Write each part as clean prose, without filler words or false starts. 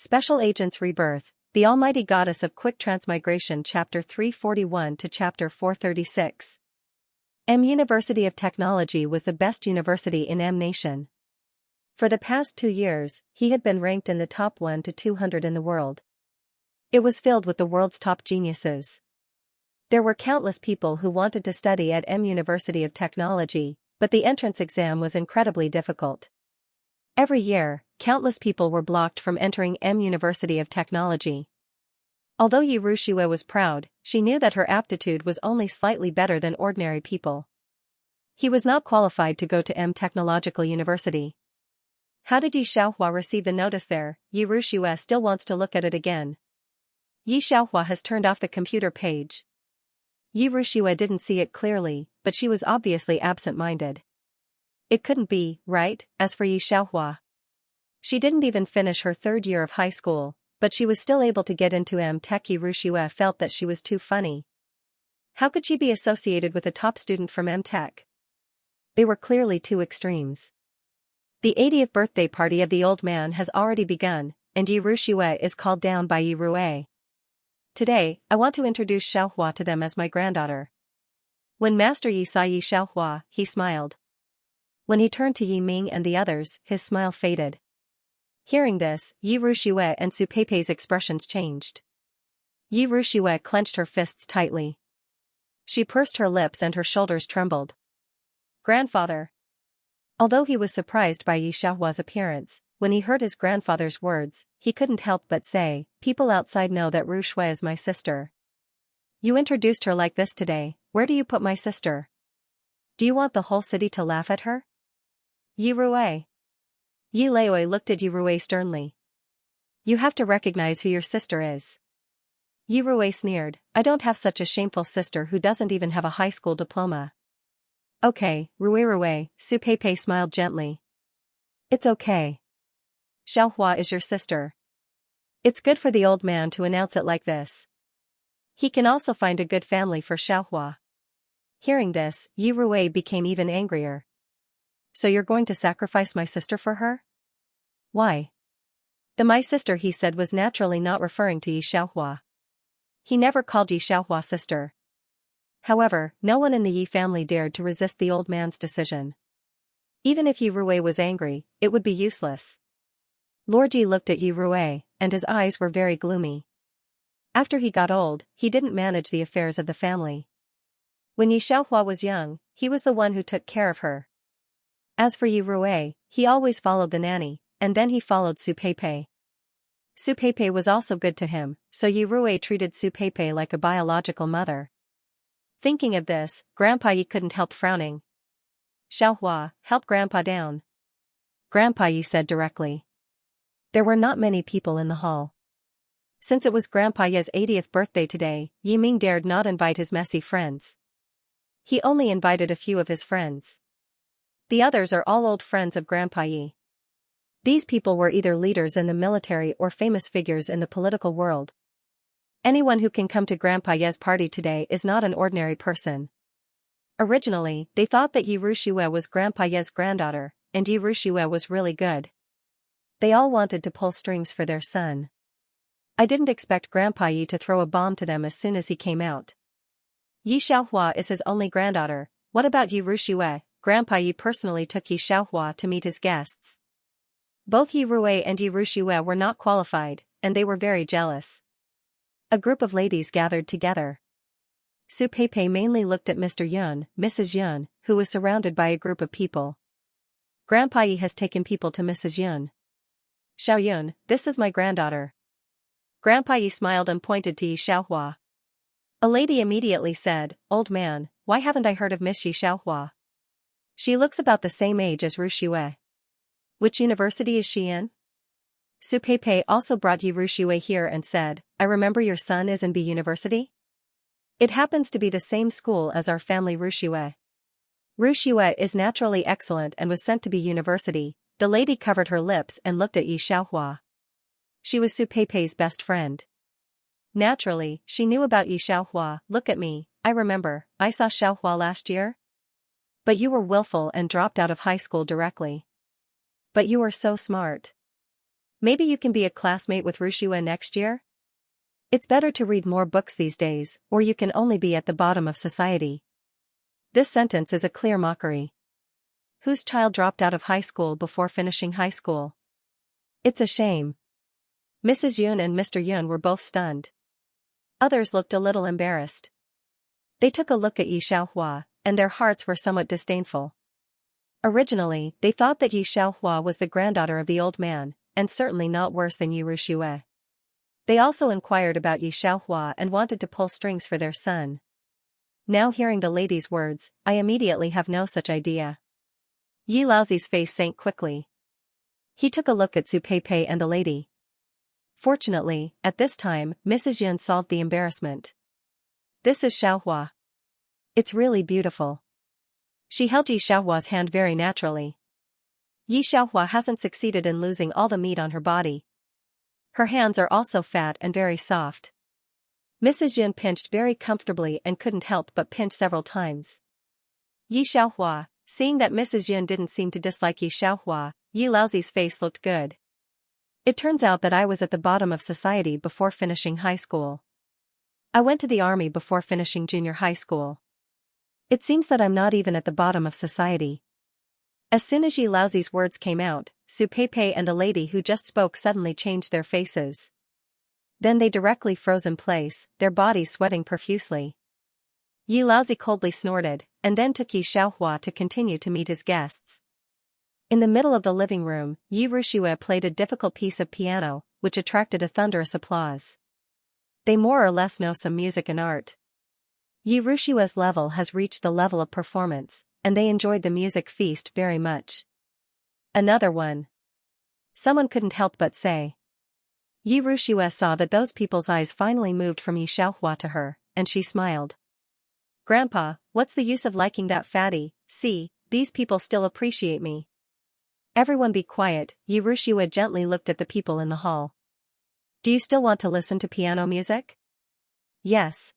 Special Agents Rebirth, the Almighty Goddess of Quick Transmigration Chapter 341 to Chapter 436. University of Technology was the best university in Nation. For the past 2 years, he had been ranked in the top 1 to 200 in the world. It was filled with the world's top geniuses. There were countless people who wanted to study at University of Technology, but the entrance exam was incredibly difficult. Every year, countless people were blocked from entering University of Technology. Although Yi Ruxue was proud, she knew that her aptitude was only slightly better than ordinary people. He was not qualified to go to Technological University. How did Yi Xiaohua receive the notice there? Yi Ruxue still wants to look at it again. Yi Xiaohua has turned off the computer page. Yi Ruxue didn't see it clearly, but she was obviously absent-minded. It couldn't be, right? As for Yi Xiaohua, she didn't even finish her 3rd year of high school, but she was still able to get into Tech. Yi Ruxue felt that she was too funny. How could she be associated with a top student from Tech? They were clearly two extremes. The 80th birthday party of the old man has already begun, and Yi Ruxue is called down by Yi Rui. Today, I want to introduce Xiaohua to them as my granddaughter. When Master Yi saw Yi Xiaohua, he smiled. When he turned to Yi Ming and the others, his smile faded. Hearing this, Yi Ruxue and Su Peipei's expressions changed. Yi Ruxue clenched her fists tightly. She pursed her lips and her shoulders trembled. Grandfather. Although he was surprised by Yi Xiaohua's appearance, when he heard his grandfather's words, he couldn't help but say, "People outside know that Ruxue is my sister. You introduced her like this today, where do you put my sister? Do you want the whole city to laugh at her?" Yi Rui. Yi Leoi looked at Yi Rui sternly. "You have to recognize who your sister is." Yi Rui sneered, "I don't have such a shameful sister who doesn't even have a high school diploma." "Okay, Rui," Su Peipei smiled gently. "It's okay. Xiaohua is your sister. It's good for the old man to announce it like this. He can also find a good family for Xiaohua." Hearing this, Yi Rui became even angrier. "So you're going to sacrifice my sister for her? Why?" The "my sister" he said was naturally not referring to Yi Xiaohua. He never called Yi Xiaohua sister. However, no one in the Yi family dared to resist the old man's decision. Even if Yi Rui was angry, it would be useless. Lord Yi looked at Yi Rui, and his eyes were very gloomy. After he got old, he didn't manage the affairs of the family. When Yi Xiaohua was young, he was the one who took care of her. As for Yi Rui, he always followed the nanny, and then he followed Su Peipei. Su Peipei was also good to him, so Yi Rui treated Su Peipei like a biological mother. Thinking of this, Grandpa Yi couldn't help frowning. "Xiaohua, help Grandpa down," Grandpa Yi said directly. There were not many people in the hall. Since it was Grandpa Yi's 80th birthday today, Yi Ming dared not invite his messy friends. He only invited a few of his friends. The others are all old friends of Grandpa Yi. These people were either leaders in the military or famous figures in the political world. Anyone who can come to Grandpa Yi's party today is not an ordinary person. Originally, they thought that Yi Ruxue was Grandpa Yi's granddaughter, and Yi Ruxue was really good. They all wanted to pull strings for their son. I didn't expect Grandpa Yi to throw a bomb to them as soon as he came out. Yi Xiaohua is his only granddaughter. What about Yi Ruxue? Grandpa Yi personally took Yi Xiaohua to meet his guests. Both Yi Rui and Yi Ruxue were not qualified, and they were very jealous. A group of ladies gathered together. Su Peipei mainly looked at Mr. Yun, Mrs. Yun, who was surrounded by a group of people. Grandpa Yi has taken people to Mrs. Yun. "Xiao Yun, this is my granddaughter." Grandpa Yi smiled and pointed to Yi Xiaohua. A lady immediately said, "Old man, why haven't I heard of Miss Yi Xiaohua? She looks about the same age as Ruxue. Which university is she in?" Su Peipei also brought Yi Ruxue here and said, "I remember your son is in B University? It happens to be the same school as our family Ruxue. Ruxue is naturally excellent and was sent to B University." The lady covered her lips and looked at Yi Xiaohua. She was Su Peipei's best friend. Naturally, she knew about Yi Xiaohua. "Look at me, I remember, I saw Xiaohua last year. But you were willful and dropped out of high school directly. But you are so smart. Maybe you can be a classmate with Rushua next year? It's better to read more books these days, or you can only be at the bottom of society. This sentence is a clear mockery. Whose child dropped out of high school before finishing high school? It's a shame. Mrs. Yun and Mr. Yun were both stunned. Others looked a little embarrassed. They took a look at Yi Xiaohua, and their hearts were somewhat disdainful. Originally, they thought that Yi Xiaohua was the granddaughter of the old man, and certainly not worse than Yi Rushue. They also inquired about Yi Xiaohua and wanted to pull strings for their son. Now hearing the lady's words, I immediately have no such idea. Yi Laozi's face sank quickly. He took a look at Su Peipei and the lady. Fortunately, at this time, Mrs. Yun solved the embarrassment. This is Xiaohua. It's really beautiful. She held Yi Xiaohua's hand very naturally. Yi Xiaohua hasn't succeeded in losing all the meat on her body. Her hands are also fat and very soft. Mrs. Yun pinched very comfortably and couldn't help but pinch several times. Yi Xiaohua, seeing that Mrs. Yun didn't seem to dislike Yi Xiaohua, Yi Laozi's face looked good. It turns out that I was at the bottom of society before finishing high school. I went to the army before finishing junior high school. It seems that I'm not even at the bottom of society. As soon as Yi Laozi's words came out, Su Peipei and the lady who just spoke suddenly changed their faces. Then they directly froze in place, their bodies sweating profusely. Yi Laozi coldly snorted, and then took Yi Xiaohua to continue to meet his guests. In the middle of the living room, Yi Rushue played a difficult piece of piano, which attracted a thunderous applause. They more or less know some music and art. Yi Rushue's level has reached the level of performance, and they enjoyed the music feast very much. Another one. Someone couldn't help but say. Yi Rushue saw that those people's eyes finally moved from Yi Xiaohua to her, and she smiled. Grandpa, what's the use of liking that fatty? See, these people still appreciate me. Everyone be quiet, Yi Rushue gently looked at the people in the hall. Do you still want to listen to piano music? Yes.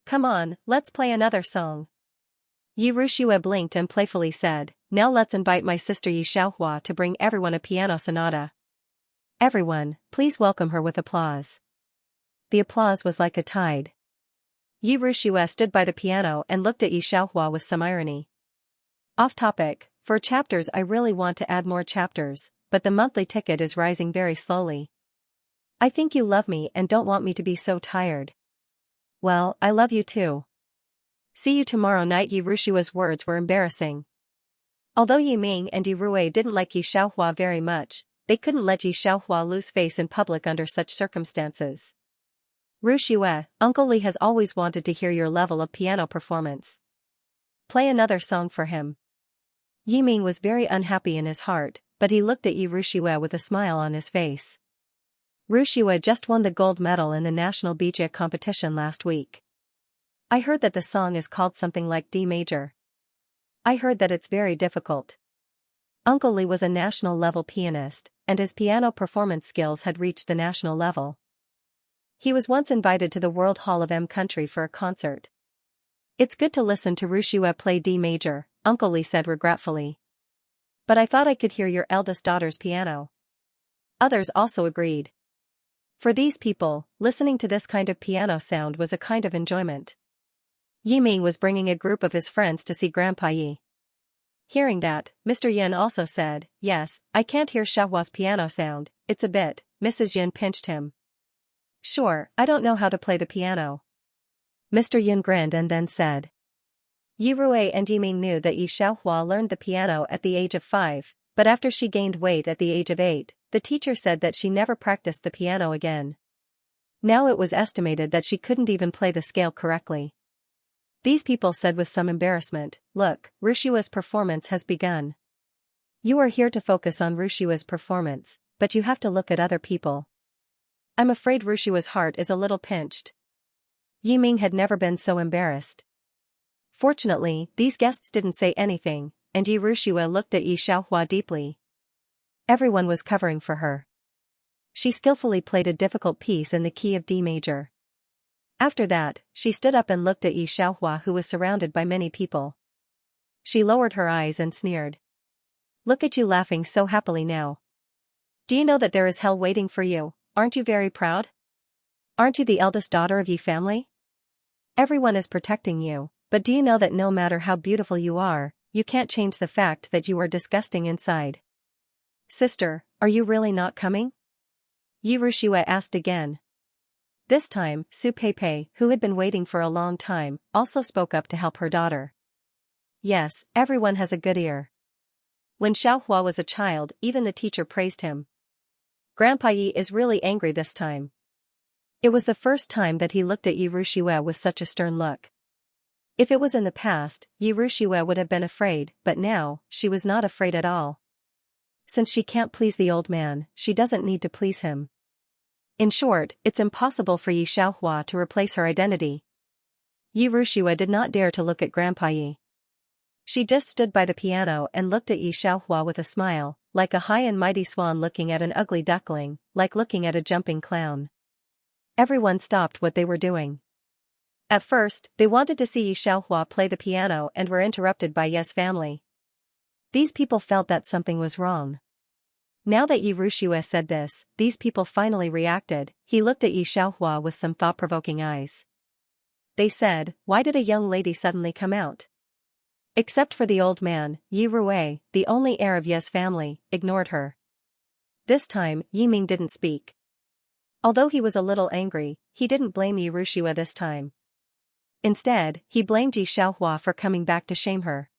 Come on, let's play another song. Yi Rushue blinked and playfully said, now let's invite my sister Yi Xiaohua to bring everyone a piano sonata. Everyone, please welcome her with applause. The applause was like a tide. Yi Rushue stood by the piano and looked at Yi Xiaohua with some irony. Off topic, for chapters I really want to add more chapters, but the monthly ticket is rising very slowly. I think you love me and don't want me to be so tired. Well, I love you too. See you tomorrow night. Yi Rushue's words were embarrassing. Although Yi Ming and Yi Rui didn't like Yi Xiaohua very much, they couldn't let Yi Xiaohua lose face in public under such circumstances. Rushue, Uncle Li has always wanted to hear your level of piano performance. Play another song for him. Yi Ming was very unhappy in his heart, but he looked at Yi Rushue with a smile on his face. Rushue just won the gold medal in the national bija competition last week. I heard that the song is called something like D major. I heard that it's very difficult. Uncle Li was a national-level pianist, and his piano performance skills had reached the national level. He was once invited to the World Hall of M Country for a concert. It's good to listen to Rushue play D major, Uncle Li said regretfully. But I thought I could hear your eldest daughter's piano. Others also agreed. For these people, listening to this kind of piano sound was a kind of enjoyment. Yi Ming was bringing a group of his friends to see Grandpa Yi. Hearing that, Mr. Yin also said, yes, I can't hear Xiaohua's piano sound, it's a bit. Mrs. Yin pinched him. Sure, I don't know how to play the piano. Mr. Yin grinned and then said. Yi Rui and Yi Ming knew that Yi Xiaohua learned the piano at the age of 5, but after she gained weight at the age of 8, the teacher said that she never practiced the piano again. Now it was estimated that she couldn't even play the scale correctly. These people said with some embarrassment, look, Rushue's performance has begun. You are here to focus on Rushue's performance, but you have to look at other people. I'm afraid Rushue's heart is a little pinched. Yi Ming had never been so embarrassed. Fortunately, these guests didn't say anything, and Yi Rushue looked at Yi Xiaohua deeply. Everyone was covering for her. She skillfully played a difficult piece in the key of D major. After that, she stood up and looked at Yi Xiaohua, who was surrounded by many people. She lowered her eyes and sneered. Look at you laughing so happily now. Do you know that there is hell waiting for you? Aren't you very proud? Aren't you the eldest daughter of Yi family? Everyone is protecting you, but do you know that no matter how beautiful you are, you can't change the fact that you are disgusting inside? Sister, are you really not coming? Yi Rushue asked again. This time, Su Peipei, who had been waiting for a long time, also spoke up to help her daughter. Yes, everyone has a good ear. When Xiaohua was a child, even the teacher praised him. Grandpa Yi is really angry this time. It was the first time that he looked at Yi Rushue with such a stern look. If it was in the past, Yi Rushue would have been afraid, but now, she was not afraid at all. Since she can't please the old man, she doesn't need to please him. In short, it's impossible for Yi Xiaohua to replace her identity. Yi Rushue did not dare to look at Grandpa Yi. She just stood by the piano and looked at Yi Xiaohua with a smile, like a high and mighty swan looking at an ugly duckling, like looking at a jumping clown. Everyone stopped what they were doing. At first, they wanted to see Yi Xiaohua play the piano and were interrupted by Ye's family. These people felt that something was wrong. Now that Yi Rushue said this, these people finally reacted. He looked at Yi Xiaohua with some thought-provoking eyes. They said, "Why did a young lady suddenly come out?" Except for the old man, Yi Rui, the only heir of Ye's family, ignored her. This time, Yi Ming didn't speak. Although he was a little angry, he didn't blame Yi Rushue this time. Instead, he blamed Yi Xiaohua for coming back to shame her.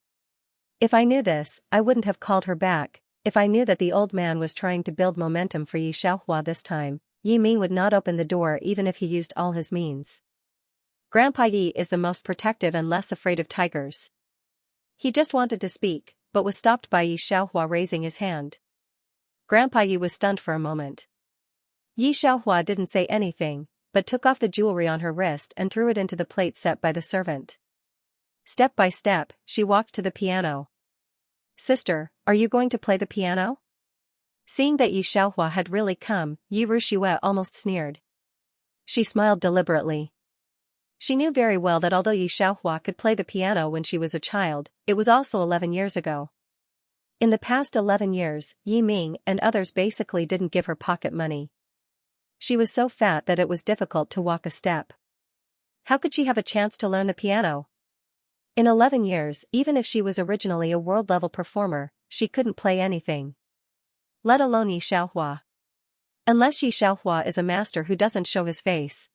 If I knew this, I wouldn't have called her back. If I knew that the old man was trying to build momentum for Yi Xiaohua this time, Yi Ming would not open the door even if he used all his means. Grandpa Yi is the most protective and less afraid of tigers. He just wanted to speak, but was stopped by Yi Xiaohua raising his hand. Grandpa Yi was stunned for a moment. Yi Xiaohua didn't say anything, but took off the jewelry on her wrist and threw it into the plate set by the servant. Step by step, she walked to the piano. Sister, are you going to play the piano? Seeing that Yi Xiaohua had really come, Yi Rushue almost sneered. She smiled deliberately. She knew very well that although Yi Xiaohua could play the piano when she was a child, it was also 11 years ago. In the past 11 years, Yi Ming and others basically didn't give her pocket money. She was so fat that it was difficult to walk a step. How could she have a chance to learn the piano? In 11 years, even if she was originally a world-level performer, she couldn't play anything. Let alone Yi Xiaohua. Unless Yi Xiaohua is a master who doesn't show his face.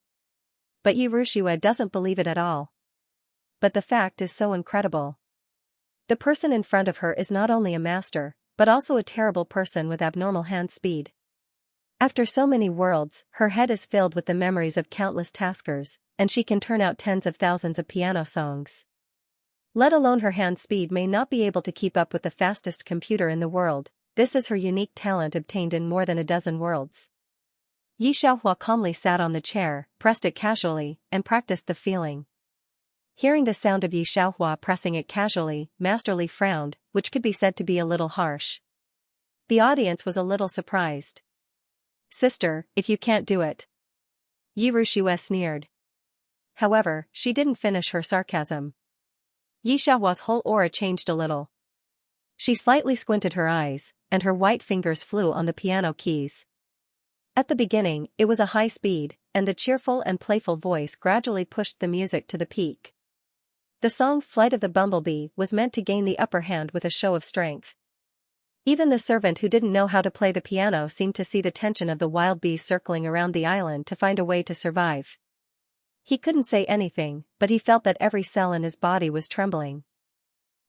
But Yi Rushue doesn't believe it at all. But the fact is so incredible. The person in front of her is not only a master, but also a terrible person with abnormal hand speed. After so many worlds, her head is filled with the memories of countless taskers, and she can turn out tens of thousands of piano songs. Let alone her hand speed may not be able to keep up with the fastest computer in the world. This is her unique talent obtained in more than a dozen worlds. Yi Xiaohua calmly sat on the chair, pressed it casually, and practiced the feeling. Hearing the sound of Yi Xiaohua pressing it casually, Master Li frowned, which could be said to be a little harsh. The audience was a little surprised. Sister, if you can't do it. Yi Rushue sneered. However, she didn't finish her sarcasm. Yi Xiaohua's whole aura changed a little. She slightly squinted her eyes, and her white fingers flew on the piano keys. At the beginning, it was a high speed, and the cheerful and playful voice gradually pushed the music to the peak. The song Flight of the Bumblebee was meant to gain the upper hand with a show of strength. Even the servant who didn't know how to play the piano seemed to see the tension of the wild bees circling around the island to find a way to survive. He couldn't say anything, but he felt that every cell in his body was trembling.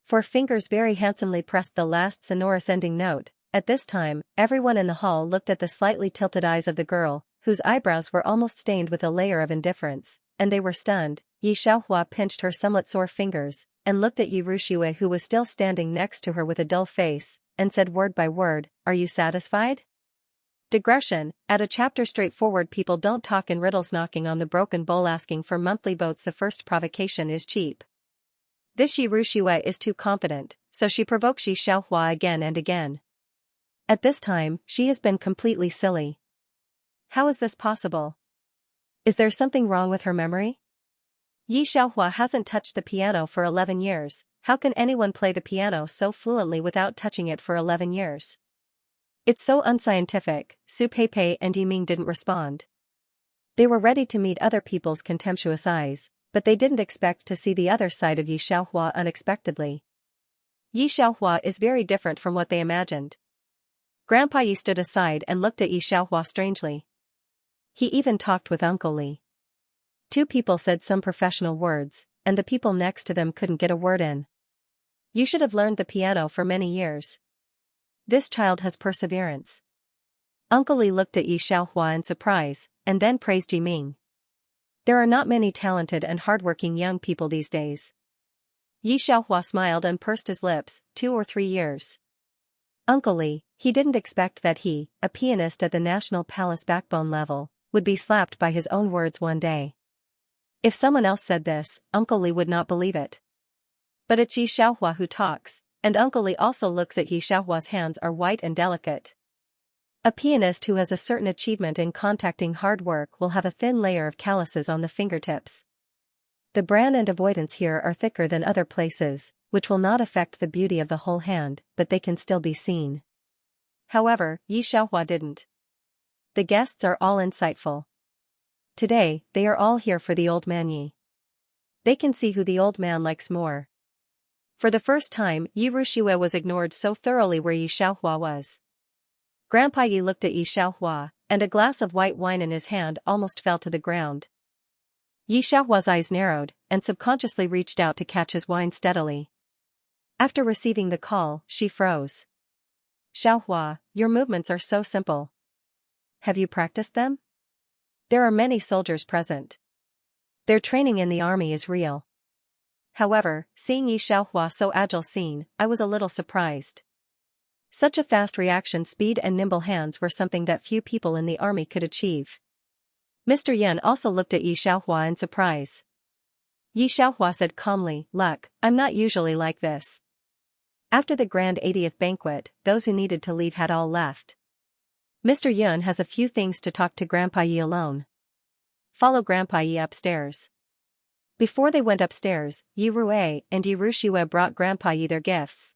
Four fingers very handsomely pressed the last sonorous ending note. At this time, everyone in the hall looked at the slightly tilted eyes of the girl, whose eyebrows were almost stained with a layer of indifference, and they were stunned. Yi Xiaohua pinched her somewhat sore fingers, and looked at Yi Rushue, who was still standing next to her with a dull face, and said word by word, "Are you satisfied?" Digression, at a chapter straightforward people don't talk in riddles. Knocking on the broken bowl asking for monthly votes. The first provocation is cheap. This Yi Rushue is too confident, so she provokes Yi Xiaohua again and again. At this time, she has been completely silly. How is this possible? Is there something wrong with her memory? Yi Xiaohua hasn't touched the piano for 11 years, how can anyone play the piano so fluently without touching it for 11 years? It's so unscientific. Su Peipei and Yiming didn't respond. They were ready to meet other people's contemptuous eyes, but they didn't expect to see the other side of Yi Xiaohua unexpectedly. Yi Xiaohua is very different from what they imagined. Grandpa Yi stood aside and looked at Yi Xiaohua strangely. He even talked with Uncle Li. Two people said some professional words, and the people next to them couldn't get a word in. You should have learned the piano for many years. This child has perseverance. Uncle Li looked at Yi Xiaohua in surprise, and then praised Yiming. There are not many talented and hardworking young people these days. Yi Xiaohua smiled and pursed his lips. 2 or 3 years. Uncle Li, he didn't expect that he, a pianist at the National Palace backbone level, would be slapped by his own words one day. If someone else said this, Uncle Li would not believe it. But it's Yi Xiaohua who talks, and Uncle Li also looks at Yi Xiaohua's hands are white and delicate. A pianist who has a certain achievement in contacting hard work will have a thin layer of calluses on the fingertips. The bran and avoidance here are thicker than other places, which will not affect the beauty of the whole hand, but they can still be seen. However, Yi Xiaohua didn't. The guests are all insightful. Today, they are all here for the old man Yi. They can see who the old man likes more. For the first time, Yi Rushiwe was ignored so thoroughly where Yi Xiaohua was. Grandpa Yi looked at Yi Xiaohua, and a glass of white wine in his hand almost fell to the ground. Yi Xiaohua's eyes narrowed, and subconsciously reached out to catch his wine steadily. After receiving the call, she froze. Xiaohua, your movements are so simple. Have you practiced them? There are many soldiers present. Their training in the army is real. However, seeing Yi Xiaohua so agile seen, I was a little surprised. Such a fast reaction speed and nimble hands were something that few people in the army could achieve. Mr. Yan also looked at Yi Xiaohua in surprise. Yi Xiaohua said calmly, "Look, I'm not usually like this." After the grand 80th banquet, those who needed to leave had all left. Mr. Yun has a few things to talk to Grandpa Yi alone. Follow Grandpa Yi upstairs. Before they went upstairs, Yi Rue and Yi Rushiwe brought Grandpa Yi their gifts.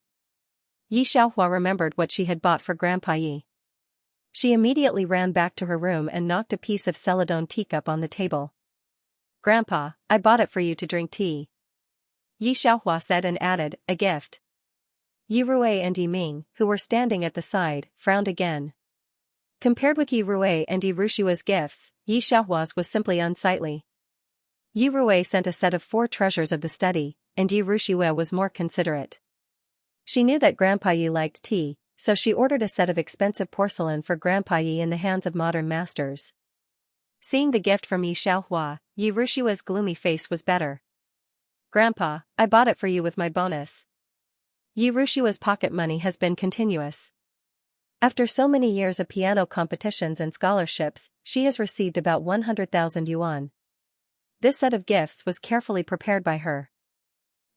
Yi Xiaohua remembered what she had bought for Grandpa Yi. She immediately ran back to her room and knocked a piece of celadone teacup on the table. "Grandpa, I bought it for you to drink tea," Yi Xiaohua said and added, "a gift." Yi Rue and Yiming, who were standing at the side, frowned again. Compared with Yi Rue and Yi Rushiwe's gifts, Yi Xiaohua's was simply unsightly. Yi Rue sent a set of 4 treasures of the study, and Yi Rushiwe was more considerate. She knew that Grandpa Yi liked tea, so she ordered a set of expensive porcelain for Grandpa Yi in the hands of modern masters. Seeing the gift from Yi Xiaohua, Yi Rushiwe's gloomy face was better. "Grandpa, I bought it for you with my bonus." Yi Rushiwe's pocket money has been continuous. After so many years of piano competitions and scholarships, she has received about 100,000 yuan. This set of gifts was carefully prepared by her.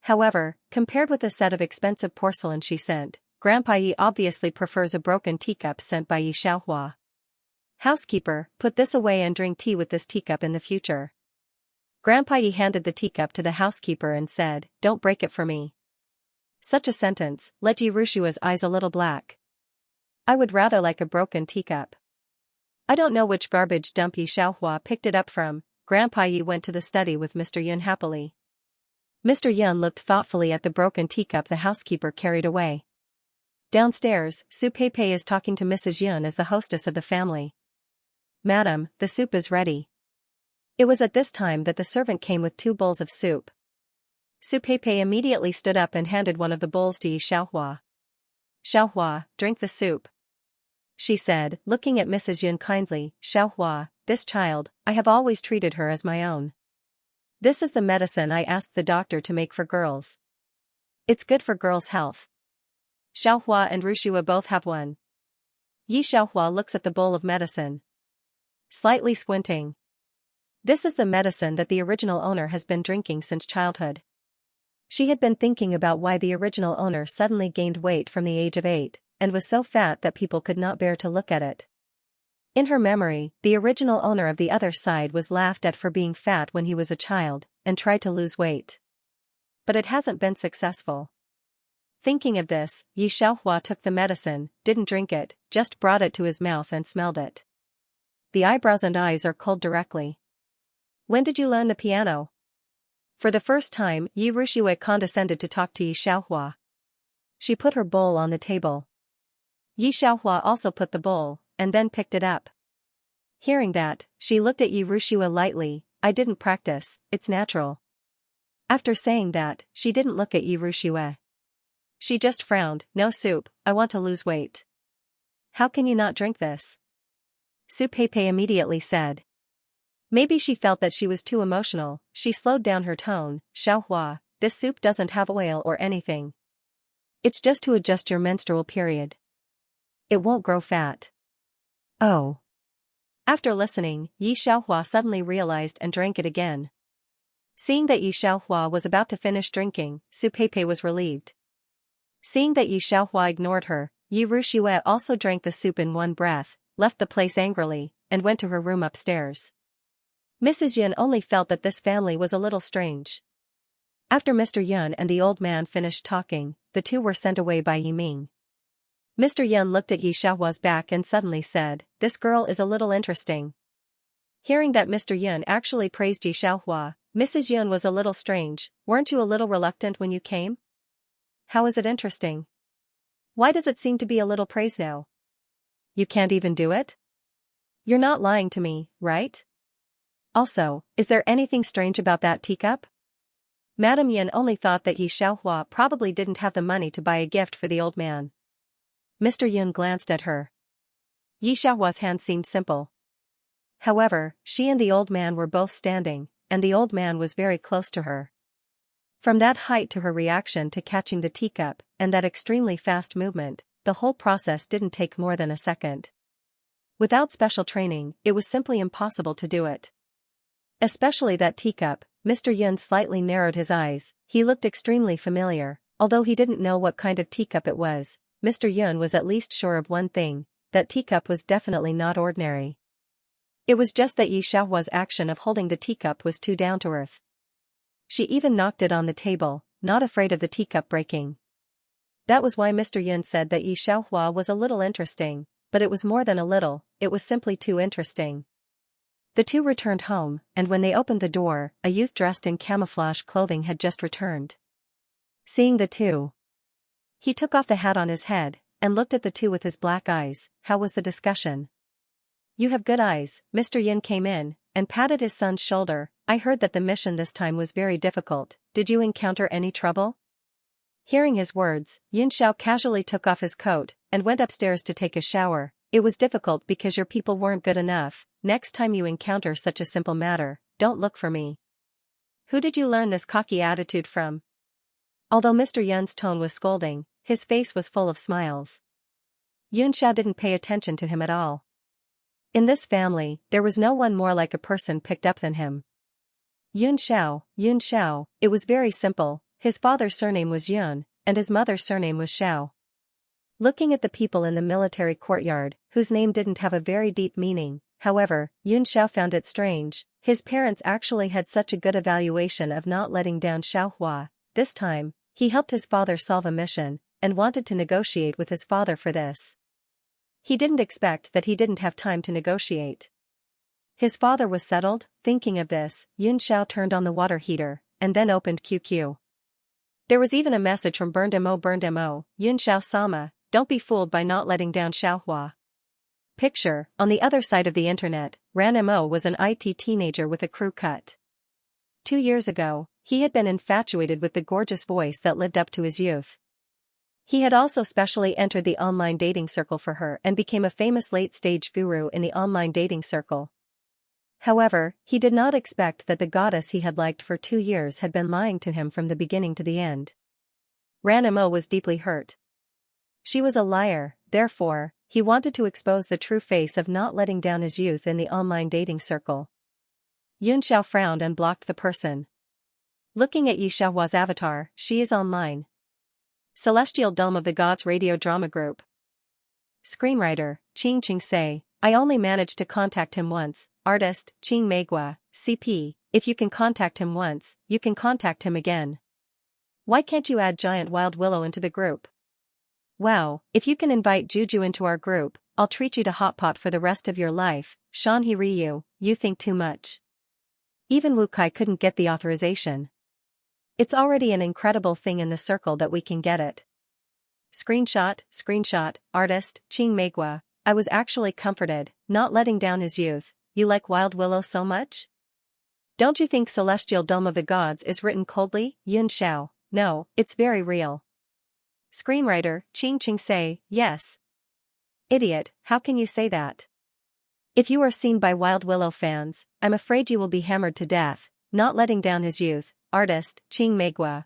However, compared with the set of expensive porcelain she sent, Grandpa Yi obviously prefers a broken teacup sent by Yi Xiaohua. "Housekeeper, put this away and drink tea with this teacup in the future." Grandpa Yi handed the teacup to the housekeeper and said, "Don't break it for me." Such a sentence led Yi Rushiwe's eyes a little black. "I would rather like a broken teacup. I don't know which garbage dump Yi Xiaohua picked it up from." Grandpa Yi went to the study with Mr. Yun happily. Mr. Yun looked thoughtfully at the broken teacup the housekeeper carried away. Downstairs, Su Peipei is talking to Mrs. Yun as the hostess of the family. "Madam, the soup is ready." It was at this time that the servant came with 2 bowls of soup. Su Peipei immediately stood up and handed one of the bowls to Yi Xiaohua. "Xiaohua, drink the soup," she said, looking at Mrs. Yun kindly. "Xiaohua, this child, I have always treated her as my own. This is the medicine I asked the doctor to make for girls. It's good for girls' health." Xiaohua and Rushiwe both have one. Yi Xiaohua looks at the bowl of medicine, slightly squinting. This is the medicine that the original owner has been drinking since childhood. She had been thinking about why the original owner suddenly gained weight from the age of 8, and was so fat that people could not bear to look at it. In her memory, the original owner of the other side was laughed at for being fat when he was a child, and tried to lose weight. But it hasn't been successful. Thinking of this, Yi Xiaohua took the medicine, didn't drink it, just brought it to his mouth and smelled it. The eyebrows and eyes are cold directly. When did you learn the piano? For the first time, Yi Ruxue condescended to talk to Yi Xiaohua. She put her bowl on the table. Yi Xiaohua also put the bowl, and then picked it up. Hearing that, she looked at Yi Ruxue lightly. I didn't practice, it's natural. After saying that, she didn't look at Yi Ruxue. She just frowned. No soup, I want to lose weight. How can you not drink this? Su Peipei immediately said. Maybe she felt that she was too emotional. She slowed down her tone. Xiaohua, this soup doesn't have oil or anything. It's just to adjust your menstrual period. It won't grow fat. Oh. After listening, Yi Xiaohua suddenly realized and drank it again. Seeing that Yi Xiaohua was about to finish drinking, Su Peipei was relieved. Seeing that Yi Xiaohua ignored her, Yi Ruxue also drank the soup in one breath, left the place angrily, and went to her room upstairs. Mrs. Yun only felt that this family was a little strange. After Mr. Yun and the old man finished talking, the two were sent away by Yi Ming. Mr. Yun looked at Yi Xiaohua's back and suddenly said, "This girl is a little interesting." Hearing that Mr. Yun actually praised Yi Xiaohua, Mrs. Yun was a little strange. Weren't you a little reluctant when you came? How is it interesting? Why does it seem to be a little praise now? You can't even do it? You're not lying to me, right? Also, is there anything strange about that teacup? Madame Yin only thought that Yi Xiaohua probably didn't have the money to buy a gift for the old man. Mr. Yun glanced at her. Yi Xiaohua's hand seemed simple. However, she and the old man were both standing, and the old man was very close to her. From that height to her reaction to catching the teacup, and that extremely fast movement, the whole process didn't take more than a second. Without special training, it was simply impossible to do it. Especially that teacup. Mr. Yun slightly narrowed his eyes. He looked extremely familiar. Although he didn't know what kind of teacup it was, Mr. Yun was at least sure of one thing, that teacup was definitely not ordinary. It was just that Yi Xiaohua's action of holding the teacup was too down to earth. She even knocked it on the table, not afraid of the teacup breaking. That was why Mr. Yun said that Yi Xiaohua was a little interesting, but it was more than a little, it was simply too interesting. The two returned home, and when they opened the door, a youth dressed in camouflage clothing had just returned. Seeing the two, he took off the hat on his head, and looked at the two with his black eyes. How was the discussion? You have good eyes. Mr. Yin came in, and patted his son's shoulder. I heard that the mission this time was very difficult. Did you encounter any trouble? Hearing his words, Yun Xiao casually took off his coat, and went upstairs to take a shower. It was difficult because your people weren't good enough. Next time you encounter such a simple matter, don't look for me. Who did you learn this cocky attitude from? Although Mr. Yun's tone was scolding, his face was full of smiles. Yun Xiao didn't pay attention to him at all. In this family, there was no one more like a person picked up than him. Yun Xiao, it was very simple. His father's surname was Yun, and his mother's surname was Xiao. Looking at the people in the military courtyard, whose name didn't have a very deep meaning, however, Yun Xiao found it strange. His parents actually had such a good evaluation of not letting down Xiaohua. This time, he helped his father solve a mission, and wanted to negotiate with his father for this. He didn't expect that he didn't have time to negotiate. His father was settled. Thinking of this, Yun Xiao turned on the water heater, and then opened QQ. There was even a message from Burned Mo, Yun Xiao-sama, don't be fooled by not letting down Xiaohua. Picture, on the other side of the internet, Ran Mo was an IT teenager with a crew cut. 2 years ago, he had been infatuated with the gorgeous voice that lived up to his youth. He had also specially entered the online dating circle for her and became a famous late-stage guru in the online dating circle. However, he did not expect that the goddess he had liked for 2 years had been lying to him from the beginning to the end. Ran Mo was deeply hurt. She was a liar, therefore, he wanted to expose the true face of not letting down his youth in the online dating circle. Yun Xiao frowned and blocked the person. Looking at Yi Xiaohua's avatar, she is online. Celestial Dome of the Gods Radio Drama Group. Screenwriter, Qing Qingse. I only managed to contact him once. Artist, Qing Meigua, CP. If you can contact him once, you can contact him again. Why can't you add giant wild willow into the group? Wow, if you can invite Juju into our group, I'll treat you to hot pot for the rest of your life. Shanhi Ryu, you think too much. Even Wukai couldn't get the authorization. It's already an incredible thing in the circle that we can get it. Screenshot, artist, Qing Meigua. I was actually comforted, not letting down his youth. You like wild willow so much? Don't you think Celestial Dome of the Gods is written coldly? Yun Xiao. No, it's very real. Screenwriter, Qing say, yes. Idiot, how can you say that? If you are seen by Wild Willow fans, I'm afraid you will be hammered to death, not letting down his youth. Artist, Qing Meigua.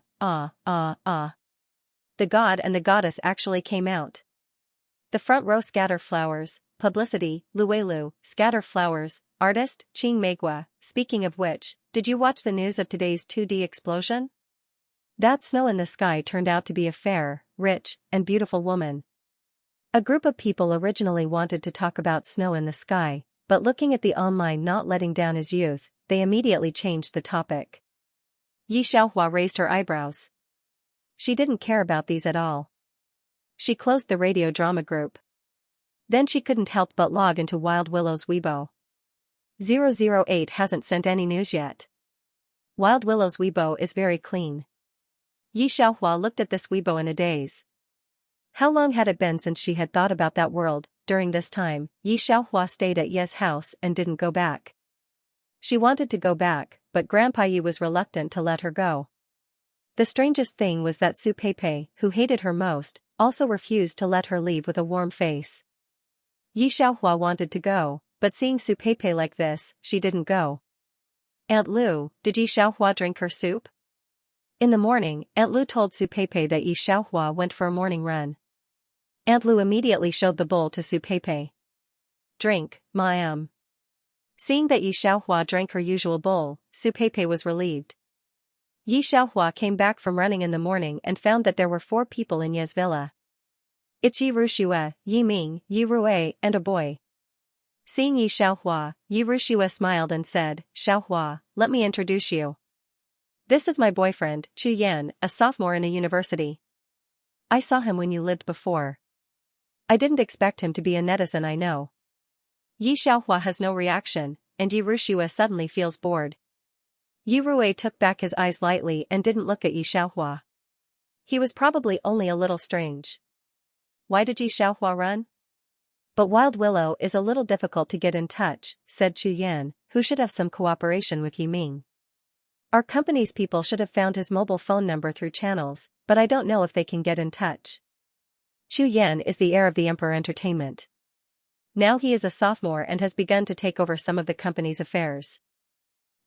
The god and the goddess actually came out. The front row scatter flowers, publicity, Luelu, scatter flowers, artist, Qing Meigua. Speaking of which, did you watch the news of today's 2D explosion? That snow in the sky turned out to be a fair, rich, and beautiful woman. A group of people originally wanted to talk about snow in the sky, but looking at the online not letting down his youth, they immediately changed the topic. Yi Xiaohua raised her eyebrows. She didn't care about these at all. She closed the radio drama group. Then she couldn't help but log into Wild Willow's Weibo. 008 hasn't sent any news yet. Wild Willow's Weibo is very clean. Yi Xiaohua looked at this Weibo in a daze. How long had it been since she had thought about that world? During this time, Yi Xiaohua stayed at Ye's house and didn't go back. She wanted to go back, but Grandpa Yi was reluctant to let her go. The strangest thing was that Su Peipei, who hated her most, also refused to let her leave with a warm face. Yi Xiaohua wanted to go, but seeing Su Peipei like this, she didn't go. Aunt Lu, did Yi Xiaohua drink her soup? In the morning, Aunt Lu told Su Peipei that Yi Xiaohua went for a morning run. Aunt Lu immediately showed the bowl to Su Peipei. Drink, ma'am. Seeing that Yi Xiaohua drank her usual bowl, Su Peipei was relieved. Yi Xiaohua came back from running in the morning and found that there were 4 people in Ye's villa. It's Yi Ruxue, Yi Ming, Yi Rui, and a boy. Seeing Yi Xiaohua, Yi Ruxue smiled and said, Xiaohua, let me introduce you. This is my boyfriend, Chu Yan, a sophomore in a university. I saw him when you lived before. I didn't expect him to be a netizen I know. Yi Xiaohua has no reaction, and Yi Ruxue suddenly feels bored. Yi Rui took back his eyes lightly and didn't look at Yi Xiaohua. He was probably only a little strange. Why did Yi Xiaohua run? But Wild Willow is a little difficult to get in touch, said Chu Yan, who should have some cooperation with Yi Ming. Our company's people should have found his mobile phone number through channels, but I don't know if they can get in touch. Chu Yan is the heir of the Emperor Entertainment. Now he is a sophomore and has begun to take over some of the company's affairs.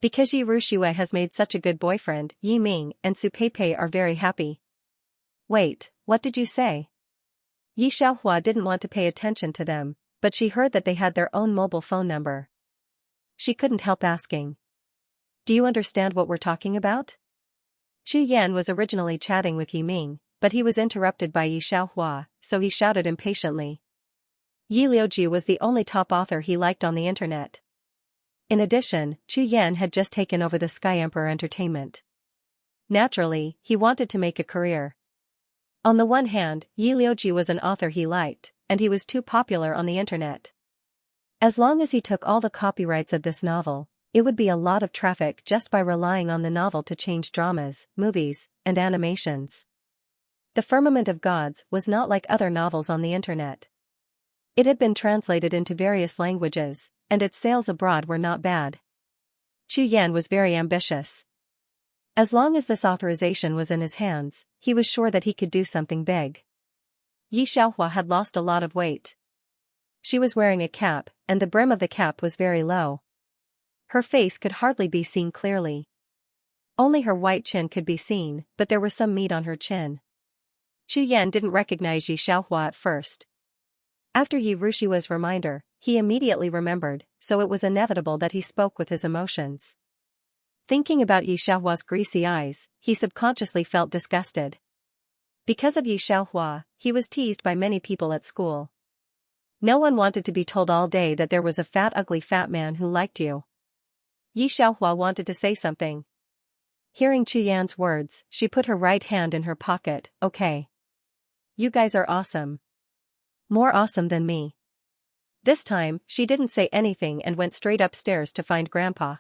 Because Yi Ruxue has made such a good boyfriend, Yi Ming and Su Peipei are very happy. Wait, what did you say? Yi Xiaohua didn't want to pay attention to them, but she heard that they had their own mobile phone number. She couldn't help asking. Do you understand what we're talking about? Chu Yan was originally chatting with Yi Ming, but he was interrupted by Yi Xiaohua, so he shouted impatiently. Yi Liuju was the only top author he liked on the internet. In addition, Chu Yan had just taken over the Sky Emperor Entertainment. Naturally, he wanted to make a career. On the one hand, Yi Liuju was an author he liked, and he was too popular on the internet. As long as he took all the copyrights of this novel, it would be a lot of traffic just by relying on the novel to change dramas, movies, and animations. The Firmament of Gods was not like other novels on the internet. It had been translated into various languages, and its sales abroad were not bad. Chu Yan was very ambitious. As long as this authorization was in his hands, he was sure that he could do something big. Yi Xiaohua had lost a lot of weight. She was wearing a cap, and the brim of the cap was very low. Her face could hardly be seen clearly. Only her white chin could be seen, but there was some meat on her chin. Chu Yan didn't recognize Yi Xiaohua at first. After Yi Ruxue's reminder, he immediately remembered, so it was inevitable that he spoke with his emotions. Thinking about Yi Xiaohua's greasy eyes, he subconsciously felt disgusted. Because of Yi Xiaohua, he was teased by many people at school. No one wanted to be told all day that there was a fat ugly fat man who liked you. Yi Xiaohua wanted to say something. Hearing Chu Yan's words, she put her right hand in her pocket. Okay. You guys are awesome. More awesome than me. This time, she didn't say anything and went straight upstairs to find Grandpa.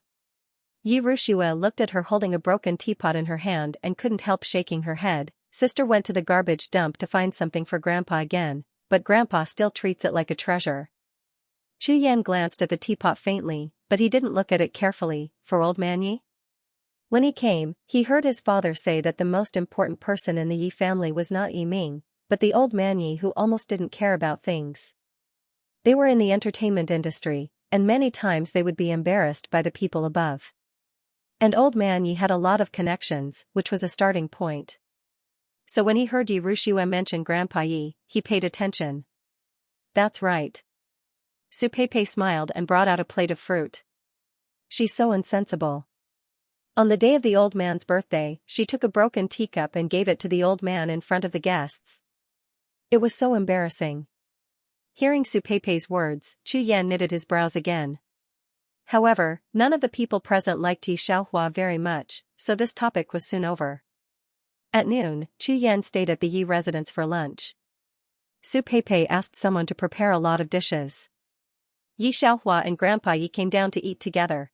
Yi Rushua looked at her holding a broken teapot in her hand and couldn't help shaking her head. Sister went to the garbage dump to find something for Grandpa again, but Grandpa still treats it like a treasure. Chu Yan glanced at the teapot faintly, but he didn't look at it carefully. For old man Yi? When he came, he heard his father say that the most important person in the Yi family was not Yi Ming, but the old man Yi who almost didn't care about things. They were in the entertainment industry, and many times they would be embarrassed by the people above. And old man Yi had a lot of connections, which was a starting point. So when he heard Yi Rushua mention Grandpa Yi, he paid attention. That's right. Su Pei smiled and brought out a plate of fruit. She's so insensible. On the day of the old man's birthday, she took a broken teacup and gave it to the old man in front of the guests. It was so embarrassing. Hearing Su Pei's words, Chu Yan knitted his brows again. However, none of the people present liked Yi Xiaohua very much, so this topic was soon over. At noon, Chu Yan stayed at the Yi residence for lunch. Su Pei asked someone to prepare a lot of dishes. Yi Xiaohua and Grandpa Yi came down to eat together.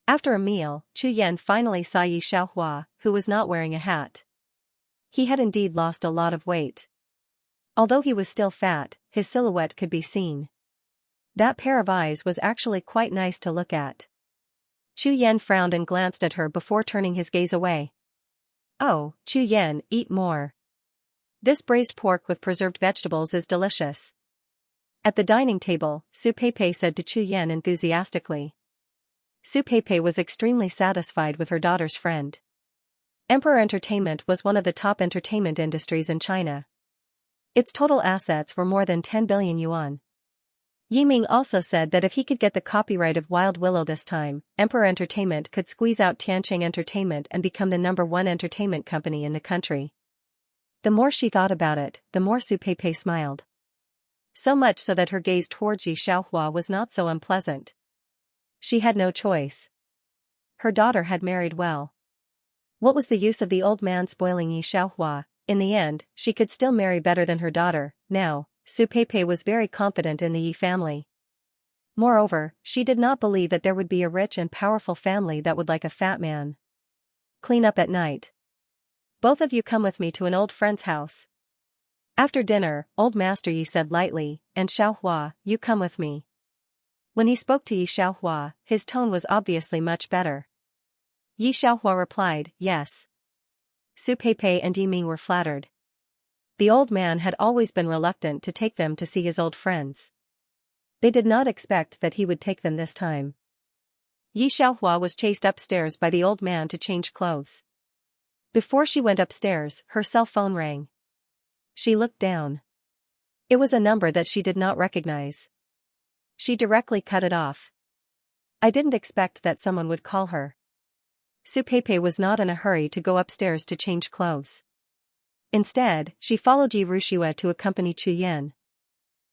After a meal, Chu Yan finally saw Yi Xiaohua, who was not wearing a hat. He had indeed lost a lot of weight. Although he was still fat, his silhouette could be seen. That pair of eyes was actually quite nice to look at. Chu Yan frowned and glanced at her before turning his gaze away. Oh, Chu Yan, eat more. This braised pork with preserved vegetables is delicious. At the dining table, Su Pei said to Chu Yan enthusiastically. Su Pei was extremely satisfied with her daughter's friend. Emperor Entertainment was one of the top entertainment industries in China. Its total assets were more than 10 billion yuan. Yi Ming also said that if he could get the copyright of Wild Willow this time, Emperor Entertainment could squeeze out Tianqing Entertainment and become the #1 entertainment company in the country. The more she thought about it, the more Su Pei smiled. So much so that her gaze towards Yi Xiaohua was not so unpleasant. She had no choice. Her daughter had married well. What was the use of the old man spoiling Yi Xiaohua? In the end, she could still marry better than her daughter. Now, Su Pei was very confident in the Yi family. Moreover, she did not believe that there would be a rich and powerful family that would like a fat man. Clean up at night. Both of you come with me to an old friend's house. After dinner, old Master Yi said lightly, and Xiaohua, you come with me. When he spoke to Yi Xiaohua, his tone was obviously much better. Yi Xiaohua replied, yes. Su Pei and Yi Ming were flattered. The old man had always been reluctant to take them to see his old friends. They did not expect that he would take them this time. Yi Xiaohua was chased upstairs by the old man to change clothes. Before she went upstairs, her cell phone rang. She looked down. It was a number that she did not recognize. She directly cut it off. I didn't expect that someone would call her. Su Pei was not in a hurry to go upstairs to change clothes. Instead, she followed Yi Rushua to accompany Chu Yan.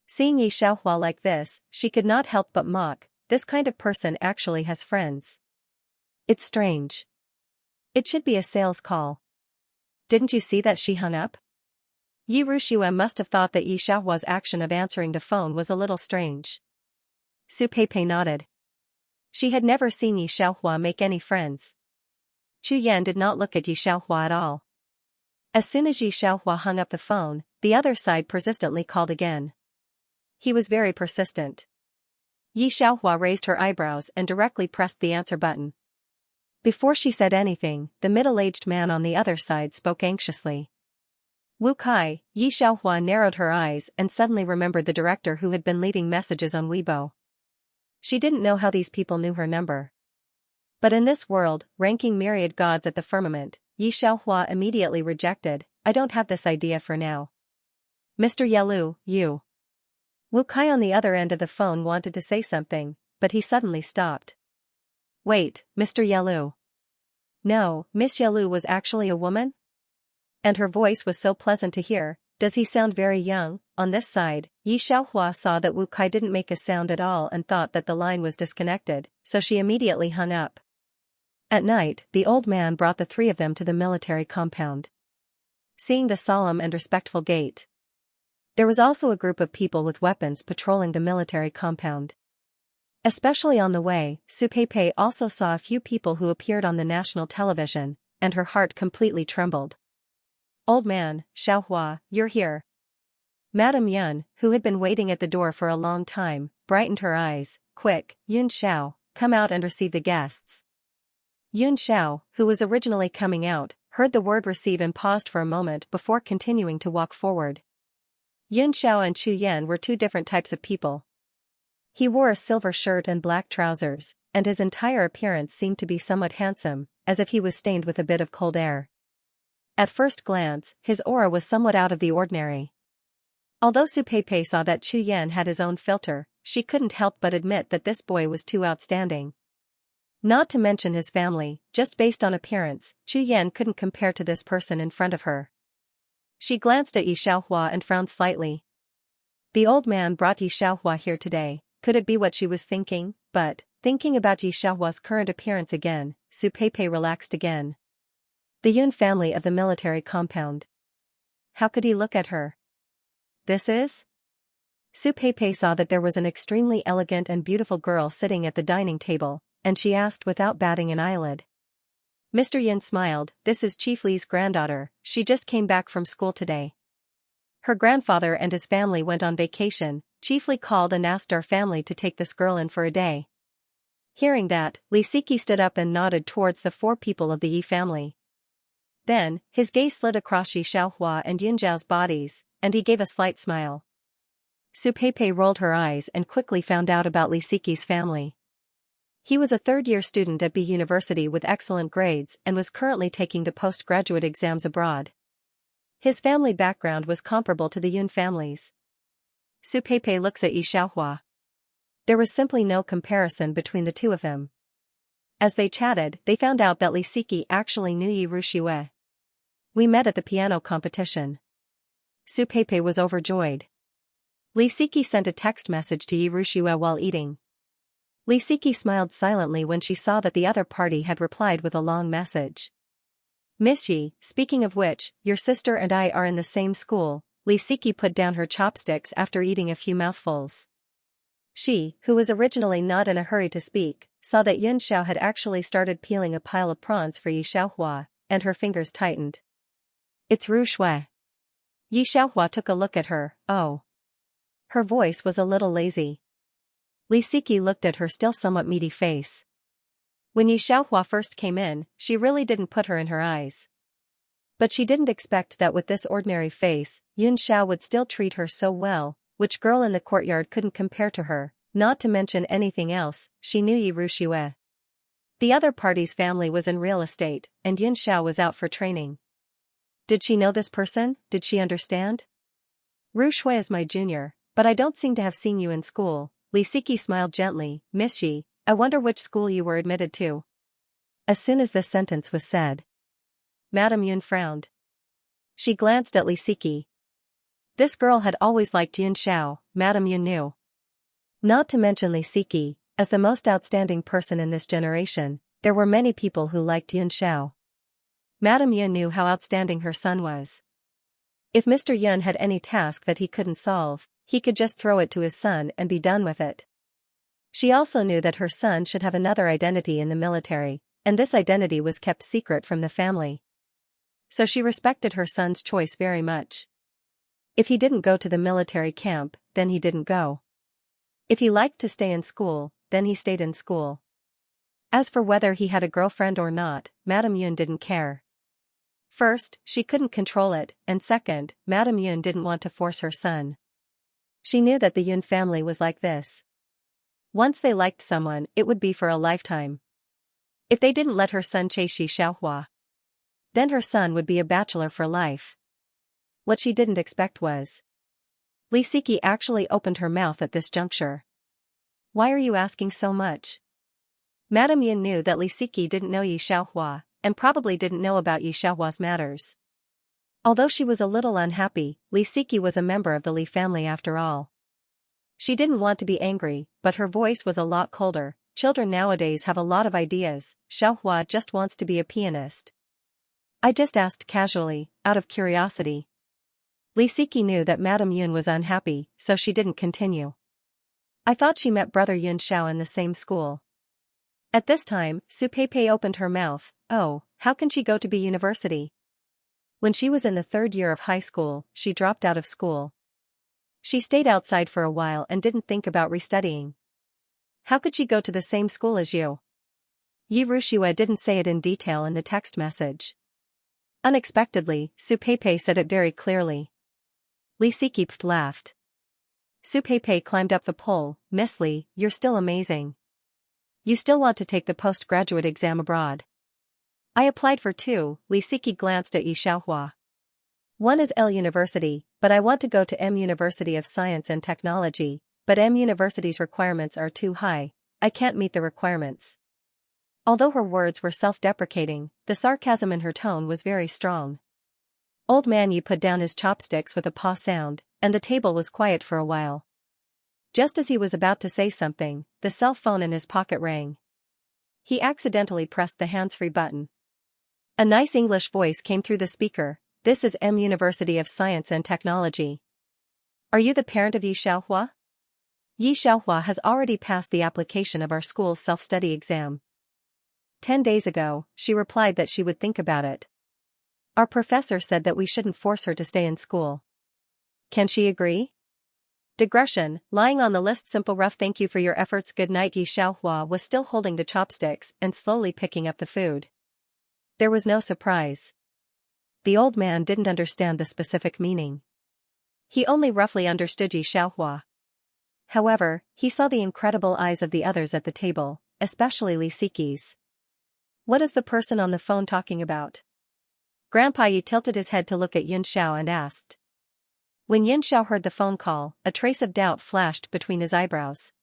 Seeing Yi Xiaohua like this, she could not help but mock. This kind of person actually has friends. It's strange. It should be a sales call. Didn't you see that she hung up? Yi Rushua must have thought that Yi Xiaohua's action of answering the phone was a little strange. Su Pei nodded. She had never seen Yi Xiaohua make any friends. Chu Yan did not look at Yi Xiaohua at all. As soon as Yi Xiaohua hung up the phone, the other side persistently called again. He was very persistent. Yi Xiaohua raised her eyebrows and directly pressed the answer button. Before she said anything, the middle-aged man on the other side spoke anxiously. Wu Kai. Yi Xiaohua narrowed her eyes and suddenly remembered the director who had been leaving messages on Weibo. She didn't know how these people knew her number. But in this world, ranking myriad gods at the firmament, Yi Xiaohua immediately rejected. I don't have this idea for now. Mr. Yalu, you. Wu Kai on the other end of the phone wanted to say something, but he suddenly stopped. Wait, Mr. Yalu. No, Miss Yalu was actually a woman? And her voice was so pleasant to hear. Does he sound very young? On this side, Yi Xiaohua saw that Wu Kai didn't make a sound at all and thought that the line was disconnected, so she immediately hung up. At night, the old man brought the three of them to the military compound. Seeing the solemn and respectful gait, there was also a group of people with weapons patrolling the military compound. Especially on the way, Su Pei also saw a few people who appeared on the national television, and her heart completely trembled. "Old man, Xiaohua, you're here." Madame Yun, who had been waiting at the door for a long time, brightened her eyes. "Quick, Yun Xiao, come out and receive the guests." Yun Xiao, who was originally coming out, heard the word receive and paused for a moment before continuing to walk forward. Yun Xiao and Chu Yan were two different types of people. He wore a silver shirt and black trousers, and his entire appearance seemed to be somewhat handsome, as if he was stained with a bit of cold air. At first glance, his aura was somewhat out of the ordinary. Although Su Pei saw that Chu Yan had his own filter, she couldn't help but admit that this boy was too outstanding. Not to mention his family, just based on appearance, Chu Yan couldn't compare to this person in front of her. She glanced at Yi Xiaohua and frowned slightly. The old man brought Yi Xiaohua here today. Could it be what she was thinking? But, thinking about Yi Xiaohua's current appearance again, Su Pei relaxed again. The Yun family of the military compound. How could he look at her? This is? Su Pei saw that there was an extremely elegant and beautiful girl sitting at the dining table, and she asked without batting an eyelid. Mr. Yin smiled. "This is Chief Li's granddaughter, she just came back from school today. Her grandfather and his family went on vacation. Chief Li called and asked our family to take this girl in for a day." Hearing that, Li Siki stood up and nodded towards the four people of the Yi family. Then, his gaze slid across Yi Xiaohua and Yun Zhao's bodies, and he gave a slight smile. Su Pei rolled her eyes and quickly found out about Li Siki's family. He was a third-year student at B University with excellent grades and was currently taking the postgraduate exams abroad. His family background was comparable to the Yun family's. Su Pei looks at Yi Xiaohua. There was simply no comparison between the two of them. As they chatted, they found out that Li Siki actually knew Yi Ruxue. "We met at the piano competition." Su Pei was overjoyed. Li Siki sent a text message to Yi Ruxue while eating. Li Siki smiled silently when she saw that the other party had replied with a long message. "Miss Yi, speaking of which, your sister and I are in the same school." Li Siki put down her chopsticks after eating a few mouthfuls. She, who was originally not in a hurry to speak, saw that Yun Xiao had actually started peeling a pile of prawns for Yi Xiaohua, and her fingers tightened. "It's Ru Shui." Yi Xiaohua took a look at her. "Oh." Her voice was a little lazy. Li Siki looked at her still somewhat meaty face. When Yi Xiaohua first came in, she really didn't put her in her eyes. But she didn't expect that with this ordinary face, Yun Xiao would still treat her so well. Which girl in the courtyard couldn't compare to her? Not to mention anything else, she knew Yi Ruxue. The other party's family was in real estate, and Yun Xiao was out for training. Did she know this person? Did she understand? "Ru Shui is my junior, but I don't seem to have seen you in school." Li Siki smiled gently. "Miss Yi, I wonder which school you were admitted to." As soon as this sentence was said, Madame Yun frowned. She glanced at Li Siki. This girl had always liked Yun Xiao, Madame Yun knew. Not to mention Li Siki, as the most outstanding person in this generation, there were many people who liked Yun Xiao. Madame Yun knew how outstanding her son was. If Mr. Yun had any task that he couldn't solve, he could just throw it to his son and be done with it. She also knew that her son should have another identity in the military, and this identity was kept secret from the family. So she respected her son's choice very much. If he didn't go to the military camp, then he didn't go. If he liked to stay in school, then he stayed in school. As for whether he had a girlfriend or not, Madame Yun didn't care. First, she couldn't control it, and second, Madame Yun didn't want to force her son. She knew that the Yun family was like this. Once they liked someone, it would be for a lifetime. If they didn't let her son chase Yi Xiaohua, then her son would be a bachelor for life. What she didn't expect was, Li Siki actually opened her mouth at this juncture. "Why are you asking so much?" Madame Yun knew that Li Siki didn't know Yi Xiaohua, and probably didn't know about Yi Xiaohua's matters. Although she was a little unhappy, Li Siki was a member of the Li family after all. She didn't want to be angry, but her voice was a lot colder. children nowadays have a lot of ideas. Xiaohua just wants to be a pianist. I just asked casually, out of curiosity. Li Siki knew that Madame Yun was unhappy, so she didn't continue. I thought she met brother Yun Xiao in the same school. At this time, Su Peipei opened her mouth. Oh, how can she go to be university? When she was in the 3rd year of high school, she dropped out of school. She stayed outside for a while and didn't think about restudying. How could she go to the same school as you? Yi Rushua didn't say it in detail in the text message. Unexpectedly, Su Peipei said it very clearly. Li Siki laughed. Su Peipei climbed up the pole. Miss Li, you're still amazing. You still want to take the postgraduate exam abroad? I applied for 2, Li Siki glanced at Yi Xiaohua. One is L University, but I want to go to M University of Science and Technology, but M University's requirements are too high, I can't meet the requirements. Although her words were self-deprecating, the sarcasm in her tone was very strong. Old man Yi put down his chopsticks with a paw sound, and the table was quiet for a while. Just as he was about to say something, the cell phone in his pocket rang. He accidentally pressed the hands-free button. A nice English voice came through the speaker. This is M University of Science and Technology. Are you the parent of Yi Xiaohua? Yi Xiaohua has already passed the application of our school's self-study exam. 10 days ago, she replied that she would think about it. Our professor said that we shouldn't force her to stay in school. Can she agree? Digression, lying on the list. Simple rough. Thank you for your efforts. Good night. Yi Xiaohua was still holding the chopsticks and slowly picking up the food. There was no surprise. The old man didn't understand the specific meaning. He only roughly understood Yi Xiaohua. However, he saw the incredible eyes of the others at the table, especially Li Siki's. What is the person on the phone talking about? Grandpa Yi tilted his head to look at Yun Xiao and asked. When Yun Xiao heard the phone call, a trace of doubt flashed between his eyebrows.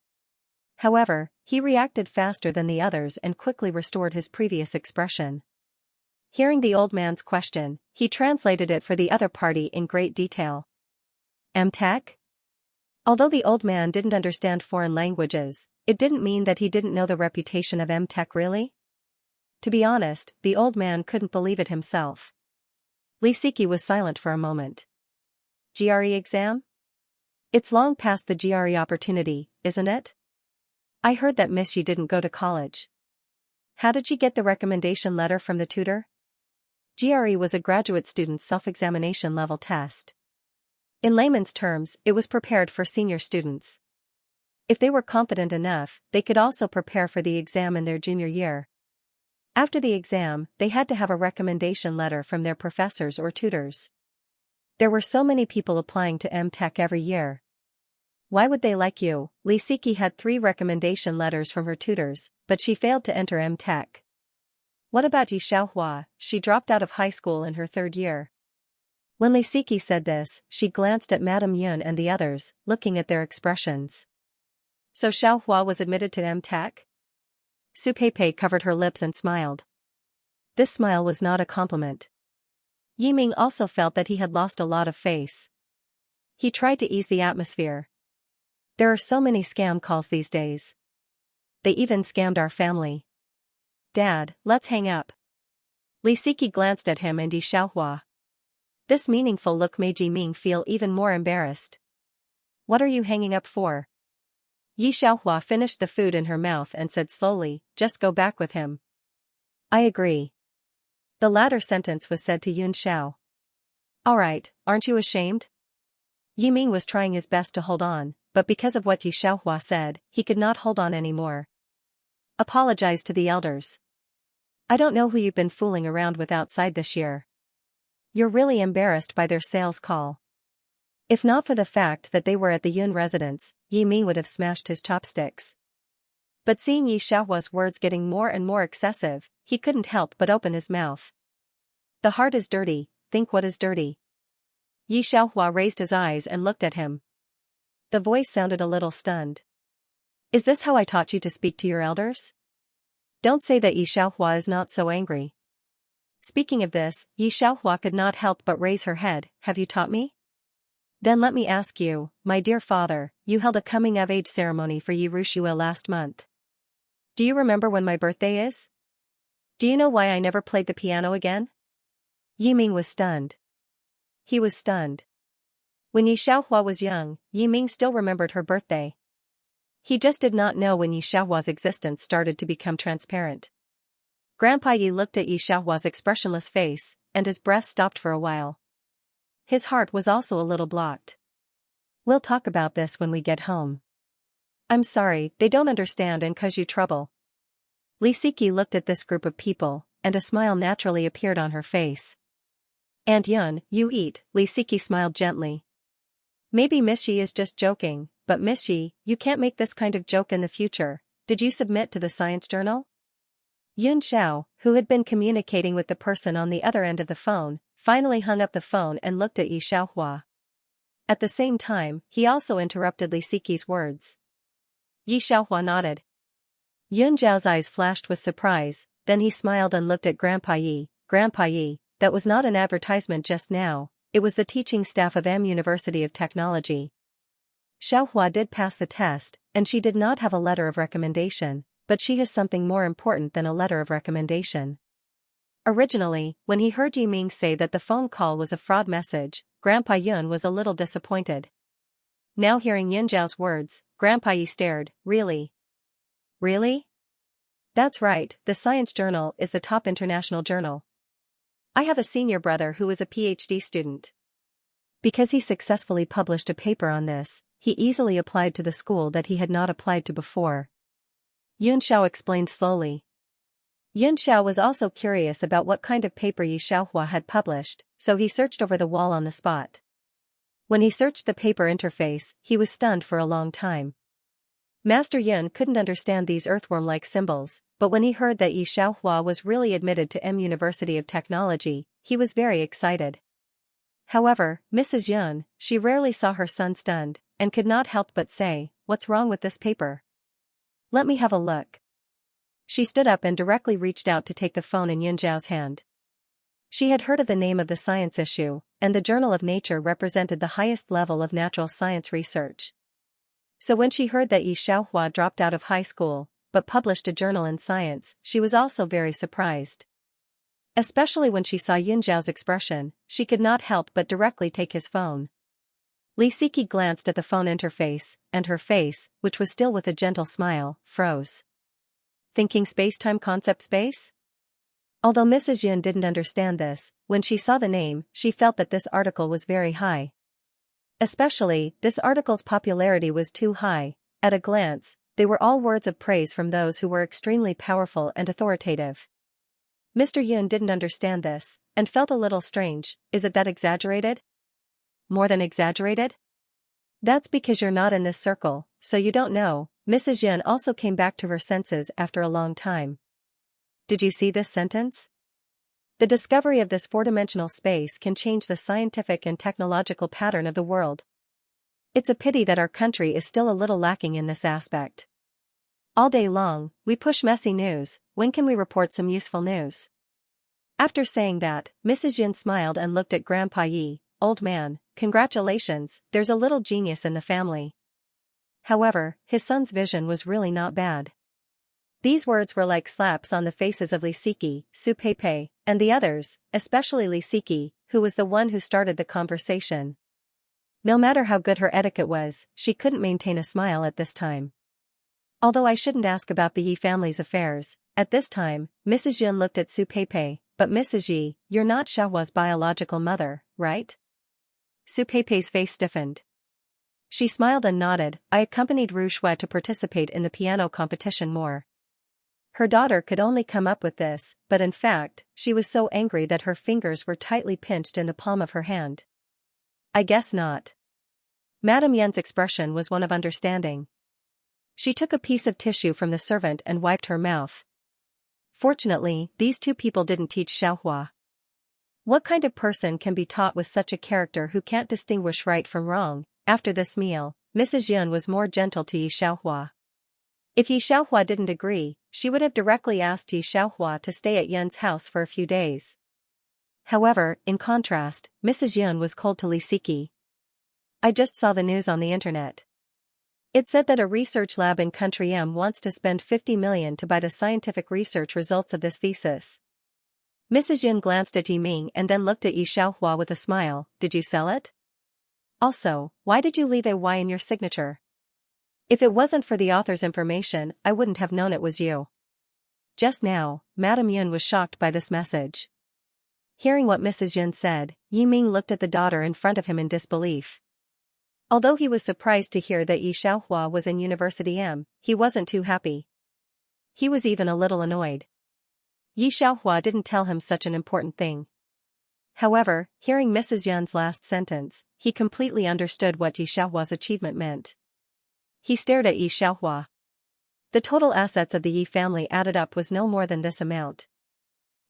However, he reacted faster than the others and quickly restored his previous expression. Hearing the old man's question, he translated it for the other party in great detail. M-Tech? Although the old man didn't understand foreign languages, it didn't mean that he didn't know the reputation of M-Tech really. To be honest, the old man couldn't believe it himself. Li Siki was silent for a moment. GRE exam? It's long past the GRE opportunity, isn't it? I heard that Miss Yi didn't go to college. How did she get the recommendation letter from the tutor? GRE was a graduate student's self-examination level test. In layman's terms, it was prepared for senior students. If they were competent enough, they could also prepare for the exam in their junior year. After the exam, they had to have a recommendation letter from their professors or tutors. There were so many people applying to M-Tech every year. Why would they like you? Li Siki had 3 recommendation letters from her tutors, but she failed to enter M-Tech. What about Yi Xiaohua? She dropped out of high school in her 3rd year. When Li Siki said this, she glanced at Madame Yun and the others, looking at their expressions. So Xiaohua was admitted to M-Tech? Su Peipei covered her lips and smiled. This smile was not a compliment. Yiming also felt that he had lost a lot of face. He tried to ease the atmosphere. There are so many scam calls these days. They even scammed our family. Dad, let's hang up. Li Siki glanced at him and Yi Xiaohua. This meaningful look made Yiming feel even more embarrassed. What are you hanging up for? Yi Xiaohua finished the food in her mouth and said slowly, just go back with him. I agree. The latter sentence was said to Yun Xiao. Alright, aren't you ashamed? Yiming was trying his best to hold on, but because of what Yi Xiaohua said, he could not hold on anymore. Apologize to the elders. I don't know who you've been fooling around with outside this year. You're really embarrassed by their sales call. If not for the fact that they were at the Yun residence, Yiming would have smashed his chopsticks. But seeing Yi Xiaohua's words getting more and more excessive, he couldn't help but open his mouth. The heart is dirty, think what is dirty. Yi Xiaohua raised his eyes and looked at him. The voice sounded a little stunned. Is this how I taught you to speak to your elders? Don't say that. Yi Xiaohua is not so angry. Speaking of this, Yi Xiaohua could not help but raise her head. Have you taught me? Then let me ask you, my dear father, you held a coming-of-age ceremony for Yi Rushua last month. Do you remember when my birthday is? Do you know why I never played the piano again? Yi Ming was stunned. He was stunned. When Yi Xiaohua was young, Yi Ming still remembered her birthday. He just did not know when Yi Xiaohua's existence started to become transparent. Grandpa Yi looked at Yi Xiaohua's expressionless face, and his breath stopped for a while. His heart was also a little blocked. We'll talk about this when we get home. I'm sorry, they don't understand and cause you trouble. Li Siki looked at this group of people, and a smile naturally appeared on her face. Aunt Yun, you eat, Li Siki smiled gently. Maybe Miss Yi is just joking, but Miss Yi, you can't make this kind of joke in the future. Did you submit to the science journal? Yun Xiao, who had been communicating with the person on the other end of the phone, finally hung up the phone and looked at Yi Xiaohua. At the same time, he also interrupted Li Siki's words. Yi Xiaohua nodded. Yun Zhao's eyes flashed with surprise, then he smiled and looked at Grandpa Yi. Grandpa Yi, that was not an advertisement just now, it was the teaching staff of University of Technology. Xiaohua did pass the test, and she did not have a letter of recommendation, but she has something more important than a letter of recommendation. Originally, when he heard Yi Ming say that the phone call was a fraud message, Grandpa Yun was a little disappointed. Now hearing Yun Zhao's words, Grandpa Yi stared. Really? Really? That's right, the science journal is the top international journal. I have a senior brother who is a PhD student. Because he successfully published a paper on this, he easily applied to the school that he had not applied to before. Yun Xiao explained slowly. Yun Xiao was also curious about what kind of paper Yi Xiaohua had published, so he searched over the wall on the spot. When he searched the paper interface, he was stunned for a long time. Master Yun couldn't understand these earthworm-like symbols, but when he heard that Yi Xiaohua was really admitted to University of Technology, he was very excited. However, Mrs. Yun, she rarely saw her son stunned, and could not help but say, "What's wrong with this paper? Let me have a look." She stood up and directly reached out to take the phone in Yun Zhao's hand. She had heard of the name of the science issue, and the Journal of Nature represented the highest level of natural science research. So when she heard that Yi Xiaohua dropped out of high school, but published a journal in science, she was also very surprised. Especially when she saw Yun Zhao's expression, she could not help but directly take his phone. Li Siki glanced at the phone interface, and her face, which was still with a gentle smile, froze. Thinking space-time concept space? Although Mrs. Yun didn't understand this, when she saw the name, she felt that this article was very high. Especially, this article's popularity was too high. At a glance, they were all words of praise from those who were extremely powerful and authoritative. Mr. Yun didn't understand this, and felt a little strange. Is it that exaggerated? More than exaggerated? That's because you're not in this circle, so you don't know. Mrs. Yun also came back to her senses after a long time. Did you see this sentence? The discovery of this four-dimensional space can change the scientific and technological pattern of the world. It's a pity that our country is still a little lacking in this aspect. All day long, we push messy news. When can we report some useful news? After saying that, Mrs. Yun smiled and looked at Grandpa Yi. Old man, congratulations, there's a little genius in the family. However, his son's vision was really not bad. These words were like slaps on the faces of Li Siki, Su Peipei, and the others, especially Li Siki, who was the one who started the conversation. No matter how good her etiquette was, she couldn't maintain a smile at this time. Although I shouldn't ask about the Yi family's affairs, at this time, Mrs. Yun looked at Su Peipei, but Mrs. Yi, you're not Xiaohua's biological mother, right? Su Peipei's face stiffened. She smiled and nodded. I accompanied Ru Shui to participate in the piano competition more. Her daughter could only come up with this, but in fact, she was so angry that her fingers were tightly pinched in the palm of her hand. I guess not. Madame Yan's expression was one of understanding. She took a piece of tissue from the servant and wiped her mouth. Fortunately, these two people didn't teach Xiaohua. What kind of person can be taught with such a character who can't distinguish right from wrong? After this meal, Mrs. Yun was more gentle to Yi Xiaohua. If Yi Xiaohua didn't agree, she would have directly asked Yi Xiaohua to stay at Yun's house for a few days. However, in contrast, Mrs. Yun was cold to Li Siki. I just saw the news on the internet. It said that a research lab in Country M wants to spend 50 million to buy the scientific research results of this thesis. Mrs. Yun glanced at Yi Ming and then looked at Yi Xiaohua with a smile. Did you sell it? Also, why did you leave a Y in your signature? If it wasn't for the author's information, I wouldn't have known it was you. Just now, Madame Yun was shocked by this message. Hearing what Mrs. Yun said, Yi Ming looked at the daughter in front of him in disbelief. Although he was surprised to hear that Yi Xiaohua was in University M, he wasn't too happy. He was even a little annoyed. Yi Xiaohua didn't tell him such an important thing. However, hearing Mrs. Yun's last sentence, he completely understood what Yi Xiaohua's achievement meant. He stared at Yi Xiaohua. The total assets of the Yi family added up was no more than this amount.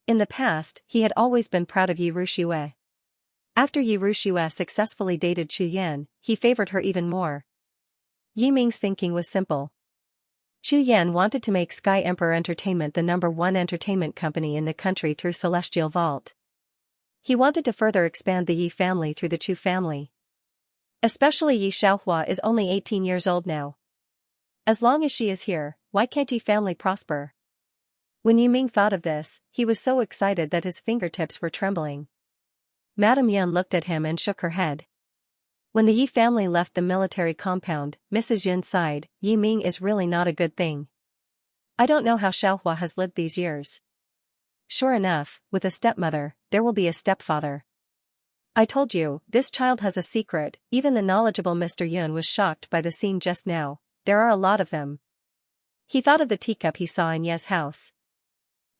In the past, he had always been proud of Yi Ruxue. After Yi Ruxue successfully dated Chu Yan, he favored her even more. Yi Ming's thinking was simple. Chu Yan wanted to make Sky Emperor Entertainment the #1 entertainment company in the country through Celestial Vault. He wanted to further expand the Yi family through the Chu family. Especially Yi Xiaohua is only 18 years old now. As long as she is here, why can't Yi family prosper? When Yi Ming thought of this, he was so excited that his fingertips were trembling. Madame Yun looked at him and shook her head. When the Yi family left the military compound, Mrs. Yun sighed. Yi Ming is really not a good thing. I don't know how Xiaohua has lived these years. Sure enough, with a stepmother, there will be a stepfather. I told you, this child has a secret. Even the knowledgeable Mr. Yun was shocked by the scene just now. There are a lot of them. He thought of the teacup he saw in Ye's house.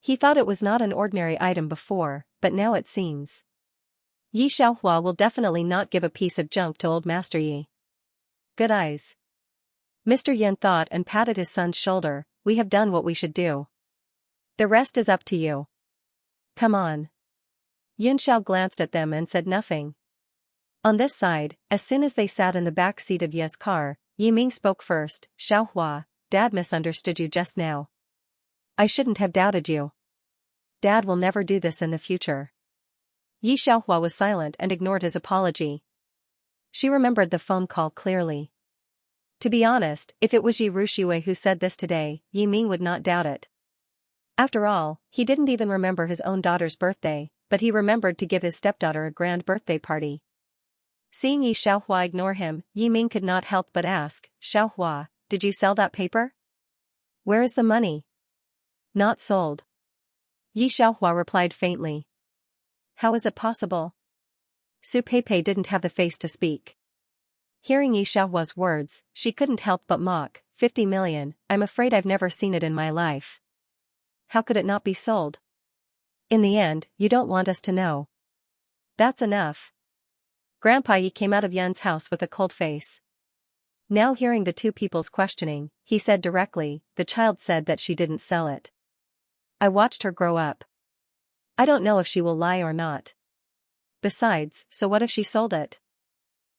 He thought it was not an ordinary item before, but now it seems. Yi Xiaohua will definitely not give a piece of junk to old Master Yi. Good eyes. Mr. Yun thought and patted his son's shoulder. We have done what we should do. The rest is up to you. Come on. Yun Xiao glanced at them and said nothing. On this side, as soon as they sat in the back seat of Ye's car, Yi Ming spoke first. Xiaohua, Dad misunderstood you just now. I shouldn't have doubted you. Dad will never do this in the future. Yi Xiaohua was silent and ignored his apology. She remembered the phone call clearly. To be honest, if it was Yi Ruxue who said this today, Yi Ming would not doubt it. After all, he didn't even remember his own daughter's birthday, but he remembered to give his stepdaughter a grand birthday party. Seeing Yi Xiaohua ignore him, Yi Ming could not help but ask, Xiaohua, did you sell that paper? Where is the money? Not sold. Yi Xiaohua replied faintly. How is it possible? Su Peipei didn't have the face to speak. Hearing Yi Xiaohua's words, she couldn't help but mock. 50 million, I'm afraid I've never seen it in my life. How could it not be sold? In the end, you don't want us to know. That's enough. Grandpa Yi came out of Yun's house with a cold face. Now hearing the two people's questioning, he said directly, the child said that she didn't sell it. I watched her grow up. I don't know if she will lie or not. Besides, so what if she sold it?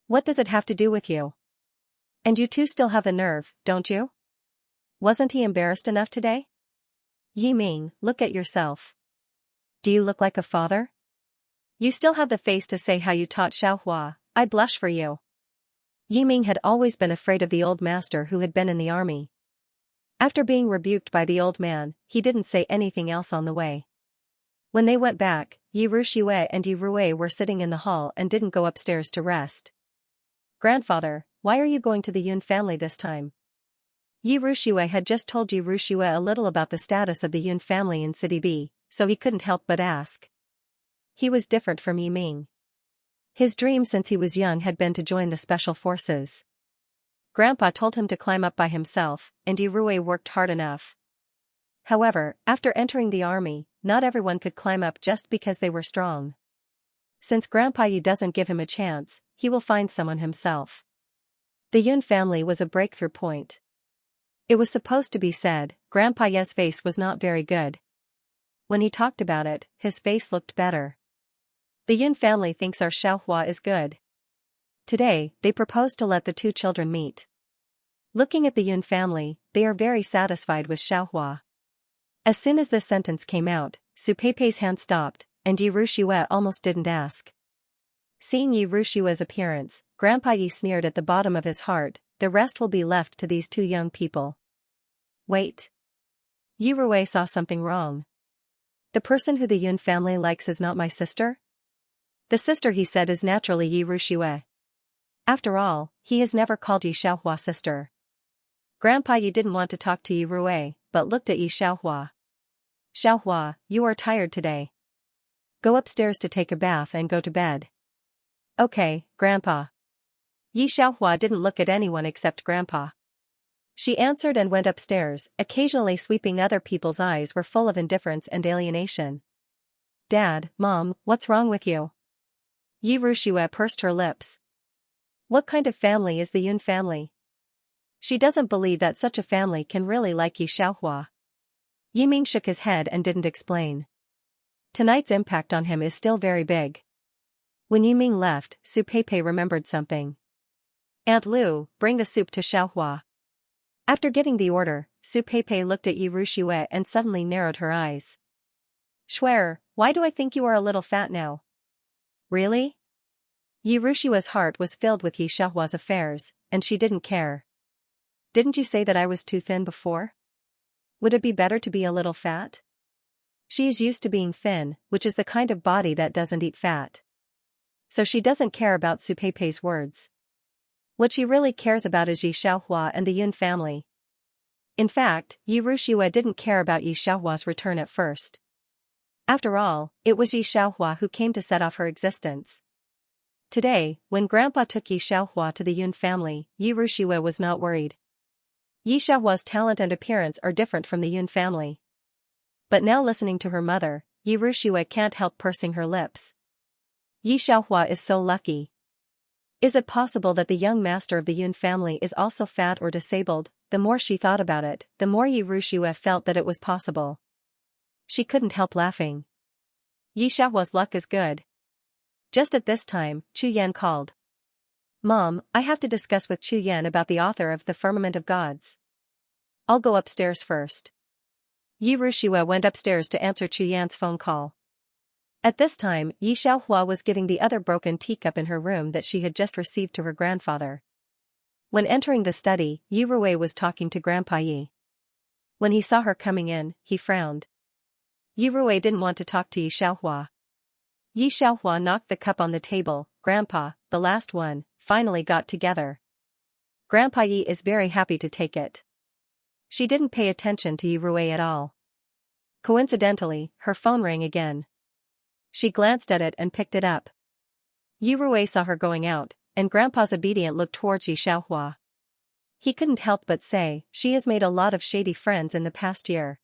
What does it have to do with you? And you two still have the nerve, don't you? Wasn't he embarrassed enough today? Yi Ming, look at yourself. Do you look like a father? You still have the face to say how you taught Xiaohua. I blush for you. Yi Ming had always been afraid of the old master who had been in the army. After being rebuked by the old man, he didn't say anything else on the way. When they went back, Yi Ruxue and Yi Rui were sitting in the hall and didn't go upstairs to rest. Grandfather, why are you going to the Yun family this time? Yi Ruxue had just told Yi Ruxue a little about the status of the Yun family in City B, so he couldn't help but ask. He was different from Yi Ming. His dream since he was young had been to join the special forces. Grandpa told him to climb up by himself, and Yi Rui worked hard enough. However, after entering the army, not everyone could climb up just because they were strong. Since Grandpa Yi doesn't give him a chance, he will find someone himself. The Yun family was a breakthrough point. It was supposed to be said, Grandpa Yi's face was not very good. When he talked about it, his face looked better. The Yun family thinks our Xiaohua is good. Today, they propose to let the two children meet. Looking at the Yun family, they are very satisfied with Xiaohua. As soon as this sentence came out, Su Peipei's hand stopped, and Yi Ruxue almost didn't ask. Seeing Yi Ruxue's appearance, Grandpa Yi sneered at the bottom of his heart. the rest will be left to these two young people. Wait. Yi Rui saw something wrong. The person who the Yun family likes is not my sister? The sister he said is naturally Yi Ruxue. After all, he has never called Yi Xiaohua sister. Grandpa Yi didn't want to talk to Yi Rui, but looked at Yi Xiaohua. Xiaohua, you are tired today. Go upstairs to take a bath and go to bed. Okay, Grandpa. Yi Xiaohua didn't look at anyone except Grandpa. She answered and went upstairs, occasionally sweeping other people's eyes were full of indifference and alienation. Dad, Mom, what's wrong with you? Yi Ruxue pursed her lips. What kind of family is the Yun family? She doesn't believe that such a family can really like Yi Xiaohua. Yi Ming shook his head and didn't explain. Tonight's impact on him is still very big. When Yi Ming left, Su Peipei remembered something. Aunt Lu, bring the soup to Xiaohua. After giving the order, Su Peipei looked at Yi Ruxue and suddenly narrowed her eyes. Schwer, why do I think you are a little fat now? Really? Yi Ruxue's heart was filled with Yi Xiaohua's affairs, and she didn't care. Didn't you say that I was too thin before? Would it be better to be a little fat? She is used to being thin, which is the kind of body that doesn't eat fat. So she doesn't care about Su Peipei's words. What she really cares about is Yi Xiaohua and the Yun family. In fact, Yi Ruxue didn't care about Yi Xiaohua's return at first. After all, it was Yi Xiaohua who came to set off her existence. Today, when Grandpa took Yi Xiaohua to the Yun family, Yi Ruxue was not worried. Yi Xiaohua's talent and appearance are different from the Yun family. But now listening to her mother, Yi Ruxue can't help pursing her lips. Yi Xiaohua is so lucky. Is it possible that the young master of the Yun family is also fat or disabled? The more she thought about it, the more Yi Ruxue felt that it was possible. She couldn't help laughing. Yi Xiaohua's luck is good. Just at this time, Chu Yan called. Mom, I have to discuss with Chu Yan about the author of The Firmament of Gods. I'll go upstairs first. Yi Ruxue went upstairs to answer Chu Yan's phone call. At this time, Yi Xiaohua was giving the other broken teacup in her room that she had just received to her grandfather. When entering the study, Yi Rui was talking to Grandpa Yi. When he saw her coming in, he frowned. Yi Rui didn't want to talk to Yi Xiaohua. Yi Xiaohua knocked the cup on the table. Grandpa, the last one, finally got together. Grandpa Yi is very happy to take it. She didn't pay attention to Yi Rui at all. Coincidentally, her phone rang again. She glanced at it and picked it up. Yi Rui saw her going out, and Grandpa's obedient look towards Yi Xiaohua. He couldn't help but say, she has made a lot of shady friends in the past year.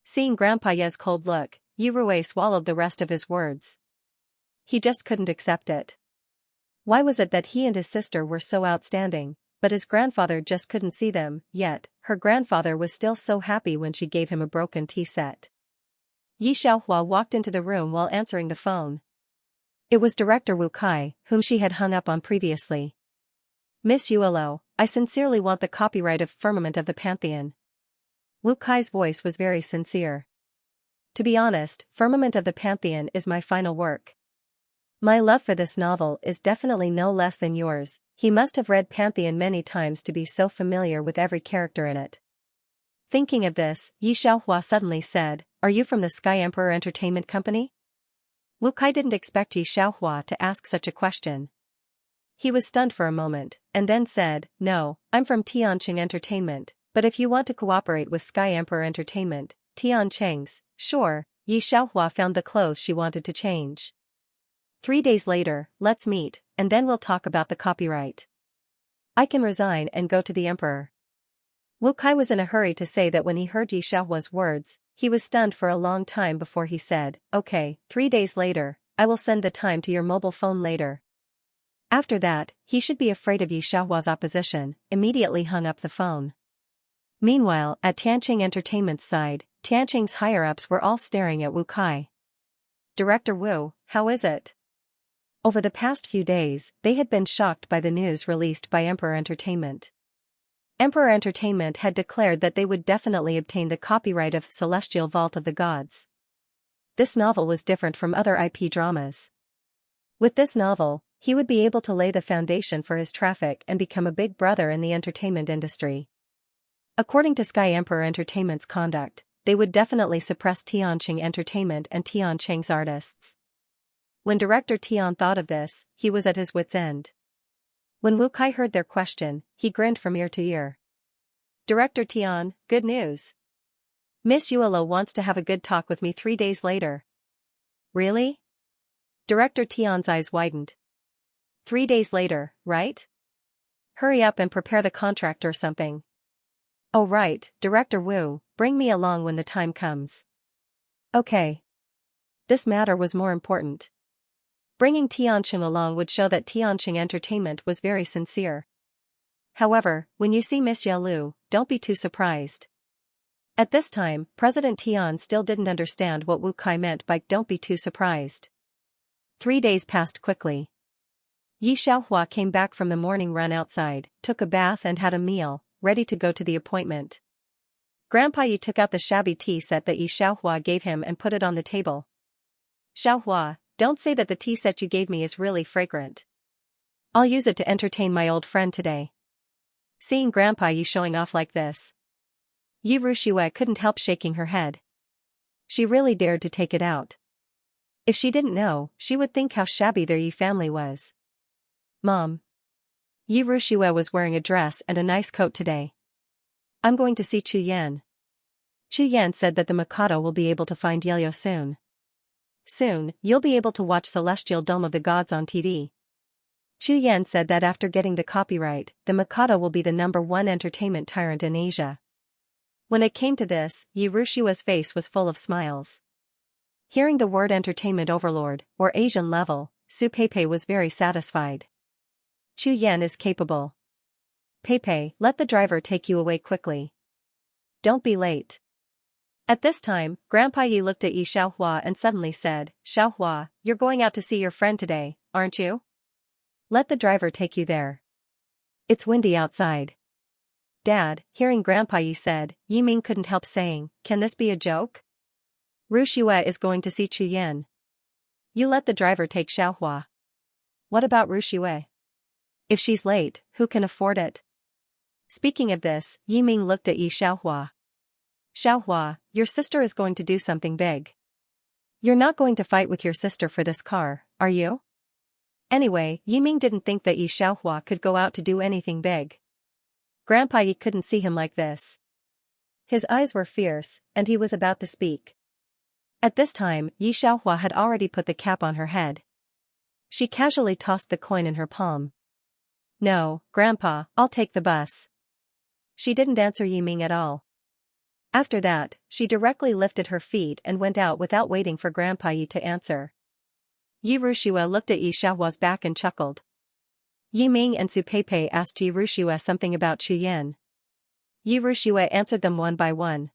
Seeing Grandpa Yi's cold look, Yi Rui swallowed the rest of his words. He just couldn't accept it. Why was it that he and his sister were so outstanding, but his grandfather just couldn't see them, yet, her grandfather was still so happy when she gave him a broken tea set. Yi Xiaohua walked into the room while answering the phone. It was Director Wu Kai, whom she had hung up on previously. Miss Yuelo, I sincerely want the copyright of Firmament of the Pantheon. Wu Kai's voice was very sincere. To be honest, Firmament of the Pantheon is my final work. My love for this novel is definitely no less than yours. He must have read Pantheon many times to be so familiar with every character in it. Thinking of this, Yi Xiaohua suddenly said, Are you from the Sky Emperor Entertainment Company? Wu Kai didn't expect Yi Xiaohua to ask such a question. He was stunned for a moment, and then said, No, I'm from Tianqing Entertainment, but if you want to cooperate with Sky Emperor Entertainment, Tianqing's, sure. Yi Xiaohua found the clothes she wanted to change. 3 days later, let's meet, and then we'll talk about the copyright. I can resign and go to the emperor. Wu Kai was in a hurry to say that when he heard Yi Xiaohua's words, he was stunned for a long time before he said, Okay, 3 days later, I will send the time to your mobile phone later. After that, he should be afraid of Yi Xiaohua's opposition, immediately hung up the phone. Meanwhile, at Tianqing Entertainment's side, Tianqing's higher-ups were all staring at Wu Kai. Director Wu, how is it? Over the past few days, they had been shocked by the news released by Emperor Entertainment. Emperor Entertainment had declared that they would definitely obtain the copyright of Celestial Vault of the Gods. This novel was different from other IP dramas. With this novel, he would be able to lay the foundation for his traffic and become a big brother in the entertainment industry. According to Sky Emperor Entertainment's conduct, they would definitely suppress Tianqing Entertainment and Tianqing's artists. When director Tian thought of this, he was at his wits' end. When Wu Kai heard their question, he grinned from ear to ear. Director Tian, good news. Miss Yuelo wants to have a good talk with me 3 days later. Really? Director Tian's eyes widened. 3 days later, right? Hurry up and prepare the contract or something. Oh right, Director Wu, bring me along when the time comes. Okay. This matter was more important. Bringing Tianqing along would show that Tianqing Entertainment was very sincere. However, when you see Miss Yalu, don't be too surprised. At this time, President Tian still didn't understand what Wu Kai meant by don't be too surprised. 3 days passed quickly. Yi Xiaohua came back from the morning run outside, took a bath and had a meal, ready to go to the appointment. Grandpa Yi took out the shabby tea set that Yi Xiaohua gave him and put it on the table. Xiaohua, don't say that the tea set you gave me is really fragrant. I'll use it to entertain my old friend today. Seeing Grandpa Yi showing off like this, Yi Ruxue couldn't help shaking her head. She really dared to take it out. If she didn't know, she would think how shabby their Yi family was. Mom. Yi Ruxue was wearing a dress and a nice coat today. I'm going to see Chu Yan. Chu Yan said that the Mikado will be able to find Yelio soon. Soon, you'll be able to watch Celestial Dome of the Gods on TV. Chu Yan said that after getting the copyright, the Mikado will be the #1 entertainment tyrant in Asia. When it came to this, Yi Rushua's face was full of smiles. Hearing the word entertainment overlord, or Asian level, Su Peipei was very satisfied. Chu Yan is capable. Peipei, let the driver take you away quickly. Don't be late. At this time, Grandpa Yi looked at Yi Xiaohua and suddenly said, Xiaohua, you're going out to see your friend today, aren't you? Let the driver take you there. It's windy outside. Dad, hearing Grandpa Yi said, Yi Ming couldn't help saying, can this be a joke? Ruxue is going to see Chu Yan. You let the driver take Xiaohua. What about Ruxue? If she's late, who can afford it? Speaking of this, Yi Ming looked at Yi Xiaohua. Xiaohua, your sister is going to do something big. You're not going to fight with your sister for this car, are you? Anyway, Yi Ming didn't think that Yi Xiaohua could go out to do anything big. Grandpa Yi couldn't see him like this. His eyes were fierce, and he was about to speak. At this time, Yi Xiaohua had already put the cap on her head. She casually tossed the coin in her palm. No, Grandpa, I'll take the bus. She didn't answer Yi Ming at all. After that, she directly lifted her feet and went out without waiting for Grandpa Yi to answer. Yi Ruxue looked at Yi Xiaohua's back and chuckled. Yi Ming and Su Peipei asked Yi Ruxue something about Chu Yan. Yi Ruxue answered them one by one.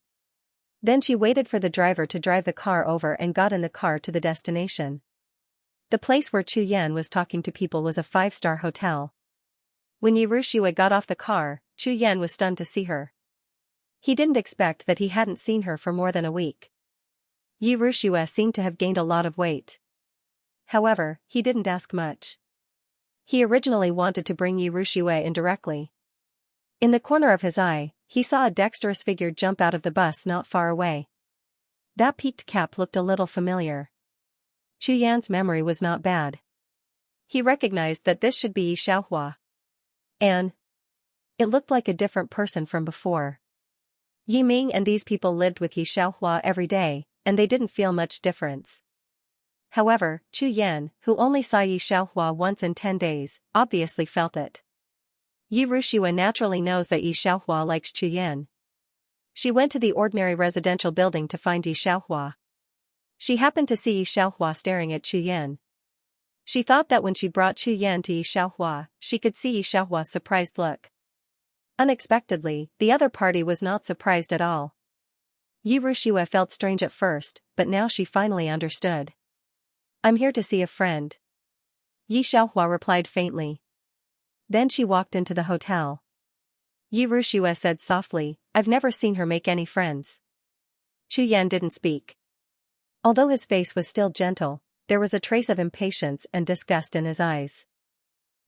Then she waited for the driver to drive the car over and got in the car to the destination. The place where Chu Yan was talking to people was a 5-star hotel. When Yi Ruxue got off the car, Chu Yan was stunned to see her. He didn't expect that he hadn't seen her for more than a week. Yi Ruxue seemed to have gained a lot of weight. However, he didn't ask much. He originally wanted to bring Yi Ruxue in directly. In the corner of his eye, he saw a dexterous figure jump out of the bus not far away. That peaked cap looked a little familiar. Chu Yan's memory was not bad. He recognized that this should be Yi Xiaohua. And it looked like a different person from before. Yi Ming and these people lived with Yi Xiaohua every day, and they didn't feel much difference. However, Chu Yan, who only saw Yi Xiaohua once in 10 days, obviously felt it. Yi Ruxue naturally knows that Yi Xiaohua likes Chu Yan. She went to the ordinary residential building to find Yi Xiaohua. She happened to see Yi Xiaohua staring at Chu Yan. She thought that when she brought Chu Yan to Yi Xiaohua, she could see Yi Xiaohua's surprised look. Unexpectedly, the other party was not surprised at all. Yi Ruxue felt strange at first, but now she finally understood. I'm here to see a friend. Yi Xiaohua replied faintly. Then she walked into the hotel. Yi Ruxue said softly, I've never seen her make any friends. Chu Yan didn't speak. Although his face was still gentle, there was a trace of impatience and disgust in his eyes.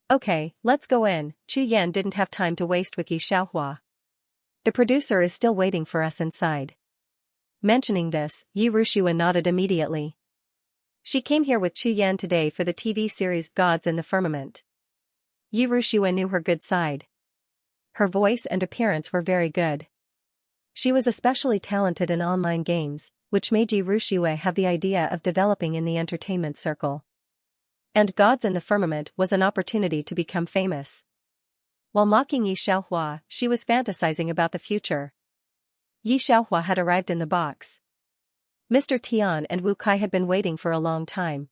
Okay, let's go in. Chu Yan didn't have time to waste with Yi Xiaohua. The producer is still waiting for us inside. Mentioning this, Yi Rushua nodded immediately. She came here with Chu Yan today for the TV series Gods in the Firmament. Yi Rushua knew her good side. Her voice and appearance were very good. She was especially talented in online games, which made Yi Rushua have the idea of developing in the entertainment circle. And Gods in the Firmament was an opportunity to become famous. While mocking Yi Xiaohua, she was fantasizing about the future. Yi Xiaohua had arrived in the box. Mr. Tian and Wu Kai had been waiting for a long time.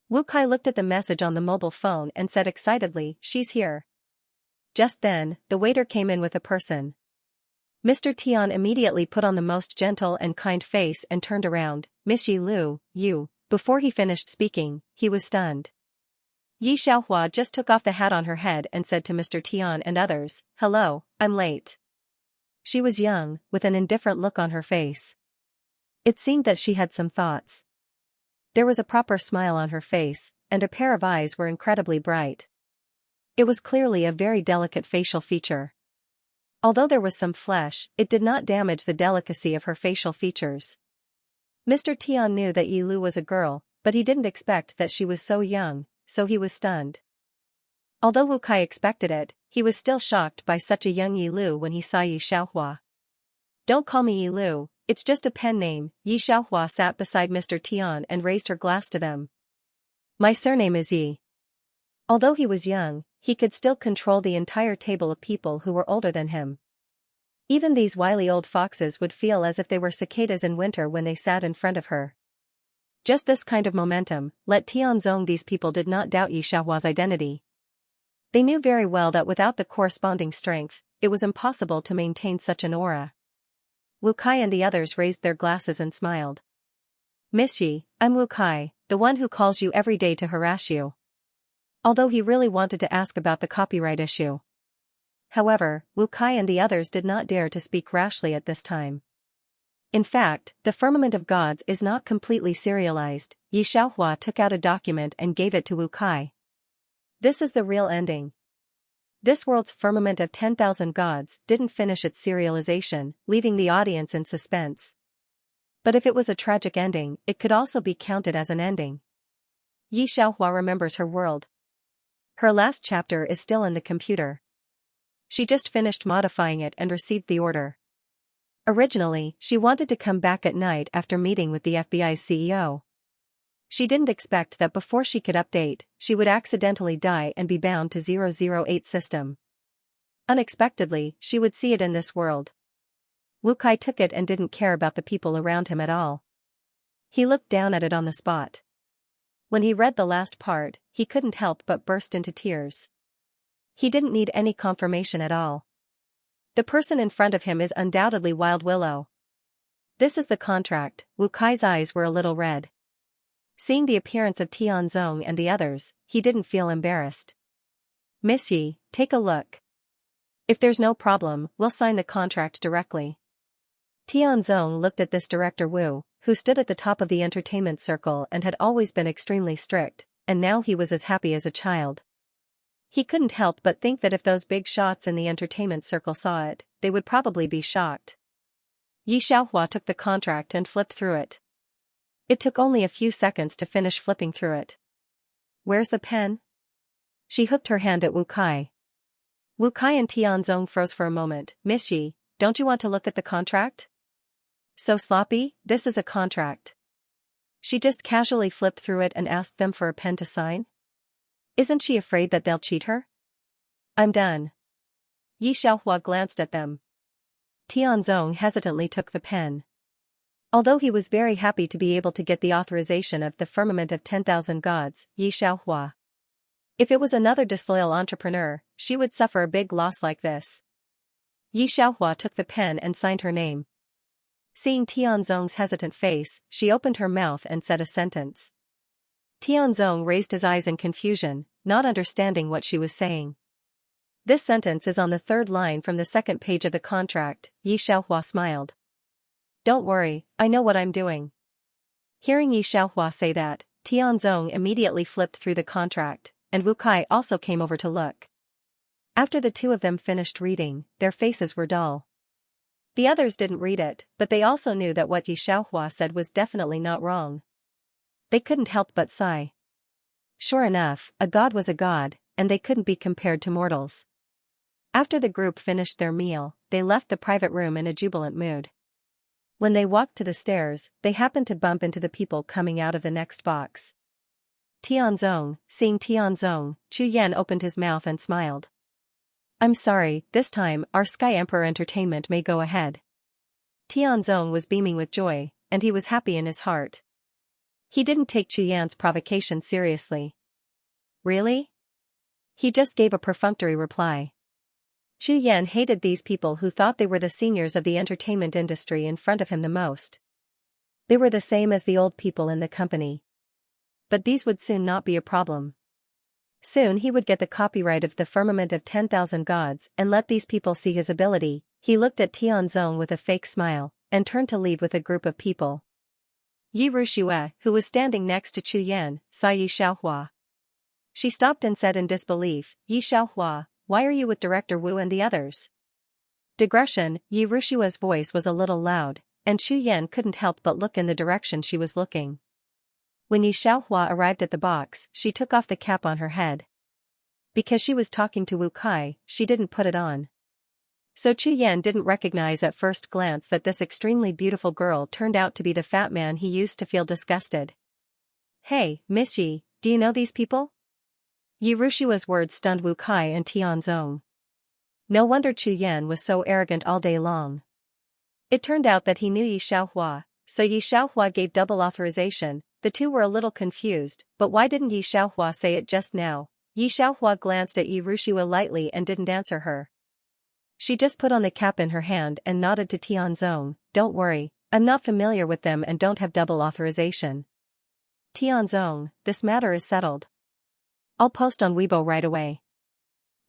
Wu Kai looked at the message on the mobile phone and said excitedly, "She's here." Just then, the waiter came in with a person. Mr. Tian immediately put on the most gentle and kind face and turned around. "Miss Yi Lu, you." Before he finished speaking, he was stunned. Yi Xiaohua just took off the hat on her head and said to Mr. Tian and others, "Hello, I'm late." She was young, with an indifferent look on her face. It seemed that she had some thoughts. There was a proper smile on her face, and a pair of eyes were incredibly bright. It was clearly a very delicate facial feature. Although there was some flesh, it did not damage the delicacy of her facial features. Mr. Tian knew that Yi Lu was a girl, but he didn't expect that she was so young, so he was stunned. Although Wu Kai expected it, he was still shocked by such a young Yi Lu when he saw Yi Xiaohua. "Don't call me Yi Lu, it's just a pen name." Yi Xiaohua sat beside Mr. Tian and raised her glass to them. "My surname is Yi." Although he was young, he could still control the entire table of people who were older than him. Even these wily old foxes would feel as if they were cicadas in winter when they sat in front of her. Just this kind of momentum, let Tianzong. These people did not doubt Yi Xiaohua's identity. They knew very well that without the corresponding strength, it was impossible to maintain such an aura. Wu Kai and the others raised their glasses and smiled. "Miss Yi, I'm Wu Kai, the one who calls you every day to harass you." Although he really wanted to ask about the copyright issue. However, Wu Kai and the others did not dare to speak rashly at this time. In fact, the Firmament of Gods is not completely serialized. Yi Xiaohua took out a document and gave it to Wu Kai. "This is the real ending. This world's Firmament of 10,000 Gods didn't finish its serialization, leaving the audience in suspense. But if it was a tragic ending, it could also be counted as an ending." Yi Xiaohua remembers her world. Her last chapter is still in the computer. She just finished modifying it and received the order. Originally, she wanted to come back at night after meeting with the FBI's CEO. She didn't expect that before she could update, she would accidentally die and be bound to 008 system. Unexpectedly, she would see it in this world. Wu Kai took it and didn't care about the people around him at all. He looked down at it on the spot. When he read the last part, he couldn't help but burst into tears. He didn't need any confirmation at all. The person in front of him is undoubtedly Wild Willow. This is the contract. Wu Kai's eyes were a little red. Seeing the appearance of Tianzong and the others, he didn't feel embarrassed. "Miss Yi, take a look. If there's no problem, we'll sign the contract directly." Tianzong looked at this director Wu, who stood at the top of the entertainment circle and had always been extremely strict, and now he was as happy as a child. He couldn't help but think that if those big shots in the entertainment circle saw it, they would probably be shocked. Yi Xiaohua took the contract and flipped through it. It took only a few seconds to finish flipping through it. "Where's the pen?" She hooked her hand at Wu Kai. Wu Kai and Tianzong froze for a moment. "Miss Yi, don't you want to look at the contract?" "So sloppy, this is a contract." She just casually flipped through it and asked them for a pen to sign. Isn't she afraid that they'll cheat her? "I'm done." Yi Xiaohua glanced at them. Tianzong hesitantly took the pen. Although he was very happy to be able to get the authorization of the Firmament of 10,000 Gods, Yi Xiaohua. If it was another disloyal entrepreneur, she would suffer a big loss like this. Yi Xiaohua took the pen and signed her name. Seeing Tianzong's hesitant face, she opened her mouth and said a sentence. Tianzong raised his eyes in confusion, not understanding what she was saying. "This sentence is on the third line from the second page of the contract," Yi Xiaohua smiled. "Don't worry, I know what I'm doing." Hearing Yi Xiaohua say that, Tianzong immediately flipped through the contract, and Wu Kai also came over to look. After the two of them finished reading, their faces were dull. The others didn't read it, but they also knew that what Yi Xiaohua said was definitely not wrong. They couldn't help but sigh. Sure enough, a god was a god, and they couldn't be compared to mortals. After the group finished their meal, they left the private room in a jubilant mood. When they walked to the stairs, they happened to bump into the people coming out of the next box. Tianzong, seeing Tianzong, Chu Yan opened his mouth and smiled. I'm sorry, this time, our Sky Emperor entertainment may go ahead. Tianzong was beaming with joy, and he was happy in his heart. He didn't take Chu Yan's provocation seriously. Really? He just gave a perfunctory reply. Chu Yan hated these people who thought they were the seniors of the entertainment industry in front of him the most. They were the same as the old people in the company. But these would soon not be a problem. Soon he would get the copyright of the firmament of 10,000 gods and let these people see his ability. He looked at Tianzong with a fake smile, and turned to leave with a group of people. Yi Rushue, who was standing next to Chu Yan, saw Yi Xiaohua. She stopped and said in disbelief, Yi Xiaohua, why are you with Director Wu and the others? Digression, Yi Rushue's voice was a little loud, and Chu Yan couldn't help but look in the direction she was looking. When Yi Xiaohua arrived at the box, she took off the cap on her head. Because she was talking to Wu Kai, she didn't put it on. So Chu Yan didn't recognize at first glance that this extremely beautiful girl turned out to be the fat man he used to feel disgusted. Hey, Miss Yi, do you know these people? Yi Rushue's words stunned Wu Kai and Tianzong. No wonder Chu Yan was so arrogant all day long. It turned out that he knew Yi Xiaohua, so Yi Xiaohua gave double authorization. The two were a little confused, but why didn't Yi Xiaohua say it just now? Yi Xiaohua glanced at Yi Rushue lightly and didn't answer her. She just put on the cap in her hand and nodded to Tianzong, don't worry, I'm not familiar with them and don't have double authorization. Tianzong, this matter is settled. I'll post on Weibo right away.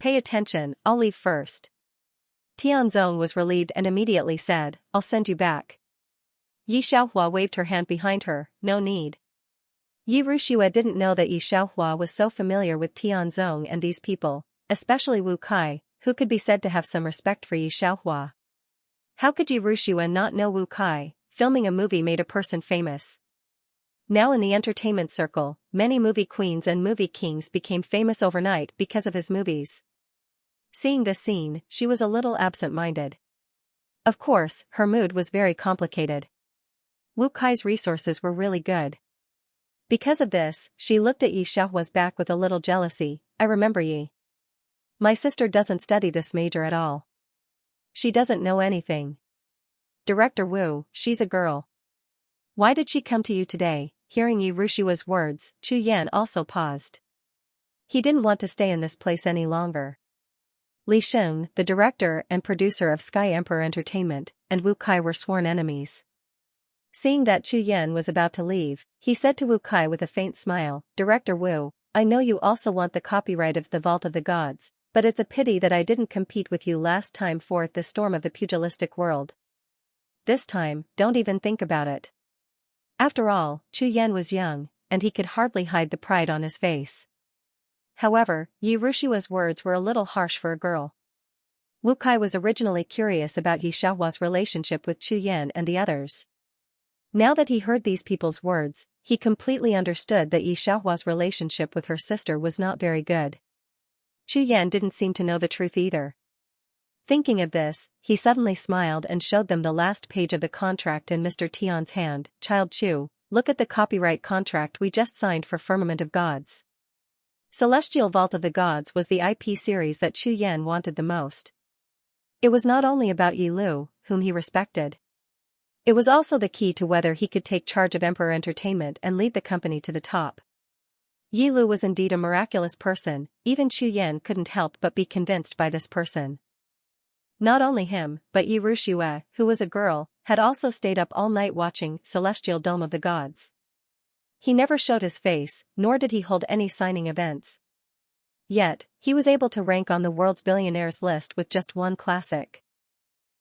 Pay attention, I'll leave first. Tianzong was relieved and immediately said, I'll send you back. Yi Xiaohua waved her hand behind her, no need. Yi Rushue didn't know that Yi Xiaohua was so familiar with Tianzong and these people, especially Wu Kai, who could be said to have some respect for Yi Xiaohua. How could Yi Rushue not know Wu Kai? Filming a movie made a person famous. Now in the entertainment circle, many movie queens and movie kings became famous overnight because of his movies. Seeing this scene, she was a little absent-minded. Of course, her mood was very complicated. Wu Kai's resources were really good. Because of this, she looked at Yi Xiaohua's back with a little jealousy. I remember Yi. My sister doesn't study this major at all. She doesn't know anything. Director Wu, she's a girl. Why did she come to you today? Hearing Yi Rushue's words, Chu Yan also paused. He didn't want to stay in this place any longer. Li Sheng, the director and producer of Sky Emperor Entertainment, and Wu Kai were sworn enemies. Seeing that Chu Yan was about to leave, he said to Wu Kai with a faint smile, Director Wu, I know you also want the copyright of the Vault of the Gods, but it's a pity that I didn't compete with you last time for the Storm of the Pugilistic World. This time, don't even think about it. After all, Chu Yan was young, and he could hardly hide the pride on his face. However, Yi Rushue's words were a little harsh for a girl. Wu Kai was originally curious about Yi Xiaohua's relationship with Chu Yan and the others. Now that he heard these people's words, he completely understood that Yi Xiaohua's relationship with her sister was not very good. Chu Yan didn't seem to know the truth either. Thinking of this, he suddenly smiled and showed them the last page of the contract in Mr. Tian's hand. Child Chu, look at the copyright contract we just signed for Firmament of Gods. Celestial Vault of the Gods was the IP series that Chu Yan wanted the most. It was not only about Yi Lu, whom he respected. It was also the key to whether he could take charge of Emperor Entertainment and lead the company to the top. Yi Lu was indeed a miraculous person, even Chu Yan couldn't help but be convinced by this person. Not only him, but Yi Rushue, who was a girl, had also stayed up all night watching Celestial Dome of the Gods. He never showed his face, nor did he hold any signing events. Yet, he was able to rank on the world's billionaires list with just one classic.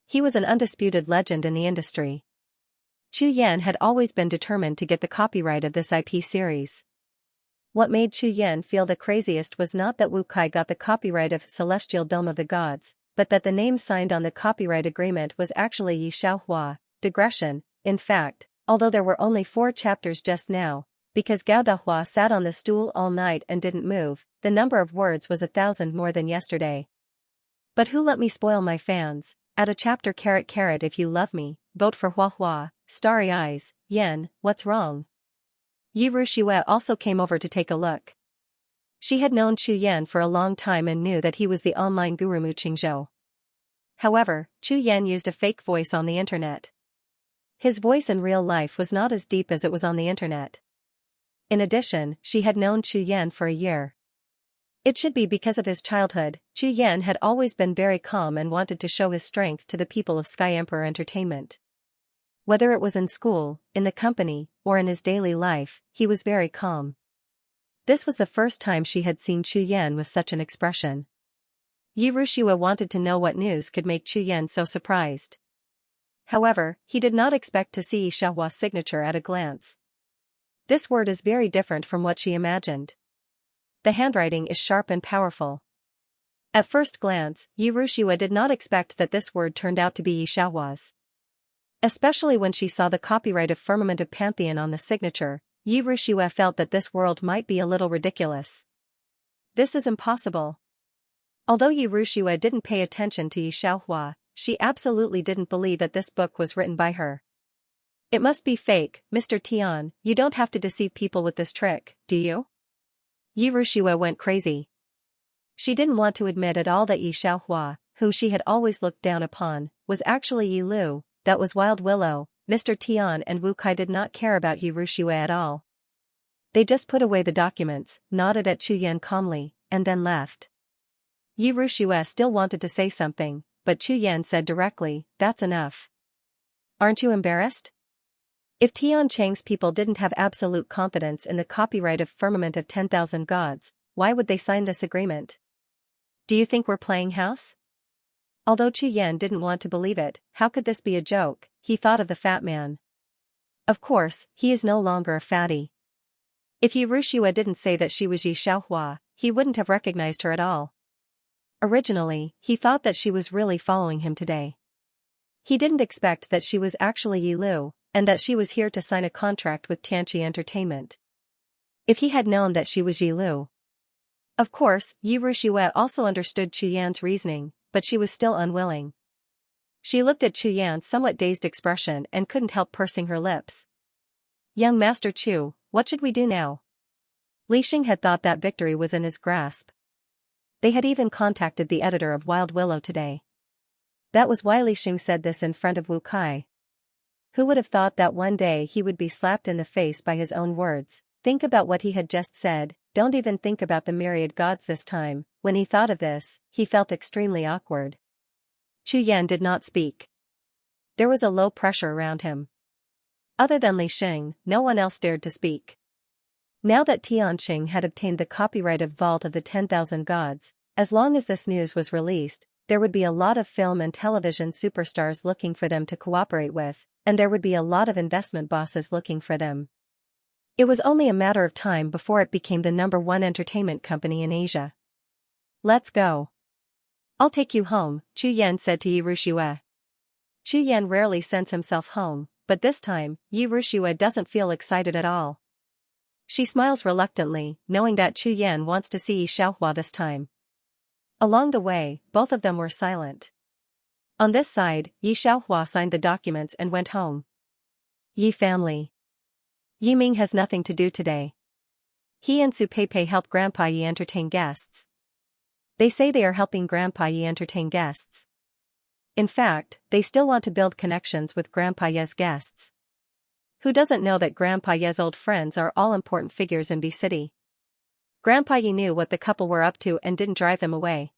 He was an undisputed legend in the industry. Chu Yan had always been determined to get the copyright of this IP series. What made Chu Yan feel the craziest was not that Wu Kai got the copyright of Celestial Dome of the Gods, but that the name signed on the copyright agreement was actually Yi Xiaohua, digression. In fact, although there were only 4 chapters just now, because Gao Dahua sat on the stool all night and didn't move, the number of words was 1,000 more than yesterday. But who let me spoil my fans? Add a chapter .. if you love me, vote for Hua Hua, starry eyes, Yen, what's wrong? Yi Ruxue also came over to take a look. She had known Chu Yan for a long time and knew that he was the online guru Mu Qingzhou. However, Chu Yan used a fake voice on the internet. His voice in real life was not as deep as it was on the internet. In addition, she had known Chu Yan for a year. It should be because of his childhood. Chu Yan had always been very calm and wanted to show his strength to the people of Sky Emperor Entertainment. Whether it was in school, in the company, or in his daily life, he was very calm. This was the first time she had seen Chu Yan with such an expression. Yi Ruxue wanted to know what news could make Chu Yan so surprised. However, he did not expect to see Yi Xiaohua's signature at a glance. This word is very different from what she imagined. The handwriting is sharp and powerful. At first glance, Yi Ruxue did not expect that this word turned out to be Yi Xiaohua's. Especially when she saw the copyright of Firmament of Pantheon on the signature, Yi Ruxue felt that this world might be a little ridiculous. This is impossible. Although Yi Ruxue didn't pay attention to Yi Xiaohua, she absolutely didn't believe that this book was written by her. It must be fake, Mr. Tian, you don't have to deceive people with this trick, do you? Yi Ruxue went crazy. She didn't want to admit at all that Yi Xiaohua, whom she had always looked down upon, was actually Yi Lu, that was Wild Willow. Mr. Tian and Wu Kai did not care about Yi Ruxue at all. They just put away the documents, nodded at Chu Yan calmly, and then left. Yi Ruxue still wanted to say something, but Chu Yan said directly, that's enough. Aren't you embarrassed? If Tian Chang's people didn't have absolute confidence in the copyright of Firmament of 10,000 Gods, why would they sign this agreement? Do you think we're playing house? Although Chu Yan didn't want to believe it, how could this be a joke? He thought of the fat man. Of course, he is no longer a fatty. If Yi Ruxue didn't say that she was Yi Xiaohua, he wouldn't have recognized her at all. Originally, he thought that she was really following him today. He didn't expect that she was actually Yi Lu, and that she was here to sign a contract with Xianxia Entertainment. If he had known that she was Yi Lu. Of course, Yi Ruxue also understood Chu Yan's reasoning, but she was still unwilling. She looked at Chu Yan's somewhat dazed expression and couldn't help pursing her lips. Young Master Chu, what should we do now? Li Xing had thought that victory was in his grasp. They had even contacted the editor of Wild Willow today. That was why Li Xing said this in front of Wu Kai. Who would have thought that one day he would be slapped in the face by his own words? Think about what he had just said, don't even think about the myriad gods this time. When he thought of this, he felt extremely awkward. Chu Yan did not speak. There was a low pressure around him. Other than Li Xing, no one else dared to speak. Now that Tianqing had obtained the copyright of Vault of the 10,000 Gods, as long as this news was released, there would be a lot of film and television superstars looking for them to cooperate with, and there would be a lot of investment bosses looking for them. It was only a matter of time before it became the #1 entertainment company in Asia. Let's go. I'll take you home, Chu Yan said to Yi Ruxue. Chu Yan rarely sends himself home, but this time, Yi Ruxue doesn't feel excited at all. She smiles reluctantly, knowing that Chu Yan wants to see Yi Xiaohua this time. Along the way, both of them were silent. On this side, Yi Xiaohua signed the documents and went home. Yi family. Yi Ming has nothing to do today. He and Su Pei help Grandpa Yi entertain guests. They say they are helping Grandpa Yi entertain guests. In fact, they still want to build connections with Grandpa Yi's guests. Who doesn't know that Grandpa Yi's old friends are all important figures in B City? Grandpa Yi knew what the couple were up to and didn't drive him away.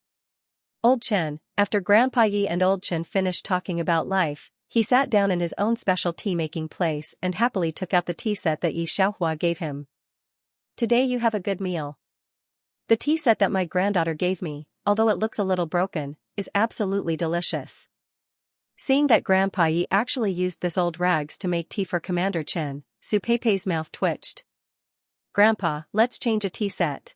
Old Chen, after Grandpa Yi and Old Chen finished talking about life, he sat down in his own special tea-making place and happily took out the tea set that Yi Xiaohua gave him. Today you have a good meal. The tea set that my granddaughter gave me, although it looks a little broken, is absolutely delicious. Seeing that Grandpa Yi actually used this old rags to make tea for Commander Chen, Su Pei's mouth twitched. Grandpa, let's change a tea set.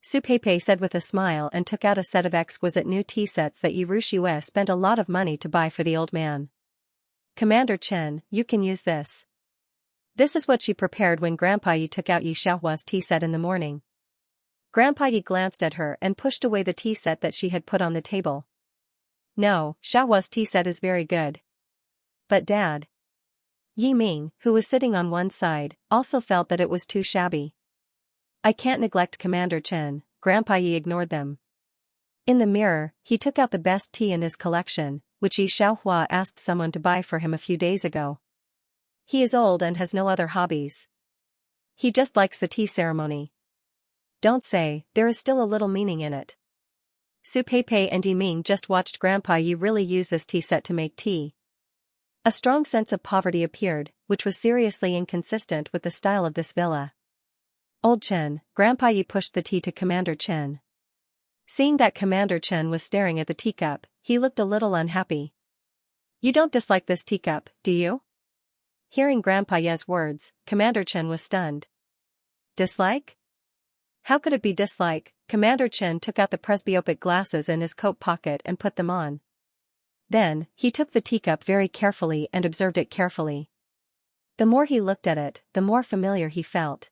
Su Peipei said with a smile and took out a set of exquisite new tea sets that Yi Ruxue spent a lot of money to buy for the old man. Commander Chen, you can use this. This is what she prepared when Grandpa Yi took out Yi Xiaohua's tea set in the morning. Grandpa Yi glanced at her and pushed away the tea set that she had put on the table. No, Xiaohua's tea set is very good. But Dad. Yi Ming, who was sitting on one side, also felt that it was too shabby. I can't neglect Commander Chen, Grandpa Yi ignored them. In the mirror, he took out the best tea in his collection, which Yi Xiaohua asked someone to buy for him a few days ago. He is old and has no other hobbies. He just likes the tea ceremony. Don't say, there is still a little meaning in it. Su Peipei and Yi Ming just watched Grandpa Yi really use this tea set to make tea. A strong sense of poverty appeared, which was seriously inconsistent with the style of this villa. Old Chen, Grandpa Yi pushed the tea to Commander Chen. Seeing that Commander Chen was staring at the teacup, he looked a little unhappy. You don't dislike this teacup, do you? Hearing Grandpa Yi's words, Commander Chen was stunned. Dislike? How could it be dislike? Commander Chen took out the presbyopic glasses in his coat pocket and put them on. Then, he took the teacup very carefully and observed it carefully. The more he looked at it, the more familiar he felt.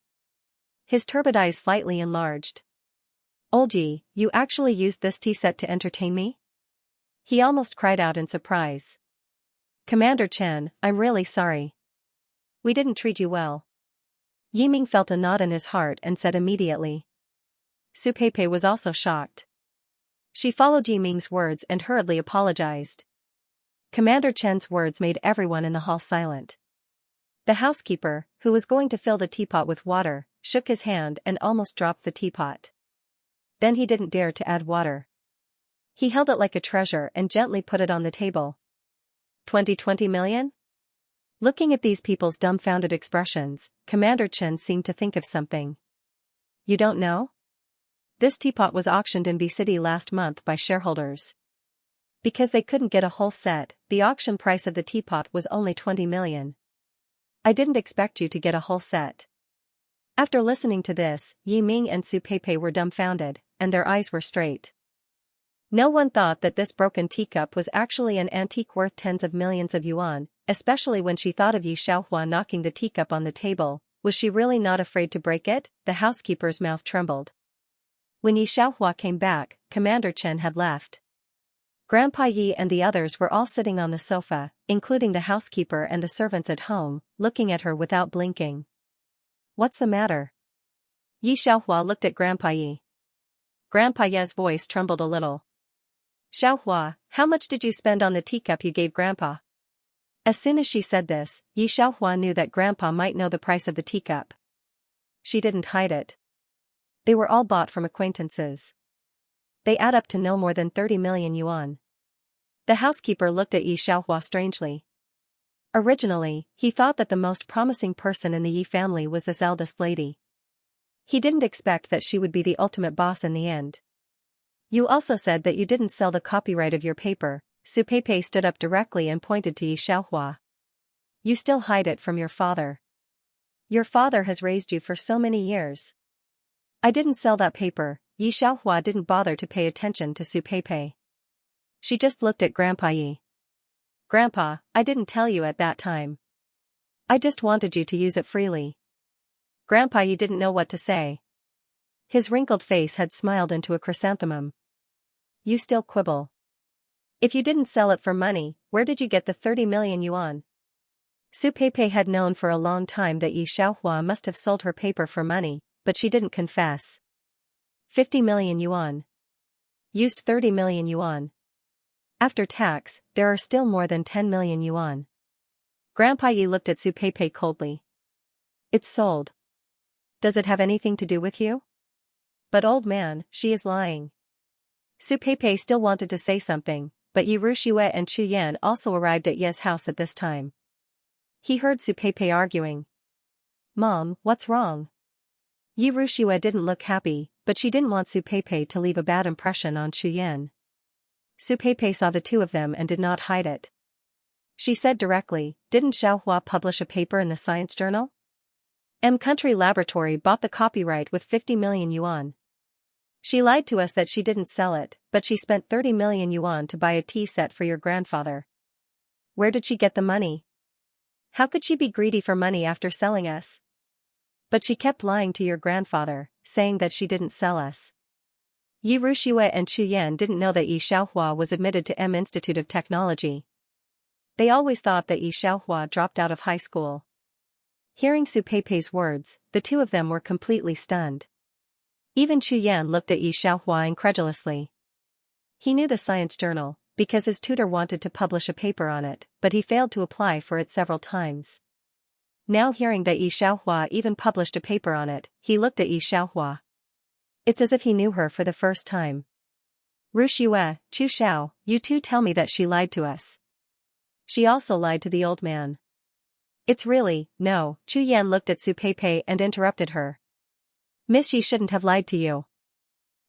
His turbid eyes slightly enlarged. Old Yi, you actually used this tea set to entertain me? He almost cried out in surprise. Commander Chen, I'm really sorry. We didn't treat you well. Yi Ming felt a knot in his heart and said immediately. Su Peipei was also shocked. She followed Yi Ming's words and hurriedly apologized. Commander Chen's words made everyone in the hall silent. The housekeeper, who was going to fill the teapot with water, shook his hand and almost dropped the teapot. Then he didn't dare to add water. He held it like a treasure and gently put it on the table. 20 million? Looking at these people's dumbfounded expressions, Commander Chen seemed to think of something. You don't know? This teapot was auctioned in B City last month by shareholders. Because they couldn't get a whole set, the auction price of the teapot was only 20 million. I didn't expect you to get a whole set. After listening to this, Yi Ming and Su Peipei were dumbfounded, and their eyes were straight. No one thought that this broken teacup was actually an antique worth tens of millions of yuan, especially when she thought of Yi Xiaohua knocking the teacup on the table. Was she really not afraid to break it? The housekeeper's mouth trembled. When Yi Xiaohua came back, Commander Chen had left. Grandpa Yi and the others were all sitting on the sofa, including the housekeeper and the servants at home, looking at her without blinking. What's the matter? Yi Xiaohua looked at Grandpa Yi. Grandpa Yi's voice trembled a little. Xiaohua, how much did you spend on the teacup you gave Grandpa? As soon as she said this, Yi Xiaohua knew that Grandpa might know the price of the teacup. She didn't hide it. They were all bought from acquaintances. They add up to no more than 30 million yuan. The housekeeper looked at Yi Xiaohua strangely. Originally, he thought that the most promising person in the Yi family was this eldest lady. He didn't expect that she would be the ultimate boss in the end. You also said that you didn't sell the copyright of your paper. Su Peipei stood up directly and pointed to Yi Xiaohua. You still hide it from your father. Your father has raised you for so many years. I didn't sell that paper. Yi Xiaohua didn't bother to pay attention to Su Peipei. She just looked at Grandpa Yi. Grandpa, I didn't tell you at that time. I just wanted you to use it freely. Grandpa Yi didn't know what to say. His wrinkled face had smiled into a chrysanthemum. You still quibble. If you didn't sell it for money, where did you get the 30 million yuan? Su Peipei had known for a long time that Yi Xiaohua must have sold her paper for money, but she didn't confess. 50 million yuan. Used 30 million yuan. After tax, there are still more than 10 million yuan. Grandpa Yi looked at Su Peipei coldly. It's sold. Does it have anything to do with you? But old man, she is lying. Su Peipei still wanted to say something, but Yi Ruxue and Chu Yan also arrived at Ye's house at this time. He heard Su Peipei arguing. Mom, what's wrong? Yi Ruxue didn't look happy, but she didn't want Su Peipei to leave a bad impression on Chu Yan. Su Peipei saw the two of them and did not hide it. She said directly, didn't Xiaohua publish a paper in the science journal? Country Laboratory bought the copyright with 50 million yuan. She lied to us that she didn't sell it, but she spent 30 million yuan to buy a tea set for your grandfather. Where did she get the money? How could she be greedy for money after selling us? But she kept lying to your grandfather, saying that she didn't sell us. Yi Ruxue and Chu Yan didn't know that Yi Xiaohua was admitted to Institute of Technology. They always thought that Yi Xiaohua dropped out of high school. Hearing Su Peipei's words, the two of them were completely stunned. Even Chu Yan looked at Yi Xiaohua incredulously. He knew the science journal, because his tutor wanted to publish a paper on it, but he failed to apply for it several times. Now hearing that Yi Xiaohua even published a paper on it, he looked at Yi Xiaohua. It's as if he knew her for the first time. Ruxue, Chu Xiao, you two tell me that she lied to us. She also lied to the old man. It's really, no, Chu Yan looked at Su Peipei and interrupted her. Miss Yi shouldn't have lied to you.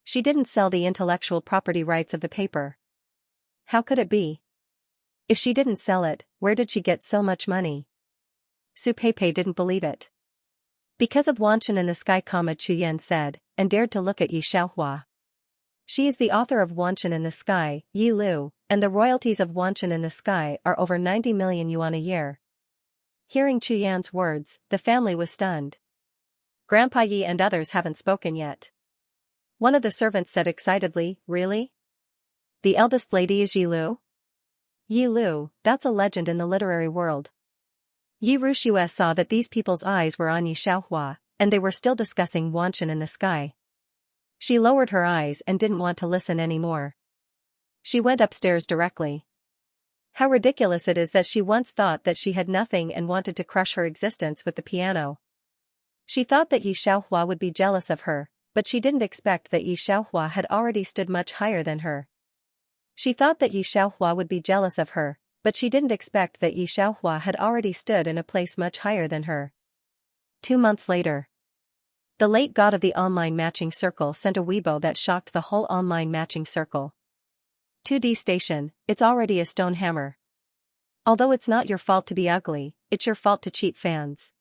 She didn't sell the intellectual property rights of the paper. How could it be? If she didn't sell it, where did she get so much money? Su Peipei didn't believe it. Because of Wanchen in the Sky, Chu Yan said, and dared to look at Yi Xiaohua. She is the author of Wanchen in the Sky, Yi Lu, and the royalties of Wanchen in the Sky are over 90 million yuan a year. Hearing Chu Yan's words, the family was stunned. Grandpa Yi and others haven't spoken yet. One of the servants said excitedly, really? The eldest lady is Yi Lu? Yi Lu, that's a legend in the literary world. Yi Ruxue saw that these people's eyes were on Yi Xiaohua, and they were still discussing Wanchen in the Sky. She lowered her eyes and didn't want to listen anymore. She went upstairs directly. How ridiculous it is that she once thought that she had nothing and wanted to crush her existence with the piano. She thought that Yi Xiaohua would be jealous of her, but she didn't expect that Yi Xiaohua had already stood much higher than her. She thought that Yi Xiaohua would be jealous of her, but she didn't expect that Yi Xiaohua had already stood in a place much higher than her. 2 months later. The late god of the online matching circle sent a Weibo that shocked the whole online matching circle. 2D station, it's already a stone hammer. Although it's not your fault to be ugly, it's your fault to cheat fans.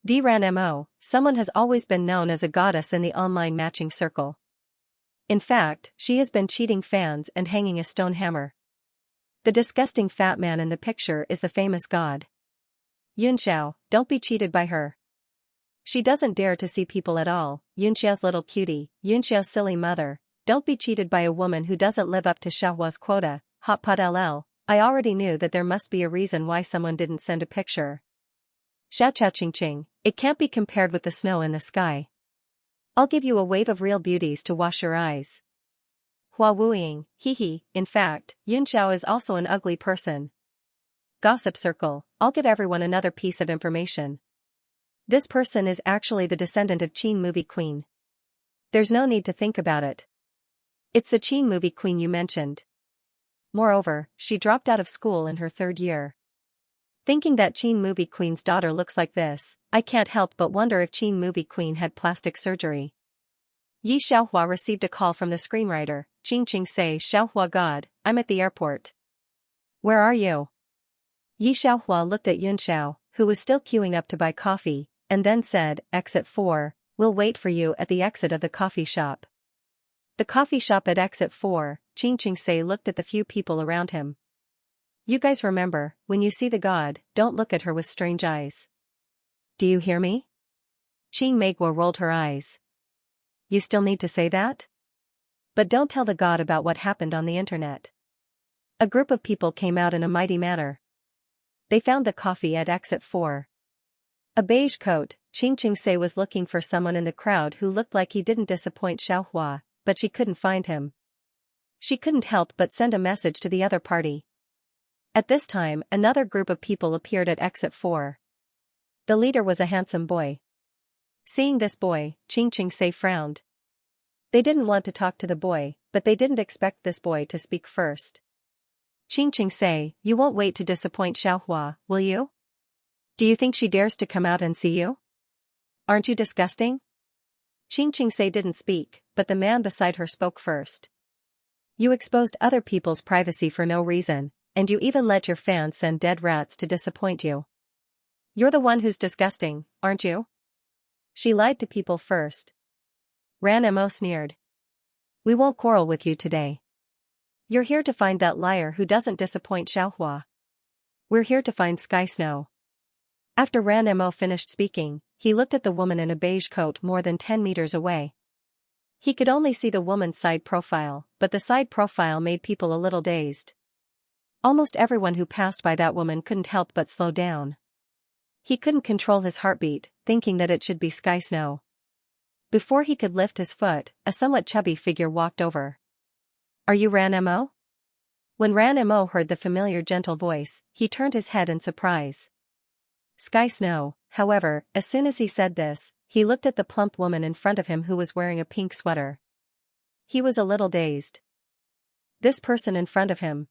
Dran Mo, someone has always been known as a goddess in the online matching circle. In fact, she has been cheating fans and hanging a stone hammer. The disgusting fat man in the picture is the famous god. Yunxiao, don't be cheated by her. She doesn't dare to see people at all. Yunxiao's little cutie, Yunxiao's silly mother, don't be cheated by a woman who doesn't live up to Xiaohua's quota. Hotpot LL, I already knew that there must be a reason why someone didn't send a picture. Xiao Ching Ching, it can't be compared with the snow in the sky. I'll give you a wave of real beauties to wash your eyes. Hua Wuying, hee, in fact, Yunxiao is also an ugly person. Gossip circle, I'll give everyone another piece of information. This person is actually the descendant of Qin movie queen. There's no need to think about it. It's the Qin movie queen you mentioned. Moreover, she dropped out of school in her 3rd year. Thinking that Qin movie queen's daughter looks like this, I can't help but wonder if Qin movie queen had plastic surgery. Yi Xiaohua received a call from the screenwriter, Qing say Xiaohua God, I'm at the airport. Where are you? Yi Xiaohua looked at Yunxiao, who was still queuing up to buy coffee, and then said, Exit 4, we'll wait for you at the exit of the coffee shop. The coffee shop at exit 4, Qing say looked at the few people around him. You guys remember, when you see the god, don't look at her with strange eyes. Do you hear me? Qing Meiguo rolled her eyes. You still need to say that? But don't tell the god about what happened on the internet. A group of people came out in a mighty manner. They found the coffee at exit 4. A beige coat, Qing say was looking for someone in the crowd who looked like he didn't disappoint Xiaohua, but she couldn't find him. She couldn't help but send a message to the other party. At this time, another group of people appeared at exit 4. The leader was a handsome boy. Seeing this boy, Qing say frowned. They didn't want to talk to the boy, but they didn't expect this boy to speak first. Qing say, you won't wait to disappoint Xiaohua, will you? Do you think she dares to come out and see you? Aren't you disgusting? Qing say didn't speak, but the man beside her spoke first. You exposed other people's privacy for no reason, and you even let your fans send dead rats to disappoint you. You're the one who's disgusting, aren't you? She lied to people first. Ran Mo sneered. We won't quarrel with you today. You're here to find that liar who doesn't disappoint Xiaohua. We're here to find Sky Snow. After Ran Mo finished speaking, he looked at the woman in a beige coat more than 10 meters away. He could only see the woman's side profile, but the side profile made people a little dazed. Almost everyone who passed by that woman couldn't help but slow down. He couldn't control his heartbeat, thinking that it should be Sky Snow. Before he could lift his foot, a somewhat chubby figure walked over. Are you Ran Mo? When Ran Mo heard the familiar gentle voice, he turned his head in surprise. Sky Snow, however, as soon as he said this, he looked at the plump woman in front of him who was wearing a pink sweater. He was a little dazed. This person in front of him.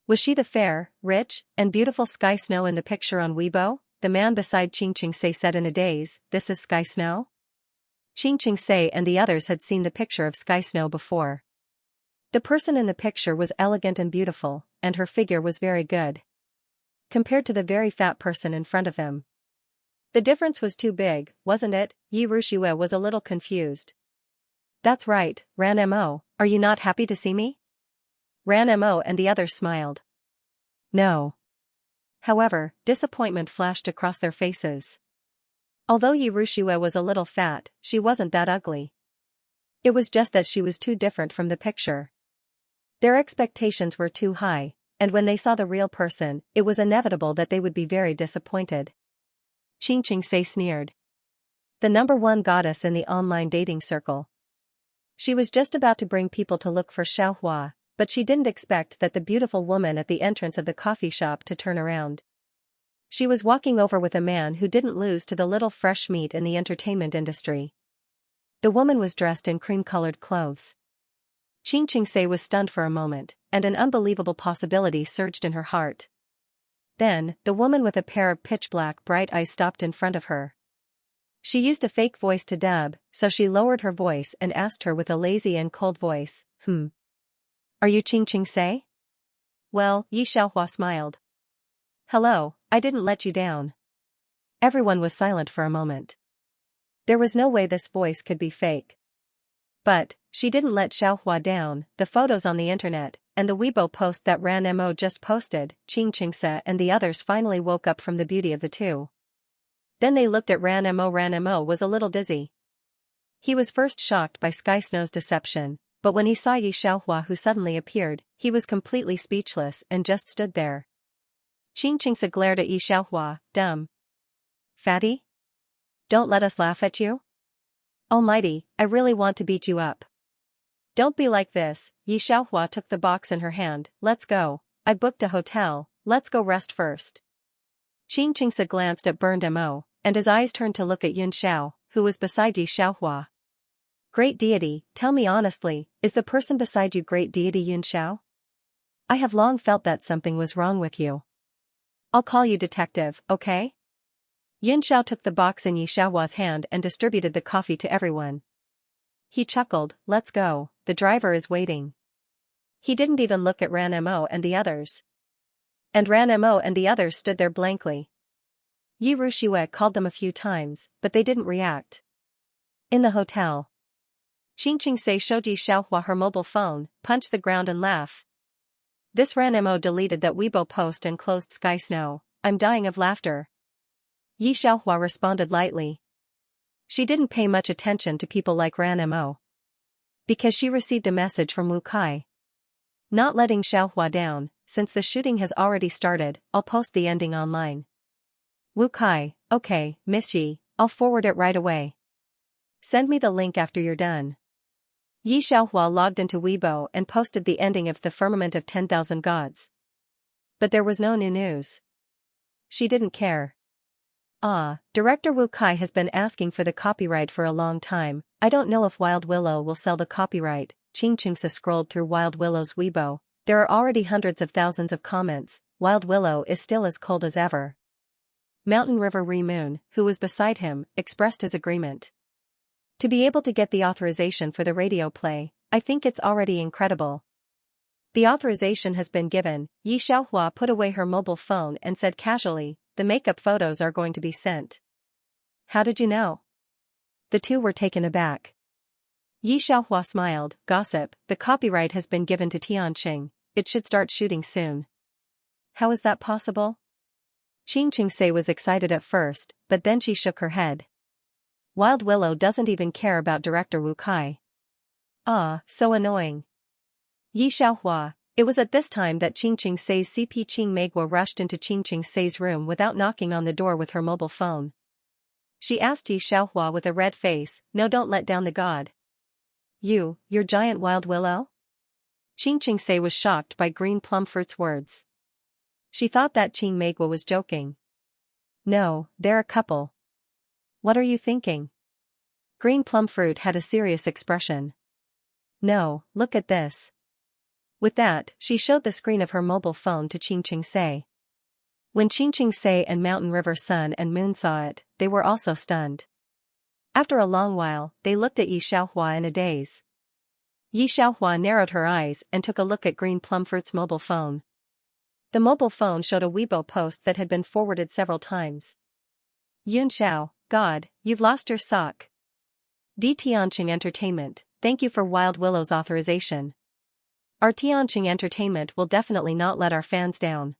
Was she the fair, rich, and beautiful Sky Snow in the picture on Weibo? The man beside Xianxia said in a daze, "This is Sky Snow?" Xianxia and the others had seen the picture of Sky Snow before. The person in the picture was elegant and beautiful, and her figure was very good. Compared to the very fat person in front of him. The difference was too big, wasn't it? Yi Rushue was a little confused. That's right, Ran Mo, are you not happy to see me? Ran Mo and the others smiled. No. However, disappointment flashed across their faces. Although Yi Rushue was a little fat, she wasn't that ugly. It was just that she was too different from the picture. Their expectations were too high, and when they saw the real person, it was inevitable that they would be very disappointed. Xianxia sneered. The #1 goddess in the online dating circle. She was just about to bring people to look for Xiaohua, but she didn't expect that the beautiful woman at the entrance of the coffee shop to turn around. She was walking over with a man who didn't lose to the little fresh meat in the entertainment industry. The woman was dressed in cream-colored clothes. Xianxia was stunned for a moment, and an unbelievable possibility surged in her heart. Then, the woman with a pair of pitch-black bright eyes stopped in front of her. She used a fake voice to dub, so she lowered her voice and asked her with a lazy and cold voice, Are you Xianxia? Well, Yi Xiaohua smiled. Hello, I didn't let you down. Everyone was silent for a moment. There was no way this voice could be fake. But, she didn't let Xiaohua down. The photos on the internet, and the Weibo post that Ran Mo just posted, Xianxia and the others finally woke up from the beauty of the two. Then they looked at Ran Mo. Ran Mo was a little dizzy. He was first shocked by Sky Snow's deception, but when he saw Yi Xiaohua who suddenly appeared, he was completely speechless and just stood there. Xianxia glared at Yi Xiaohua, dumb. Fatty? Don't let us laugh at you? Almighty, I really want to beat you up. Don't be like this. Yi Xiaohua took the box in her hand. Let's go. I booked a hotel, let's go rest first. Xianxia glanced at burned Mo, and his eyes turned to look at Yun Xiao, who was beside Yi Xiaohua. Great deity, tell me honestly, is the person beside you great deity Yun Xiao? I have long felt that something was wrong with you. I'll call you detective, okay? Yun Xiao took the box in Yi Xiaohua's hand and distributed the coffee to everyone. He chuckled, let's go, the driver is waiting. He didn't even look at Ran Mo and the others. And Ran Mo and the others stood there blankly. Yi Rushue called them a few times, but they didn't react. In the hotel. Xianxia showed Yi Xiaohua her mobile phone, punched the ground and laughed. This Ran Mo deleted that Weibo post and closed Sky Snow. I'm dying of laughter. Yi Xiaohua responded lightly. She didn't pay much attention to people like Ran Mo. Because she received a message from Wu Kai. Not letting Xiaohua down, since the shooting has already started, I'll post the ending online. Wu Kai, okay, Miss Yi, I'll forward it right away. Send me the link after you're done. Yi Xiaohua logged into Weibo and posted the ending of The Firmament of 10,000 Gods. But there was no new news. She didn't care. Director Wu Kai has been asking for the copyright for a long time. I don't know if Wild Willow will sell the copyright. Xianxia scrolled through Wild Willow's Weibo. There are already hundreds of thousands of comments. Wild Willow is still as cold as ever. Mountain River Moon, who was beside him, expressed his agreement. To be able to get the authorization for the radio play, I think it's already incredible. The authorization has been given. Yi Xiaohua put away her mobile phone and said casually, the makeup photos are going to be sent. How did you know? The two were taken aback. Yi Xiaohua smiled. Gossip, the copyright has been given to Tianqing. It should start shooting soon. How is that possible? Xianxia was excited at first, but then she shook her head. Wild Willow doesn't even care about director Wu Kai. Ah, so annoying. Yi Xiaohua. It was at this time that Xianxia's CP Qing Meiguo rushed into Xianxia's room without knocking on the door with her mobile phone. She asked Yi Xiaohua with a red face, "No, don't let down the god." Your giant Wild Willow?" Xianxia was shocked by Green Plum Fruit's words. She thought that Qing Meiguo was joking. "No, they're a couple." "What are you thinking?" Green Plum Fruit had a serious expression. "No, look at this." With that, she showed the screen of her mobile phone to Xianxia. When Xianxia and Mountain River Sun and Moon saw it, they were also stunned. After a long while, they looked at Yi Xiaohua in a daze. Yi Xiaohua narrowed her eyes and took a look at Green Plum Fruit's mobile phone. The mobile phone showed a Weibo post that had been forwarded several times. "Yun Xiao, God, you've lost your sock. D. Tianqing Entertainment, thank you for Wild Willow's authorization. Our Tianqing Entertainment will definitely not let our fans down.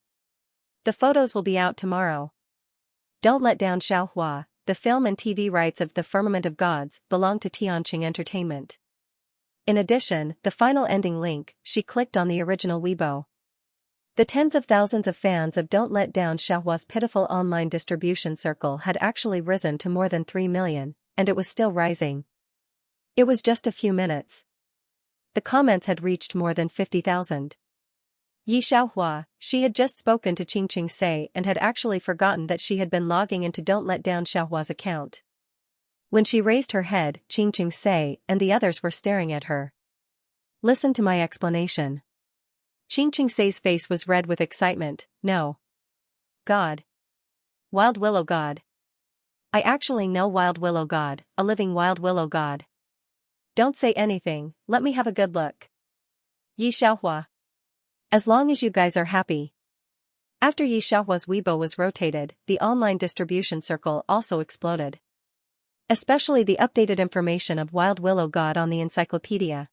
The photos will be out tomorrow. Don't let down Xiaohua. The film and TV rights of The Firmament of Gods belong to Tianqing Entertainment." In addition, the final ending link, she clicked on the original Weibo. The tens of thousands of fans of Don't Let Down Xiaohua's pitiful online distribution circle had actually risen to more than 3 million, and it was still rising. It was just a few minutes. The comments had reached more than 50,000. Yi Xiaohua, she had just spoken to Xianxia and had actually forgotten that she had been logging into Don't Let Down Xiaohua's account. When she raised her head, Xianxia and the others were staring at her. "Listen to my explanation." Xianxia's face was red with excitement. "No. God. Wild Willow God. I actually know Wild Willow God, a living Wild Willow God. Don't say anything, let me have a good look." Yi Xiaohua. As long as you guys are happy. After Yi Xiaohua's Weibo was rotated, the online distribution circle also exploded. Especially the updated information of Wild Willow God on the encyclopedia.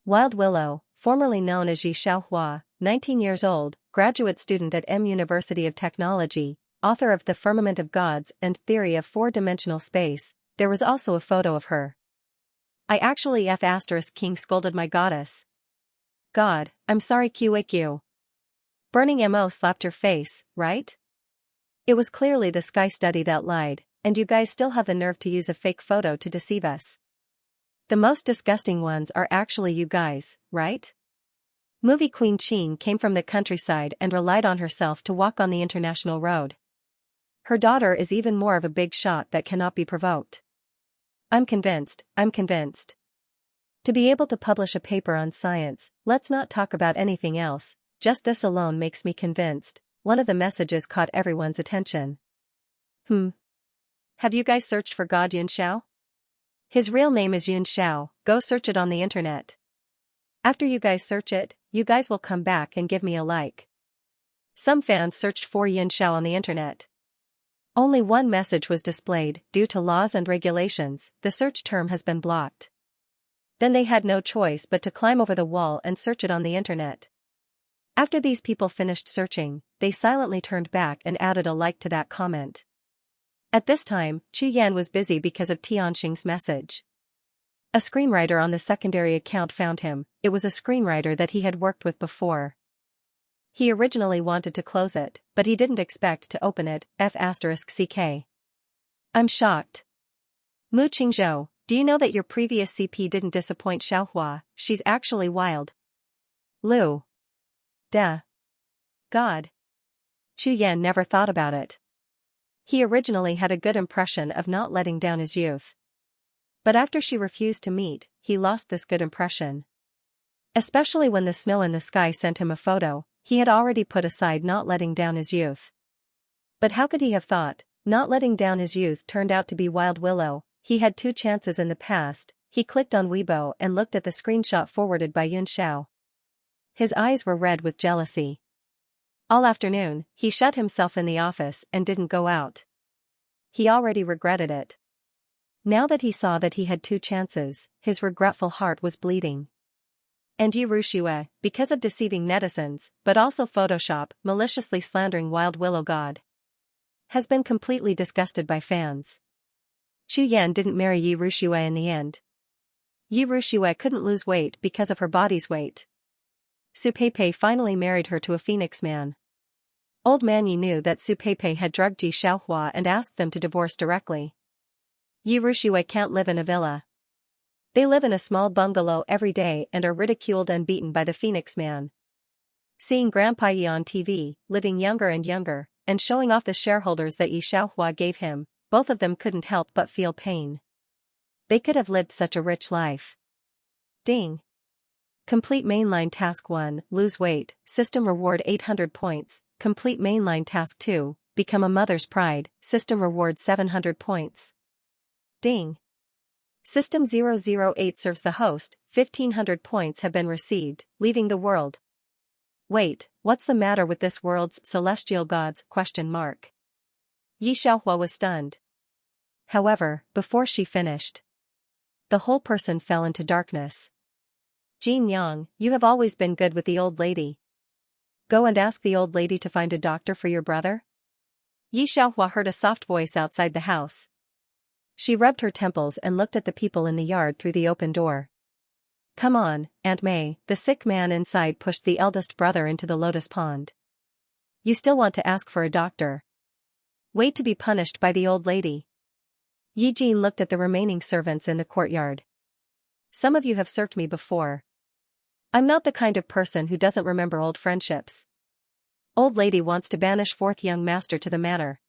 Wild Willow, formerly known as Yi Xiaohua, 19 years old, graduate student at M University of Technology, author of The Firmament of Gods and Theory of Four-Dimensional Space. There was also a photo of her. "I actually King scolded my goddess. God, I'm sorry QAQ. Burning MO slapped your face, right? It was clearly the Sky Study that lied, and you guys still have the nerve to use a fake photo to deceive us. The most disgusting ones are actually you guys, right? Movie Queen Qin came from the countryside and relied on herself to walk on the international road. Her daughter is even more of a big shot that cannot be provoked. I'm convinced. To be able to publish a paper on science, let's not talk about anything else, just this alone makes me convinced." One of the messages caught everyone's attention. Have you guys searched for God Yun Xiao? His real name is Yun Xiao, go search it on the internet. After you guys search it, you guys will come back and give me a like. Some fans searched for Yun Xiao on the internet. Only one message was displayed. Due to laws and regulations, the search term has been blocked. Then they had no choice but to climb over the wall and search it on the internet. After these people finished searching, they silently turned back and added a like to that comment. At this time, Chu Yan was busy because of Tianqing's message. A screenwriter on the secondary account found him. It was a screenwriter that he had worked with before. He originally wanted to close it, but he didn't expect to open it. F***ck. I'm shocked. Mu Qingzhou, do you know that your previous CP didn't disappoint Xiaohua? She's actually wild. Lu. Duh. God. Chu Yan never thought about it. He originally had a good impression of not letting down his youth. But after she refused to meet, he lost this good impression. Especially when the snow in the sky sent him a photo, he had already put aside not letting down his youth. But how could he have thought, not letting down his youth turned out to be Wild Willow? He had 2 chances in the past. He clicked on Weibo and looked at the screenshot forwarded by Yun Xiao. His eyes were red with jealousy. All afternoon, he shut himself in the office and didn't go out. He already regretted it. Now that he saw that he had two chances, his regretful heart was bleeding. And Yi Rushue, because of deceiving netizens, but also Photoshop, maliciously slandering Wild Willow God, has been completely disgusted by fans. Chu Yan didn't marry Yi Rushue in the end. Yi Rushue couldn't lose weight because of her body's weight. Su Peipei finally married her to a Phoenix man. Old Man Yi knew that Su Peipei had drugged Ji Xiaohua and asked them to divorce directly. Yi Rushue can't live in a villa. They live in a small bungalow every day and are ridiculed and beaten by the Phoenix man. Seeing Grandpa Yi on TV, living younger and younger, and showing off the shareholders that Yi Xiaohua gave him, both of them couldn't help but feel pain. They could have lived such a rich life. Ding. Complete mainline task 1, lose weight, system reward 800 points, complete mainline task 2, become a mother's pride, system reward 700 points. Ding. System 008 serves the host, 1500 points have been received, leaving the world. Wait, what's the matter with this world's celestial gods? Yi Xiaohua was stunned. However, before she finished, the whole person fell into darkness. Jin Yang, you have always been good with the old lady. Go and ask the old lady to find a doctor for your brother? Yi Xiaohua heard a soft voice outside the house. She rubbed her temples and looked at the people in the yard through the open door. Come on, Aunt May, the sick man inside pushed the eldest brother into the lotus pond. You still want to ask for a doctor? Wait to be punished by the old lady. Yi Jin looked at the remaining servants in the courtyard. Some of you have served me before. I'm not the kind of person who doesn't remember old friendships. Old lady wants to banish fourth young master to the manor.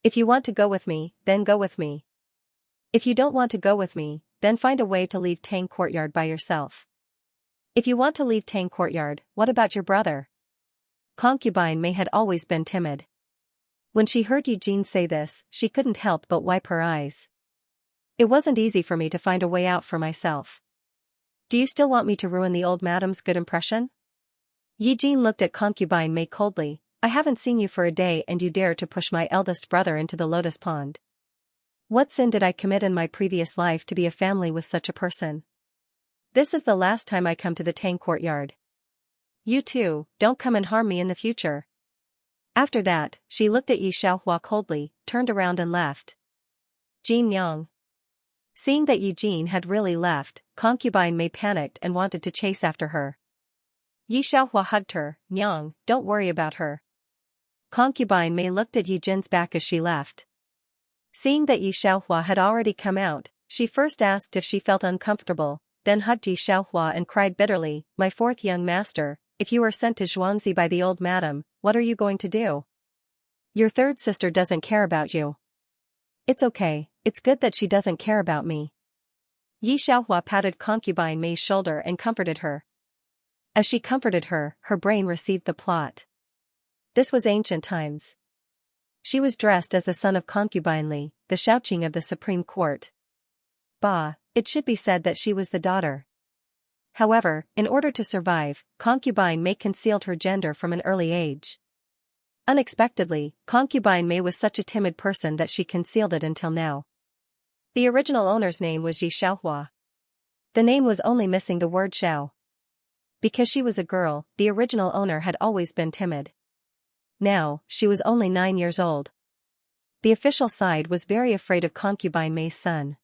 If you want to go with me, then go with me. If you don't want to go with me, then find a way to leave Tang Courtyard by yourself. If you want to leave Tang Courtyard, what about your brother? Concubine May had always been timid. When she heard Eugene say this, she couldn't help but wipe her eyes. It wasn't easy for me to find a way out for myself. Do you still want me to ruin the old madam's good impression? Eugene looked at Concubine May coldly. I haven't seen you for a day and you dare to push my eldest brother into the lotus pond. What sin did I commit in my previous life to be a family with such a person? This is the last time I come to the Tang Courtyard. You too, don't come and harm me in the future. After that, she looked at Yi Xiaohua coldly, turned around and left. Jin Yang. Seeing that Eugene had really left, Concubine May panicked and wanted to chase after her. Yi Xiaohua hugged her. Yang, don't worry about her. Concubine May looked at Eugene's back as she left. Seeing that Yi Xiaohua had already come out, she first asked if she felt uncomfortable, then hugged Yi Xiaohua and cried bitterly, my fourth young master, if you are sent to Xianxia by the old madam, what are you going to do? Your third sister doesn't care about you. It's okay, it's good that she doesn't care about me. Yi Xiaohua patted Concubine May's shoulder and comforted her. As she comforted her, her brain received the plot. This was ancient times. She was dressed as the son of Concubine Li, the Xiaoqing of the Supreme Court. Bah, it should be said that she was the daughter. However, in order to survive, Concubine May concealed her gender from an early age. Unexpectedly, Concubine May was such a timid person that she concealed it until now. The original owner's name was Yi Xiaohua. The name was only missing the word Xiao. Because she was a girl, the original owner had always been timid. Now, she was only 9 years old. The official side was very afraid of Concubine May's son.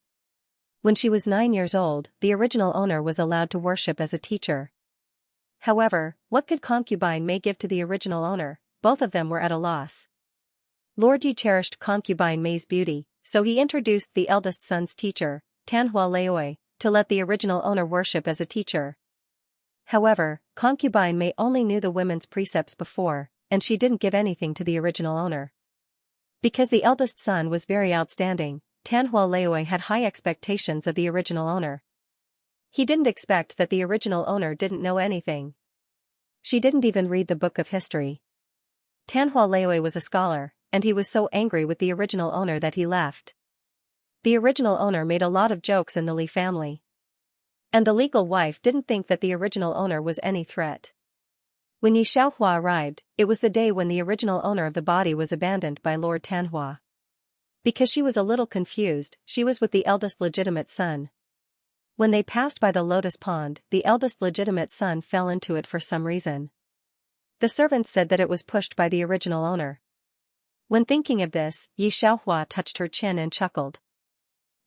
When she was 9 years old, the original owner was allowed to worship as a teacher. However, what could Concubine May give to the original owner? Both of them were at a loss. Lord Yi cherished Concubine May's beauty, so he introduced the eldest son's teacher, Tanhua Leoi, to let the original owner worship as a teacher. However, Concubine May only knew the women's precepts before, and she didn't give anything to the original owner. Because the eldest son was very outstanding, Tanhua Leoi had high expectations of the original owner. He didn't expect that the original owner didn't know anything. She didn't even read the book of history. Tanhua Leoi was a scholar, and he was so angry with the original owner that he left. The original owner made a lot of jokes in the Li family. And the legal wife didn't think that the original owner was any threat. When Yi Xiaohua arrived, it was the day when the original owner of the body was abandoned by Lord Tanhua. Because she was a little confused, she was with the eldest legitimate son. When they passed by the lotus pond, the eldest legitimate son fell into it for some reason. The servants said that it was pushed by the original owner. When thinking of this, Xianxia touched her chin and chuckled.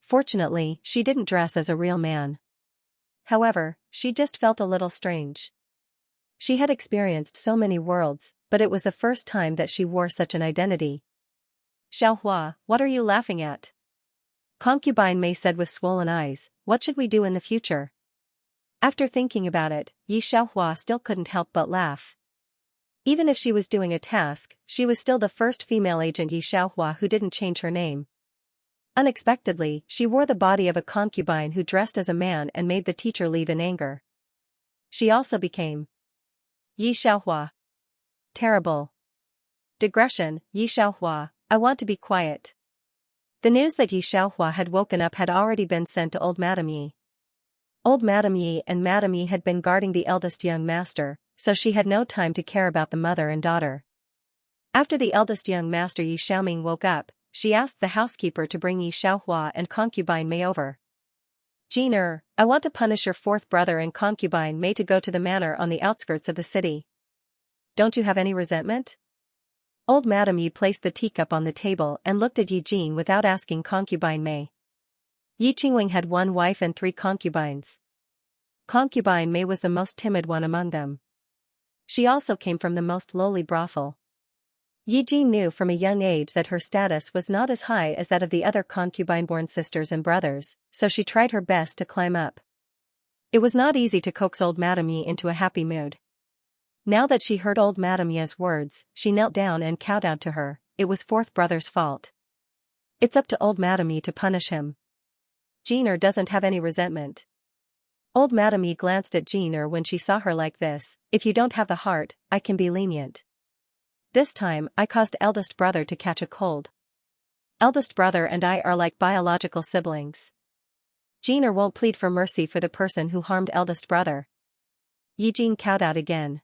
Fortunately, she didn't dress as a real man. However, she just felt a little strange. She had experienced so many worlds, but it was the first time that she wore such an identity. Xianxia, what are you laughing at? Concubine Mei said with swollen eyes, what should we do in the future? After thinking about it, Xianxia still couldn't help but laugh. Even if she was doing a task, she was still the first female agent Xianxia who didn't change her name. Unexpectedly, she wore the body of a concubine who dressed as a man and made the teacher leave in anger. She also became Xianxia. Terrible. Digression, Xianxia, I want to be quiet. The news that Xianxia had woken up had already been sent to old Madame Yi. Old Madame Yi and Madame Yi had been guarding the eldest young master, so she had no time to care about the mother and daughter. After the eldest young master Yi Xiaoming woke up, she asked the housekeeper to bring Xianxia and concubine Mei over. Jin, I want to punish your fourth brother and concubine Mei to go to the manor on the outskirts of the city. Don't you have any resentment? Old Madame Yi placed the teacup on the table and looked at Yi Jin without asking concubine Mei. Yi Qingwing had one wife and 3 concubines. Concubine Mei was the most timid one among them. She also came from the most lowly brothel. Yi Jin knew from a young age that her status was not as high as that of the other concubine-born sisters and brothers, so she tried her best to climb up. It was not easy to coax old Madame Yi into a happy mood. Now that she heard old Madame Yi's words, she knelt down and kowtowed to her. It was fourth brother's fault. It's up to old Madame Yi to punish him. Jin doesn't have any resentment. Old Madame Yi glanced at Jin when she saw her like this. If you don't have the heart, I can be lenient. This time, I caused eldest brother to catch a cold. Eldest brother and I are like biological siblings. Jin won't plead for mercy for the person who harmed eldest brother. Yi Jin kowtowed again.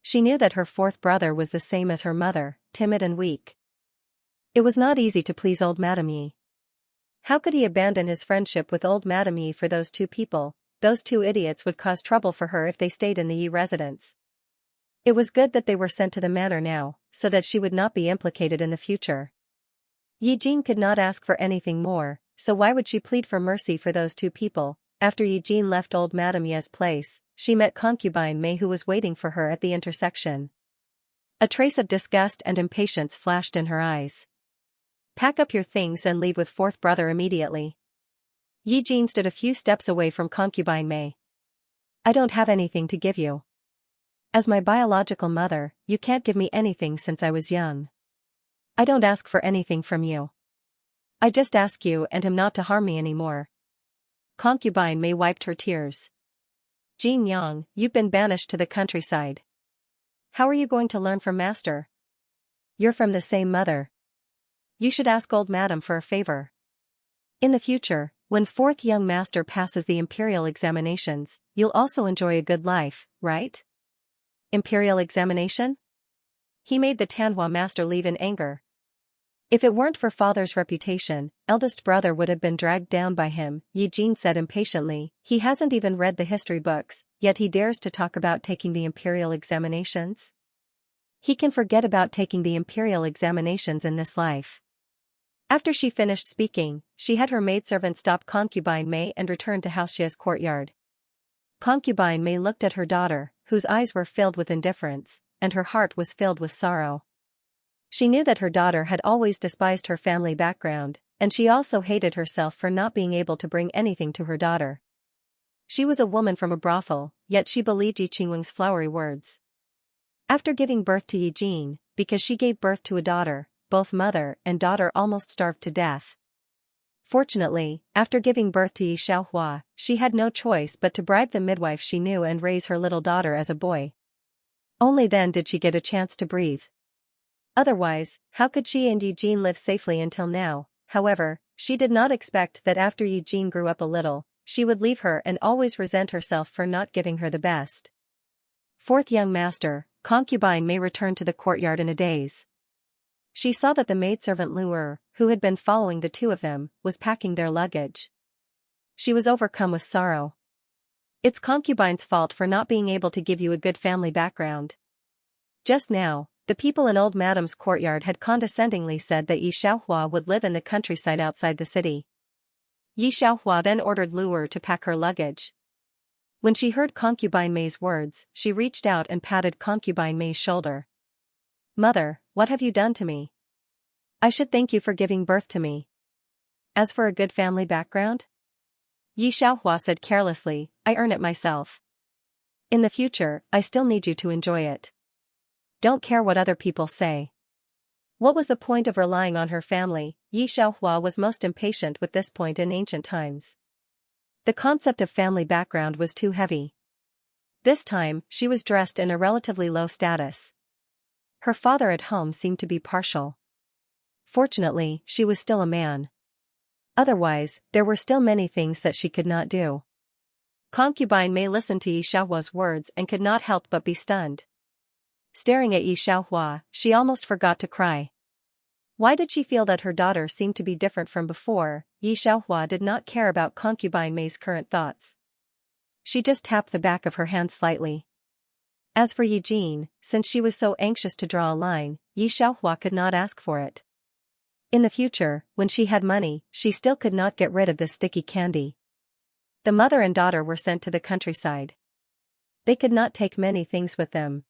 She knew that her fourth brother was the same as her mother, timid and weak. It was not easy to please old Madame Yi. How could he abandon his friendship with old Madame Yi for those 2 people? Those 2 idiots would cause trouble for her if they stayed in the Yi residence. It was good that they were sent to the manor now, so that she would not be implicated in the future. Yi Jin could not ask for anything more, so why would she plead for mercy for those 2 people? After Yi Jin left old Madame Yi's place, she met concubine Mei who was waiting for her at the intersection. A trace of disgust and impatience flashed in her eyes. Pack up your things and leave with fourth brother immediately. Yi Jin stood a few steps away from concubine Mei. I don't have anything to give you. As my biological mother, you can't give me anything since I was young. I don't ask for anything from you. I just ask you and him not to harm me anymore. Concubine Mei wiped her tears. Jin Yang, you've been banished to the countryside. How are you going to learn from master? You're from the same mother. You should ask old madam for a favor. In the future, when fourth young master passes the imperial examinations, you'll also enjoy a good life, right? Imperial examination? He made the Tanhua master leave in anger. If it weren't for father's reputation, eldest brother would have been dragged down by him, Yi Jin said impatiently. He hasn't even read the history books, yet he dares to talk about taking the imperial examinations? He can forget about taking the imperial examinations in this life. After she finished speaking, she had her maidservant stop concubine Mei and return to Xiaoxia's courtyard. Concubine Mei looked at her daughter, whose eyes were filled with indifference, and her heart was filled with sorrow. She knew that her daughter had always despised her family background, and she also hated herself for not being able to bring anything to her daughter. She was a woman from a brothel, yet she believed Yi Qingwing's flowery words. After giving birth to Yi Jin, because she gave birth to a daughter, both mother and daughter almost starved to death. Fortunately, after giving birth to Xianxia, she had no choice but to bribe the midwife she knew and raise her little daughter as a boy. Only then did she get a chance to breathe. Otherwise, how could she and Yi Jin live safely until now? However, she did not expect that after Yi Jin grew up a little, she would leave her and always resent herself for not giving her the best. Fourth young master, concubine Mei returned to the courtyard in a daze. She saw that the maidservant Luer, who had been following the two of them, was packing their luggage. She was overcome with sorrow. It's concubine's fault for not being able to give you a good family background. Just now, the people in old Madame's courtyard had condescendingly said that Yi Xiaohua would live in the countryside outside the city. Yi Xiaohua then ordered Luer to pack her luggage. When she heard Concubine Mei's words, she reached out and patted Concubine Mei's shoulder. Mother, what have you done to me? I should thank you for giving birth to me. As for a good family background? Yi Xiaohua said carelessly, I earn it myself. In the future, I still need you to enjoy it. Don't care what other people say. What was the point of relying on her family? Yi Xiaohua was most impatient with this point in ancient times. The concept of family background was too heavy. This time, she was dressed in a relatively low status. Her father at home seemed to be partial. Fortunately, she was still a man. Otherwise, there were still many things that she could not do. Concubine Mei listened to Yi Xiaohua's words and could not help but be stunned. Staring at Yi Xiaohua, she almost forgot to cry. Why did she feel that her daughter seemed to be different from before? Yi Xiaohua did not care about Concubine Mei's current thoughts. She just tapped the back of her hand slightly. As for Yi Jin, since she was so anxious to draw a line, Yi Xiaohua could not ask for it. In the future, when she had money, she still could not get rid of this sticky candy. The mother and daughter were sent to the countryside. They could not take many things with them.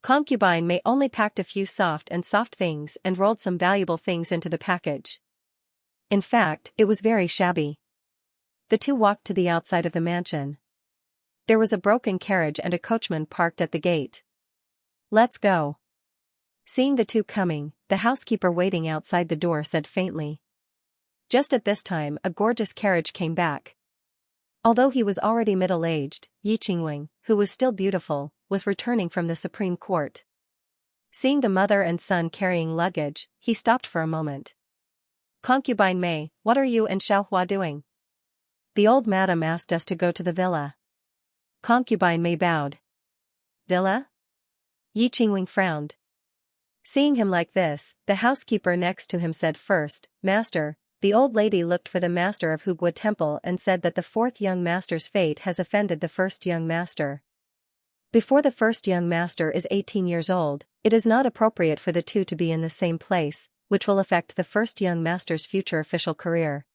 Concubine Mei only packed a few soft things and rolled some valuable things into the package. In fact, it was very shabby. The two walked to the outside of the mansion. There was a broken carriage and a coachman parked at the gate. Let's go. Seeing the two coming, the housekeeper waiting outside the door said faintly. Just at this time, a gorgeous carriage came back. Although he was already middle-aged, Yi Qingwing, who was still beautiful, was returning from the Supreme Court. Seeing the mother and son carrying luggage, he stopped for a moment. Concubine Mei, what are you and Xiaohua doing? The old madam asked us to go to the villa. Concubine Mei bowed. Villa? Yi Qingwing frowned. Seeing him like this, the housekeeper next to him said first, Master. The old lady looked for the master of Hugua Temple and said that the fourth young master's fate has offended the first young master. Before the first young master is 18 years old, it is not appropriate for the two to be in the same place, which will affect the first young master's future official career.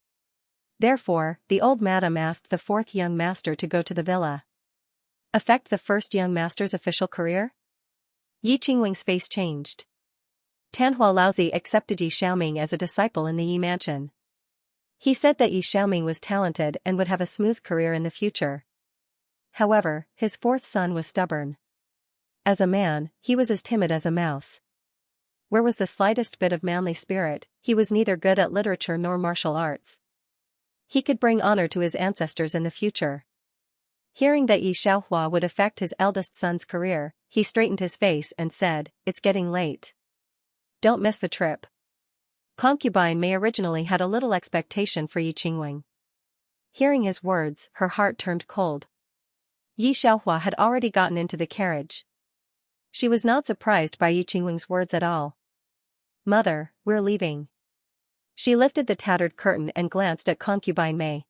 Therefore, the old madam asked the fourth young master to go to the villa. Affect the first young master's official career? Yi Qingwing's face changed. Tanhua Laozi accepted Yi Xiaoming as a disciple in the Yi mansion. He said that Yi Xiaoming was talented and would have a smooth career in the future. However, his fourth son was stubborn. As a man, he was as timid as a mouse. Where was the slightest bit of manly spirit? He was neither good at literature nor martial arts. He could bring honor to his ancestors in the future. Hearing that Yi Xiaohua would affect his eldest son's career, he straightened his face and said, It's getting late. Don't miss the trip. Concubine Mei originally had a little expectation for Yi Qingwing. Hearing his words, her heart turned cold. Yi Xiaohua had already gotten into the carriage. She was not surprised by Yi Qingwing's words at all. Mother, we're leaving. She lifted the tattered curtain and glanced at Concubine Mei.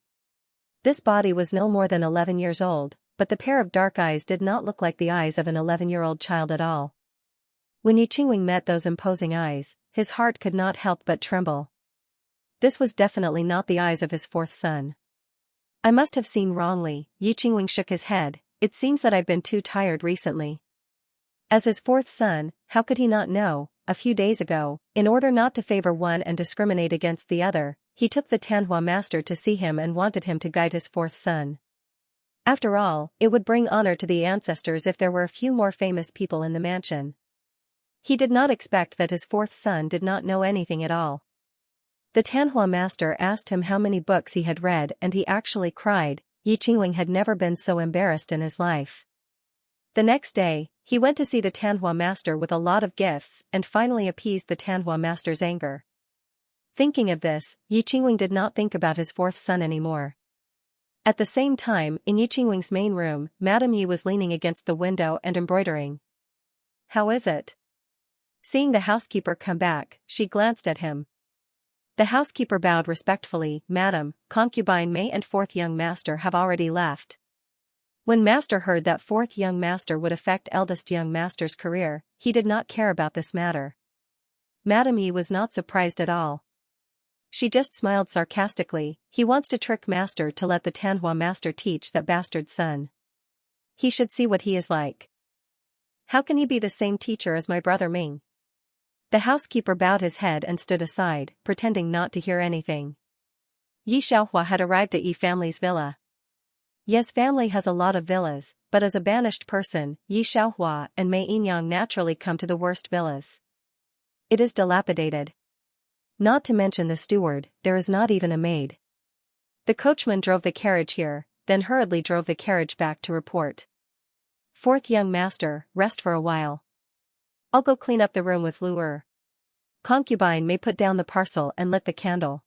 This body was no more than 11 years old, but the pair of dark eyes did not look like the eyes of an 11-year-old child at all. When Yi Qingwing met those imposing eyes, his heart could not help but tremble. This was definitely not the eyes of his fourth son. I must have seen wrongly. Yi Qingwing shook his head. It seems that I've been too tired recently. As his fourth son, how could he not know? A few days ago, in order not to favor one and discriminate against the other, he took the Tanhua master to see him and wanted him to guide his fourth son. After all, it would bring honor to the ancestors if there were a few more famous people in the mansion. He did not expect that his fourth son did not know anything at all. The Tanhua master asked him how many books he had read and he actually cried. Yi Qingwing had never been so embarrassed in his life. The next day, he went to see the Tanhua master with a lot of gifts and finally appeased the Tanhua master's anger. Thinking of this, Yi Qingwing did not think about his fourth son anymore. At the same time, in Yi Qingwing's main room, Madame Yi was leaning against the window and embroidering. How is it? Seeing the housekeeper come back, she glanced at him. The housekeeper bowed respectfully. Madam, concubine May and fourth young master have already left. When master heard that fourth young master would affect eldest young master's career, he did not care about this matter. Madame Yi was not surprised at all. She just smiled sarcastically. He wants to trick master to let the Tanhua master teach that bastard son. He should see what he is like. How can he be the same teacher as my brother Ming? The housekeeper bowed his head and stood aside, pretending not to hear anything. Yi Xiaohua had arrived at Yi family's villa. Ye's family has a lot of villas, but as a banished person, Yi Xiaohua and Mei Yinyang naturally come to the worst villas. It is dilapidated. Not to mention the steward, there is not even a maid. The coachman drove the carriage here, then hurriedly drove the carriage back to report. Fourth young master, rest for a while. I'll go clean up the room with Lu'er. Concubine May put down the parcel and lit the candle.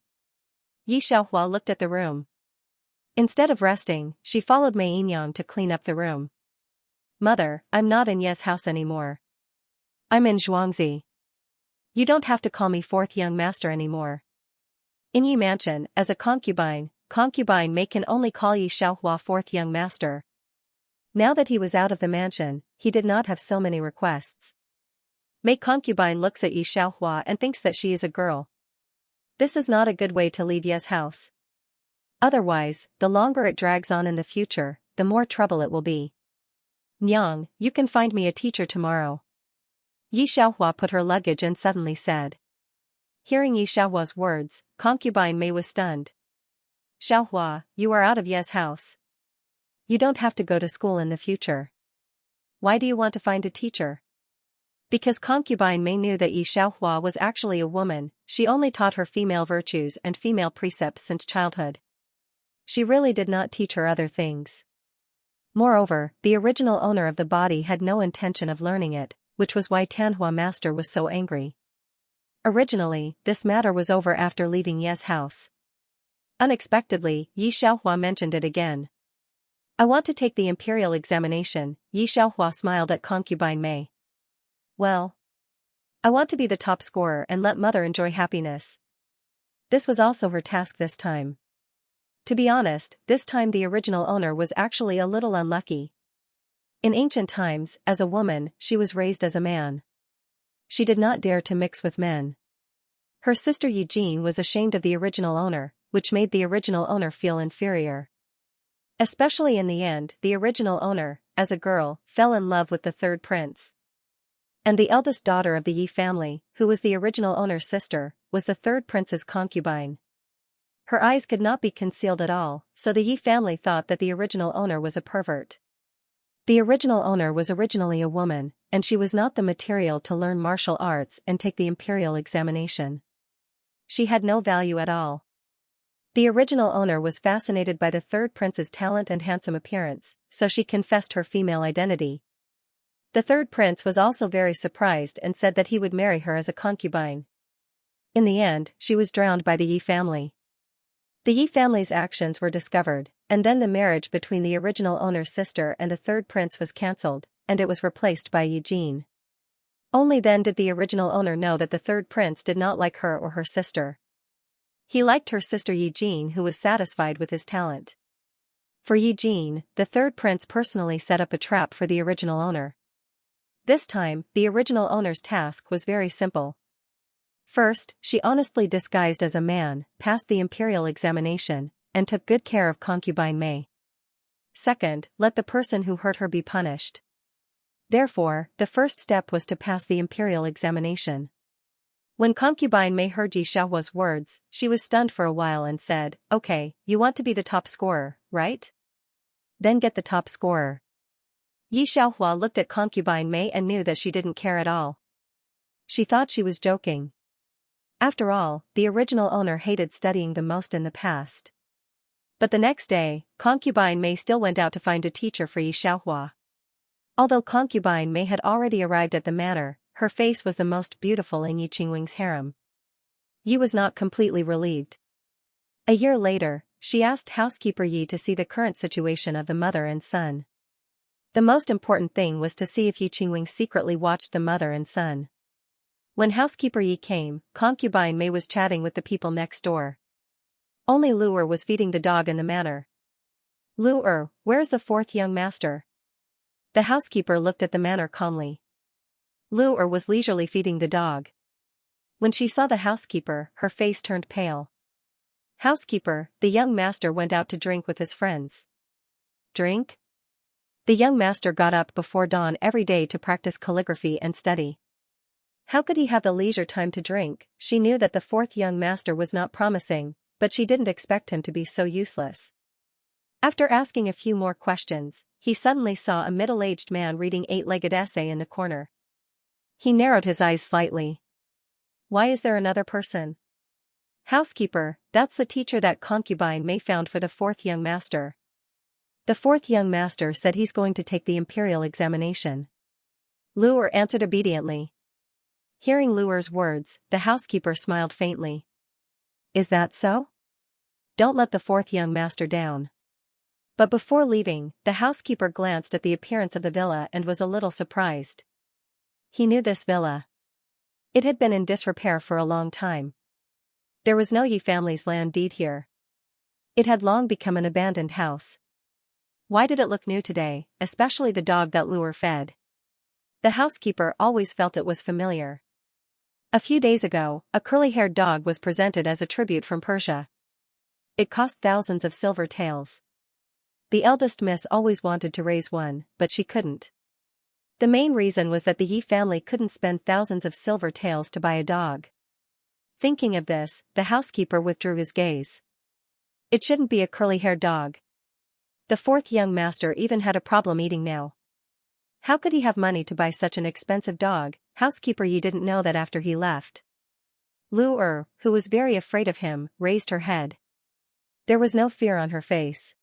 Yi Xiaohua looked at the room. Instead of resting, she followed Mei Yinyang to clean up the room. Mother, I'm not in Ye's house anymore. I'm in Xianxia. You don't have to call me fourth young master anymore. In Yi mansion, as a concubine May can only call Yi Xiaohua fourth young master. Now that he was out of the mansion, he did not have so many requests. Mei concubine looks at Yi Xiaohua and thinks that she is a girl. This is not a good way to leave Ye's house. Otherwise, the longer it drags on in the future, the more trouble it will be. Nyang, you can find me a teacher tomorrow. Yi Xiaohua put her luggage and suddenly said. Hearing Yi Xiaohua's words, concubine Mei was stunned. Xiaohua, you are out of Ye's house. You don't have to go to school in the future. Why do you want to find a teacher? Because concubine Mei knew that Yi Xiaohua was actually a woman, she only taught her female virtues and female precepts since childhood. She really did not teach her other things. Moreover, the original owner of the body had no intention of learning it, which was why Tanhua master was so angry. Originally, this matter was over after leaving Ye's house. Unexpectedly, Yi Xiaohua mentioned it again. I want to take the imperial examination. Yi Xiaohua smiled at concubine Mei. Well, I want to be the top scorer and let mother enjoy happiness. This was also her task this time. To be honest, this time the original owner was actually a little unlucky. In ancient times, as a woman, she was raised as a man. She did not dare to mix with men. Her sister Eugene was ashamed of the original owner, which made the original owner feel inferior. Especially in the end, the original owner, as a girl, fell in love with the third prince. And the eldest daughter of the Yi family, who was the original owner's sister, was the third prince's concubine. Her eyes could not be concealed at all, so the Yi family thought that the original owner was a pervert. The original owner was originally a woman, and she was not the material to learn martial arts and take the imperial examination. She had no value at all. The original owner was fascinated by the third prince's talent and handsome appearance, so she confessed her female identity. The third prince was also very surprised and said that he would marry her as a concubine. In the end, she was drowned by the Yi family. The Yi family's actions were discovered, and then the marriage between the original owner's sister and the third prince was cancelled, and it was replaced by Eugene. Only then did the original owner know that the third prince did not like her or her sister. He liked her sister Eugene, who was satisfied with his talent. For Eugene, the third prince personally set up a trap for the original owner. This time, the original owner's task was very simple. First, she honestly disguised as a man, passed the imperial examination, and took good care of concubine Mei. Second, let the person who hurt her be punished. Therefore, the first step was to pass the imperial examination. When concubine Mei heard Yi Xiaohua's words, she was stunned for a while and said, "Okay, you want to be the top scorer, right? Then get the top scorer." Yi Xiaohua looked at concubine Mei and knew that she didn't care at all. She thought she was joking. After all, the original owner hated studying the most in the past. But the next day, concubine Mei still went out to find a teacher for Yi Xiaohua. Although concubine Mei had already arrived at the manor, her face was the most beautiful in Yi Qingwing's harem. Yi was not completely relieved. A year later, she asked housekeeper Yi to see the current situation of the mother and son. The most important thing was to see if Yi Qingwing secretly watched the mother and son. When housekeeper Yi came, concubine Mei was chatting with the people next door. Only Lu'er was feeding the dog in the manor. Lu'er, where's the fourth young master? The housekeeper looked at the manor calmly. Lu'er was leisurely feeding the dog. When she saw the housekeeper, her face turned pale. Housekeeper, the young master went out to drink with his friends. Drink? The young master got up before dawn every day to practice calligraphy and study. How could he have the leisure time to drink? She knew that the fourth young master was not promising, but she didn't expect him to be so useless. After asking a few more questions, he suddenly saw a middle-aged man reading eight-legged essay in the corner. He narrowed his eyes slightly. Why is there another person? Housekeeper, that's the teacher that concubine Mei found for the fourth young master. The fourth young master said he's going to take the imperial examination. Lu'er answered obediently. Hearing Lu'er's words, the housekeeper smiled faintly. Is that so? Don't let the fourth young master down. But before leaving, the housekeeper glanced at the appearance of the villa and was a little surprised. He knew this villa. It had been in disrepair for a long time. There was no Yi family's land deed here. It had long become an abandoned house. Why did it look new today, especially the dog that Lu'er fed? The housekeeper always felt it was familiar. A few days ago, a curly-haired dog was presented as a tribute from Persia. It cost thousands of silver taels. The eldest miss always wanted to raise one, but she couldn't. The main reason was that the Yi family couldn't spend thousands of silver taels to buy a dog. Thinking of this, the housekeeper withdrew his gaze. It shouldn't be a curly-haired dog. The fourth young master even had a problem eating now. How could he have money to buy such an expensive dog? Housekeeper Yi didn't know that after he left. Lu'er, who was very afraid of him, raised her head. There was no fear on her face.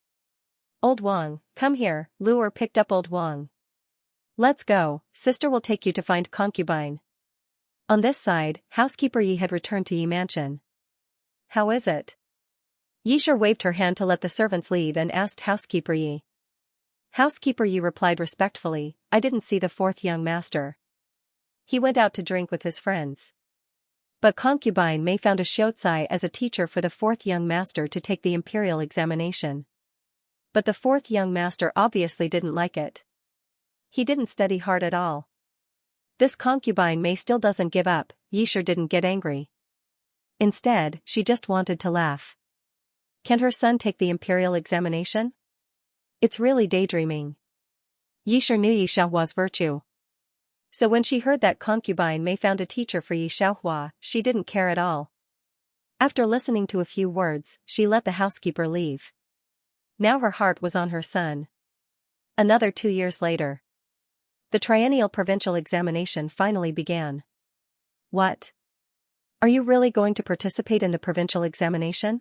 Old Wang, come here. Lu'er picked up Old Wang. Let's go, sister will take you to find concubine. On this side, housekeeper Yi had returned to Yi mansion. How is it? Yishur waved her hand to let the servants leave and asked housekeeper Yi. Housekeeper Yi replied respectfully, I didn't see the fourth young master. He went out to drink with his friends. But concubine Mei found a Xianxia as a teacher for the fourth young master to take the imperial examination. But the fourth young master obviously didn't like it. He didn't study hard at all. This concubine Mei still doesn't give up. Yishur didn't get angry. Instead, she just wanted to laugh. Can her son take the imperial examination? It's really daydreaming. Yishur knew Yi Xiaohua's virtue. So when she heard that concubine Mei found a teacher for Yi Xiaohua, she didn't care at all. After listening to a few words, she let the housekeeper leave. Now her heart was on her son. Another 2 years later. The triennial provincial examination finally began. What? Are you really going to participate in the provincial examination?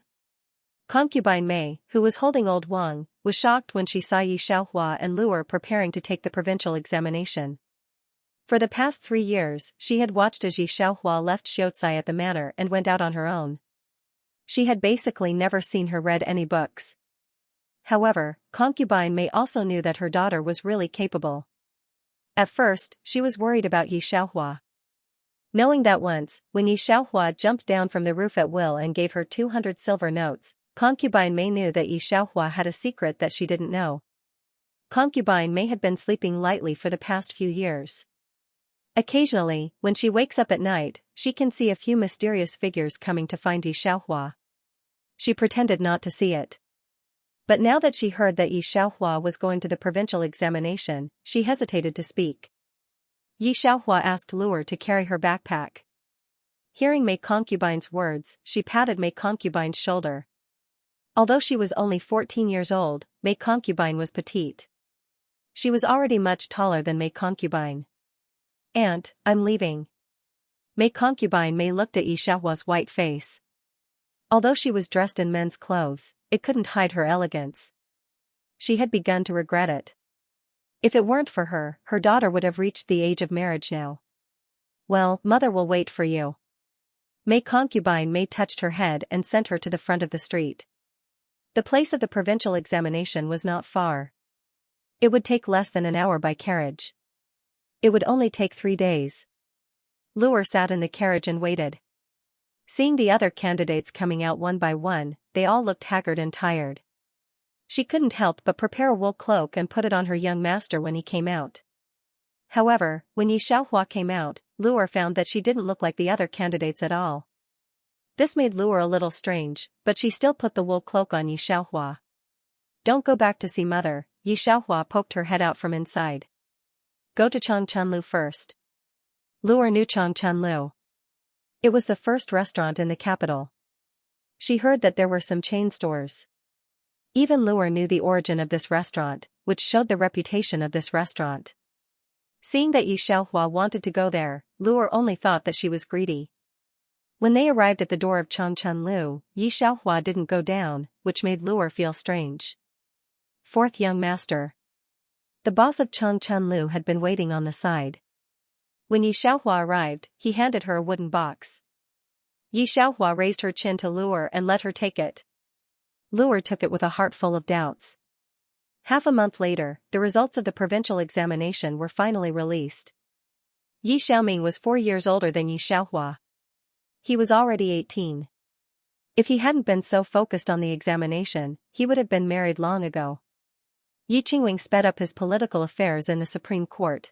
Concubine Mei, who was holding Old Wang, was shocked when she saw Yi Xiaohua and Lu'er preparing to take the provincial examination. For the past 3 years, she had watched as Yi Xiaohua left Xianxia at the manor and went out on her own. She had basically never seen her read any books. However, concubine Mei also knew that her daughter was really capable. At first, she was worried about Yi Xiaohua. Knowing that once, when Yi Xiaohua jumped down from the roof at will and gave her 200 silver notes, concubine Mei knew that Yi Xiaohua had a secret that she didn't know. Concubine Mei had been sleeping lightly for the past few years. Occasionally, when she wakes up at night, she can see a few mysterious figures coming to find Yi Xiaohua. She pretended not to see it. But now that she heard that Yi Xiaohua was going to the provincial examination, she hesitated to speak. Yi Xiaohua asked Lu'er to carry her backpack. Hearing Mei Concubine's words, she patted Mei Concubine's shoulder. Although she was only 14 years old, Mei Concubine was petite. She was already much taller than Mei Concubine. Aunt, I'm leaving. Mei Concubine Mei looked at Yi Xiaohua's white face. Although she was dressed in men's clothes, it couldn't hide her elegance. She had begun to regret it. If it weren't for her, her daughter would have reached the age of marriage now. Well, mother will wait for you. Mei Concubine Mei touched her head and sent her to the front of the street. The place of the provincial examination was not far. It would take less than an hour by carriage. It would only take 3 days. Luer sat in the carriage and waited. Seeing the other candidates coming out one by one, they all looked haggard and tired. She couldn't help but prepare a wool cloak and put it on her young master when he came out. However, when Xianxia came out, Luer found that she didn't look like the other candidates at all. This made Luer a little strange, but she still put the wool cloak on Xianxia. Don't go back to see mother, Xianxia poked her head out from inside. Go to Changchunlu first. Luer knew Changchunlu. It was the first restaurant in the capital. She heard that there were some chain stores. Even Luer knew the origin of this restaurant, which showed the reputation of this restaurant. Seeing that Xianxia wanted to go there, Luer only thought that she was greedy. When they arrived at the door of Changchunlu, Xianxia didn't go down, which made Luer feel strange. Fourth young master. The boss of Changchunlu had been waiting on the side. When Xianxia arrived, he handed her a wooden box. Xianxia raised her chin to Luer and let her take it. Luer took it with a heart full of doubts. Half a month later, the results of the provincial examination were finally released. Yi Xiaoming was 4 years older than Xianxia. He was already 18. If he hadn't been so focused on the examination, he would have been married long ago. Yi Qingwing sped up his political affairs in the Supreme Court.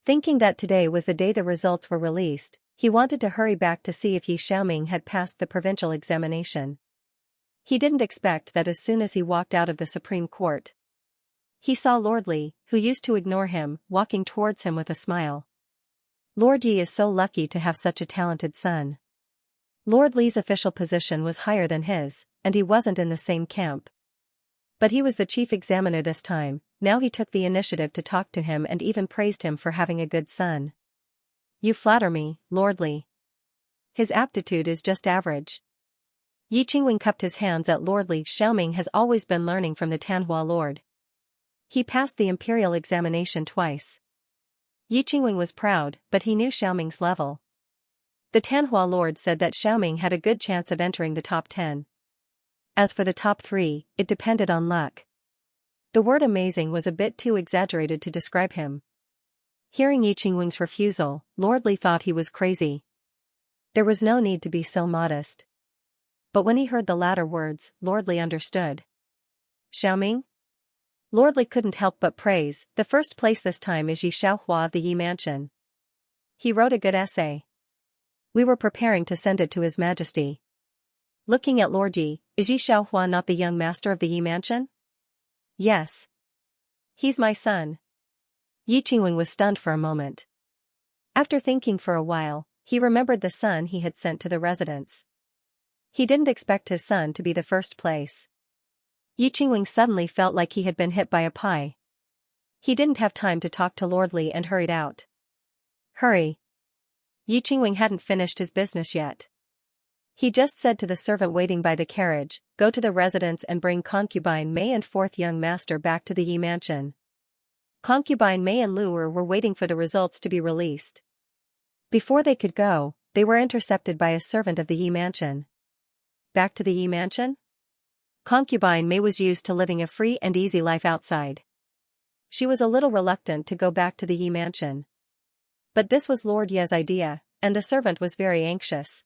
Thinking that today was the day the results were released, he wanted to hurry back to see if Yi Xiaoming had passed the provincial examination. He didn't expect that as soon as he walked out of the Supreme Court, he saw Lord Li, who used to ignore him, walking towards him with a smile. Lord Yi is so lucky to have such a talented son. Lord Li's official position was higher than his, and he wasn't in the same camp. But he was the chief examiner this time. Now he took the initiative to talk to him and even praised him for having a good son. You flatter me, Lord Li. His aptitude is just average. Yi Qingwing cupped his hands at Lord Li. Xiaoming has always been learning from the Tanhua Lord. He passed the imperial examination twice. Yi Qingwing was proud, but he knew Xiaoming's level. The Tanhua Lord said that Xiaoming had a good chance of entering the top 10. As for the top 3, it depended on luck. The word amazing was a bit too exaggerated to describe him. Hearing Yi Qingwing's refusal, Lord Li thought he was crazy. There was no need to be so modest. But when he heard the latter words, Lord Li understood. Xiaoming? Lord Li couldn't help but praise. The first place this time is Yi Xiaohua of the Yi Mansion. He wrote a good essay. We were preparing to send it to His Majesty. Looking at Lord Yi, is Yi Xiaohua not the young master of the Yi Mansion? Yes. He's my son. Yi Qingwing was stunned for a moment. After thinking for a while, he remembered the son he had sent to the residence. He didn't expect his son to be the first place. Yi Qingwing suddenly felt like he had been hit by a pie. He didn't have time to talk to Lord Li and hurried out. Hurry. Yi Qingwing hadn't finished his business yet. He just said to the servant waiting by the carriage, go to the residence and bring concubine Mei and fourth young master back to the Yi Mansion. Concubine Mei and Luer were waiting for the results to be released. Before they could go, they were intercepted by a servant of the Yi Mansion. Back to the Yi Mansion? Concubine Mei was used to living a free and easy life outside. She was a little reluctant to go back to the Yi Mansion. But this was Lord Ye's idea, and the servant was very anxious.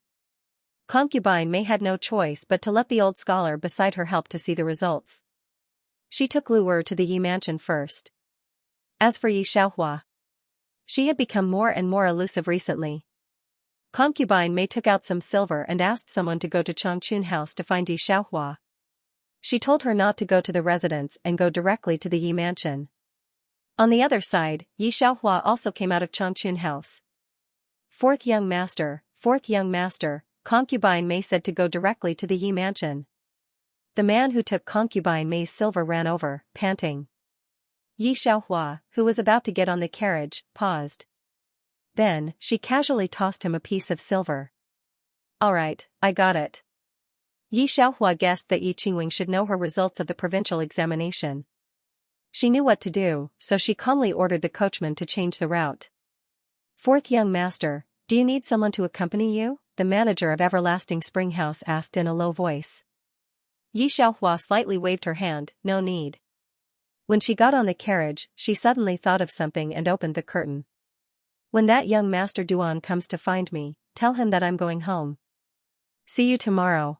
Concubine Mei had no choice but to let the old scholar beside her help to see the results. She took Luer to the Yi Mansion first. As for Yi Xiaohua, she had become more and more elusive recently. Concubine Mei took out some silver and asked someone to go to Changchun House to find Yi Xiaohua. She told her not to go to the residence and go directly to the Yi Mansion. On the other side, Yi Xiaohua also came out of Changchun House. Fourth young master, Concubine Mei said to go directly to the Yi Mansion. The man who took Concubine Mei's silver ran over, panting. Yi Xiaohua, who was about to get on the carriage, paused. Then, she casually tossed him a piece of silver. All right, I got it. Yi Xiaohua guessed that Yi Qingwing should know her results of the provincial examination. She knew what to do, so she calmly ordered the coachman to change the route. Fourth young master, do you need someone to accompany you? The manager of Everlasting Spring House asked in a low voice. Yi Xiaohua slightly waved her hand, no need. When she got on the carriage, she suddenly thought of something and opened the curtain. When that young Master Duan comes to find me, tell him that I'm going home. See you tomorrow.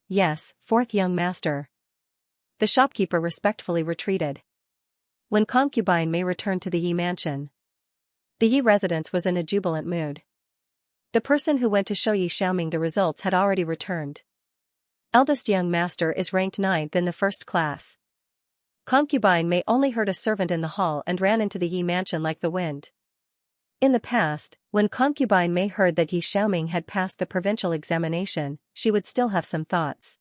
Yes, fourth young master. The shopkeeper respectfully retreated. When concubine Mei returned to the Yi mansion, the Yi residence was in a jubilant mood. The person who went to show Yi Xiaoming the results had already returned. Eldest young master is ranked 9th in the first class. Concubine Mei only heard a servant in the hall and ran into the Yi mansion like the wind. In the past, when concubine Mei heard that Yi Xiaoming had passed the provincial examination, she would still have some thoughts.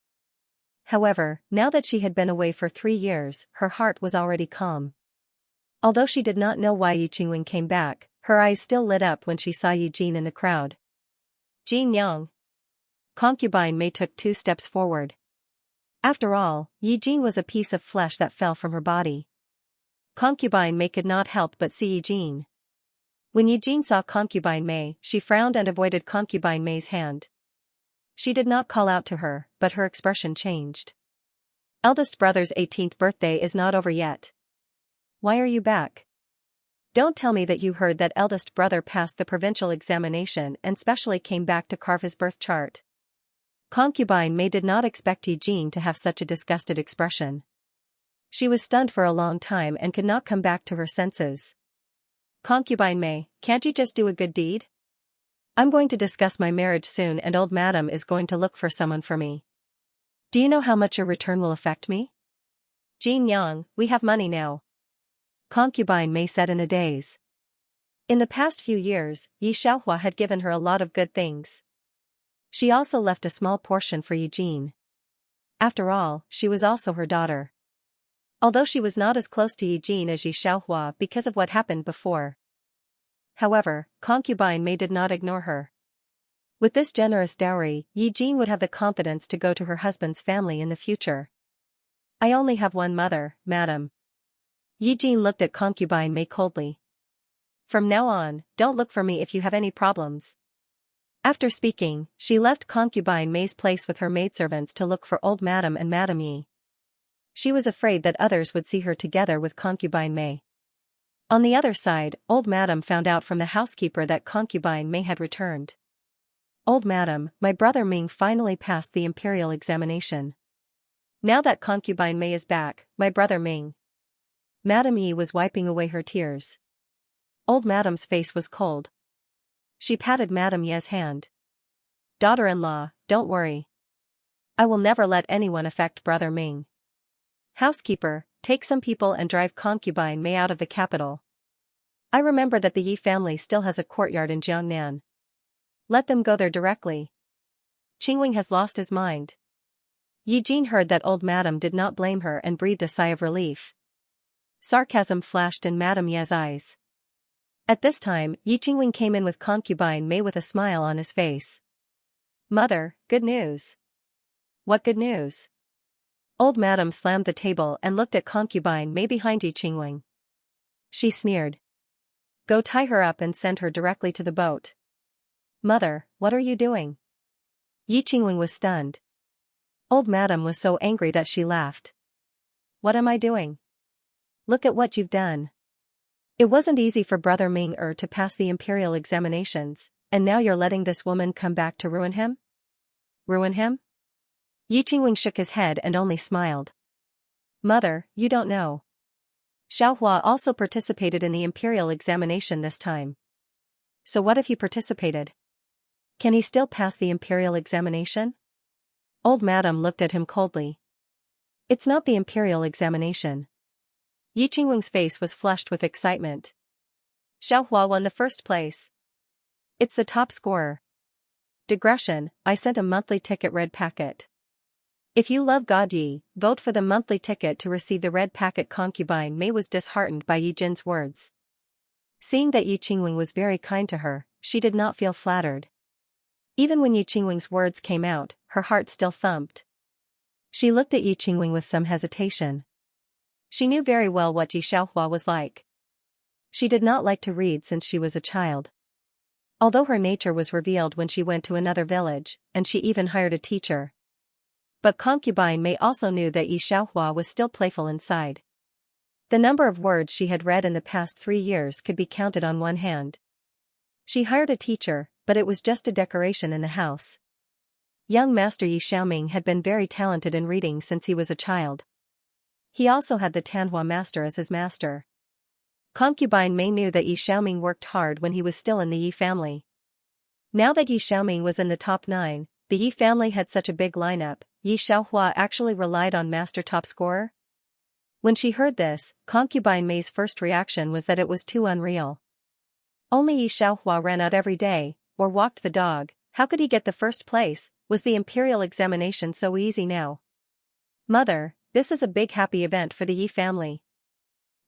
However, now that she had been away for 3 years, her heart was already calm. Although she did not know why Yi Qingwen came back, her eyes still lit up when she saw Yi Jin in the crowd. Jin Yang. Concubine Mei took 2 steps forward. After all, Yi Jin was a piece of flesh that fell from her body. Concubine Mei could not help but see Yi Jin. When Yi Jin saw concubine Mei, she frowned and avoided concubine Mei's hand. She did not call out to her, but her expression changed. Eldest brother's 18th birthday is not over yet. Why are you back? Don't tell me that you heard that eldest brother passed the provincial examination and specially came back to carve his birth chart. Concubine Mei did not expect Yi Jin to have such a disgusted expression. She was stunned for a long time and could not come back to her senses. Concubine Mei, can't you just do a good deed? I'm going to discuss my marriage soon and old madam is going to look for someone for me. Do you know how much your return will affect me? Jin Yang, we have money now. Concubine Mei said in a daze. In the past few years, Yi Xiaohua had given her a lot of good things. She also left a small portion for Yi Jin. After all, she was also her daughter. Although she was not as close to Yi Jin as Yi Xiaohua because of what happened before. However, concubine Mei did not ignore her. With this generous dowry, Yi Jin would have the confidence to go to her husband's family in the future. I only have one mother, madam. Yi Jin looked at concubine Mei coldly. From now on, don't look for me if you have any problems. After speaking, she left concubine Mei's place with her maidservants to look for old madam and Madam Yi. She was afraid that others would see her together with concubine Mei. On the other side, old madam found out from the housekeeper that concubine Mei had returned. Old madam, my brother Ming finally passed the imperial examination. Now that concubine Mei is back, my brother Ming. Madam Yi was wiping away her tears. Old madam's face was cold. She patted Madam Ye's hand. Daughter-in-law, don't worry. I will never let anyone affect brother Ming. Housekeeper, take some people and drive concubine Mei out of the capital. I remember that the Yi family still has a courtyard in Jiangnan. Let them go there directly. Qingwing has lost his mind. Yi Jin heard that old madam did not blame her and breathed a sigh of relief. Sarcasm flashed in Madam Ye's eyes. At this time, Yi Qingwing came in with concubine Mei with a smile on his face. Mother, good news. What good news? Old madam slammed the table and looked at concubine Mei behind Yi Qingwing. She sneered. Go tie her up and send her directly to the boat. Mother, what are you doing? Yi Qingwing was stunned. Old madam was so angry that she laughed. What am I doing? Look at what you've done. It wasn't easy for brother Ming to pass the imperial examinations, and now you're letting this woman come back to ruin him? Ruin him? Yi Qingwing shook his head and only smiled. Mother, you don't know. Xiaohua also participated in the imperial examination this time. So what if he participated? Can he still pass the imperial examination? Old madam looked at him coldly. It's not the imperial examination. Yi Qingwing's face was flushed with excitement. Xiaohua won the first place. It's the top scorer. Digression, I sent a monthly ticket red packet. If you love God Yi, vote for the monthly ticket to receive the red packet. Concubine Mei was disheartened by Yi Jin's words. Seeing that Yi Qingwing was very kind to her, she did not feel flattered. Even when Yi Qingwing's words came out, her heart still thumped. She looked at Yi Qingwing with some hesitation. She knew very well what Yi Xiaohua was like. She did not like to read since she was a child. Although her nature was revealed when she went to another village, and she even hired a teacher. But concubine Mei also knew that Yi Xiaohua was still playful inside. The number of words she had read in the past 3 years could be counted on one hand. She hired a teacher, but it was just a decoration in the house. Young Master Yi Xiaoming had been very talented in reading since he was a child. He also had the Tanhua master as his master. Concubine Mei knew that Yi Xiaoming worked hard when he was still in the Yi family. Now that Yi Xiaoming was in the top 9, the Yi family had such a big lineup. Yi Xiaohua actually relied on master top scorer? When she heard this, Concubine Mei's first reaction was that it was too unreal. Only Yi Xiaohua ran out every day, or walked the dog. How could he get the first place? Was the imperial examination so easy now? Mother, this is a big happy event for the Yi family.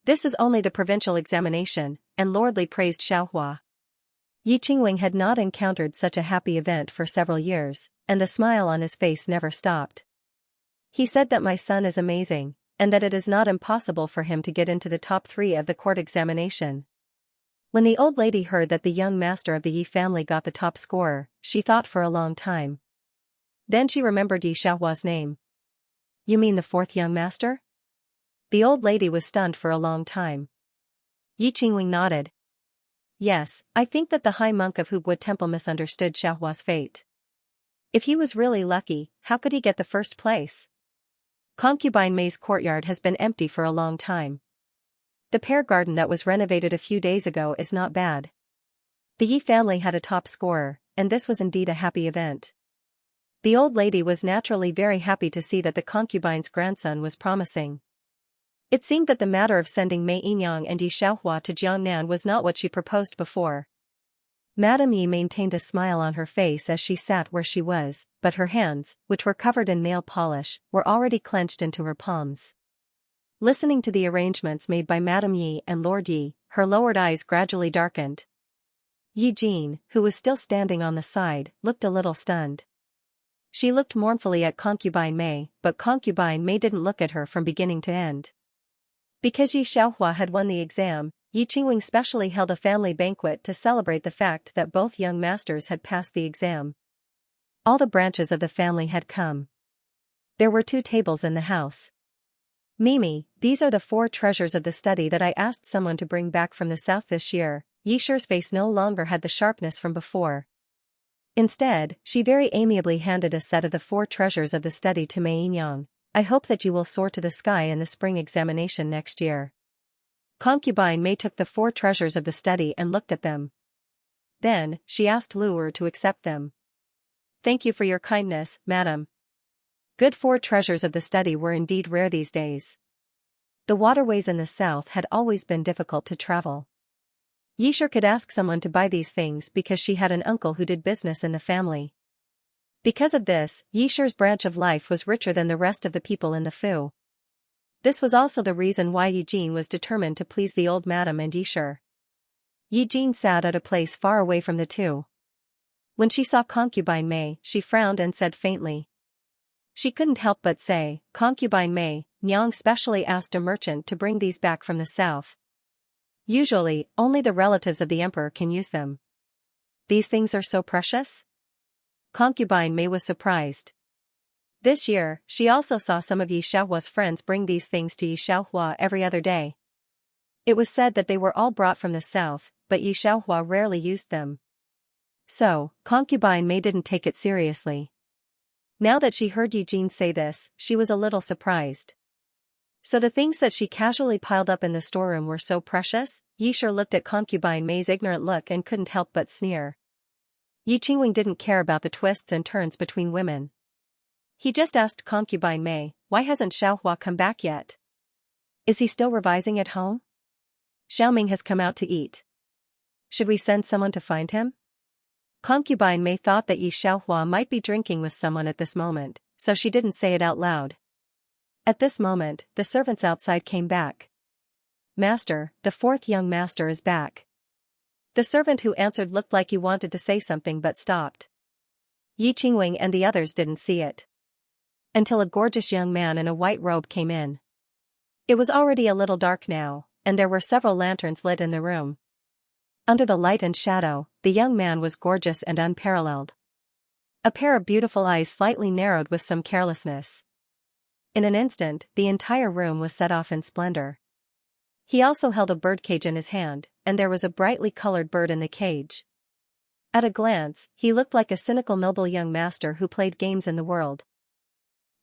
This is only the provincial examination, and Lordly praised Xiaohua. Yi Qingwing had not encountered such a happy event for several years, and the smile on his face never stopped. He said that my son is amazing, and that it is not impossible for him to get into the top 3 of the court examination. When the old lady heard that the young master of the Yi family got the top scorer, she thought for a long time. Then she remembered Yi Xiaohua's name. You mean the 4th young master? The old lady was stunned for a long time. Yi Qingwing nodded. Yes, I think that the high monk of Hubwo Temple misunderstood Xiaohua's fate. If he was really lucky, how could he get the first place? Concubine Mei's courtyard has been empty for a long time. The pear garden that was renovated a few days ago is not bad. The Yi family had a top scorer, and this was indeed a happy event. The old lady was naturally very happy to see that the concubine's grandson was promising. It seemed that the matter of sending Mei Yinyang and Yi Xiaohua to Jiangnan was not what she proposed before. Madame Yi maintained a smile on her face as she sat where she was, but her hands, which were covered in nail polish, were already clenched into her palms. Listening to the arrangements made by Madame Yi and Lord Yi, her lowered eyes gradually darkened. Yi Jin, who was still standing on the side, looked a little stunned. She looked mournfully at Concubine Mei, but Concubine Mei didn't look at her from beginning to end. Because Yi Xiaohua had won the exam, Yi Qingwing specially held a family banquet to celebrate the fact that both young masters had passed the exam. All the branches of the family had come. There were 2 tables in the house. Mimi, these are the 4 treasures of the study that I asked someone to bring back from the south this year. Yi Shi's face no longer had the sharpness from before. Instead, she very amiably handed a set of the 4 treasures of the study to Mei Yinyang. I hope that you will soar to the sky in the spring examination next year. Concubine Mei took the 4 treasures of the study and looked at them. Then, she asked Lu'er to accept them. Thank you for your kindness, madam. Good 4 treasures of the study were indeed rare these days. The waterways in the south had always been difficult to travel. Yi Shi could ask someone to buy these things because she had an uncle who did business in the family. Because of this, Yi Shi's branch of life was richer than the rest of the people in the Fu. This was also the reason why Yi Jin was determined to please the old madam and Yi Shi. Yi Jin sat at a place far away from the 2. When she saw Concubine Mei, she frowned and said faintly. She couldn't help but say, Concubine Mei, Nyang specially asked a merchant to bring these back from the south. Usually, only the relatives of the emperor can use them. These things are so precious? Concubine Mei was surprised. This year, she also saw some of Yi Xiaohua's friends bring these things to Yi Xiaohua every other day. It was said that they were all brought from the south, but Yi Xiaohua rarely used them. So, Concubine Mei didn't take it seriously. Now that she heard Yi Jin say this, she was a little surprised. So the things that she casually piled up in the storeroom were so precious? Yi Shi looked at Concubine Mei's ignorant look and couldn't help but sneer. Yi Qingwing didn't care about the twists and turns between women. He just asked Concubine Mei, why hasn't Xiaohua come back yet? Is he still revising at home? Xiaoming has come out to eat. Should we send someone to find him? Concubine Mei thought that Yi Xiaohua might be drinking with someone at this moment, so she didn't say it out loud. At this moment, the servants outside came back. Master, the 4th young master is back. The servant who answered looked like he wanted to say something but stopped. Yi Qingwing and the others didn't see it. Until a gorgeous young man in a white robe came in. It was already a little dark now, and there were several lanterns lit in the room. Under the light and shadow, the young man was gorgeous and unparalleled. A pair of beautiful eyes slightly narrowed with some carelessness. In an instant, the entire room was set off in splendor. He also held a birdcage in his hand, and there was a brightly colored bird in the cage. At a glance, he looked like a cynical noble young master who played games in the world.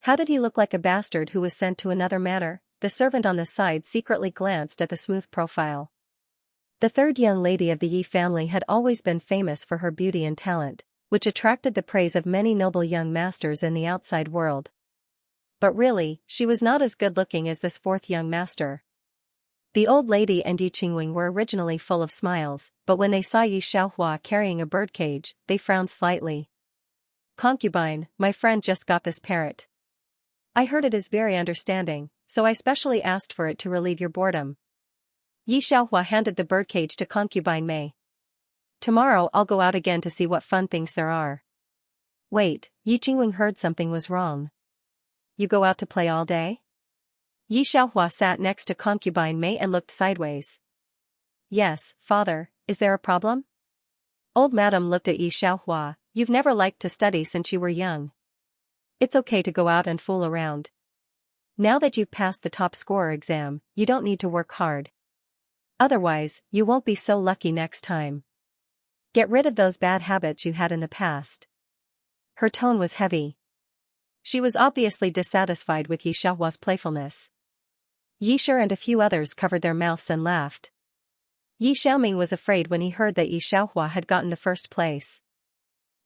How did he look like a bastard who was sent to another manor? The servant on the side secretly glanced at the smooth profile. The third young lady of the Yi family had always been famous for her beauty and talent, which attracted the praise of many noble young masters in the outside world. But really, she was not as good-looking as this fourth young master. The old lady and Yi Qingwing were originally full of smiles, but when they saw Yi Xiaohua carrying a birdcage, they frowned slightly. "Concubine, my friend just got this parrot. I heard it is very understanding, so I specially asked for it to relieve your boredom." Yi Xiaohua handed the birdcage to Concubine Mei. "Tomorrow I'll go out again to see what fun things there are." Wait, Yi Qingwing heard something was wrong. "You go out to play all day?" Yi Xiaohua sat next to Concubine Mei and looked sideways. "Yes, father, is there a problem?" Old Madam looked at Yi Xiaohua. "You've never liked to study since you were young. It's okay to go out and fool around. Now that you've passed the top scorer exam, you don't need to work hard. Otherwise, you won't be so lucky next time. Get rid of those bad habits you had in the past." Her tone was heavy. She was obviously dissatisfied with Yi Xiaohua's playfulness. Yi Shi and a few others covered their mouths and laughed. Yi Xiaoming was afraid when he heard that Yi Xiaohua had gotten the first place.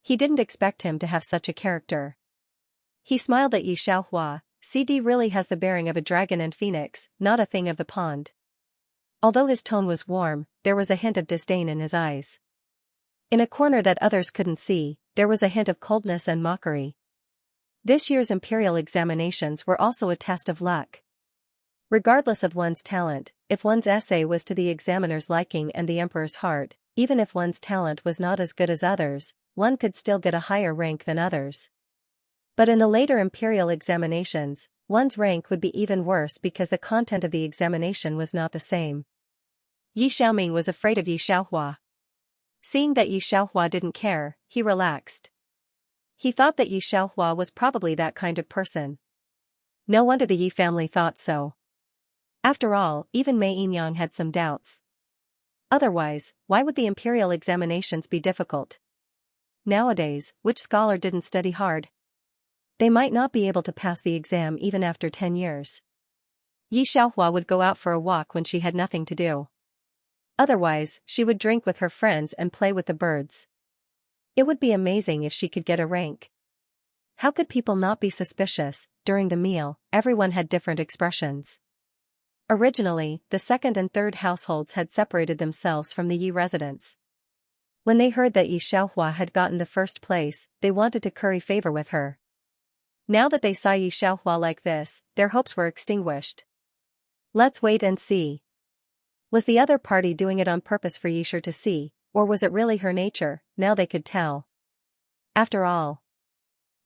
He didn't expect him to have such a character. He smiled at Yi Xiaohua. "CD really has the bearing of a dragon and phoenix, not a thing of the pond." Although his tone was warm, there was a hint of disdain in his eyes. In a corner that others couldn't see, there was a hint of coldness and mockery. This year's imperial examinations were also a test of luck. Regardless of one's talent, if one's essay was to the examiner's liking and the emperor's heart, even if one's talent was not as good as others, one could still get a higher rank than others. But in the later imperial examinations, one's rank would be even worse because the content of the examination was not the same. Yi Xiaoming was afraid of Yi Xiaohua. Seeing that Yi Xiaohua didn't care, he relaxed. He thought that Yi Xiaohua was probably that kind of person. No wonder the Yi family thought so. After all, even Mei Yinyang had some doubts. Otherwise, why would the imperial examinations be difficult? Nowadays, which scholar didn't study hard? They might not be able to pass the exam even after 10 years. Yi Xiaohua would go out for a walk when she had nothing to do. Otherwise, she would drink with her friends and play with the birds. It would be amazing if she could get a rank. How could people not be suspicious? During the meal, everyone had different expressions. Originally, the second and third households had separated themselves from the Yi residents. When they heard that Yi Xiaohua had gotten the first place, they wanted to curry favor with her. Now that they saw Yi Xiaohua like this, their hopes were extinguished. Let's wait and see. Was the other party doing it on purpose for Yi Shi to see, or was it really her nature? Now they could tell. After all,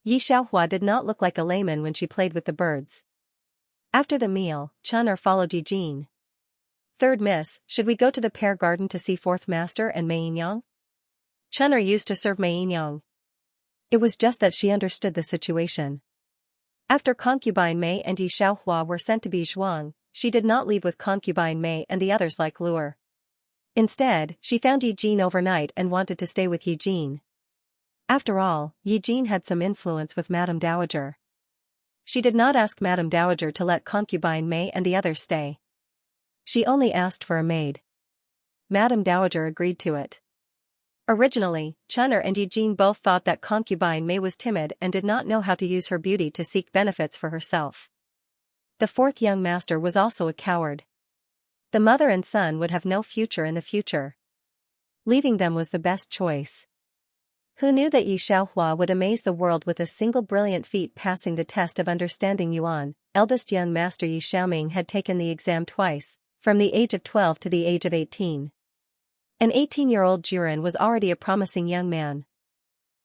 Yi Xiaohua did not look like a layman when she played with the birds. After the meal, Chun followed Yi Jin. "Third miss, should we go to the pear garden to see fourth master and Mei Yinyang?" Chun used to serve Mei Yinyang. It was just that she understood the situation. After Concubine Mei and Yi Xiaohua were sent to Bizhuang, she did not leave with Concubine Mei and the others like lure. Instead, she found Yi Jin overnight and wanted to stay with Yi Jin. After all, Yi Jin had some influence with Madame Dowager. She did not ask Madame Dowager to let Concubine Mei and the others stay. She only asked for a maid. Madame Dowager agreed to it. Originally, Chun and Yi Jin both thought that Concubine Mei was timid and did not know how to use her beauty to seek benefits for herself. The fourth young master was also a coward. The mother and son would have no future in the future. Leaving them was the best choice. Who knew that Yi Xiaohua would amaze the world with a single brilliant feat passing the test of understanding Yuan? Eldest young master Yi Xiaoming had taken the exam twice, from the age of 12 to the age of 18. An 18-year-old Jiren was already a promising young man.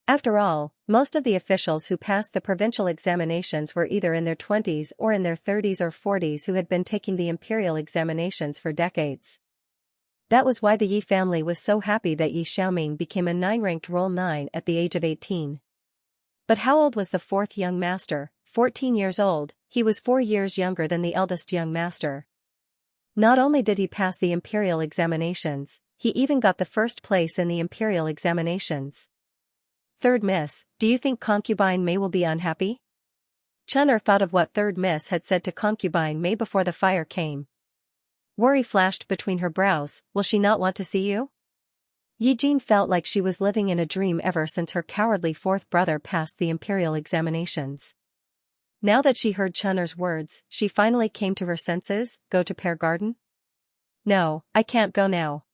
After all, most of the officials who passed the provincial examinations were either in their 20s or in their 30s or 40s who had been taking the imperial examinations for decades. That was why the Yi family was so happy that Yi Xiaoming became a 9-ranked Roll 9 at the age of 18. But how old was the fourth young master? 14 years old. He was 4 years younger than the eldest young master. Not only did he pass the imperial examinations, he even got the first place in the imperial examinations. Third Miss, do you think Concubine May will be unhappy? Chun'er thought of what Third Miss had said to Concubine May before the fire came. Worry flashed between her brows. Will she not want to see you? Yijin felt like she was living in a dream ever since her cowardly fourth brother passed the imperial examinations. Now that she heard Chun'er's words, she finally came to her senses. Go to Pear Garden? No, I can't go now.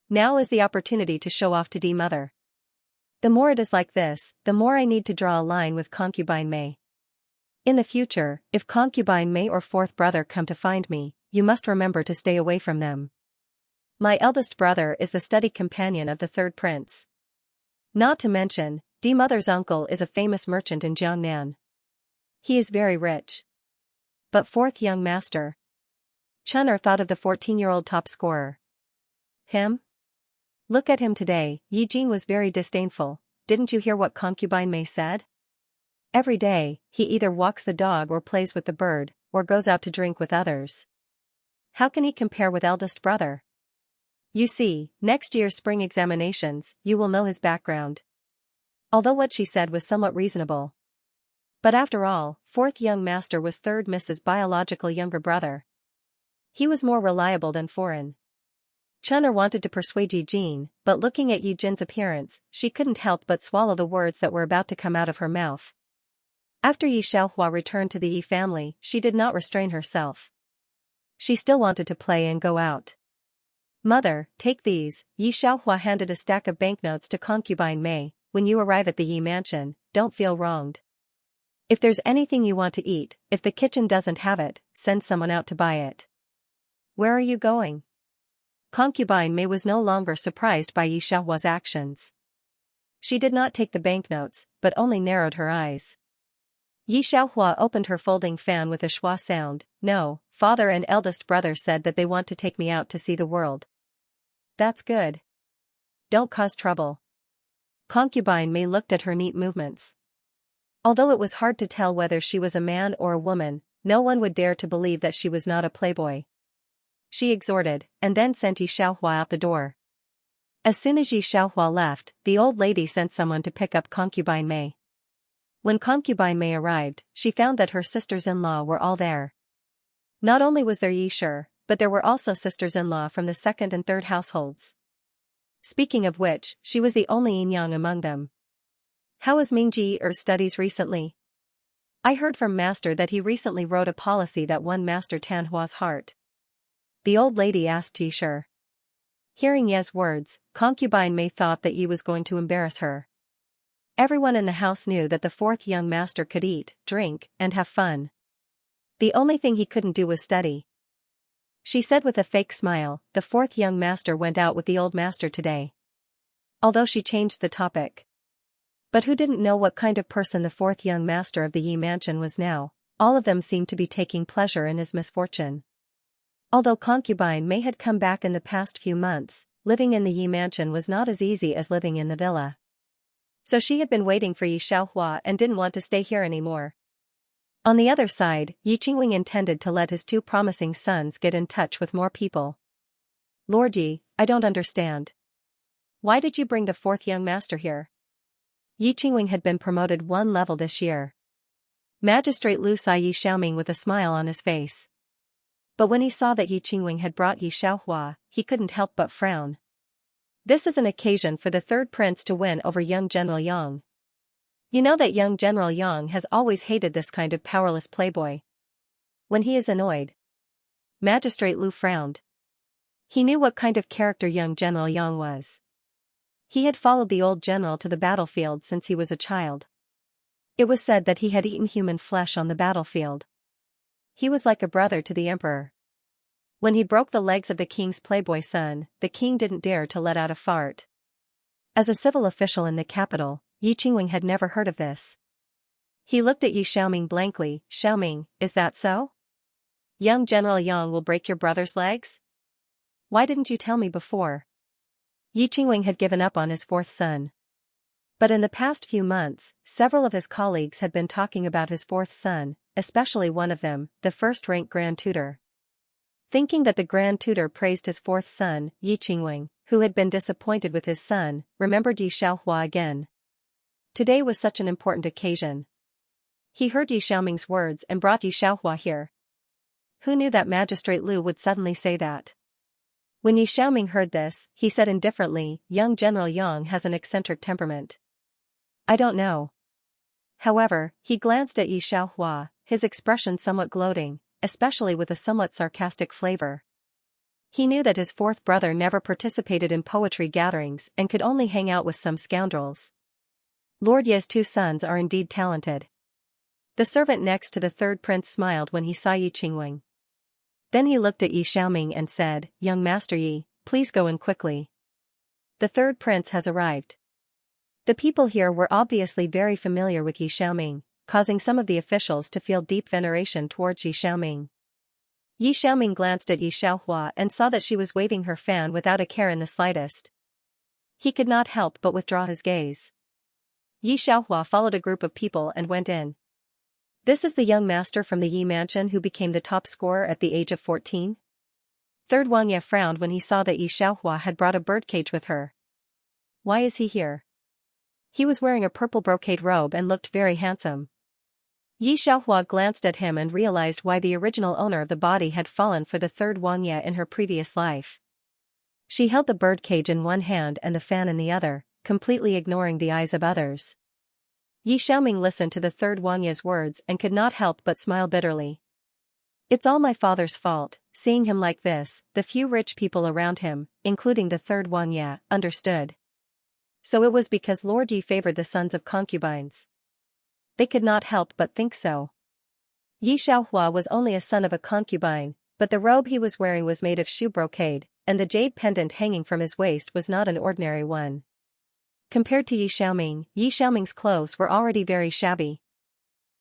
Now is the opportunity to show off to D Mother. The more it is like this, the more I need to draw a line with Concubine May. In the future, if Concubine May or fourth brother come to find me, you must remember to stay away from them. My eldest brother is the study companion of the third prince. Not to mention, D Mother's uncle is a famous merchant in Jiangnan. He is very rich. But fourth young master. Chun'er thought of the 14-year-old top scorer. Him? Look at him today. Yijin was very disdainful. Didn't you hear what Concubine May said? Every day, he either walks the dog or plays with the bird, or goes out to drink with others. How can he compare with eldest brother? You see, next year's spring examinations, you will know his background. Although what she said was somewhat reasonable. But after all, fourth young master was third Miss's biological younger brother. He was more reliable than foreign. Chun'er wanted to persuade Yijin, but looking at Yijin's appearance, she couldn't help but swallow the words that were about to come out of her mouth. After Yi Xiaohua returned to the Yi family, she did not restrain herself. She still wanted to play and go out. Mother, take these. Yi Xiaohua handed a stack of banknotes to Concubine May. When you arrive at the Yi mansion, don't feel wronged. If there's anything you want to eat, if the kitchen doesn't have it, send someone out to buy it. Where are you going? Concubine May was no longer surprised by Yi Xiaohua's actions. She did not take the banknotes, but only narrowed her eyes. Yi Xiaohua opened her folding fan with a schwa sound. No, father and eldest brother said that they want to take me out to see the world. That's good. Don't cause trouble. Concubine May looked at her neat movements. Although it was hard to tell whether she was a man or a woman, no one would dare to believe that she was not a playboy. She exhorted, and then sent Yi Xiaohua out the door. As soon as Yi Xiaohua left, the old lady sent someone to pick up Concubine May. When Concubine May arrived, she found that her sisters-in-law were all there. Not only was there Yi Shi, but there were also sisters-in-law from the second and third households. Speaking of which, she was the only yin-yang among them. How is Mingji's studies recently? I heard from Master that he recently wrote a policy that won Master Tanhua's heart. The old lady asked Yi Shi. Hearing Ye's words, Concubine May thought that Yi was going to embarrass her. Everyone in the house knew that the fourth young master could eat, drink, and have fun. The only thing he couldn't do was study. She said with a fake smile, the fourth young master went out with the old master today. Although she changed the topic. But who didn't know what kind of person the fourth young master of the Yi mansion was now? All of them seemed to be taking pleasure in his misfortune. Although Concubine May had come back in the past few months, living in the Yi mansion was not as easy as living in the villa. So she had been waiting for Yi Xiaohua and didn't want to stay here anymore. On the other side, Yi Qingwing intended to let his two promising sons get in touch with more people. Lord Yi, I don't understand. Why did you bring the fourth young master here? Yi Qingwing had been promoted one level this year. Magistrate Lu saw Yi Xiaoming with a smile on his face. But when he saw that Yi Qingwing had brought Yi Xiaohua, he couldn't help but frown. This is an occasion for the third prince to win over young General Yang. You know that young General Yang has always hated this kind of powerless playboy. When he is annoyed. Magistrate Lu frowned. He knew what kind of character young General Yang was. He had followed the old general to the battlefield since he was a child. It was said that he had eaten human flesh on the battlefield. He was like a brother to the emperor. When he broke the legs of the king's playboy son, the king didn't dare to let out a fart. As a civil official in the capital, Yi Qingwing had never heard of this. He looked at Yi Xiaoming blankly. Xiaoming, is that so? Young General Yang will break your brother's legs? Why didn't you tell me before? Yi Qingwing had given up on his fourth son. But in the past few months, several of his colleagues had been talking about his fourth son, especially one of them, the first-rank Grand Tutor. Thinking that the Grand Tutor praised his fourth son, Yi Qingwing, who had been disappointed with his son, remembered Xianxia again. Today was such an important occasion. He heard Yi Xiaoming's words and brought Xianxia here. Who knew that Magistrate Lu would suddenly say that? When Yi Xiaoming heard this, he said indifferently, young General Yang has an eccentric temperament. I don't know. However, he glanced at Xianxia, his expression somewhat gloating, especially with a somewhat sarcastic flavor. He knew that his fourth brother never participated in poetry gatherings and could only hang out with some scoundrels. Lord Ye's two sons are indeed talented. The servant next to the third prince smiled when he saw Yi Qingwen. Then he looked at Yi Xiaoming and said, Young Master Yi, please go in quickly. The third prince has arrived. The people here were obviously very familiar with Yi Xiaoming, causing some of the officials to feel deep veneration towards Yi Xiaoming. Yi Xiaoming glanced at Xianxia and saw that she was waving her fan without a care in the slightest. He could not help but withdraw his gaze. Xianxia followed a group of people and went in. This is the young master from the Yi mansion who became the top scorer at the age of 14? Third Xianxia frowned when he saw that Xianxia had brought a birdcage with her. Why is he here? He was wearing a purple brocade robe and looked very handsome. Xianxia glanced at him and realized why the original owner of the body had fallen for the third Xianxia in her previous life. She held the birdcage in one hand and the fan in the other, completely ignoring the eyes of others. Yi Xiaoming listened to the third Xianxia's words and could not help but smile bitterly. It's all my father's fault. Seeing him like this, the few rich people around him, including the third Xianxia, understood. So it was because Lord Yi favored the sons of concubines. They could not help but think so. Xianxia was only a son of a concubine, but the robe he was wearing was made of shoe brocade, and the jade pendant hanging from his waist was not an ordinary one. Compared to Yi Xiaoming's clothes were already very shabby.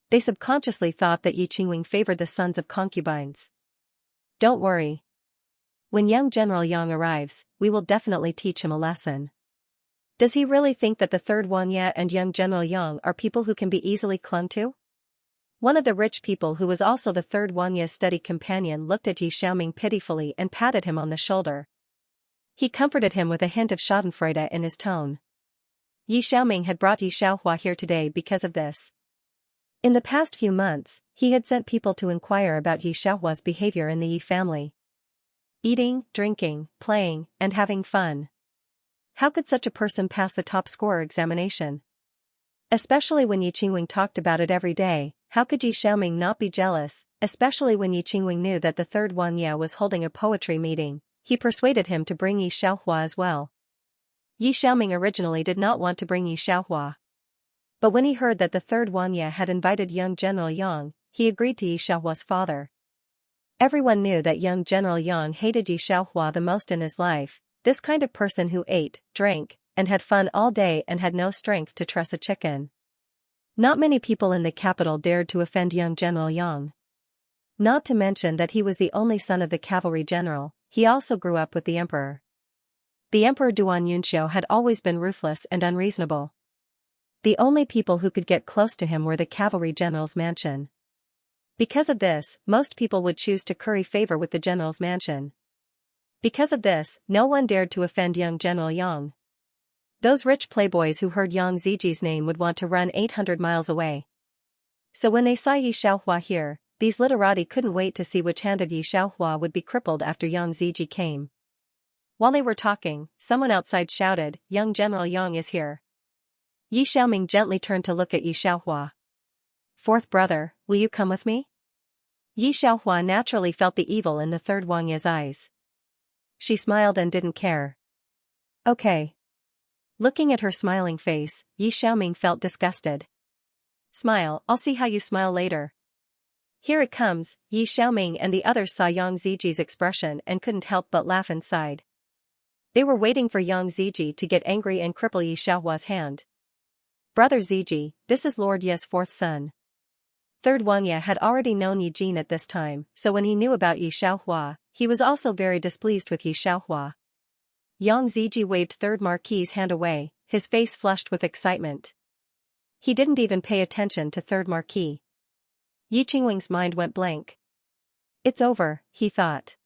They subconsciously thought that Yi Qingwen favored the sons of concubines. Don't worry. When young General Yang arrives, we will definitely teach him a lesson. Does he really think that the third Xianxia and young General Yang are people who can be easily clung to? One of the rich people who was also the third Xianxia's study companion looked at Yi Xiaoming pitifully and patted him on the shoulder. He comforted him with a hint of schadenfreude in his tone. Yi Xiaoming had brought Xianxia here today because of this. In the past few months, he had sent people to inquire about Xianxia's behavior in the Yi family. Eating, drinking, playing, and having fun. How could such a person pass the top scorer examination? Especially when Yi Qingwen talked about it every day, how could Yi Xiaoming not be jealous, especially when Yi Qingwen knew that the third Xianxia was holding a poetry meeting? He persuaded him to bring Xianxia as well. Yi Xiaoming originally did not want to bring Xianxia. But when he heard that the third Xianxia had invited young General Yang, he agreed to Xianxia's father. Everyone knew that young General Yang hated Xianxia the most in his life, this kind of person who ate, drank, and had fun all day and had no strength to truss a chicken. Not many people in the capital dared to offend young General Yang. Not to mention that he was the only son of the cavalry general, he also grew up with the emperor. The Emperor Duan Yunxiu had always been ruthless and unreasonable. The only people who could get close to him were the cavalry general's mansion. Because of this, most people would choose to curry favor with the general's mansion. Because of this, no one dared to offend young General Yang. Those rich playboys who heard Yang Ziji's name would want to run 800 miles away. So when they saw Xianxia here, these literati couldn't wait to see which hand of Xianxia would be crippled after Yang Ziji came. While they were talking, someone outside shouted, Young General Yang is here. Yi Xiaoming gently turned to look at Xianxia. Fourth brother, will you come with me? Xianxia naturally felt the evil in the third Xianxia's eyes. She smiled and didn't care. Okay. Looking at her smiling face, Yi Xiaoming felt disgusted. Smile, I'll see how you smile later. Here it comes. Yi Xiaoming and the others saw Yang Ziji's expression and couldn't help but laugh inside. They were waiting for Yang Ziji to get angry and cripple Xianxia's hand. Brother Ziji, this is Lord Ye's fourth son. Third Xianxia had already known Yi Jin at this time, so when he knew about Xianxia, he was also very displeased with Xianxia. Yang Ziji waved third Marquis's hand away, his face flushed with excitement. He didn't even pay attention to third Marquis. Yi Qingwen's mind went blank. It's over, he thought.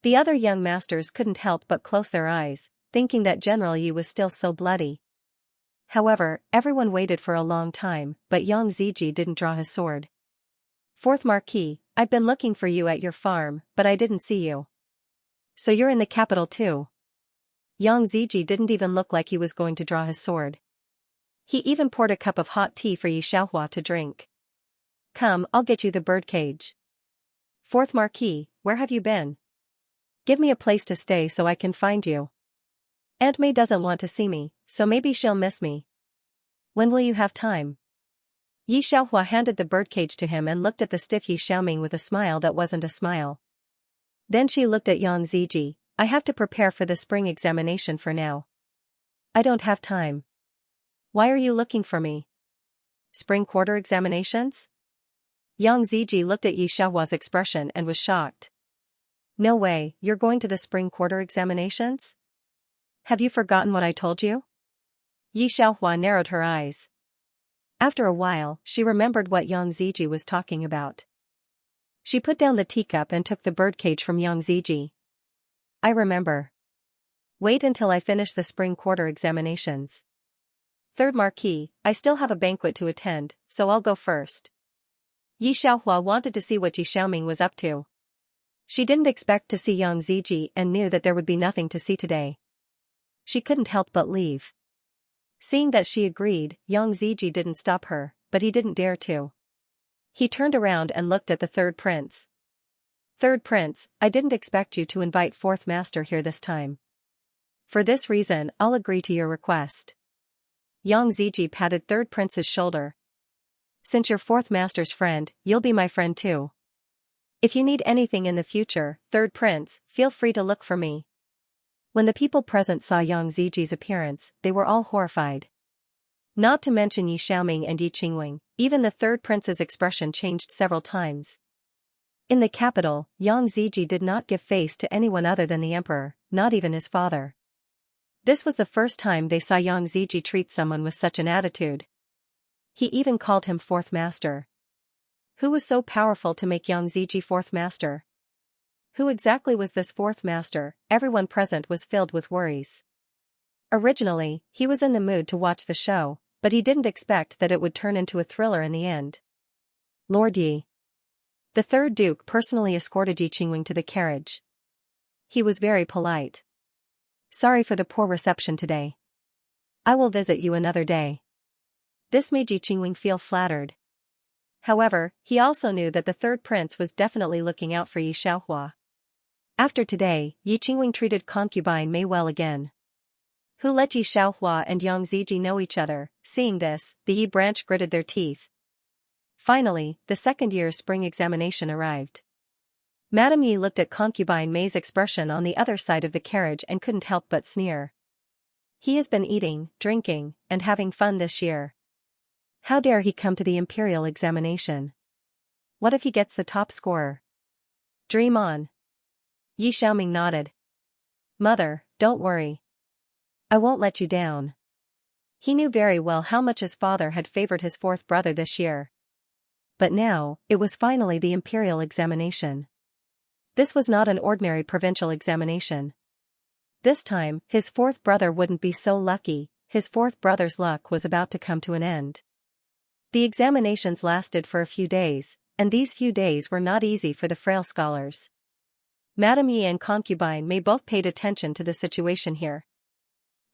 The other young masters couldn't help but close their eyes, thinking that General Yi was still so bloody. However, everyone waited for a long time, but Yang Ziji didn't draw his sword. Fourth Marquis, I've been looking for you at your farm, but I didn't see you. So you're in the capital too? Yang Ziji didn't even look like he was going to draw his sword. He even poured a cup of hot tea for Yi Xiaohua to drink. Come, I'll get you the birdcage. Fourth Marquis, where have you been? Give me a place to stay so I can find you. Aunt May doesn't want to see me, so maybe she'll miss me. When will you have time? Yi Xiaohua handed the birdcage to him and looked at the stiff Yi Xiaoming with a smile that wasn't a smile. Then she looked at Yang Ziji. I have to prepare for the spring examination for now. I don't have time. Why are you looking for me? Spring quarter examinations? Yang Ziji looked at Yi Xiaohua's expression and was shocked. No way, you're going to the spring quarter examinations? Have you forgotten what I told you? Yi Xiaohua narrowed her eyes. After a while, she remembered what Yang Ziji was talking about. She put down the teacup and took the birdcage from Yang Ziji. I remember. Wait until I finish the spring quarter examinations. Third Marquis, I still have a banquet to attend, so I'll go first. Yi Xiaohua wanted to see what Yi Xiaoming was up to. She didn't expect to see Yang Ziji and knew that there would be nothing to see today. She couldn't help but leave. Seeing that she agreed, Yang Ziji didn't stop her, but he didn't dare to. He turned around and looked at the third prince. Third prince, I didn't expect you to invite fourth master here this time. For this reason, I'll agree to your request. Yang Ziji patted third prince's shoulder. Since you're fourth master's friend, you'll be my friend too. If you need anything in the future, third prince, feel free to look for me. When the people present saw Yang Ziji's appearance, they were all horrified. Not to mention Yi Xiaoming and Yi Qingwing, even the third prince's expression changed several times. In the capital, Yang Ziji did not give face to anyone other than the emperor, not even his father. This was the first time they saw Yang Ziji treat someone with such an attitude. He even called him fourth master. Who was so powerful to make Yang Ziji fourth master? Who exactly was this fourth master? Everyone present was filled with worries. Originally, he was in the mood to watch the show, but he didn't expect that it would turn into a thriller in the end. Lord Yi. The third duke personally escorted Yi Qingwing to the carriage. He was very polite. Sorry for the poor reception today. I will visit you another day. This made Yi Qingwing feel flattered. However, he also knew that the third prince was definitely looking out for Yi Xiaohua. After today, Yi Qingwing treated concubine Mei well again. Who let Yi Xiaohua and Yang Ziji know each other? Seeing this, the Yi branch gritted their teeth. Finally, the second year's spring examination arrived. Madame Yi looked at concubine Mei's expression on the other side of the carriage and couldn't help but sneer. He has been eating, drinking, and having fun this year. How dare he come to the imperial examination? What if he gets the top scorer? Dream on. Yi Xiaoming nodded. Mother, don't worry. I won't let you down. He knew very well how much his father had favored his fourth brother this year. But now, it was finally the imperial examination. This was not an ordinary provincial examination. This time, his fourth brother wouldn't be so lucky. His fourth brother's luck was about to come to an end. The examinations lasted for a few days, and these few days were not easy for the frail scholars. Madame Yi and concubine Mei both paid attention to the situation here.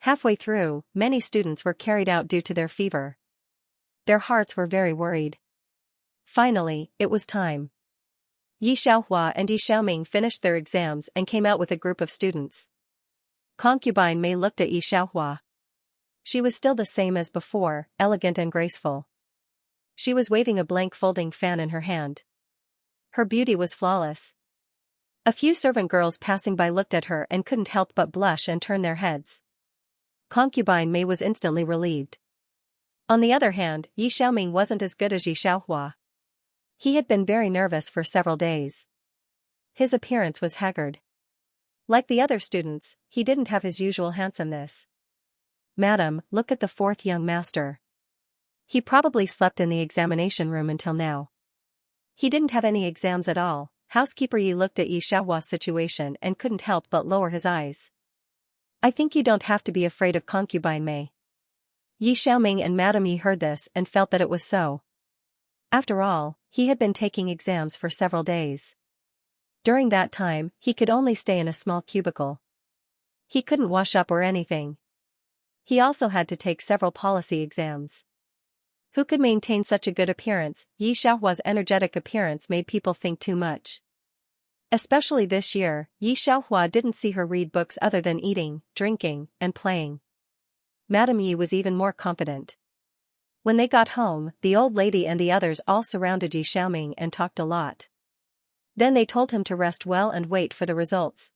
Halfway through, many students were carried out due to their fever. Their hearts were very worried. Finally, it was time. Yi Xiaohua and Yi Xiaoming finished their exams and came out with a group of students. Concubine Mei looked at Yi Xiaohua. She was still the same as before, elegant and graceful. She was waving a blank folding fan in her hand. Her beauty was flawless. A few servant girls passing by looked at her and couldn't help but blush and turn their heads. Concubine Mei was instantly relieved. On the other hand, Yi Xiaoming wasn't as good as Yi Xiaohua. He had been very nervous for several days. His appearance was haggard. Like the other students, he didn't have his usual handsomeness. Madam, look at the fourth young master. He probably slept in the examination room until now. He didn't have any exams at all. Housekeeper Yi looked at Yi Xiaohua's situation and couldn't help but lower his eyes. I think you don't have to be afraid of concubine Mei. Yi Xiaoming and Madame Yi heard this and felt that it was so. After all, he had been taking exams for several days. During that time, he could only stay in a small cubicle. He couldn't wash up or anything. He also had to take several policy exams. Who could maintain such a good appearance? Yi Xiaohua's energetic appearance made people think too much. Especially this year, Yi Xiaohua didn't see her read books other than eating, drinking, and playing. Madame Yi was even more confident. When they got home, the old lady and the others all surrounded Yi Xiaoming and talked a lot. Then they told him to rest well and wait for the results.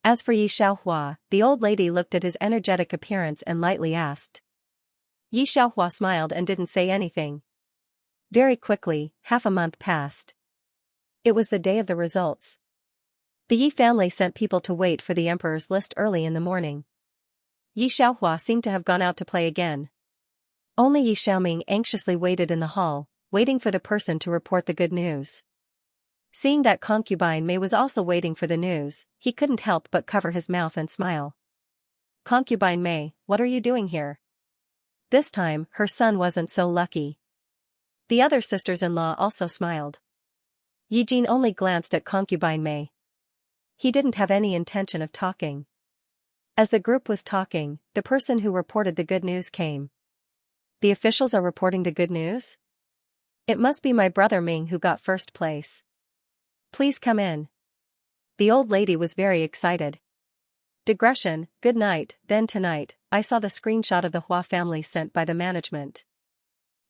As for Yi Xiaohua, the old lady looked at his energetic appearance and lightly asked. Yi Xiaohua smiled and didn't say anything. Very quickly, half a month passed. It was the day of the results. The Yi family sent people to wait for the emperor's list early in the morning. Yi Xiaohua seemed to have gone out to play again. Only Yi Xiaoming anxiously waited in the hall, waiting for the person to report the good news. Seeing that concubine Mei was also waiting for the news, he couldn't help but cover his mouth and smile. Concubine Mei, what are you doing here? This time, her son wasn't so lucky. The other sisters-in-law also smiled. Yi Jin only glanced at concubine Mei. He didn't have any intention of talking. As the group was talking, the person who reported the good news came. The officials are reporting the good news? It must be my brother Ming who got first place. Please come in. The old lady was very excited. Digression, good night. Then tonight, I saw the screenshot of the Hua family sent by the management.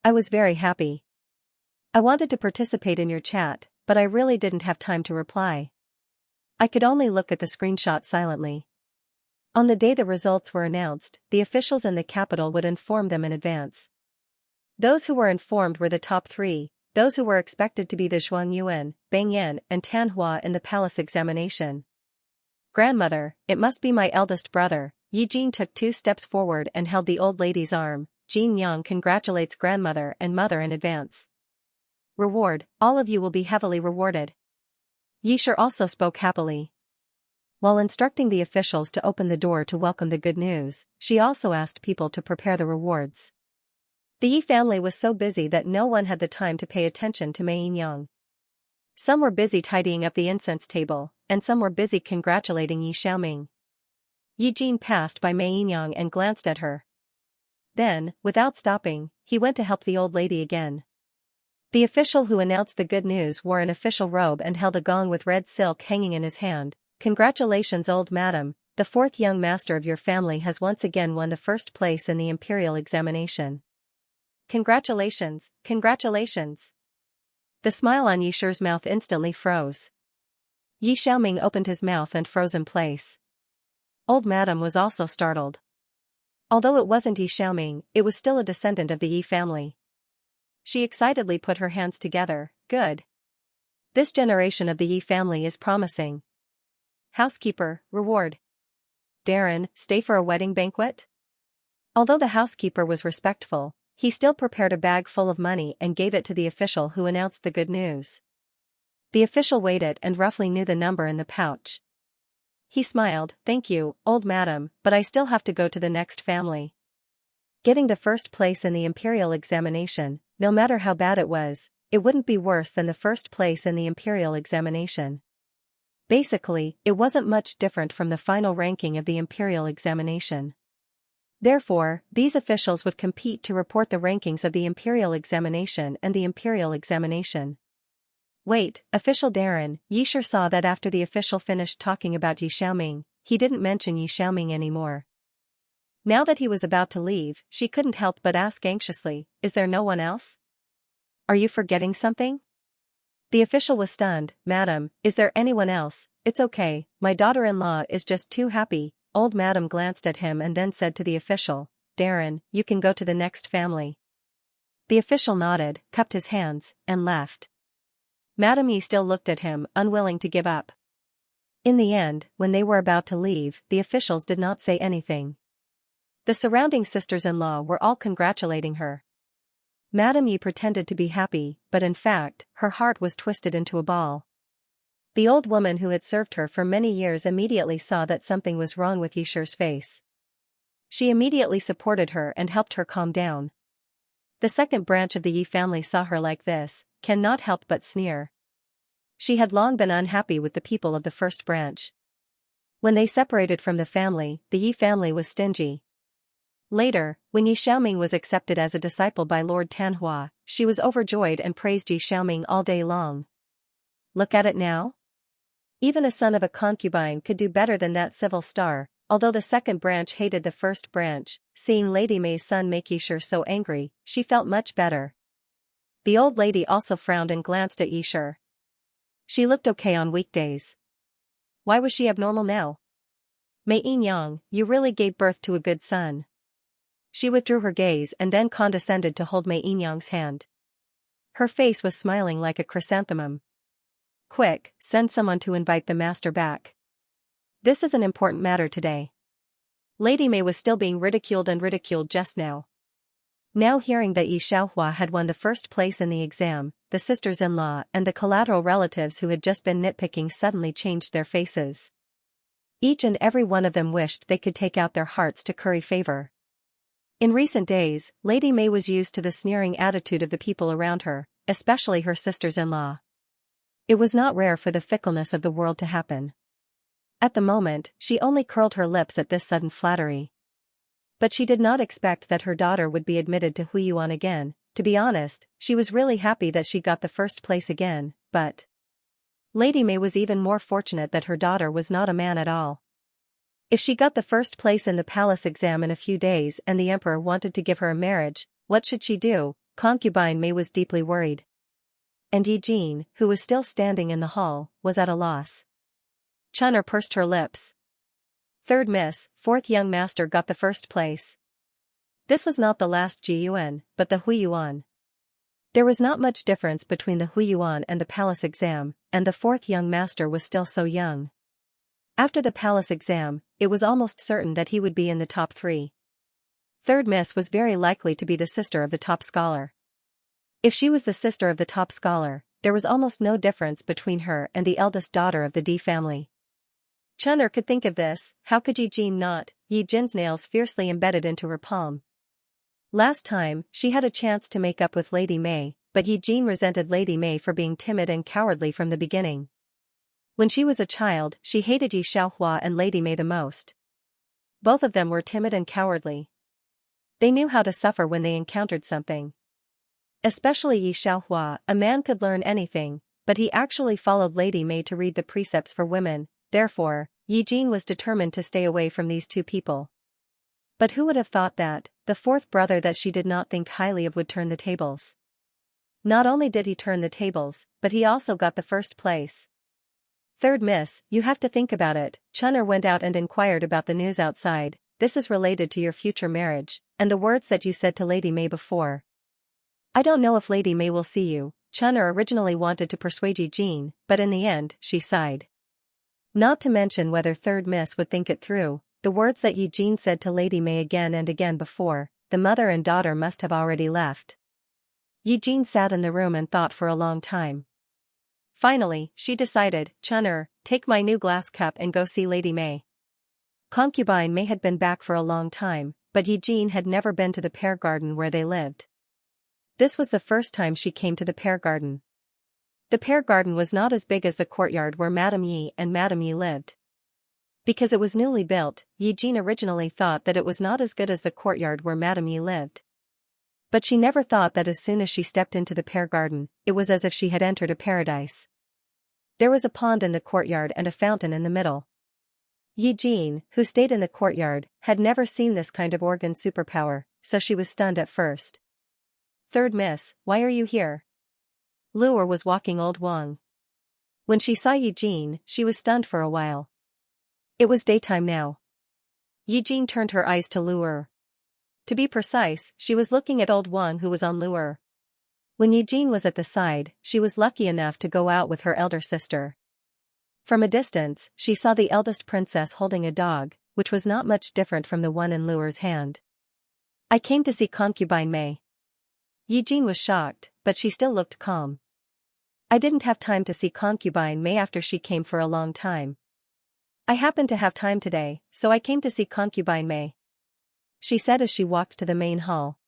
I was very happy. I wanted to participate in your chat, but I really didn't have time to reply. I could only look at the screenshot silently. On the day the results were announced, the officials in the capital would inform them in advance. Those who were informed were the top three, those who were expected to be the Zhuang Yuan, Bang Yan, and Tan Hua in the palace examination. Grandmother, it must be my eldest brother. Yi Jin took 2 steps forward and held the old lady's arm. Jin Yang congratulates grandmother and mother in advance. Reward, all of you will be heavily rewarded. Yi Shi also spoke happily. While instructing the officials to open the door to welcome the good news, she also asked people to prepare the rewards. The Yi family was so busy that no one had the time to pay attention to Mei Yinyang. Some were busy tidying up the incense table, and some were busy congratulating Yi Xiaoming. Yi Jin passed by Mei Yinyang and glanced at her. Then, without stopping, he went to help the old lady again. The official who announced the good news wore an official robe and held a gong with red silk hanging in his hand. Congratulations, old madam, the 4th young master of your family has once again won the first place in the imperial examination. Congratulations, congratulations. The smile on Yi Shi's mouth instantly froze. Yi Xiaoming opened his mouth and froze in place. Old madam was also startled. Although it wasn't Yi Xiaoming, it was still a descendant of the Yi family. She excitedly put her hands together. Good. This generation of the Yi family is promising. Housekeeper, reward. Darren, stay for a wedding banquet? Although the housekeeper was respectful, he still prepared a bag full of money and gave it to the official who announced the good news. The official weighed it and roughly knew the number in the pouch. He smiled. Thank you, old madam, but I still have to go to the next family. Getting the first place in the imperial examination, no matter how bad it was, it wouldn't be worse than the first place in the imperial examination. Basically, it wasn't much different from the final ranking of the imperial examination. Therefore, these officials would compete to report the rankings of the imperial examination and the imperial examination. Wait, official Darren. Yi Shi saw that after the official finished talking about Yi Xiaoming, he didn't mention Yi Xiaoming anymore. Now that he was about to leave, she couldn't help but ask anxiously, is there no one else? Are you forgetting something? The official was stunned. Madam, is there anyone else? It's okay, my daughter-in-law is just too happy. Old madam glanced at him and then said to the official, Darren, you can go to the next family. The official nodded, cupped his hands, and left. Madame Yi still looked at him, unwilling to give up. In the end, when they were about to leave, the officials did not say anything. The surrounding sisters-in-law were all congratulating her. Madame Yi pretended to be happy, but in fact, her heart was twisted into a ball. The old woman who had served her for many years immediately saw that something was wrong with Yisher's face. She immediately supported her and helped her calm down. The second branch of the Yi family saw her like this, cannot help but sneer. She had long been unhappy with the people of the first branch. When they separated from the family, the Yi family was stingy. Later, when Yi Xiaoming was accepted as a disciple by Lord Tanhua, she was overjoyed and praised Yi Xiaoming all day long. Look at it now. Even a son of a concubine could do better than that civil star. Although the second branch hated the first branch, seeing Lady May's son make Yisher so angry, she felt much better. The old lady also frowned and glanced at Yisher. She looked okay on weekdays. Why was she abnormal now? Mei Yinyang, you really gave birth to a good son. She withdrew her gaze and then condescended to hold Mei Yinyang's hand. Her face was smiling like a chrysanthemum. Quick, send someone to invite the master back. This is an important matter today. Lady Mei was still being ridiculed just now. Now hearing that Yi Xiaohua had won the first place in the exam, the sisters-in-law and the collateral relatives who had just been nitpicking suddenly changed their faces. Each and every one of them wished they could take out their hearts to curry favor. In recent days, Lady Mei was used to the sneering attitude of the people around her, especially her sisters-in-law. It was not rare for the fickleness of the world to happen. At the moment, she only curled her lips at this sudden flattery. But she did not expect that her daughter would be admitted to Huiyuan again. To be honest, she was really happy that she got the first place again, but Lady Mei was even more fortunate that her daughter was not a man at all. If she got the first place in the palace exam in a few days and the emperor wanted to give her a marriage, what should she do? Concubine Mei was deeply worried. And Yi Jin, who was still standing in the hall, was at a loss. Chun'er pursed her lips. Third miss, fourth young master got the first place. This was not the last Jiyuan, but the Huiyuan. There was not much difference between the Huiyuan and the palace exam, and the fourth young master was still so young. After the palace exam, it was almost certain that he would be in the top 3. Third miss was very likely to be the sister of the top scholar. If she was the sister of the top scholar, there was almost no difference between her and the eldest daughter of the D family. Chun'er could think of this, how could Yi Jin not? Yi Jin's nails fiercely embedded into her palm. Last time, she had a chance to make up with Lady Mei, but Yi Jin resented Lady Mei for being timid and cowardly from the beginning. When she was a child, she hated Yi Xiaohua and Lady Mei the most. Both of them were timid and cowardly. They knew how to suffer when they encountered something. Especially Yi Xiaohua, a man could learn anything, but he actually followed Lady Mei to read the precepts for women. Therefore, Yi Jin was determined to stay away from these two people. But who would have thought that, the fourth brother that she did not think highly of would turn the tables? Not only did he turn the tables, but he also got the first place. Third miss, you have to think about it. Chun'er went out and inquired about the news outside. This is related to your future marriage, and the words that you said to Lady Mei before. I don't know if Lady Mei will see you. Chun'er originally wanted to persuade Yi Jin, but in the end, she sighed. Not to mention whether third miss would think it through, the words that Yi Jin said to Lady Mei again and again before, the mother and daughter must have already left. Yi Jin sat in the room and thought for a long time. Finally, she decided, Chun'er, take my new glass cup and go see Lady Mei. Concubine Mei had been back for a long time, but Yi Jin had never been to the pear garden where they lived. This was the first time she came to the pear garden. The pear garden was not as big as the courtyard where Madame Yi and Madame Yi lived. Because it was newly built, Yi Jin originally thought that it was not as good as the courtyard where Madame Yi lived. But she never thought that as soon as she stepped into the pear garden, it was as if she had entered a paradise. There was a pond in the courtyard and a fountain in the middle. Yi Jin, who stayed in the courtyard, had never seen this kind of organ superpower, so she was stunned at first. Third miss, why are you here? Lu'er was walking old Wang. When she saw Yi Jin, she was stunned for a while. It was daytime now. Yi Jin turned her eyes to Lu'er. To be precise, she was looking at old Wang who was on Lu'er. When Yi Jin was at the side, she was lucky enough to go out with her elder sister. From a distance, she saw the eldest princess holding a dog, which was not much different from the one in Lu'er's hand. I came to see concubine Mei. Yi Jin was shocked, but she still looked calm. I didn't have time to see concubine May after she came for a long time. I happened to have time today, so I came to see concubine May, she said as she walked to the main hall.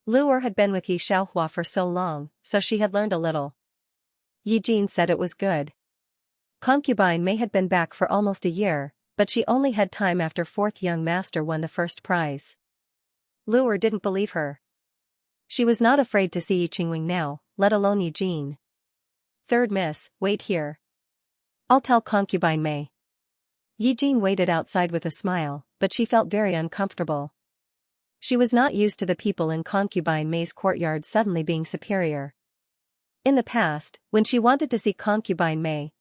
Luer had been with Yi Xiaohua for so long, so she had learned a little. Yi Jin said it was good. Concubine May had been back for almost a year, but she only had time after fourth young master won the first prize. Luer didn't believe her. She was not afraid to see Yi Qingwing now, let alone Yi Jin. Third miss, wait here. I'll tell concubine May. Yi Jin waited outside with a smile, but she felt very uncomfortable. She was not used to the people in concubine May's courtyard suddenly being superior. In the past, when she wanted to see concubine May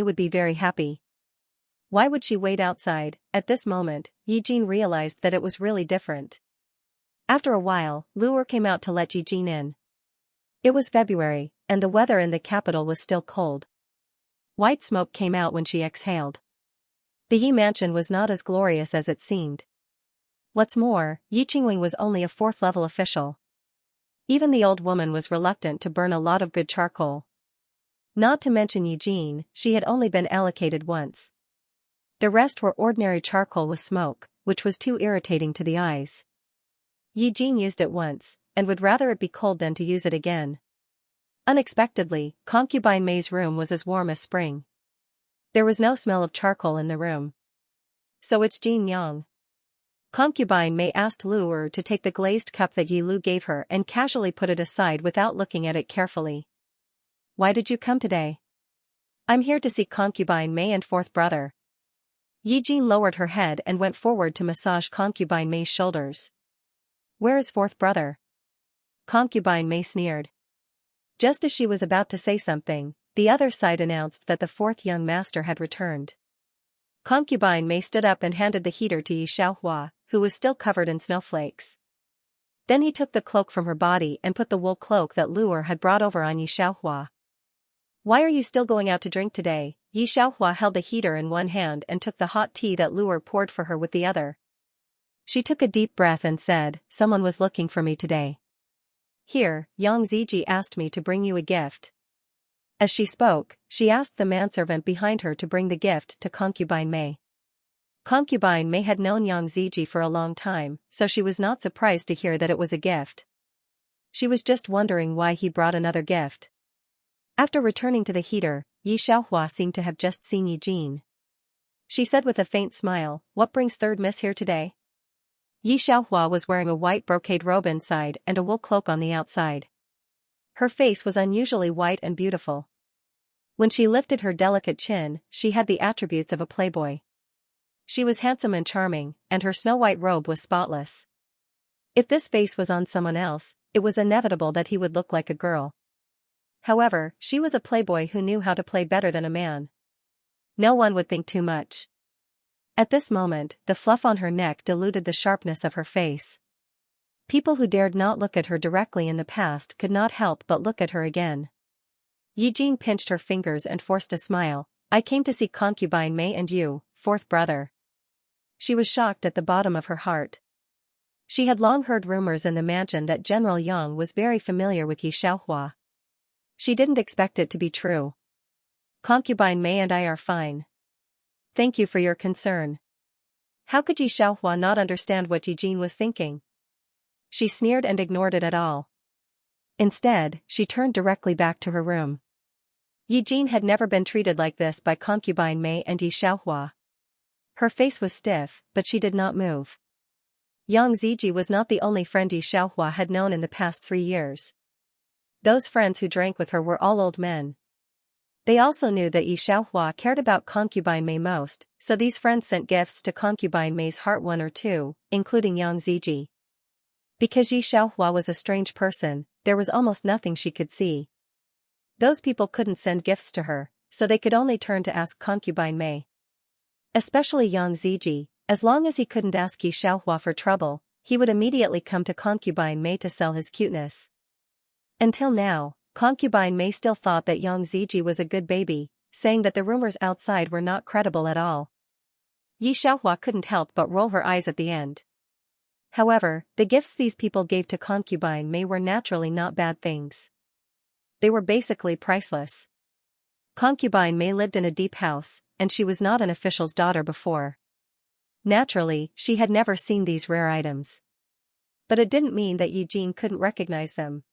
would be very happy. Why would she wait outside? At this moment, Yi Jin realized that it was really different. After a while, Luer came out to let Yi Jin in. It was February, and the weather in the capital was still cold. White smoke came out when she exhaled. The Yi mansion was not as glorious as it seemed. What's more, Yi Qingwing was only a fourth-level official. Even the old woman was reluctant to burn a lot of good charcoal. Not to mention Yi Jin, she had only been allocated once. The rest were ordinary charcoal with smoke, which was too irritating to the eyes. Yi Jin used it once, and would rather it be cold than to use it again. Unexpectedly, concubine May's room was as warm as spring. There was no smell of charcoal in the room. So it's Jin Yang. Concubine May asked Luer to take the glazed cup that Yi Lu gave her and casually put it aside without looking at it carefully. Why did you come today? I'm here to see concubine May and fourth brother. Yi Jin lowered her head and went forward to massage concubine May's shoulders. Where is fourth brother? Concubine May sneered. Just as she was about to say something, the other side announced that the fourth young master had returned. Concubine May stood up and handed the heater to Yi Xiaohua, who was still covered in snowflakes. Then he took the cloak from her body and put the wool cloak that Luer had brought over on Yi Xiaohua. Why are you still going out to drink today? Yi Xiaohua held the heater in one hand and took the hot tea that Luer poured for her with the other. She took a deep breath and said, someone was looking for me today. Here, Yang Ziji asked me to bring you a gift. As she spoke, she asked the manservant behind her to bring the gift to concubine May. Concubine May had known Yang Ziji for a long time, so she was not surprised to hear that it was a gift. She was just wondering why he brought another gift. After returning to the heater, Yi Xiaohua seemed to have just seen Yi Jin. She said with a faint smile, what brings third miss here today? Yi Xiaohua was wearing a white brocade robe inside and a wool cloak on the outside. Her face was unusually white and beautiful. When she lifted her delicate chin, she had the attributes of a playboy. She was handsome and charming, and her snow-white robe was spotless. If this face was on someone else, it was inevitable that he would look like a girl. However, she was a playboy who knew how to play better than a man. No one would think too much. At this moment, the fluff on her neck diluted the sharpness of her face. People who dared not look at her directly in the past could not help but look at her again. Yi Jin pinched her fingers and forced a smile. I came to see concubine May and you, fourth brother. She was shocked at the bottom of her heart. She had long heard rumors in the mansion that General Yang was very familiar with Yi Xiaohua. She didn't expect it to be true. Concubine May and I are fine. Thank you for your concern. How could Yi Xiaohua not understand what Yi Jin was thinking? She sneered and ignored it at all. Instead, she turned directly back to her room. Yi Jin had never been treated like this by concubine May and Yi Xiaohua. Her face was stiff, but she did not move. Yang Ziji was not the only friend Yi Xiaohua had known in the past 3 years. Those friends who drank with her were all old men. They also knew that Yi Xiaohua cared about concubine May most, so these friends sent gifts to concubine May's heart, 1 or 2, including Yang Ziji. Because Yi Xiaohua was a strange person, there was almost nothing she could see. Those people couldn't send gifts to her, so they could only turn to ask concubine May. Especially Yang Ziji, as long as he couldn't ask Yi Xiaohua for trouble, he would immediately come to concubine May to sell his cuteness. Until now, concubine May still thought that Yang Ziji was a good baby, saying that the rumors outside were not credible at all. Yi Xiaohua couldn't help but roll her eyes at the end. However, the gifts these people gave to concubine May were naturally not bad things. They were basically priceless. Concubine May lived in a deep house, and she was not an official's daughter before. Naturally, she had never seen these rare items. But it didn't mean that Eugene couldn't recognize them.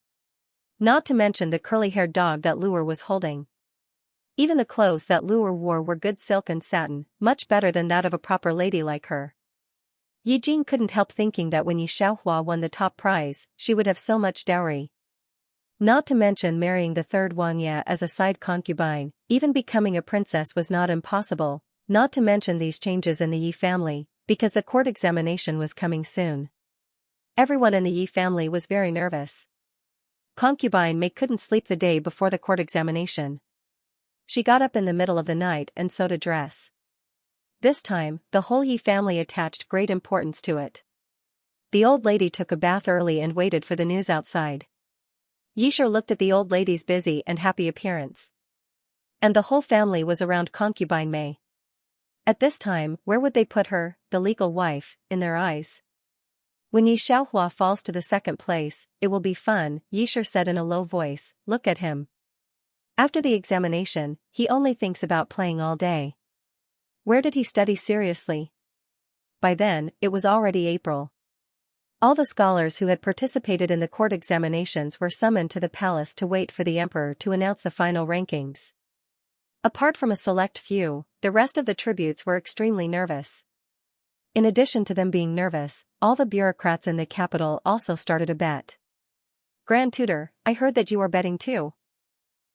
Not to mention the curly-haired dog that Luer was holding. Even the clothes that Luer wore were good silk and satin, much better than that of a proper lady like her. Eugene couldn't help thinking that when Yi Xiaohua won the top prize, she would have so much dowry. Not to mention marrying the third Wang Ye as a side concubine, even becoming a princess was not impossible, not to mention these changes in the Yi family, because the court examination was coming soon. Everyone in the Yi family was very nervous. Concubine May couldn't sleep the day before the court examination. She got up in the middle of the night and sewed a dress. This time, the whole Yi family attached great importance to it. The old lady took a bath early and waited for the news outside. Yisher looked at the old lady's busy and happy appearance. And the whole family was around concubine May. At this time, where would they put her, the legal wife, in their eyes? When Yi Xiaohua falls to the second place, it will be fun, Yisher said in a low voice. Look at him. After the examination, he only thinks about playing all day. Where did he study seriously? By then, it was already April. All the scholars who had participated in the court examinations were summoned to the palace to wait for the emperor to announce the final rankings. Apart from a select few, the rest of the tributes were extremely nervous. In addition to them being nervous, all the bureaucrats in the capital also started a bet. Grand Tutor, I heard that you are betting too.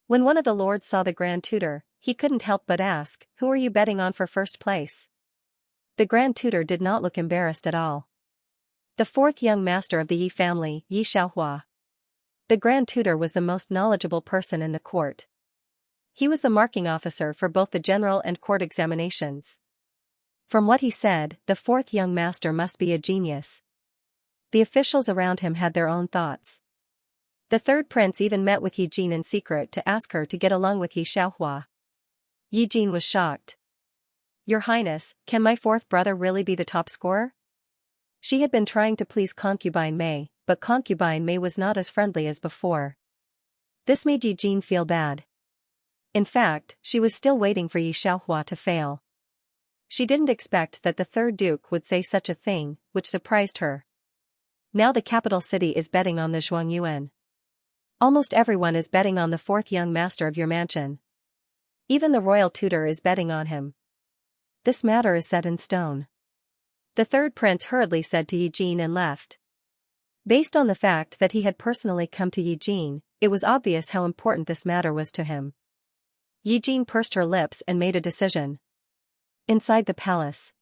When one of the lords saw the Grand Tutor, he couldn't help but ask, who are you betting on for first place? The Grand Tutor did not look embarrassed at all. The fourth young master of the Yi family, Yi Xiaohua. The Grand Tutor was the most knowledgeable person in the court. He was the marking officer for both the general and court examinations. From what he said, the fourth young master must be a genius. The officials around him had their own thoughts. The third prince even met with Eugene in secret to ask her to get along with Yi Xiaohua. Eugene was shocked. Your Highness, can my fourth brother really be the top scorer? She had been trying to please concubine May, but concubine May was not as friendly as before. This made Eugene feel bad. In fact, she was still waiting for Yi Xiaohua to fail. She didn't expect that the third duke would say such a thing, which surprised her. Now the capital city is betting on the Zhuangyuan. Almost everyone is betting on the fourth young master of your mansion. Even the royal tutor is betting on him. This matter is set in stone. The third prince hurriedly said to Eugene and left. Based on the fact that he had personally come to Eugene, it was obvious how important this matter was to him. Eugene pursed her lips and made a decision. Inside the palace.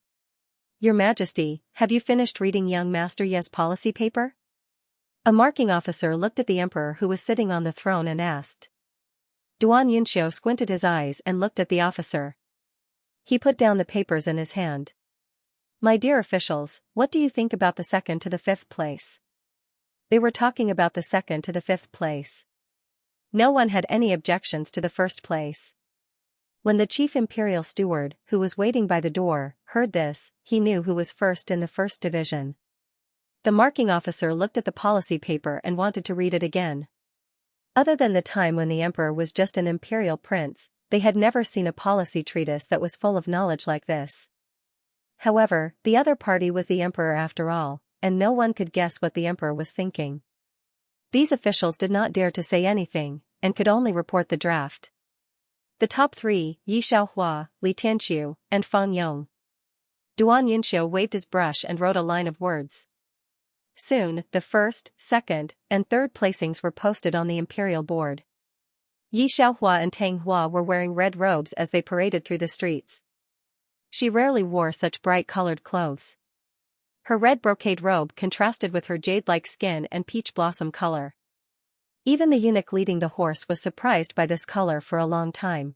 Your Majesty, have you finished reading young Master Ye's policy paper? A marking officer looked at the emperor who was sitting on the throne and asked. Duan Yunxiu squinted his eyes and looked at the officer. He put down the papers in his hand. My dear officials, what do you think about the second to the fifth place? They were talking about the second to the fifth place. No one had any objections to the first place. When the chief imperial steward, who was waiting by the door, heard this, he knew who was first in the first division. The marking officer looked at the policy paper and wanted to read it again. Other than the time when the emperor was just an imperial prince, they had never seen a policy treatise that was full of knowledge like this. However, the other party was the emperor after all, and no one could guess what the emperor was thinking. These officials did not dare to say anything, and could only report the draft. The top three, Yi Xiaohua, Li Tianqiu, and Fang Yong. Duan Yunxiu waved his brush and wrote a line of words. Soon, the first, second, and third placings were posted on the imperial board. Yi Xiaohua and Tang Hua were wearing red robes as they paraded through the streets. She rarely wore such bright-colored clothes. Her red brocade robe contrasted with her jade-like skin and peach blossom color. Even the eunuch leading the horse was surprised by this color for a long time.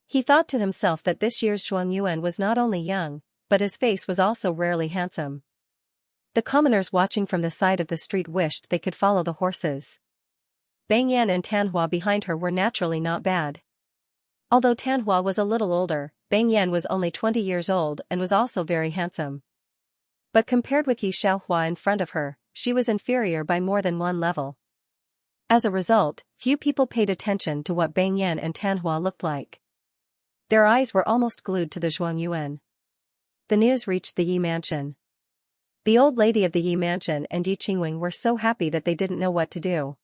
He thought to himself that this year's Zhuangyuan was not only young, but his face was also rarely handsome. The commoners watching from the side of the street wished they could follow the horses. Bang Yan and Tanhua behind her were naturally not bad. Although Tanhua was a little older, Bang Yan was only 20 years old and was also very handsome. But compared with Yi Xiaohua in front of her, she was inferior by more than one level. As a result, few people paid attention to what Bang Yan and Tanhua looked like. Their eyes were almost glued to the Zhuangyuan. The news reached the Yi mansion. The old lady of the Yi mansion and Yi Qingwing were so happy that they didn't know what to do.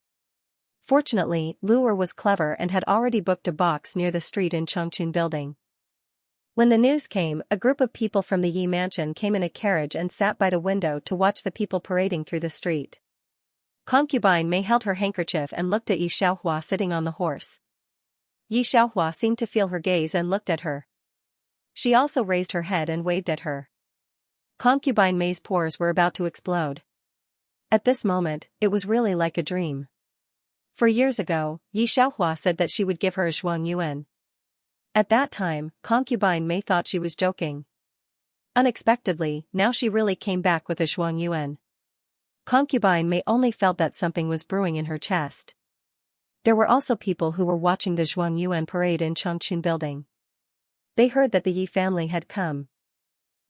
Fortunately, Luer was clever and had already booked a box near the street in Chongqun building. When the news came, a group of people from the Yi mansion came in a carriage and sat by the window to watch the people parading through the street. Concubine Mei held her handkerchief and looked at Yi Xiaohua sitting on the horse. Yi Xiaohua seemed to feel her gaze and looked at her. She also raised her head and waved at her. Concubine Mei's pores were about to explode. At this moment, it was really like a dream. For years ago, Yi Xiaohua said that she would give her a Zhuangyuan. At that time, Concubine Mei thought she was joking. Unexpectedly, now she really came back with a Zhuangyuan. Concubine Mei only felt that something was brewing in her chest. There were also people who were watching the Zhuangyuan parade in Chongqun building. They heard that the Yi family had come.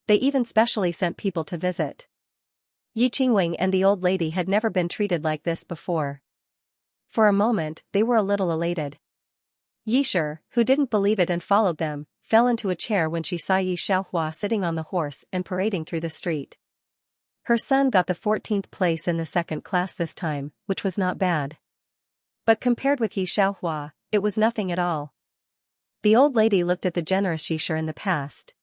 They even specially sent people to visit. Yi Qingwing and the old lady had never been treated like this before. For a moment, they were a little elated. Yi Shi, who didn't believe it and followed them, fell into a chair when she saw Yi Xiaohua sitting on the horse and parading through the street. Her son got the 14th place in the second class this time, which was not bad. But compared with Yi Xiaohua, it was nothing at all. The old lady looked at the generous Yi Shi in the past.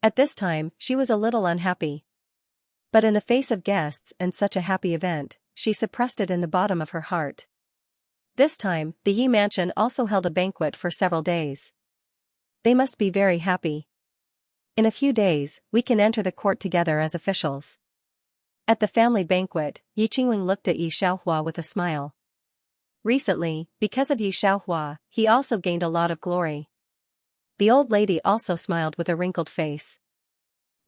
At this time, she was a little unhappy. But in the face of guests and such a happy event, she suppressed it in the bottom of her heart. This time, the Yi mansion also held a banquet for several days. They must be very happy. In a few days, we can enter the court together as officials. At the family banquet, Yi Qingwing looked at Yi Xiaohua with a smile. Recently, because of Yi Xiaohua, he also gained a lot of glory. The old lady also smiled with a wrinkled face.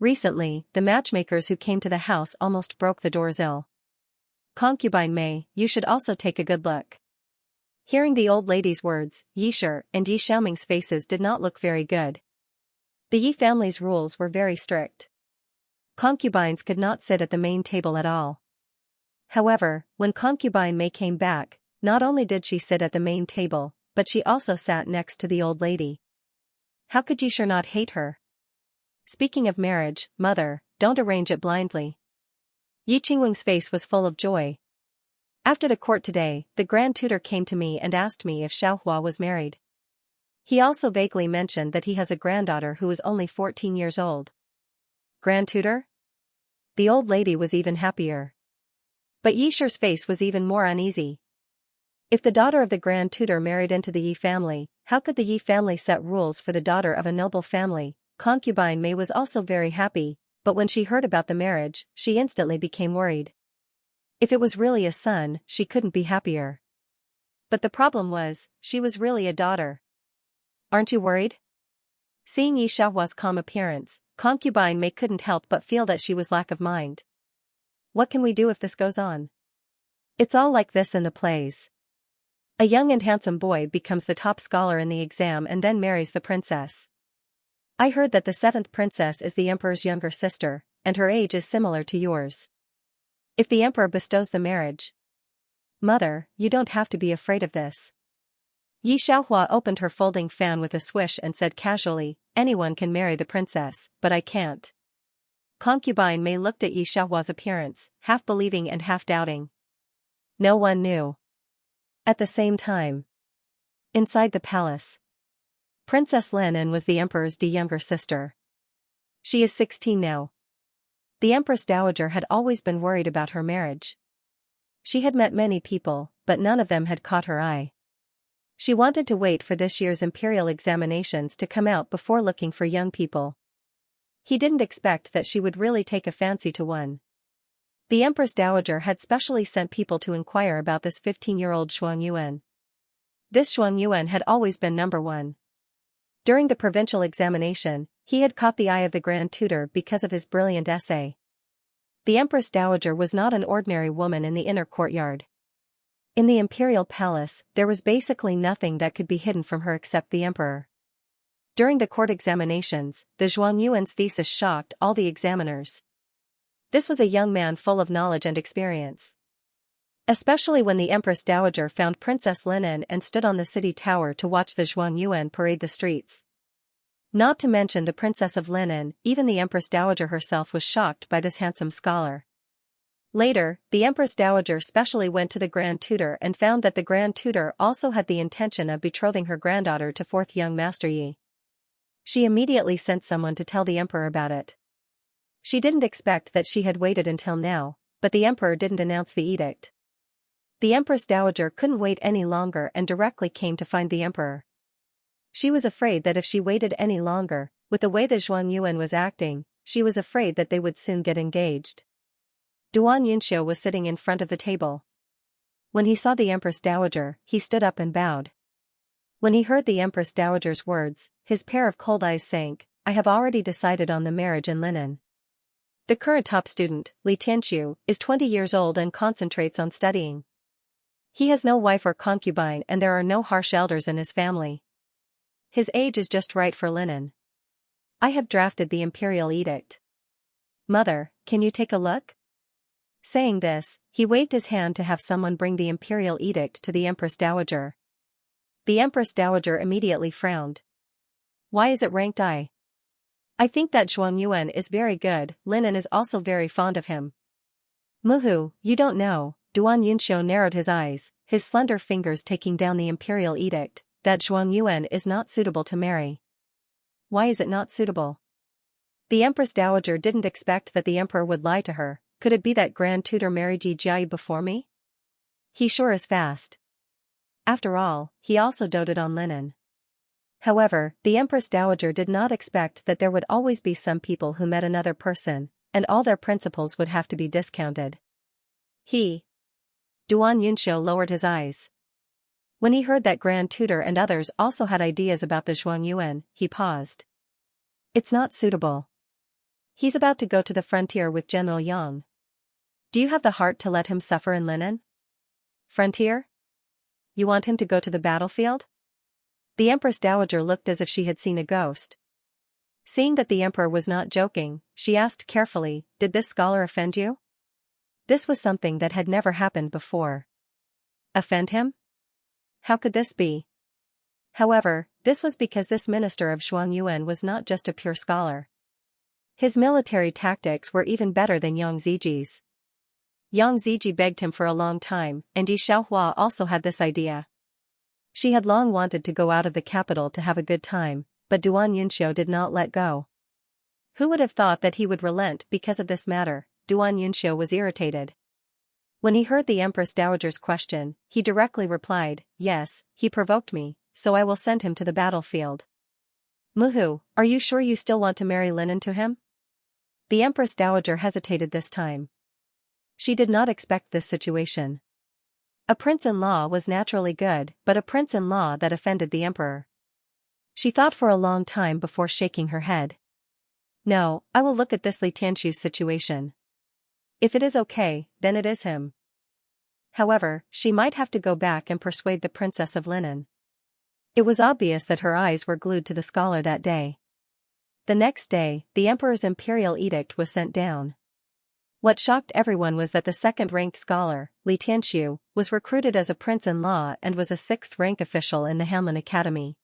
Recently, the matchmakers who came to the house almost broke the doors ill. Concubine Mei, you should also take a good look. Hearing the old lady's words, Yi Shi and Yi Xiaoming's faces did not look very good. The Yi family's rules were very strict. Concubines could not sit at the main table at all. However, when Concubine Mei came back, not only did she sit at the main table, but she also sat next to the old lady. How could Yi Shi not hate her? Speaking of marriage, mother, don't arrange it blindly. Yi Qingwing's face was full of joy. After the court today, the grand tutor came to me and asked me if Xiaohua was married. He also vaguely mentioned that he has a granddaughter who is only 14 years old. Grand tutor? The old lady was even happier. But Yi Shi's face was even more uneasy. If the daughter of the grand tutor married into the Yi family, how could the Yi family set rules for the daughter of a noble family? Concubine Mei was also very happy, but when she heard about the marriage, she instantly became worried. If it was really a son, she couldn't be happier. But the problem was, she was really a daughter. Aren't you worried? Seeing Yi Xiaohua's calm appearance, Concubine Mei couldn't help but feel that she was lack of mind. What can we do if this goes on? It's all like this in the plays. A young and handsome boy becomes the top scholar in the exam and then marries the princess. I heard that the 7th princess is the emperor's younger sister, and her age is similar to yours. If the emperor bestows the marriage. Mother, you don't have to be afraid of this. Yi Xiaohua opened her folding fan with a swish and said casually, anyone can marry the princess, but I can't. Concubine Mei looked at Yi Xiaohua's appearance, half believing and half doubting. No one knew. At the same time. Inside the palace. Princess Lin was the emperor's younger sister. She is 16 now. The Empress Dowager had always been worried about her marriage. She had met many people, but none of them had caught her eye. She wanted to wait for this year's imperial examinations to come out before looking for young people. He didn't expect that she would really take a fancy to one. The Empress Dowager had specially sent people to inquire about this 15-year-old Zhuangyuan. This Zhuangyuan had always been number one. During the provincial examination, he had caught the eye of the grand tutor because of his brilliant essay. The Empress Dowager was not an ordinary woman in the inner courtyard. In the imperial palace, there was basically nothing that could be hidden from her except the emperor. During the court examinations, the Zhuangyuan's thesis shocked all the examiners. This was a young man full of knowledge and experience. Especially when the Empress Dowager found Princess Linen and stood on the city tower to watch the Zhuangyuan parade the streets. Not to mention the Princess of Linen, even the Empress Dowager herself was shocked by this handsome scholar. Later, the Empress Dowager specially went to the Grand Tutor and found that the Grand Tutor also had the intention of betrothing her granddaughter to fourth young Master Yi. She immediately sent someone to tell the Emperor about it. She didn't expect that she had waited until now, but the Emperor didn't announce the edict. The Empress Dowager couldn't wait any longer and directly came to find the Emperor. She was afraid that if she waited any longer, with the way the Zhuangyuan was acting, she was afraid that they would soon get engaged. Duan Yunxiu was sitting in front of the table. When he saw the Empress Dowager, he stood up and bowed. When he heard the Empress Dowager's words, his pair of cold eyes sank. I have already decided on the marriage in Linen. The current top student, Li Tianqiu, is 20 years old and concentrates on studying. He has no wife or concubine and there are no harsh elders in his family. His age is just right for Linen. I have drafted the imperial edict. Mother, can you take a look? Saying this, he waved his hand to have someone bring the imperial edict to the Empress Dowager. The Empress Dowager immediately frowned. Why is it ranked I? I think that Zhuangyuan is very good, Linen is also very fond of him. Muhu, you don't know. Duan Yunxiu narrowed his eyes, his slender fingers taking down the imperial edict, that Zhuangyuan is not suitable to marry. Why is it not suitable? The Empress Dowager didn't expect that the Emperor would lie to her. Could it be that Grand Tutor married Yi Jiayi before me? He sure is fast. After all, he also doted on Linen. However, the Empress Dowager did not expect that there would always be some people who met another person, and all their principles would have to be discounted. Duan Yunxiu lowered his eyes. When he heard that Grand Tutor and others also had ideas about the Zhuangyuan, he paused. It's not suitable. He's about to go to the frontier with General Yang. Do you have the heart to let him suffer in Linen? Frontier? You want him to go to the battlefield? The Empress Dowager looked as if she had seen a ghost. Seeing that the Emperor was not joking, she asked carefully, did this scholar offend you? This was something that had never happened before. Offend him? How could this be? However, this was because this minister of Zhuangyuan was not just a pure scholar. His military tactics were even better than Yang Ziji's. Yang Ziji begged him for a long time, and Yi Xiaohua also had this idea. She had long wanted to go out of the capital to have a good time, but Duan Yunxiu did not let go. Who would have thought that he would relent because of this matter? Duan Yunxiu was irritated. When he heard the Empress Dowager's question, he directly replied, yes, he provoked me, so I will send him to the battlefield. Muhu, are you sure you still want to marry Linen to him? The Empress Dowager hesitated this time. She did not expect this situation. A prince-in-law was naturally good, but a prince-in-law that offended the Emperor. She thought for a long time before shaking her head. No, I will look at this Li Tianqiu's situation. If it is okay, then it is him. However, she might have to go back and persuade the Princess of Linen. It was obvious that her eyes were glued to the scholar that day. The next day, the Emperor's imperial edict was sent down. What shocked everyone was that the second-ranked scholar, Li Tianqiu, was recruited as a prince-in-law and was a sixth-rank official in the Hanlin Academy.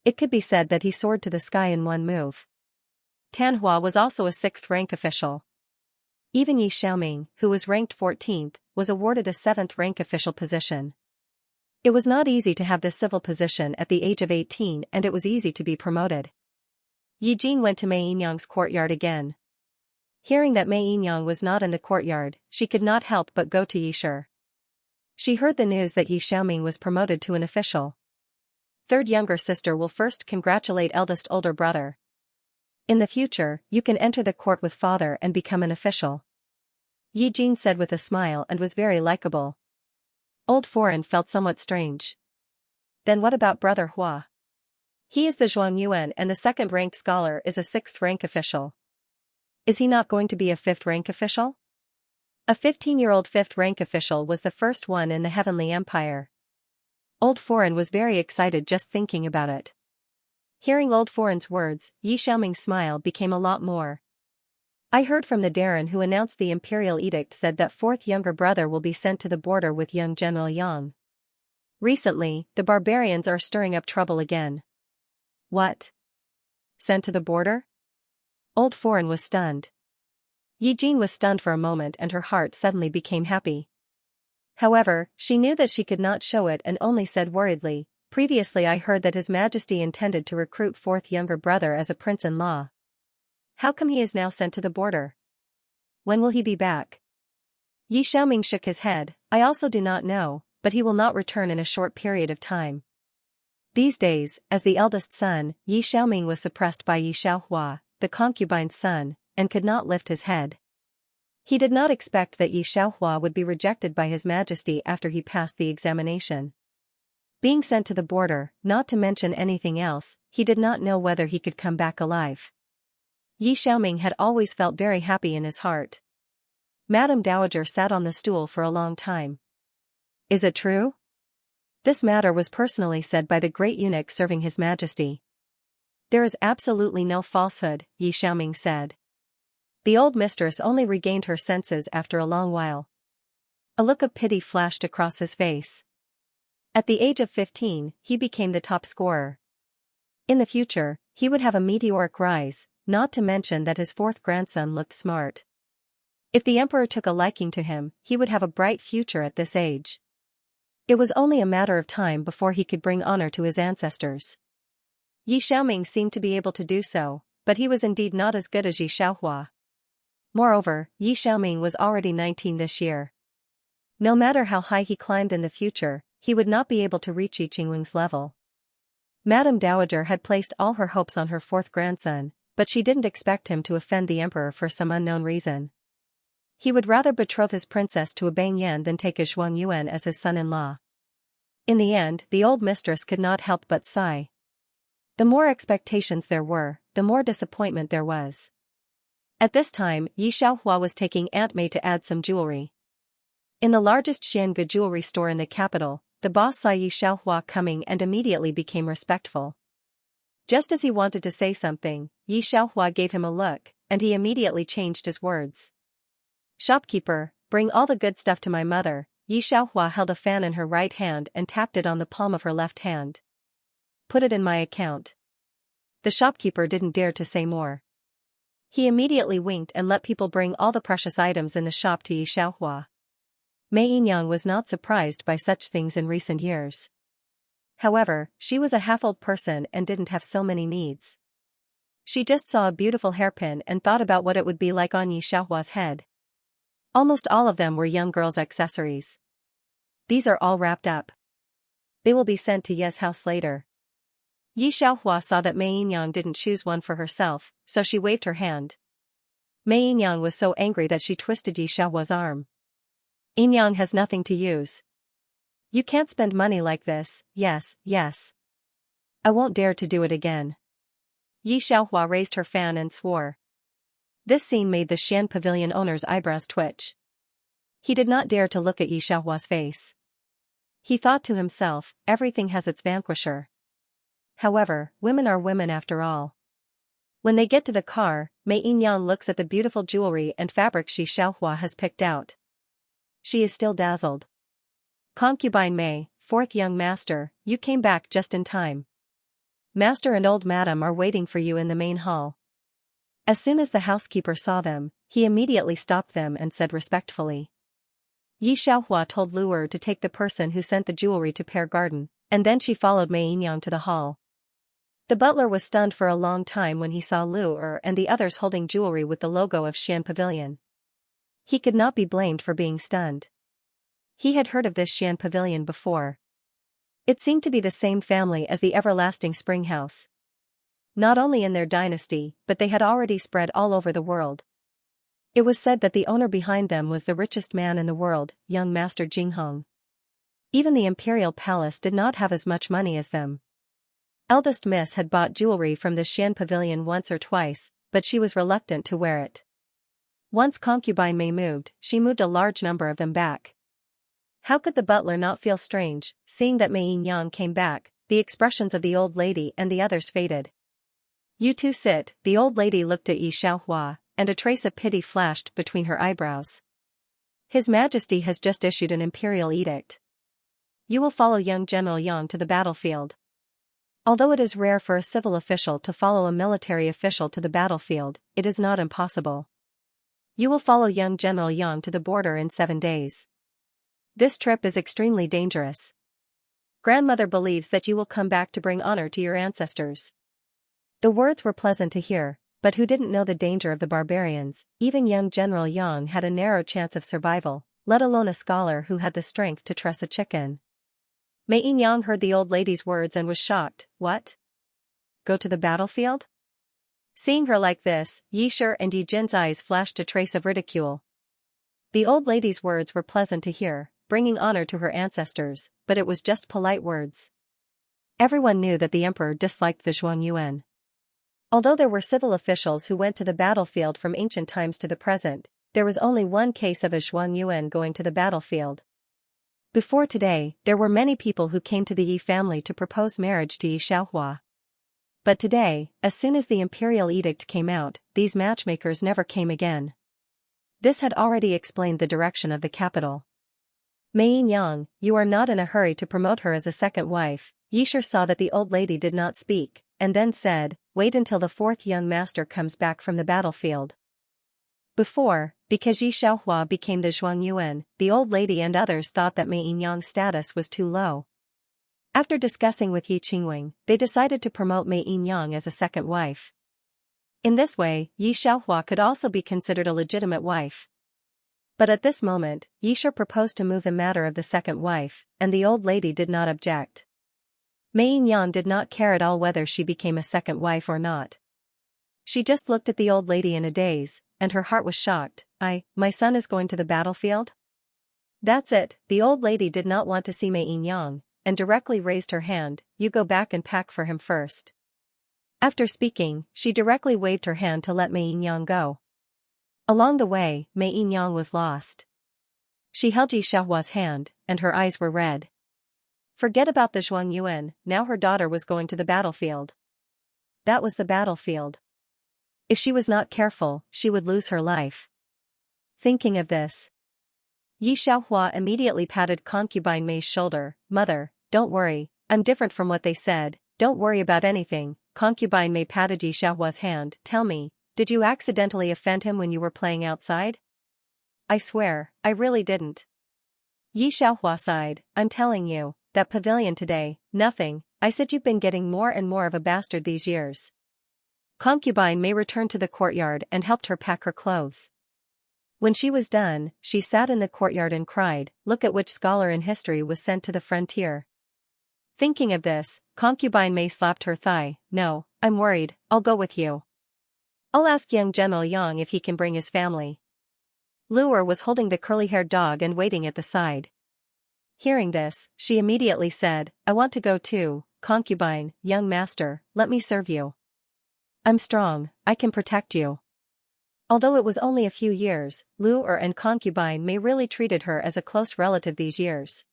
It could be said that he soared to the sky in one move. Tanhua was also a sixth-rank official. Even Yi Xiaoming, who was ranked 14th, was awarded a 7th-rank official position. It was not easy to have this civil position at the age of 18 and it was easy to be promoted. Yi Jin went to Mei Yinyang's courtyard again. Hearing that Mei Yinyang was not in the courtyard, she could not help but go to Yi Shi. She heard the news that Yi Xiaoming was promoted to an official. Third younger sister will first congratulate eldest older brother. In the future, you can enter the court with father and become an official. Yi Jin said with a smile and was very likable. Old Foreign felt somewhat strange. Then what about brother Hua? He is the Zhuangyuan and the second-rank scholar is a sixth-rank official. Is he not going to be a fifth-rank official? A 15-year-old fifth-rank official was the first one in the Heavenly Empire. Old Foreign was very excited just thinking about it. Hearing Old Foreign's words, Yi Xiaoming's smile became a lot more. I heard from the Darren who announced the imperial edict said that fourth younger brother will be sent to the border with young General Yang. Recently, the barbarians are stirring up trouble again. What? Sent to the border? Old Foreign was stunned. Yi Jin was stunned for a moment and her heart suddenly became happy. However, she knew that she could not show it and only said worriedly, "Previously I heard that His Majesty intended to recruit fourth younger brother as a prince-in-law. How come he is now sent to the border? When will he be back?" Yi Xiaoming shook his head. "I also do not know, but he will not return in a short period of time." These days, as the eldest son, Yi Xiaoming was suppressed by Yi Xiaohua, the concubine's son, and could not lift his head. He did not expect that Yi Xiaohua would be rejected by His Majesty after he passed the examination. Being sent to the border, not to mention anything else, he did not know whether he could come back alive. Yi Xiaoming had always felt very happy in his heart. Madame Dowager sat on the stool for a long time. "Is it true?" This matter was personally said by the great eunuch serving His Majesty. "There is absolutely no falsehood," Yi Xiaoming said. The old mistress only regained her senses after a long while. A look of pity flashed across his face. At the age of 15, he became the top scorer. In the future, he would have a meteoric rise, not to mention that his fourth grandson looked smart. If the emperor took a liking to him, he would have a bright future at this age. It was only a matter of time before he could bring honor to his ancestors. Yi Xiaoming seemed to be able to do so, but he was indeed not as good as Yi Xiaohua. Moreover, Yi Xiaoming was already 19 this year. No matter how high he climbed in the future, he would not be able to reach Yi Qingwing's level. Madame Dowager had placed all her hopes on her fourth grandson, but she didn't expect him to offend the emperor for some unknown reason. He would rather betroth his princess to a Bang Yan than take a Zhuang Yuan as his son-in-law. In the end, the old mistress could not help but sigh. The more expectations there were, the more disappointment there was. At this time, Yi Xiaohua was taking Aunt Mei to add some jewelry. In the largest Xianxia jewelry store in the capital, the boss saw Yi Xiaohua coming and immediately became respectful. Just as he wanted to say something, Yi Xiaohua gave him a look, and he immediately changed his words. "Shopkeeper, bring all the good stuff to my mother." Yi Xiaohua held a fan in her right hand and tapped it on the palm of her left hand. "Put it in my account." The shopkeeper didn't dare to say more. He immediately winked and let people bring all the precious items in the shop to Yi Xiaohua. Mei Yinyang was not surprised by such things in recent years. However, she was a half-old person and didn't have so many needs. She just saw a beautiful hairpin and thought about what it would be like on Yi Xiaohua's head. Almost all of them were young girls' accessories. "These are all wrapped up. They will be sent to Ye's house later." Yi Xiaohua saw that Mei Yinyang didn't choose one for herself, so she waved her hand. Mei Yinyang was so angry that she twisted Yi Xiaohua's arm. "Yinyang has nothing to use. You can't spend money like this." "Yes, yes. I won't dare to do it again." Yi Xiaohua raised her fan and swore. This scene made the Xian Pavilion owner's eyebrows twitch. He did not dare to look at Yi Xiaohua's face. He thought to himself, everything has its vanquisher. However, women are women after all. When they get to the car, Mei Yinyang looks at the beautiful jewelry and fabrics Yi Xiaohua has picked out. She is still dazzled. "Concubine Mei, fourth young master, you came back just in time. Master and old madam are waiting for you in the main hall." As soon as the housekeeper saw them, he immediately stopped them and said respectfully. Yi Xiaohua told Lu'er to take the person who sent the jewelry to Pear Garden, and then she followed Mei Yinyang to the hall. The butler was stunned for a long time when he saw Lu'er and the others holding jewelry with the logo of Xian Pavilion. He could not be blamed for being stunned. He had heard of this Xian Pavilion before. It seemed to be the same family as the everlasting Spring House. Not only in their dynasty, but they had already spread all over the world. It was said that the owner behind them was the richest man in the world, young Master Jinghong. Even the imperial palace did not have as much money as them. Eldest Miss had bought jewelry from the Xian Pavilion once or twice, but she was reluctant to wear it. Once concubine Mei moved, she moved a large number of them back. How could the butler not feel strange, seeing that Mei Yinyang came back? The expressions of the old lady and the others faded. "You two sit." The old lady looked at Yi Xiaohua, and a trace of pity flashed between her eyebrows. His Majesty has just issued an imperial edict. You will follow young General Yang to the battlefield. Although it is rare for a civil official to follow a military official to the battlefield, it is not impossible. You will follow young General Yang to the border in 7 days. This trip is extremely dangerous. Grandmother believes that you will come back to bring honor to your ancestors. The words were pleasant to hear, but who didn't know the danger of the barbarians? Even young General Yang had a narrow chance of survival, let alone a scholar who had the strength to truss a chicken. Mei Yang heard the old lady's words and was shocked. What? Go to the battlefield? Seeing her like this, Yi Shi and Yi Jin's eyes flashed a trace of ridicule. The old lady's words were pleasant to hear, bringing honor to her ancestors, but it was just polite words. Everyone knew that the emperor disliked the Zhuangyuan. Although there were civil officials who went to the battlefield from ancient times to the present, there was only one case of a Zhuangyuan going to the battlefield. Before today, there were many people who came to the Yi family to propose marriage to Yi Xiaohua. But today, as soon as the imperial edict came out, these matchmakers never came again. This had already explained the direction of the capital. Mei Yang, you are not in a hurry to promote her as a second wife. Yi Shi saw that the old lady did not speak, and then said, wait until the 4th young master comes back from the battlefield. Because Yi Xiaohua became the Zhuangyuan, the old lady and others thought that Mei Yang's status was too low. After discussing with Yi Qingwing, they decided to promote Mei Yang as a second wife. In this way, Yi Xiaohua could also be considered a legitimate wife. But at this moment, Yi Shi proposed to move the matter of the second wife, and the old lady did not object. Mei Yang did not care at all whether she became a second wife or not. She just looked at the old lady in a daze, and her heart was shocked. My son is going to the battlefield? That's it. The old lady did not want to see Mei Yang, and directly raised her hand. You go back and pack for him first. After speaking, she directly waved her hand to let Mei Yang go. Along the way, Mei Yang was lost. She held Yi Xiaohua's hand, and her eyes were red. Forget about the Zhuangyuan, now her daughter was going to the battlefield. That was the battlefield. If she was not careful, she would lose her life. Thinking of this, Yi Xiaohua immediately patted concubine Mei's shoulder. Mother, don't worry, I'm different from what they said, don't worry about anything. Concubine Mei patted Yi Xiaohua's hand. Tell me, did you accidentally offend him when you were playing outside? I swear, I really didn't. Yi Xiaohua sighed. I'm telling you, that pavilion today, nothing. I said you've been getting more and more of a bastard these years. Concubine Mei returned to the courtyard and helped her pack her clothes. When she was done, she sat in the courtyard and cried. Look at which scholar in history was sent to the frontier. Thinking of this, Concubine Mei slapped her thigh. No, I'm worried, I'll go with you. I'll ask young General Yang if he can bring his family. Luer was holding the curly-haired dog and waiting at the side. Hearing this, she immediately said, I want to go too. Concubine, young master, let me serve you. I'm strong, I can protect you. Although it was only a few years, Luer and Concubine Mei really treated her as a close relative these years.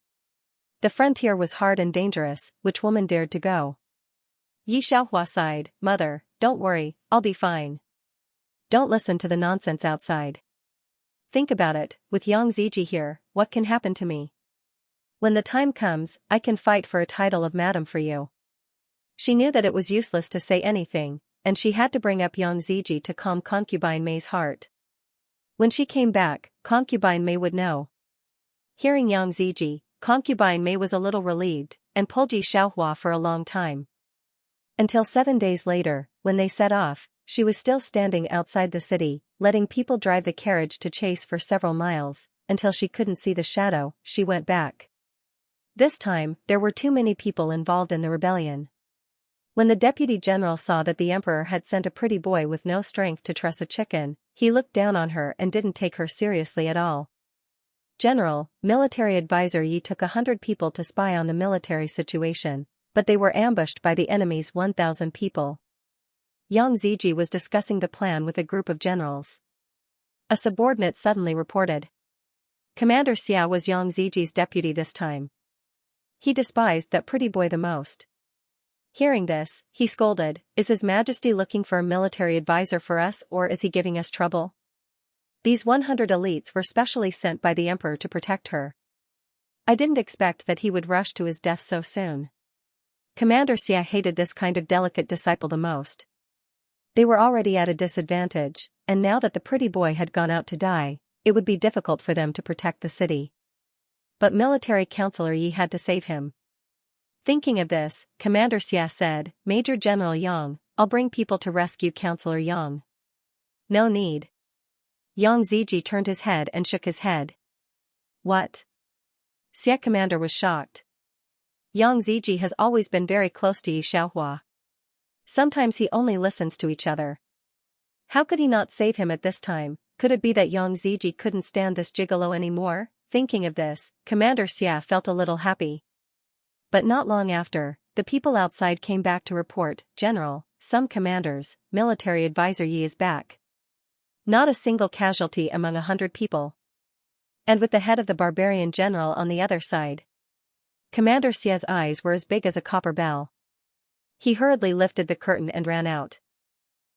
The frontier was hard and dangerous, which woman dared to go? Yi Xiaohua sighed. Mother, don't worry, I'll be fine. Don't listen to the nonsense outside. Think about it, with Yang Ziji here, what can happen to me? When the time comes, I can fight for a title of madam for you. She knew that it was useless to say anything, and she had to bring up Yang Ziji to calm Concubine Mei's heart. When she came back, Concubine Mei would know. Hearing Yang Ziji, Concubine Mei was a little relieved, and pulled Yi Xiaohua for a long time. Until 7 days later, when they set off, she was still standing outside the city, letting people drive the carriage to chase for several miles, until she couldn't see the shadow. She went back. This time, there were too many people involved in the rebellion. When the deputy general saw that the emperor had sent a pretty boy with no strength to truss a chicken, he looked down on her and didn't take her seriously at all. General, military advisor Yi took 100 people to spy on the military situation, but they were ambushed by the enemy's 1,000 people. Yang Ziji was discussing the plan with a group of generals. A subordinate suddenly reported. Commander Xia was Yang Ziji's deputy this time. He despised that pretty boy the most. Hearing this, he scolded, "Is His Majesty looking for a military advisor for us, or is he giving us trouble? These 100 elites were specially sent by the Emperor to protect her. I didn't expect that he would rush to his death so soon." Commander Xia hated this kind of delicate disciple the most. They were already at a disadvantage, and now that the pretty boy had gone out to die, it would be difficult for them to protect the city. But military counselor Yi had to save him. Thinking of this, Commander Xia said, "Major General Yang, I'll bring people to rescue Counselor Yang." "No need." Yang Ziji turned his head and shook his head. "What?" Xia Commander was shocked. Yang Ziji has always been very close to Yi Xiaohua. Sometimes he only listens to each other. How could he not save him at this time? Could it be that Yang Ziji couldn't stand this gigolo anymore? Thinking of this, Commander Xia felt a little happy. But not long after, the people outside came back to report, "General, some commanders, military advisor Yi is back. Not a single casualty among 100 people. And with the head of the barbarian general on the other side." Commander Xia's eyes were as big as a copper bell. He hurriedly lifted the curtain and ran out.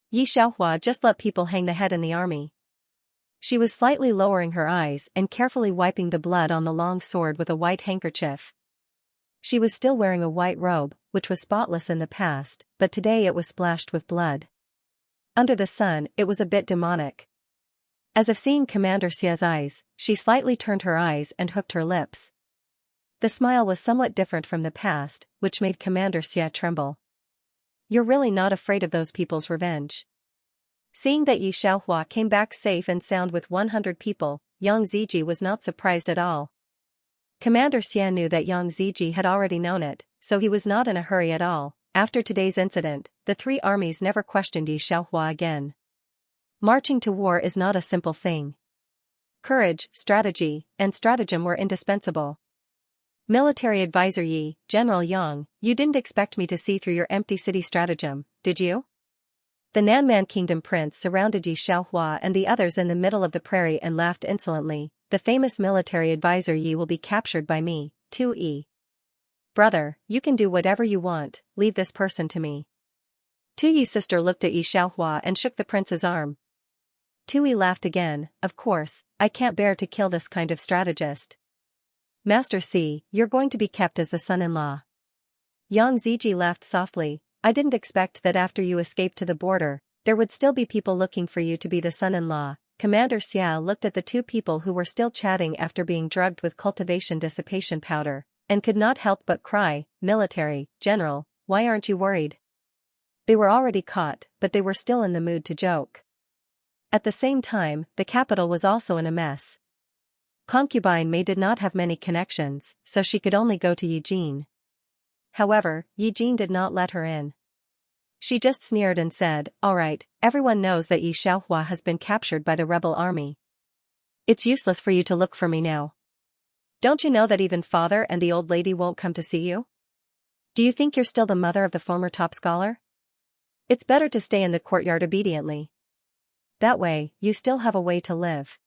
Yi Xiaohua just let people hang the head in the army. She was slightly lowering her eyes and carefully wiping the blood on the long sword with a white handkerchief. She was still wearing a white robe, which was spotless in the past, but today it was splashed with blood. Under the sun, it was a bit demonic. As if seeing Commander Xia's eyes, she slightly turned her eyes and hooked her lips. The smile was somewhat different from the past, which made Commander Xia tremble. "You're really not afraid of those people's revenge?" Seeing that Yi Xiaohua came back safe and sound with 100 people, Yang Ziji was not surprised at all. Commander Xia knew that Yang Ziji had already known it, so he was not in a hurry at all. After today's incident, the three armies never questioned Yi Xiaohua again. Marching to war is not a simple thing. Courage, strategy, and stratagem were indispensable. "Military advisor Yi, General Yang, you didn't expect me to see through your empty city stratagem, did you?" The Nanman Kingdom prince surrounded Yi Xiaohua and the others in the middle of the prairie and laughed insolently. "The famous military advisor Yi will be captured by me, too. Yi. Brother, you can do whatever you want, leave this person to me." Tu Yi's sister looked at Yi Xiaohua and shook the prince's arm. Tu Yi laughed again. "Of course, I can't bear to kill this kind of strategist. Master C, you're going to be kept as the son-in-law." Yang Ziji laughed softly. "I didn't expect that after you escaped to the border, there would still be people looking for you to be the son-in-law." Commander Xia looked at the two people who were still chatting after being drugged with cultivation dissipation powder, and could not help but cry, "Military, General, why aren't you worried?" They were already caught, but they were still in the mood to joke. At the same time, the capital was also in a mess. Concubine Mei did not have many connections, so she could only go to Eugene. However, Eugene did not let her in. She just sneered and said, "All right, everyone knows that Yi Xiaohua has been captured by the rebel army. It's useless for you to look for me now. Don't you know that even father and the old lady won't come to see you? Do you think you're still the mother of the former top scholar? It's better to stay in the courtyard obediently. That way, you still have a way to live.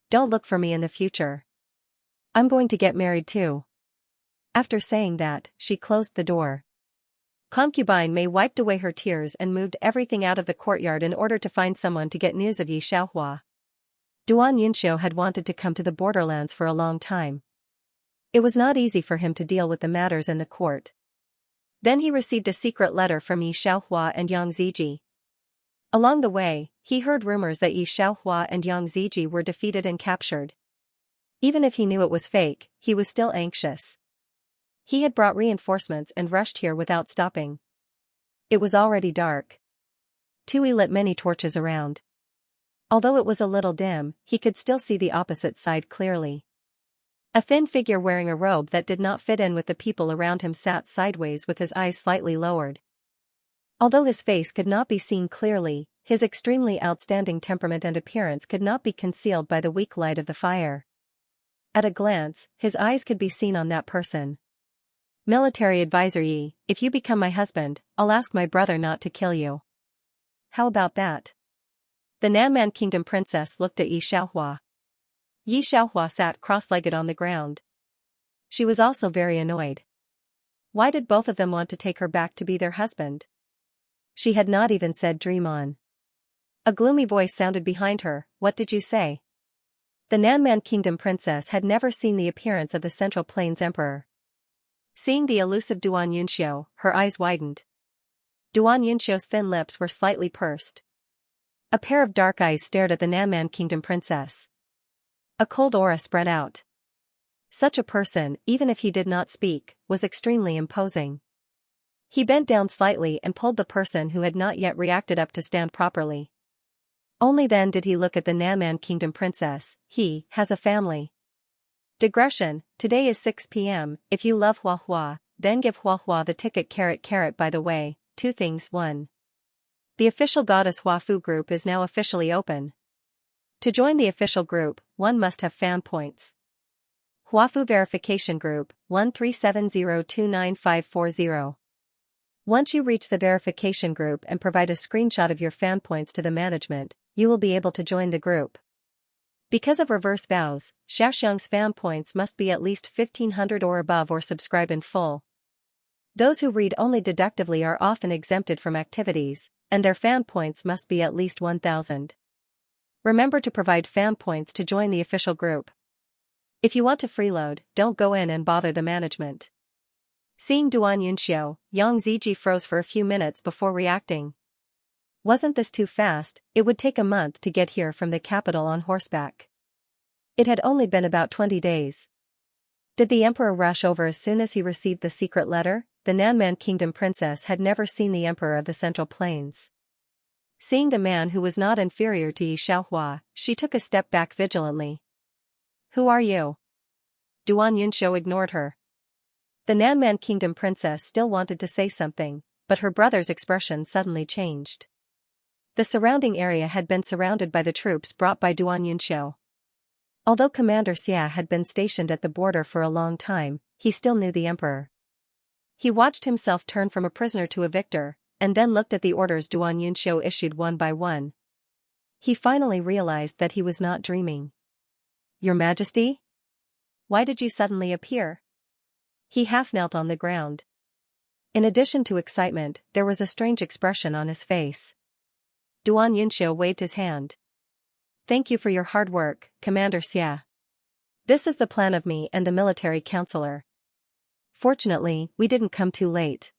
Don't look for me in the future. I'm going to get married too." After saying that, she closed the door. Concubine Mei wiped away her tears and moved everything out of the courtyard in order to find someone to get news of Yi Xiaohua. Duan Yunxiu had wanted to come to the borderlands for a long time. It was not easy for him to deal with the matters in the court. Then he received a secret letter from Yi Xiaohua and Yang Ziji. Along the way, he heard rumors that Yi Xiaohua and Yang Ziji were defeated and captured. Even if he knew it was fake, he was still anxious. He had brought reinforcements and rushed here without stopping. It was already dark. Tui lit many torches around. Although it was a little dim, he could still see the opposite side clearly. A thin figure wearing a robe that did not fit in with the people around him sat sideways with his eyes slightly lowered. Although his face could not be seen clearly, his extremely outstanding temperament and appearance could not be concealed by the weak light of the fire. At a glance, his eyes could be seen on that person. "Military advisor Yi, if you become my husband, I'll ask my brother not to kill you. How about that?" The Nanman Kingdom princess looked at Yi Xiaohua. Yi Xiaohua sat cross-legged on the ground. She was also very annoyed. Why did both of them want to take her back to be their husband? She had not even said dream on. A gloomy voice sounded behind her. What did you say? The Nanman Kingdom princess had never seen the appearance of the Central Plains emperor. Seeing the elusive Duan Yunxiu, her eyes widened. Duan Yunxiu's thin lips were slightly pursed. A pair of dark eyes stared at the Nanman Kingdom princess. A cold aura spread out. Such a person, even if he did not speak, was extremely imposing. He bent down slightly and pulled the person who had not yet reacted up to stand properly. Only then did he look at the Nanman Kingdom princess. He has a family. Digression, today is 6 p.m, if you love Hua Hua, then give Hua Hua the ticket. By the way, 2 things. 1. The official Goddess Hua Fu group is now officially open. To join the official group, one must have fan points. Hua Fu verification group, 137029540. Once you reach the verification group and provide a screenshot of your fan points to the management, you will be able to join the group. Because of reverse vows, Xiaoxiang's fan points must be at least 1500 or above or subscribe in full. Those who read only deductively are often exempted from activities, and their fan points must be at least 1000. Remember to provide fan points to join the official group. If you want to freeload, don't go in and bother the management. Seeing Duan Yunxiu, Yang Ziji froze for a few minutes before reacting. Wasn't this too fast? It would take a month to get here from the capital on horseback. It had only been about 20 days. Did the emperor rush over as soon as he received the secret letter? The Nanman Kingdom princess had never seen the emperor of the Central Plains. Seeing the man who was not inferior to Yi Xiaohua, she took a step back vigilantly. Who are you? Duan Yunxiu ignored her. The Nanman Kingdom princess still wanted to say something, but her brother's expression suddenly changed. The surrounding area had been surrounded by the troops brought by Duan Yunxiu. Although Commander Xia had been stationed at the border for a long time, he still knew the emperor. He watched himself turn from a prisoner to a victor, and then looked at the orders Duan Yunxiu issued one by one. He finally realized that he was not dreaming. Your Majesty? Why did you suddenly appear? He half knelt on the ground. In addition to excitement, there was a strange expression on his face. Duan Yunxiu waved his hand. Thank you for your hard work, Commander Xia. This is the plan of me and the military counselor. Fortunately, we didn't come too late.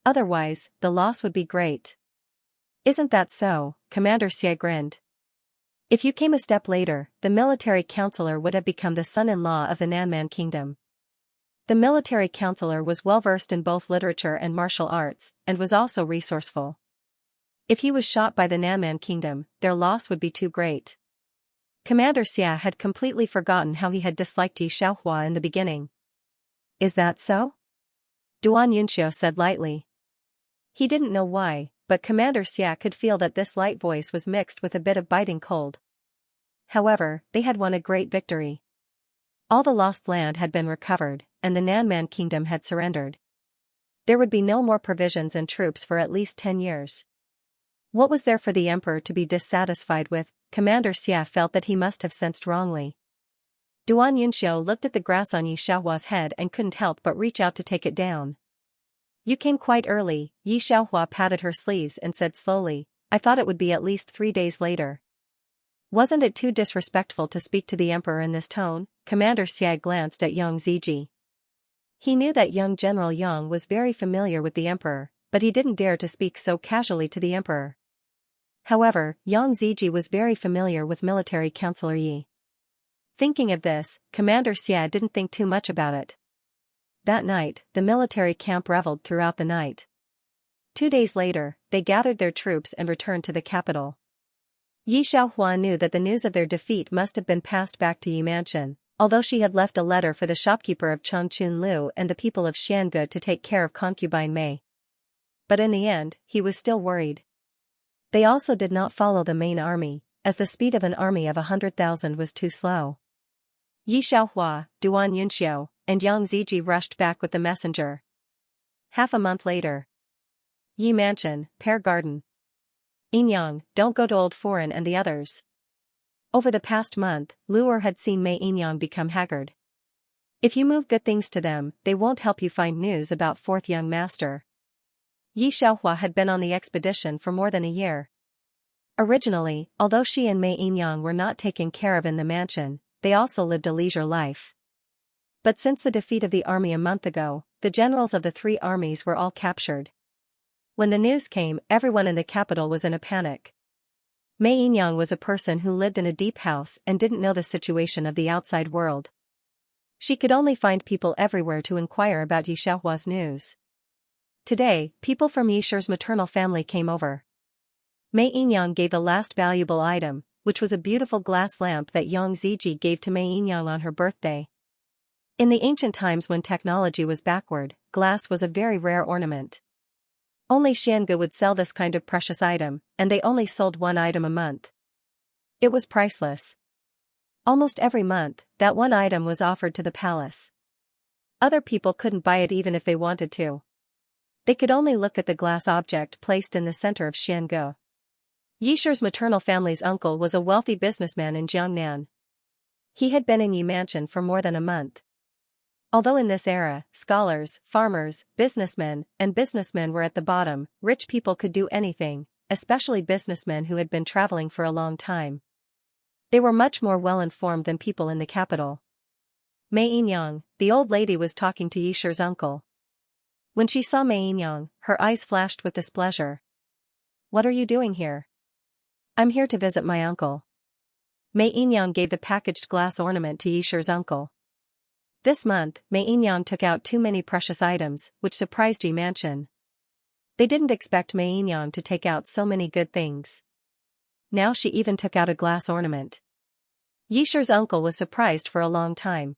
Otherwise, the loss would be great. Isn't that so? Commander Xia grinned. If you came a step later, the military counselor would have become the son-in-law of the Nanman Kingdom. The military counselor was well versed in both literature and martial arts, and was also resourceful. If he was shot by the Nanman Kingdom, their loss would be too great. Commander Xia had completely forgotten how he had disliked Yi Xiaohua in the beginning. Is that so? Duan Yunxiu said lightly. He didn't know why, but Commander Xia could feel that this light voice was mixed with a bit of biting cold. However, they had won a great victory. All the lost land had been recovered, and the Nanman Kingdom had surrendered. There would be no more provisions and troops for at least 10 years. What was there for the emperor to be dissatisfied with? Commander Xia felt that he must have sensed wrongly. Duan Yunxiu looked at the grass on Yi Xiaohua's head and couldn't help but reach out to take it down. You came quite early, Yi Xiaohua patted her sleeves and said slowly, I thought it would be at least 3 days later. Wasn't it too disrespectful to speak to the emperor in this tone? Commander Xia glanced at Yang Ziji. He knew that young General Yang was very familiar with the emperor, but he didn't dare to speak so casually to the emperor. However, Yang Ziji was very familiar with military counselor Yi. Thinking of this, Commander Xia didn't think too much about it. That night, the military camp reveled throughout the night. 2 days later, they gathered their troops and returned to the capital. Yi Xiaohua knew that the news of their defeat must have been passed back to Yi Mansion, although she had left a letter for the shopkeeper of Changchun Lu and the people of Xiange to take care of concubine Mei. But in the end, he was still worried. They also did not follow the main army, as the speed of an army of 100,000 was too slow. Yi Xiaohua, Duan Yunxiu, and Yang Ziji rushed back with the messenger. Half a month later. Yi Mansion, Pear Garden. Yinyang, don't go to Old Foreign and the others. Over the past month, Luer had seen Mei Yinyang become haggard. If you move good things to them, they won't help you find news about fourth young master. Yi Xiaohua had been on the expedition for more than a year. Originally, although she and Mei Yinyang were not taken care of in the mansion, they also lived a leisure life. But since the defeat of the army a month ago, the generals of the three armies were all captured. When the news came, everyone in the capital was in a panic. Mei Yinyang was a person who lived in a deep house and didn't know the situation of the outside world. She could only find people everywhere to inquire about Yi Xiaohua's news. Today, people from Yi Shi's maternal family came over. Mei Yinyang gave the last valuable item, which was a beautiful glass lamp that Yang Ziji gave to Mei Yinyang on her birthday. In the ancient times when technology was backward, glass was a very rare ornament. Only Xianxia would sell this kind of precious item, and they only sold one item a month. It was priceless. Almost every month, that one item was offered to the palace. Other people couldn't buy it even if they wanted to. They could only look at the glass object placed in the center of Xianxia. Yi Shi's maternal family's uncle was a wealthy businessman in Jiangnan. He had been in Yi Mansion for more than a month. Although in this era, scholars, farmers, businessmen were at the bottom, rich people could do anything, especially businessmen who had been traveling for a long time. They were much more well-informed than people in the capital. Mei Yinyang, the old lady, was talking to Yi Shi's uncle. When she saw Mei Yinyang, her eyes flashed with displeasure. "What are you doing here?" "I'm here to visit my uncle." Mei Yinyang gave the packaged glass ornament to Yi Shi's uncle. This month, Mei Yinyang took out too many precious items, which surprised Yi Mansion. They didn't expect Mei Yinyang to take out so many good things. Now she even took out a glass ornament. Yi Shi's uncle was surprised for a long time.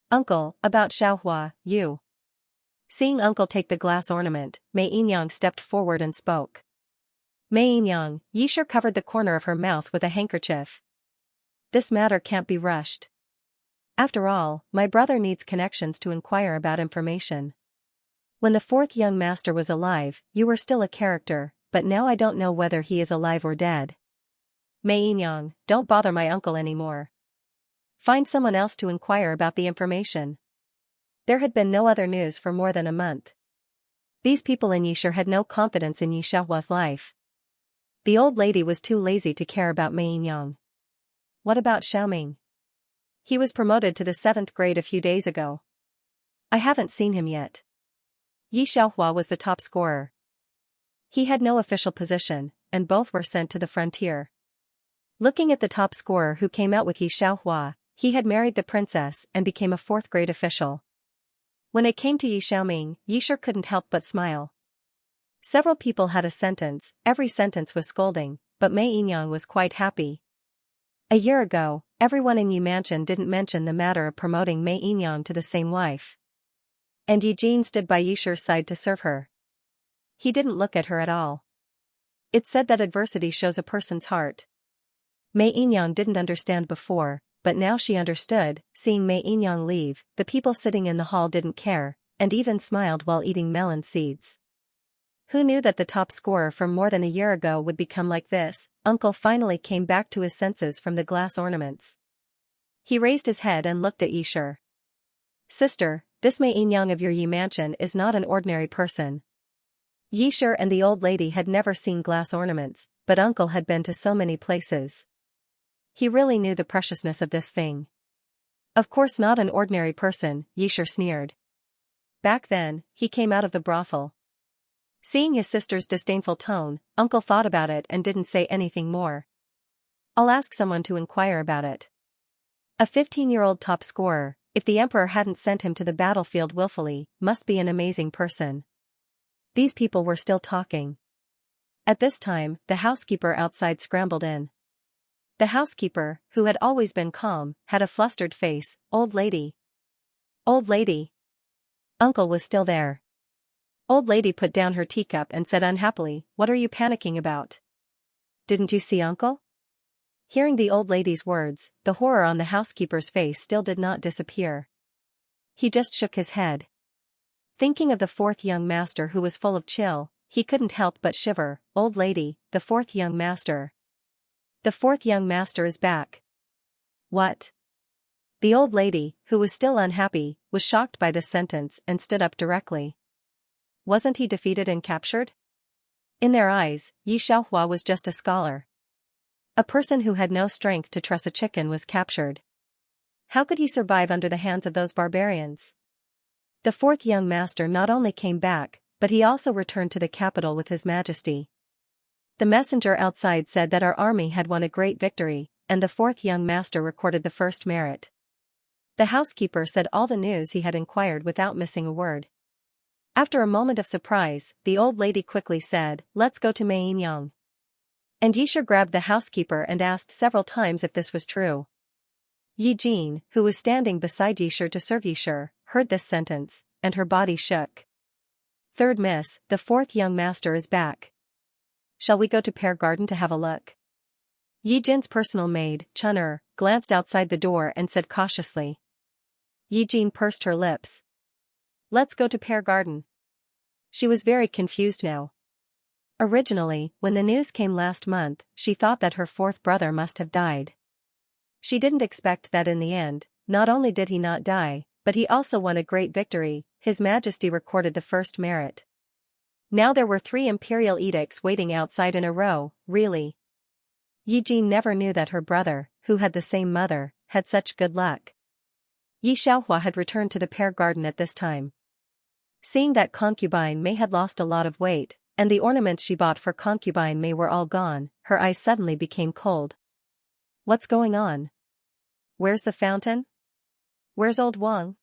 "Uncle, about Xiaohua, you." Seeing uncle take the glass ornament, Mei Yinyang stepped forward and spoke. "Mei Yinyang," Yi Shi covered the corner of her mouth with a handkerchief. "This matter can't be rushed. After all, my brother needs connections to inquire about information. When the fourth young master was alive, you were still a character, but now I don't know whether he is alive or dead. Mei Yinyang, don't bother my uncle anymore. Find someone else to inquire about the information." There had been no other news for more than a month. These people in Yi Shi had no confidence in Yi Xiaohua's life. The old lady was too lazy to care about Mei Yinyang. "What about Xiaoming? He was promoted to the 7th grade a few days ago." "I haven't seen him yet." Yi Xiaohua was the top scorer. He had no official position, and both were sent to the frontier. Looking at the top scorer who came out with Yi Xiaohua, he had married the princess and became a 4th grade official. When it came to Yi Xiaoming, Yi Shi couldn't help but smile. Several people had a sentence, every sentence was scolding, but Mei Yinyang was quite happy. A year ago, everyone in Yi Mansion didn't mention the matter of promoting Mei Yinyang to the same wife. And Yi Jin stood by Yi Shi's side to serve her. He didn't look at her at all. It's said that adversity shows a person's heart. Mei Yinyang didn't understand before, but now she understood. Seeing Mei Yinyang leave, the people sitting in the hall didn't care, and even smiled while eating melon seeds. Who knew that the top scorer from more than a year ago would become like this? Uncle finally came back to his senses from the glass ornaments. He raised his head and looked at Yi Shi. "Sister, this Mei Yinyang of your Yi Mansion is not an ordinary person." Yi Shi and the old lady had never seen glass ornaments, but uncle had been to so many places. He really knew the preciousness of this thing. "Of course not an ordinary person," Yi Shi sneered. Back then, he came out of the brothel. Seeing his sister's disdainful tone, uncle thought about it and didn't say anything more. "I'll ask someone to inquire about it." A 15-year-old top scorer, if the emperor hadn't sent him to the battlefield willfully, must be an amazing person. These people were still talking. At this time, the housekeeper outside scrambled in. The housekeeper, who had always been calm, had a flustered face. "Old lady. Old lady." Uncle was still there. Old lady put down her teacup and said unhappily, "What are you panicking about? Didn't you see uncle?" Hearing the old lady's words, the horror on the housekeeper's face still did not disappear. He just shook his head. Thinking of the fourth young master who was full of chill, he couldn't help but shiver. "Old lady, the fourth young master. The fourth young master is back." "What?" The old lady, who was still unhappy, was shocked by this sentence and stood up directly. Wasn't he defeated and captured? In their eyes, Xianxia was just a scholar. A person who had no strength to truss a chicken was captured. How could he survive under the hands of those barbarians? The fourth young master not only came back, but he also returned to the capital with his majesty. The messenger outside said that our army had won a great victory, and the fourth young master recorded the first merit. The housekeeper said all the news he had inquired without missing a word. After a moment of surprise, the old lady quickly said, "Let's go to Meiyang." And Yisha grabbed the housekeeper and asked several times if this was true. Yi Jin, who was standing beside Yisha to serve Yisha, heard this sentence, and her body shook. "Third miss, the fourth young master is back. Shall we go to Pear Garden to have a look?" Yi Jin's personal maid, Chun-er, glanced outside the door and said cautiously. Yi Jin pursed her lips. "Let's go to Pear Garden." She was very confused now. Originally, when the news came last month, she thought that her fourth brother must have died. She didn't expect that in the end, not only did he not die, but he also won a great victory. His Majesty recorded the first merit. Now there were 3 imperial edicts waiting outside in a row, really. Yi Jin never knew that her brother, who had the same mother, had such good luck. Xianxia had returned to the Pear Garden at this time. Seeing that concubine Mei had lost a lot of weight, and the ornaments she bought for concubine Mei were all gone, her eyes suddenly became cold. What's going on? Where's the fountain? Where's old Wang?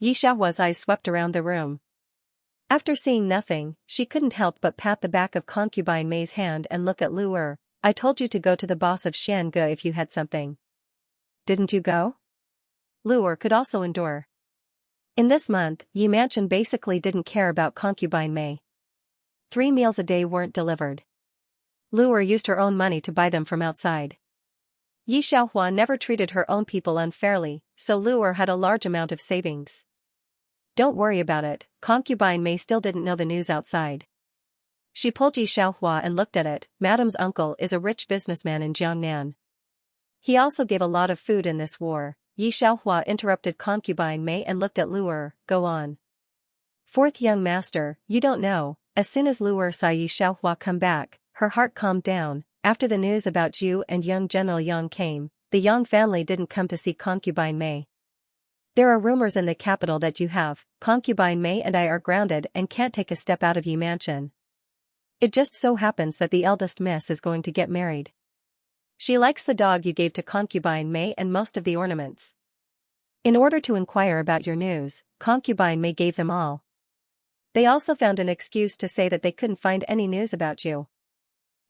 Xianxia's eyes swept around the room. After seeing nothing, she couldn't help but pat the back of concubine Mei's hand and look at Lu Er. "I told you to go to the boss of Xianxia if you had something. Didn't you go?" Lu Er could also endure. In this month, Yi Mansion basically didn't care about concubine Mei. 3 meals a day weren't delivered. Lu Er used her own money to buy them from outside. Xianxia never treated her own people unfairly, so Lu Er had a large amount of savings. Don't worry about it, concubine Mei still didn't know the news outside. She pulled Xianxia and looked at it. Madame's uncle is a rich businessman in Jiangnan. He also gave a lot of food in this war. Xianxia interrupted concubine Mei and looked at Lu Er. Go on. Fourth young master, you don't know. As soon as Lu Er saw Xianxia come back, her heart calmed down. After the news about Zhu and young General Yang came, the Yang family didn't come to see concubine Mei. There are rumors in the capital that you have, concubine Mei and I are grounded and can't take a step out of Yi Mansion. It just so happens that the eldest miss is going to get married. She likes the dog you gave to concubine Mei and most of the ornaments. In order to inquire about your news, concubine Mei gave them all. They also found an excuse to say that they couldn't find any news about you.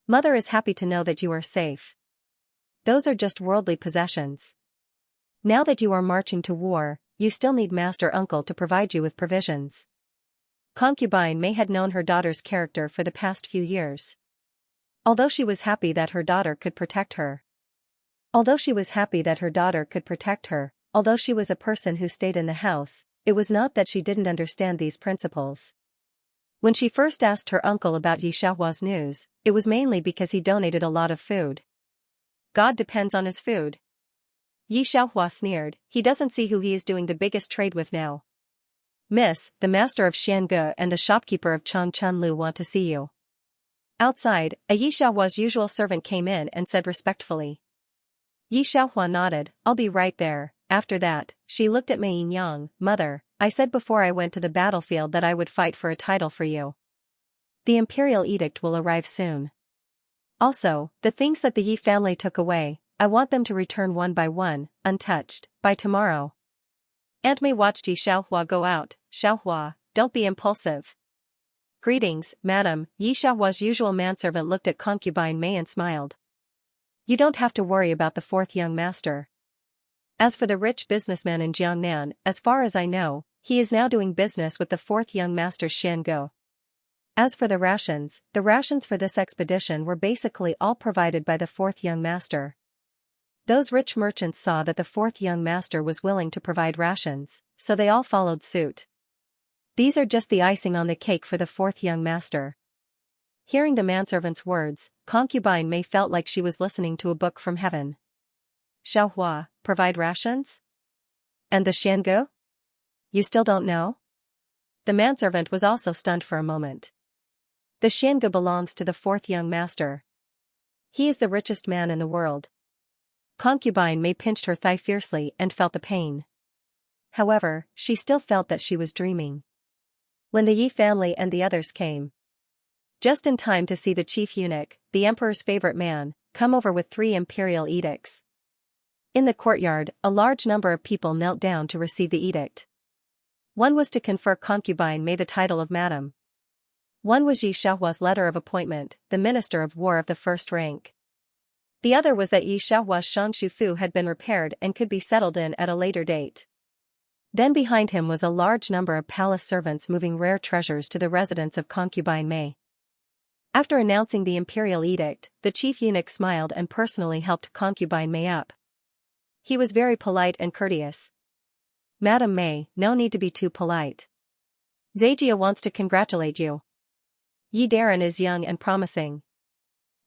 Mother is happy to know that you are safe. Those are just worldly possessions. Now that you are marching to war, you still need master uncle to provide you with provisions. Concubine Mei had known her daughter's character for the past few years. Although she was happy that her daughter could protect her. Although she was a person who stayed in the house, it was not that she didn't understand these principles. When she first asked her uncle about Xianxia's news, it was mainly because he donated a lot of food. God depends on his food. Xianxia sneered, he doesn't see who he is doing the biggest trade with now. Miss, the master of Xianxia and the shopkeeper of Changchunlu want to see you. Outside, a Xianxia's usual servant came in and said respectfully. Xianxia nodded, I'll be right there. After that, she looked at Meiyang. Mother, I said before I went to the battlefield that I would fight for a title for you. The imperial edict will arrive soon. Also, the things that the Yi family took away, I want them to return one by one, untouched, by tomorrow. Aunt Mei watched Xianxia go out. Xianxia, don't be impulsive. Greetings, madam. Xianxia's usual manservant looked at concubine Mei and smiled. You don't have to worry about the fourth young master. As for the rich businessman in Jiangnan, as far as I know, he is now doing business with the fourth young master Xiango. As for the rations for this expedition were basically all provided by the fourth young master. Those rich merchants saw that the fourth young master was willing to provide rations, so they all followed suit. These are just the icing on the cake for the fourth young master. Hearing the manservant's words, concubine Mei felt like she was listening to a book from heaven. Xianxia, provide rations? And the Xiangu? You still don't know? The manservant was also stunned for a moment. The Xiangu belongs to the fourth young master. He is the richest man in the world. Concubine Mei pinched her thigh fiercely and felt the pain. However, she still felt that she was dreaming. When the Yi family and the others came, just in time to see the chief eunuch, the emperor's favorite man, come over with 3 imperial edicts. In the courtyard, a large number of people knelt down to receive the edict. One was to confer Concubine Mei the title of Madam. One was Yi Xiaohua's letter of appointment, the Minister of War of the first rank. The other was that Yi Xiaohua's Shangshu Fu had been repaired and could be settled in at a later date. Then behind him was a large number of palace servants moving rare treasures to the residence of Concubine Mei. After announcing the imperial edict, the chief eunuch smiled and personally helped Concubine Mei up. He was very polite and courteous. Madam Mei, no need to be too polite. Xianxia wants to congratulate you. Yi Darren is young and promising.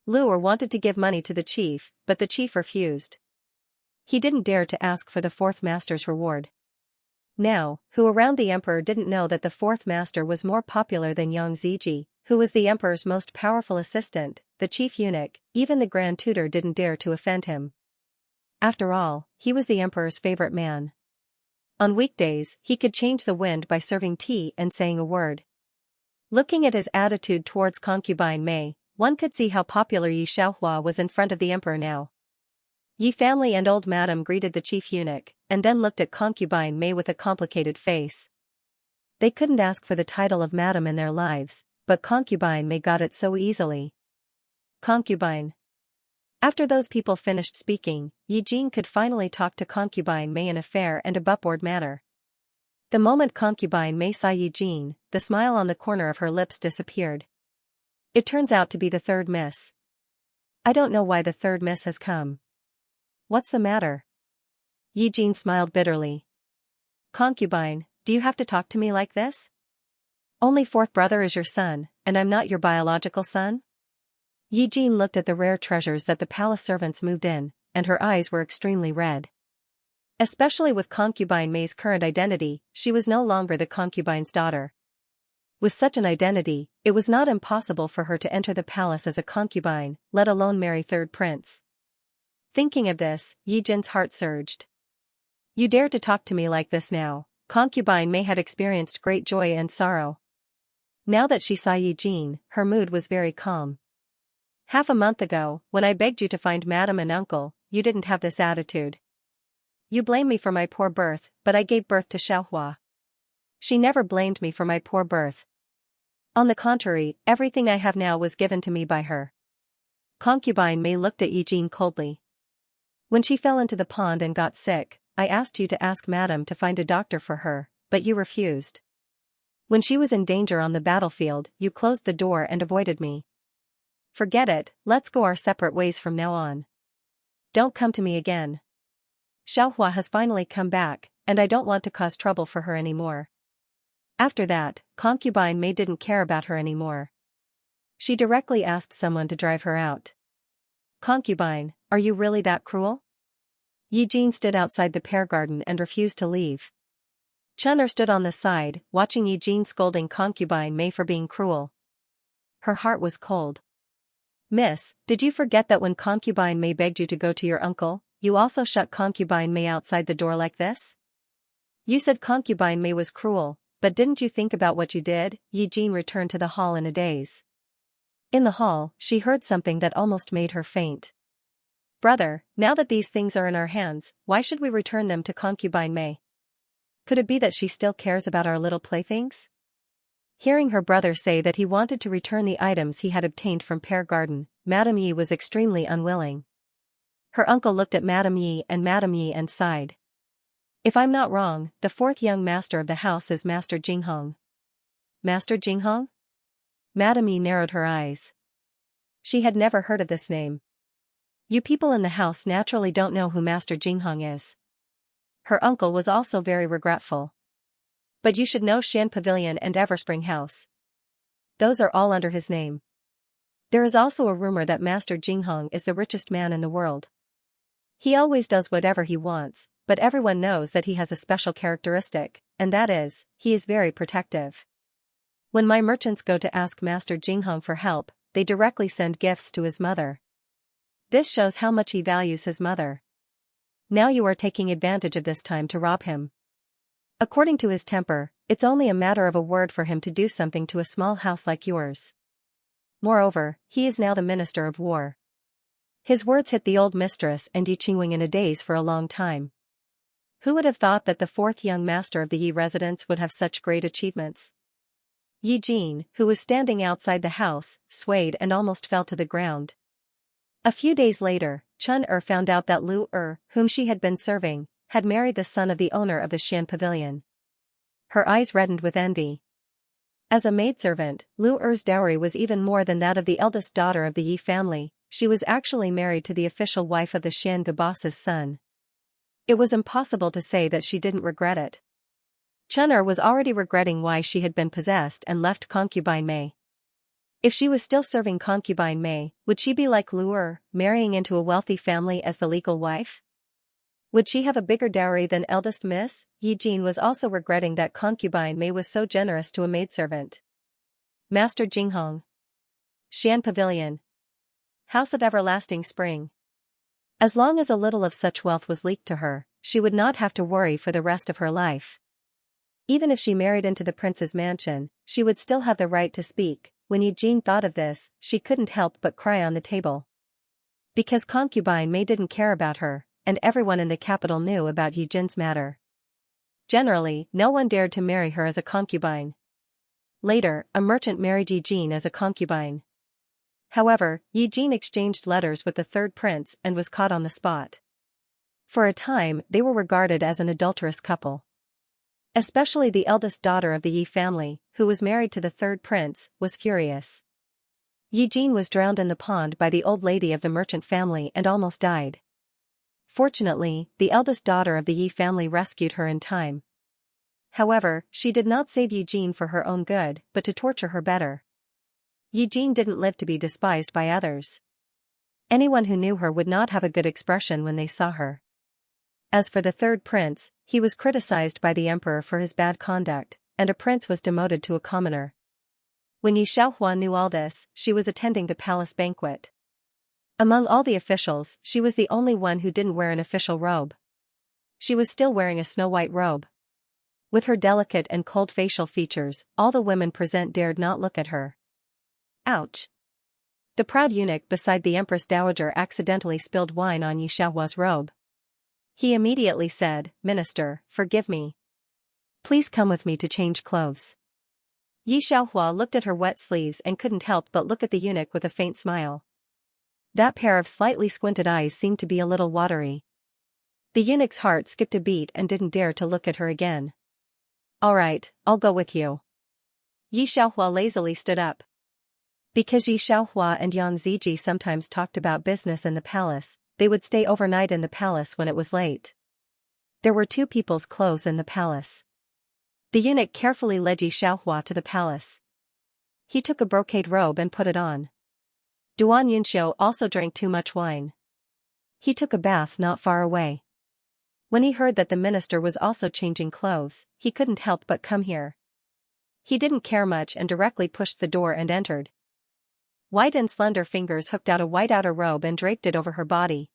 Luer wanted to give money to the chief, but the chief refused. He didn't dare to ask for the fourth master's reward. Now, who around the emperor didn't know that the fourth master was more popular than Yang Ziji, who was the emperor's most powerful assistant, the chief eunuch, even the grand tutor didn't dare to offend him. After all, he was the emperor's favorite man. On weekdays, he could change the wind by serving tea and saying a word. Looking at his attitude towards Concubine Mei, one could see how popular Yi Xiaohua was in front of the emperor now. Yi family and old madam greeted the chief eunuch, and then looked at Concubine Mei with a complicated face. They couldn't ask for the title of madam in their lives, but Concubine Mei got it so easily. Concubine. After those people finished speaking, Yi Jin could finally talk to Concubine Mei in a fair and aboveboard manner. The moment Concubine Mei saw Yi Jin, the smile on the corner of her lips disappeared. It turns out to be the third miss. I don't know why the third miss has come. What's the matter? Yi Jin smiled bitterly. Concubine, do you have to talk to me like this? Only fourth brother is your son, and I'm not your biological son? Yi Jin looked at the rare treasures that the palace servants moved in, and her eyes were extremely red. Especially with Concubine Mei's current identity, she was no longer the concubine's daughter. With such an identity, it was not impossible for her to enter the palace as a concubine, let alone marry third prince. Thinking of this, Yi Jin's heart surged. You dare to talk to me like this now? Concubine Mei had experienced great joy and sorrow. Now that she saw Yi Jin, her mood was very calm. Half a month ago, when I begged you to find madam and uncle, you didn't have this attitude. You blame me for my poor birth, but I gave birth to Xiaohua. She never blamed me for my poor birth. On the contrary, everything I have now was given to me by her. Concubine Mei looked at Yi Jin coldly. When she fell into the pond and got sick, I asked you to ask madam to find a doctor for her, but you refused. When she was in danger on the battlefield, you closed the door and avoided me. Forget it, let's go our separate ways from now on. Don't come to me again. Xiaohua has finally come back, and I don't want to cause trouble for her anymore. After that, Concubine Mei didn't care about her anymore. She directly asked someone to drive her out. Concubine, are you really that cruel? Yi Jin stood outside the pear garden and refused to leave. Chun'er stood on the side, watching Yi Jin scolding Concubine Mei for being cruel. Her heart was cold. Miss, did you forget that when Concubine Mei begged you to go to your uncle, you also shut Concubine Mei outside the door like this? You said Concubine Mei was cruel, but didn't you think about what you did? Yi Jin returned to the hall in a daze. In the hall, she heard something that almost made her faint. Brother, now that these things are in our hands, why should we return them to Concubine Mei? Could it be that she still cares about our little playthings? Hearing her brother say that he wanted to return the items he had obtained from Pear Garden, Madame Yi was extremely unwilling. Her uncle looked at Madame Yi and sighed. If I'm not wrong, the fourth young master of the house is Master Jinghong. Master Jinghong? Madame Yi narrowed her eyes. She had never heard of this name. You people in the house naturally don't know who Master Jinghong is. Her uncle was also very regretful. But you should know Shan Pavilion and Everspring House. Those are all under his name. There is also a rumor that Master Jinghong is the richest man in the world. He always does whatever he wants, but everyone knows that he has a special characteristic, and that is, he is very protective. When my merchants go to ask Master Jinghong for help, they directly send gifts to his mother. This shows how much he values his mother. Now you are taking advantage of this time to rob him. According to his temper, it's only a matter of a word for him to do something to a small house like yours. Moreover, he is now the Minister of War. His words hit the old mistress and Yi Qingwing in a daze for a long time. Who would have thought that the fourth young master of the Yi residence would have such great achievements? Yi Jin, who was standing outside the house, swayed and almost fell to the ground. A few days later, Chun-Er found out that Lu-Er, whom she had been serving, had married the son of the owner of the Xian pavilion. Her eyes reddened with envy. As a maidservant, Lu-Er's dowry was even more than that of the eldest daughter of the Yi family. She was actually married to the official wife of the Xian boss's son. It was impossible to say that she didn't regret it. Chun-Er was already regretting why she had been possessed and left concubine Mei. If she was still serving concubine Mei, would she be like Lu-Er, marrying into a wealthy family as the legal wife? Would she have a bigger dowry than eldest miss? Yi Jin was also regretting that concubine Mei was so generous to a maidservant. Master Jinghong. Xian Pavilion. House of Everlasting Spring. As long as a little of such wealth was leaked to her, she would not have to worry for the rest of her life. Even if she married into the prince's mansion, she would still have the right to speak. When Yi Jin thought of this, she couldn't help but cry on the table. Because concubine Mei didn't care about her, and everyone in the capital knew about Yi Jin's matter. Generally, no one dared to marry her as a concubine. Later, a merchant married Yi Jin as a concubine. However, Yi Jin exchanged letters with the third prince and was caught on the spot. For a time, they were regarded as an adulterous couple. Especially the eldest daughter of the Yi family, who was married to the third prince, was furious. Yi Jin was drowned in the pond by the old lady of the merchant family and almost died. Fortunately, the eldest daughter of the Yi family rescued her in time. However, she did not save Yi Jin for her own good, but to torture her better. Yi Jin didn't live to be despised by others. Anyone who knew her would not have a good expression when they saw her. As for the third prince, he was criticized by the emperor for his bad conduct, and a prince was demoted to a commoner. When Yi Xiaohua knew all this, she was attending the palace banquet. Among all the officials, she was the only one who didn't wear an official robe. She was still wearing a snow-white robe. With her delicate and cold facial features, all the women present dared not look at her. Ouch! The proud eunuch beside the Empress Dowager accidentally spilled wine on Yi Xiaohua's robe. He immediately said, "Minister, forgive me. Please come with me to change clothes." Yi Xiaohua looked at her wet sleeves and couldn't help but look at the eunuch with a faint smile. That pair of slightly squinted eyes seemed to be a little watery. The eunuch's heart skipped a beat and didn't dare to look at her again. "All right, I'll go with you." Yi Xiaohua lazily stood up. Because Yi Xiaohua and Yang Ziji sometimes talked about business in the palace, they would stay overnight in the palace when it was late. There were 2 people's clothes in the palace. The eunuch carefully led Yi Xiaohua to the palace. He took a brocade robe and put it on. Duan Yunxiu also drank too much wine. He took a bath not far away. When he heard that the minister was also changing clothes, he couldn't help but come here. He didn't care much and directly pushed the door and entered. White and slender fingers hooked out a white outer robe and draped it over her body.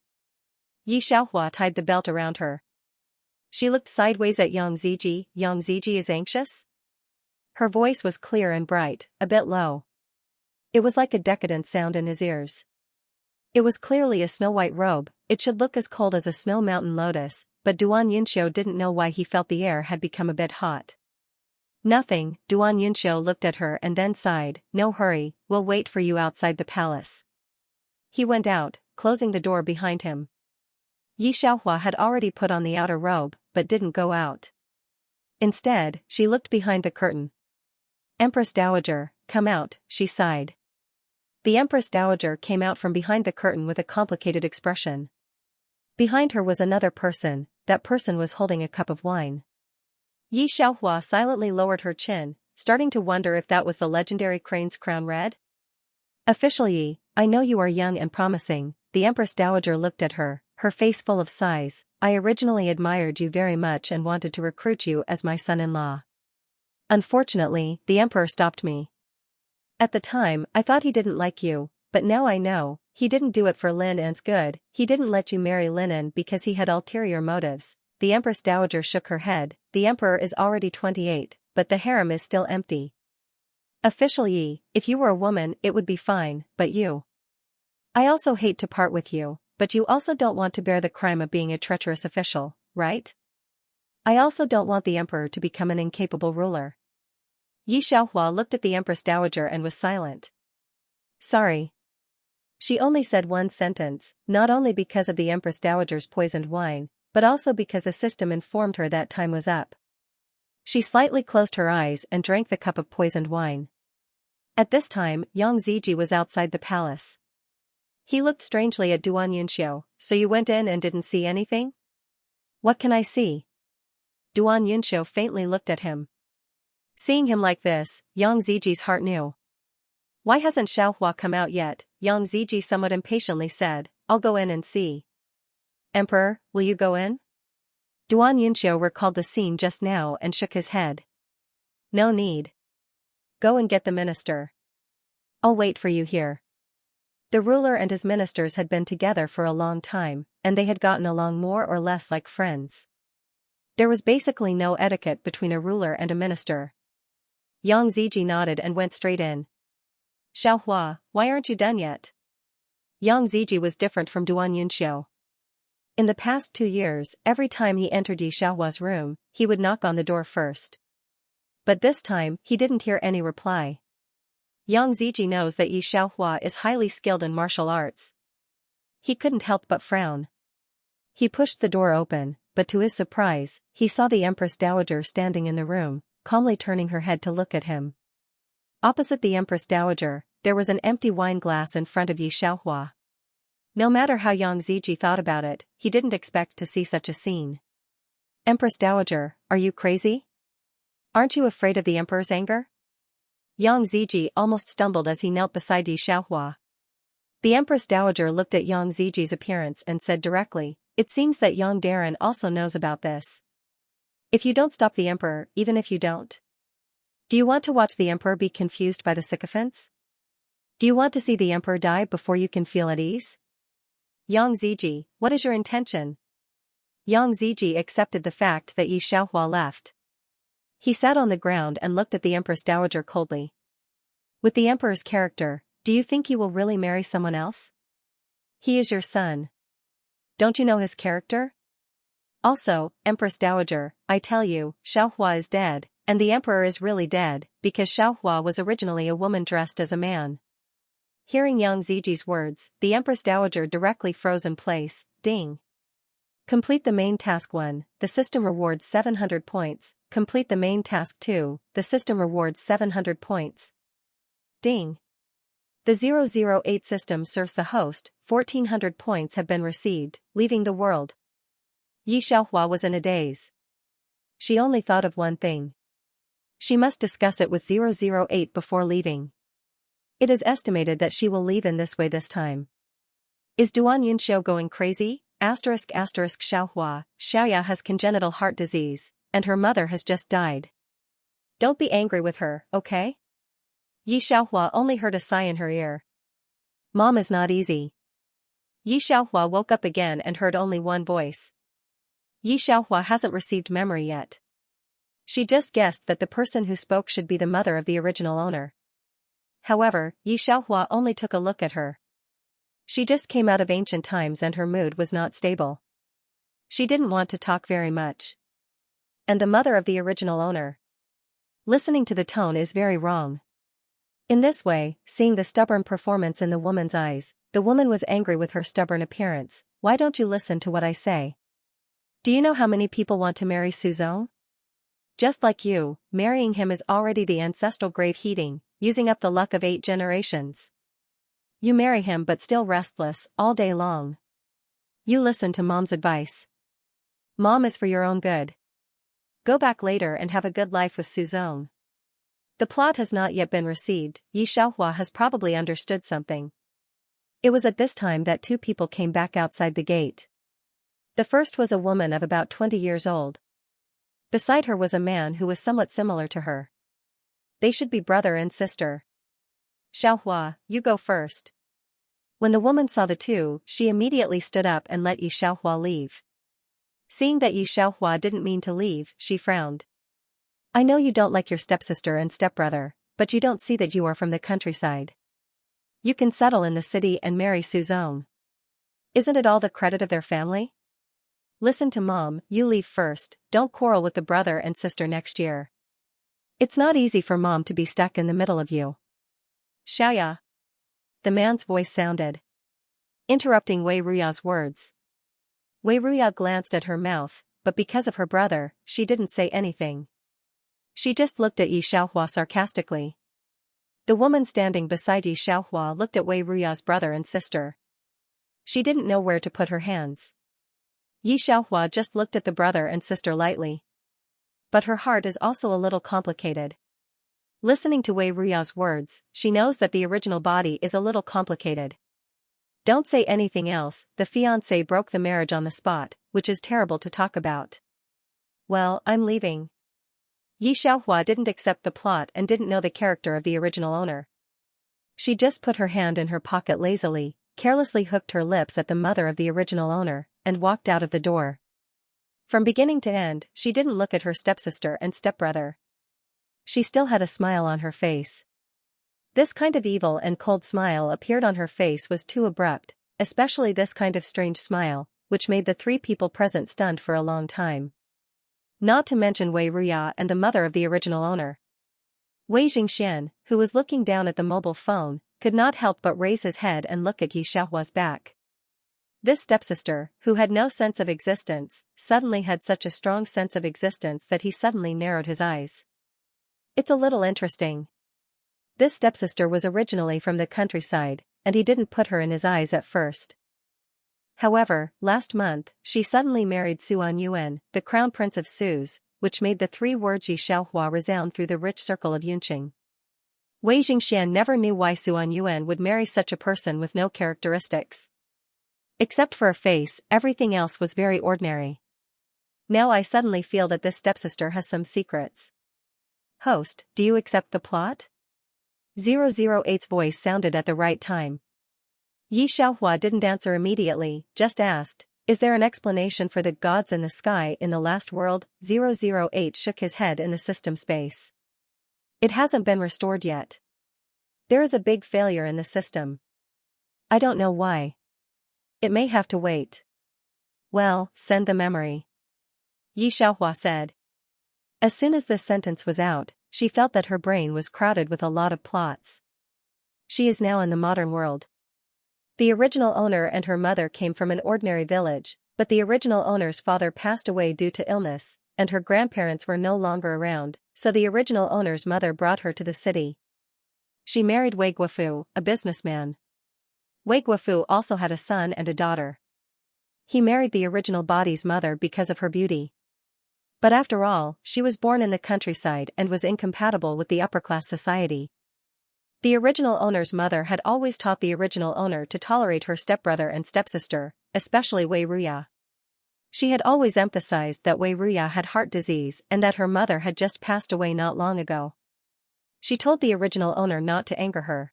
Yi Xiaohua tied the belt around her. She looked sideways at Yang Ziji. "Yang Ziji is anxious?" Her voice was clear and bright, a bit low. It was like a decadent sound in his ears. It was clearly a snow-white robe, it should look as cold as a snow mountain lotus, but Duan Yunxiu didn't know why he felt the air had become a bit hot. "Nothing," Duan Yunxiu looked at her and then sighed, "No hurry, we'll wait for you outside the palace." He went out, closing the door behind him. Yi Xiaohua had already put on the outer robe, but didn't go out. Instead, she looked behind the curtain. "Empress Dowager, come out," she sighed. The Empress Dowager came out from behind the curtain with a complicated expression. Behind her was another person, that person was holding a cup of wine. Yi Xiaohua silently lowered her chin, starting to wonder if that was the legendary crane's crown red. "Official Yi, I know you are young and promising, the Empress Dowager looked at her, her face full of sighs. I originally admired you very much and wanted to recruit you as my son-in-law. Unfortunately, the Emperor stopped me. At the time, I thought he didn't like you, but now I know, he didn't do it for Lin An's good. He didn't let you marry Lin An because he had ulterior motives. The Empress Dowager shook her head. The Emperor is already 28, but the harem is still empty. Officially, if you were a woman it would be fine, but you. I also hate to part with you, but you also don't want to bear the crime of being a treacherous official, right? I also don't want the Emperor to become an incapable ruler. Yi Xiaohua looked at the Empress Dowager and was silent. Sorry. She only said one sentence, not only because of the Empress Dowager's poisoned wine, but also because the system informed her that time was up. She slightly closed her eyes and drank the cup of poisoned wine. At this time, Yang Ziji was outside the palace. He looked strangely at Duan Yunxiu. So you went in and didn't see anything? What can I see? Duan Yunxiu faintly looked at him. Seeing him like this, Yang Ziji's heart knew. Why hasn't Xiaohua come out yet? Yang Ziji somewhat impatiently said, I'll go in and see. Emperor, will you go in? Duan Yunxiu recalled the scene just now and shook his head. No need. Go and get the minister. I'll wait for you here. The ruler and his ministers had been together for a long time, and they had gotten along more or less like friends. There was basically no etiquette between a ruler and a minister. Yang Ziji nodded and went straight in. Xiaohua, why aren't you done yet? Yang Ziji was different from Duan Yunxiu. In the past 2 years, every time he entered Yi Xiaohua's room, he would knock on the door first. But this time, he didn't hear any reply. Yang Ziji knows that Yi Xiaohua is highly skilled in martial arts. He couldn't help but frown. He pushed the door open, but to his surprise, he saw the Empress Dowager standing in the room, calmly turning her head to look at him. Opposite the Empress Dowager, there was an empty wine glass in front of Yi Xiaohua. No matter how Yang Ziji thought about it, he didn't expect to see such a scene. Empress Dowager, are you crazy? Aren't you afraid of the Emperor's anger? Yang Ziji almost stumbled as he knelt beside Yi Xiaohua. The Empress Dowager looked at Yang Ziji's appearance and said directly, it seems that Yang Darren also knows about this. If you don't stop the Emperor, even if you don't. Do you want to watch the Emperor be confused by the sycophants? Do you want to see the Emperor die before you can feel at ease? Yang Ziji, what is your intention? Yang Ziji accepted the fact that Yi Xiaohua left. He sat on the ground and looked at the Empress Dowager coldly. With the Emperor's character, do you think he will really marry someone else? He is your son. Don't you know his character? Also, Empress Dowager, I tell you, Xiaohua is dead, and the Emperor is really dead, because Xiaohua was originally a woman dressed as a man. Hearing Yang Ziji's words, the Empress Dowager directly froze in place. Ding. Complete the main task 1, the system rewards 700 points. Complete the main task 2, the system rewards 700 points. Ding. The 008 system serves the host, 1400 points have been received, leaving the world. Yi Xiaohua was in a daze. She only thought of one thing. She must discuss it with 008 before leaving. It is estimated that she will leave in this way this time. Is Duan Yunxiu going crazy? Xiaohua, Xiaoya has congenital heart disease, and her mother has just died. Don't be angry with her, okay? Yi Xiaohua only heard a sigh in her ear. Mom is not easy. Yi Xiaohua woke up again and heard only one voice. Yi Xiaohua hasn't received memory yet. She just guessed that the person who spoke should be the mother of the original owner. However, Yi Xiaohua only took a look at her. She just came out of ancient times and her mood was not stable. She didn't want to talk very much. And the mother of the original owner. Listening to the tone is very wrong. In this way, seeing the stubborn performance in the woman's eyes, the woman was angry with her stubborn appearance. Why don't you listen to what I say? Do you know how many people want to marry Suzong? Just like you, marrying him is already the ancestral grave heating, using up the luck of 8 generations. You marry him but still restless, all day long. You listen to Mom's advice. Mom is for your own good. Go back later and have a good life with Suzong. The plot has not yet been received. Yi Xiaohua has probably understood something. It was at this time that two people came back outside the gate. The first was a woman of about 20 years old. Beside her was a man who was somewhat similar to her. They should be brother and sister. Xiaohua, you go first. When the woman saw the two, she immediately stood up and let Yi Xiaohua leave. Seeing that Yi Xiaohua didn't mean to leave, she frowned. I know you don't like your stepsister and stepbrother, but you don't see that you are from the countryside. You can settle in the city and marry Suzong. Isn't it all the credit of their family? Listen to mom, you leave first, don't quarrel with the brother and sister next year. It's not easy for mom to be stuck in the middle of you. Xiaoya. The man's voice sounded, interrupting Wei Ruya's words. Wei Ruya glanced at her mouth, but because of her brother, she didn't say anything. She just looked at Yi Xiaohua sarcastically. The woman standing beside Yi Xiaohua looked at Wei Ruya's brother and sister. She didn't know where to put her hands. Yi Xiaohua just looked at the brother and sister lightly. But her heart is also a little complicated. Listening to Wei Ruya's words, she knows that the original body is a little complicated. Don't say anything else, the fiancé broke the marriage on the spot, which is terrible to talk about. Well, I'm leaving. Yi Xiaohua didn't accept the plot and didn't know the character of the original owner. She just put her hand in her pocket lazily, carelessly hooked her lips at the mother of the original owner, and walked out of the door. From beginning to end, she didn't look at her stepsister and stepbrother. She still had a smile on her face. This kind of evil and cold smile appeared on her face was too abrupt, especially this kind of strange smile, which made the three people present stunned for a long time. Not to mention Wei Ruya and the mother of the original owner. Wei Jingxian, who was looking down at the mobile phone, could not help but raise his head and look at Yi Xiaohua's back. This stepsister, who had no sense of existence, suddenly had such a strong sense of existence that he suddenly narrowed his eyes. It's a little interesting. This stepsister was originally from the countryside, and he didn't put her in his eyes at first. However, last month, she suddenly married Suan Yuan, the crown prince of Suz, which made the three words Yi Xiaohua resound through the rich circle of Yunqing. Wei Jingxian never knew why Suan Yuan would marry such a person with no characteristics. Except for a face, everything else was very ordinary. Now I suddenly feel that this stepsister has some secrets. Host, do you accept the plot? 008's voice sounded at the right time. Yi Xiaohua didn't answer immediately, just asked, is there an explanation for the gods in the sky in the last world? 008 shook his head in the system space. It hasn't been restored yet. There is a big failure in the system. I don't know why. It may have to wait. Well, send the memory. Yi Xiaohua said. As soon as this sentence was out, she felt that her brain was crowded with a lot of plots. She is now in the modern world. The original owner and her mother came from an ordinary village, but the original owner's father passed away due to illness, and her grandparents were no longer around, so the original owner's mother brought her to the city. She married Wei Guofu, a businessman. Wei Guofu also had a son and a daughter. He married the original body's mother because of her beauty. But after all, she was born in the countryside and was incompatible with the upper-class society. The original owner's mother had always taught the original owner to tolerate her stepbrother and stepsister, especially Wei Ruya. She had always emphasized that Wei Ruya had heart disease and that her mother had just passed away not long ago. She told the original owner not to anger her.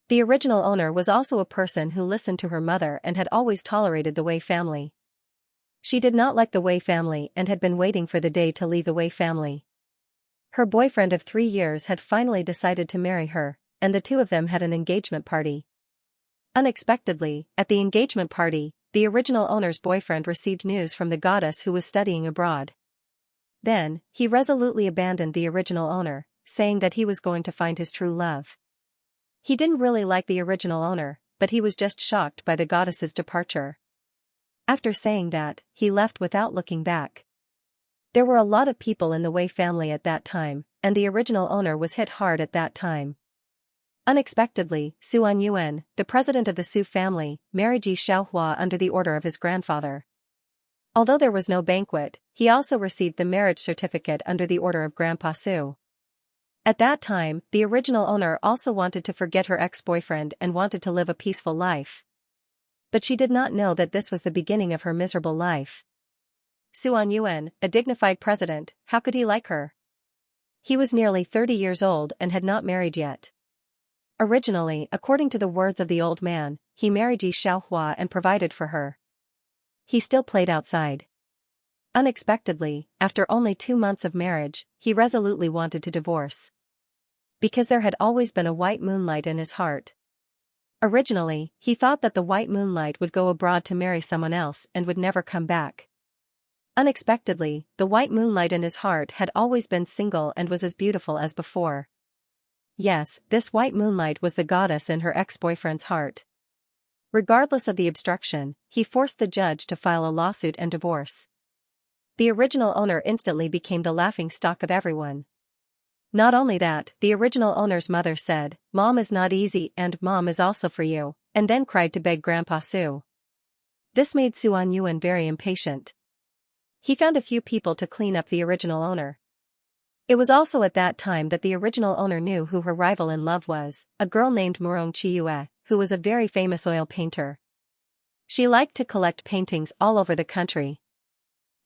The original owner was also a person who listened to her mother and had always tolerated the Wei family. She did not like the Wei family and had been waiting for the day to leave the Wei family. Her boyfriend of 3 years had finally decided to marry her, and the two of them had an engagement party. Unexpectedly, at the engagement party, the original owner's boyfriend received news from the goddess who was studying abroad. Then, he resolutely abandoned the original owner, saying that he was going to find his true love. He didn't really like the original owner, but he was just shocked by the goddess's departure. After saying that, he left without looking back. There were a lot of people in the Wei family at that time, and the original owner was hit hard at that time. Unexpectedly, Suan Yuan, the president of the Su family, married Yi Xiaohua under the order of his grandfather. Although there was no banquet, he also received the marriage certificate under the order of Grandpa Su. At that time, the original owner also wanted to forget her ex-boyfriend and wanted to live a peaceful life. But she did not know that this was the beginning of her miserable life. Suan Yuan, a dignified president, how could he like her? He was nearly 30 years old and had not married yet. Originally, according to the words of the old man, he married Yi Xiaohua and provided for her. He still played outside. Unexpectedly, after only 2 months of marriage, he resolutely wanted to divorce. Because there had always been a white moonlight in his heart. Originally, he thought that the white moonlight would go abroad to marry someone else and would never come back. Unexpectedly, the white moonlight in his heart had always been single and was as beautiful as before. Yes, this white moonlight was the goddess in her ex-boyfriend's heart. Regardless of the obstruction, he forced the judge to file a lawsuit and divorce. The original owner instantly became the laughingstock of everyone. Not only that, the original owner's mother said, "Mom is not easy and Mom is also for you," and then cried to beg Grandpa Su. This made Suan Yuan very impatient. He found a few people to clean up the original owner. It was also at that time that the original owner knew who her rival in love was, a girl named Murong Chiyue, who was a very famous oil painter. She liked to collect paintings all over the country.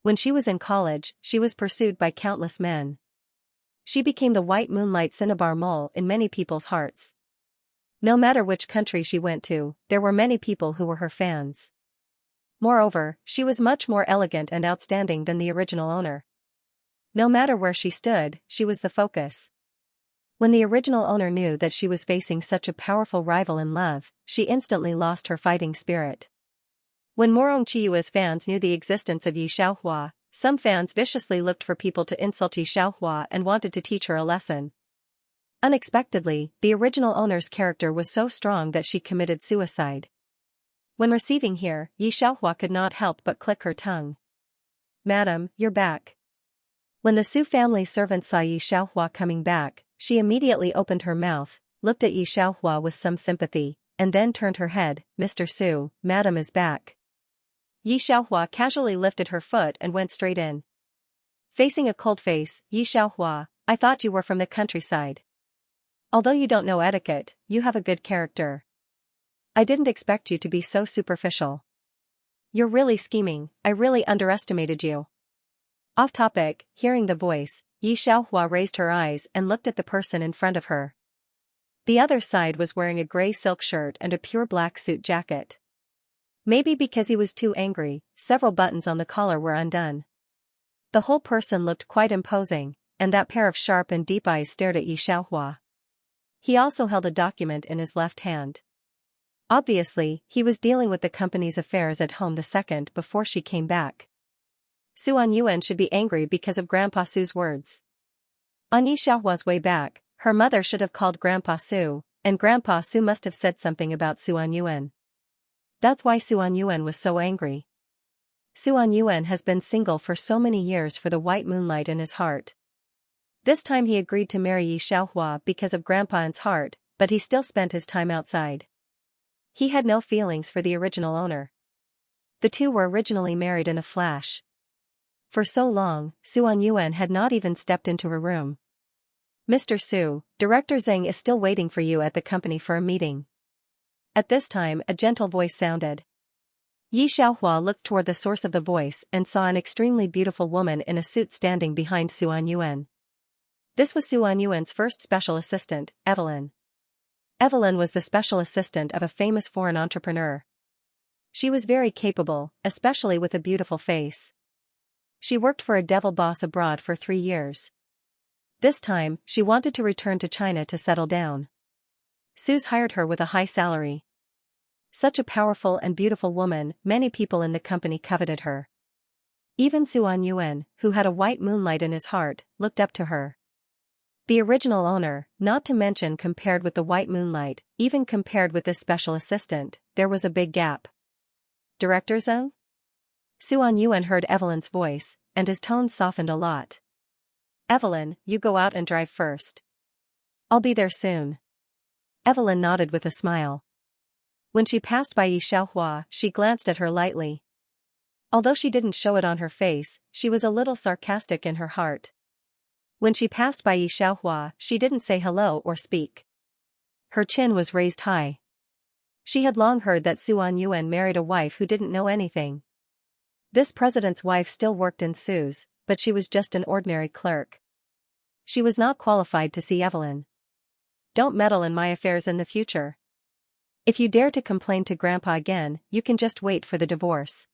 When she was in college, she was pursued by countless men. She became the white moonlight cinnabar mole in many people's hearts. No matter which country she went to, there were many people who were her fans. Moreover, she was much more elegant and outstanding than the original owner. No matter where she stood, she was the focus. When the original owner knew that she was facing such a powerful rival in love, she instantly lost her fighting spirit. When Murong Chiyue's fans knew the existence of Yi Xiaohua, some fans viciously looked for people to insult Yi Xiaohua and wanted to teach her a lesson. Unexpectedly, the original owner's character was so strong that she committed suicide. When receiving here, Yi Xiaohua could not help but click her tongue. "Madam, you're back." When the Su family servant saw Yi Xiaohua coming back, she immediately opened her mouth, looked at Yi Xiaohua with some sympathy, and then turned her head. "Mr. Su, Madam is back." Yi Xiaohua casually lifted her foot and went straight in. Facing a cold face, "Yi Xiaohua, I thought you were from the countryside. Although you don't know etiquette, you have a good character. I didn't expect you to be so superficial. You're really scheming, I really underestimated you." Off topic, hearing the voice, Yi Xiaohua raised her eyes and looked at the person in front of her. The other side was wearing a gray silk shirt and a pure black suit jacket. Maybe because he was too angry, several buttons on the collar were undone. The whole person looked quite imposing, and that pair of sharp and deep eyes stared at Yi Xiaohua. He also held a document in his left hand. Obviously, he was dealing with the company's affairs at home the second before she came back. Suan Yuan should be angry because of Grandpa Su's words. On Yi Xiaohua's way back, her mother should have called Grandpa Su, and Grandpa Su must have said something about Suan Yuan. That's why Suan Yuan was so angry. Suan Yuan has been single for so many years for the white moonlight in his heart. This time he agreed to marry Yi Xiaohua because of Grandpa's heart, but he still spent his time outside. He had no feelings for the original owner. The two were originally married in a flash. For so long, Suan Yuan had not even stepped into her room. "Mr. Su, Director Zheng is still waiting for you at the company for a meeting." At this time a gentle voice sounded. Yi Xiaohua looked toward the source of the voice and saw an extremely beautiful woman in a suit standing behind Suan Yuan. This was Suan Yuan's first special assistant, Evelyn. Evelyn was the special assistant of a famous foreign entrepreneur. She was very capable, especially with a beautiful face. She worked for a devil boss abroad for 3 years. This time, she wanted to return to China to settle down. Suze hired her with a high salary. Such a powerful and beautiful woman, many people in the company coveted her. Even Suan Yuan, who had a white moonlight in his heart, looked up to her. The original owner, not to mention compared with the white moonlight, even compared with this special assistant, there was a big gap. "Director Zheng?" Suan Yuan heard Evelyn's voice, and his tone softened a lot. "Evelyn, you go out and drive first. I'll be there soon." Evelyn nodded with a smile. When she passed by Yi Xiaohua, she glanced at her lightly. Although she didn't show it on her face, she was a little sarcastic in her heart. When she passed by Yi Xiaohua, she didn't say hello or speak. Her chin was raised high. She had long heard that Su Anyuan married a wife who didn't know anything. This president's wife still worked in Su's, but she was just an ordinary clerk. She was not qualified to see Evelyn. Don't meddle in my affairs in the future. If you dare to complain to Grandpa again, you can just wait for the divorce.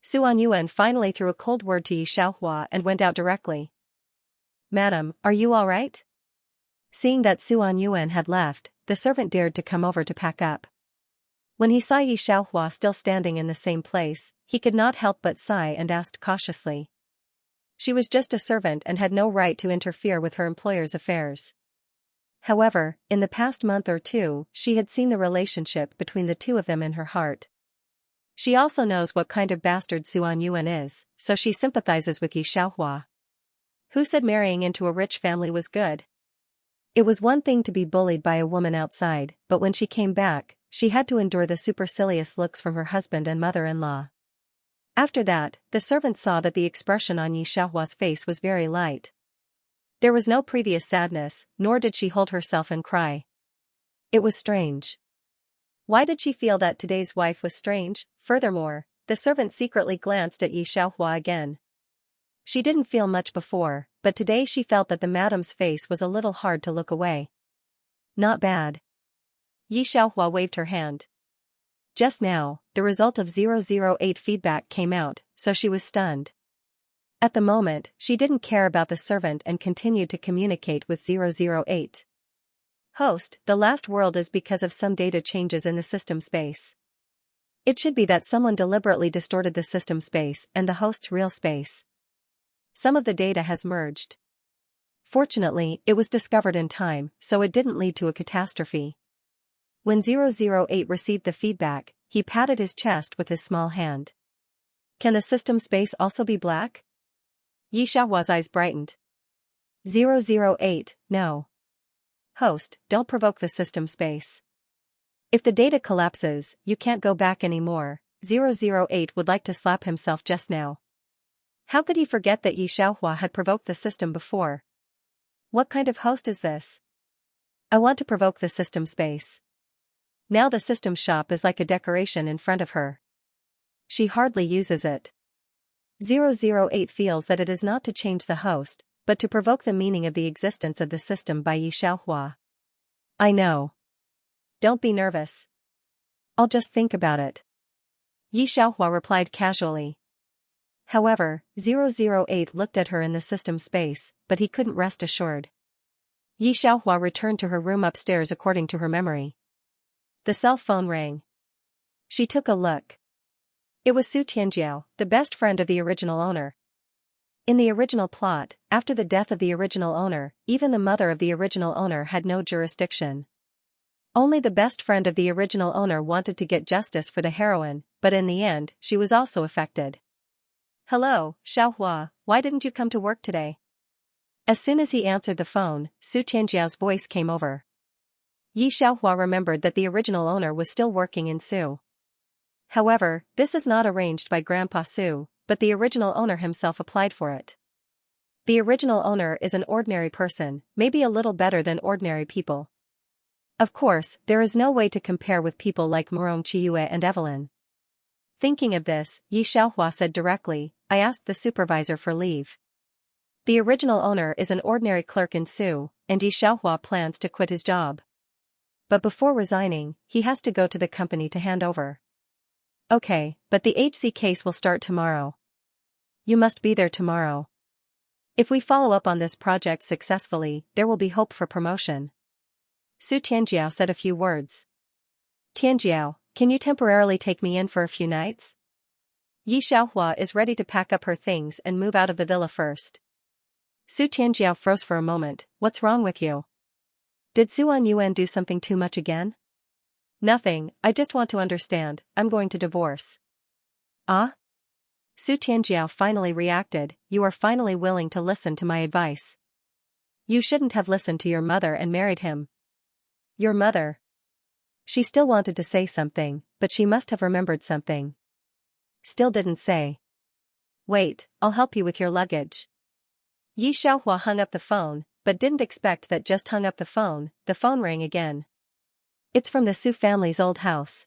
Su Anyuan finally threw a cold word to Yi Xiaohua and went out directly. Madam, are you all right? Seeing that Su Anyuan had left, the servant dared to come over to pack up. When he saw Yi Xiaohua still standing in the same place, he could not help but sigh and asked cautiously. She was just a servant and had no right to interfere with her employer's affairs. However, in the past month or two, she had seen the relationship between the two of them in her heart. She also knows what kind of bastard Su Anyuan is, so she sympathizes with Yi Xiaohua. Who said marrying into a rich family was good? It was one thing to be bullied by a woman outside, but when she came back, she had to endure the supercilious looks from her husband and mother-in-law. After that, the servant saw that the expression on Yi Xiaohua's face was very light. There was no previous sadness, nor did she hold herself and cry. It was strange. Why did she feel that today's wife was strange? Furthermore, the servant secretly glanced at Yi Xiaohua again. She didn't feel much before, but today she felt that the madam's face was a little hard to look away. Not bad. Yi Xiaohua waved her hand. Just now, the result of 008 feedback came out, so she was stunned. At the moment, she didn't care about the servant and continued to communicate with 008. Host, the last world is because of some data changes in the system space. It should be that someone deliberately distorted the system space and the host's real space. Some of the data has merged. Fortunately, it was discovered in time, so it didn't lead to a catastrophe. When 008 received the feedback, he patted his chest with his small hand. Can the system space also be black? Yi Xiaohua's eyes brightened. 008, no. Host, don't provoke the system space. If the data collapses, you can't go back anymore. 008 would like to slap himself just now. How could he forget that Yi Xiaohua had provoked the system before? What kind of host is this? I want to provoke the system space. Now the system shop is like a decoration in front of her. She hardly uses it. 008 feels that it is not to change the host, but to provoke the meaning of the existence of the system by Yi Xiaohua. I know. Don't be nervous. I'll just think about it. Yi Xiaohua replied casually. However, 008 looked at her in the system space, but he couldn't rest assured. Yi Xiaohua returned to her room upstairs according to her memory. The cell phone rang. She took a look. It was Su Tianjiao, the best friend of the original owner. In the original plot, after the death of the original owner, even the mother of the original owner had no jurisdiction. Only the best friend of the original owner wanted to get justice for the heroine, but in the end, she was also affected. Hello, Xiaohua, why didn't you come to work today? As soon as he answered the phone, Su Tianjiao's voice came over. Yi Xiaohua remembered that the original owner was still working in Su. However, this is not arranged by Grandpa Su, but the original owner himself applied for it. The original owner is an ordinary person, maybe a little better than ordinary people. Of course, there is no way to compare with people like Murong Chiyue and Evelyn. Thinking of this, Yi Xiaohua said directly, I asked the supervisor for leave. The original owner is an ordinary clerk in Su, and Yi Xiaohua plans to quit his job. But before resigning, he has to go to the company to hand over. Okay, but the HC case will start tomorrow. You must be there tomorrow. If we follow up on this project successfully, there will be hope for promotion. Su Tianjiao said a few words. Tianjiao, can you temporarily take me in for a few nights? Yi Xiaohua is ready to pack up her things and move out of the villa first. Su Tianjiao froze for a moment. What's wrong with you? Did Su Anyuan do something too much again? Nothing, I just want to understand, I'm going to divorce. Ah? Su Tianjiao finally reacted, you are finally willing to listen to my advice. You shouldn't have listened to your mother and married him. Your mother. She still wanted to say something, but she must have remembered something. Still didn't say. Wait, I'll help you with your luggage. Yi Xiaohua hung up the phone, but didn't expect that just hung up the phone rang again. It's from the Su family's old house.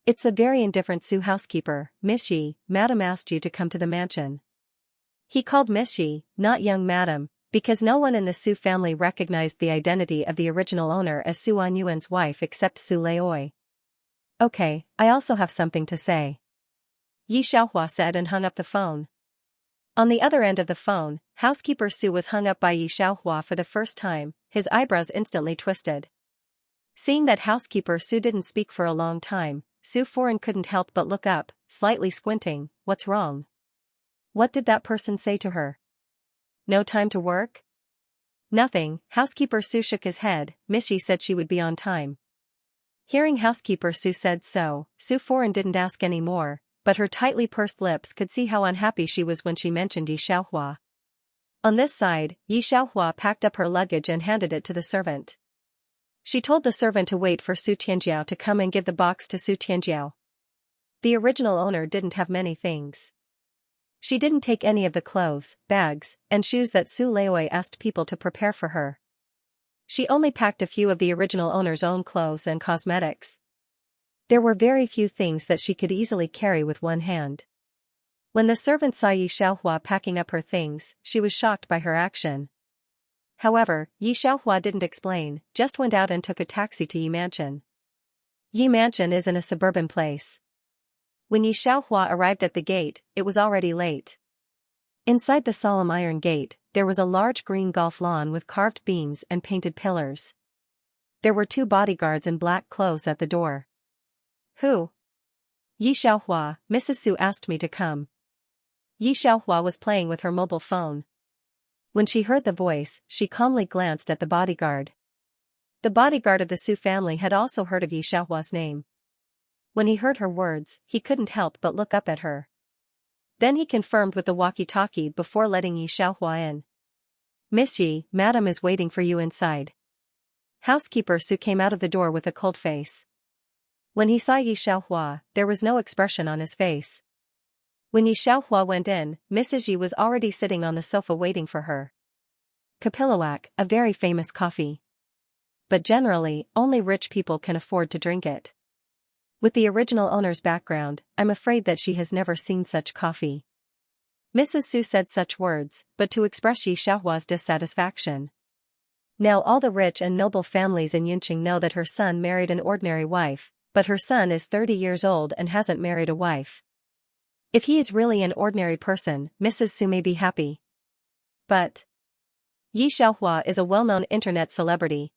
It's the very indifferent Su housekeeper, Miss Yi. Madam asked you to come to the mansion. He called Miss Yi, not young madam, because no one in the Su family recognized the identity of the original owner as Su Anyuan's wife except Su Leoi. Okay, I also have something to say. Yi Xiaohua said and hung up the phone. On the other end of the phone, housekeeper Su was hung up by Yi Xiaohua for the first time, his eyebrows instantly twisted. Seeing that housekeeper Su didn't speak for a long time, Su Foreign couldn't help but look up, slightly squinting. What's wrong? What did that person say to her? No time to work? Nothing, housekeeper Su shook his head. Miss Yi said she would be on time. Hearing housekeeper Su said so, Su Foreign didn't ask any more, but her tightly pursed lips could see how unhappy she was when she mentioned Yi Xiaohua. On this side, Yi Xiaohua packed up her luggage and handed it to the servant. She told the servant to wait for Su Tianjiao to come and give the box to Su Tianjiao. The original owner didn't have many things. She didn't take any of the clothes, bags, and shoes that Su Leoi asked people to prepare for her. She only packed a few of the original owner's own clothes and cosmetics. There were very few things that she could easily carry with one hand. When the servant saw Yi Xiaohua packing up her things, she was shocked by her action. However, Yi Xiaohua didn't explain, just went out and took a taxi to Yi Mansion. Yi Mansion is in a suburban place. When Yi Xiaohua arrived at the gate, it was already late. Inside the solemn iron gate, there was a large green golf lawn with carved beams and painted pillars. There were 2 bodyguards in black clothes at the door. Who? Yi Xiaohua, Mrs. Su asked me to come. Yi Xiaohua was playing with her mobile phone. When she heard the voice, she calmly glanced at the bodyguard. The bodyguard of the Su family had also heard of Yi Xiaohua's name. When he heard her words, he couldn't help but look up at her. Then he confirmed with the walkie-talkie before letting Yi Xiaohua in. Miss Yi, madam is waiting for you inside. Housekeeper Su came out of the door with a cold face. When he saw Yi Xiaohua, there was no expression on his face. When Yi Xiaohua went in, Mrs. Yi was already sitting on the sofa waiting for her. Kapilawak, a very famous coffee. But generally, only rich people can afford to drink it. With the original owner's background, I'm afraid that she has never seen such coffee. Mrs. Su said such words, but to express Yi Xiaohua's dissatisfaction. Now all the rich and noble families in Yunqing know that her son married an ordinary wife, but her son is 30 years old and hasn't married a wife. If he is really an ordinary person, Mrs. Su may be happy. But Yi Xiaohua is a well-known internet celebrity.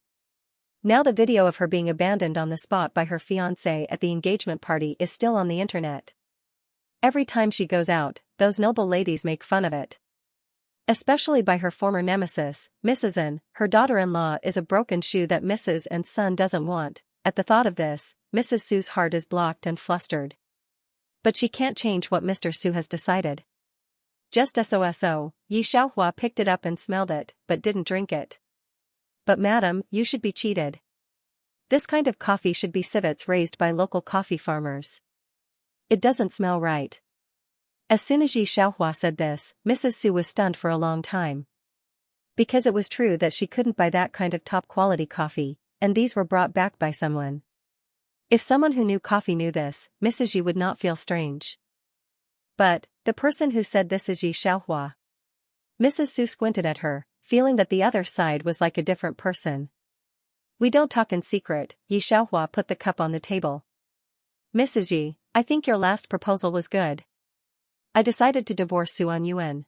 Now the video of her being abandoned on the spot by her fiancé at the engagement party is still on the internet. Every time she goes out, those noble ladies make fun of it. Especially by her former nemesis, Mrs. N. Her daughter-in-law is a broken shoe that Mrs. N's son doesn't want. At the thought of this, Mrs. Su's heart is blocked and flustered. But she can't change what Mr. Su has decided. Just SOSO, Yi Xiaohua picked it up and smelled it, but didn't drink it. But madam, you should be cheated. This kind of coffee should be civets raised by local coffee farmers. It doesn't smell right. As soon as Yi Xiaohua said this, Mrs. Su was stunned for a long time. Because it was true that she couldn't buy that kind of top-quality coffee, and these were brought back by someone. If someone who knew coffee knew this, Mrs. Yi would not feel strange. But, the person who said this is Yi Xiaohua. Mrs. Su squinted at her, feeling that the other side was like a different person. We don't talk in secret, Yi Xiaohua put the cup on the table. Mrs. Yi, I think your last proposal was good. I decided to divorce Su Anyuan.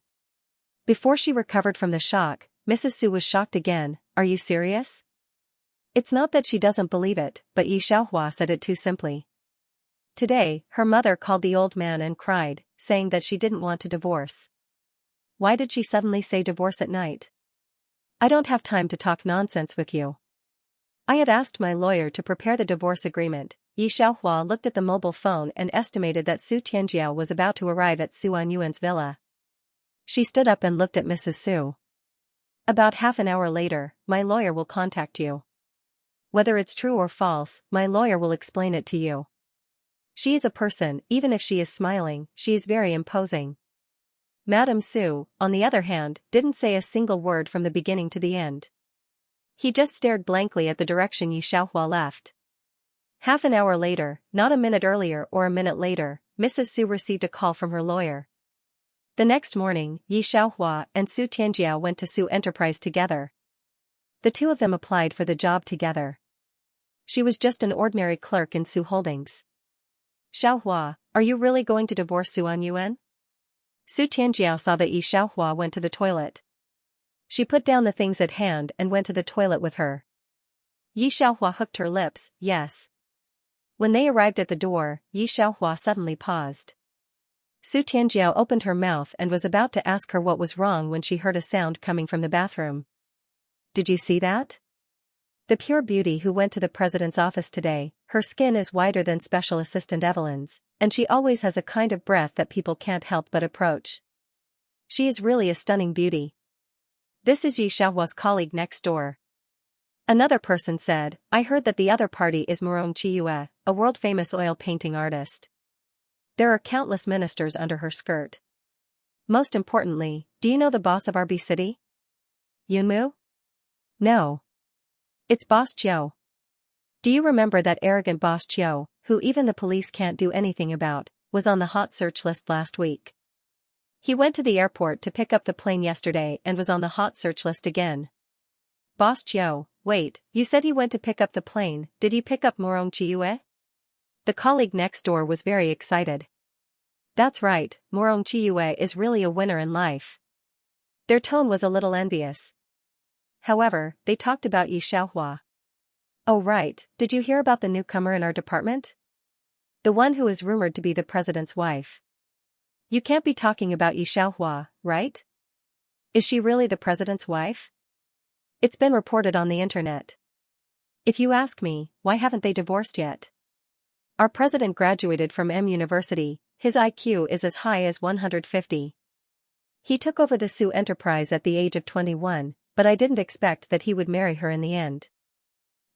Before she recovered from the shock, Mrs. Su was shocked again. Are you serious? It's not that she doesn't believe it, but Yi Xiaohua said it too simply. Today, her mother called the old man and cried, saying that she didn't want to divorce. Why did she suddenly say divorce at night? I don't have time to talk nonsense with you. I have asked my lawyer to prepare the divorce agreement. Yi Xiaohua looked at the mobile phone and estimated that Su Tianjiao was about to arrive at Su Anyuan's villa. She stood up and looked at Mrs. Su. About half an hour later, my lawyer will contact you. Whether it's true or false, my lawyer will explain it to you. She is a person, even if she is smiling, she is very imposing. Madame Su, on the other hand, didn't say a single word from the beginning to the end. He just stared blankly at the direction Yi Xiaohua left. Half an hour later, not a minute earlier or a minute later, Mrs. Su received a call from her lawyer. The next morning, Yi Xiaohua and Su Tianjiao went to Su Enterprise together. The two of them applied for the job together. She was just an ordinary clerk in Su Holdings. Xiaohua, are you really going to divorce Su Anyuan? Su Tianjiao saw that Yi Xiaohua went to the toilet. She put down the things at hand and went to the toilet with her. Yi Xiaohua hooked her lips, yes. When they arrived at the door, Yi Xiaohua suddenly paused. Su Tianjiao opened her mouth and was about to ask her what was wrong when she heard a sound coming from the bathroom. Did you see that? The pure beauty who went to the president's office today, her skin is whiter than Special Assistant Evelyn's, and she always has a kind of breath that people can't help but approach. She is really a stunning beauty. This is Yi Xiaohua's colleague next door. Another person said, I heard that the other party is Murong Chiyue, a world-famous oil painting artist. There are countless ministers under her skirt. Most importantly, do you know the boss of RB City? Yunmu? No. It's Boss Chiu. Do you remember that arrogant Boss Chiu, who even the police can't do anything about, was on the hot search list last week? He went to the airport to pick up the plane yesterday and was on the hot search list again. Boss Chiu, wait, you said he went to pick up the plane, did he pick up Murong Chiyue? The colleague next door was very excited. That's right, Murong Chiyue is really a winner in life. Their tone was a little envious. However, they talked about Yi Xiaohua. Oh right, did you hear about the newcomer in our department? The one who is rumored to be the president's wife. You can't be talking about Yi Xiaohua, right? Is she really the president's wife? It's been reported on the internet. If you ask me, why haven't they divorced yet? Our president graduated from M University, his IQ is as high as 150. He took over the Su Enterprise at the age of 21, but I didn't expect that he would marry her in the end.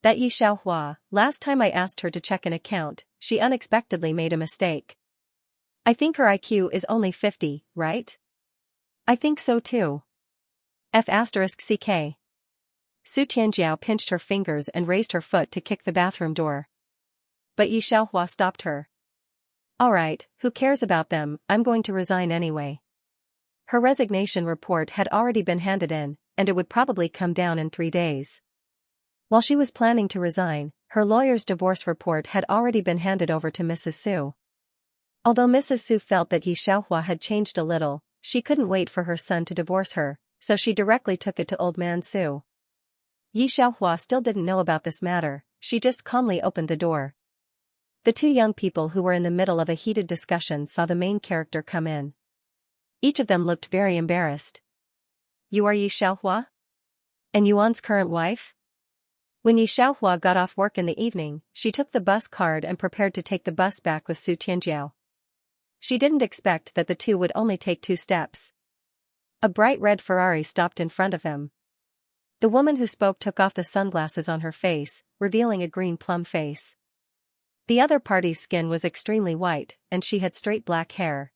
That Yi Xiaohua, last time I asked her to check an account, she unexpectedly made a mistake. I think her IQ is only 50, right? I think so too. F***CK. Su Tianjiao pinched her fingers and raised her foot to kick the bathroom door. But Yi Xiaohua stopped her. Alright, who cares about them, I'm going to resign anyway. Her resignation report had already been handed in, and it would probably come down in 3 days. While she was planning to resign, her lawyer's divorce report had already been handed over to Mrs. Su. Although Mrs. Su felt that Yi Xiaohua had changed a little, she couldn't wait for her son to divorce her, so she directly took it to Old Man Su. Yi Xiaohua still didn't know about this matter, she just calmly opened the door. The two young people who were in the middle of a heated discussion saw the main character come in. Each of them looked very embarrassed. You are Yi Xiaohua? And Yuan's current wife? When Yi Xiaohua got off work in the evening, she took the bus card and prepared to take the bus back with Su Tianjiao. She didn't expect that the two would only take 2 steps. A bright red Ferrari stopped in front of them. The woman who spoke took off the sunglasses on her face, revealing a green plum face. The other party's skin was extremely white, and she had straight black hair.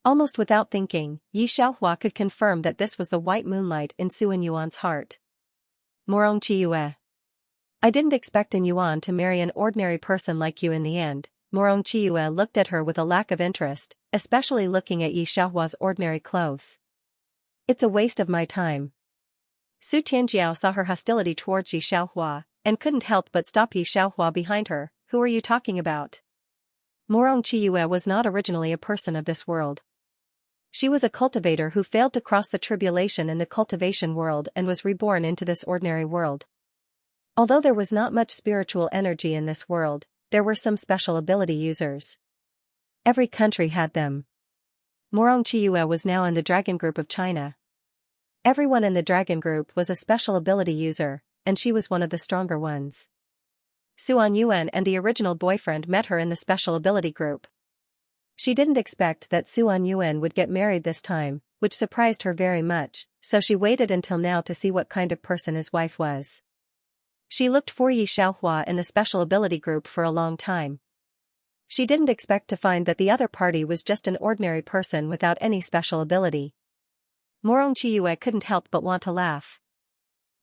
Almost without thinking, Yi Xiaohua could confirm that this was the white moonlight in Su Anyuan's heart. Murong Chiyue. I didn't expect Anyuan to marry an ordinary person like you in the end. Murong Chiyue looked at her with a lack of interest, especially looking at Yi Xiaohua's ordinary clothes. It's a waste of my time. Su Tianjiao saw her hostility towards Yi Xiaohua, and couldn't help but stop Yi Xiaohua behind her. Who are you talking about? Murong Chiyue was not originally a person of this world. She was a cultivator who failed to cross the tribulation in the cultivation world and was reborn into this ordinary world. Although there was not much spiritual energy in this world, there were some special ability users. Every country had them. Murong Chiyue was now in the Dragon Group of China. Everyone in the Dragon Group was a special ability user, and she was one of the stronger ones. Su Anyuan and the original boyfriend met her in the special ability group. She didn't expect that Su Anyuan would get married this time, which surprised her very much, so she waited until now to see what kind of person his wife was. She looked for Yi Xiaohua in the special ability group for a long time. She didn't expect to find that the other party was just an ordinary person without any special ability. Morong Chiyue couldn't help but want to laugh.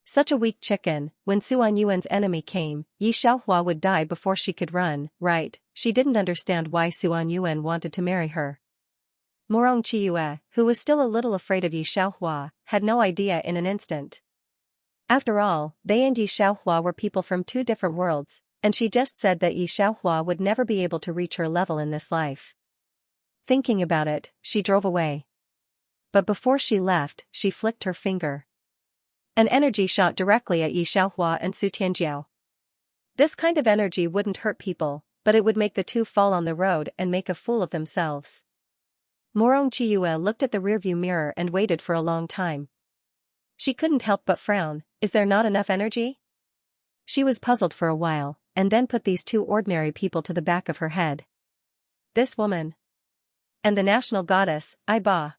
Such a weak chicken. When Suan Yuan's enemy came, Yi Xiaohua would die before she could run, right? She didn't understand why Suan Yuan wanted to marry her. Morong Chiyue, who was still a little afraid of Yi Xiaohua, had no idea in an instant. After all, they and Yi Xiaohua were people from two different worlds, and she just said that Yi Xiaohua would never be able to reach her level in this life. Thinking about it, she drove away. But before she left, she flicked her finger. An energy shot directly at Yi Xiaohua and Su Tianjiao. This kind of energy wouldn't hurt people, but it would make the two fall on the road and make a fool of themselves. Morong Chiyue looked at the rearview mirror and waited for a long time. She couldn't help but frown. Is there not enough energy? She was puzzled for a while, and then put these two ordinary people to the back of her head. This woman. And the national goddess, Ba.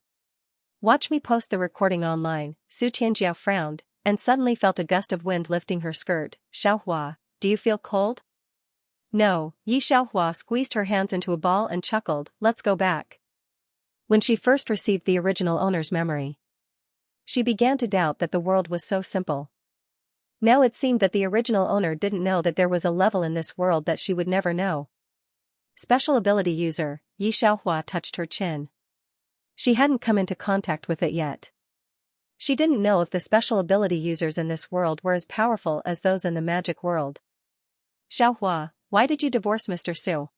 Watch me post the recording online. Su Tianjiao frowned, and suddenly felt a gust of wind lifting her skirt. Xiaohua, do you feel cold? No. Yi Xiaohua squeezed her hands into a ball and chuckled. Let's go back. When she first received the original owner's memory, she began to doubt that the world was so simple. Now it seemed that the original owner didn't know that there was a level in this world that she would never know. Special ability user. Yi Xiaohua touched her chin. She hadn't come into contact with it yet. She didn't know if the special ability users in this world were as powerful as those in the magic world. Xiaohua, why did you divorce Mr. Su?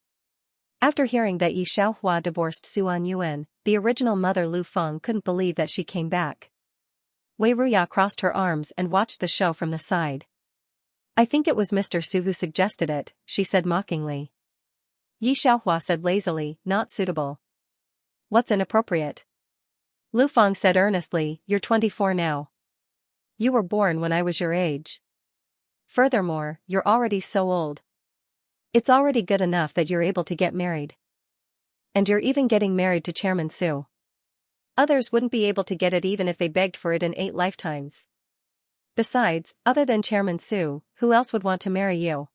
After hearing that Yi Xiaohua divorced Suan Yuan, the original mother Lu Feng couldn't believe that she came back. Wei Ruya crossed her arms and watched the show from the side. I think it was Mr. Su who suggested it, she said mockingly. Yi Xiaohua said lazily, not suitable. What's inappropriate? Lu Feng said earnestly, you're 24 now. You were born when I was your age. Furthermore, you're already so old. It's already good enough that you're able to get married. And you're even getting married to Chairman Su. Others wouldn't be able to get it even if they begged for it in 8 lifetimes. Besides, other than Chairman Su, who else would want to marry you?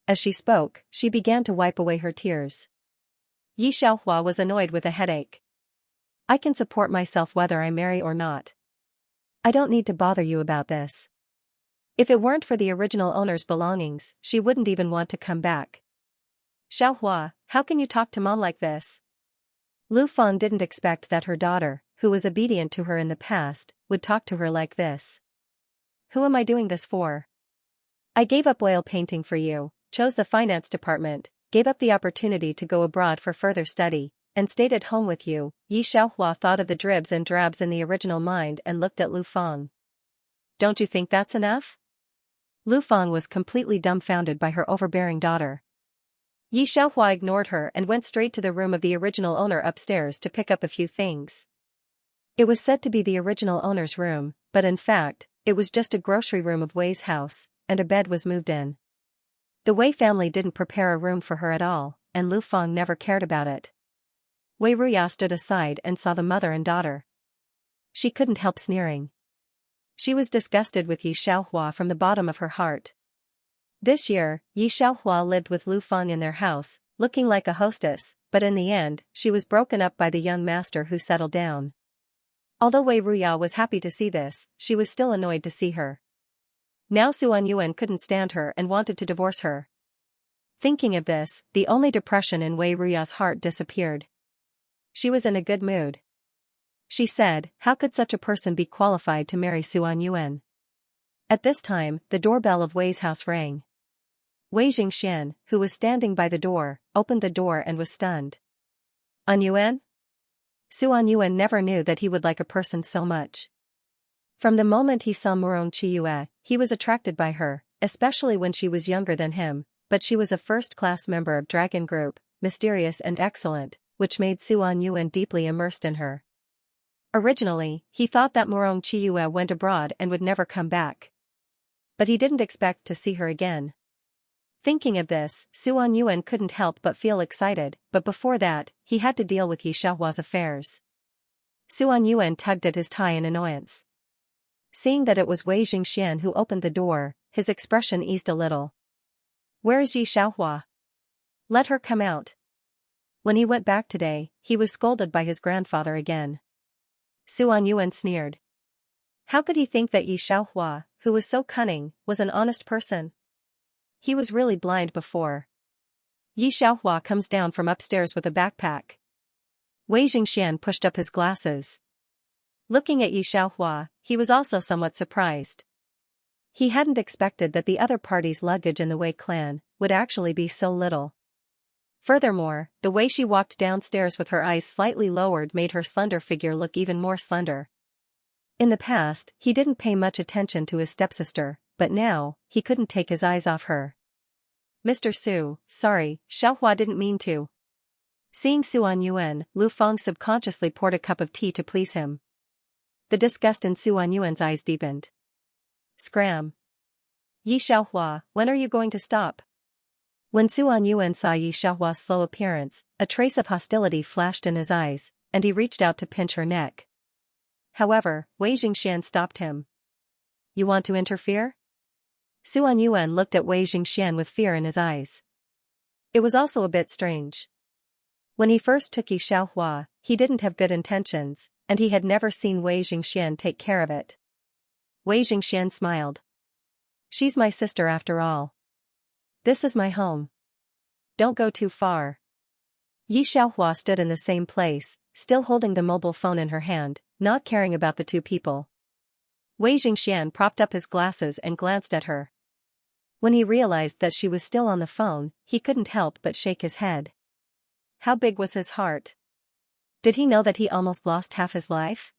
As she spoke, she began to wipe away her tears. Yi Xiaohua was annoyed with a headache. I can support myself whether I marry or not. I don't need to bother you about this. If it weren't for the original owner's belongings, she wouldn't even want to come back. Xiaohua, how can you talk to mom like this? Lu Feng didn't expect that her daughter, who was obedient to her in the past, would talk to her like this. Who am I doing this for? I gave up oil painting for you, chose the finance department, gave up the opportunity to go abroad for further study, and stayed at home with you. Yi Xiaohua thought of the dribs and drabs in the original mind and looked at Lu Feng. Don't you think that's enough? Lu Feng was completely dumbfounded by her overbearing daughter. Yi Xiaohua ignored her and went straight to the room of the original owner upstairs to pick up a few things. It was said to be the original owner's room, but in fact, it was just a grocery room of Wei's house, and a bed was moved in. The Wei family didn't prepare a room for her at all, and Lu Feng never cared about it. Wei Ruya stood aside and saw the mother and daughter. She couldn't help sneering. She was disgusted with Yi Xiaohua from the bottom of her heart. This year, Yi Xiaohua lived with Lu Feng in their house, looking like a hostess, but in the end, she was broken up by the young master who settled down. Although Wei Ruya was happy to see this, she was still annoyed to see her. Now Suan Yuan couldn't stand her and wanted to divorce her. Thinking of this, the only depression in Wei Ruya's heart disappeared. She was in a good mood. She said, how could such a person be qualified to marry Suan Yuan? At this time, the doorbell of Wei's house rang. Wei Xianxia, who was standing by the door, opened the door and was stunned. An Yuan? Suan Yuan never knew that he would like a person so much. From the moment he saw Morong Chiyue, he was attracted by her, especially when she was younger than him, but she was a first-class member of Dragon Group, mysterious and excellent, which made Suan Yuan deeply immersed in her. Originally, he thought that Morong Chiyue went abroad and would never come back. But he didn't expect to see her again. Thinking of this, Suan Yuan couldn't help but feel excited, but before that, he had to deal with Yi Xiaohua's affairs. Suan Yuan tugged at his tie in annoyance. Seeing that it was Wei Xianxia who opened the door, his expression eased a little. Where is Yi Xiaohua? Let her come out. When he went back today, he was scolded by his grandfather again. Su Anyuan sneered. How could he think that Yi Xiaohua, who was so cunning, was an honest person? He was really blind before. Yi Xiaohua comes down from upstairs with a backpack. Wei Jingxian pushed up his glasses. Looking at Yi Xiaohua, he was also somewhat surprised. He hadn't expected that the other party's luggage in the Wei clan would actually be so little. Furthermore, the way she walked downstairs with her eyes slightly lowered made her slender figure look even more slender. In the past, he didn't pay much attention to his stepsister, but now, he couldn't take his eyes off her. Mr. Su, sorry, Xiaohua didn't mean to. Seeing Su Anyuan, Lu Feng subconsciously poured a cup of tea to please him. The disgust in Su Anyuan's eyes deepened. Scram. Yi Xiaohua, when are you going to stop? When Su Anyuan saw Yi Xiaohua's slow appearance, a trace of hostility flashed in his eyes, and he reached out to pinch her neck. However, Wei Jingxian stopped him. You want to interfere? Su Anyuan looked at Wei Jingxian with fear in his eyes. It was also a bit strange. When he first took Yi Xiaohua, he didn't have good intentions, and he had never seen Wei Jingxian take care of it. Wei Jingxian smiled. She's my sister after all. This is my home. Don't go too far. Yi Xiaohua stood in the same place, still holding the mobile phone in her hand, not caring about the two people. Wei Jingxian propped up his glasses and glanced at her. When he realized that she was still on the phone, he couldn't help but shake his head. How big was his heart? Did he know that he almost lost half his life?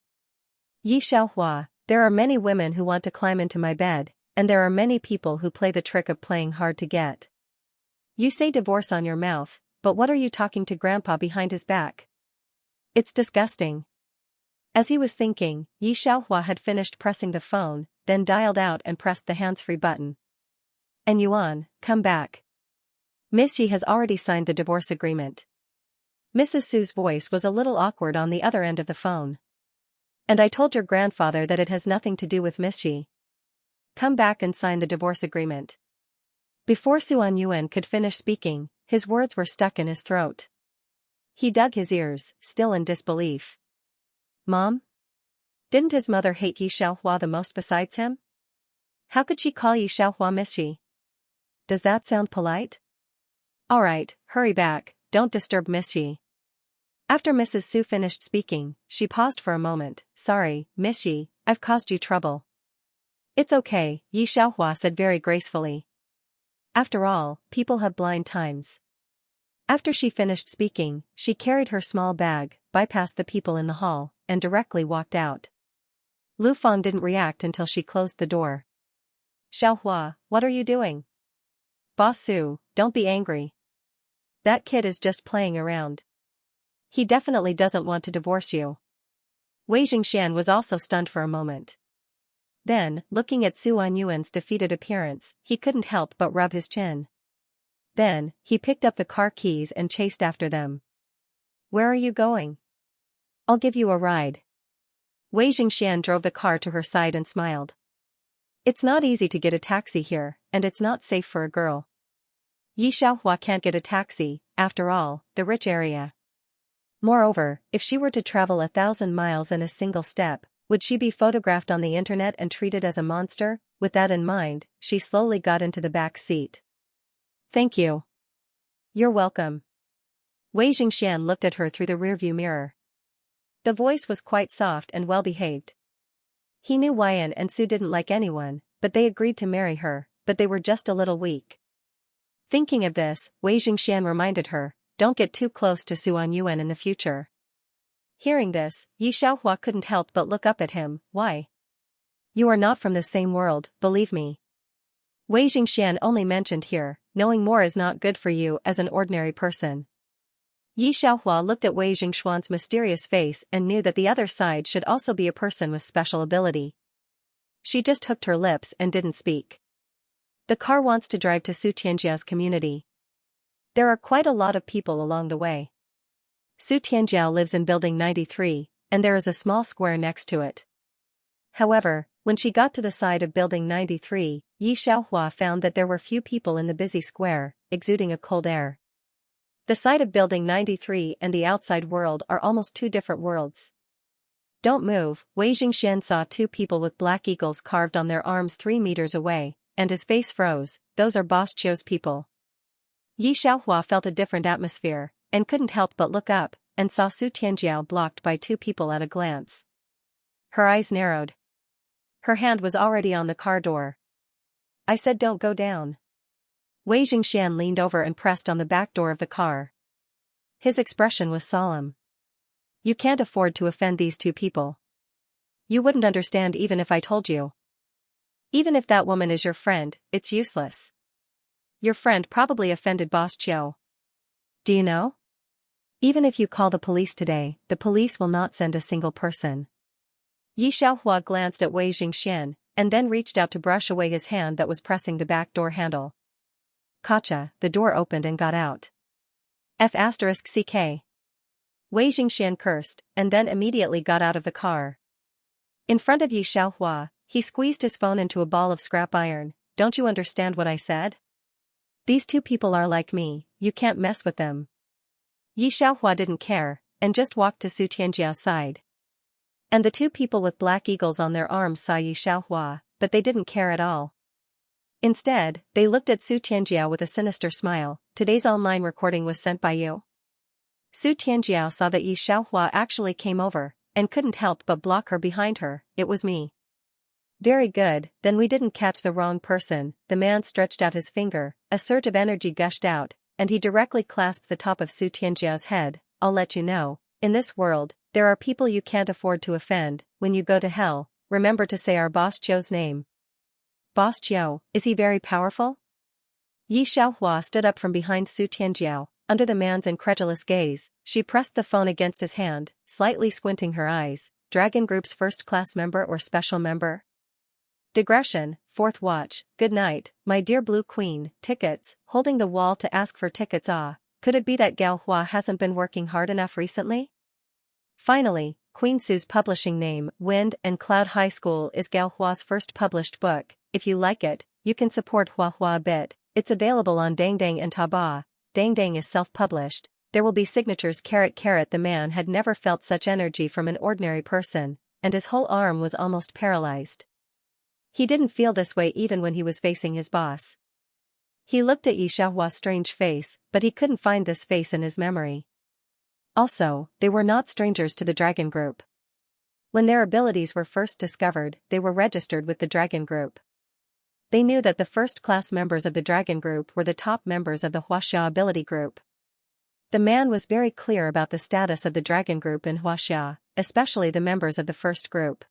Yi Xiaohua, there are many women who want to climb into my bed, and there are many people who play the trick of playing hard to get. You say divorce on your mouth, but what are you talking to Grandpa behind his back? It's disgusting. As he was thinking, Yi Xiaohua had finished pressing the phone, then dialed out and pressed the hands-free button. And Yuan, come back. Miss Yi has already signed the divorce agreement. Mrs. Su's voice was a little awkward on the other end of the phone. And I told your grandfather that it has nothing to do with Miss Yi. Come back and sign the divorce agreement. Before Su Anyuan could finish speaking, his words were stuck in his throat. He dug his ears, still in disbelief. Mom? Didn't his mother hate Yi Xiaohua the most besides him? How could she call Yi Xiaohua Miss Yi? Does that sound polite? Alright, hurry back, don't disturb Miss Yi. After Mrs. Su finished speaking, she paused for a moment. Sorry, Miss Yi, I've caused you trouble. It's okay, Yi Xiaohua said very gracefully. After all, people have blind times. After she finished speaking, she carried her small bag, bypassed the people in the hall, and directly walked out. Lu Feng didn't react until she closed the door. Xiaohua, what are you doing? Boss Su, don't be angry. That kid is just playing around. He definitely doesn't want to divorce you. Wei Jingxian was also stunned for a moment. Then, looking at Su Anyuan's defeated appearance, he couldn't help but rub his chin. Then, he picked up the car keys and chased after them. Where are you going? I'll give you a ride. Wei Jingxian drove the car to her side and smiled. It's not easy to get a taxi here, and it's not safe for a girl. Yi Xiaohua can't get a taxi, after all, the rich area. Moreover, if she were to travel 1,000 miles in a single step, would she be photographed on the internet and treated as a monster? With that in mind, she slowly got into the back seat. Thank you. You're welcome. Wei Jingxian looked at her through the rearview mirror. The voice was quite soft and well-behaved. He knew Wyan and Su didn't like anyone, but they agreed to marry her, but they were just a little weak. Thinking of this, Wei Jingxian reminded her, don't get too close to Su Anyuan in the future. Hearing this, Yi Xiaohua couldn't help but look up at him. Why? You are not from the same world, believe me. Wei Jingxian only mentioned here, knowing more is not good for you as an ordinary person. Yi Xiaohua looked at Wei Jingxuan's mysterious face and knew that the other side should also be a person with special ability. She just hooked her lips and didn't speak. The car wants to drive to Su Tianjiao's community. There are quite a lot of people along the way. Su Tianjiao lives in Building 93, and there is a small square next to it. However, when she got to the side of Building 93, Yi Xiaohua found that there were few people in the busy square, exuding a cold air. The site of Building 93 and the outside world are almost two different worlds. Don't move. Wei Jingxian saw two people with black eagles carved on their arms 3 meters away, and his face froze. Those are Boss Chio's people. Yi Xiaohua felt a different atmosphere, and couldn't help but look up, and saw Su Tianjiao blocked by two people at a glance. Her eyes narrowed. Her hand was already on the car door. I said don't go down. Wei Jingxian leaned over and pressed on the back door of the car. His expression was solemn. You can't afford to offend these two people. You wouldn't understand even if I told you. Even if that woman is your friend, it's useless. Your friend probably offended Boss Chio. Do you know? Even if you call the police today, the police will not send a single person. Yi Xiaohua glanced at Wei Jingxian, and then reached out to brush away his hand that was pressing the back door handle. Gotcha, the door opened and got out. F***ck. Wei Jingxian cursed, and then immediately got out of the car. In front of Yi Xiaohua, he squeezed his phone into a ball of scrap iron. Don't you understand what I said? These two people are like me, you can't mess with them. Yi Xiaohua didn't care, and just walked to Su Tianjiao's side. And the two people with black eagles on their arms saw Yi Xiaohua, but they didn't care at all. Instead, they looked at Su Tianjiao with a sinister smile. Today's online recording was sent by you. Su Tianjiao saw that Yi Xiaohua actually came over, and couldn't help but block her behind her. It was me. Very good, then we didn't catch the wrong person. The man stretched out his finger, a surge of energy gushed out, and he directly clasped the top of Su Tianjiao's head. I'll let you know, in this world, there are people you can't afford to offend. When you go to hell, remember to say our Boss Chio's name. Boss Chio, is he very powerful? Yi Xiaohua stood up from behind Su Tianjiao. Under the man's incredulous gaze, she pressed the phone against his hand, slightly squinting her eyes. Dragon Group's first-class member or special member? Digression, 4th watch. Good night, my dear Blue Queen. Tickets, holding the wall to ask for tickets. Could it be that Gao Hua hasn't been working hard enough recently? Finally, Queen Su's publishing name, Wind and Cloud High School, is Gao Hua's first published book. If you like it, you can support Hua Hua a bit. It's available on Dangdang and Taobao. Dangdang is self-published. There will be signatures. The man had never felt such energy from an ordinary person, and his whole arm was almost paralyzed. He didn't feel this way even when he was facing his boss. He looked at Yi Xiaohua's strange face, but he couldn't find this face in his memory. Also, they were not strangers to the Dragon Group. When their abilities were first discovered, they were registered with the Dragon Group. They knew that the first-class members of the Dragon Group were the top members of the Huaxia ability group. The man was very clear about the status of the Dragon Group in Huaxia, especially the members of the first group.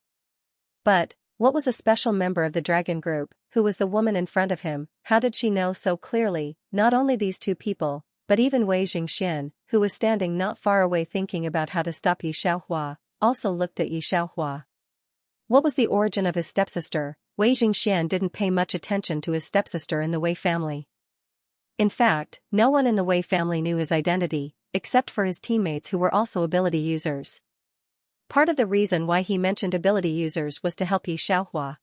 But, what was a special member of the Dragon Group? Who was the woman in front of him? How did she know so clearly? Not only these two people, but even Wei Jingxian, who was standing not far away thinking about how to stop Yi Xiaohua, also looked at Yi Xiaohua. What was the origin of his stepsister? Wei Jingxian didn't pay much attention to his stepsister in the Wei family. In fact, no one in the Wei family knew his identity, except for his teammates who were also ability users. Part of the reason why he mentioned ability users was to help Yi Xiaohua.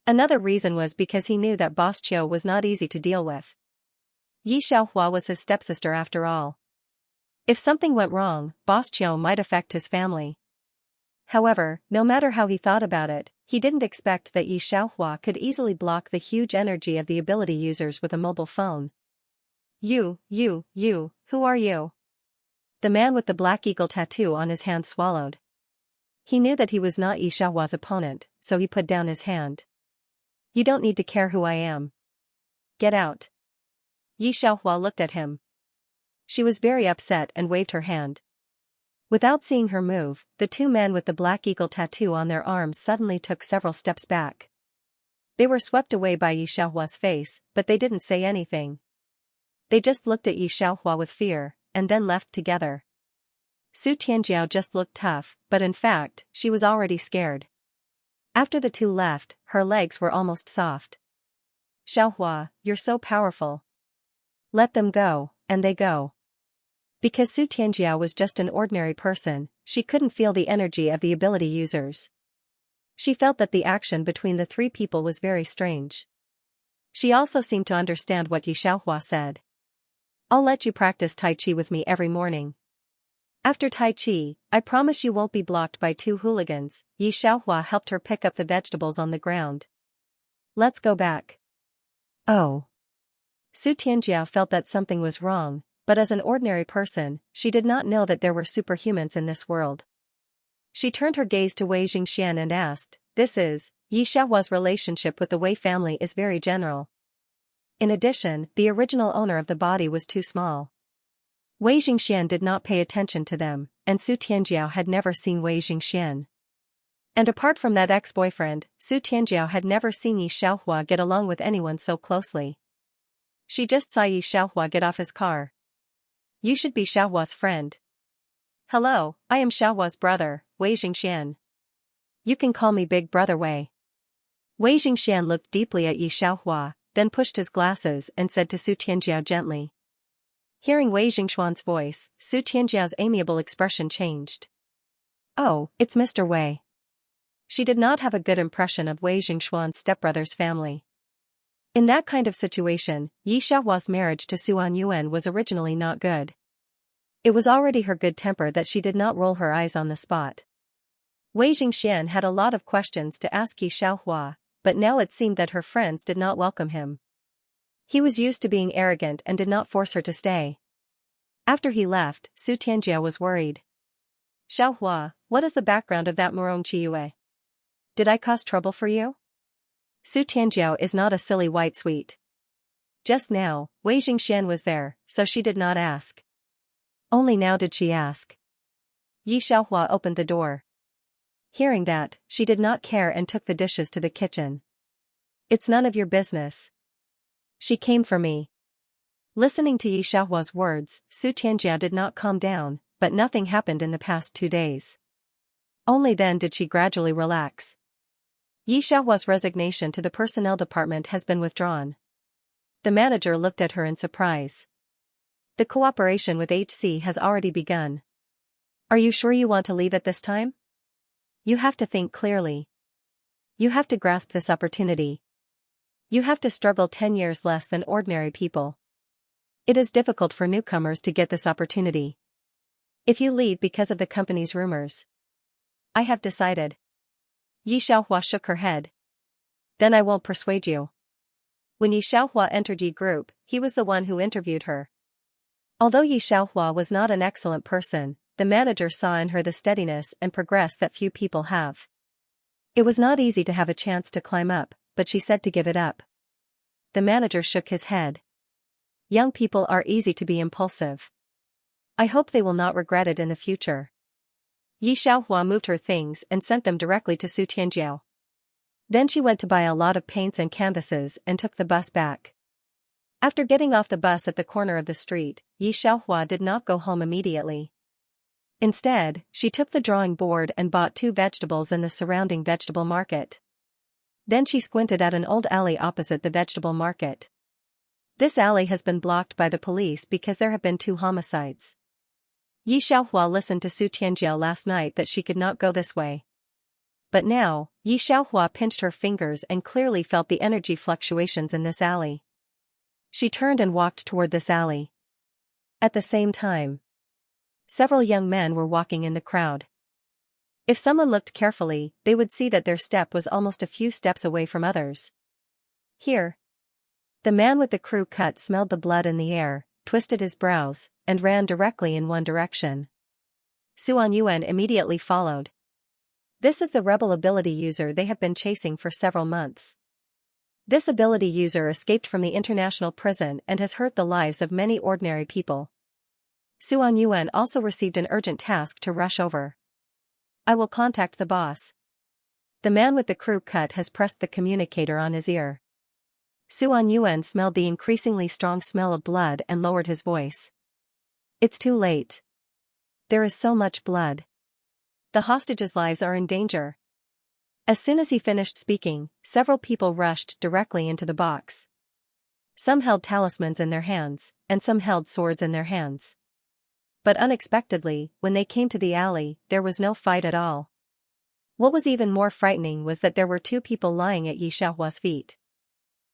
Another reason was because he knew that Boss Chio was not easy to deal with. Yi Xiaohua was his stepsister after all. If something went wrong, Boss Chio might affect his family. However, no matter how he thought about it, he didn't expect that Yi Xiaohua could easily block the huge energy of the ability users with a mobile phone. You, who are you? The man with the black eagle tattoo on his hand swallowed. He knew that he was not Yi Xiaohua's opponent, so he put down his hand. You don't need to care who I am. Get out. Yi Xiaohua looked at him. She was very upset and waved her hand. Without seeing her move, the two men with the black eagle tattoo on their arms suddenly took several steps back. They were swept away by Yi Xiaohua's face, but they didn't say anything. They just looked at Yi Xiaohua with fear, and then left together. Su Tianjiao just looked tough, but in fact, she was already scared. After the two left, her legs were almost soft. Xiaohua, you're so powerful. Let them go, and they go. Because Su Tianjiao was just an ordinary person, she couldn't feel the energy of the ability users. She felt that the action between the three people was very strange. She also seemed to understand what Yi Xiaohua said. I'll let you practice Tai Chi with me every morning. After Tai Chi, I promise you won't be blocked by two hooligans. Yi Xiaohua helped her pick up the vegetables on the ground. Let's go back. Oh. Su Tianjia felt that something was wrong, but as an ordinary person, she did not know that there were superhumans in this world. She turned her gaze to Wei Jingxian and asked, Yi Xiaohua's relationship with the Wei family is very general. In addition, the original owner of the body was too small. Wei Jingxian did not pay attention to them, and Su Tianjiao had never seen Wei Jingxian. And apart from that ex-boyfriend, Su Tianjiao had never seen Yi Xiaohua get along with anyone so closely. She just saw Yi Xiaohua get off his car. You should be Xiaohua's friend. Hello, I am Xiaohua's brother, Wei Jingxian. You can call me Big Brother Wei. Wei Jingxian looked deeply at Yi Xiaohua, then pushed his glasses and said to Su Tianjiao gently. Hearing Wei Jingxuan's voice, Su Tianjiao's amiable expression changed. Oh, it's Mr. Wei. She did not have a good impression of Wei Jingxuan's stepbrother's family. In that kind of situation, Yi Xiaohua's marriage to Su Anyuan was originally not good. It was already her good temper that she did not roll her eyes on the spot. Wei Jingxian had a lot of questions to ask Yi Xiaohua, but now it seemed that her friends did not welcome him. He was used to being arrogant and did not force her to stay. After he left, Su Tianjia was worried. Xiaohua, what is the background of that Murong Qiyue? Did I cause trouble for you? Su Tianjiao is not a silly white sweet. Just now, Wei Jingxian was there, so she did not ask. Only now did she ask. Yi Xiaohua opened the door. Hearing that, she did not care and took the dishes to the kitchen. It's none of your business. She came for me. Listening to Yi Xiaohua's words, Su Tianjia did not calm down, but nothing happened in the past 2 days. Only then did she gradually relax. Yi Xiaohua's resignation to the personnel department has been withdrawn. The manager looked at her in surprise. The cooperation with HC has already begun. Are you sure you want to leave at this time? You have to think clearly. You have to grasp this opportunity. You have to struggle 10 years less than ordinary people. It is difficult for newcomers to get this opportunity. If you leave because of the company's rumors. I have decided. Yi Xiaohua shook her head. Then I won't persuade you. When Yi Xiaohua entered Yi Group, he was the one who interviewed her. Although Yi Xiaohua was not an excellent person, the manager saw in her the steadiness and progress that few people have. It was not easy to have a chance to climb up, but she said to give it up. The manager shook his head. Young people are easy to be impulsive. I hope they will not regret it in the future. Yi Xiaohua moved her things and sent them directly to Su Tianjiao. Then she went to buy a lot of paints and canvases and took the bus back. After getting off the bus at the corner of the street, Yi Xiaohua did not go home immediately. Instead, she took the drawing board and bought 2 vegetables in the surrounding vegetable market. Then she squinted at an old alley opposite the vegetable market. This alley has been blocked by the police because there have been 2 homicides. Yi Xiaohua listened to Su Tianjiao last night that she could not go this way. But now, Yi Xiaohua pinched her fingers and clearly felt the energy fluctuations in this alley. She turned and walked toward this alley. At the same time, several young men were walking in the crowd. If someone looked carefully, they would see that their step was almost a few steps away from others. Here. The man with the crew cut smelled the blood in the air, twisted his brows, and ran directly in one direction. Su Anyuan immediately followed. This is the rebel ability user they have been chasing for several months. This ability user escaped from the international prison and has hurt the lives of many ordinary people. Su Anyuan also received an urgent task to rush over. I will contact the boss. The man with the crew cut has pressed the communicator on his ear. Su Anyuan smelled the increasingly strong smell of blood and lowered his voice. It's too late. There is so much blood. The hostages' lives are in danger. As soon as he finished speaking, several people rushed directly into the box. Some held talismans in their hands, and some held swords in their hands. But unexpectedly, when they came to the alley, there was no fight at all. What was even more frightening was that there were 2 people lying at Yi Xiaohua's feet.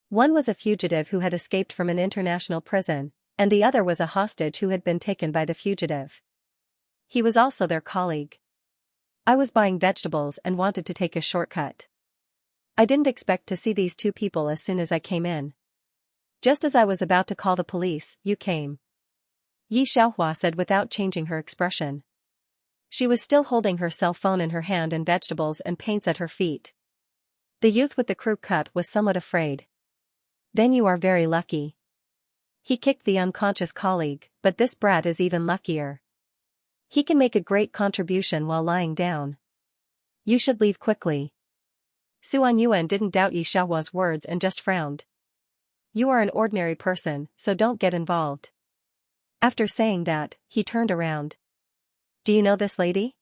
One was a fugitive who had escaped from an international prison, and the other was a hostage who had been taken by the fugitive. He was also their colleague. I was buying vegetables and wanted to take a shortcut. I didn't expect to see these two people as soon as I came in. Just as I was about to call the police, you came. Xianxia said without changing her expression. She was still holding her cell phone in her hand and vegetables and paints at her feet. The youth with the crew cut was somewhat afraid. Then you are very lucky. He kicked the unconscious colleague, but this brat is even luckier. He can make a great contribution while lying down. You should leave quickly. Xianxia didn't doubt Xiaohua's words and just frowned. You are an ordinary person, so don't get involved. After saying that, he turned around. Do you know this lady?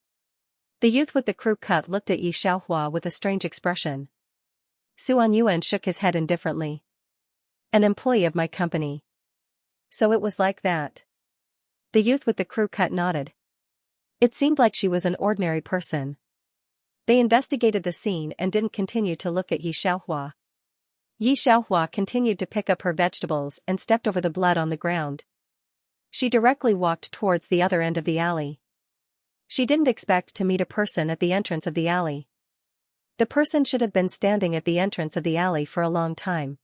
The youth with the crew cut looked at Xiaohua with a strange expression. Xianxia shook his head indifferently. An employee of my company. So it was like that. The youth with the crew cut nodded. It seemed like she was an ordinary person. They investigated the scene and didn't continue to look at Xiaohua. Xiaohua continued to pick up her vegetables and stepped over the blood on the ground. She directly walked towards the other end of the alley. She didn't expect to meet a person at the entrance of the alley. The person should have been standing at the entrance of the alley for a long time.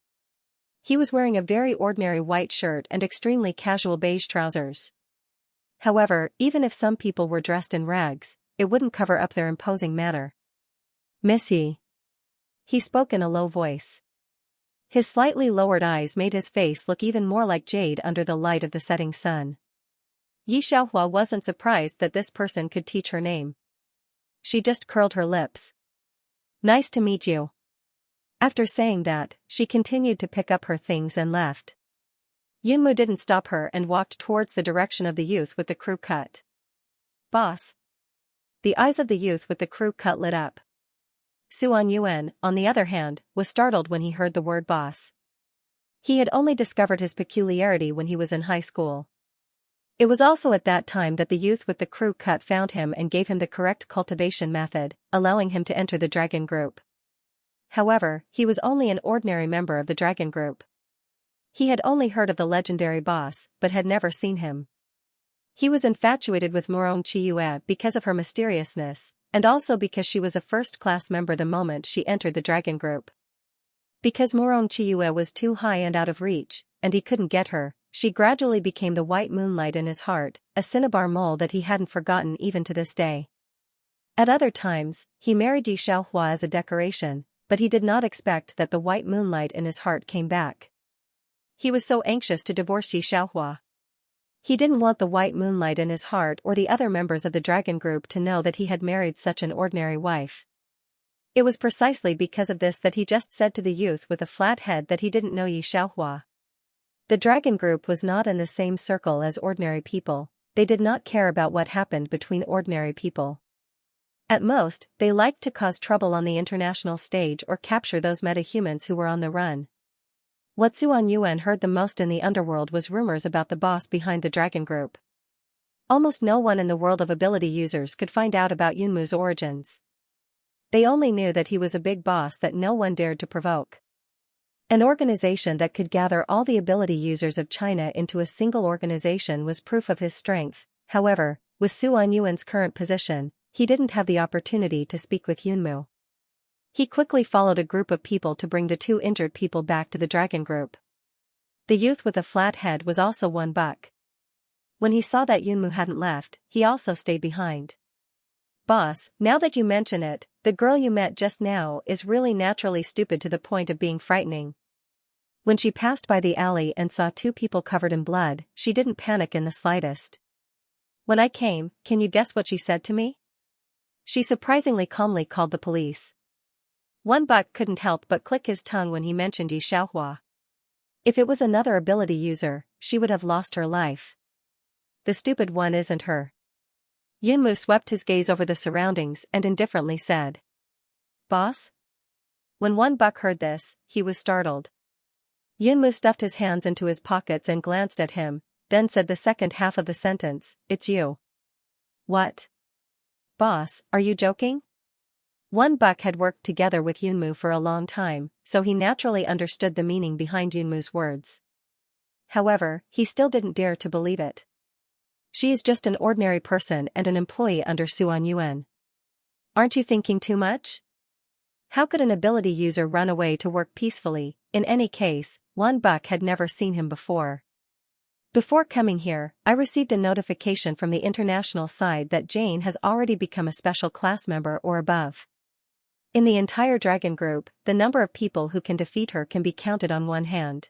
He was wearing a very ordinary white shirt and extremely casual beige trousers. However, even if some people were dressed in rags, it wouldn't cover up their imposing manner. Missy. He spoke in a low voice. His slightly lowered eyes made his face look even more like jade under the light of the setting sun. Xiaohua wasn't surprised that this person could teach her name. She just curled her lips. Nice to meet you. After saying that, she continued to pick up her things and left. Yunmu didn't stop her and walked towards the direction of the youth with the crew cut. Boss. The eyes of the youth with the crew cut lit up. Xianxia, on the other hand, was startled when he heard the word boss. He had only discovered his peculiarity when he was in high school. It was also at that time that the youth with the crew cut found him and gave him the correct cultivation method, allowing him to enter the dragon group. However, he was only an ordinary member of the dragon group. He had only heard of the legendary boss, but had never seen him. He was infatuated with Morong Chiyue because of her mysteriousness, and also because she was a first-class member the moment she entered the dragon group. Because Morong Chiyue was too high and out of reach, and he couldn't get her, she gradually became the white moonlight in his heart, a cinnabar mole that he hadn't forgotten even to this day. At other times, he married Xiaohua as a decoration, but he did not expect that the white moonlight in his heart came back. He was so anxious to divorce Xiaohua. He didn't want the white moonlight in his heart or the other members of the dragon group to know that he had married such an ordinary wife. It was precisely because of this that he just said to the youth with a flat head that he didn't know Xiaohua. The dragon group was not in the same circle as ordinary people. They did not care about what happened between ordinary people. At most, they liked to cause trouble on the international stage or capture those metahumans who were on the run. What Xianxia heard the most in the underworld was rumors about the boss behind the dragon group. Almost no one in the world of ability users could find out about Yunmu's origins. They only knew that he was a big boss that no one dared to provoke. An organization that could gather all the ability users of China into a single organization was proof of his strength. However, with Xianxia's current position, he didn't have the opportunity to speak with Yunmu. He quickly followed a group of people to bring the two injured people back to the dragon group. The youth with a flat head was also one buck. When he saw that Yunmu hadn't left, he also stayed behind. Boss, now that you mention it, the girl you met just now is really naturally stupid to the point of being frightening. When she passed by the alley and saw two people covered in blood, she didn't panic in the slightest. When I came, can you guess what she said to me? She surprisingly calmly called the police. One buck couldn't help but click his tongue when he mentioned Xiaohua. If it was another ability user, she would have lost her life. The stupid one isn't her. Yunmu swept his gaze over the surroundings and indifferently said. Boss? When one buck heard this, he was startled. Yunmu stuffed his hands into his pockets and glanced at him, then said the second half of the sentence, it's you. What? Boss, are you joking? One buck had worked together with Yunmu for a long time, so he naturally understood the meaning behind Yunmu's words. However, he still didn't dare to believe it. She is just an ordinary person and an employee under Suan Yuan. Aren't you thinking too much? How could an ability user run away to work peacefully? In any case, Wan Buck had never seen him before. Before coming here, I received a notification from the international side that Jane has already become a special class member or above. In the entire dragon group, the number of people who can defeat her can be counted on one hand.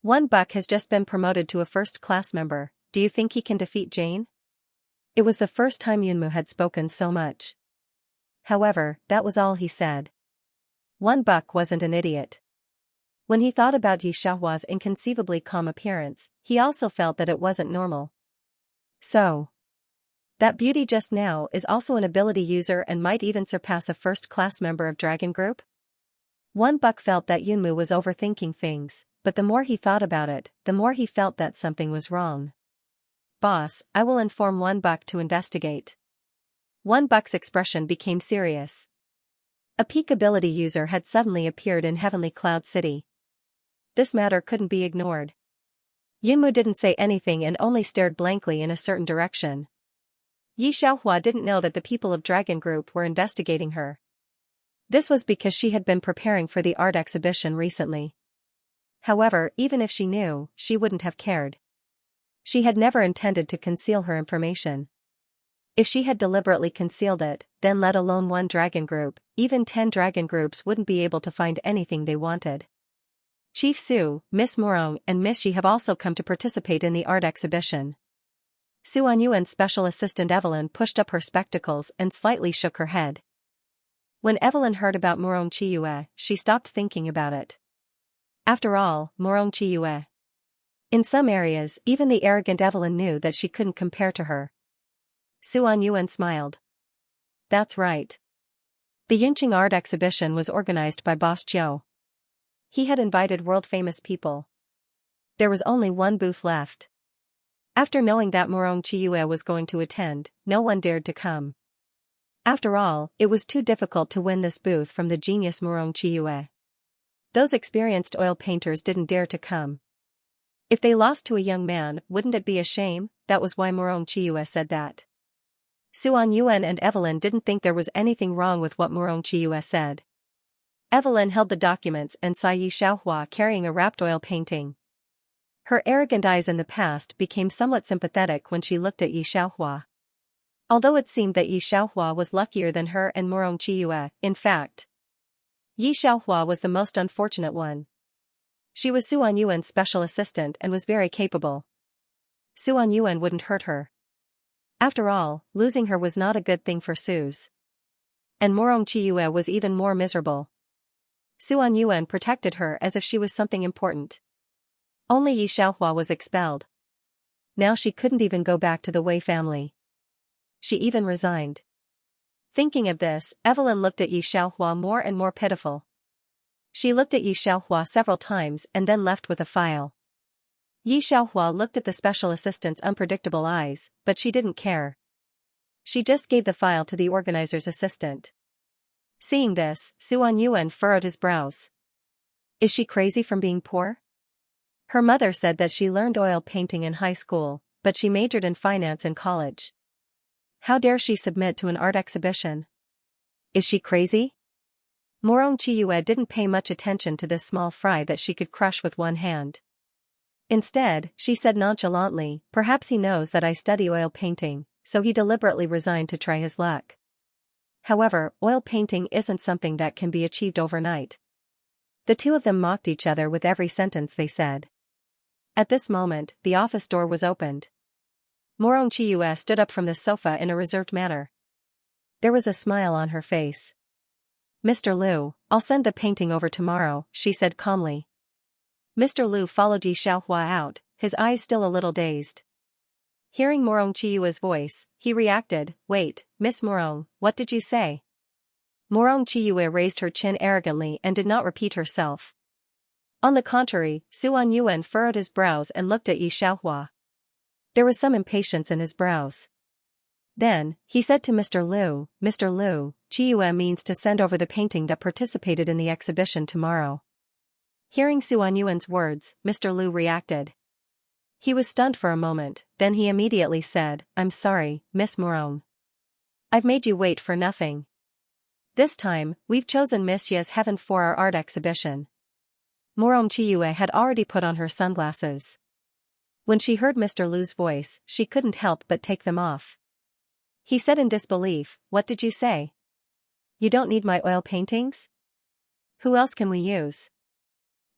Wan Buck has just been promoted to a first class member. Do you think he can defeat Jane? It was the first time Yunmu had spoken so much. However, that was all he said. Wan Buck wasn't an idiot. When he thought about Xianxia's inconceivably calm appearance, he also felt that it wasn't normal. So, that beauty just now is also an ability user and might even surpass a first-class member of Dragon Group? Wan Buck felt that Yunmu was overthinking things, but the more he thought about it, the more he felt that something was wrong. Boss, I will inform Wan Buck to investigate. Wan Buck's expression became serious. A peak ability user had suddenly appeared in Heavenly Cloud City. This matter couldn't be ignored. Yunmu didn't say anything and only stared blankly in a certain direction. Xianxia didn't know that the people of Dragon Group were investigating her. This was because she had been preparing for the art exhibition recently. However, even if she knew, she wouldn't have cared. She had never intended to conceal her information. If she had deliberately concealed it, then let alone one dragon group, even 10 dragon groups wouldn't be able to find anything they wanted. Chief Su, Miss Morong and Miss Shi have also come to participate in the art exhibition. Suan Yuan's special assistant Evelyn pushed up her spectacles and slightly shook her head. When Evelyn heard about Morong Chiyue, she stopped thinking about it. After all, Morong Chiyue. In some areas, even the arrogant Evelyn knew that she couldn't compare to her. Suan Yuan smiled. That's right. The Yunqing art exhibition was organized by Boss Zhou. He had invited world-famous people. There was only one booth left. After knowing that Morong Chiyue was going to attend, no one dared to come. After all, it was too difficult to win this booth from the genius Morong Chiyue. Those experienced oil painters didn't dare to come. If they lost to a young man, wouldn't it be a shame? That was why Morong Chiyue said that. Suan Yuan and Evelyn didn't think there was anything wrong with what Morong Chiyue said. Evelyn held the documents and saw Xianxia carrying a wrapped oil painting. Her arrogant eyes in the past became somewhat sympathetic when she looked at Xianxia. Although it seemed that Xianxia was luckier than her and Morong Chiyue, in fact, Xianxia was the most unfortunate one. She was Suan Yuan's special assistant and was very capable. Suan Yuan wouldn't hurt her. After all, losing her was not a good thing for Suze. And Morong Chiyue was even more miserable. Suan Yuan protected her as if she was something important. Only Xianxia was expelled. Now she couldn't even go back to the Wei family. She even resigned. Thinking of this, Evelyn looked at Xianxia more and more pitiful. She looked at Xianxia several times and then left with a file. Xianxia looked at the special assistant's unpredictable eyes, but she didn't care. She just gave the file to the organizer's assistant. Seeing this, Suan Yuan furrowed his brows. Is she crazy from being poor? Her mother said that she learned oil painting in high school, but she majored in finance in college. How dare she submit to an art exhibition? Is she crazy? Morong Chiyue didn't pay much attention to this small fry that she could crush with one hand. Instead, she said nonchalantly, perhaps he knows that I study oil painting, so he deliberately resigned to try his luck. However, oil painting isn't something that can be achieved overnight. The two of them mocked each other with every sentence they said. At this moment, the office door was opened. Morong Chiyue stood up from the sofa in a reserved manner. There was a smile on her face. Mr. Liu, I'll send the painting over tomorrow, she said calmly. Mr. Liu followed Xianxia out, his eyes still a little dazed. Hearing Morong Chiyue's voice, he reacted, wait, Miss Morong, what did you say? Morong Chiyue raised her chin arrogantly and did not repeat herself. On the contrary, Suan Yuan furrowed his brows and looked at Xianxia. There was some impatience in his brows. Then, he said to Mr. Liu, Chiyue means to send over the painting that participated in the exhibition tomorrow. Hearing Suan Yuan's words, Mr. Liu reacted. He was stunned for a moment, then he immediately said, "I'm sorry, Miss Morong. I've made you wait for nothing. This time, we've chosen Miss Xia's heaven for our art exhibition." Morong Chiyue had already put on her sunglasses. When she heard Mr. Lu's voice, she couldn't help but take them off. He said in disbelief, "What did you say? You don't need my oil paintings? Who else can we use?"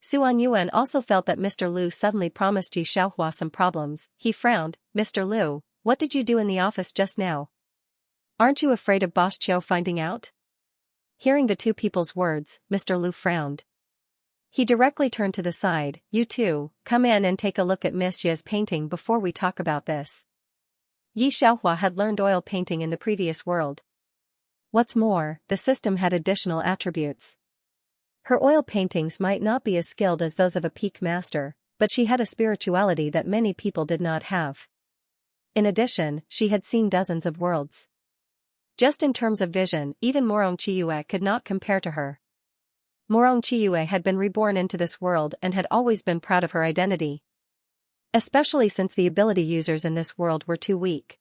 Suan Yuan also felt that Mr. Lu suddenly promised Yi Xiaohua some problems. He frowned. "Mr. Lu, what did you do in the office just now? Aren't you afraid of Boss Chiu finding out?" Hearing the two people's words, Mr. Lu frowned. He directly turned to the side. "You two, come in and take a look at Miss Ye's painting before we talk about this." Yi Xiaohua had learned oil painting in the previous world. What's more, the system had additional attributes. Her oil paintings might not be as skilled as those of a peak master, but she had a spirituality that many people did not have. In addition, she had seen dozens of worlds. Just in terms of vision, even Morong Chiyue could not compare to her. Morong Chiyue had been reborn into this world and had always been proud of her identity. Especially since the ability users in this world were too weak.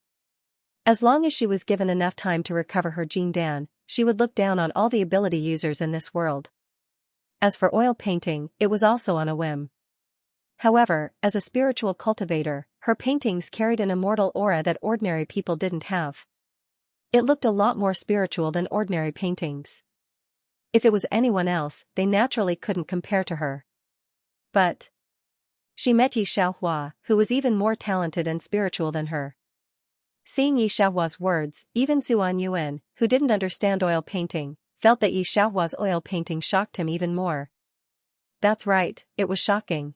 As long as she was given enough time to recover her Jin Dan, she would look down on all the ability users in this world. As for oil painting, it was also on a whim. However, as a spiritual cultivator, her paintings carried an immortal aura that ordinary people didn't have. It looked a lot more spiritual than ordinary paintings. If it was anyone else, they naturally couldn't compare to her. But she met Yi Xiaohua, who was even more talented and spiritual than her. Seeing Yi Xiaohua's words, even Suan Yuan, who didn't understand oil painting, felt that Yi Xiaohua's oil painting shocked him even more. That's right, it was shocking.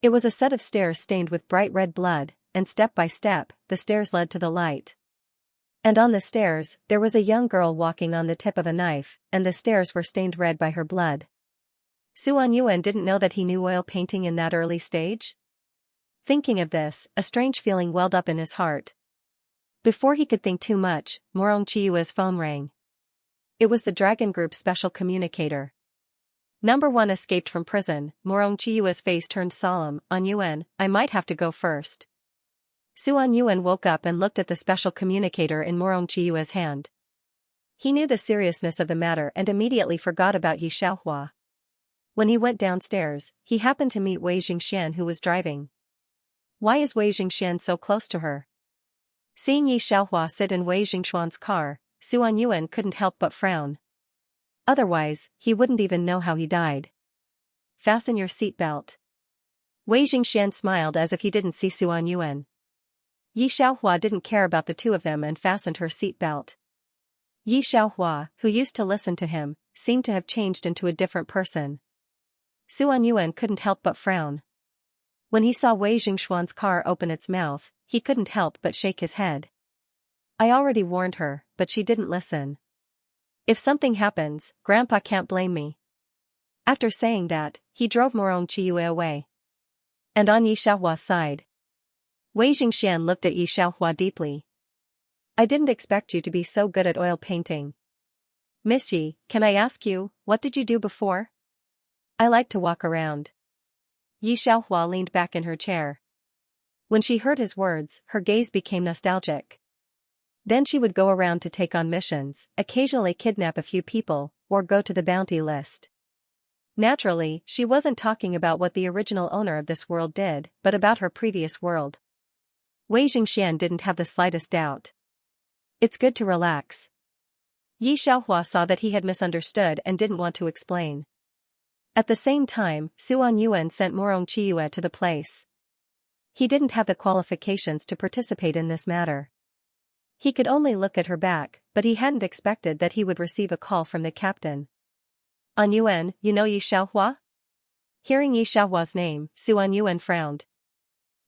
It was a set of stairs stained with bright red blood, and step by step, the stairs led to the light. And on the stairs, there was a young girl walking on the tip of a knife, and the stairs were stained red by her blood. Suan Yuan didn't know that he knew oil painting in that early stage. Thinking of this, a strange feeling welled up in his heart. Before he could think too much, Morong Chiyue's phone rang. It was the Dragon Group's special communicator. Number 1 escaped from prison. Morong Chiyue's face turned solemn. "On Yuan, I might have to go first." Suan Yuan woke up and looked at the special communicator in Morong Chiyue's hand. He knew the seriousness of the matter and immediately forgot about Yi Xiaohua. When he went downstairs, he happened to meet Wei Jingxian, who was driving. Why is Wei Jingxian so close to her? Seeing Yi Xiaohua sit in Wei Jingxian's car, Suan Yuan couldn't help but frown. Otherwise, he wouldn't even know how he died. "Fasten your seatbelt." Wei Jingxian smiled as if he didn't see Suan Yuan. Yi Xiaohua didn't care about the two of them and fastened her seatbelt. Yi Xiaohua, who used to listen to him, seemed to have changed into a different person. Suan Yuan couldn't help but frown. When he saw Wei Jingxian's car open its mouth, he couldn't help but shake his head. "I already warned her, but she didn't listen. If something happens, Grandpa can't blame me." After saying that, he drove Morong Chiyue away. And on Yi Xiaohua's side, Wei Jingxian looked at Yi Xiaohua deeply. "I didn't expect you to be so good at oil painting. Miss Yi, can I ask you, what did you do before?" "I like to walk around." Yi Xiaohua leaned back in her chair. When she heard his words, her gaze became nostalgic. Then she would go around to take on missions, occasionally kidnap a few people, or go to the bounty list. Naturally, she wasn't talking about what the original owner of this world did, but about her previous world. Wei Jingxian didn't have the slightest doubt. "It's good to relax." Yi Xiaohua saw that he had misunderstood and didn't want to explain. At the same time, Suan Yuan sent Morong Chiyue to the place. He didn't have the qualifications to participate in this matter. He could only look at her back, but he hadn't expected that he would receive a call from the captain. "On Yuan, you know Yi Xiaohua?" Hearing Yi Xiaohua's name, Suan Yuan frowned.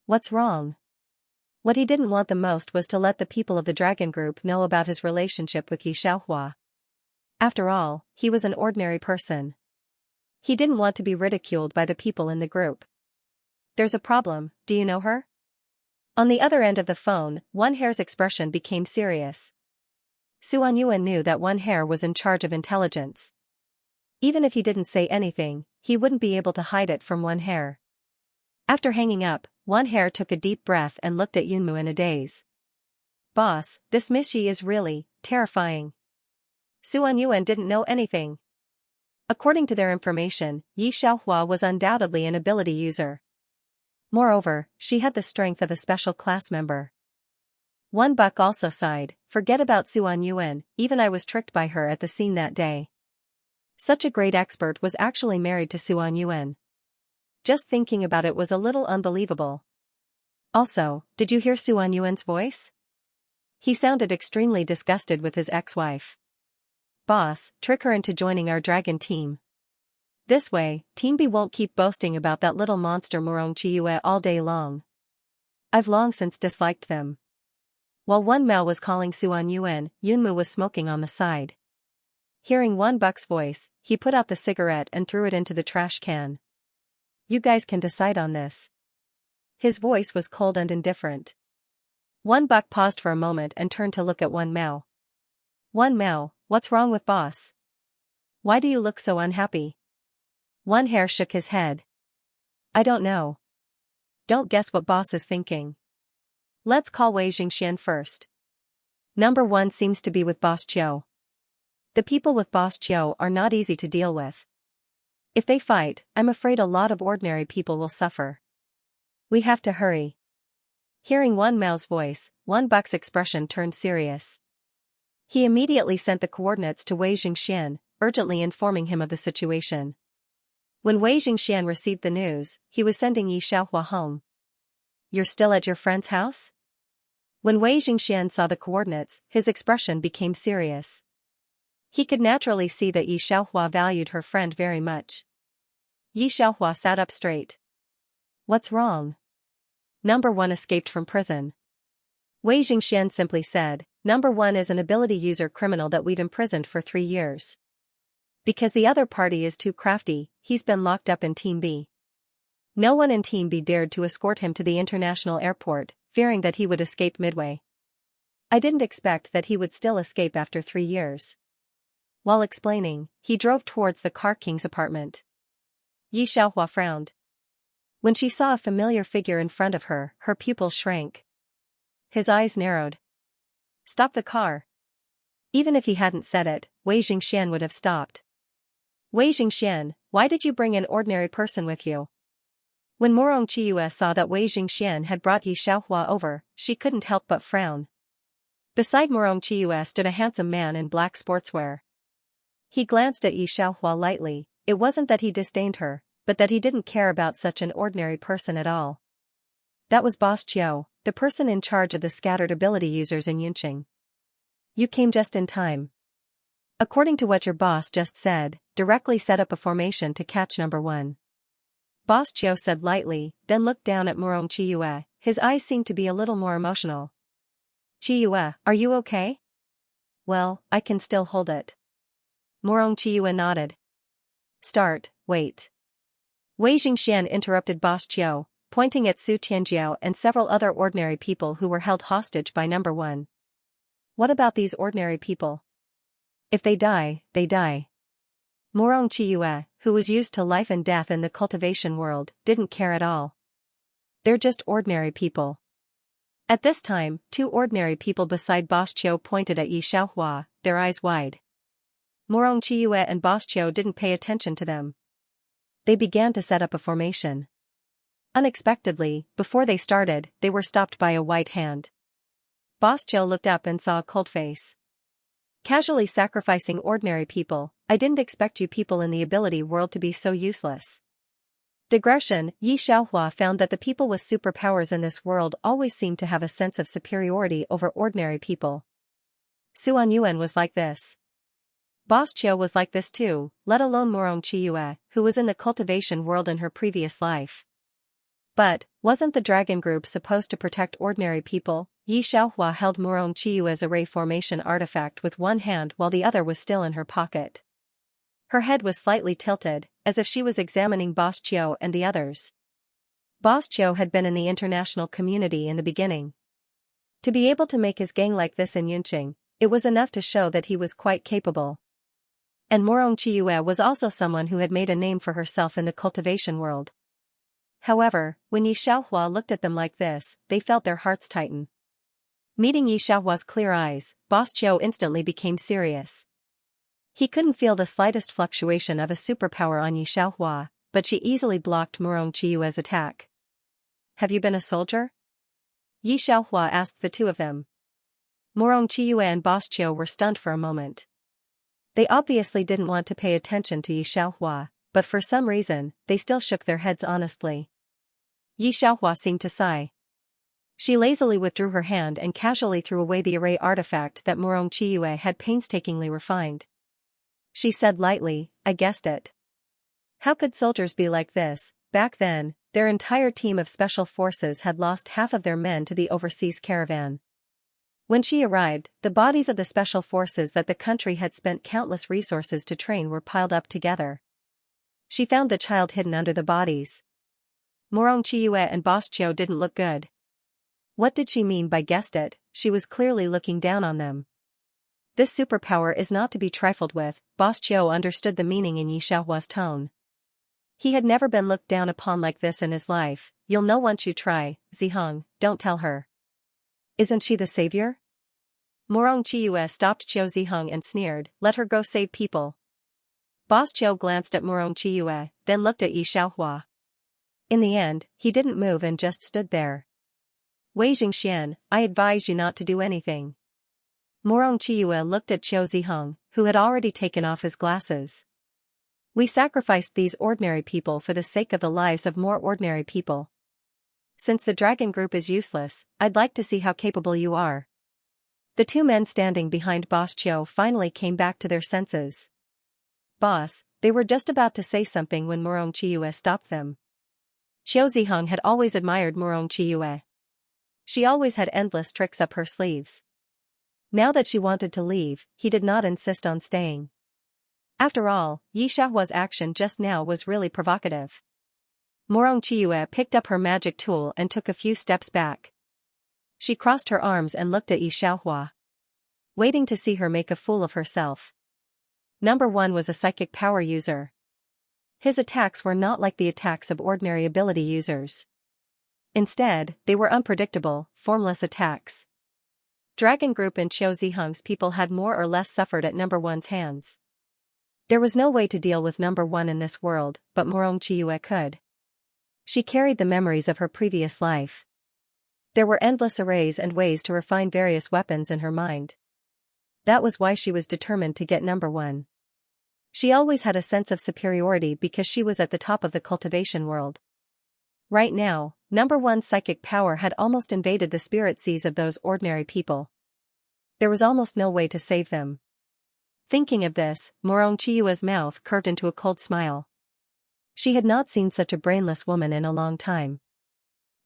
What's wrong? What he didn't want the most was to let the people of the Dragon Group know about his relationship with Yi Xiaohua. After all, he was an ordinary person. He didn't want to be ridiculed by the people in the group. "There's a problem, do you know her?" On the other end of the phone, One Hair's expression became serious. Suan Yuan knew that One Hair was in charge of intelligence. Even if he didn't say anything, he wouldn't be able to hide it from One Hair. After hanging up, One Hair took a deep breath and looked at Yunmu in a daze. Boss, this Miss Yi is really terrifying. Suan Yuan didn't know anything. According to their information, Yi Xiaohua was undoubtedly an ability user. Moreover, she had the strength of a special class member. One Buck also sighed, forget about Suan Yuan, even I was tricked by her at the scene that day. Such a great expert was actually married to Suan Yuan. Just thinking about it was a little unbelievable. Also, did you hear Suan Yuan's voice? He sounded extremely disgusted with his ex-wife. Boss, trick her into joining our dragon team. This way, Team B won't keep boasting about that little monster Murong Chiyue all day long. I've long since disliked them. While One Mao was calling Suan Yuan, Yunmu was smoking on the side. Hearing One Buck's voice, he put out the cigarette and threw it into the trash can. You guys can decide on this. His voice was cold and indifferent. One Buck paused for a moment and turned to look at One Mao. One Mao, what's wrong with boss? Why do you look so unhappy? One Hair shook his head. I don't know. Don't guess what boss is thinking. Let's call Wei Jingxian first. Number 1 seems to be with Boss Chiu. The people with Boss Chiu are not easy to deal with. If they fight, I'm afraid a lot of ordinary people will suffer. We have to hurry. Hearing One Mao's voice, One Buck's expression turned serious. He immediately sent the coordinates to Wei Jingxian, urgently informing him of the situation. When Wei Jingxian received the news, he was sending Yi Xiaohua home. You're still at your friend's house? When Wei Jingxian saw the coordinates, his expression became serious. He could naturally see that Yi Xiaohua valued her friend very much. Yi Xiaohua sat up straight. What's wrong? Number 1 escaped from prison. Wei Jingxian simply said, Number 1 is an ability user criminal that we've imprisoned for 3 years. Because the other party is too crafty, he's been locked up in Team B. No one in Team B dared to escort him to the international airport, fearing that he would escape midway. I didn't expect that he would still escape after 3 years. While explaining, he drove towards the Car King's apartment. Yi Xiaohua frowned. When she saw a familiar figure in front of her, her pupils shrank. His eyes narrowed. Stop the car. Even if he hadn't said it, Wei Jingxian would have stopped. Wei Jingxian, why did you bring an ordinary person with you? When Murong Chiyue saw that Wei Jingxian had brought Yi Xiaohua over, she couldn't help but frown. Beside Murong Chiyue stood a handsome man in black sportswear. He glanced at Yi Xiaohua lightly. It wasn't that he disdained her, but that he didn't care about such an ordinary person at all. That was Boss Chiu, the person in charge of the scattered ability users in Yunqing. You came just in time. According to what your boss just said, directly set up a formation to catch number 1. Boss Chiu said lightly, then looked down at Murong Chiyue. His eyes seemed to be a little more emotional. Chiyue, are you okay? Well, I can still hold it. Murong Chiyue nodded. Start, wait. Wei Jingxian interrupted Boss Chiu, pointing at Su Tianjiao and several other ordinary people who were held hostage by number 1. What about these ordinary people? If they die, they die. Murong Chiyue, who was used to life and death in the cultivation world, didn't care at all. They're just ordinary people. At this time, 2 ordinary people beside Boss Chiu pointed at Yi Xiaohua, their eyes wide. Murong Chiyue and Boss Chiu didn't pay attention to them. They began to set up a formation. Unexpectedly, before they started, they were stopped by a white hand. Boss Chiu looked up and saw a cold face. Casually sacrificing ordinary people, I didn't expect you people in the ability world to be so useless. Digression, Yi Xiaohua found that the people with superpowers in this world always seemed to have a sense of superiority over ordinary people. Suan Yuan was like this. Boss Chiu was like this too, let alone Murong Chiyue, who was in the cultivation world in her previous life. But, wasn't the dragon group supposed to protect ordinary people? Yi Xiaohua held Murong Chiyue's array formation artifact with one hand while the other was still in her pocket. Her head was slightly tilted, as if she was examining Boss Chiu and the others. Boss Chiu had been in the international community in the beginning. To be able to make his gang like this in Yunqing, it was enough to show that he was quite capable. And Murong Chiyue was also someone who had made a name for herself in the cultivation world. However, when Yi Xiaohua looked at them like this, they felt their hearts tighten. Meeting Yi Xiaohua's clear eyes, Boss Qiu instantly became serious. He couldn't feel the slightest fluctuation of a superpower on Yi Xiaohua, but she easily blocked Murong Qiyue's attack. Have you been a soldier? Yi Xiaohua asked the two of them. Murong Qiyue and Boss Qiu were stunned for a moment. They obviously didn't want to pay attention to Yi Xiaohua, but for some reason, they still shook their heads honestly. Yi Xiaohua seemed to sigh. She lazily withdrew her hand and casually threw away the array artifact that Murong Qiyue had painstakingly refined. She said lightly, I guessed it. How could soldiers be like this? Back then, their entire team of special forces had lost half of their men to the overseas caravan. When she arrived, the bodies of the special forces that the country had spent countless resources to train were piled up together. She found the child hidden under the bodies. Murong Qiyue and Boss Qiu didn't look good. What did she mean by guessed it? She was clearly looking down on them. This superpower is not to be trifled with. Boss Qiu understood the meaning in Yi Xiaohua's tone. He had never been looked down upon like this in his life. You'll know once you try, Ziheng, don't tell her. Isn't she the savior? Murong Qiyue stopped Qiu Ziheng and sneered, let her go save people. Boss Qiu glanced at Murong Qiyue, then looked at Yi Xiaohua. In the end, he didn't move and just stood there. Wei Jingxian, I advise you not to do anything. Murong Qiyue looked at Qiu Ziheng, who had already taken off his glasses. We sacrificed these ordinary people for the sake of the lives of more ordinary people. Since the dragon group is useless, I'd like to see how capable you are. The two men standing behind Boss Qiu finally came back to their senses. Boss, they were just about to say something when Murong Qiyue stopped them. Qiu Ziheng had always admired Murong Qiyue. She always had endless tricks up her sleeves. Now that she wanted to leave, he did not insist on staying. After all, Yi Xiaohua's action just now was really provocative. Murong Qiyue picked up her magic tool and took a few steps back. She crossed her arms and looked at Yi Xiaohua, waiting to see her make a fool of herself. Number 1 was a psychic power user. His attacks were not like the attacks of ordinary ability users. Instead, they were unpredictable, formless attacks. Dragon Group and Qiu Ziheng's people had more or less suffered at Number 1's hands. There was no way to deal with Number 1 in this world, but Murong Qiyue could. She carried the memories of her previous life. There were endless arrays and ways to refine various weapons in her mind. That was why she was determined to get Number 1. She always had a sense of superiority because she was at the top of the cultivation world. Right now, Number 1's psychic power had almost invaded the spirit seas of those ordinary people. There was almost no way to save them. Thinking of this, Murong Qiyue's mouth curved into a cold smile. She had not seen such a brainless woman in a long time.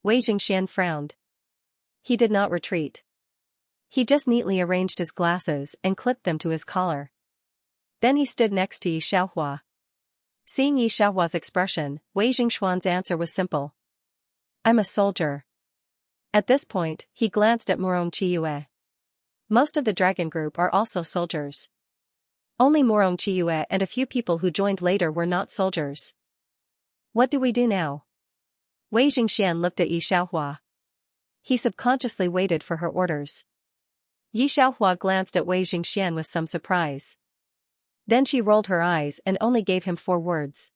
Wei Jingxian frowned. He did not retreat. He just neatly arranged his glasses and clipped them to his collar. Then he stood next to Yi Xiaohua. Seeing Yi Xiaohua's expression, Wei Jingxuan's answer was simple. I'm a soldier. At this point, he glanced at Murong Qiyue. Most of the dragon group are also soldiers. Only Murong Qiyue and a few people who joined later were not soldiers. What do we do now? Wei Jingxian looked at Yi Xiaohua. He subconsciously waited for her orders. Yi Xiaohua glanced at Wei Jingxian with some surprise. Then she rolled her eyes and only gave him 4 words.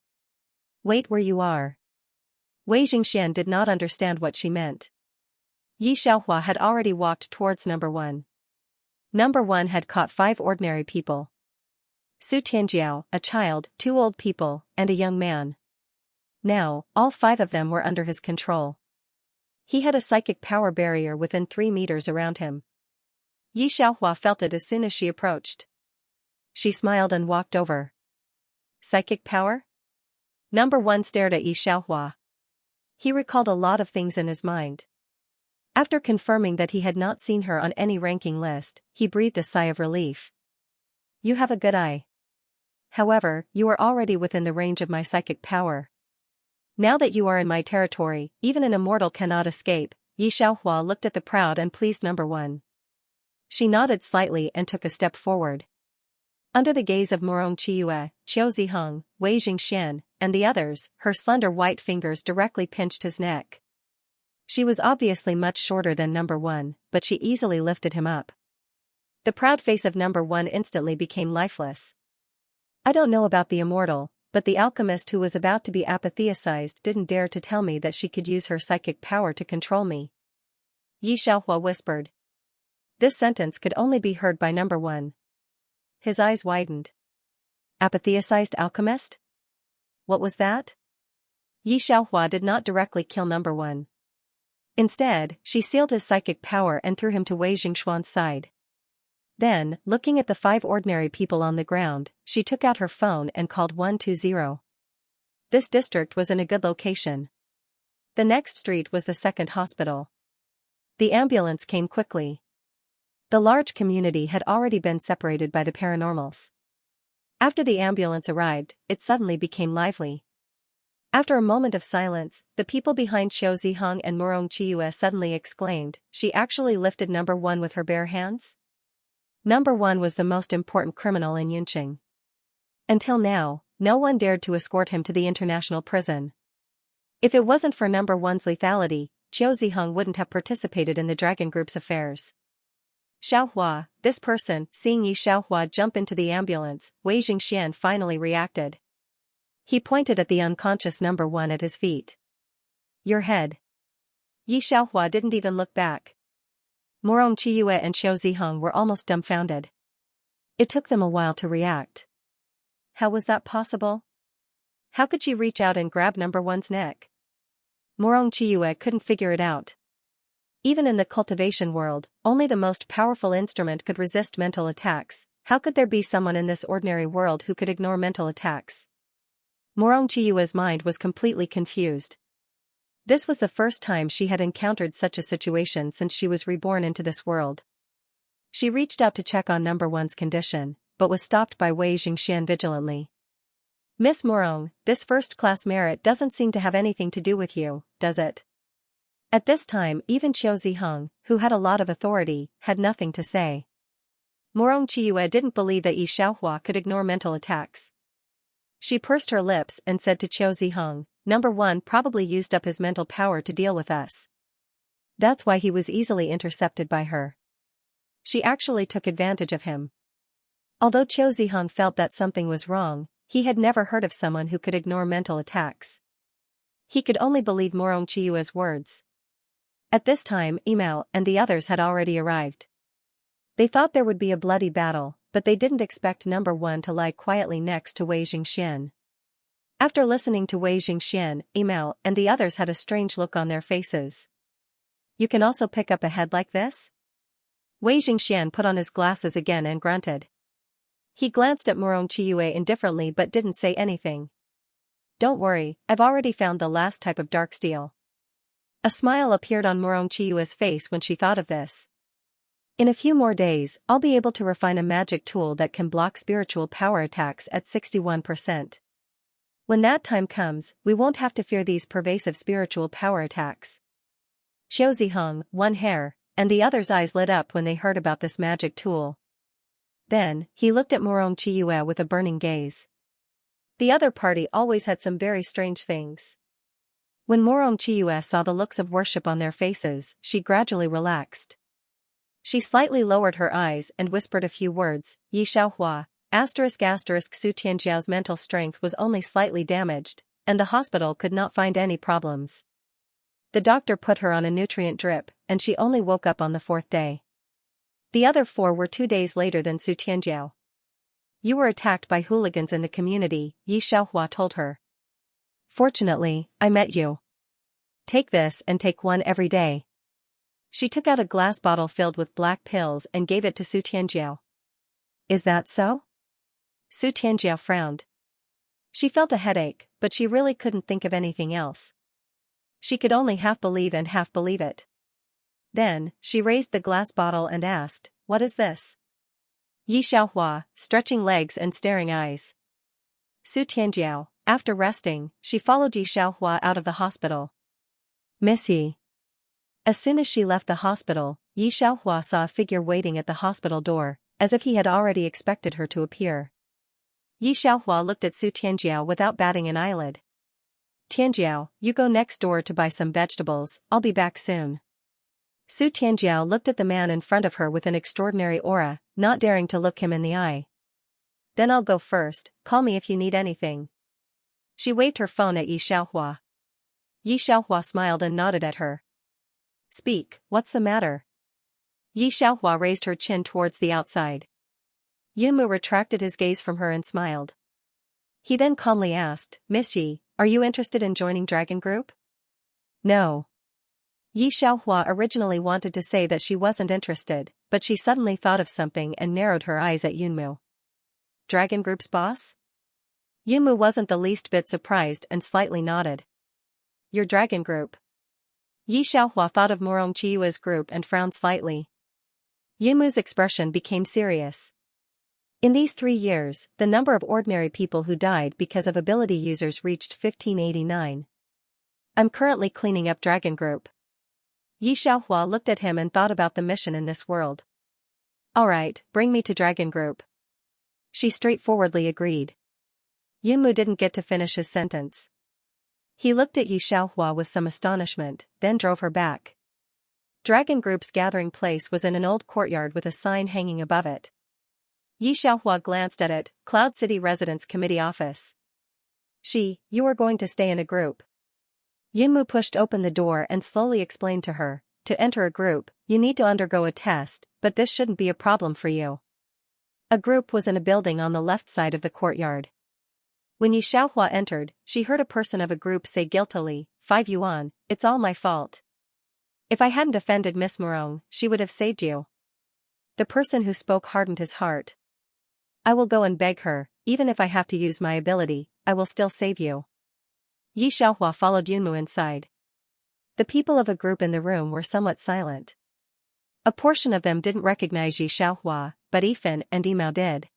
Wait where you are. Wei Jingxian did not understand what she meant. Yi Xiaohua had already walked towards Number 1. Number 1 had caught 5 ordinary people. Su Tianjiao, a child, 2 old people, and a young man. Now, all 5 of them were under his control. He had a psychic power barrier within 3 meters around him. Yi Xiaohua felt it as soon as she approached. She smiled and walked over. Psychic power? Number 1 stared at Yi Xiaohua. He recalled a lot of things in his mind. After confirming that he had not seen her on any ranking list, he breathed a sigh of relief. You have a good eye. However, you are already within the range of my psychic power. Now that you are in my territory, even an immortal cannot escape. Yi Xiaohua looked at the proud and pleased Number 1. She nodded slightly and took a step forward. Under the gaze of Morong Chiyue, Qiu Ziheng, Wei Jingxian, and the others, her slender white fingers directly pinched his neck. She was obviously much shorter than number 1, but she easily lifted him up. The proud face of number 1 instantly became lifeless. I don't know about the immortal, but the alchemist who was about to be apotheosized didn't dare to tell me that she could use her psychic power to control me. Yi Xiaohua whispered. This sentence could only be heard by number 1. His eyes widened. Apotheosized alchemist? What was that? Yi Xiaohua did not directly kill number 1. Instead, she sealed his psychic power and threw him to Wei Jingxuan's side. Then, looking at the 5 ordinary people on the ground, she took out her phone and called 120. This district was in a good location. The next street was the second hospital. The ambulance came quickly. The large community had already been separated by the paranormals. After the ambulance arrived, it suddenly became lively. After a moment of silence, the people behind Qiu Ziheng and Morong Chiyue suddenly exclaimed, "She actually lifted number 1 with her bare hands?" Number 1 was the most important criminal in Yunqing. Until now, no one dared to escort him to the international prison. If it wasn't for number 1's lethality, Qiu Ziheng wouldn't have participated in the Dragon Group's affairs. Xiaohua, this person, seeing Yi Xiaohua jump into the ambulance, Wei Jingxian finally reacted. He pointed at the unconscious number 1 at his feet. Your head. Yi Xiaohua didn't even look back. Morong Chiyue and Qiu Ziheng were almost dumbfounded. It took them a while to react. How was that possible? How could she reach out and grab number 1's neck? Morong Chiyue couldn't figure it out. Even in the cultivation world, only the most powerful instrument could resist mental attacks. How could there be someone in this ordinary world who could ignore mental attacks? Morong Chiyue's mind was completely confused. This was the first time she had encountered such a situation since she was reborn into this world. She reached out to check on number 1's condition, but was stopped by Wei Jingxian vigilantly. Miss Morong, this first-class merit doesn't seem to have anything to do with you, does it? At this time even Qiu Ziheng, who had a lot of authority, had nothing to say. Morong Chiyue didn't believe that Yi Xiaohua could ignore mental attacks. She pursed her lips and said to Qiu Ziheng, number 1 probably used up his mental power to deal with us. That's why he was easily intercepted by her. She actually took advantage of him. Although Qiu Ziheng felt that something was wrong, he had never heard of someone who could ignore mental attacks. He could only believe Morong Chiyue's words. At this time Imao and the others had already arrived. They thought there would be a bloody battle, but they didn't expect number 1 to lie quietly next to Wei Jingxian. After listening to Wei Jingxian, Imao and the others had a strange look on their faces. You can also pick up a head like this? Wei Jingxian put on his glasses again and grunted. He glanced at Morong Chiyue indifferently but didn't say anything. Don't worry, I've already found the last type of dark steel. A smile appeared on Morong Chiyue's face when she thought of this. In a few more days, I'll be able to refine a magic tool that can block spiritual power attacks at 61%. When that time comes, we won't have to fear these pervasive spiritual power attacks. Qiu Ziheng, one hair, and the others' eyes lit up when they heard about this magic tool. Then, he looked at Morong Chiyue with a burning gaze. The other party always had some very strange things. When Morong Chiyue saw the looks of worship on their faces, she gradually relaxed. She slightly lowered her eyes and whispered a few words, Yi Xiaohua, Su Tianjiao's mental strength was only slightly damaged, and the hospital could not find any problems. The doctor put her on a nutrient drip, and she only woke up on the 4th day. The other 4 were 2 days later than Su Tianjiao. You were attacked by hooligans in the community, Yi Xiaohua told her. Fortunately, I met you. Take this and take one every day. She took out a glass bottle filled with black pills and gave it to Su Tianjiao. Is that so? Su Tianjiao frowned. She felt a headache, but she really couldn't think of anything else. She could only half believe and half believe it. Then, she raised the glass bottle and asked, what is this? Yi Xiaohua, stretching legs and staring eyes. Su Tianjiao, after resting, she followed Yi Xiaohua out of the hospital. Miss Yi. As soon as she left the hospital, Yi Xiaohua saw a figure waiting at the hospital door, as if he had already expected her to appear. Yi Xiaohua looked at Su Tianjiao without batting an eyelid. Tianjiao, you go next door to buy some vegetables, I'll be back soon. Su Tianjiao looked at the man in front of her with an extraordinary aura, not daring to look him in the eye. Then I'll go first, call me if you need anything. She waved her phone at Yi Xiaohua. Yi Xiaohua smiled and nodded at her. Speak, what's the matter? Yi Xiaohua raised her chin towards the outside. Yunmu retracted his gaze from her and smiled. He then calmly asked, Miss Yi, are you interested in joining Dragon Group? No. Yi Xiaohua originally wanted to say that she wasn't interested, but she suddenly thought of something and narrowed her eyes at Yunmu. Dragon Group's boss? Yunmu wasn't the least bit surprised and slightly nodded. Your Dragon Group. Yi Xiaohua thought of Morong Chiyue's group and frowned slightly. Yunmu's expression became serious. In these 3 years, the number of ordinary people who died because of ability users reached 1589. I'm currently cleaning up Dragon Group. Yi Xiaohua looked at him and thought about the mission in this world. Alright, bring me to Dragon Group. She straightforwardly agreed. Yunmu didn't get to finish his sentence. He looked at Yi Xiaohua with some astonishment, then drove her back. Dragon Group's gathering place was in an old courtyard with a sign hanging above it. Yi Xiaohua glanced at it, Cloud City Residence Committee Office. You are going to stay in a group. Yunmu pushed open the door and slowly explained to her, to enter a group, you need to undergo a test, but this shouldn't be a problem for you. A group was in a building on the left side of the courtyard. When Yi Xiaohua entered, she heard a person of a group say guiltily, 5 yuan, it's all my fault. If I hadn't offended Miss Morong, she would have saved you. The person who spoke hardened his heart. I will go and beg her, even if I have to use my ability, I will still save you. Yi Xiaohua followed Yunmu inside. The people of a group in the room were somewhat silent. A portion of them didn't recognize Yi Xiaohua, but Yifan and Yimao did.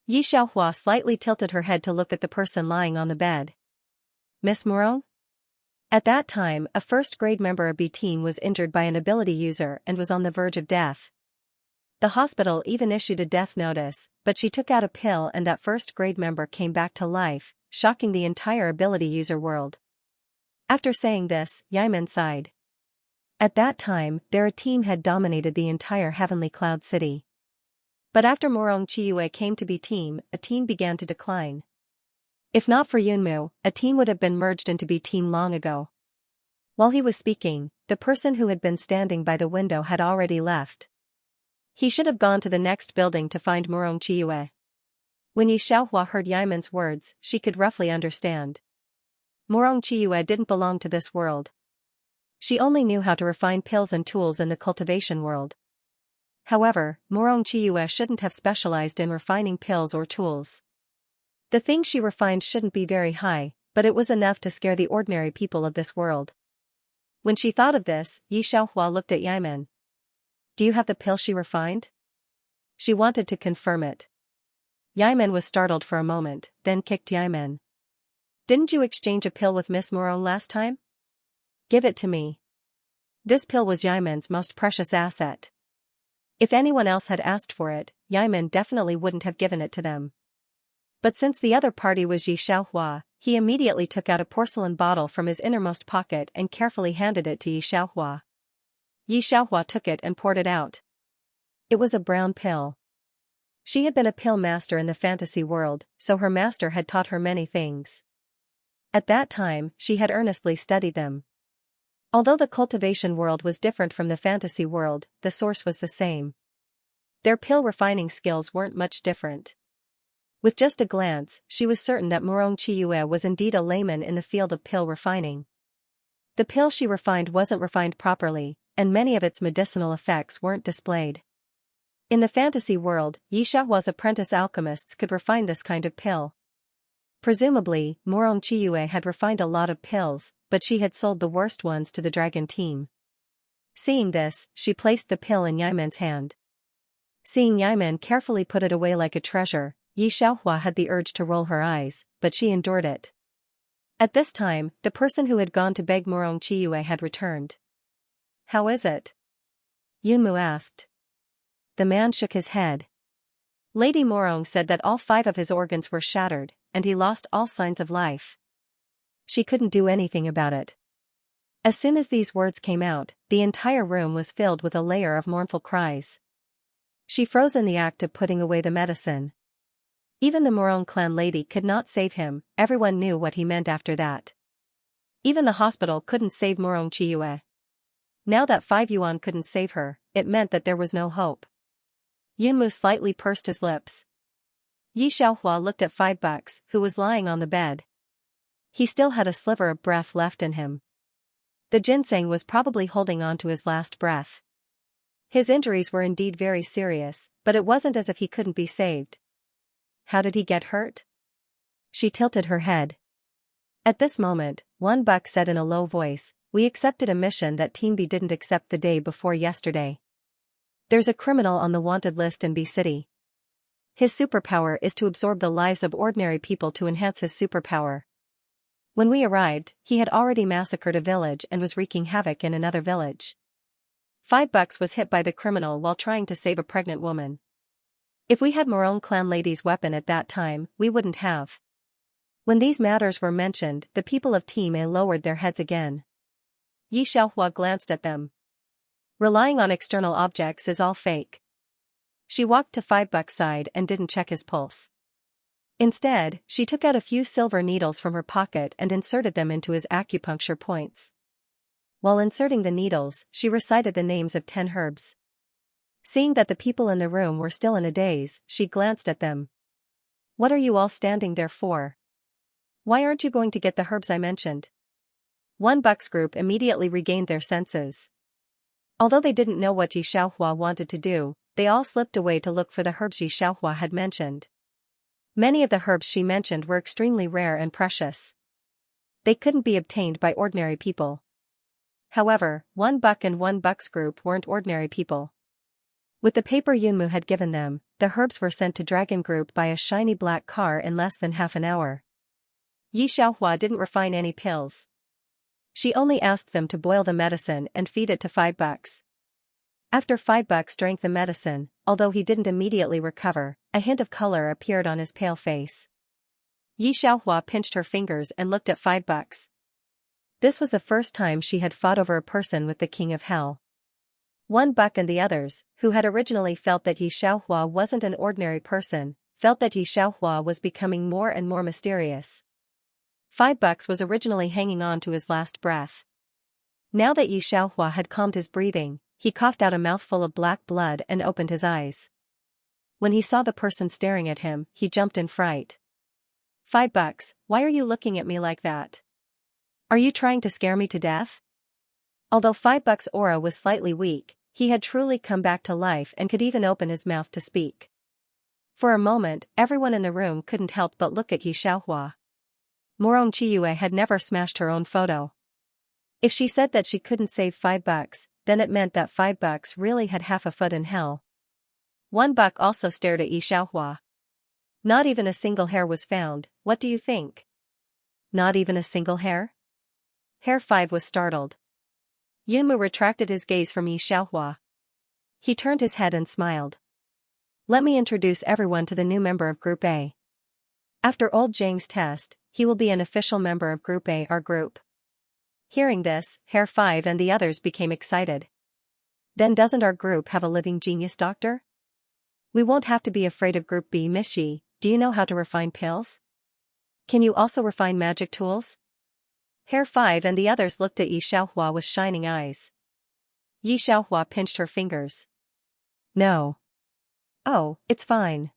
Yi Xiaohua slightly tilted her head to look at the person lying on the bed. Miss Morong? At that time, a first-grade member of B team was injured by an ability user and was on the verge of death. The hospital even issued a death notice, but she took out a pill and that first-grade member came back to life, shocking the entire ability user world. After saying this, Yiman sighed. At that time, their team had dominated the entire Heavenly Cloud City. But after Morong Chiyue came to B team, a team began to decline. If not for Yunmu, a team would have been merged into B team long ago. While he was speaking, the person who had been standing by the window had already left. He should have gone to the next building to find Morong Chiyue. When Yi Xiaohua heard Yiman's words, she could roughly understand. Morong Chiyue didn't belong to this world. She only knew how to refine pills and tools in the cultivation world. However, Morong Chiyue shouldn't have specialized in refining pills or tools. The things she refined shouldn't be very high, but it was enough to scare the ordinary people of this world. When she thought of this, Yi Xiaohua looked at Yiman. Do you have the pill she refined? She wanted to confirm it. Yiman was startled for a moment, then kicked Yiman. Didn't you exchange a pill with Miss Morong last time? Give it to me. This pill was Yiman's most precious asset. If anyone else had asked for it, Yiman definitely wouldn't have given it to them. But since the other party was Yi Xiaohua, he immediately took out a porcelain bottle from his innermost pocket and carefully handed it to Yi Xiaohua. Yi Xiaohua took it and poured it out. It was a brown pill. She had been a pill master in the fantasy world, so her master had taught her many things. At that time, she had earnestly studied them. Although the cultivation world was different from the fantasy world, the source was the same. Their pill refining skills weren't much different. With just a glance, she was certain that Morong Chiyue was indeed a layman in the field of pill refining. The pill she refined wasn't refined properly, and many of its medicinal effects weren't displayed. In the fantasy world, Yi Xiaohua's apprentice alchemists could refine this kind of pill. Presumably, Morong Chiyue had refined a lot of pills, but she had sold the worst ones to the dragon team. Seeing this, she placed the pill in Yiman's hand. Seeing Yiman carefully put it away like a treasure, Yi Xiaohua had the urge to roll her eyes, but she endured it. At this time, the person who had gone to beg Morong Chiyue had returned. How is it? Yunmu asked. The man shook his head. Lady Morong said that all 5 of his organs were shattered, and he lost all signs of life. She couldn't do anything about it. As soon as these words came out, the entire room was filled with a layer of mournful cries. She froze in the act of putting away the medicine. Even the Morong clan lady could not save him, everyone knew what he meant after that. Even the hospital couldn't save Morong Chiyue. Now that 5 yuan couldn't save her, it meant that there was no hope. Yunmu slightly pursed his lips. Yi Xiaohua looked at 5 bucks, who was lying on the bed. He still had a sliver of breath left in him. The ginseng was probably holding on to his last breath. His injuries were indeed very serious, but it wasn't as if he couldn't be saved. How did he get hurt? She tilted her head. At this moment, 1 buck said in a low voice, "We accepted a mission that Team B didn't accept the day before yesterday. There's a criminal on the wanted list in B City. His superpower is to absorb the lives of ordinary people to enhance his superpower. When we arrived, he had already massacred a village and was wreaking havoc in another village. 5 bucks was hit by the criminal while trying to save a pregnant woman. If we had Morong clan lady's weapon at that time, we wouldn't have." When these matters were mentioned, the people of Team A lowered their heads again. Yi Xiaohua glanced at them. Relying on external objects is all fake. She walked to 5 bucks' side and didn't check his pulse. Instead, she took out a few silver needles from her pocket and inserted them into his acupuncture points. While inserting the needles, she recited the names of 10 herbs. Seeing that the people in the room were still in a daze, she glanced at them. "What are you all standing there for? Why aren't you going to get the herbs I mentioned?" 1 bucks group immediately regained their senses. Although they didn't know what Yi Xiaohua wanted to do, they all slipped away to look for the herbs Yi Xiaohua had mentioned. Many of the herbs she mentioned were extremely rare and precious. They couldn't be obtained by ordinary people. However, 1 buck and 1 bucks group weren't ordinary people. With the paper Yunmu had given them, the herbs were sent to Dragon Group by a shiny black car in less than half an hour. Yi Xiaohua didn't refine any pills. She only asked them to boil the medicine and feed it to 5 bucks. After 5 bucks drank the medicine, although he didn't immediately recover, a hint of color appeared on his pale face. Yi Xiaohua pinched her fingers and looked at 5 bucks. This was the first time she had fought over a person with the King of Hell. 1 buck and the others, who had originally felt that Yi Xiaohua wasn't an ordinary person, felt that Yi Xiaohua was becoming more and more mysterious. 5 bucks was originally hanging on to his last breath. Now that Yi Xiaohua had calmed his breathing, he coughed out a mouthful of black blood and opened his eyes. When he saw the person staring at him, he jumped in fright. 5 bucks, why are you looking at me like that? Are you trying to scare me to death? Although 5 bucks' aura was slightly weak, he had truly come back to life and could even open his mouth to speak. For a moment, everyone in the room couldn't help but look at Yi Xiaohua. Morong Chiyue had never smashed her own photo. If she said that she couldn't save 5 bucks, then it meant that 5 bucks really had half a foot in hell. 1 buck also stared at Yi Xiaohua. Not even a single hair was found, what do you think? Not even a single hair? Hair 5 was startled. Yunmu retracted his gaze from Yi Xiaohua. He turned his head and smiled. Let me introduce everyone to the new member of Group A. After old Zhang's test, he will be an official member of Group A, our group. Hearing this, Hair 5 and the others became excited. Then doesn't our group have a living genius doctor? We won't have to be afraid of Group B. Miss Shi, do you know how to refine pills? Can you also refine magic tools? Hair 5 and the others looked at Yi Xiaohua with shining eyes. Yi Xiaohua pinched her fingers. No. Oh, it's fine.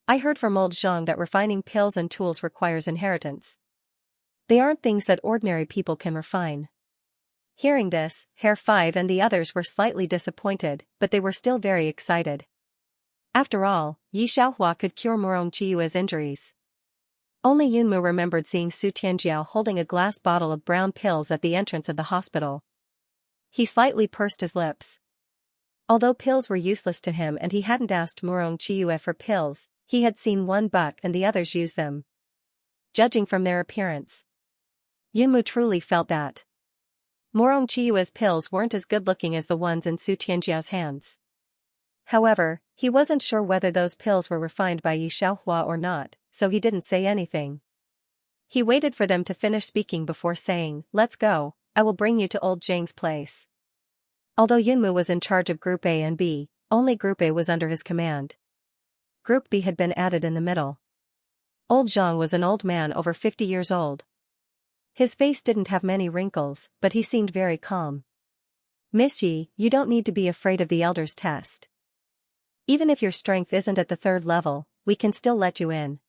I heard from old Zhang that refining pills and tools requires inheritance. They aren't things that ordinary people can refine. Hearing this, Hair 5 and the others were slightly disappointed, but they were still very excited. After all, Yi Xiaohua could cure Morong Chiyue's injuries. Only Yunmu remembered seeing Su Tianjiao holding a glass bottle of brown pills at the entrance of the hospital. He slightly pursed his lips. Although pills were useless to him and he hadn't asked Morong Chiyue for pills, he had seen 1 buck and the others use them. Judging from their appearance, Yunmu truly felt that Morong Chiyue's pills weren't as good-looking as the ones in Su Tianjiao's hands. However, he wasn't sure whether those pills were refined by Xianxia or not, so he didn't say anything. He waited for them to finish speaking before saying, "Let's go, I will bring you to old Zhang's place." Although Yunmu was in charge of Group A and B, only Group A was under his command. Group B had been added in the middle. Old Zhang was an old man over 50 years old. His face didn't have many wrinkles, but he seemed very calm. "Miss Yi, you don't need to be afraid of the Elder's test. Even if your strength isn't at the 3rd level, we can still let you in."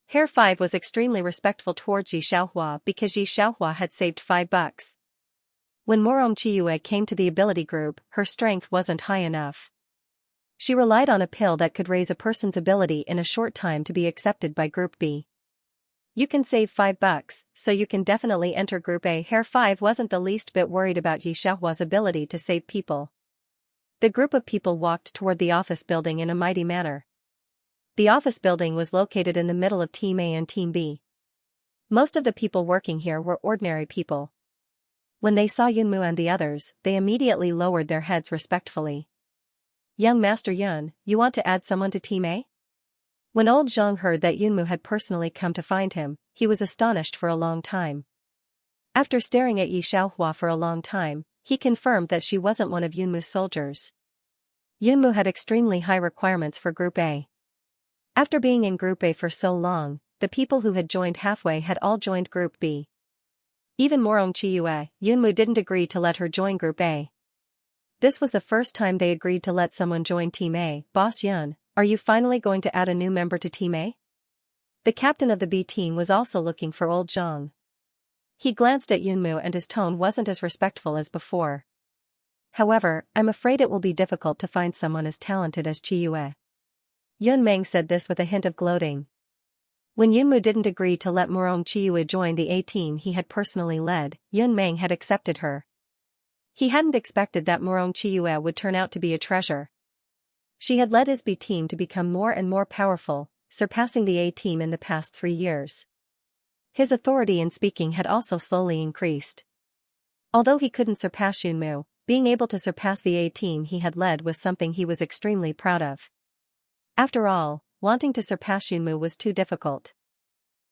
Herr 5 was extremely respectful towards Yi Xiaohua because Yi Xiaohua had saved $5. When Morong Chiyue came to the ability group, her strength wasn't high enough. She relied on a pill that could raise a person's ability in a short time to be accepted by Group B. "You can save $5, so you can definitely enter Group A." Herr 5 wasn't the least bit worried about Yi Xiaohua's ability to save people. The group of people walked toward the office building in a mighty manner. The office building was located in the middle of Team A and Team B. Most of the people working here were ordinary people. When they saw Yunmu and the others, they immediately lowered their heads respectfully. "Young Master Yun, you want to add someone to Team A?" When old Zhang heard that Yunmu had personally come to find him, he was astonished for a long time. After staring at Yi Xiaohua for a long time, he confirmed that she wasn't one of Yunmu's soldiers. Yunmu had extremely high requirements for Group A. After being in Group A for so long, the people who had joined halfway had all joined Group B. Even Morong Chiyue, Yunmu didn't agree to let her join Group A. This was the first time they agreed to let someone join Team A. "Boss Yun, are you finally going to add a new member to Team A?" The captain of the B team was also looking for old Zhang. He glanced at Yunmu and his tone wasn't as respectful as before. "However, I'm afraid it will be difficult to find someone as talented as Chiyue." Yun Meng said this with a hint of gloating. When Yunmu didn't agree to let Morong Chiyue join the A team he had personally led, Yun Meng had accepted her. He hadn't expected that Morong Chiyue would turn out to be a treasure. She had led his B team to become more and more powerful, surpassing the A team in the past 3 years. His authority in speaking had also slowly increased. Although he couldn't surpass Yunmu, being able to surpass the A team he had led was something he was extremely proud of. After all, wanting to surpass Yunmu was too difficult.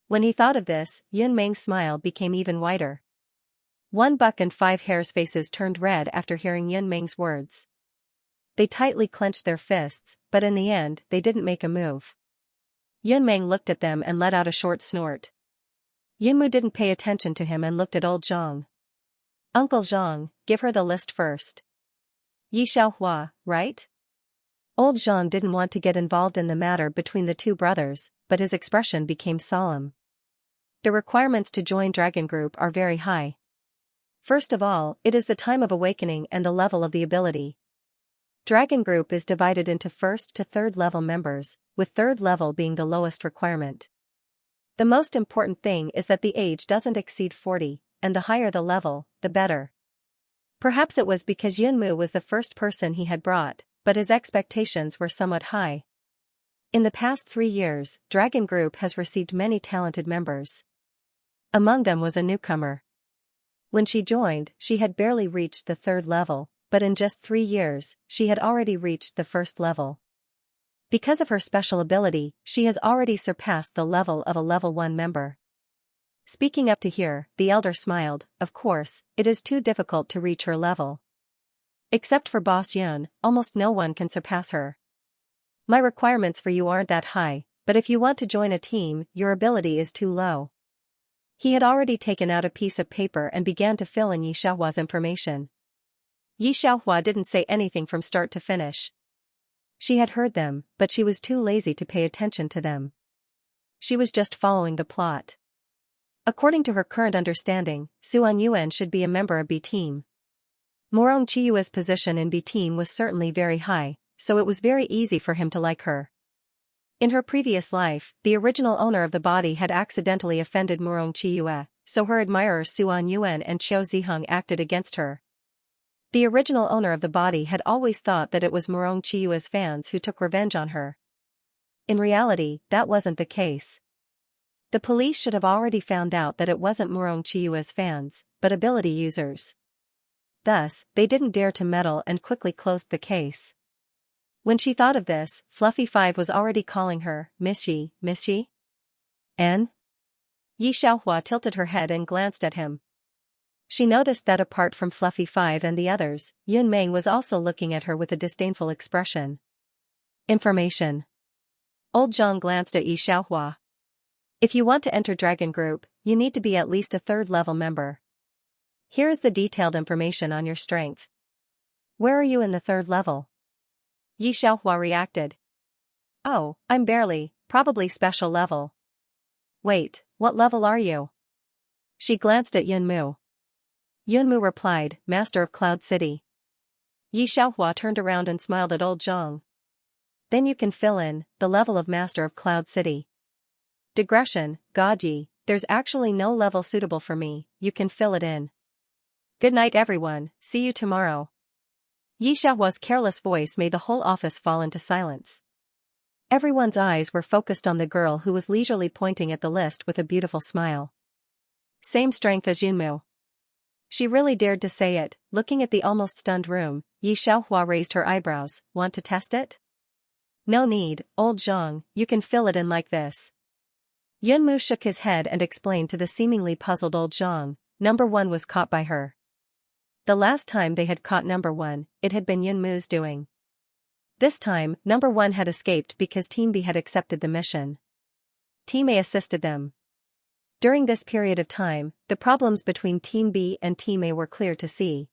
When he thought of this, Yun Meng's smile became even wider. 1 buck and 5 hares' faces turned red after hearing Yun Meng's words. They tightly clenched their fists, but in the end they didn't make a move. Yun Meng looked at them and let out a short snort. Yunmu didn't pay attention to him and looked at old Zhang. "Uncle Zhang, give her the list first." "Yi Xiaohua, right?" Old Zhang didn't want to get involved in the matter between the two brothers, but his expression became solemn. The requirements to join Dragon Group are very high. First of all, it is the time of awakening and the level of the ability. Dragon Group is divided into 1st to 3rd level members, with 3rd level being the lowest requirement. The most important thing is that the age doesn't exceed 40, and the higher the level, the better. Perhaps it was because Yunmu was the first person he had brought, but his expectations were somewhat high. In the past 3 years, Dragon Group has received many talented members. Among them was a newcomer. When she joined, she had barely reached the 3rd level, but in just 3 years, she had already reached the 1st level. Because of her special ability, she has already surpassed the level of a level 1 member. Speaking up to here, the elder smiled. "Of course, it is too difficult to reach her level. Except for Boss Yun, almost no one can surpass her. My requirements for you aren't that high, but if you want to join a team, your ability is too low." He had already taken out a piece of paper and began to fill in Yi Xiaohua's information. Yi Xiaohua didn't say anything from start to finish. She had heard them, but she was too lazy to pay attention to them. She was just following the plot. According to her current understanding, Suan Yuan should be a member of B team. Morong Chiyue's position in B team was certainly very high, so it was very easy for him to like her. In her previous life, the original owner of the body had accidentally offended Morong Chiyue, so her admirers Suan Yuan and Qiu Ziheng acted against her. The original owner of the body had always thought that it was Morong Chiyue's fans who took revenge on her. In reality, that wasn't the case. The police should have already found out that it wasn't Morong Chiyue's fans, but ability users. Thus, they didn't dare to meddle and quickly closed the case. When she thought of this, Fluffy 5 was already calling her, Miss Yi? N? Yi Xiaohua tilted her head and glanced at him. She noticed that apart from Fluffy 5 and the others, Yun Meng was also looking at her with a disdainful expression. Information. Old Zhang glanced at Yi Xiaohua. If you want to enter Dragon Group, you need to be at least a 3rd level member. Here is the detailed information on your strength. Where are you in the 3rd level? Yi Xiaohua reacted. Oh, I'm probably special level. Wait, what level are you? She glanced at Yunmu. Yunmu replied, Master of Cloud City. Yi Xiaohua turned around and smiled at old Zhang. Then you can fill in, the level of Master of Cloud City. Digression, God Yi, there's actually no level suitable for me, you can fill it in. Good night everyone, see you tomorrow. Yi Xiaohua's careless voice made the whole office fall into silence. Everyone's eyes were focused on the girl who was leisurely pointing at the list with a beautiful smile. Same strength as Yunmu. She really dared to say it. Looking at the almost stunned room, Yi Xiaohua raised her eyebrows. Want to test it? No need, old Zhang, you can fill it in like this. Yunmu shook his head and explained to the seemingly puzzled old Zhang, number 1 was caught by her. The last time they had caught number 1, it had been Yunmu's doing. This time, number 1 had escaped because Team B had accepted the mission. Team A assisted them. During this period of time, the problems between Team B and Team A were clear to see.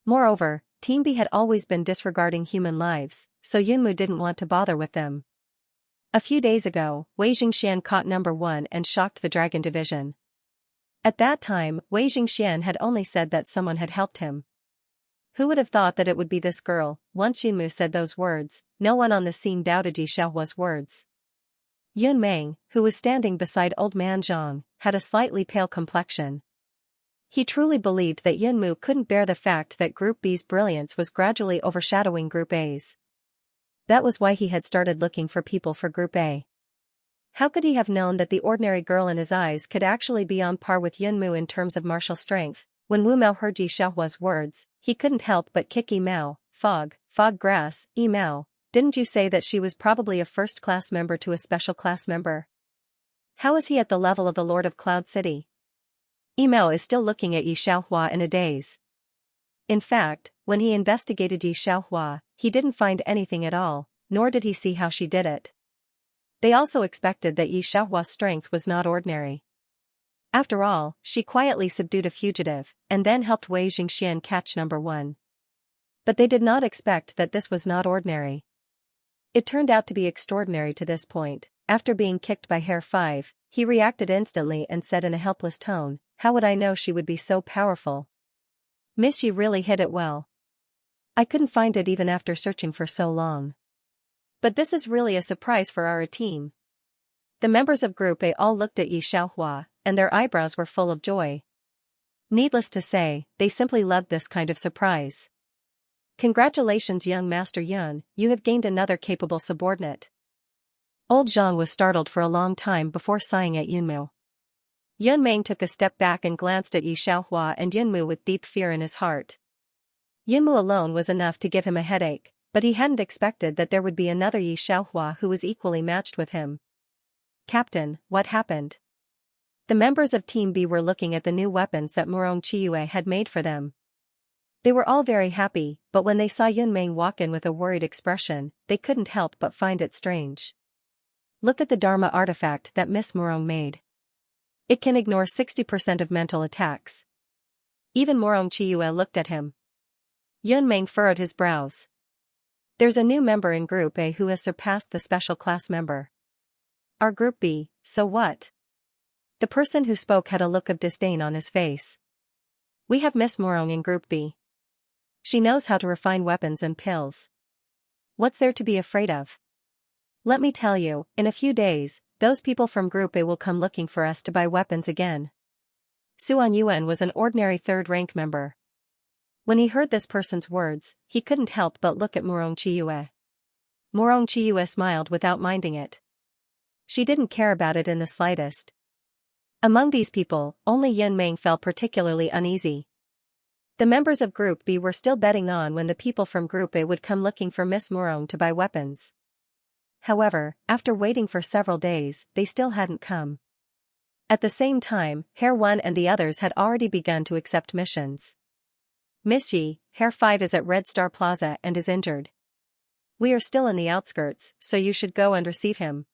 Moreover, Team B had always been disregarding human lives, so Yunmu didn't want to bother with them. A few days ago, Wei Jingxian caught number 1 and shocked the Dragon Division. At that time, Wei Jingxian had only said that someone had helped him. Who would have thought that it would be this girl? Once Yunmu said those words, no one on the scene doubted Yi Xiaohua's words. Yun Meng, who was standing beside old man Zhang, had a slightly pale complexion. He truly believed that Yunmu couldn't bear the fact that Group B's brilliance was gradually overshadowing Group A's. That was why he had started looking for people for Group A. How could he have known that the ordinary girl in his eyes could actually be on par with Yunmu in terms of martial strength? When Wu Mao heard Yi Xiaohua's words, he couldn't help but kick Yi Mao. Fog grass, Yi Mao, didn't you say that she was probably a first-class member to a special-class member? How is he at the level of the Lord of Cloud City? Yi Mao is still looking at Yi Xiaohua in a daze. In fact, when he investigated Yi Xiaohua, he didn't find anything at all, nor did he see how she did it. They also expected that Yi Xiaohua's strength was not ordinary. After all, she quietly subdued a fugitive, and then helped Wei Jingxian catch number 1. But they did not expect that this was not ordinary. It turned out to be extraordinary to this point. After being kicked by Hare 5, he reacted instantly and said in a helpless tone, how would I know she would be so powerful? Miss Yi really hit it well. I couldn't find it even after searching for so long. But this is really a surprise for our team. The members of Group A all looked at Yi Xiaohua, and their eyebrows were full of joy. Needless to say, they simply loved this kind of surprise. Congratulations young Master Yun, you have gained another capable subordinate. Old Zhang was startled for a long time before sighing at Yunmu. Yun Meng took a step back and glanced at Yi Xiaohua and Yunmu with deep fear in his heart. Yunmu alone was enough to give him a headache, but he hadn't expected that there would be another Yi Xiaohua who was equally matched with him. Captain, what happened? The members of Team B were looking at the new weapons that Murong Chiyue had made for them. They were all very happy, but when they saw Yun Meng walk in with a worried expression, they couldn't help but find it strange. Look at the Dharma artifact that Miss Murong made. It can ignore 60% of mental attacks. Even Murong Chiyue looked at him. Yun Meng furrowed his brows. There's a new member in Group A who has surpassed the special class member. Our Group B, so what? The person who spoke had a look of disdain on his face. We have Miss Murong in Group B. She knows how to refine weapons and pills. What's there to be afraid of? Let me tell you, in a few days, those people from Group A will come looking for us to buy weapons again. Suan Yuan was an ordinary third-rank member. When he heard this person's words, he couldn't help but look at Murong Chiyue. Murong Chiyue smiled without minding it. She didn't care about it in the slightest. Among these people, only Yun Meng felt particularly uneasy. The members of Group B were still betting on when the people from Group A would come looking for Miss Murong to buy weapons. However, after waiting for several days, they still hadn't come. At the same time, Herr 1 and the others had already begun to accept missions. Miss Yi, Herr 5 is at Red Star Plaza and is injured. We are still in the outskirts, so you should go and receive him.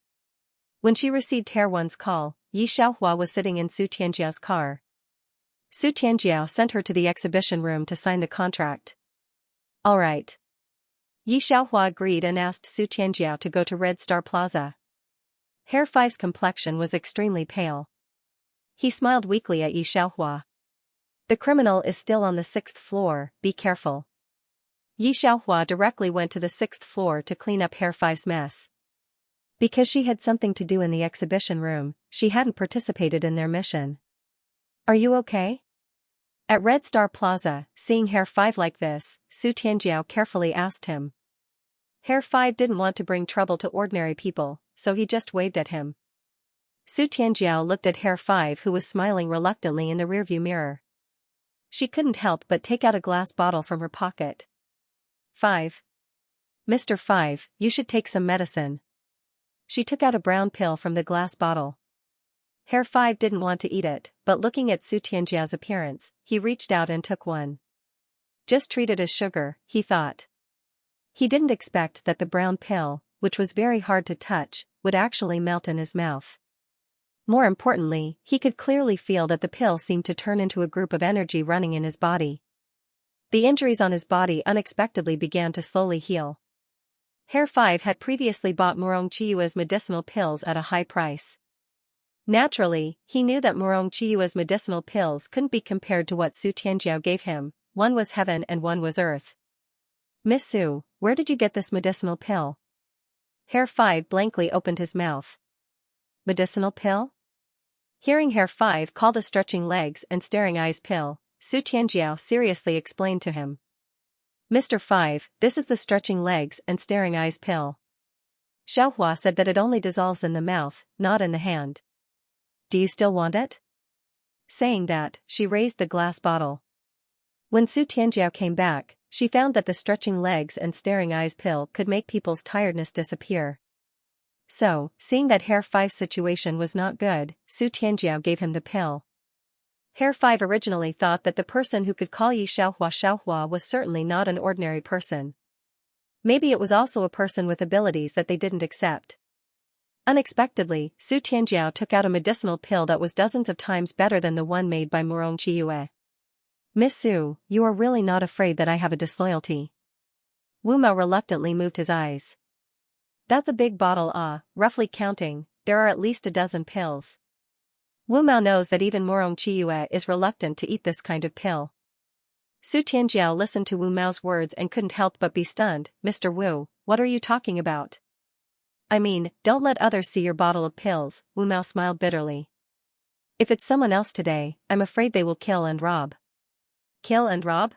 When she received Herr 1's call, Yi Xiaohua was sitting in Su Tianjiao's car. Su Tianjiao sent her to the exhibition room to sign the contract. All right. Yi Xiaohua agreed and asked Su Tianjiao to go to Red Star Plaza. Herr 5's complexion was extremely pale. He smiled weakly at Yi Xiaohua. The criminal is still on the 6th floor, be careful. Yi Xiaohua directly went to the 6th floor to clean up Herr 5's mess. Because she had something to do in the exhibition room, she hadn't participated in their mission. Are you okay? At Red Star Plaza, seeing Herr 5 like this, Su Tianjiao carefully asked him. Herr 5 didn't want to bring trouble to ordinary people, so he just waved at him. Su Tianjiao looked at Herr 5 who was smiling reluctantly in the rearview mirror. She couldn't help but take out a glass bottle from her pocket. 5. Mr. 5, you should take some medicine. She took out a brown pill from the glass bottle. Herr 5 didn't want to eat it, but looking at Su Tianjiao's appearance, he reached out and took one. Just treat it as sugar, he thought. He didn't expect that the brown pill, which was very hard to touch, would actually melt in his mouth. More importantly, he could clearly feel that the pill seemed to turn into a group of energy running in his body. The injuries on his body unexpectedly began to slowly heal. Herr 5 had previously bought Murong Chiyue's medicinal pills at a high price. Naturally, he knew that Murong Chiyue's medicinal pills couldn't be compared to what Su Tianjiao gave him, one was heaven and one was earth. Miss Su, where did you get this medicinal pill? Herr 5 blankly opened his mouth. Medicinal pill? Hearing Herr 5 call the stretching legs and staring eyes pill, Su Tianjiao seriously explained to him. Mr. 5, this is the stretching legs and staring eyes pill. Xiaohua said that it only dissolves in the mouth, not in the hand. Do you still want it? Saying that, she raised the glass bottle. When Su Tianjiao came back, she found that the stretching legs and staring eyes pill could make people's tiredness disappear. So, seeing that Herr 5's situation was not good, Su Tianjiao gave him the pill. Herr 5 originally thought that the person who could call Yi Xiaohua was certainly not an ordinary person. Maybe it was also a person with abilities that they didn't accept. Unexpectedly, Su Tianjiao took out a medicinal pill that was dozens of times better than the one made by Murong Chiyue. Miss Su, you are really not afraid that I have a disloyalty? Wu Mao reluctantly moved his eyes. That's a big bottle, roughly counting, there are at least a dozen pills. Wu Mao knows that even Murong Chiyue is reluctant to eat this kind of pill. Su Tianjiao listened to Wu Mao's words and couldn't help but be stunned. Mr. Wu, what are you talking about? I mean, don't let others see your bottle of pills, Wu Mao smiled bitterly. If it's someone else today, I'm afraid they will kill and rob. Kill and rob?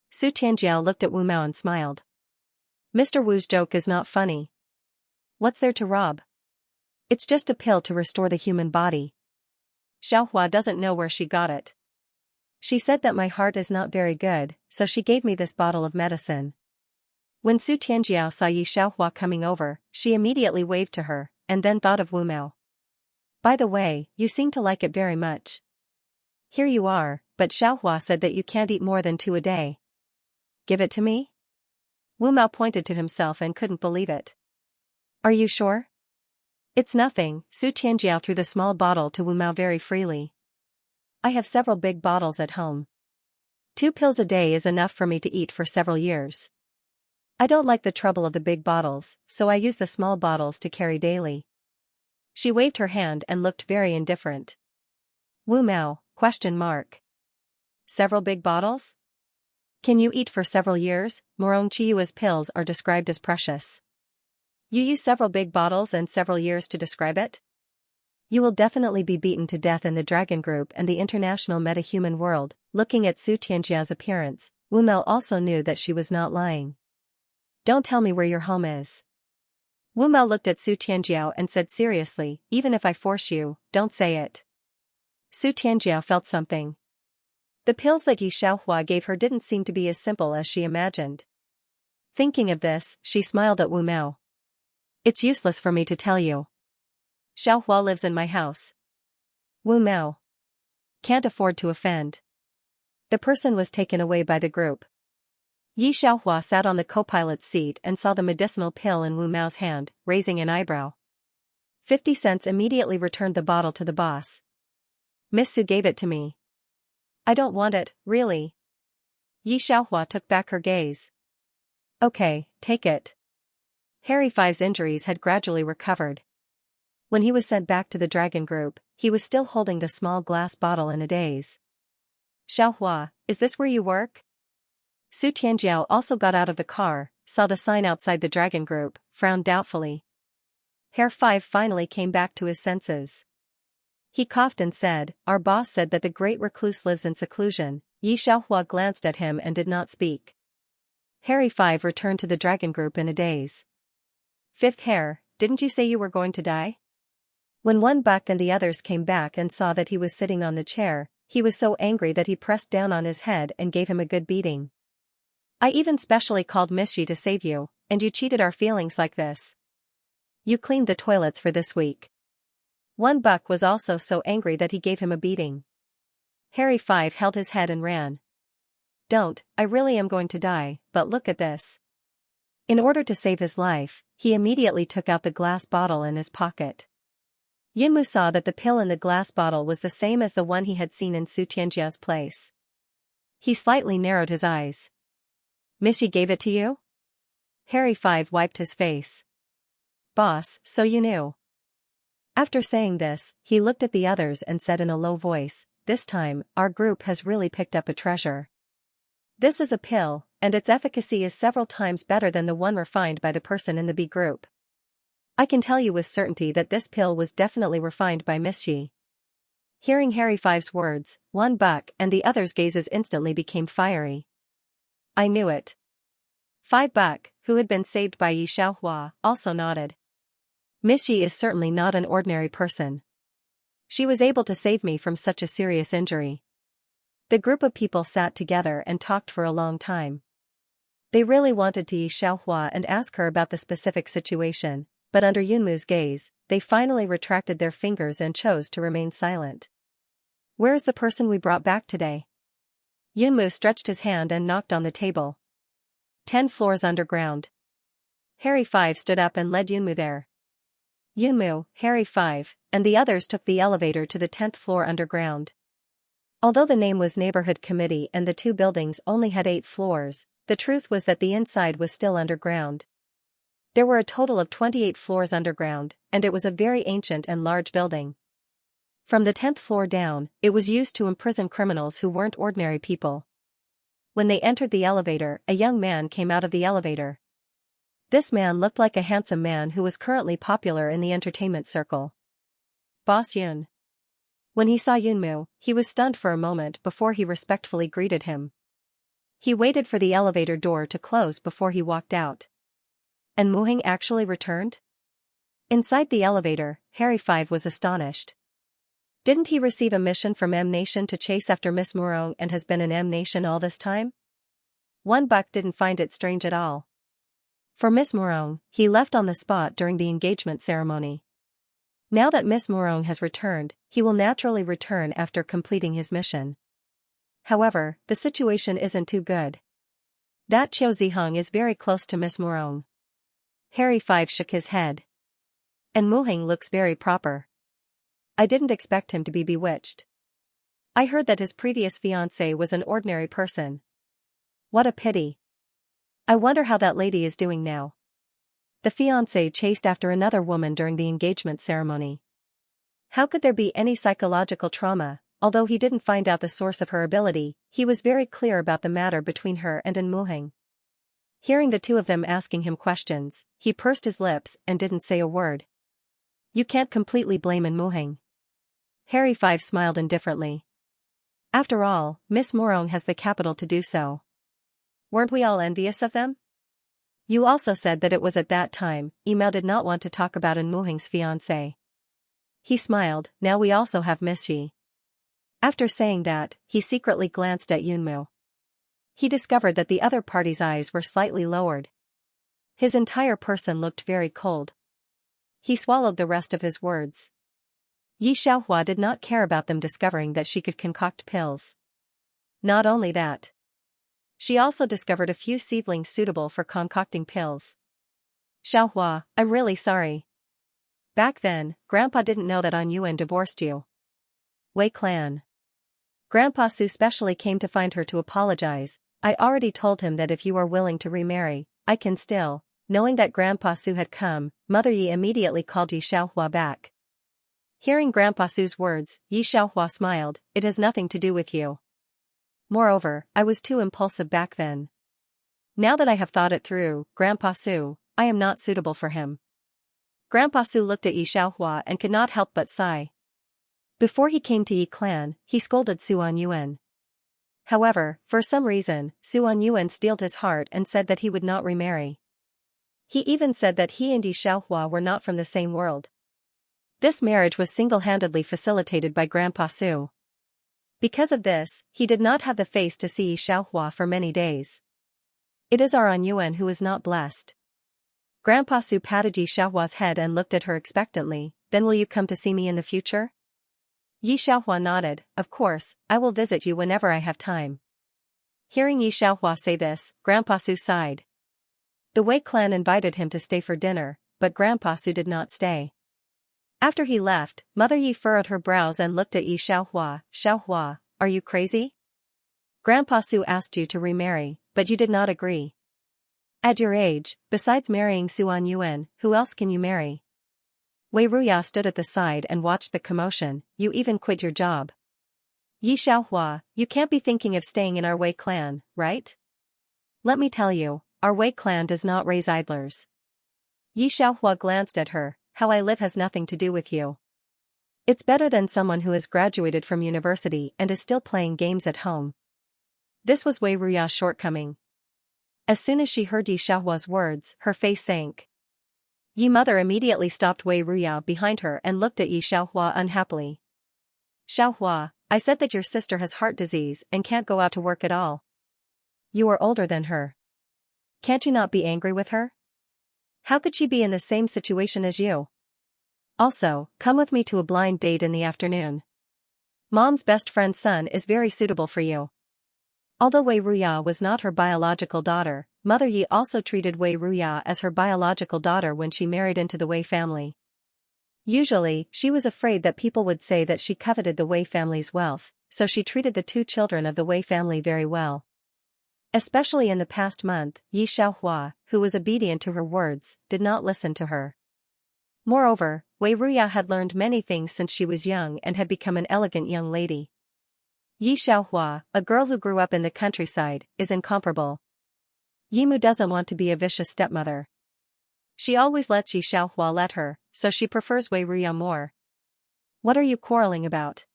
Su Tianjiao looked at Wu Mao and smiled. Mr. Wu's joke is not funny. What's there to rob? It's just a pill to restore the human body. Xiaohua doesn't know where she got it. She said that my heart is not very good, so she gave me this bottle of medicine. When Su Tianjiao saw Yi Xiaohua coming over, she immediately waved to her, and then thought of Wu Mao. By the way, you seem to like it very much. Here you are, but Xiaohua said that you can't eat more than 2 a day. Give it to me? Wu Mao pointed to himself and couldn't believe it. Are you sure? It's nothing, Su Tianjiao threw the small bottle to Wu Mao very freely. I have several big bottles at home. 2 pills a day is enough for me to eat for several years. I don't like the trouble of the big bottles, so I use the small bottles to carry daily. She waved her hand and looked very indifferent. Wu Mao, ? Several big bottles? Can you eat for several years? Murong Chiyue's pills are described as precious. You use several big bottles and several years to describe it? You will definitely be beaten to death in the Dragon Group and the international metahuman world. Looking at Su Tianjiao's appearance, Wu Mao also knew that she was not lying. Don't tell me where your home is. Wu Mao looked at Su Tianjiao and said seriously, even if I force you, don't say it. Su Tianjiao felt something. The pills that Yi Xiaohua gave her didn't seem to be as simple as she imagined. Thinking of this, she smiled at Wu Mao. It's useless for me to tell you. Xiaohua lives in my house. Wu Mao. Can't afford to offend. The person was taken away by the group. Yi Xiaohua sat on the co-pilot's seat and saw the medicinal pill in Wu Mao's hand, raising an eyebrow. 50 cents immediately returned the bottle to the boss. Miss Su gave it to me. I don't want it, really. Yi Xiaohua took back her gaze. Okay, take it. Harry Five's injuries had gradually recovered. When he was sent back to the dragon group, he was still holding the small glass bottle in a daze. Xiaohua, is this where you work? Su Tianjiao also got out of the car, saw the sign outside the dragon group, frowned doubtfully. Herr Five finally came back to his senses. He coughed and said, our boss said that the great recluse lives in seclusion. Yi Xiaohua glanced at him and did not speak. Harry Five returned to the dragon group in a daze. Fifth Hair, didn't you say you were going to die? When One Buck and the others came back and saw that he was sitting on the chair, he was so angry that he pressed down on his head and gave him a good beating. I even specially called Miss Yi to save you, and you cheated our feelings like this. You cleaned the toilets for this week. One Buck was also so angry that he gave him a beating. Harry Five held his head and ran. Don't, I really am going to die, but look at this. In order to save his life, he immediately took out the glass bottle in his pocket. Yunmu saw that the pill in the glass bottle was the same as the one he had seen in Su Tianjia's place. He slightly narrowed his eyes. Miss Yi gave it to you? Harry Five wiped his face. Boss, so you knew. After saying this, he looked at the others and said in a low voice, this time, our group has really picked up a treasure. This is a pill, and its efficacy is several times better than the one refined by the person in the B group. I can tell you with certainty that this pill was definitely refined by Miss Yi. Hearing Harry Five's words, One Buck and the others' gazes instantly became fiery. I knew it. 5 Buck, who had been saved by Yi Xiaohua, also nodded. Miss Yi is certainly not an ordinary person. She was able to save me from such a serious injury. The group of people sat together and talked for a long time. They really wanted to Yi Xiaohua and ask her about the specific situation, but under Yunmu's gaze, they finally retracted their fingers and chose to remain silent. Where is the person we brought back today? Yunmu stretched his hand and knocked on the table. 10 floors underground. Harry Five stood up and led Yunmu there. Yunmu, Harry Five, and the others took the elevator to the 10th floor underground. Although the name was Neighborhood Committee and the 2 buildings only had 8 floors, the truth was that the inside was still underground. There were a total of 28 floors underground, and it was a very ancient and large building. From the 10th floor down, it was used to imprison criminals who weren't ordinary people. When they entered the elevator, a young man came out of the elevator. This man looked like a handsome man who was currently popular in the entertainment circle. Boss Yun. When he saw Yunmu, he was stunned for a moment before he respectfully greeted him. He waited for the elevator door to close before he walked out. And Muhing actually returned? Inside the elevator, Harry Five was astonished. Didn't he receive a mission from M Nation to chase after Miss Murong and has been in M Nation all this time? One Buck didn't find it strange at all. For Miss Murong, he left on the spot during the engagement ceremony. Now that Miss Murong has returned, he will naturally return after completing his mission. However, the situation isn't too good. That Qiu Zihong is very close to Miss Murong. Harry Five shook his head. And Muhing looks very proper. I didn't expect him to be bewitched. I heard that his previous fiancée was an ordinary person. What a pity. I wonder how that lady is doing now. The fiancé chased after another woman during the engagement ceremony. How could there be any psychological trauma? Although he didn't find out the source of her ability, he was very clear about the matter between her and An Muhing. Hearing the two of them asking him questions, he pursed his lips and didn't say a word. You can't completely blame An Muhing. Harry Five smiled indifferently. After all, Miss Murong has the capital to do so. Weren't we all envious of them? You also said that it was at that time, Yimao did not want to talk about An Muhing's fiancé. He smiled, now we also have Miss Yi. After saying that, he secretly glanced at Yunmu. He discovered that the other party's eyes were slightly lowered. His entire person looked very cold. He swallowed the rest of his words. Yi Xiaohua did not care about them discovering that she could concoct pills. Not only that. She also discovered a few seedlings suitable for concocting pills. Xiaohua, I'm really sorry. Back then, Grandpa didn't know that An Yuan divorced you. Wei clan. Grandpa Su specially came to find her to apologize. I already told him that if you are willing to remarry, I can still. Knowing that Grandpa Su had come, Mother Yi immediately called Yi Xiaohua back. Hearing Grandpa Su's words, Yi Xiaohua smiled, it has nothing to do with you. Moreover, I was too impulsive back then. Now that I have thought it through, Grandpa Su, I am not suitable for him. Grandpa Su looked at Yi Xiaohua and could not help but sigh. Before he came to Yi clan, he scolded Su An Yuan. However, for some reason, Su An Yuan steeled his heart and said that he would not remarry. He even said that he and Yi Xiaohua were not from the same world. This marriage was single-handedly facilitated by Grandpa Su. Because of this, he did not have the face to see Yi Xiaohua for many days. It is our An Yuan who is not blessed. Grandpa Su patted Yi Xiaohua's head and looked at her expectantly, then will you come to see me in the future? Yi Xiaohua nodded, of course, I will visit you whenever I have time. Hearing Yi Xiaohua say this, Grandpa Su sighed. The Wei clan invited him to stay for dinner, but Grandpa Su did not stay. After he left, Mother Yi furrowed her brows and looked at Yi Xiaohua. Xiaohua, are you crazy? Grandpa Su asked you to remarry, but you did not agree. At your age, besides marrying Su An Yuan, who else can you marry? Wei Ruya stood at the side and watched the commotion. You even quit your job. Yi Xiaohua, you can't be thinking of staying in our Wei clan, right? Let me tell you, our Wei clan does not raise idlers. Yi Xiaohua glanced at her, how I live has nothing to do with you. It's better than someone who has graduated from university and is still playing games at home. This was Wei Ruya's shortcoming. As soon as she heard Yi Xiaohua's words, her face sank. Yi mother immediately stopped Wei Ruya behind her and looked at Yi Xiaohua unhappily. Xiaohua, I said that your sister has heart disease and can't go out to work at all. You are older than her. Can't you not be angry with her? How could she be in the same situation as you? Also, come with me to a blind date in the afternoon. Mom's best friend's son is very suitable for you. Although Wei Ruya was not her biological daughter, Mother Yi also treated Wei Ruya as her biological daughter when she married into the Wei family. Usually, she was afraid that people would say that she coveted the Wei family's wealth, so she treated the two children of the Wei family very well. Especially in the past month, Yi Xiaohua, who was obedient to her words, did not listen to her. Moreover, Wei Ruya had learned many things since she was young and had become an elegant young lady. Yi Xiaohua, a girl who grew up in the countryside, is incomparable. Yimu doesn't want to be a vicious stepmother. She always lets Yi Xiaohua let her, so she prefers Wei Ruya more. What are you quarreling about?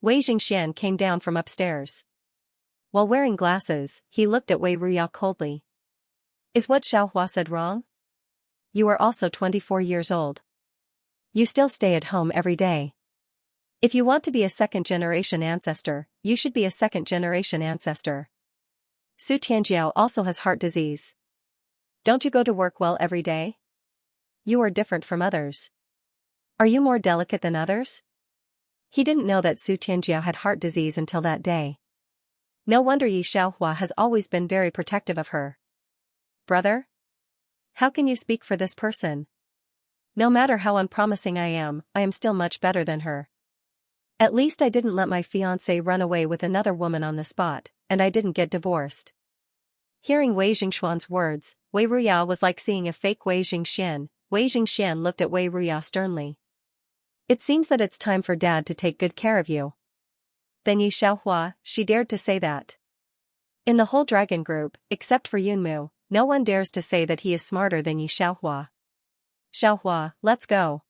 Wei Jingxian came down from upstairs. While wearing glasses, he looked at Wei Ruya coldly. Is what Xiaohua said wrong? You are also 24 years old. You still stay at home every day. If you want to be a second-generation ancestor, you should be a second-generation ancestor. Su Tianjiao also has heart disease. Don't you go to work well every day? You are different from others. Are you more delicate than others? He didn't know that Su Tianjiao had heart disease until that day. No wonder Yi Xiaohua has always been very protective of her. Brother? How can you speak for this person? No matter how unpromising I am still much better than her. At least I didn't let my fiancé run away with another woman on the spot, and I didn't get divorced. Hearing Wei Jingxuan's words, Wei Ruya was like seeing a fake Wei Jingxian. Wei Jingxian looked at Wei Ruya sternly. It seems that it's time for Dad to take good care of you. Then Yi Xiaohua, she dared to say that. In the whole dragon group, except for Yunmu, no one dares to say that he is smarter than Yi Xiaohua. Xiaohua, let's go.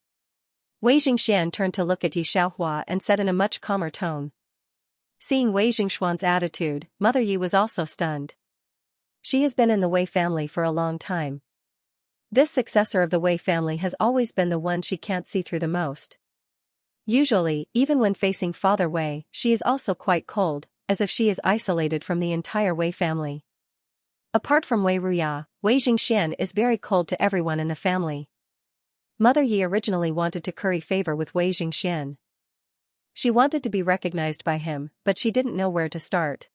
Wei Jingxian turned to look at Yi Xiaohua and said in a much calmer tone. Seeing Wei Jingxuan's attitude, Mother Yi was also stunned. She has been in the Wei family for a long time. This successor of the Wei family has always been the one she can't see through the most. Usually, even when facing Father Wei, she is also quite cold, as if she is isolated from the entire Wei family. Apart from Wei Ruya, Wei Jingxian is very cold to everyone in the family. Mother Yi originally wanted to curry favor with Wei Jingxian. She wanted to be recognized by him, but she didn't know where to start.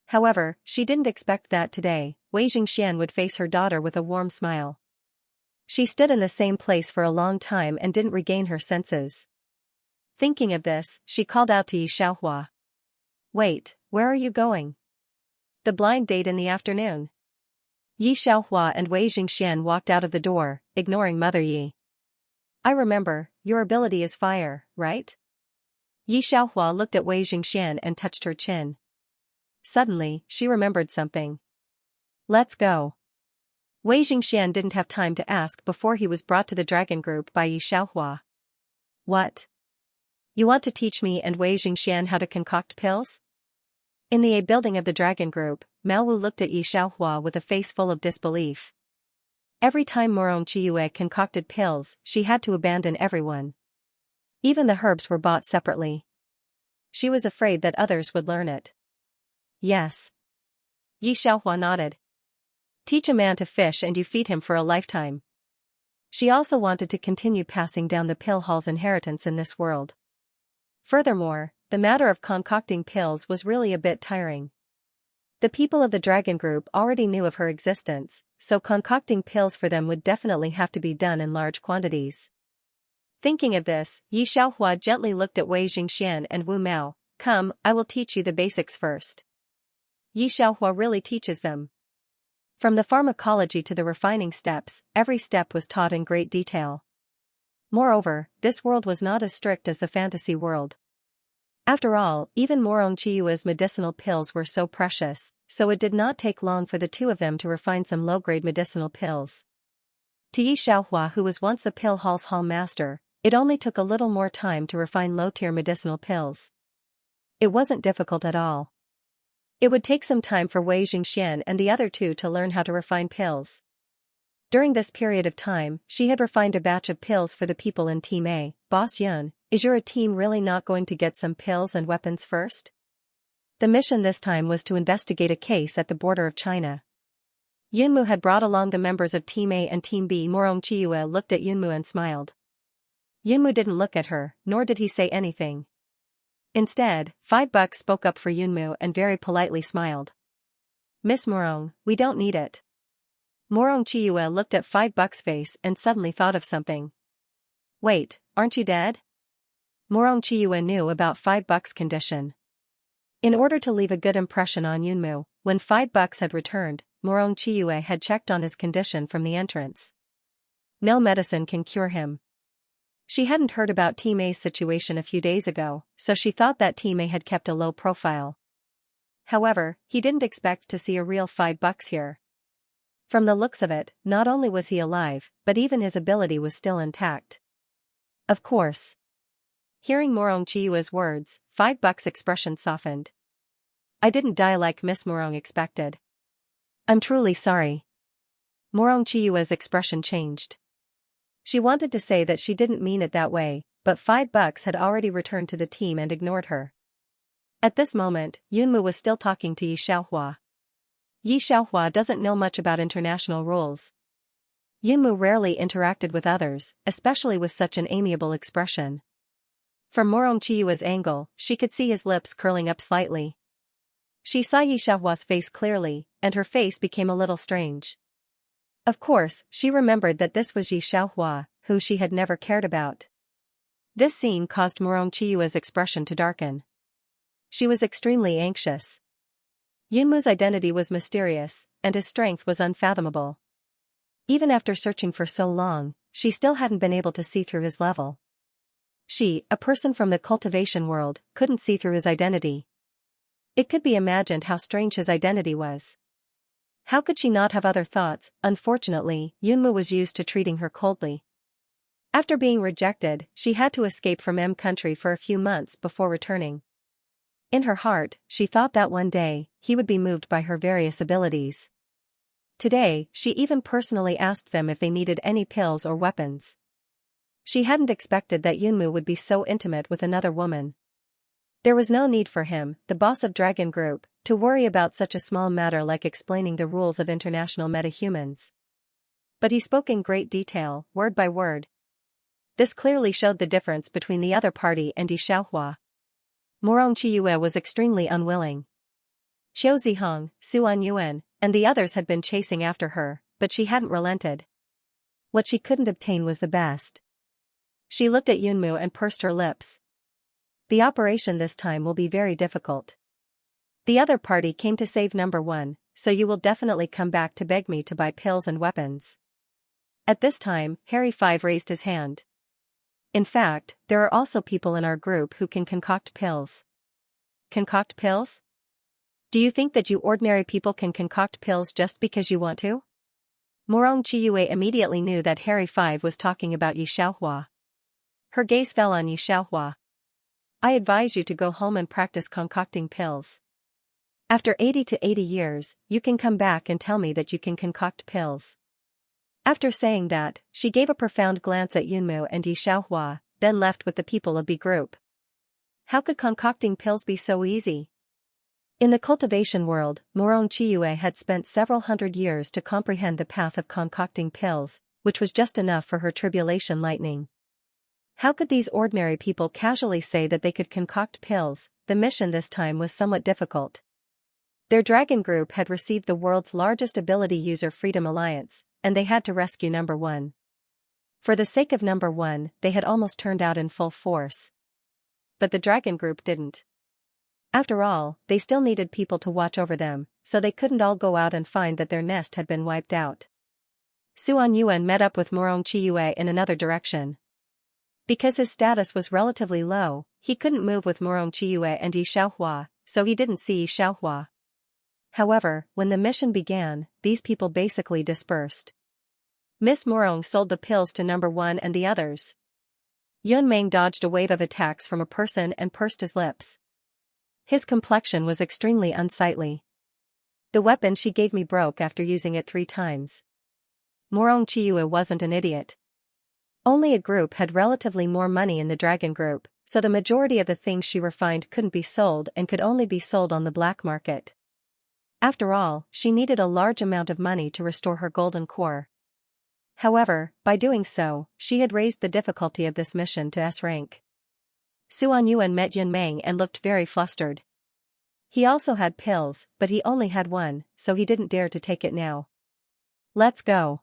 However, she didn't expect that today, Wei Jingxian would face her daughter with a warm smile. She stood in the same place for a long time and didn't regain her senses. Thinking of this, she called out to Yi Xiaohua. Wait, where are you going? The blind date in the afternoon. Yi Xiaohua and Wei Jingxian walked out of the door, ignoring Mother Yi. I remember, your ability is fire, right? Yi Xiaohua looked at Wei Jingxian and touched her chin. Suddenly, she remembered something. Let's go. Wei Jingxian didn't have time to ask before he was brought to the dragon group by Yi Xiaohua. What? You want to teach me and Wei Jingxian how to concoct pills? In the A building of the dragon group, Mao Wu looked at Yi Xiaohua with a face full of disbelief. Every time Morong Chiyue concocted pills, she had to abandon everyone. Even the herbs were bought separately. She was afraid that others would learn it. Yes. Yi Xiaohua nodded. Teach a man to fish and you feed him for a lifetime. She also wanted to continue passing down the pill hall's inheritance in this world. Furthermore, the matter of concocting pills was really a bit tiring. The people of the dragon group already knew of her existence, so concocting pills for them would definitely have to be done in large quantities. Thinking of this, Yi Xiaohua gently looked at Wei Jingxian and Wu Mao. Come, I will teach you the basics first. Yi Xiaohua really teaches them. From the pharmacology to the refining steps, every step was taught in great detail. Moreover, this world was not as strict as the fantasy world. After all, even Morong Chiyue's medicinal pills were so precious, so it did not take long for the two of them to refine some low-grade medicinal pills. To Yi Xiaohua, who was once the pill hall's hall master, it only took a little more time to refine low-tier medicinal pills. It wasn't difficult at all. It would take some time for Wei Jingxian and the other two to learn how to refine pills. During this period of time, she had refined a batch of pills for the people in Team A. Boss Yun, is your team really not going to get some pills and weapons first? The mission this time was to investigate a case at the border of China. Yunmu had brought along the members of Team A and Team B. Morong Chiyue looked at Yunmu and smiled. Yunmu didn't look at her, nor did he say anything. Instead, $5 spoke up for Yunmu and very politely smiled. Miss Morong, we don't need it. Morong Chiyue looked at $5's face and suddenly thought of something. Wait, aren't you dead? Morong Chiyue knew about $5's condition. In order to leave a good impression on Yunmu, when $5 had returned, Morong Chiyue had checked on his condition from the entrance. No medicine can cure him. She hadn't heard about Team A's situation a few days ago, so she thought that Team A had kept a low profile. However, he didn't expect to see a real $5 here. From the looks of it, not only was he alive, but even his ability was still intact. Of course. Hearing Morong Chiyue's words, $5's expression softened. I didn't die like Miss Morong expected. I'm truly sorry. Morong Chiyue's expression changed. She wanted to say that she didn't mean it that way, but $5 had already returned to the team and ignored her. At this moment, Yunmu was still talking to Yi Xiaohua. Yi Xiaohua doesn't know much about international rules. Yunmu rarely interacted with others, especially with such an amiable expression. From Morong Chiyue's angle, she could see his lips curling up slightly. She saw Yi Xiaohua's face clearly, and her face became a little strange. Of course, she remembered that this was Yi Xiaohua, whom she had never cared about. This scene caused Morong Chiyue's expression to darken. She was extremely anxious. Yunmu's identity was mysterious, and his strength was unfathomable. Even after searching for so long, she still hadn't been able to see through his level. She, a person from the cultivation world, couldn't see through his identity. It could be imagined how strange his identity was. How could she not have other thoughts? Unfortunately, Yunmu was used to treating her coldly. After being rejected, she had to escape from M country for a few months before returning. In her heart, she thought that one day, he would be moved by her various abilities. Today, she even personally asked them if they needed any pills or weapons. She hadn't expected that Yunmu would be so intimate with another woman. There was no need for him, the boss of Dragon Group, to worry about such a small matter like explaining the rules of international metahumans. But he spoke in great detail, word by word. This clearly showed the difference between the other party and Yi Xiaohua. Morong Chiyue was extremely unwilling. Qiu Zihong, Su Anyuan, and the others had been chasing after her, but she hadn't relented. What she couldn't obtain was the best. She looked at Yunmu and pursed her lips. The operation this time will be very difficult. The other party came to save number one, so you will definitely come back to beg me to buy pills and weapons. At this time, Harry Five raised his hand. In fact, there are also people in our group who can concoct pills. Concoct pills? Do you think that you ordinary people can concoct pills just because you want to? Morong Chiyue immediately knew that Harry Five was talking about Yi Xiaohua. Her gaze fell on Yi Xiaohua. I advise you to go home and practice concocting pills. After 80 to 80 years, you can come back and tell me that you can concoct pills. After saying that, she gave a profound glance at Yunmu and Yi Xiaohua, then left with the people of B group. How could concocting pills be so easy? In the cultivation world, Morong Chiyue had spent several hundred years to comprehend the path of concocting pills, which was just enough for her tribulation lightning. How could these ordinary people casually say that they could concoct pills? The mission this time was somewhat difficult. Their dragon group had received the world's largest ability user Freedom Alliance, and they had to rescue number one. For the sake of number one, they had almost turned out in full force. But the dragon group didn't. After all, they still needed people to watch over them, so they couldn't all go out and find that their nest had been wiped out. Su Anyuan met up with Morong Chiyue in another direction. Because his status was relatively low, he couldn't move with Morong Chiyue and Yi Xiaohua, so he didn't see Yi Xiaohua. However, when the mission began, these people basically dispersed. Miss Morong sold the pills to number one and the others. Yun Meng dodged a wave of attacks from a person and pursed his lips. His complexion was extremely unsightly. The weapon she gave me broke after using it 3 times. Morong Chiyue wasn't an idiot. Only a group had relatively more money in the dragon group, so the majority of the things she refined couldn't be sold and could only be sold on the black market. After all, she needed a large amount of money to restore her golden core. However, by doing so, she had raised the difficulty of this mission to S rank. Su Anyuan met Yun Meng and looked very flustered. He also had pills, but he only had one, so he didn't dare to take it now. Let's go.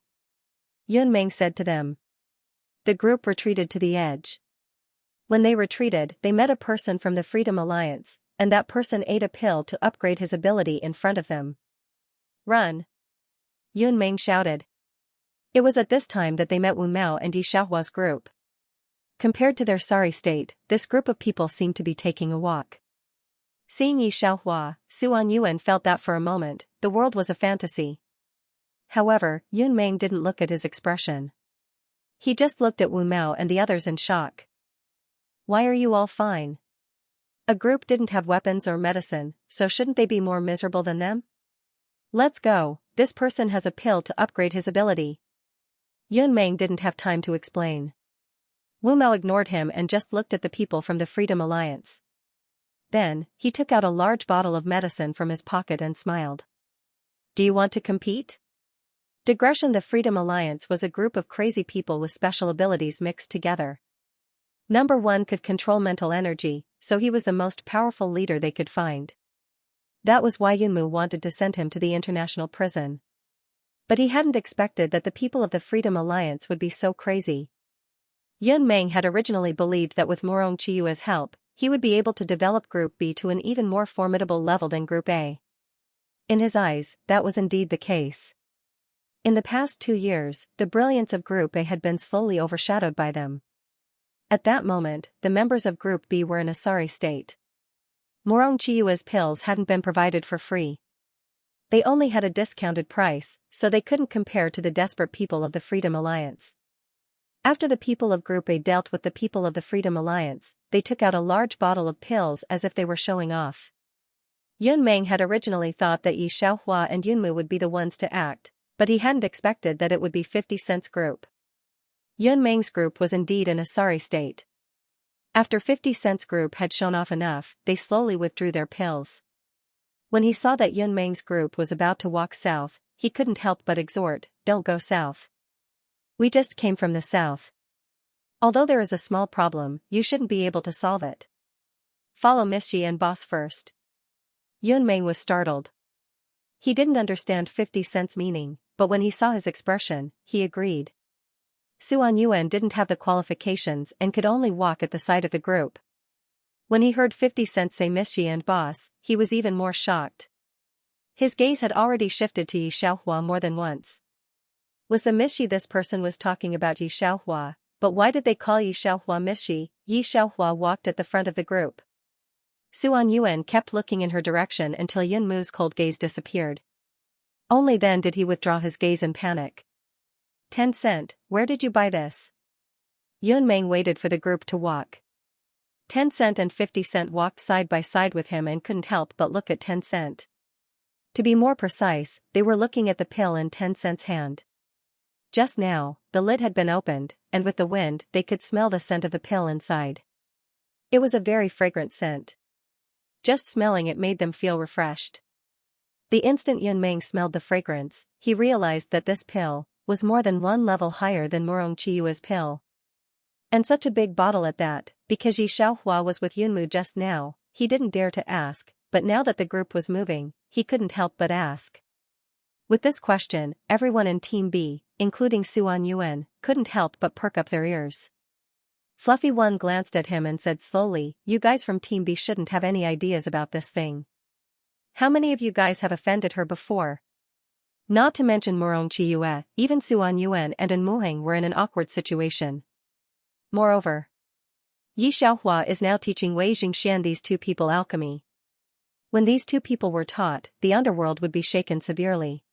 Yun Meng said to them. The group retreated to the edge. When they retreated, they met a person from the Freedom Alliance, and that person ate a pill to upgrade his ability in front of them. Run! Yun Meng shouted. It was at this time that they met Wu Mao and Yi Xiaohua's group. Compared to their sorry state, this group of people seemed to be taking a walk. Seeing Yi Xiaohua, Su Anyuan felt that for a moment, the world was a fantasy. However, Yun Meng didn't look at his expression. He just looked at Wu Mao and the others in shock. Why are you all fine? A group didn't have weapons or medicine, so shouldn't they be more miserable than them? Let's go, this person has a pill to upgrade his ability. Yun Meng didn't have time to explain. Wu Mao ignored him and just looked at the people from the Freedom Alliance. Then, he took out a large bottle of medicine from his pocket and smiled. Do you want to compete? Digression. The Freedom Alliance was a group of crazy people with special abilities mixed together. Number one could control mental energy, so he was the most powerful leader they could find. That was why Yunmu wanted to send him to the international prison. But he hadn't expected that the people of the Freedom Alliance would be so crazy. Yun Meng had originally believed that with Morong Chiyue's help, he would be able to develop Group B to an even more formidable level than Group A. In his eyes, that was indeed the case. In the past 2 years, the brilliance of Group A had been slowly overshadowed by them. At that moment, the members of Group B were in a sorry state. Morong Chiyue's pills hadn't been provided for free. They only had a discounted price, so they couldn't compare to the desperate people of the Freedom Alliance. After the people of Group A dealt with the people of the Freedom Alliance, they took out a large bottle of pills as if they were showing off. Yun Meng had originally thought that Yi Xiaohua and Yunmu would be the ones to act, but he hadn't expected that it would be 50 Cent's group. Yun Meng's group was indeed in a sorry state. After 50 Cent's group had shown off enough, they slowly withdrew their pills. When he saw that Yun Meng's group was about to walk south, he couldn't help but exhort, "Don't go south. We just came from the south. Although there is a small problem, you shouldn't be able to solve it. Follow Miss Yi and boss first." Yun Meng was startled. He didn't understand 50 Cent's meaning, but when he saw his expression, he agreed. Suan Yuan didn't have the qualifications and could only walk at the side of the group. When he heard 50 Cent say Miss Yi and boss, he was even more shocked. His gaze had already shifted to Yi Xiaohua more than once. Was the Miss Yi this person was talking about Yi Xiaohua, but why did they call Yi Xiaohua Miss Yi? Yi Xiaohua walked at the front of the group. Suan Yuan kept looking in her direction until Yun Mu's cold gaze disappeared. Only then did he withdraw his gaze in panic. 10 Cent, where did you buy this? Yun Meng waited for the group to walk. 10 Cent and 50 Cent walked side by side with him and couldn't help but look at 10 Cent. To be more precise, they were looking at the pill in 10 Cent's hand. Just now, the lid had been opened, and with the wind, they could smell the scent of the pill inside. It was a very fragrant scent. Just smelling it made them feel refreshed. The instant Yun Meng smelled the fragrance, he realized that this pill was more than one level higher than Murong Chiyue's pill. And such a big bottle at that, because Yi Xiaohua was with Yunmu just now, he didn't dare to ask, but now that the group was moving, he couldn't help but ask. With this question, everyone in Team B, including Suan Yuan, couldn't help but perk up their ears. Fluffy One glanced at him and said slowly, "You guys from Team B shouldn't have any ideas about this thing. How many of you guys have offended her before?" Not to mention Murong Chiyue, even Suan Yuan and An Muheng were in an awkward situation. Moreover, Yi Xiaohua is now teaching Wei Jingxian these two people alchemy. When these two people were taught, the underworld would be shaken severely.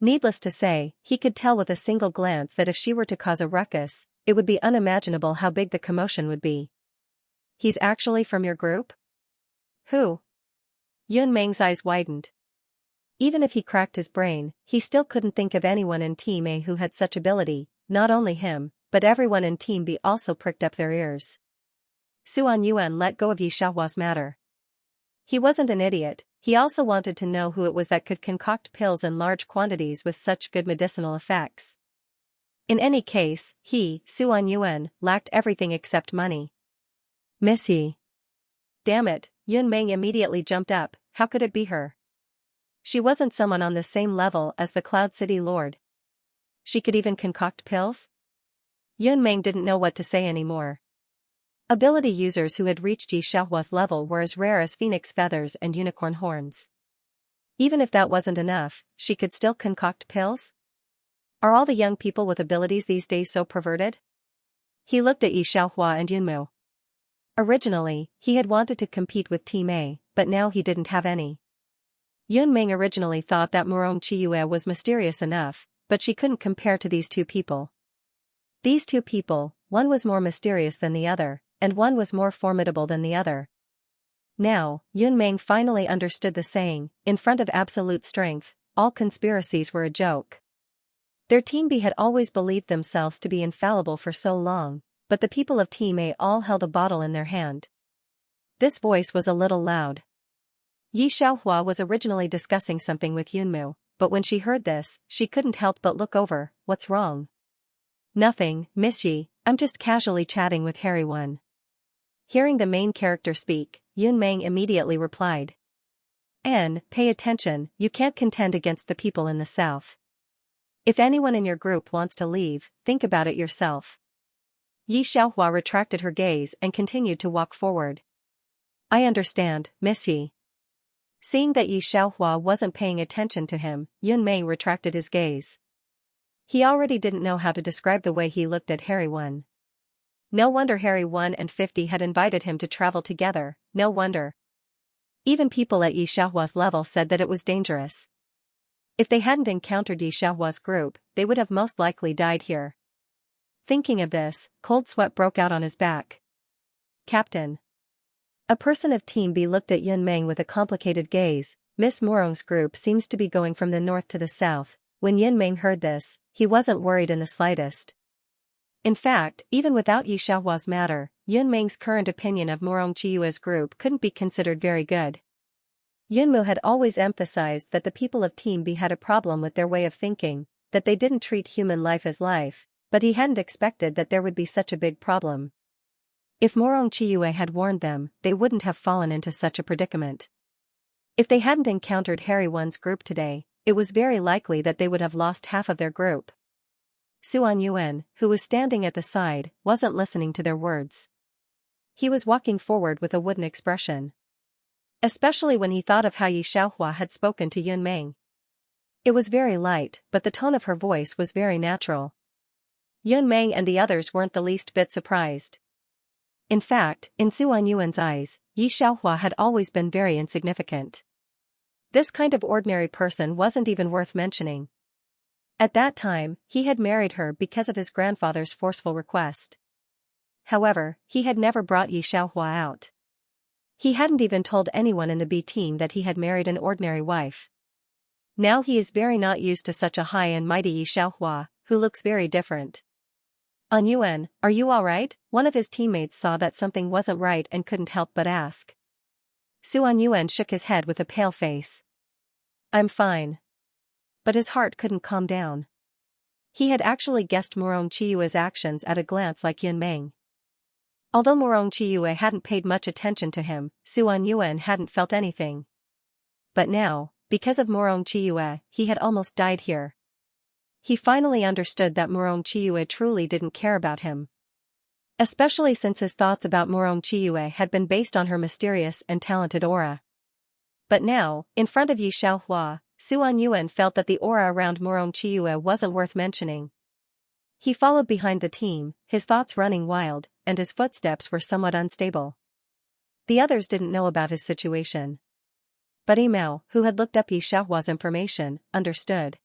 Needless to say, he could tell with a single glance that if she were to cause a ruckus, it would be unimaginable how big the commotion would be. "He's actually from your group?" "Who?" Yun Meng's eyes widened. Even if he cracked his brain, he still couldn't think of anyone in Team A who had such ability. Not only him, but everyone in Team B also pricked up their ears. Suan Yuan let go of Yi Xiaohua's matter. He wasn't an idiot, he also wanted to know who it was that could concoct pills in large quantities with such good medicinal effects. In any case, he, Suan Yuan, lacked everything except money. "Miss Yi." Damn it, Yun Meng immediately jumped up, how could it be her? She wasn't someone on the same level as the Cloud City Lord. She could even concoct pills? Yun Meng didn't know what to say anymore. Ability users who had reached Yi Xiaohua's level were as rare as phoenix feathers and unicorn horns. Even if that wasn't enough, she could still concoct pills? Are all the young people with abilities these days so perverted? He looked at Yi Xiaohua and Yunmu. Originally, he had wanted to compete with Team A, but now he didn't have any. Yun Meng originally thought that Murong Chiyue was mysterious enough, but she couldn't compare to these two people. These two people, one was more mysterious than the other, and one was more formidable than the other. Now, Yun Meng finally understood the saying, in front of absolute strength, all conspiracies were a joke. Their Team B had always believed themselves to be infallible for so long, but the people of Team A all held a bottle in their hand. This voice was a little loud. Yi Xiaohua was originally discussing something with Yunmu, but when she heard this, she couldn't help but look over. "What's wrong?" "Nothing, Miss Yi, I'm just casually chatting with Harry One." Hearing the main character speak, Yun Meng immediately replied. "Anne, pay attention, you can't contend against the people in the south. If anyone in your group wants to leave, think about it yourself." Yi Xiaohua retracted her gaze and continued to walk forward. "I understand, Miss Yi." Seeing that Yi Xiaohua wasn't paying attention to him, Yun Meng retracted his gaze. He already didn't know how to describe the way he looked at Harry One. No wonder Harry One and 50 had invited him to travel together, no wonder. Even people at Yi Xiaohua's level said that it was dangerous. If they hadn't encountered Yi Xiaohua's group, they would have most likely died here. Thinking of this, cold sweat broke out on his back. "Captain." A person of Team B looked at Yun Meng with a complicated gaze. Miss Murong's group seems to be going from the north to the south. When Yun Meng heard this, he wasn't worried in the slightest. In fact, even without Yi Xiaohua's matter, Yun Meng's current opinion of Morong Chiyue's group couldn't be considered very good. Yunmu had always emphasized that the people of Team B had a problem with their way of thinking, that they didn't treat human life as life, but he hadn't expected that there would be such a big problem. If Morong Chiyue had warned them, they wouldn't have fallen into such a predicament. If they hadn't encountered Harry One's group today, it was very likely that they would have lost half of their group. Suan Yuan, who was standing at the side, wasn't listening to their words. He was walking forward with a wooden expression. Especially when he thought of how Yi Xiaohua had spoken to Yun Meng. It was very light, but the tone of her voice was very natural. Yun Meng and the others weren't the least bit surprised. In fact, in Suan Yuan's eyes, Yi Xiaohua had always been very insignificant. This kind of ordinary person wasn't even worth mentioning. At that time, he had married her because of his grandfather's forceful request. However, he had never brought Yi Xiaohua out. He hadn't even told anyone in the B team that he had married an ordinary wife. Now he is very not used to such a high and mighty Yi Xiaohua, who looks very different. An Yuan, are you alright? One of his teammates saw that something wasn't right and couldn't help but ask. Suan Yuan shook his head with a pale face. I'm fine. But his heart couldn't calm down. He had actually guessed Morong Chiyue's actions at a glance like Yun Meng. Although Morong Chiyue hadn't paid much attention to him, Suan Yuan hadn't felt anything. But now, because of Morong Chiyue, he had almost died here. He finally understood that Morong Chiyue truly didn't care about him. Especially since his thoughts about Morong Chiyue had been based on her mysterious and talented aura. But now, in front of Yi Xiaohua, Suan Yuan felt that the aura around Morong Chiyue wasn't worth mentioning. He followed behind the team, his thoughts running wild, and his footsteps were somewhat unstable. The others didn't know about his situation. But Yimao, who had looked up Yi Xiaohua's information, understood.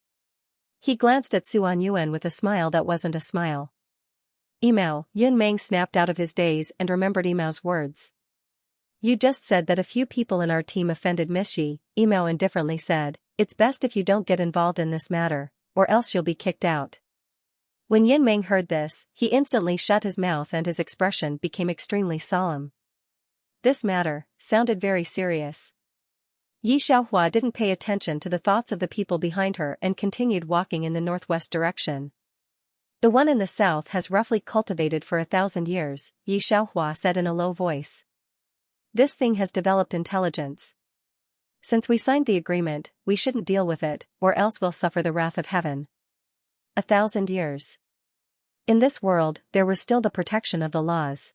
He glanced at Suan Yuan with a smile that wasn't a smile. Yimao, Yun Meng snapped out of his daze and remembered Yimao's words. You just said that a few people in our team offended Miss Yi, Yimao indifferently said. It's best if you don't get involved in this matter, or else you'll be kicked out. When Yun Meng heard this, he instantly shut his mouth and his expression became extremely solemn. This matter sounded very serious. Yi Xiaohua didn't pay attention to the thoughts of the people behind her and continued walking in the northwest direction. The one in the south has roughly cultivated for 1,000 years, Yi Xiaohua said in a low voice. This thing has developed intelligence. Since we signed the agreement, we shouldn't deal with it, or else we'll suffer the wrath of heaven. 1,000 years. In this world, there was still the protection of the laws.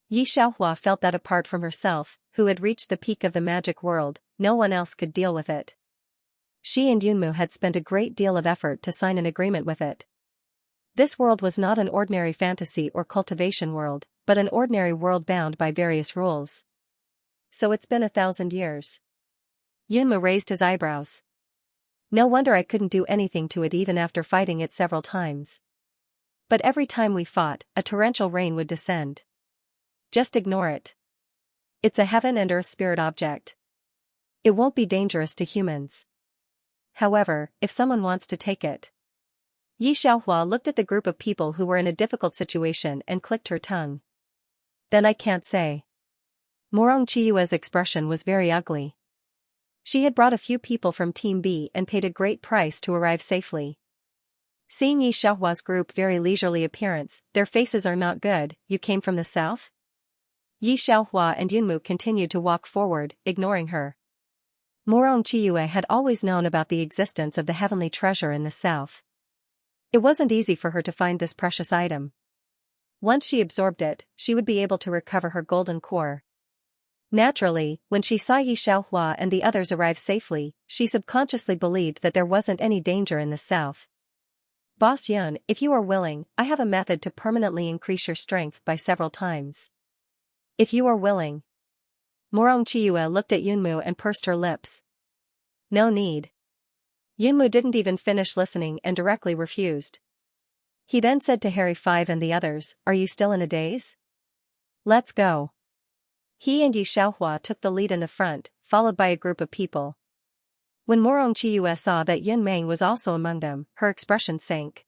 Yi Xiaohua felt that apart from herself, who had reached the peak of the magic world, no one else could deal with it. She and Yunmu had spent a great deal of effort to sign an agreement with it. This world was not an ordinary fantasy or cultivation world, but an ordinary world bound by various rules. So it's been 1,000 years. Yunmu raised his eyebrows. No wonder I couldn't do anything to it even after fighting it several times. But every time we fought, a torrential rain would descend. Just ignore it. It's a heaven and earth spirit object. It won't be dangerous to humans. However, if someone wants to take it. Yi Xiaohua looked at the group of people who were in a difficult situation and clicked her tongue. Then I can't say. Morong Chiyue's expression was very ugly. She had brought a few people from Team B and paid a great price to arrive safely. Seeing Yi Xiaohua's group very leisurely appearance, their faces are not good. You came from the south? Yi Xiaohua and Yunmu continued to walk forward, ignoring her. Morong Chiyue had always known about the existence of the heavenly treasure in the south. It wasn't easy for her to find this precious item. Once she absorbed it, she would be able to recover her golden core. Naturally, when she saw Yi Xiaohua and the others arrive safely, she subconsciously believed that there wasn't any danger in the south. Boss Yun, if you are willing, I have a method to permanently increase your strength by several times. If you are willing. Morong Chiyue looked at Yunmu and pursed her lips. No need. Yunmu didn't even finish listening and directly refused. He then said to Harry Five and the others, are you still in a daze? Let's go. He and Yi Xiaohua took the lead in the front, followed by a group of people. When Morong Chiyue saw that Yun Meng was also among them, her expression sank.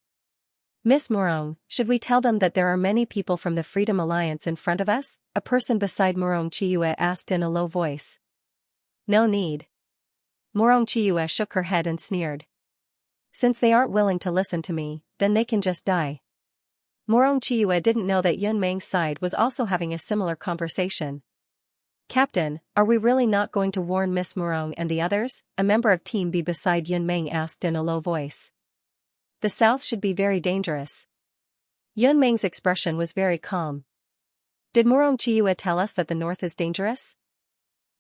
Miss Morong, should we tell them that there are many people from the Freedom Alliance in front of us? A person beside Morong Chiyue asked in a low voice. No need. Morong Chiyue shook her head and sneered. Since they aren't willing to listen to me, then they can just die. Morong Chiyue didn't know that Yun Meng's side was also having a similar conversation. Captain, are we really not going to warn Miss Morong and the others? A member of Team B beside Yun Meng asked in a low voice. The south should be very dangerous. Yun Meng's expression was very calm. Did Morong Chiyue tell us that the north is dangerous?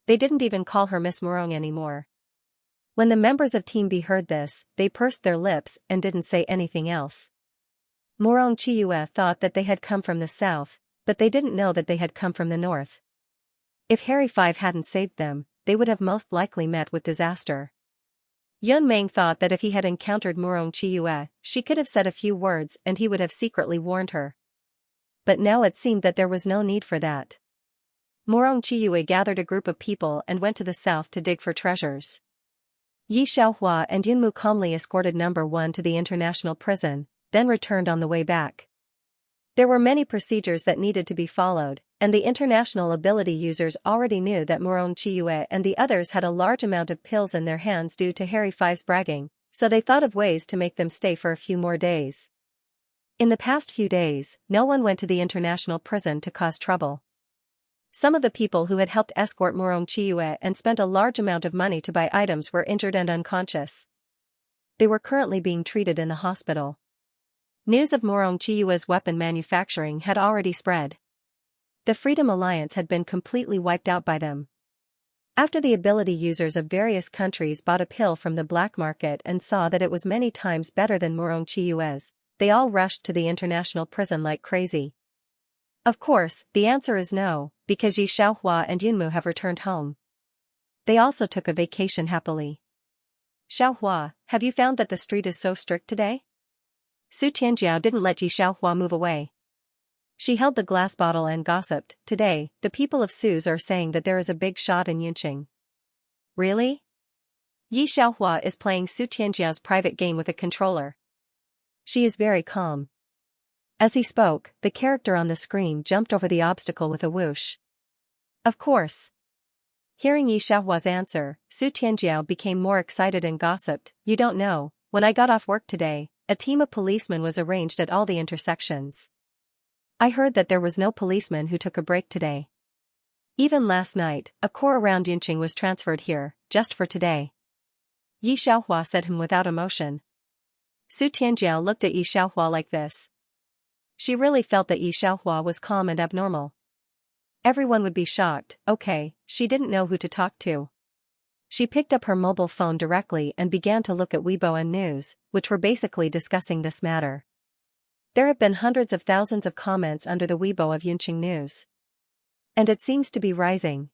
They didn't even call her Miss Morong anymore. When the members of Team B heard this, they pursed their lips and didn't say anything else. Morong Chiyue thought that they had come from the south, but they didn't know that they had come from the north. If Harry Five hadn't saved them, they would have most likely met with disaster. Yun Meng thought that if he had encountered Morong Chiyue, she could have said a few words and he would have secretly warned her. But now it seemed that there was no need for that. Morong Chiyue gathered a group of people and went to the south to dig for treasures. Yi Xiaohua and Yunmu calmly escorted number 1 to the international prison, then returned on the way back. There were many procedures that needed to be followed, and the international ability users already knew that Morong Chiyue and the others had a large amount of pills in their hands due to Harry Five's bragging, so they thought of ways to make them stay for a few more days. In the past few days, no one went to the international prison to cause trouble. Some of the people who had helped escort Morong Chiyue and spent a large amount of money to buy items were injured and unconscious. They were currently being treated in the hospital. News of Morong Chiyue's weapon manufacturing had already spread. The Freedom Alliance had been completely wiped out by them. After the ability users of various countries bought a pill from the black market and saw that it was many times better than Morong Chiyue's, they all rushed to the international prison like crazy. Of course, the answer is no, because Yi Xiaohua and Yunmu have returned home. They also took a vacation happily. Xiaohua, have you found that the street is so strict today? Su Tianjiao didn't let Yi Xiaohua move away. She held the glass bottle and gossiped. Today, the people of Su's are saying that there is a big shot in Yunqing. Really? Yi Xiaohua is playing Su Tianjiao's private game with a controller. She is very calm. As he spoke, the character on the screen jumped over the obstacle with a whoosh. Of course. Hearing Yi Xiaohua's answer, Su Tianjiao became more excited and gossiped. You don't know, when I got off work today, a team of policemen was arranged at all the intersections. I heard that there was no policeman who took a break today. Even last night, a corps around Yunqing was transferred here, just for today. Yi Xiaohua said him without emotion. Su Tianjiao looked at Yi Xiaohua like this. She really felt that Yi Xiaohua was calm and abnormal. Everyone would be shocked. Okay, she didn't know who to talk to. She picked up her mobile phone directly and began to look at Weibo and News, which were basically discussing this matter. There have been hundreds of thousands of comments under the Weibo of Yunqing News. And it seems to be rising.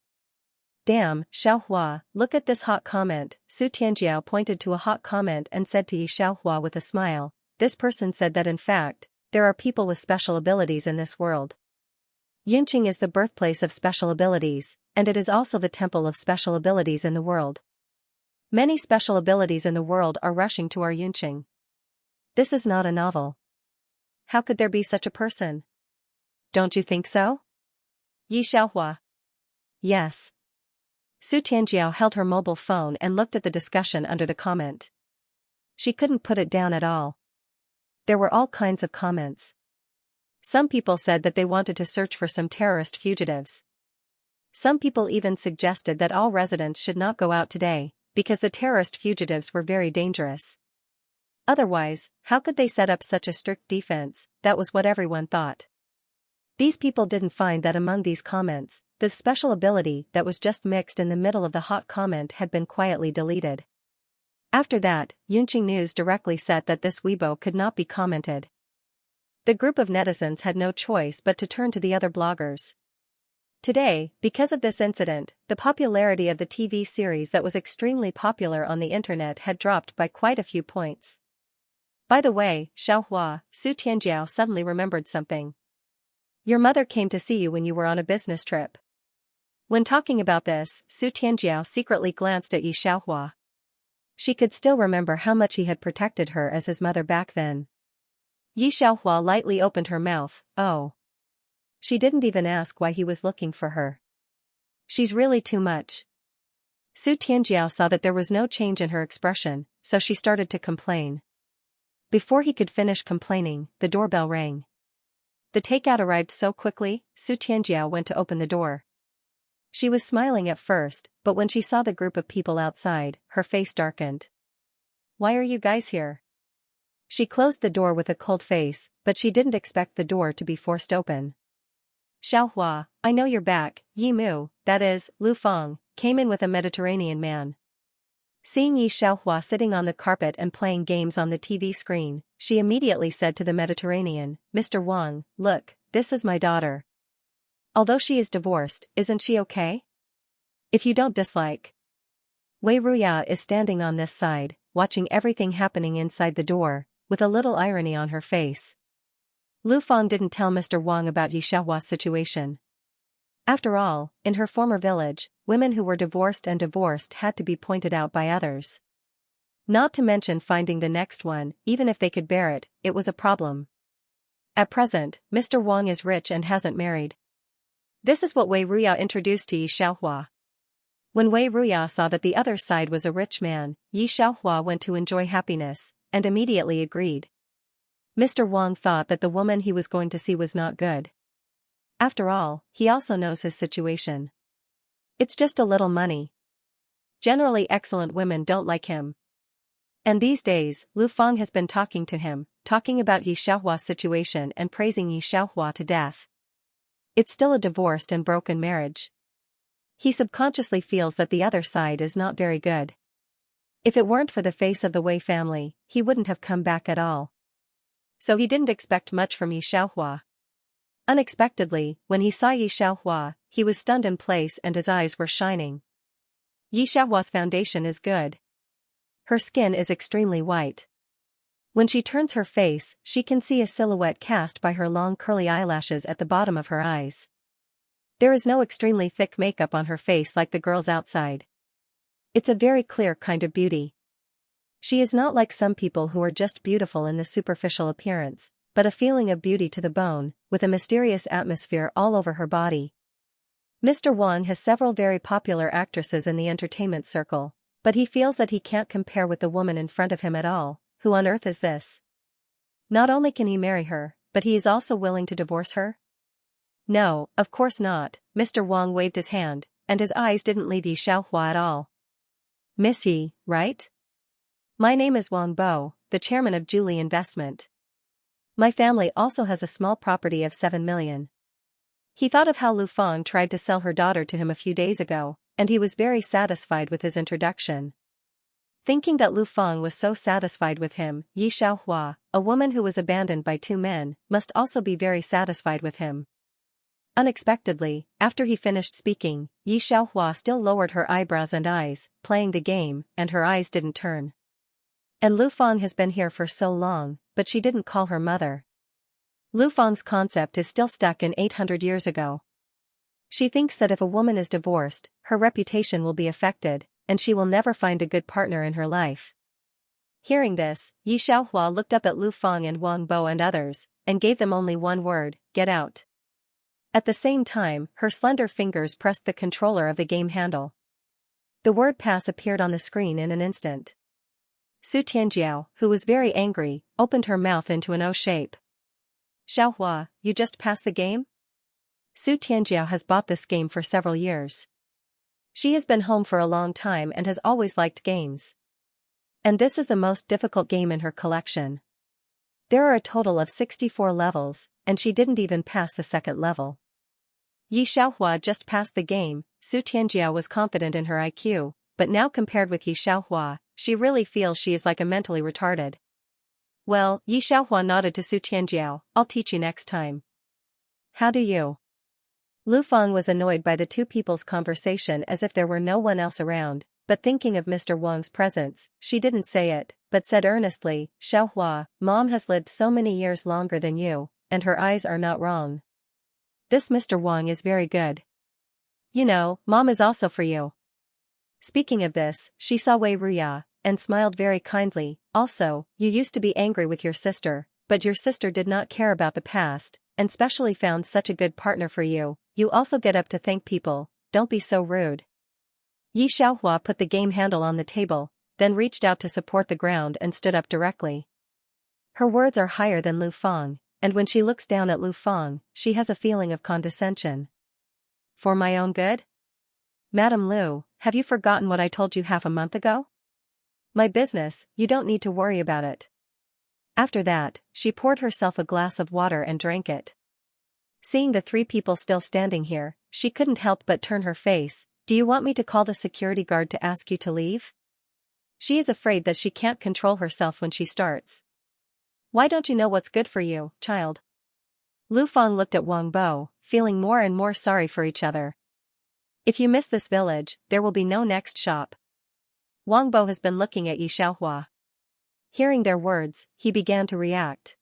Damn, Xiaohua, look at this hot comment. Su Tianjiao pointed to a hot comment and said to Yi Xiaohua with a smile, this person said that in fact, there are people with special abilities in this world. Yunqing is the birthplace of special abilities, and it is also the temple of special abilities in the world. Many special abilities in the world are rushing to our Yunqing. This is not a novel. How could there be such a person? Don't you think so? Yi Xiaohua. Yes. Su Tianjiao held her mobile phone and looked at the discussion under the comment. She couldn't put it down at all. There were all kinds of comments. Some people said that they wanted to search for some terrorist fugitives. Some people even suggested that all residents should not go out today, because the terrorist fugitives were very dangerous. Otherwise, how could they set up such a strict defense? That was what everyone thought. These people didn't find that among these comments, the special ability that was just mixed in the middle of the hot comment had been quietly deleted. After that, Yunqing News directly said that this Weibo could not be commented. The group of netizens had no choice but to turn to the other bloggers. Today, because of this incident, the popularity of the TV series that was extremely popular on the internet had dropped by quite a few points. By the way, Xiaohua, Su Tianjiao suddenly remembered something. Your mother came to see you when you were on a business trip. When talking about this, Su Tianjiao secretly glanced at Yi Xiaohua. She could still remember how much he had protected her as his mother back then. Yi Xiaohua lightly opened her mouth. Oh. She didn't even ask why he was looking for her. She's really too much. Su Tianjiao saw that there was no change in her expression, so she started to complain. Before he could finish complaining, the doorbell rang. The takeout arrived so quickly, Su Tianjiao went to open the door. She was smiling at first, but when she saw the group of people outside, her face darkened. Why are you guys here? She closed the door with a cold face, but she didn't expect the door to be forced open. Xiaohua, I know you're back. Yi Mu, that is, Lu Feng, came in with a Mediterranean man. Seeing Yi Xiaohua sitting on the carpet and playing games on the TV screen, she immediately said to the Mediterranean, Mr. Wang, look, this is my daughter. Although she is divorced, isn't she okay? If you don't dislike. Wei Ruya is standing on this side, watching everything happening inside the door, with a little irony on her face. Lu Feng didn't tell Mr. Wang about Yi Xiaohua's situation. After all, in her former village, women who were divorced had to be pointed out by others. Not to mention finding the next one, even if they could bear it, it was a problem. At present, Mr. Wang is rich and hasn't married. This is what Wei Ruya introduced to Yi Xiaohua. When Wei Ruya saw that the other side was a rich man, Yi Xiaohua went to enjoy happiness, and immediately agreed. Mr. Wang thought that the woman he was going to see was not good. After all, he also knows his situation. It's just a little money. Generally excellent women don't like him. And these days, Lu Feng has been talking to him, talking about Yi Xiaohua's situation and praising Yi Xiaohua to death. It's still a divorced and broken marriage. He subconsciously feels that the other side is not very good. If it weren't for the face of the Wei family, he wouldn't have come back at all. So he didn't expect much from Yi Xiaohua. Unexpectedly, when he saw Yi Xiaohua, he was stunned in place and his eyes were shining. Yi Xiaohua's foundation is good. Her skin is extremely white. When she turns her face, she can see a silhouette cast by her long curly eyelashes at the bottom of her eyes. There is no extremely thick makeup on her face like the girls outside. It's a very clear kind of beauty. She is not like some people who are just beautiful in the superficial appearance, but a feeling of beauty to the bone, with a mysterious atmosphere all over her body. Mr. Wang has several very popular actresses in the entertainment circle, but he feels that he can't compare with the woman in front of him at all. Who on earth is this? Not only can he marry her, but he is also willing to divorce her? No, of course not. Mr. Wang waved his hand, and his eyes didn't leave Yi Xiaohua at all. Miss Yi, right? My name is Wang Bo, the chairman of Julie Investment. My family also has a small property of 7 million. He thought of how Lu Feng tried to sell her daughter to him a few days ago, and he was very satisfied with his introduction. Thinking that Lu Feng was so satisfied with him, Yi Xiaohua, a woman who was abandoned by 2 men, must also be very satisfied with him. Unexpectedly, after he finished speaking, Yi Xiaohua still lowered her eyebrows and eyes, playing the game, and her eyes didn't turn. And Lu Feng has been here for so long, but she didn't call her mother. Lu Feng's concept is still stuck in 800 years ago. She thinks that if a woman is divorced, her reputation will be affected, and she will never find a good partner in her life. Hearing this, Yi Xiaohua looked up at Lu Feng and Wang Bo and others, and gave them only one word, get out. At the same time, her slender fingers pressed the controller of the game handle. The word pass appeared on the screen in an instant. Su Tianjiao, who was very angry, opened her mouth into an O shape. Xiaohua, you just passed the game? Su Tianjiao has bought this game for several years. She has been home for a long time and has always liked games. And this is the most difficult game in her collection. There are a total of 64 levels, and she didn't even pass the second level. Yi Xiaohua just passed the game. Su Tianjiao was confident in her IQ, but now compared with Yi Xiaohua, she really feels she is like a mentally retarded. Well, Yi Xiaohua nodded to Su Tianjiao, I'll teach you next time. How do you? Lu Feng was annoyed by the two people's conversation as if there were no one else around, but thinking of Mr. Wang's presence, she didn't say it, but said earnestly, Xiaohua, Mom has lived so many years longer than you, and her eyes are not wrong. This Mr. Wang is very good. You know, Mom is also for you. Speaking of this, she saw Wei Ruya, and smiled very kindly. Also, you used to be angry with your sister, but your sister did not care about the past, and specially found such a good partner for you. You also get up to thank people, don't be so rude. Xianxia put the game handle on the table, then reached out to support the ground and stood up directly. Her words are higher than Lu Fang, and when she looks down at Lu Fang, she has a feeling of condescension. For my own good? Madam Lu, have you forgotten what I told you half a month ago? My business, you don't need to worry about it. After that, she poured herself a glass of water and drank it. Seeing the three people still standing here, she couldn't help but turn her face. Do you want me to call the security guard to ask you to leave? She is afraid that she can't control herself when she starts. Why don't you know what's good for you, child? Lu Fang looked at Wang Bo, feeling more and more sorry for each other. If you miss this village, there will be no next shop. Wang Bo has been looking at Xianxia. Hearing their words, he began to react.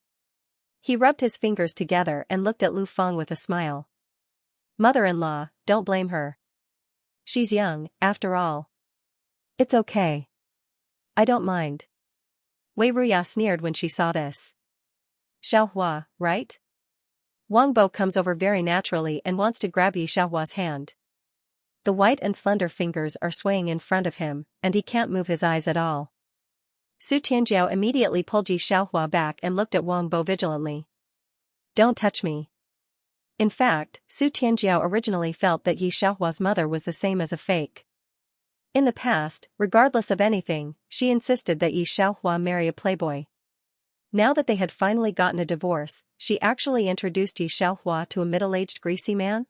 He rubbed his fingers together and looked at Lu Fang with a smile. Mother-in-law, don't blame her. She's young, after all. It's okay. I don't mind. Wei Ruya sneered when she saw this. Xiaohua, right? Wang Bo comes over very naturally and wants to grab Xiaohua's hand. The white and slender fingers are swaying in front of him, and he can't move his eyes at all. Su Tianjiao immediately pulled Xiaohua back and looked at Wang Bo vigilantly. Don't touch me. In fact, Su Tianjiao originally felt that Xiaohua's mother was the same as a fake. In the past, regardless of anything, she insisted that Xiaohua marry a playboy. Now that they had finally gotten a divorce, she actually introduced Xiaohua to a middle-aged greasy man?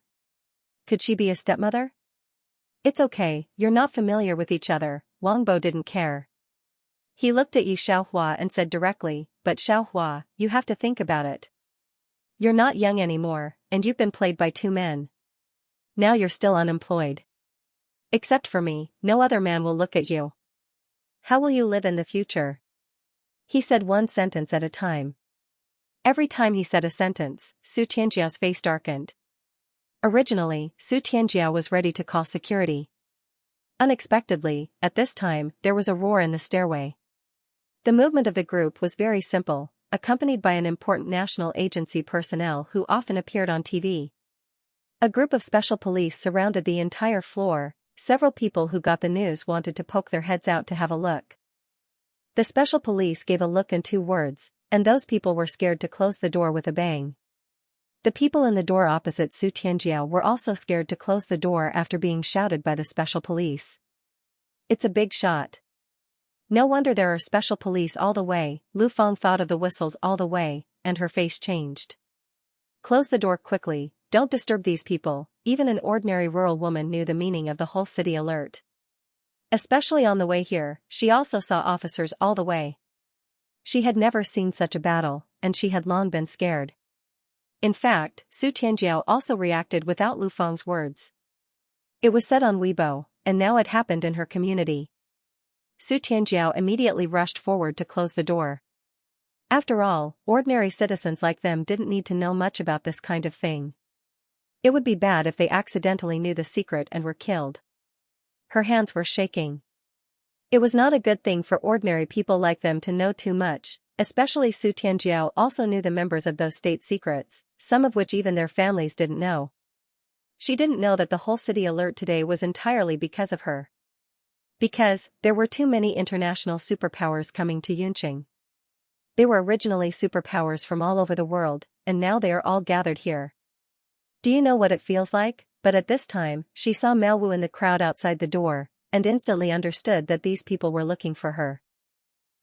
Could she be a stepmother? It's okay, you're not familiar with each other. Wang Bo didn't care. He looked at Xiaohua and said directly, but Xiaohua, you have to think about it. You're not young anymore, and you've been played by two men. Now you're still unemployed. Except for me, no other man will look at you. How will you live in the future? He said one sentence at a time. Every time he said a sentence, Su Tianjiao's face darkened. Originally, Su Tianjiao was ready to call security. Unexpectedly, at this time, there was a roar in the stairway. The movement of the group was very simple, accompanied by an important national agency personnel who often appeared on TV. A group of special police surrounded the entire floor. Several people who got the news wanted to poke their heads out to have a look. The special police gave a look and 2 words, and those people were scared to close the door with a bang. The people in the door opposite Su Tianjiao were also scared to close the door after being shouted by the special police. It's a big shot. No wonder there are special police all the way. Lu Fang thought of the whistles all the way, and her face changed. Close the door quickly, don't disturb these people. Even an ordinary rural woman knew the meaning of the whole city alert. Especially on the way here, she also saw officers all the way. She had never seen such a battle, and she had long been scared. In fact, Su Tianjiao also reacted without Lu Fang's words. It was said on Weibo, and now it happened in her community. Su Tianjiao immediately rushed forward to close the door. After all, ordinary citizens like them didn't need to know much about this kind of thing. It would be bad if they accidentally knew the secret and were killed. Her hands were shaking. It was not a good thing for ordinary people like them to know too much, especially Su Tianjiao also knew the members of those state secrets, some of which even their families didn't know. She didn't know that the whole city alert today was entirely because of her. Because, there were too many international superpowers coming to Yunqing. They were originally superpowers from all over the world, and now they are all gathered here. Do you know what it feels like? But at this time, she saw Mao Wu in the crowd outside the door, and instantly understood that these people were looking for her.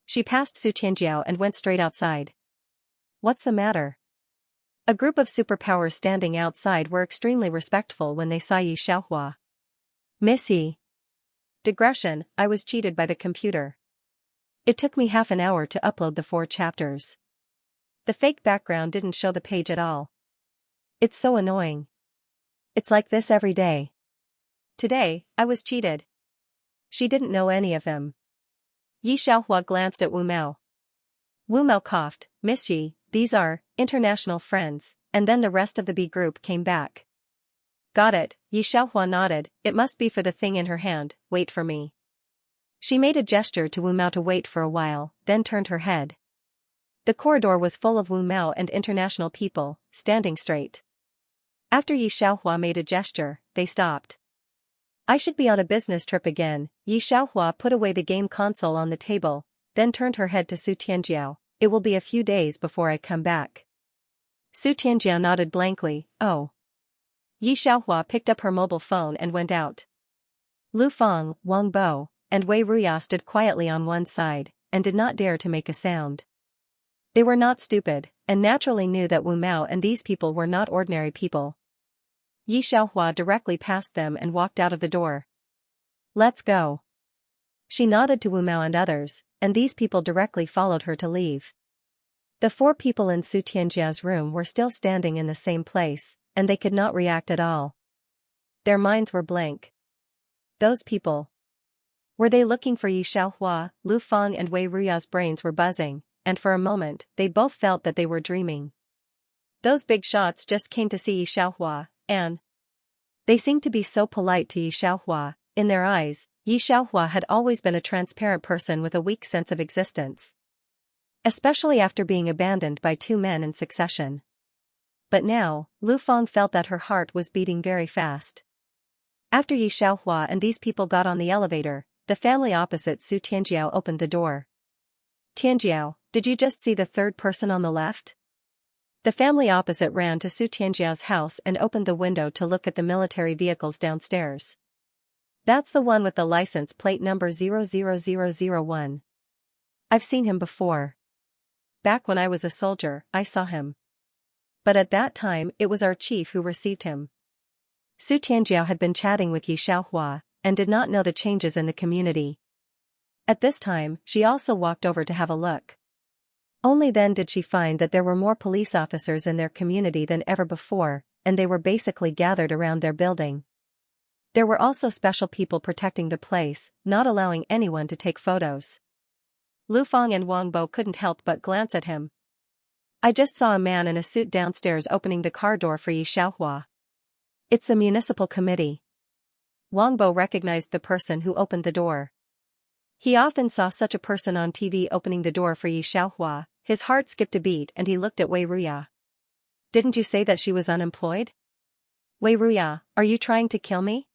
She passed Su Tianjiao and went straight outside. What's the matter? A group of superpowers standing outside were extremely respectful when they saw Xiaohua. Miss Yi. Digression, I was cheated by the computer. It took me half an hour to upload the 4 chapters. The fake background didn't show the page at all. It's so annoying. It's like this every day. Today, I was cheated. She didn't know any of them. Xiaohua glanced at Wu Mao. Wu Mao coughed, Miss Yi, these are international friends, and then the rest of the B group came back. Got it, Xiaohua nodded, it must be for the thing in her hand, wait for me. She made a gesture to Wu Mao to wait for a while, then turned her head. The corridor was full of Wu Mao and international people, standing straight. After Yi Xiaohua made a gesture, they stopped. I should be on a business trip again. Yi Xiaohua put away the game console on the table, then turned her head to Su Tianjiao. It will be a few days before I come back. Su Tianjiao nodded blankly. Oh. Yi Xiaohua picked up her mobile phone and went out. Lu Feng, Wang Bo, and Wei Ruya stood quietly on one side, and did not dare to make a sound. They were not stupid, and naturally knew that Wu Mao and these people were not ordinary people. Yi Xiaohua directly passed them and walked out of the door. Let's go. She nodded to Wu Mao and others, and these people directly followed her to leave. The 4 people in Su Tianjia's room were still standing in the same place, and they could not react at all. Their minds were blank. Those people. Were they looking for Yi Xiaohua? Lu Feng and Wei Ruya's brains were buzzing, and for a moment, they both felt that they were dreaming. Those big shots just came to see Yi Xiaohua, and they seemed to be so polite to Yi Xiaohua. In their eyes, Yi Xiaohua had always been a transparent person with a weak sense of existence. Especially after being abandoned by 2 men in succession. But now, Lu Feng felt that her heart was beating very fast. After Yi Xiaohua and these people got on the elevator, the family opposite Su Tianjiao opened the door. Tianjiao, did you just see the 3rd person on the left? The family opposite ran to Su Tianjiao's house and opened the window to look at the military vehicles downstairs. That's the one with the license plate number 00001. I've seen him before. Back when I was a soldier, I saw him. But at that time, it was our chief who received him. Su Tianjiao had been chatting with Yi Xiaohua, and did not know the changes in the community. At this time, she also walked over to have a look. Only then did she find that there were more police officers in their community than ever before, and they were basically gathered around their building. There were also special people protecting the place, not allowing anyone to take photos. Lu Feng and Wang Bo couldn't help but glance at him. I just saw a man in a suit downstairs opening the car door for Yi Xiaohua. It's the municipal committee. Wang Bo recognized the person who opened the door. He often saw such a person on TV opening the door for Yi Xiaohua. His heart skipped a beat and he looked at Wei Ruya. Didn't you say that she was unemployed? Wei Ruya, are you trying to kill me?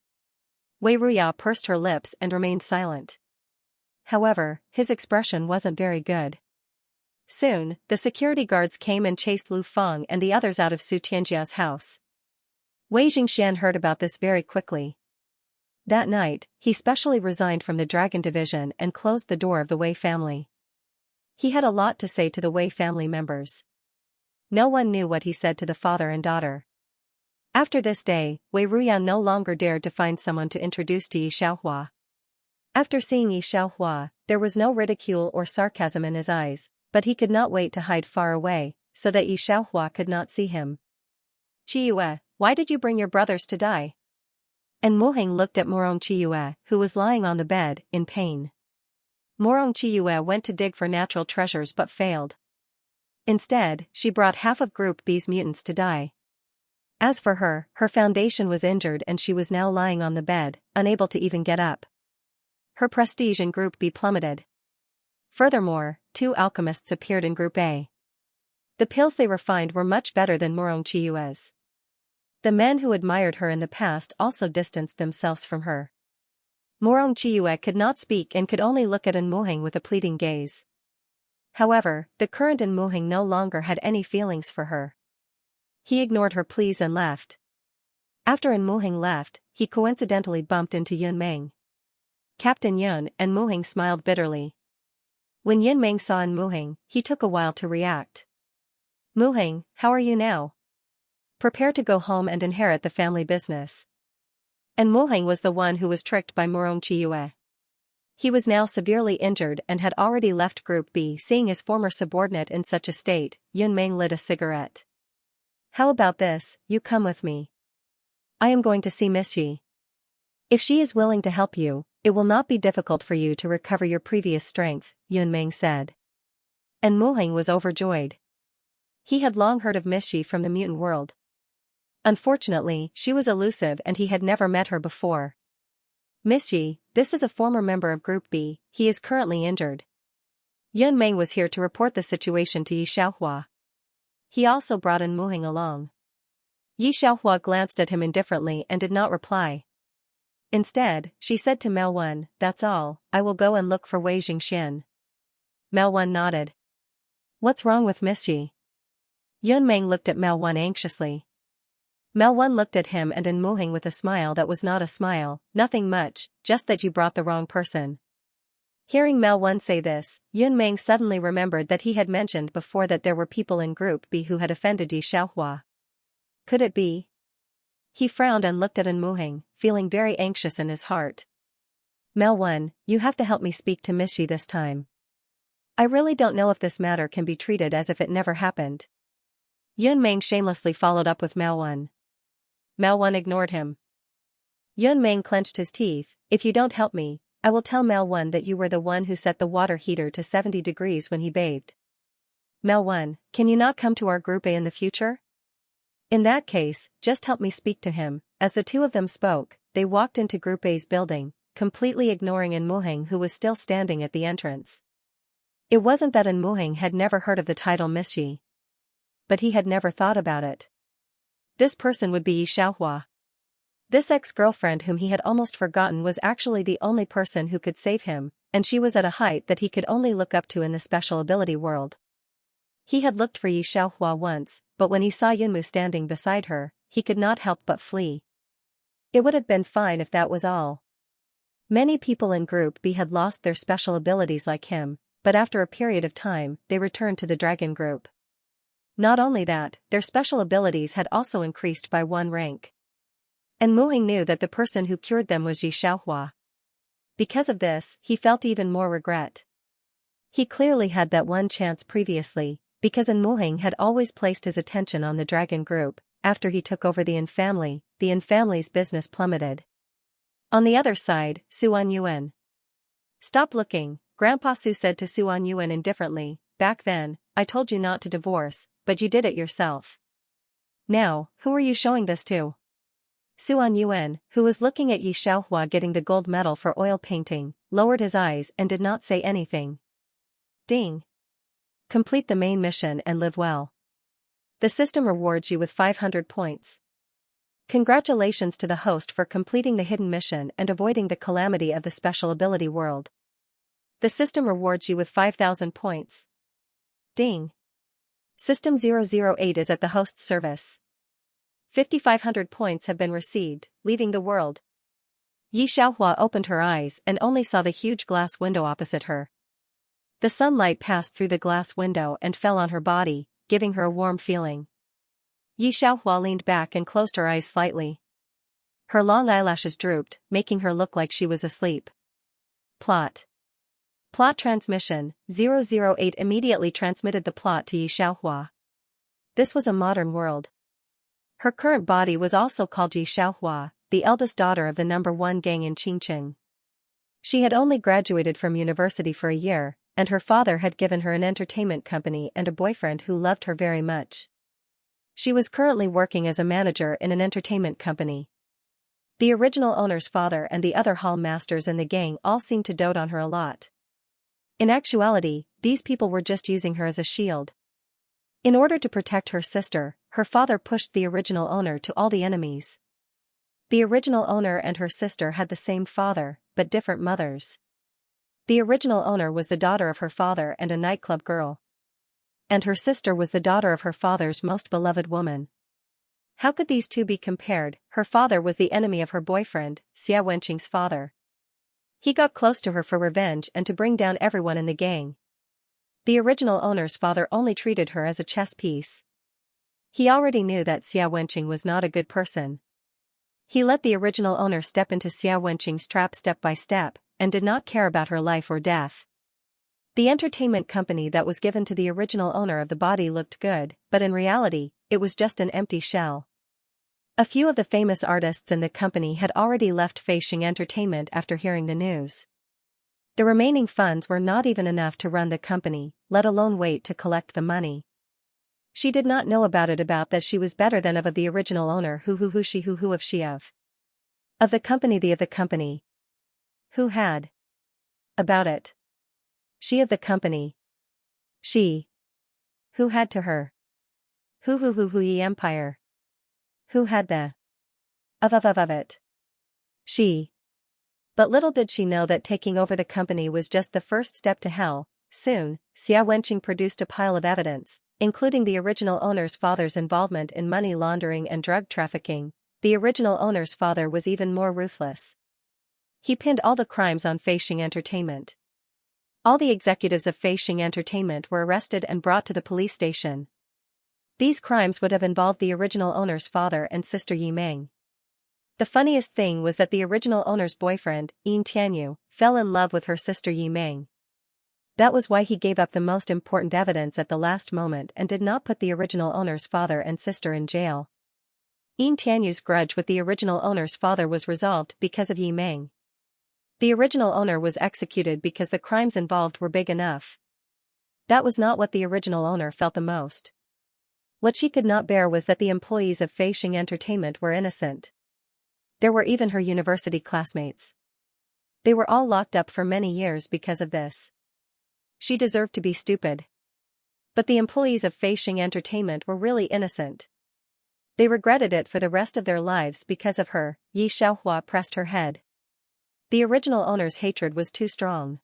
Wei Ruya pursed her lips and remained silent. However, his expression wasn't very good. Soon, the security guards came and chased Lu Feng and the others out of Su Tianjia's house. Wei Jingxian heard about this very quickly. That night, he specially resigned from the Dragon Division and closed the door of the Wei family. He had a lot to say to the Wei family members. No one knew what he said to the father and daughter. After this day, Wei Ruya no longer dared to find someone to introduce to Yi Xiaohua. After seeing Yi Xiaohua, there was no ridicule or sarcasm in his eyes, but he could not wait to hide far away, so that Yi Xiaohua could not see him. Qiyue, why did you bring your brothers to die? And Muheng looked at Morong Qiyue, who was lying on the bed, in pain. Morong Qiyue went to dig for natural treasures but failed. Instead, she brought half of Group B's mutants to die. As for her, her foundation was injured and she was now lying on the bed, unable to even get up. Her prestige in Group B plummeted. Furthermore, 2 alchemists appeared in Group A. The pills they refined were much better than Morong Qiyue's. The men who admired her in the past also distanced themselves from her. Morong Qiyue could not speak and could only look at An Muheng with a pleading gaze. However, the current An Muheng no longer had any feelings for her. He ignored her pleas and left. After An Muheng left, he coincidentally bumped into Yun Meng. Captain Yun and Muheng smiled bitterly. When Yun Meng saw An Muheng, he took a while to react. Muheng, how are you now? Prepare to go home and inherit the family business. And Muheng was the one who was tricked by Morong Qiyue. He was now severely injured and had already left Group B. Seeing his former subordinate in such a state, Yun Meng lit a cigarette. How about this, you come with me. I am going to see Miss Yi. If she is willing to help you, it will not be difficult for you to recover your previous strength, Yun Meng said. And Muheng was overjoyed. He had long heard of Miss Yi from the mutant world. Unfortunately, she was elusive and he had never met her before. Miss Yi, this is a former member of Group B, he is currently injured. Yun Meng was here to report the situation to Yi Xiaohua. He also brought in Muhing along. Yi Xiaohua glanced at him indifferently and did not reply. Instead, she said to Mao Wen, "That's all, I will go and look for Wei Jingxian." Mao Wen nodded. "What's wrong with Miss Yi?" Yun Meng looked at Mao Wen anxiously. Mao Wen looked at him and in Muhing with a smile that was not a smile. "Nothing much, just that you brought the wrong person." Hearing Mao Wen say this, Yun Meng suddenly remembered that he had mentioned before that there were people in Group B who had offended Yi Xiaohua. Could it be? He frowned and looked at An Muhing, feeling very anxious in his heart. "Mao Wen, you have to help me speak to Miss Yi this time. I really don't know if this matter can be treated as if it never happened." Yun Meng shamelessly followed up with Mao Wen. Mao Wen ignored him. Yun Meng clenched his teeth. "If you don't help me, I will tell Mao Wen that you were the one who set the water heater to 70 degrees when he bathed. Mao Wen, can you not come to our Group A in the future? In that case, just help me speak to him." As the two of them spoke, they walked into Group A's building, completely ignoring An Muhing who was still standing at the entrance. It wasn't that An Muhing had never heard of the title Miss Yi. But he had never thought about it. This person would be Yi Xiaohua. This ex-girlfriend whom he had almost forgotten was actually the only person who could save him, and she was at a height that he could only look up to in the special ability world. He had looked for Yi Xiaohua once, but when he saw Yunmu standing beside her, he could not help but flee. It would have been fine if that was all. Many people in Group B had lost their special abilities like him, but after a period of time, they returned to the Dragon Group. Not only that, their special abilities had also increased by 1 rank. And Muhing knew that the person who cured them was Yi Xiaohua. Because of this, he felt even more regret. He clearly had that one chance previously, because An Muhing had always placed his attention on the Dragon Group. After he took over the Yin family, the Yin family's business plummeted. On the other side, Su An Yuan. "Stop looking," Grandpa Su said to Su An Yuan indifferently. "Back then, I told you not to divorce, but you did it yourself. Now, who are you showing this to?" Su An Yuan, who was looking at Yi Xiaohua getting the gold medal for oil painting, lowered his eyes and did not say anything. Ding. Complete the main mission and live well. The system rewards you with 500 points. Congratulations to the host for completing the hidden mission and avoiding the calamity of the special ability world. The system rewards you with 5,000 points. Ding. System 008 is at the host's service. 5,500 points have been received, leaving the world. Yi Xiaohua opened her eyes and only saw the huge glass window opposite her. The sunlight passed through the glass window and fell on her body, giving her a warm feeling. Yi Xiaohua leaned back and closed her eyes slightly. Her long eyelashes drooped, making her look like she was asleep. Plot. Plot transmission, 008 immediately transmitted the plot to Yi Xiaohua. This was a modern world. Her current body was also called Yi Xiaohua, the eldest daughter of the #1 gang in Qingqing. She had only graduated from university for a year, and her father had given her an entertainment company and a boyfriend who loved her very much. She was currently working as a manager in an entertainment company. The original owner's father and the other hall masters in the gang all seemed to dote on her a lot. In actuality, these people were just using her as a shield. In order to protect her sister, her father pushed the original owner to all the enemies. The original owner and her sister had the same father, but different mothers. The original owner was the daughter of her father and a nightclub girl. And her sister was the daughter of her father's most beloved woman. How could these two be compared? Her father was the enemy of her boyfriend, Xia Wenqing's father. He got close to her for revenge and to bring down everyone in the gang. The original owner's father only treated her as a chess piece. He already knew that Xia Wenqing was not a good person. He let the original owner step into Xia Wenqing's trap step by step, and did not care about her life or death. The entertainment company that was given to the original owner of the body looked good, but in reality, it was just an empty shell. A few of the famous artists in the company had already left Fei Xing Entertainment after hearing the news. The remaining funds were not even enough to run the company, let alone wait to collect the money. She did not know about that she was better than of the original owner who of she of. Of the company. Who had? About it. She of the company, She. Who had to her? Who ye empire? Who had the of it? She. But little did she know that taking over the company was just the first step to hell. Soon, Xianxia produced a pile of evidence, including the original owner's father's involvement in money laundering and drug trafficking. The original owner's father was even more ruthless. He pinned all the crimes on Feixing Entertainment. All the executives of Feixing Entertainment were arrested and brought to the police station. These crimes would have involved the original owner's father and sister Yi Meng. The funniest thing was that the original owner's boyfriend, Yin Tianyu, fell in love with her sister Yi Meng. That was why he gave up the most important evidence at the last moment and did not put the original owner's father and sister in jail. Yin Tianyu's grudge with the original owner's father was resolved because of Yi Meng. The original owner was executed because the crimes involved were big enough. That was not what the original owner felt the most. What she could not bear was that the employees of Feixing Entertainment were innocent. There were even her university classmates. They were all locked up for many years because of this. She deserved to be stupid. But the employees of Feixing Entertainment were really innocent. They regretted it for the rest of their lives because of her. Yi Xiaohua pressed her head. The original owner's hatred was too strong.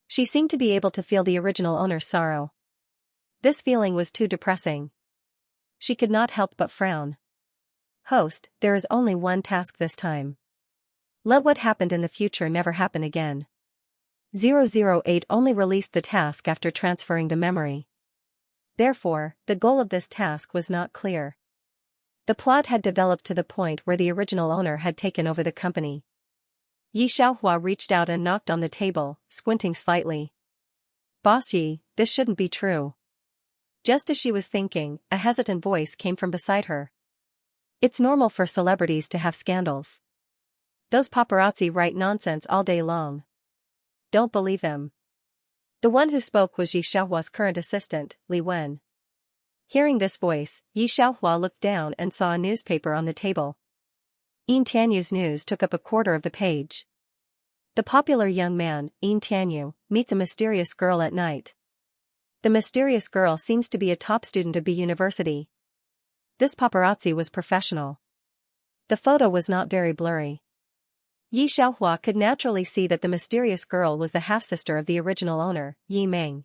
She seemed to be able to feel the original owner's sorrow. This feeling was too depressing. She could not help but frown. Host, there is only one task this time. Let what happened in the future never happen again. 008 only released the task after transferring the memory. Therefore, the goal of this task was not clear. The plot had developed to the point where the original owner had taken over the company. Yi Xiaohua reached out and knocked on the table, squinting slightly. Boss Yi, this shouldn't be true. Just as she was thinking, a hesitant voice came from beside her. It's normal for celebrities to have scandals. Those paparazzi write nonsense all day long. Don't believe them. The one who spoke was Yi Xiaohua's current assistant, Li Wen. Hearing this voice, Yi Xiaohua looked down and saw a newspaper on the table. Yin Tianyu's news took up a quarter of the page. The popular young man, Yin Tianyu, meets a mysterious girl at night. The mysterious girl seems to be a top student of B University. This paparazzi was professional. The photo was not very blurry. Yi Xiaohua could naturally see that the mysterious girl was the half-sister of the original owner, Yi Meng.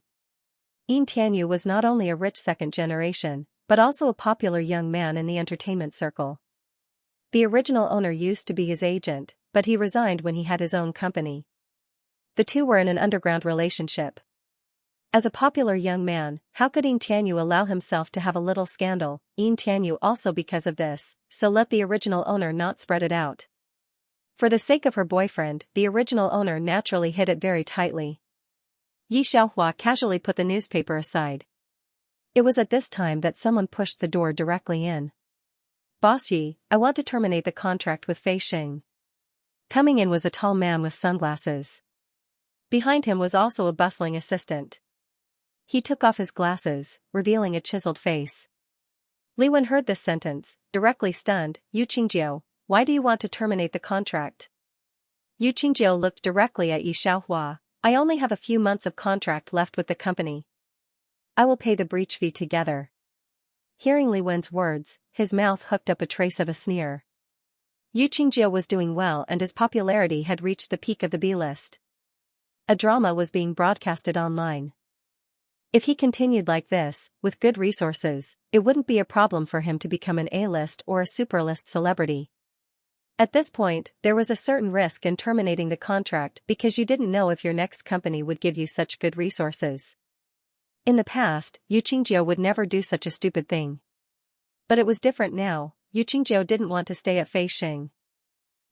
Yin Tianyu was not only a rich second generation, but also a popular young man in the entertainment circle. The original owner used to be his agent, but he resigned when he had his own company. The two were in an underground relationship. As a popular young man, how could Yin Tianyu allow himself to have a little scandal? Yin Tianyu also because of this, so let the original owner not spread it out. For the sake of her boyfriend, the original owner naturally hid it very tightly. Yi Xiaohua casually put the newspaper aside. It was at this time that someone pushed the door directly in. Boss Yi, I want to terminate the contract with Feixing. Coming in was a tall man with sunglasses. Behind him was also a bustling assistant. He took off his glasses, revealing a chiseled face. Li Wen heard this sentence, directly stunned. Yu Qingjiu, why do you want to terminate the contract? Yu Qingjiu looked directly at Yi Xiaohua. I only have a few months of contract left with the company. I will pay the breach fee together. Hearing Li Wen's words, his mouth hooked up a trace of a sneer. Yu Qingjiu was doing well and his popularity had reached the peak of the B-list. A drama was being broadcasted online. If he continued like this, with good resources, it wouldn't be a problem for him to become an A-list or a super-list celebrity. At this point, there was a certain risk in terminating the contract because you didn't know if your next company would give you such good resources. In the past, Yu Qingjiu would never do such a stupid thing. But it was different now. Yu Qingjiu didn't want to stay at Feixing.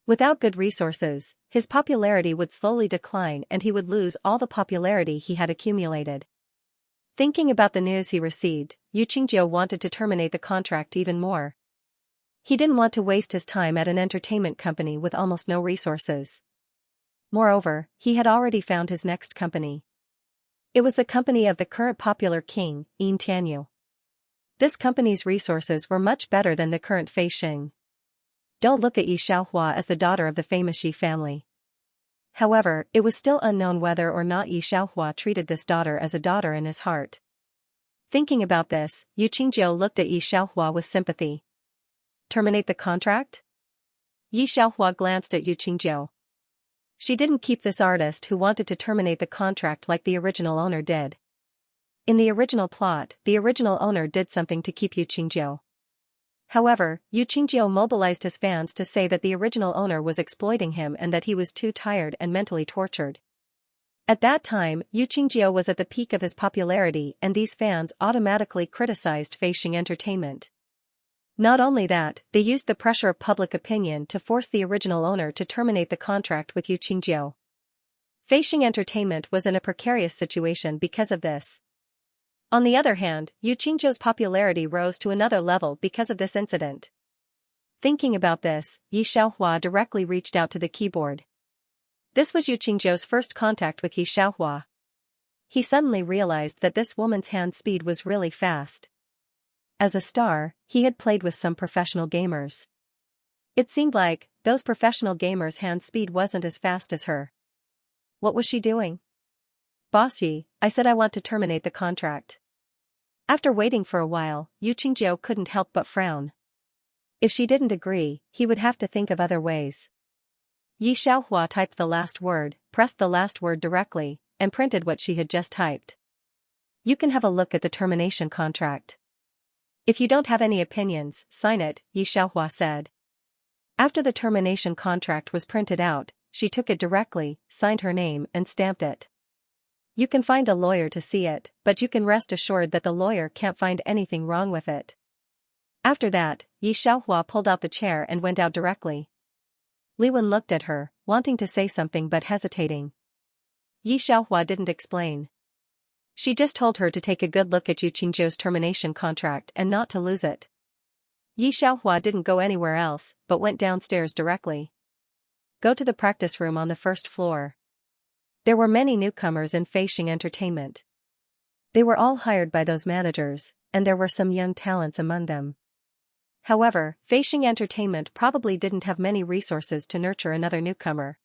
Without good resources, his popularity would slowly decline and he would lose all the popularity he had accumulated. Thinking about the news he received, Yu Qingjiu wanted to terminate the contract even more. He didn't want to waste his time at an entertainment company with almost no resources. Moreover, he had already found his next company. It was the company of the current popular king, Yin Tianyu. This company's resources were much better than the current Feixing. Don't look at Yi Xiaohua as the daughter of the famous Yi family. However, it was still unknown whether or not Yi Xiaohua treated this daughter as a daughter in his heart. Thinking about this, Yu Qingjiu looked at Yi Xiaohua with sympathy. Terminate the contract? Yi Xiaohua glanced at Yu Qingjiu. She didn't keep this artist who wanted to terminate the contract like the original owner did. In the original plot, the original owner did something to keep Yu Qingjiu. However, Yu Qingjiu mobilized his fans to say that the original owner was exploiting him and that he was too tired and mentally tortured. At that time, Yu Qingjiu was at the peak of his popularity and these fans automatically criticized Feixing Entertainment. Not only that, they used the pressure of public opinion to force the original owner to terminate the contract with Yu Qingjiu. Feixing Entertainment was in a precarious situation because of this. On the other hand, Yu Qingjiu's popularity rose to another level because of this incident. Thinking about this, Yi Xiaohua directly reached out to the keyboard. This was Yu Qingjiu's first contact with Yi Xiaohua. He suddenly realized that this woman's hand speed was really fast. As a star, he had played with some professional gamers. It seemed like those professional gamers' hand speed wasn't as fast as her. What was she doing? Boss Yi, I said I want to terminate the contract. After waiting for a while, Yu Qingjiu couldn't help but frown. If she didn't agree, he would have to think of other ways. Yi Xiaohua typed the last word, pressed the last word directly, and printed what she had just typed. You can have a look at the termination contract. If you don't have any opinions, sign it, Yi Xiaohua said. After the termination contract was printed out, she took it directly, signed her name and stamped it. You can find a lawyer to see it, but you can rest assured that the lawyer can't find anything wrong with it. After that, Yi Xiaohua pulled out the chair and went out directly. Li Wen looked at her, wanting to say something but hesitating. Yi Xiaohua didn't explain. She just told her to take a good look at Yu Qingjiu's termination contract and not to lose it. Yi Xiaohua didn't go anywhere else, but went downstairs directly. Go to the practice room on the first floor. There were many newcomers in Feixing Entertainment. They were all hired by those managers, and there were some young talents among them. However, Feixing Entertainment probably didn't have many resources to nurture another newcomer.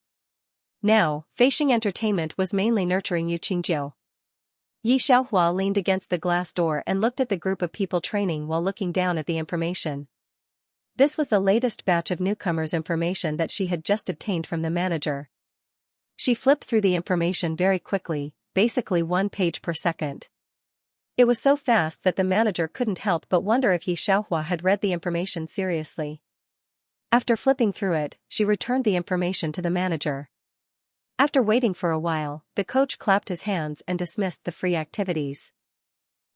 Now, Feixing Entertainment was mainly nurturing Yu Qingjiu. Yi Xiaohua leaned against the glass door and looked at the group of people training while looking down at the information. This was the latest batch of newcomers' information that she had just obtained from the manager. She flipped through the information very quickly, basically 1 page per second. It was so fast that the manager couldn't help but wonder if Yi Xiaohua had read the information seriously. After flipping through it, she returned the information to the manager. After waiting for a while, the coach clapped his hands and dismissed the free activities.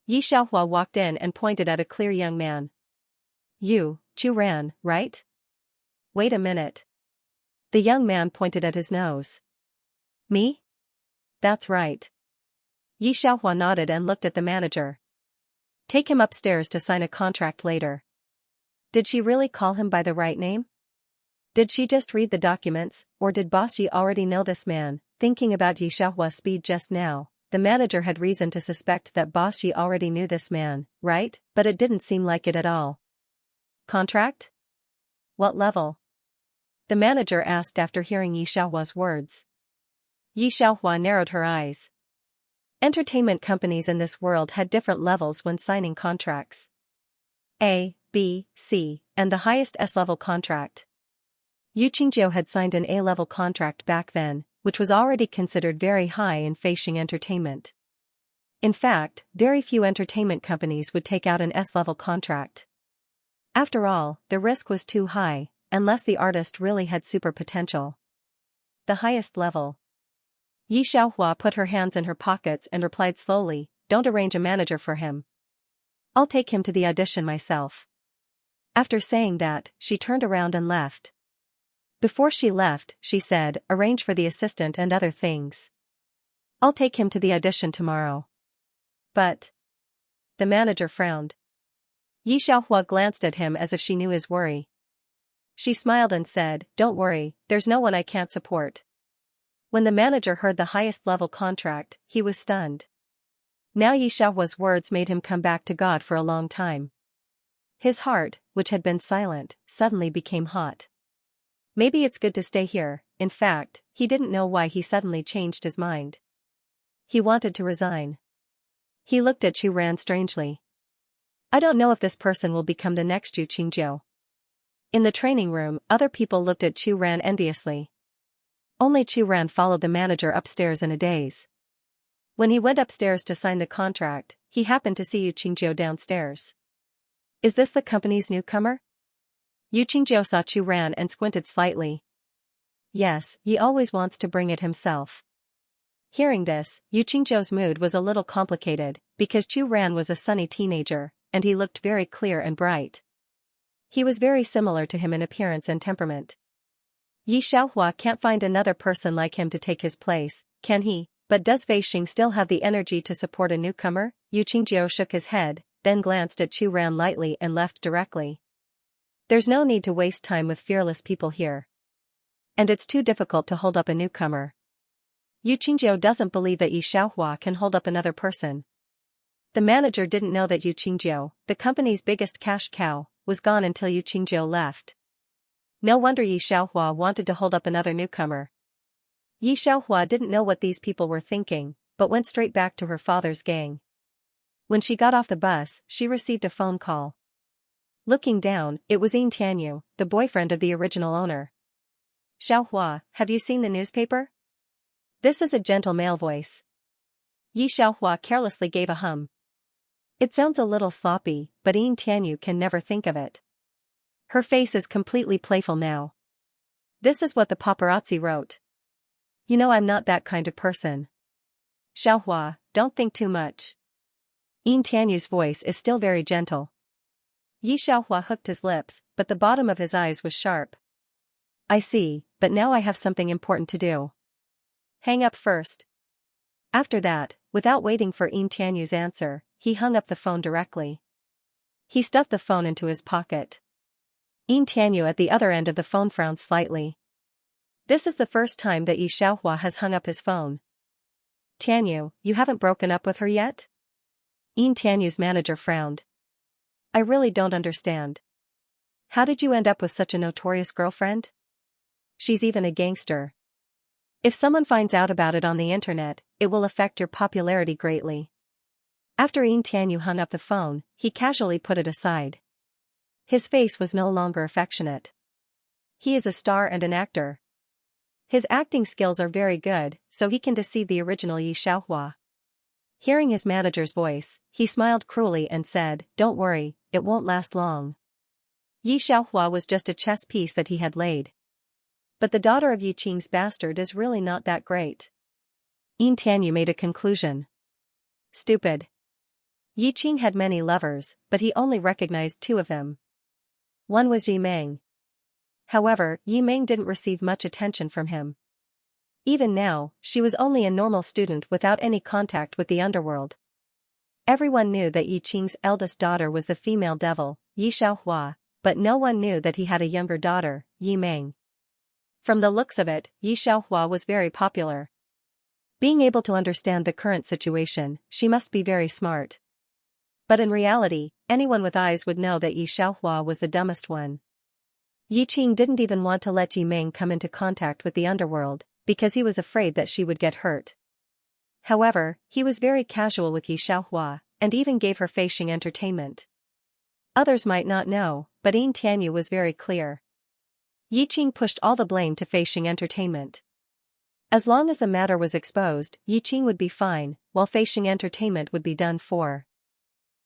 Yi Xiaohua walked in and pointed at a clear young man. You, Chu Ran, right? Wait a minute. The young man pointed at his nose. Me? That's right. Yi Xiaohua nodded and looked at the manager. Take him upstairs to sign a contract later. Did she really call him by the right name? Did she just read the documents, or did Boss Yi already know this man? Thinking about Yi Xiaohua's speed just now, the manager had reason to suspect that Boss Yi already knew this man, right? But it didn't seem like it at all. Contract? What level? The manager asked after hearing Yi Xiaohua's words. Yi Xiaohua narrowed her eyes. Entertainment companies in this world had different levels when signing contracts. A, B, C, and the highest S-level contract. Yu Qingjiu had signed an A-level contract back then, which was already considered very high in Feixing Entertainment. In fact, very few entertainment companies would take out an S-level contract. After all, the risk was too high, unless the artist really had super potential. The highest level. Yi Xiaohua put her hands in her pockets and replied slowly, "Don't arrange a manager for him. I'll take him to the audition myself." After saying that, she turned around and left. Before she left, she said, "Arrange for the assistant and other things. I'll take him to the audition tomorrow." But the manager frowned. Yi Xiaohua glanced at him as if she knew his worry. She smiled and said, "Don't worry, there's no one I can't support." When the manager heard the highest level contract, he was stunned. Now Yi Xiaohua's words made him come back to God for a long time. His heart, which had been silent, suddenly became hot. Maybe it's good to stay here, in fact, he didn't know why he suddenly changed his mind. He wanted to resign. He looked at Chu Ran strangely. I don't know if this person will become the next Yu Qingjiu. In the training room, other people looked at Chu Ran enviously. Only Chu Ran followed the manager upstairs in a daze. When he went upstairs to sign the contract, he happened to see Yu Qingjiu downstairs. Is this the company's newcomer? Yu Qingjiu saw Chu Ran and squinted slightly. Yes, he always wants to bring it himself. Hearing this, Yu Qingjiu's mood was a little complicated, because Chu Ran was a sunny teenager, and he looked very clear and bright. He was very similar to him in appearance and temperament. Yi Xiaohua can't find another person like him to take his place, can he? But does Fei Xing still have the energy to support a newcomer? Yu Qingjiu shook his head, then glanced at Chu Ran lightly and left directly. There's no need to waste time with fearless people here. And it's too difficult to hold up a newcomer. Yu Qingjiu doesn't believe that Yi Xiaohua can hold up another person. The manager didn't know that Yu Qingjiu, the company's biggest cash cow, was gone until Yu Qingjiu left. No wonder Yi Xiaohua wanted to hold up another newcomer. Yi Xiaohua didn't know what these people were thinking, but went straight back to her father's gang. When she got off the bus, she received a phone call. Looking down, it was Yin Tianyu, the boyfriend of the original owner. Xiaohua, have you seen the newspaper? This is a gentle male voice. Yi Xiaohua carelessly gave a hum. It sounds a little sloppy, but Yin Tianyu can never think of it. Her face is completely playful now. This is what the paparazzi wrote. You know I'm not that kind of person. Xiaohua, don't think too much. Yin Tianyu's voice is still very gentle. Yi Xiaohua hooked his lips, but the bottom of his eyes was sharp. I see, but now I have something important to do. Hang up first. After that, without waiting for Yin Tianyu's answer, he hung up the phone directly. He stuffed the phone into his pocket. Yin Tianyu at the other end of the phone frowned slightly. This is the first time that Yi Xiaohua has hung up his phone. Tianyu, you haven't broken up with her yet? Yin Tianyu's manager frowned. I really don't understand. How did you end up with such a notorious girlfriend? She's even a gangster. If someone finds out about it on the internet, it will affect your popularity greatly. After Yin Tianyu hung up the phone, he casually put it aside. His face was no longer affectionate. He is a star and an actor. His acting skills are very good, so he can deceive the original Yi Xiaohua. Hearing his manager's voice, he smiled cruelly and said, Don't worry, it won't last long. Yi Xiaohua was just a chess piece that he had laid. But the daughter of Yi Qing's bastard is really not that great. Yin Tianyu made a conclusion. Stupid. Yi Qing had many lovers, but he only recognized two of them. One was Yi Meng. However, Yi Meng didn't receive much attention from him. Even now, she was only a normal student without any contact with the underworld. Everyone knew that Yi Qing's eldest daughter was the female devil, Yi Xiaohua, but no one knew that he had a younger daughter, Yi Meng. From the looks of it, Yi Xiaohua was very popular. Being able to understand the current situation, she must be very smart. But in reality, anyone with eyes would know that Yi Xiaohua was the dumbest one. Yi Qing didn't even want to let Yi Meng come into contact with the underworld, because he was afraid that she would get hurt. However, he was very casual with Yi Xiaohua, and even gave her Fei Xing entertainment. Others might not know, but Yin Tianyu was very clear. Yi Qing pushed all the blame to Fei Xing entertainment. As long as the matter was exposed, Yi Qing would be fine, while Fei Xing entertainment would be done for.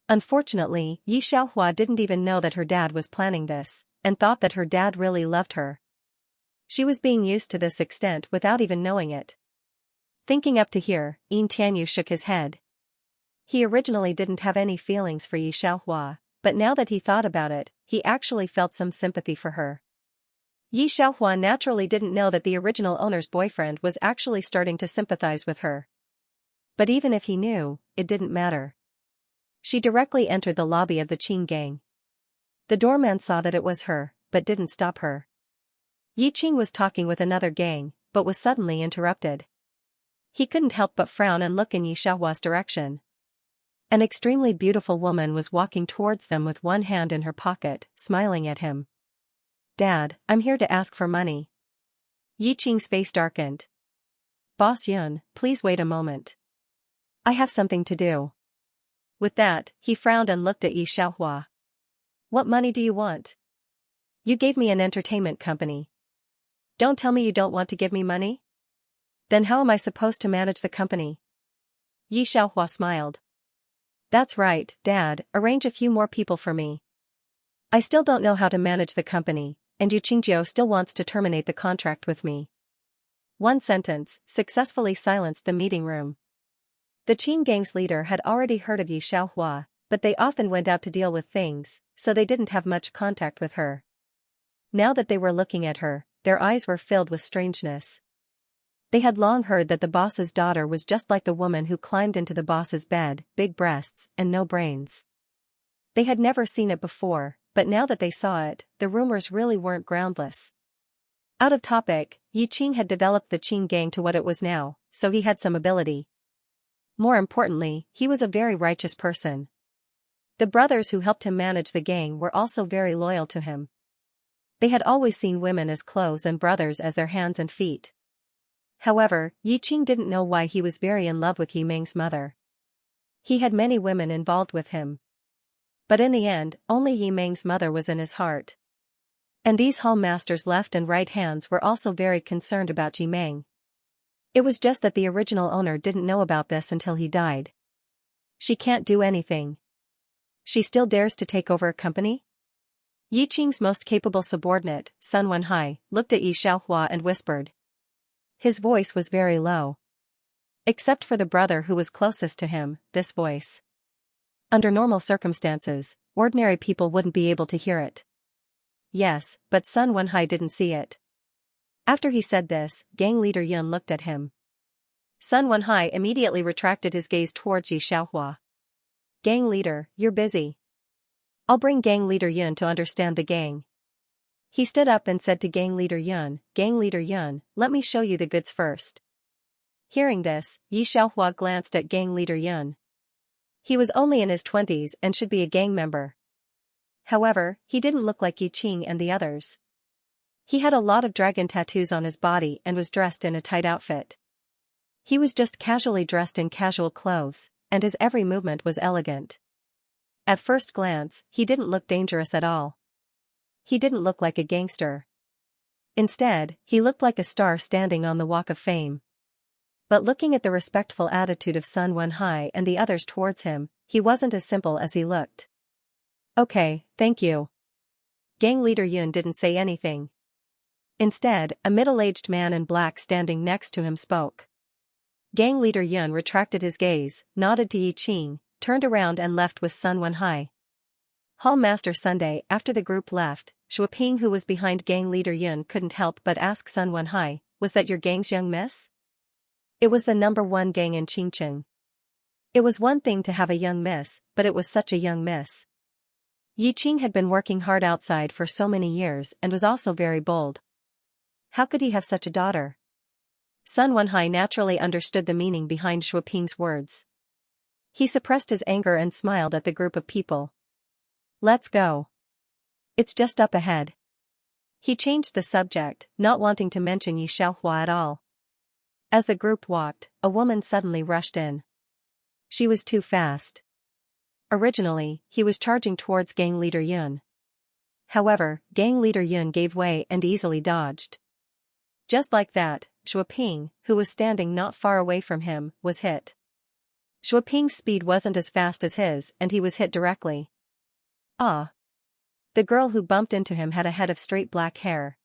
Unfortunately, Yi Xiaohua didn't even know that her dad was planning this, and thought that her dad really loved her. She was being used to this extent without even knowing it. Thinking up to here, Yin Tianyu shook his head. He originally didn't have any feelings for Yi Xiaohua, but now that he thought about it, he actually felt some sympathy for her. Yi Xiaohua naturally didn't know that the original owner's boyfriend was actually starting to sympathize with her. But even if he knew, it didn't matter. She directly entered the lobby of the Qing gang. The doorman saw that it was her, but didn't stop her. Yi Qing was talking with another gang, but was suddenly interrupted. He couldn't help but frown and look in Yi Xiaohua's direction. An extremely beautiful woman was walking towards them with one hand in her pocket, smiling at him. Dad, I'm here to ask for money. Yi Qing's face darkened. Boss Yun, please wait a moment. I have something to do. With that, he frowned and looked at Yi Xiaohua. What money do you want? You gave me an entertainment company. Don't tell me you don't want to give me money? Then how am I supposed to manage the company? Yi Xiaohua smiled. That's right, Dad, arrange a few more people for me. I still don't know how to manage the company, and Yu Qingjiu still wants to terminate the contract with me. One sentence successfully silenced the meeting room. The Qing gang's leader had already heard of Yi Xiaohua, but they often went out to deal with things, so they didn't have much contact with her. Now that they were looking at her, their eyes were filled with strangeness. They had long heard that the boss's daughter was just like the woman who climbed into the boss's bed, big breasts and no brains. They had never seen it before, but now that they saw it, the rumors really weren't groundless. Out of topic, Yi Qing had developed the Qing gang to what it was now, so he had some ability. More importantly, he was a very righteous person. The brothers who helped him manage the gang were also very loyal to him. They had always seen women as clothes and brothers as their hands and feet. However, Yi Qing didn't know why he was very in love with Yi Meng's mother. He had many women involved with him. But in the end, only Yi Meng's mother was in his heart. And these hall masters' left and right hands were also very concerned about Yi Meng. It was just that the original owner didn't know about this until he died. She can't do anything. She still dares to take over a company? Yi Qing's most capable subordinate, Sun Wenhai, looked at Yi Xiaohua and whispered. His voice was very low. Except for the brother who was closest to him, this voice. Under normal circumstances, ordinary people wouldn't be able to hear it. Yes, but Sun Wenhai didn't see it. After he said this, gang leader Yun looked at him. Sun Wenhai immediately retracted his gaze towards Yi Xiaohua. Gang leader, you're busy. I'll bring gang leader Yun to understand the gang. He stood up and said to gang leader Yun, let me show you the goods first. Hearing this, Yi Xiaohua glanced at gang leader Yun. He was only in his 20s and should be a gang member. However, he didn't look like Yi Qing and the others. He had a lot of dragon tattoos on his body and was dressed in a tight outfit. He was just casually dressed in casual clothes, and his every movement was elegant. At first glance, he didn't look dangerous at all. He didn't look like a gangster. Instead, he looked like a star standing on the Walk of Fame. But looking at the respectful attitude of Sun Wenhai and the others towards him, he wasn't as simple as he looked. Okay, thank you. Gang leader Yun didn't say anything. Instead, a middle-aged man in black standing next to him spoke. Gang leader Yun retracted his gaze, nodded to Yi Qing, turned around and left with Sun Wenhai. Hall Master Sunday. After the group left, Shuaping, who was behind gang leader Yun, couldn't help but ask Sun Wenhai, was that your gang's young miss? It was the #1 gang in Qingcheng. It was one thing to have a young miss, but it was such a young miss. Yi Qing had been working hard outside for so many years and was also very bold. How could he have such a daughter? Sun Wenhai naturally understood the meaning behind Shuaping's words. He suppressed his anger and smiled at the group of people. Let's go. It's just up ahead. He changed the subject, not wanting to mention Yi Xiaohua at all. As the group walked, a woman suddenly rushed in. She was too fast. Originally, he was charging towards gang leader Yun. However, gang leader Yun gave way and easily dodged. Just like that, Shuaping, who was standing not far away from him, was hit. Shuaping's speed wasn't as fast as his, and he was hit directly. Ah! The girl who bumped into him had a head of straight black hair.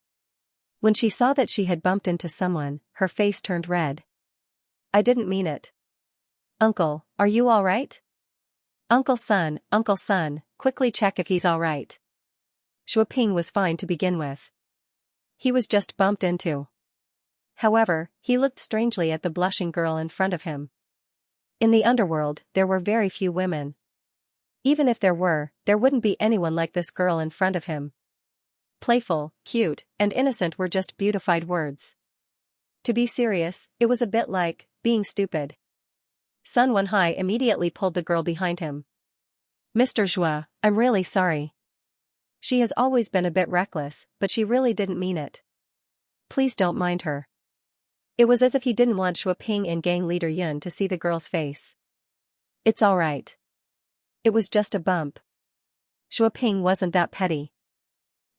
When she saw that she had bumped into someone, her face turned red. I didn't mean it. Uncle, are you all right? Uncle Sun, quickly check if he's all right. Shuaping was fine to begin with. He was just bumped into. However, he looked strangely at the blushing girl in front of him. In the underworld, there were very few women. Even if there were, there wouldn't be anyone like this girl in front of him. Playful, cute, and innocent were just beautified words. To be serious, it was a bit like being stupid. Sun Wenhai immediately pulled the girl behind him. Mr. Zhua, I'm really sorry. She has always been a bit reckless, but she really didn't mean it. please don't mind her. It was as if he didn't want Shuaping and gang leader Yun to see the girl's face. It's alright. It was just a bump. Shuaping wasn't that petty.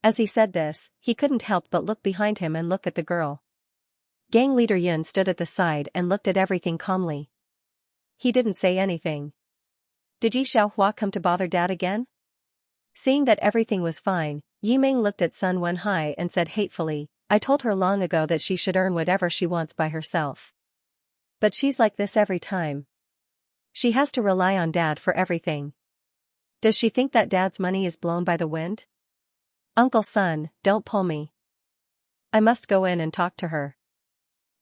As he said this, he couldn't help but look behind him and look at the girl. Gang leader Yun stood at the side and looked at everything calmly. He didn't say anything. Did Yi Xiaohua come to bother Dad again? Seeing that everything was fine, Yi Ming looked at Sun Wenhai and said hatefully, I told her long ago that she should earn whatever she wants by herself. But she's like this every time. She has to rely on Dad for everything. Does she think that Dad's money is blown by the wind? Uncle Sun, don't pull me. I must go in and talk to her.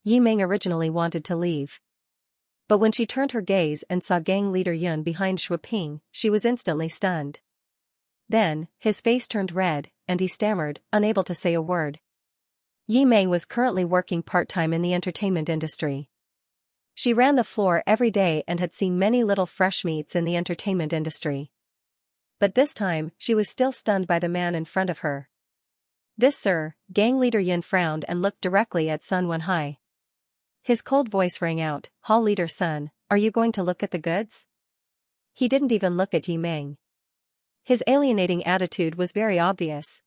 Yi Ming originally wanted to leave. But when she turned her gaze and saw gang leader Yun behind Shuaping, she was instantly stunned. Then, his face turned red, and he stammered, unable to say a word. Yi Ming was currently working part-time in the entertainment industry. She ran the floor every day and had seen many little fresh meats in the entertainment industry. But this time, she was still stunned by the man in front of her. This sir, gang leader Yun frowned and looked directly at Sun Wenhai. His cold voice rang out, Hall leader Sun, are you going to look at the goods? He didn't even look at Yi Ming. His alienating attitude was very obvious.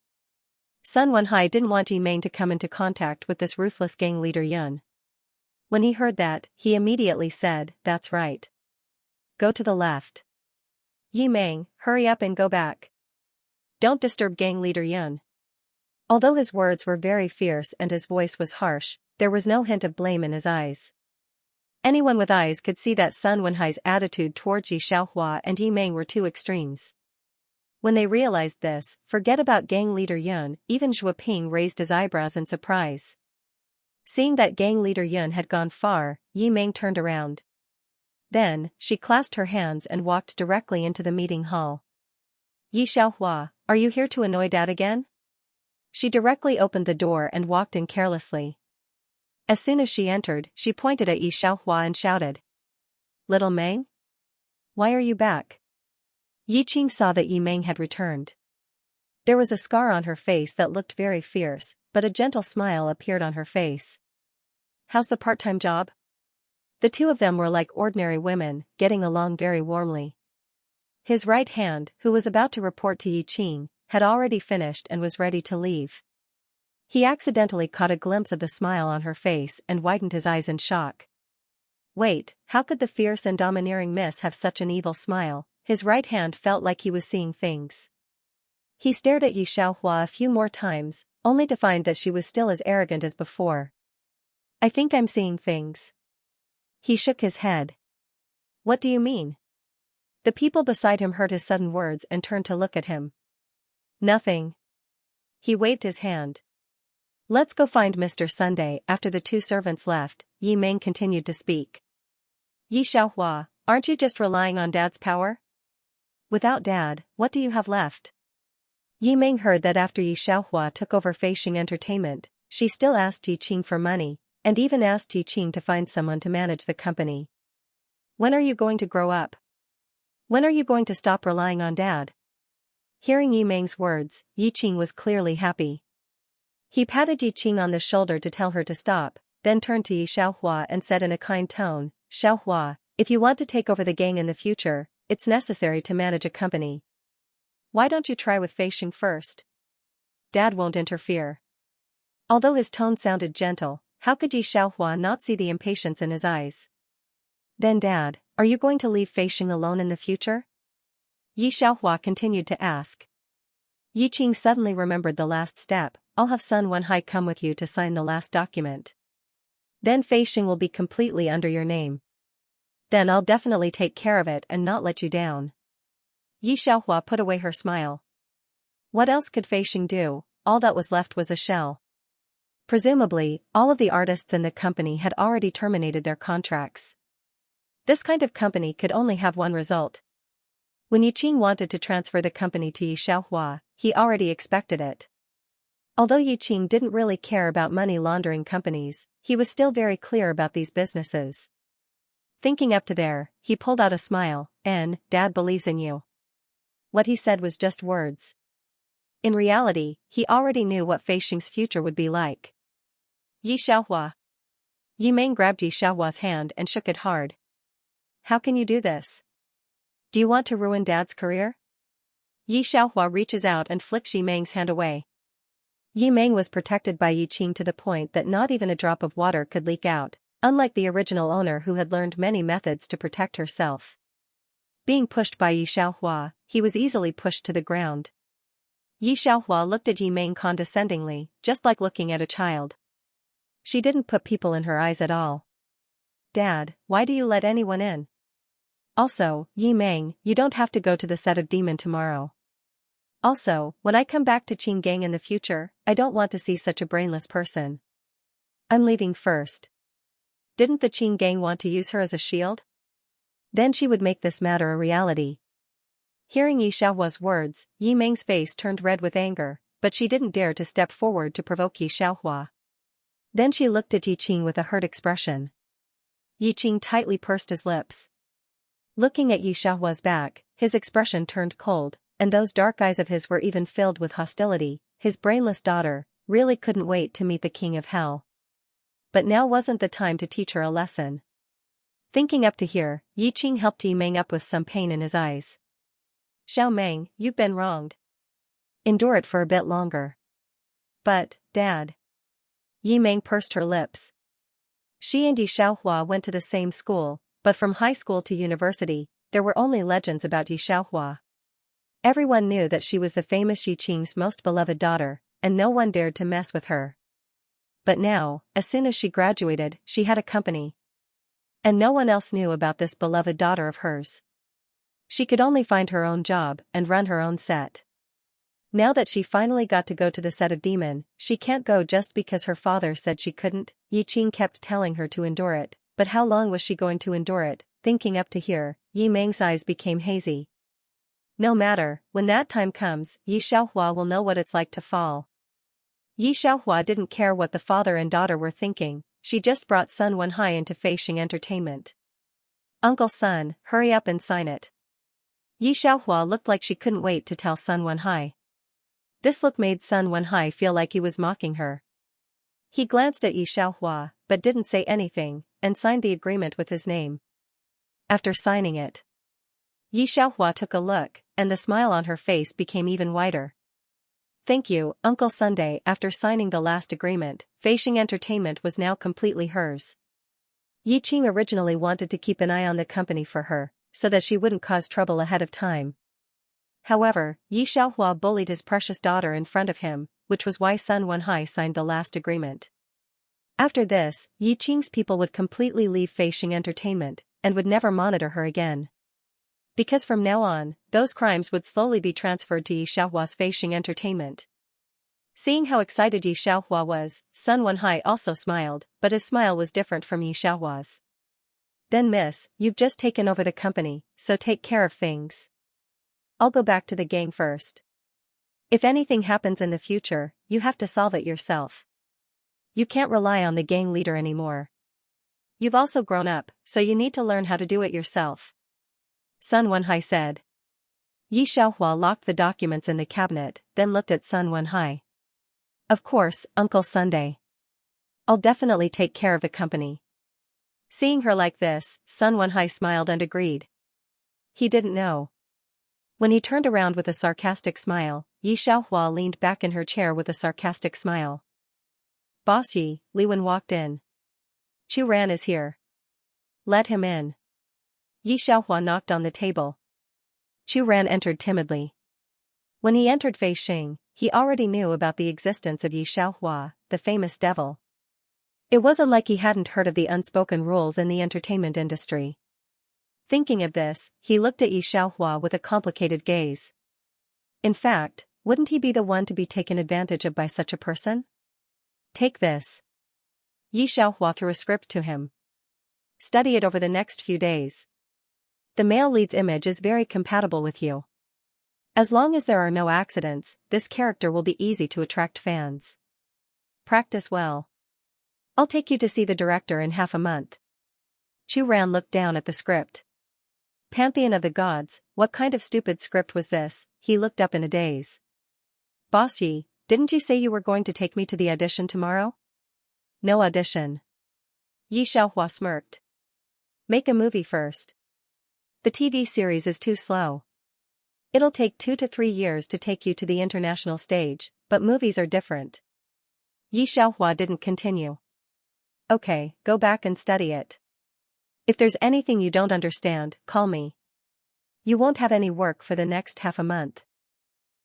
Sun Wenhai didn't want Yi Ming to come into contact with this ruthless gang leader Yun. When he heard that, he immediately said, that's right. Go to the left. Yi Ming, hurry up and go back. Don't disturb gang leader Yun. Although his words were very fierce and his voice was harsh, there was no hint of blame in his eyes. Anyone with eyes could see that Sun Wenhai's attitude towards Yi Xiaohua and Yi Ming were two extremes. When they realized this, forget about gang leader Yun, even Shuaping raised his eyebrows in surprise. Seeing that gang leader Yun had gone far, Yi Ming turned around. Then, she clasped her hands and walked directly into the meeting hall. Yi Xiaohua, are you here to annoy Dad again? She directly opened the door and walked in carelessly. As soon as she entered, she pointed at Yi Xiaohua and shouted. Little Meng? Why are you back? Yi Qing saw that Yi Ming had returned. There was a scar on her face that looked very fierce, but a gentle smile appeared on her face. How's the part-time job? The two of them were like ordinary women, getting along very warmly. His right hand, who was about to report to Yi Qing, had already finished and was ready to leave. He accidentally caught a glimpse of the smile on her face and widened his eyes in shock. Wait, how could the fierce and domineering miss have such an evil smile? His right hand felt like he was seeing things. He stared at Yi Xiaohua a few more times, only to find that she was still as arrogant as before. I think I'm seeing things. He shook his head. What do you mean? The people beside him heard his sudden words and turned to look at him. Nothing. He waved his hand. Let's go find Mr. Sunday. After the two servants left, Yi Ming continued to speak. Yi Xiaohua, aren't you just relying on Dad's power? Without Dad, what do you have left? Yi Ming heard that after Yi Xiaohua took over Feixing Entertainment, she still asked Yi Qing for money, and even asked Yi Qing to find someone to manage the company. When are you going to grow up? When are you going to stop relying on Dad? Hearing Yi Ming's words, Yi Qing was clearly happy. He patted Yi Qing on the shoulder to tell her to stop, then turned to Yi Xiaohua and said in a kind tone, Xiaohua, if you want to take over the gang in the future, it's necessary to manage a company. Why don't you try with Feixing first? Dad won't interfere. Although his tone sounded gentle, how could Yi Xiaohua not see the impatience in his eyes? Then Dad, are you going to leave Feixing alone in the future? Yi Xiaohua continued to ask. Yi Qing suddenly remembered the last step. I'll have Sun Wenhai come with you to sign the last document. Then Feixing will be completely under your name. Then I'll definitely take care of it and not let you down. Yi Xiaohua put away her smile. What else could Feixing do? All that was left was a shell. Presumably, all of the artists in the company had already terminated their contracts. This kind of company could only have one result. When Yi Qing wanted to transfer the company to Yi Xiaohua, he already expected it. Although Yi Qing didn't really care about money laundering companies, he was still very clear about these businesses. Thinking up to there, he pulled out a smile, Dad believes in you. What he said was just words. In reality, he already knew what Feixing's future would be like. Yi Xiaohua. Yi Meng grabbed Yi Xiaohua's hand and shook it hard. How can you do this? Do you want to ruin Dad's career? Yi Xiaohua reaches out and flicks Yi Meng's hand away. Yi Meng was protected by Yi Qing to the point that not even a drop of water could leak out, unlike the original owner who had learned many methods to protect herself. Being pushed by Yi Xiaohua, he was easily pushed to the ground. Yi Xiaohua looked at Yi Meng condescendingly, just like looking at a child. She didn't put people in her eyes at all. Dad, why do you let anyone in? Also, Yi Meng, you don't have to go to the set of Demon tomorrow. Also, when I come back to Qing Gang in the future, I don't want to see such a brainless person. I'm leaving first. Didn't the Qing Gang want to use her as a shield? Then she would make this matter a reality. Hearing Yi Xiaohua's words, Yi Meng's face turned red with anger, but she didn't dare to step forward to provoke Yi Xiaohua. Then she looked at Yi Qing with a hurt expression. Yi Qing tightly pursed his lips. Looking at Yi Xiaohua's back, his expression turned cold, and those dark eyes of his were even filled with hostility. His brainless daughter really couldn't wait to meet the King of Hell. But now wasn't the time to teach her a lesson. Thinking up to here, Yi Qing helped Yi Meng up with some pain in his eyes. Xiao Meng, you've been wronged. Endure it for a bit longer. But, Dad. Yi Meng pursed her lips. She and Yi Xiaohua went to the same school, but from high school to university, there were only legends about Yi Xiaohua. Everyone knew that she was the famous Yi Qing's most beloved daughter, and no one dared to mess with her. But now, as soon as she graduated, she had a company. And no one else knew about this beloved daughter of hers. She could only find her own job and run her own set. Now that she finally got to go to the set of Demon, she can't go just because her father said she couldn't. Yi Qing kept telling her to endure it, but how long was she going to endure it? Thinking up to here, Yi Meng's eyes became hazy. No matter, when that time comes, Yi Xiaohua will know what it's like to fall. Yi Xiaohua didn't care what the father and daughter were thinking, she just brought Sun Wenhai into Feixing Entertainment. Uncle Sun, hurry up and sign it. Yi Xiaohua looked like she couldn't wait to tell Sun Wenhai. This look made Sun Wenhai feel like he was mocking her. He glanced at Yi Xiaohua, but didn't say anything, and signed the agreement with his name. After signing it, Yi Xiaohua took a look, and the smile on her face became even wider. Thank you, Uncle Sunday. After signing the last agreement, Feixing Entertainment was now completely hers. Yi Qing originally wanted to keep an eye on the company for her, so that she wouldn't cause trouble ahead of time. However, Yi Xiaohua bullied his precious daughter in front of him, which was why Sun Wenhai signed the last agreement. After this, Yi Qing's people would completely leave Feixing Entertainment, and would never monitor her again. Because from now on, those crimes would slowly be transferred to Yi Xiaohua's Feixing Entertainment. Seeing how excited Yi Xiaohua was, Sun Wenhai also smiled, but his smile was different from Yi Xiaohua's. Then miss, you've just taken over the company, so take care of things. I'll go back to the gang first. If anything happens in the future, you have to solve it yourself. You can't rely on the gang leader anymore. You've also grown up, so you need to learn how to do it yourself. Sun Wenhai said. Yi Xiaohua locked the documents in the cabinet, then looked at Sun Wenhai. Of course, Uncle Sunday. I'll definitely take care of the company. Seeing her like this, Sun Wenhai smiled and agreed. He didn't know. When he turned around with a sarcastic smile, Yi Xiaohua leaned back in her chair with a sarcastic smile. Boss Yi, Li Wen walked in. Chu Ran is here. Let him in. Yi Xiaohua knocked on the table. Chu Ran entered timidly. When he entered Feixing, he already knew about the existence of Yi Xiaohua, the famous devil. It wasn't like he hadn't heard of the unspoken rules in the entertainment industry. Thinking of this, he looked at Yi Xiaohua with a complicated gaze. In fact, wouldn't he be the one to be taken advantage of by such a person? Take this. Yi Xiaohua threw a script to him. Study it over the next few days. The male lead's image is very compatible with you. As long as there are no accidents, this character will be easy to attract fans. Practice well. I'll take you to see the director in half a month. Chu Ran looked down at the script. Pantheon of the gods, what kind of stupid script was this? He looked up in a daze. Boss Yi, didn't you say you were going to take me to the audition tomorrow? No audition. Yi Xiaohua smirked. Make a movie first. The TV series is too slow. It'll take 2 to 3 years to take you to the international stage, but movies are different. Yi Xiaohua didn't continue. Okay, go back and study it. If there's anything you don't understand, call me. You won't have any work for the next half a month.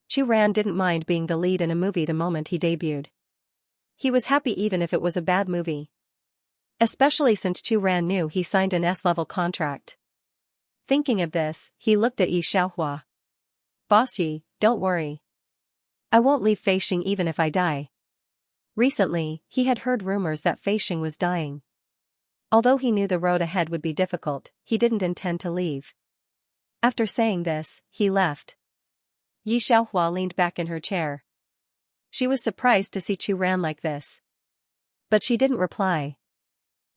Chu Ran didn't mind being the lead in a movie the moment he debuted. He was happy even if it was a bad movie. Especially since Chu Ran knew he signed an S-level contract. Thinking of this, he looked at Yi Xiaohua. Boss Yi, don't worry. I won't leave Feixing even if I die. Recently, he had heard rumors that Feixing was dying. Although he knew the road ahead would be difficult, he didn't intend to leave. After saying this, he left. Yi Xiaohua leaned back in her chair. She was surprised to see Chu Ran like this. But she didn't reply.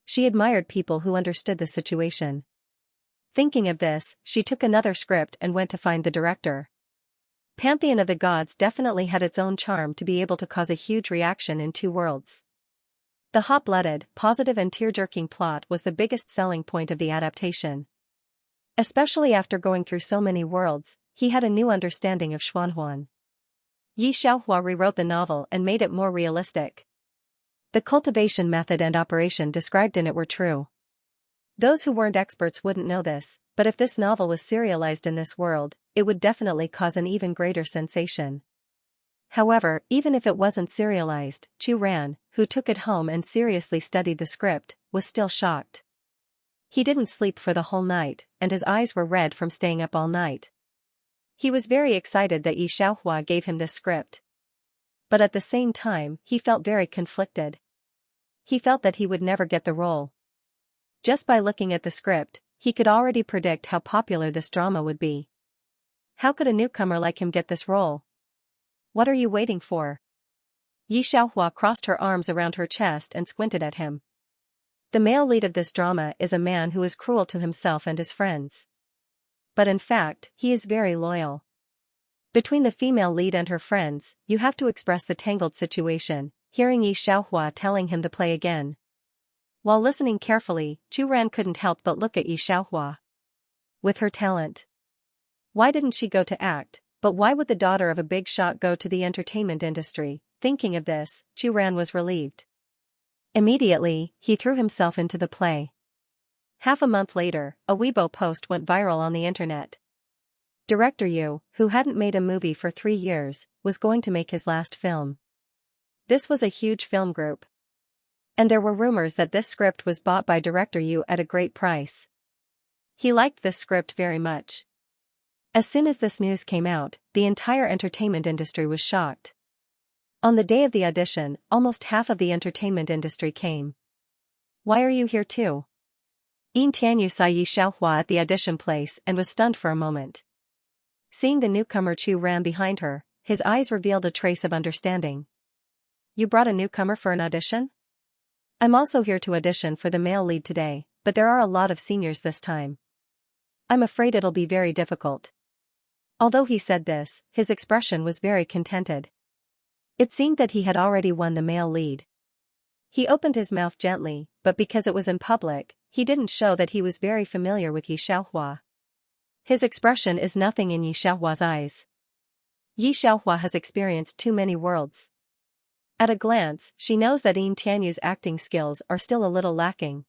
She admired people who understood the situation. Thinking of this, she took another script and went to find the director. Pantheon of the Gods definitely had its own charm to be able to cause a huge reaction in 2 worlds. The hot-blooded, positive and tear-jerking plot was the biggest selling point of the adaptation. Especially after going through so many worlds, he had a new understanding of Xuanhuan. Yi Xiaohua rewrote the novel and made it more realistic. The cultivation method and operation described in it were true. Those who weren't experts wouldn't know this, but if this novel was serialized in this world, it would definitely cause an even greater sensation. However, even if it wasn't serialized, Chu Ran, who took it home and seriously studied the script, was still shocked. He didn't sleep for the whole night, and his eyes were red from staying up all night. He was very excited that Yi Xiaohua gave him this script. But at the same time, he felt very conflicted. He felt that he would never get the role. Just by looking at the script, he could already predict how popular this drama would be. How could a newcomer like him get this role? What are you waiting for? Yi Xiaohua crossed her arms around her chest and squinted at him. The male lead of this drama is a man who is cruel to himself and his friends. But in fact, he is very loyal. Between the female lead and her friends, you have to express the tangled situation, hearing Yi Xiaohua telling him to play again. While listening carefully, Chu Ran couldn't help but look at Yi Xiaohua. With her talent, why didn't she go to act, but why would the daughter of a big shot go to the entertainment industry? Thinking of this, Chu Ran was relieved. Immediately, he threw himself into the play. Half a month later, a Weibo post went viral on the internet. Director Yu, who hadn't made a movie for 3 years, was going to make his last film. This was a huge film group. And there were rumors that this script was bought by Director Yu at a great price. He liked this script very much. As soon as this news came out, the entire entertainment industry was shocked. On the day of the audition, almost half of the entertainment industry came. Why are you here too? Yin Tianyu saw Yi Xiaohua at the audition place and was stunned for a moment. Seeing the newcomer Chu Ran behind her, his eyes revealed a trace of understanding. You brought a newcomer for an audition? I'm also here to audition for the male lead today, but there are a lot of seniors this time. I'm afraid it'll be very difficult. Although he said this, his expression was very contented. It seemed that he had already won the male lead. He opened his mouth gently, but because it was in public, he didn't show that he was very familiar with Yi Xiaohua. His expression is nothing in Yi Xiaohua's eyes. Yi Xiaohua has experienced too many worlds. At a glance, she knows that Yin Tianyu's acting skills are still a little lacking.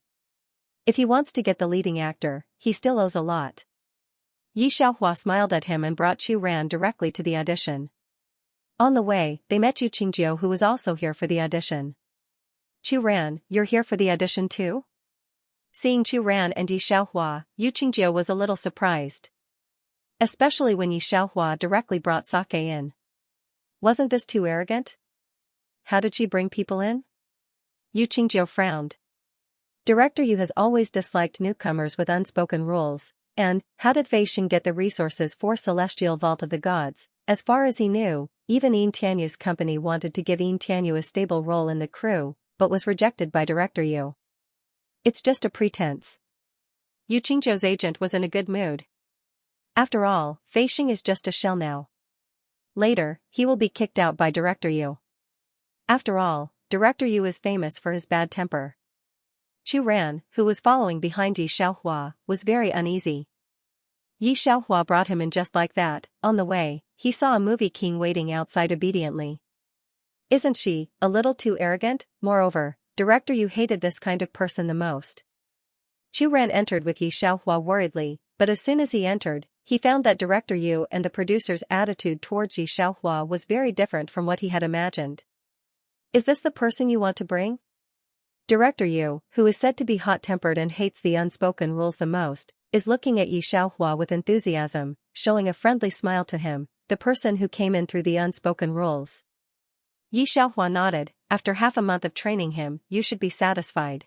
If he wants to get the leading actor, he still owes a lot. Yi Xiaohua smiled at him and brought Chu Ran directly to the audition. On the way, they met Yu Qingjiu, who was also here for the audition. Chu Ran, you're here for the audition too? Seeing Chu Ran and Yi Xiaohua, Yu Qingjiu was a little surprised. Especially when Yi Xiaohua directly brought sake in. Wasn't this too arrogant? How did she bring people in? Yu Qingjiu frowned. Director Yu has always disliked newcomers with unspoken rules, and how did Feixing get the resources for Celestial Vault of the Gods? As far as he knew, even Yin Tianyu's company wanted to give Yin Tianyu a stable role in the crew, but was rejected by Director Yu. It's just a pretense. Yu Qingjiu's agent was in a good mood. After all, Feixing is just a shell now. Later, he will be kicked out by Director Yu. After all, Director Yu is famous for his bad temper. Chu Ran, who was following behind Yi Xiaohua, was very uneasy. Yi Xiaohua brought him in just like that. On the way, he saw a movie king waiting outside obediently. Isn't she a little too arrogant? Moreover, Director Yu hated this kind of person the most. Chu Ran entered with Yi Xiaohua worriedly, but as soon as he entered, he found that Director Yu and the producer's attitude towards Yi Xiaohua was very different from what he had imagined. Is this the person you want to bring? Director Yu, who is said to be hot-tempered and hates the unspoken rules the most, is looking at Yi Xiaohua with enthusiasm, showing a friendly smile to him, the person who came in through the unspoken rules. Yi Xiaohua nodded. After half a month of training him, you should be satisfied.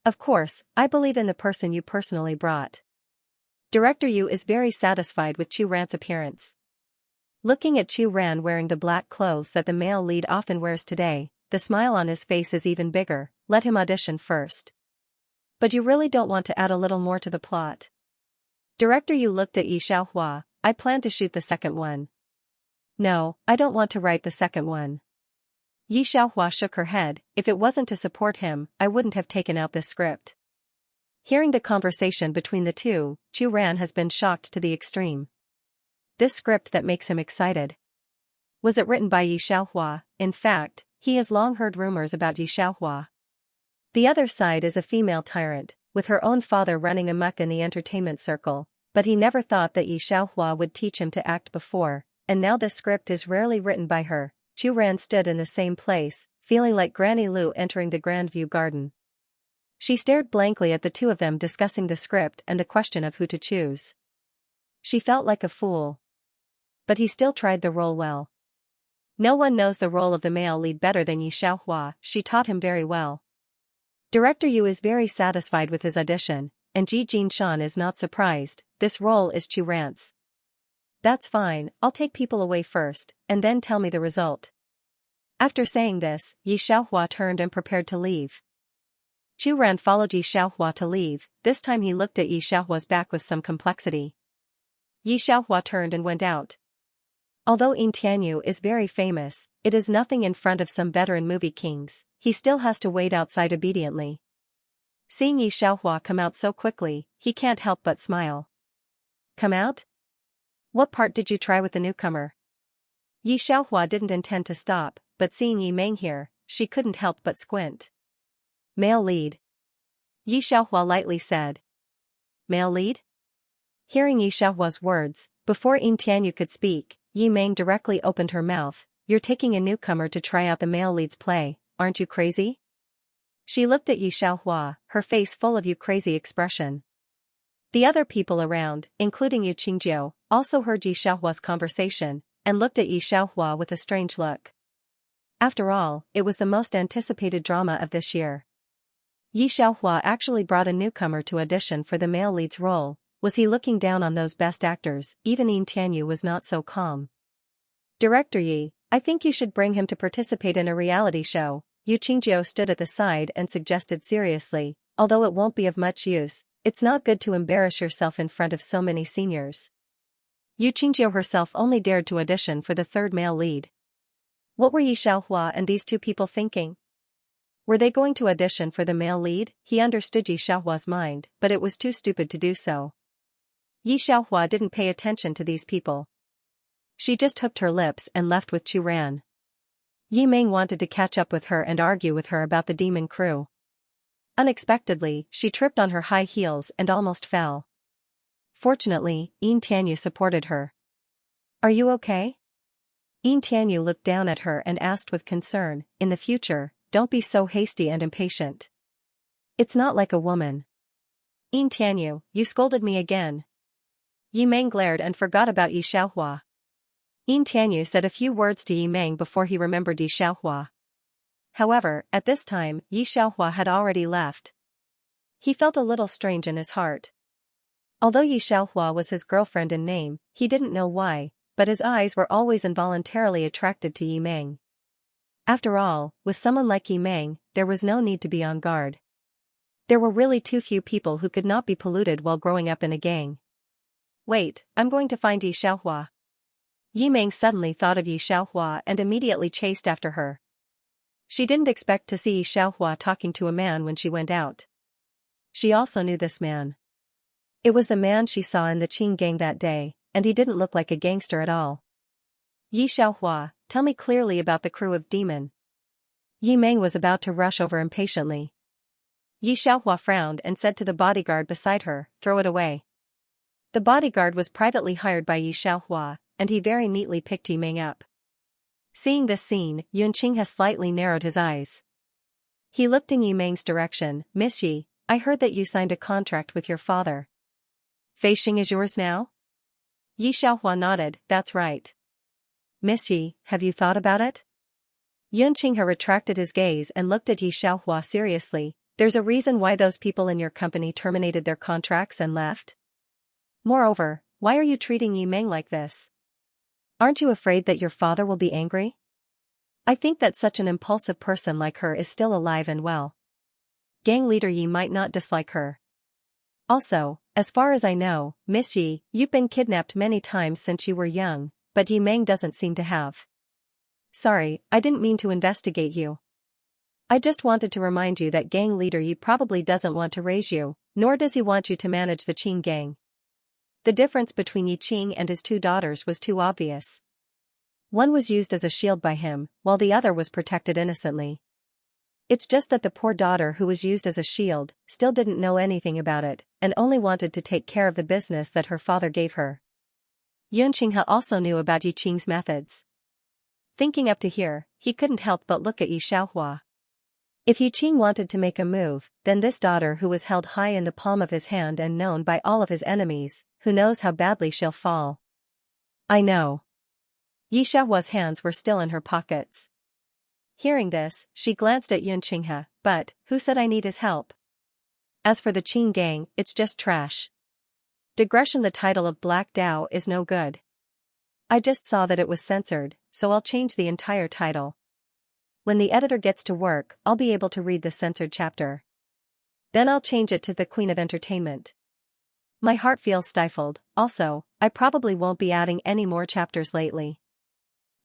Of course, I believe in the person you personally brought. Director Yu is very satisfied with Chu Ran's appearance. Looking at Chu Ran wearing the black clothes that the male lead often wears today, the smile on his face is even bigger. Let him audition first. But you really don't want to add a little more to the plot? Director Yu looked at Yi Xiaohua. I plan to shoot the second one. No, I don't want to write the second one. Yi Xiaohua shook her head. If it wasn't to support him, I wouldn't have taken out this script. Hearing the conversation between the two, Chu Ran has been shocked to the extreme. This script that makes him excited. Was it written by Yi Xiaohua? In fact, he has long heard rumors about Yi Xiaohua. The other side is a female tyrant, with her own father running amok in the entertainment circle, but he never thought that Yi Xiaohua would teach him to act before, and now this script is rarely written by her. Chu Ran stood in the same place, feeling like Granny Lu entering the Grandview garden. She stared blankly at the two of them discussing the script and the question of who to choose. She felt like a fool. But he still tried the role well. No one knows the role of the male lead better than Yi Xiaohua. She taught him very well. Director Yu is very satisfied with his audition, and Ji Jinshan is not surprised. This role is Chu Ran's. That's fine, I'll take people away first, and then tell me the result. After saying this, Yi Xiaohua turned and prepared to leave. Chu Ran followed Yi Xiaohua to leave. This time he looked at Yi Xiaohua's back with some complexity. Yi Xiaohua turned and went out. Although Yin Tianyu is very famous, it is nothing in front of some veteran movie kings. He still has to wait outside obediently. Seeing Yi Xiaohua come out so quickly, he can't help but smile. Come out? What part did you try with the newcomer? Yi Xiaohua didn't intend to stop, but seeing Yi Meng here, she couldn't help but squint. Male lead. Yi Xiaohua lightly said. Male lead? Hearing Yi Xiaohua's words, before Yin Tianyu could speak, Yi Meng directly opened her mouth. You're taking a newcomer to try out the male lead's play, aren't you crazy? She looked at Yi Xiaohua, her face full of you crazy expression. The other people around, including Yu Qingjiu, also heard Yi Xiaohua's conversation, and looked at Yi Xiaohua with a strange look. After all, it was the most anticipated drama of this year. Yi Xiaohua actually brought a newcomer to audition for the male lead's role. Was he looking down on those best actors? Even Yin Tianyu was not so calm. Director Yi, I think you should bring him to participate in a reality show. Yu Qingjiu stood at the side and suggested seriously, although it won't be of much use, it's not good to embarrass yourself in front of so many seniors. Yu Qingjiu herself only dared to audition for the third male lead. What were Yi Xiaohua and these two people thinking? Were they going to audition for the male lead? He understood Yi Xiaohua's mind, but it was too stupid to do so. Yi Xiaohua didn't pay attention to these people. She just hooked her lips and left with Chu Ran. Yi Meng wanted to catch up with her and argue with her about the demon crew. Unexpectedly, she tripped on her high heels and almost fell. Fortunately, Yin Tianyu supported her. Are you okay? Yin Tianyu looked down at her and asked with concern, in the future, don't be so hasty and impatient. It's not like a woman. Yin Tianyu, you scolded me again. Yi Meng glared and forgot about Yi Xiaohua. Yin Tianyu said a few words to Yi Meng before he remembered Yi Xiaohua. However, at this time, Yi Xiaohua had already left. He felt a little strange in his heart. Although Yi Xiaohua was his girlfriend in name, he didn't know why, but his eyes were always involuntarily attracted to Yi Meng. After all, with someone like Yi Meng, there was no need to be on guard. There were really too few people who could not be polluted while growing up in a gang. Wait, I'm going to find Yi Xiaohua. Yi Meng suddenly thought of Yi Xiaohua and immediately chased after her. She didn't expect to see Xiaohua talking to a man when she went out. She also knew this man. It was the man she saw in the Qing gang that day, and he didn't look like a gangster at all. Yi Xiaohua, tell me clearly about the crew of Demon. Yi Meng was about to rush over impatiently. Yi Xiaohua frowned and said to the bodyguard beside her, throw it away. The bodyguard was privately hired by Yi Xiaohua, and he very neatly picked Yi Meng up. Seeing this scene, Xianxia slightly narrowed his eyes. He looked in Yi Meng's direction. Miss Yi, I heard that you signed a contract with your father. Fei Xing is yours now? Yi Xiaohua nodded, that's right. Miss Yi, have you thought about it? Xianxia retracted his gaze and looked at Yi Xiaohua seriously. There's a reason why those people in your company terminated their contracts and left? Moreover, why are you treating Yi Meng like this? Aren't you afraid that your father will be angry? I think that such an impulsive person like her is still alive and well. Gang leader Yi might not dislike her. Also, as far as I know, Miss Yi, you've been kidnapped many times since you were young, but Yi Meng doesn't seem to have. Sorry, I didn't mean to investigate you. I just wanted to remind you that gang leader Yi probably doesn't want to raise you, nor does he want you to manage the Qing gang. The difference between Yi Qing and his two daughters was too obvious. One was used as a shield by him, while the other was protected innocently. It's just that the poor daughter who was used as a shield still didn't know anything about it, and only wanted to take care of the business that her father gave her. Xianxia also knew about Yi Qing's methods. Thinking up to here, he couldn't help but look at Yi Xiaohua. If Yi Qing wanted to make a move, then this daughter who was held high in the palm of his hand and known by all of his enemies, who knows how badly she'll fall. I know. Yi Xiaohua's hands were still in her pockets. Hearing this, she glanced at Xianxia, but, who said I need his help? As for the Qing gang, it's just trash. Digression. The title of Black Dao is no good. I just saw that it was censored, so I'll change the entire title. When the editor gets to work, I'll be able to read the censored chapter. Then I'll change it to The Queen of Entertainment. My heart feels stifled. Also, I probably won't be adding any more chapters lately.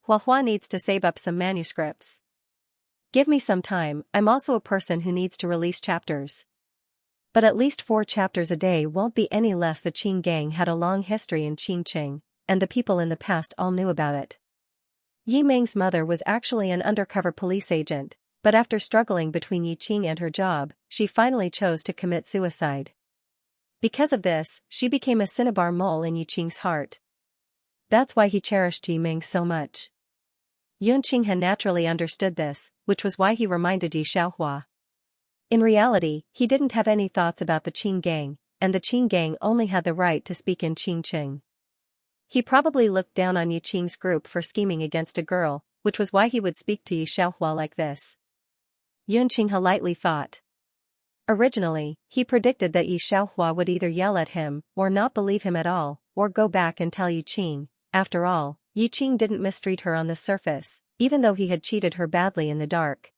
Huahua needs to save up some manuscripts. Give me some time. I'm also a person who needs to release chapters. But at least 4 chapters a day won't be any less. The Qing gang had a long history in Qingqing, and the people in the past all knew about it. Yi Meng's mother was actually an undercover police agent, but after struggling between Yi Qing and her job, she finally chose to commit suicide. Because of this, she became a cinnabar mole in Yi Qing's heart. That's why he cherished Yi Meng so much. Xianxia naturally understood this, which was why he reminded Yi Xiaohua. In reality, he didn't have any thoughts about the Qing gang, and the Qing gang only had the right to speak in Qingqing. He probably looked down on Yi Qing's group for scheming against a girl, which was why he would speak to Yi Xiaohua like this. Xianxia lightly thought. Originally, he predicted that Yi Xiaohua would either yell at him, or not believe him at all, or go back and tell Yi Qing. After all, Yi Qing didn't mistreat her on the surface, even though he had cheated her badly in the dark.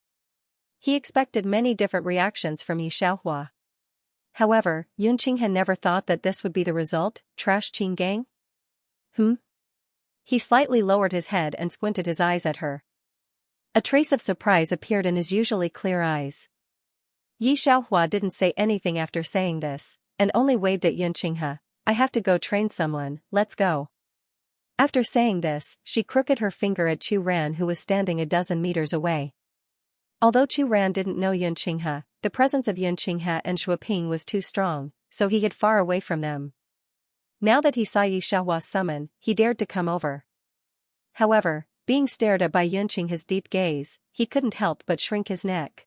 He expected many different reactions from Yi Xiaohua. However, Xianxia never thought that this would be the result. Trash Qing gang? He slightly lowered his head and squinted his eyes at her. A trace of surprise appeared in his usually clear eyes. Yi Xiaohua didn't say anything after saying this, and only waved at Xianxia. I have to go train someone, let's go. After saying this, she crooked her finger at Chu Ran, who was standing a dozen meters away. Although Chu Ran didn't know Xianxia, the presence of Xianxia and Shuoping was too strong, so he hid far away from them. Now that he saw Yi Xiaohua's summon, he dared to come over. However, being stared at by Xianxia's deep gaze, he couldn't help but shrink his neck.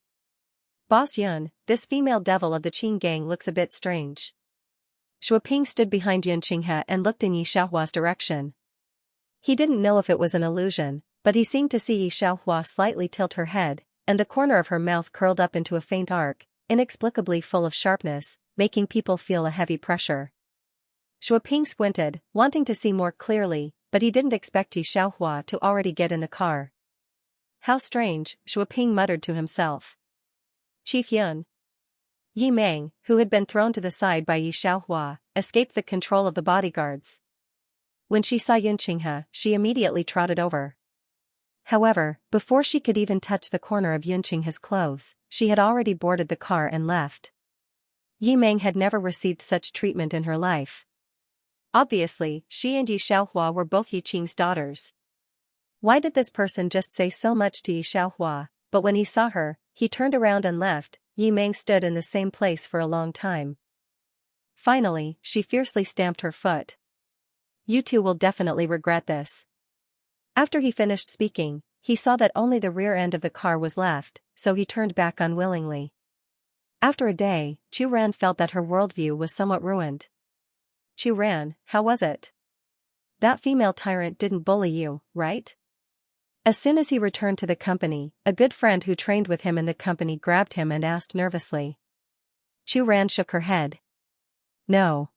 Boss Yun, this female devil of the Qing gang looks a bit strange. Shuoping stood behind Xianxia and looked in Yi Xiaohua's direction. He didn't know if it was an illusion, but he seemed to see Yi Xiaohua slightly tilt her head, and the corner of her mouth curled up into a faint arc, inexplicably full of sharpness, making people feel a heavy pressure. Shuoping squinted, wanting to see more clearly, but he didn't expect Yi Xiaohua to already get in the car. How strange, Shuoping muttered to himself. Chief Yun. Yi Meng, who had been thrown to the side by Yi Xiaohua, escaped the control of the bodyguards. When she saw Xianxia, she immediately trotted over. However, before she could even touch the corner of Yunqing's clothes, she had already boarded the car and left. Yi Meng had never received such treatment in her life. Obviously, she and Yi Xiaohua were both Yi Qing's daughters. Why did this person just say so much to Yi Xiaohua? But when he saw her, he turned around and left. Yi Meng stood in the same place for a long time. Finally, she fiercely stamped her foot. You two will definitely regret this. After he finished speaking, he saw that only the rear end of the car was left, so he turned back unwillingly. After a day, Chu Ran felt that her worldview was somewhat ruined. Chu Ran, how was it? That female tyrant didn't bully you, right? As soon as he returned to the company, a good friend who trained with him in the company grabbed him and asked nervously. Chu Ran shook her head. No.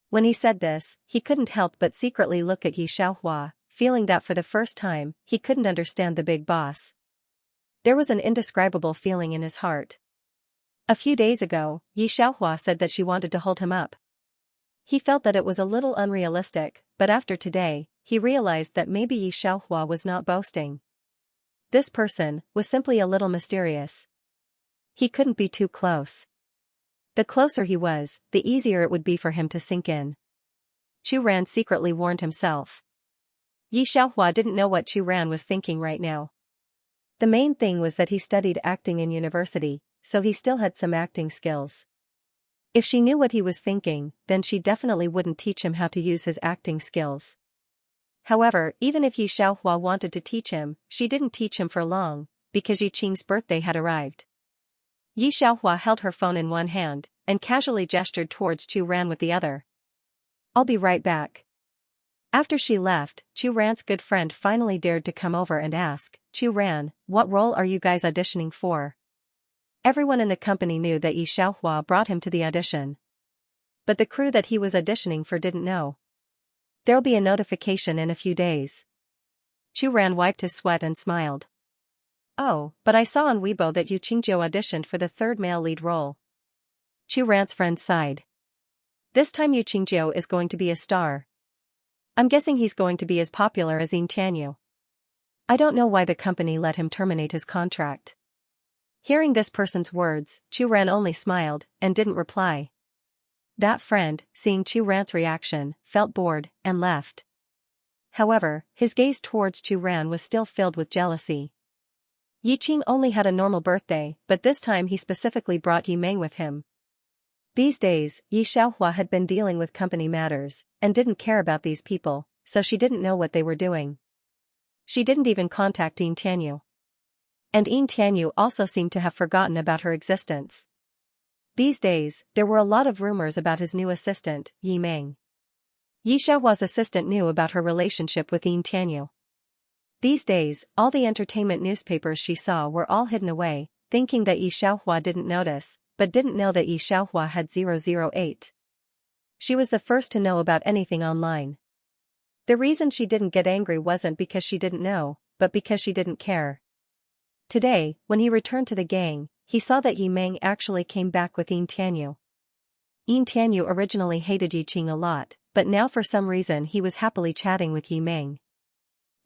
When he said this, he couldn't help but secretly look at Yi Xiaohua, feeling that for the first time, he couldn't understand the big boss. There was an indescribable feeling in his heart. A few days ago, Yi Xiaohua said that she wanted to hold him up. He felt that it was a little unrealistic, but after today, he realized that maybe Yi Xiaohua was not boasting. This person was simply a little mysterious. He couldn't be too close. The closer he was, the easier it would be for him to sink in. Chu Ran secretly warned himself. Yi Xiaohua didn't know what Chu Ran was thinking right now. The main thing was that he studied acting in university, so he still had some acting skills. If she knew what he was thinking, then she definitely wouldn't teach him how to use his acting skills. However, even if Yi Xiaohua wanted to teach him, she didn't teach him for long, because Yi Qing's birthday had arrived. Yi Xiaohua held her phone in one hand, and casually gestured towards Chu Ran with the other. I'll be right back. After she left, Chu Ran's good friend finally dared to come over and ask, Chu Ran, what role are you guys auditioning for? Everyone in the company knew that Yi Xiaohua brought him to the audition. But the crew that he was auditioning for didn't know. There'll be a notification in a few days. Chu Ran wiped his sweat and smiled. Oh, but I saw on Weibo that Yu Qingjiu auditioned for the third male lead role. Chu Ran's friend sighed. This time Yu Qingjiu is going to be a star. I'm guessing he's going to be as popular as Yin Tianyu. I don't know why the company let him terminate his contract. Hearing this person's words, Chu Ran only smiled, and didn't reply. That friend, seeing Chu Ran's reaction, felt bored, and left. However, his gaze towards Chu Ran was still filled with jealousy. Yi Qing only had a normal birthday, but this time he specifically brought Yi Meng with him. These days, Yi Xiaohua had been dealing with company matters, and didn't care about these people, so she didn't know what they were doing. She didn't even contact Yin Tianyu. And Yin Tianyu also seemed to have forgotten about her existence. These days, there were a lot of rumors about his new assistant, Yi Meng. Yi Xiaohua's assistant knew about her relationship with Yin Tianyu. These days, all the entertainment newspapers she saw were all hidden away, thinking that Yi Xiaohua didn't notice, but didn't know that Yi Xiaohua had 008. She was the first to know about anything online. The reason she didn't get angry wasn't because she didn't know, but because she didn't care. Today, when he returned to the gang, he saw that Yi Meng actually came back with Yin Tianyu. Yin Tianyu originally hated Yi Qing a lot, but now for some reason he was happily chatting with Yi Meng.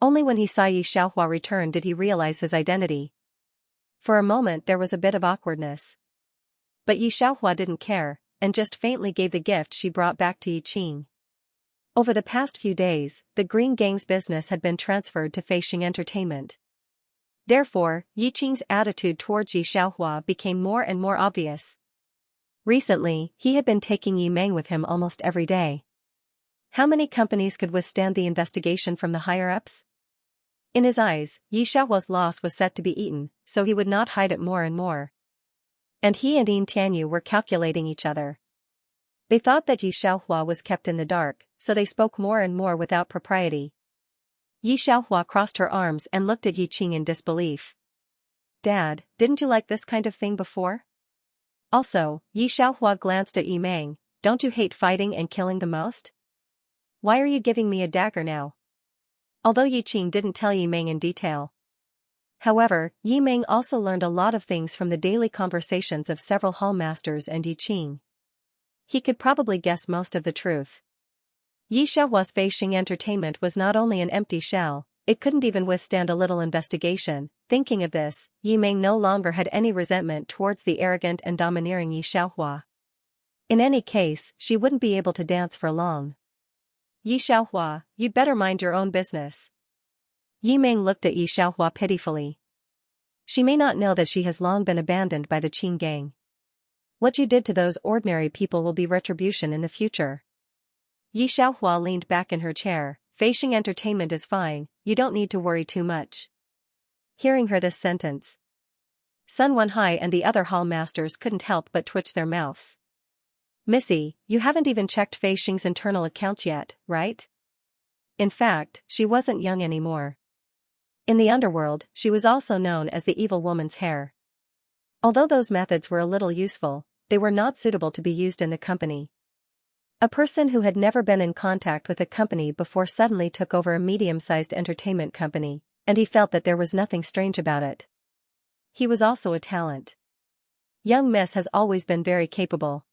Only when he saw Yi Xiaohua return did he realize his identity. For a moment there was a bit of awkwardness. But Yi Xiaohua didn't care, and just faintly gave the gift she brought back to Yi Qing. Over the past few days, the Green Gang's business had been transferred to Feixing Entertainment. Therefore, Yi Qing's attitude towards Yi Xiaohua became more and more obvious. Recently, he had been taking Yi Meng with him almost every day. How many companies could withstand the investigation from the higher-ups? In his eyes, Yi Xiaohua's loss was set to be eaten, so he would not hide it more and more. And he and Yin Tianyu were calculating each other. They thought that Yi Xiaohua was kept in the dark, so they spoke more and more without propriety. Yi Xiaohua crossed her arms and looked at Yi Qing in disbelief. Dad, didn't you like this kind of thing before? Also, Yi Xiaohua glanced at Yi Meng, don't you hate fighting and killing the most? Why are you giving me a dagger now? Although Yi Qing didn't tell Yi Meng in detail. However, Yi Meng also learned a lot of things from the daily conversations of several hallmasters and Yi Qing. He could probably guess most of the truth. Yi Xiaohua's Feixing Entertainment was not only an empty shell, it couldn't even withstand a little investigation. Thinking of this, Yi Meng no longer had any resentment towards the arrogant and domineering Yi Xiaohua. In any case, she wouldn't be able to dance for long. Yi Xiaohua, you'd better mind your own business. Yi Meng looked at Yi Xiaohua pitifully. She may not know that she has long been abandoned by the Qing gang. What you did to those ordinary people will be retribution in the future. Yi Xiaohua leaned back in her chair. Feisheng entertainment is fine, you don't need to worry too much. Hearing her this sentence, Sun Wenhai and the other hall masters couldn't help but twitch their mouths. Missy, you haven't even checked Feisheng's internal accounts yet, right? In fact, she wasn't young anymore. In the underworld, she was also known as the evil woman's hair. Although those methods were a little useful, they were not suitable to be used in the company. A person who had never been in contact with a company before suddenly took over a medium-sized entertainment company, and he felt that there was nothing strange about it. He was also a talent. Young Miss has always been very capable.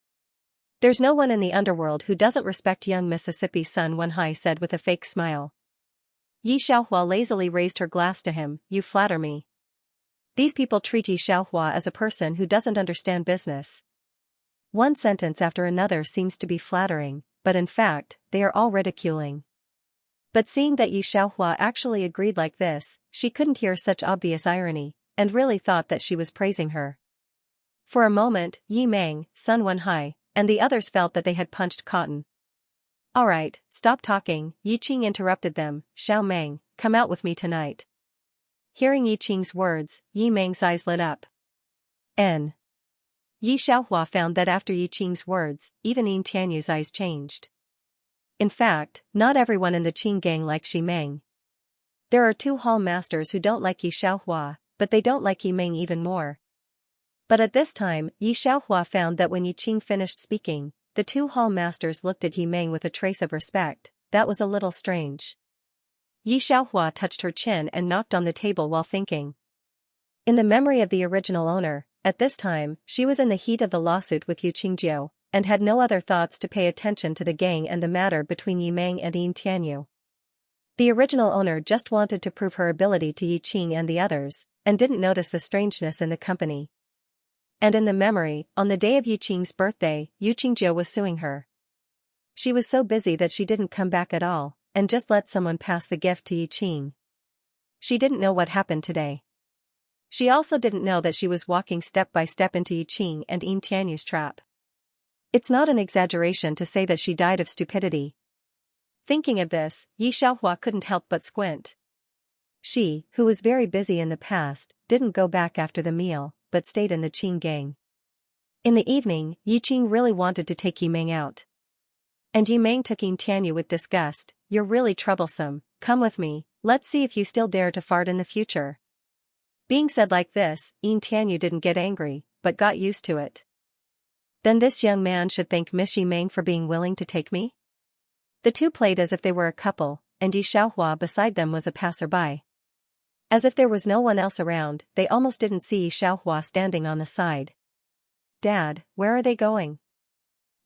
There's no one in the underworld who doesn't respect young Mississippi, Sun Wenhai said with a fake smile. Yi Xiaohua lazily raised her glass to him. You flatter me. These people treat Yi Xiaohua as a person who doesn't understand business. One sentence after another seems to be flattering, but in fact, they are all ridiculing. But seeing that Yi Xiaohua actually agreed like this, she couldn't hear such obvious irony, and really thought that she was praising her. For a moment, Yi Meng, Sun Wenhai, and the others felt that they had punched cotton. Alright, stop talking, Yi Qing interrupted them. Xiao Meng, come out with me tonight. Hearing Yi Qing's words, Yi Meng's eyes lit up. Yi Xiaohua found that after Yi Qing's words, even Yin Tianyu's eyes changed. In fact, not everyone in the Qing gang likes Yi Meng. There are 2 hall masters who don't like Yi Xiaohua, but they don't like Yi Meng even more. But at this time, Yi Xiaohua found that when Yi Qing finished speaking, the 2 hall masters looked at Yi Meng with a trace of respect. That was a little strange. Yi Xiaohua touched her chin and knocked on the table while thinking. In the memory of the original owner, at this time, she was in the heat of the lawsuit with Yu Qingjiu, and had no other thoughts to pay attention to the gang and the matter between Yi Meng and Yin Tianyu. The original owner just wanted to prove her ability to Yi Qing and the others, and didn't notice the strangeness in the company. And in the memory, on the day of Yi Qing's birthday, Yu Qingjiu was suing her. She was so busy that she didn't come back at all, and just let someone pass the gift to Yi Qing. She didn't know what happened today. She also didn't know that she was walking step by step into Yi Qing and Yin Tianyu's trap. It's not an exaggeration to say that she died of stupidity. Thinking of this, Yi Xiaohua couldn't help but squint. She, who was very busy in the past, didn't go back after the meal, but stayed in the Qing gang. In the evening, Yi Qing really wanted to take Yi Meng out. And Yi Meng took Yin Tianyu with disgust. You're really troublesome, come with me, let's see if you still dare to fart in the future. Being said like this, Yin Tianyu didn't get angry, but got used to it. Then this young man should thank Miss Yi Meng for being willing to take me? The 2 played as if they were a couple, and Yi Xiaohua beside them was a passerby. As if there was no one else around, they almost didn't see Yi Xiaohua standing on the side. Dad, where are they going?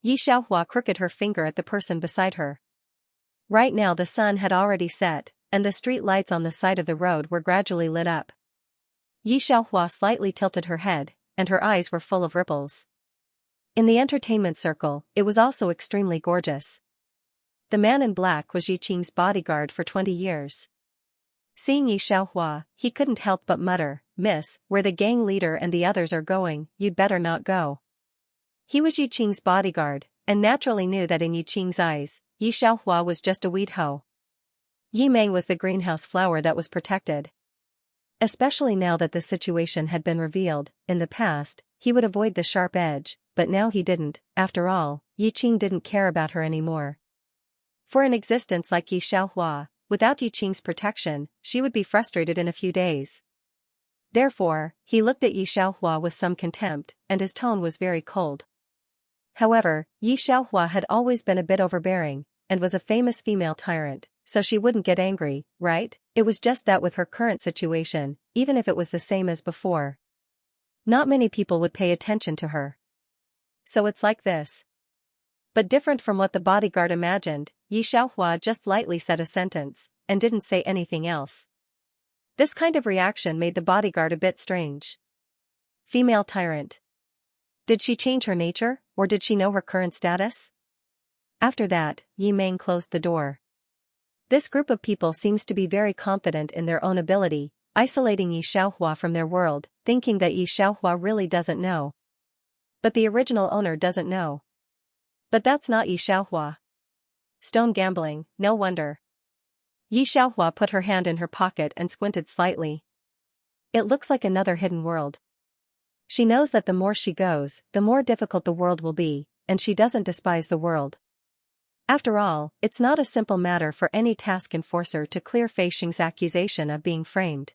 Yi Xiaohua crooked her finger at the person beside her. Right now the sun had already set, and the street lights on the side of the road were gradually lit up. Yi Xiaohua slightly tilted her head, and her eyes were full of ripples. In the entertainment circle, it was also extremely gorgeous. The man in black was Yi Qing's bodyguard for 20 years. Seeing Yi Xiaohua, he couldn't help but mutter, Miss, where the gang leader and the others are going, you'd better not go. He was Yi Qing's bodyguard, and naturally knew that in Yi Qing's eyes, Yi Xiaohua was just a weed hoe. Yi Meng was the greenhouse flower that was protected. Especially now that the situation had been revealed. In the past, he would avoid the sharp edge, but now he didn't. After all, Yi Qing didn't care about her anymore. For an existence like Yi Xiaohua, without Yi Qing's protection, she would be frustrated in a few days. Therefore, he looked at Yi Xiaohua with some contempt, and his tone was very cold. However, Yi Xiaohua had always been a bit overbearing, and was a famous female tyrant, so she wouldn't get angry, right? It was just that with her current situation, even if it was the same as before, not many people would pay attention to her. So it's like this. But different from what the bodyguard imagined, Yi Xiaohua just lightly said a sentence, and didn't say anything else. This kind of reaction made the bodyguard a bit strange. Female tyrant. Did she change her nature, or did she know her current status? After that, Yi Meng closed the door. This group of people seems to be very confident in their own ability, isolating Yi Xiaohua from their world, thinking that Yi Xiaohua really doesn't know. But the original owner doesn't know. But that's not Yi Xiaohua. Stone gambling, no wonder. Yi Xiaohua put her hand in her pocket and squinted slightly. It looks like another hidden world. She knows that the more she goes, the more difficult the world will be, and she doesn't despise the world. After all, it's not a simple matter for any task enforcer to clear Fei Xing's accusation of being framed.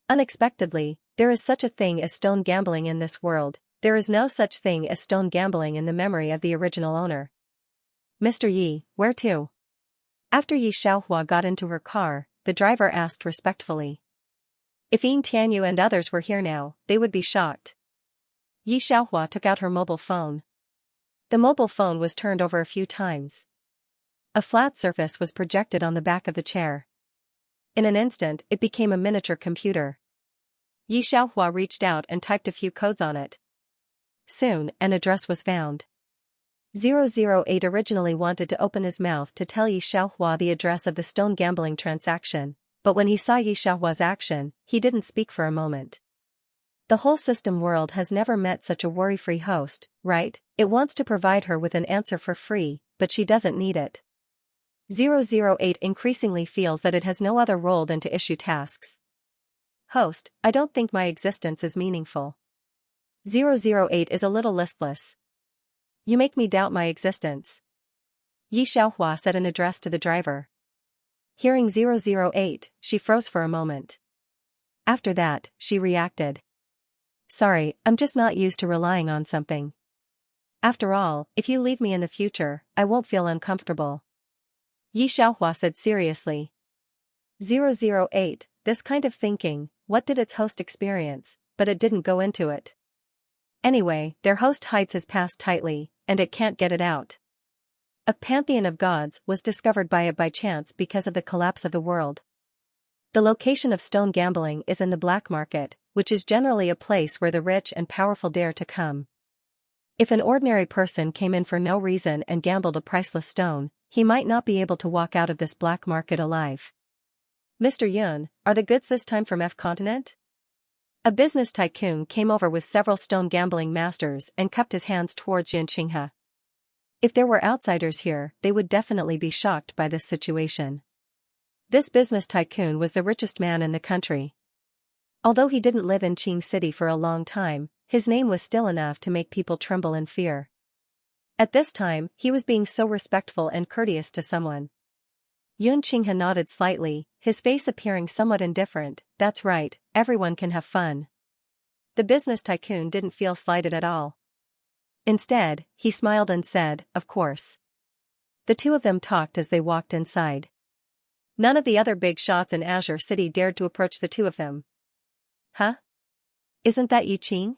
Unexpectedly, there is such a thing as stone gambling in this world. There is no such thing as stone gambling in the memory of the original owner. Mr. Yi, where to? After Yi Xiaohua got into her car, the driver asked respectfully. If Yin Tianyu and others were here now, they would be shocked. Yi Xiaohua took out her mobile phone. The mobile phone was turned over a few times. A flat surface was projected on the back of the chair. In an instant, it became a miniature computer. Yi Xiaohua reached out and typed a few codes on it. Soon, an address was found. 008 originally wanted to open his mouth to tell Yi Xiaohua the address of the stone gambling transaction, but when he saw Yi Xiaohua's action, he didn't speak for a moment. The whole system world has never met such a worry-free host, right? It wants to provide her with an answer for free, but she doesn't need it. 008 increasingly feels that it has no other role than to issue tasks. Host, I don't think my existence is meaningful. 008 is a little listless. You make me doubt my existence. Yi Xiaohua said in address to the driver. Hearing 008, she froze for a moment. After that, she reacted. Sorry, I'm just not used to relying on something. After all, if you leave me in the future, I won't feel uncomfortable. Yi Xiaohua said seriously. 008, this kind of thinking, what did its host experience, but it didn't go into it. Anyway, their host hides his past tightly, and it can't get it out. A pantheon of gods was discovered by it by chance because of the collapse of the world. The location of stone gambling is in the black market, which is generally a place where the rich and powerful dare to come. If an ordinary person came in for no reason and gambled a priceless stone, he might not be able to walk out of this black market alive. Mr. Yun, are the goods this time from F continent? A business tycoon came over with several stone gambling masters and cupped his hands towards Xianxia. If there were outsiders here, they would definitely be shocked by this situation. This business tycoon was the richest man in the country. Although he didn't live in Qing City for a long time, his name was still enough to make people tremble in fear. At this time, he was being so respectful and courteous to someone. Yun Qinghe nodded slightly, his face appearing somewhat indifferent. That's right, everyone can have fun. The business tycoon didn't feel slighted at all. Instead, he smiled and said, of course. The two of them talked as they walked inside. None of the other big shots in Azure City dared to approach the two of them. Huh? Isn't that Yi Qing?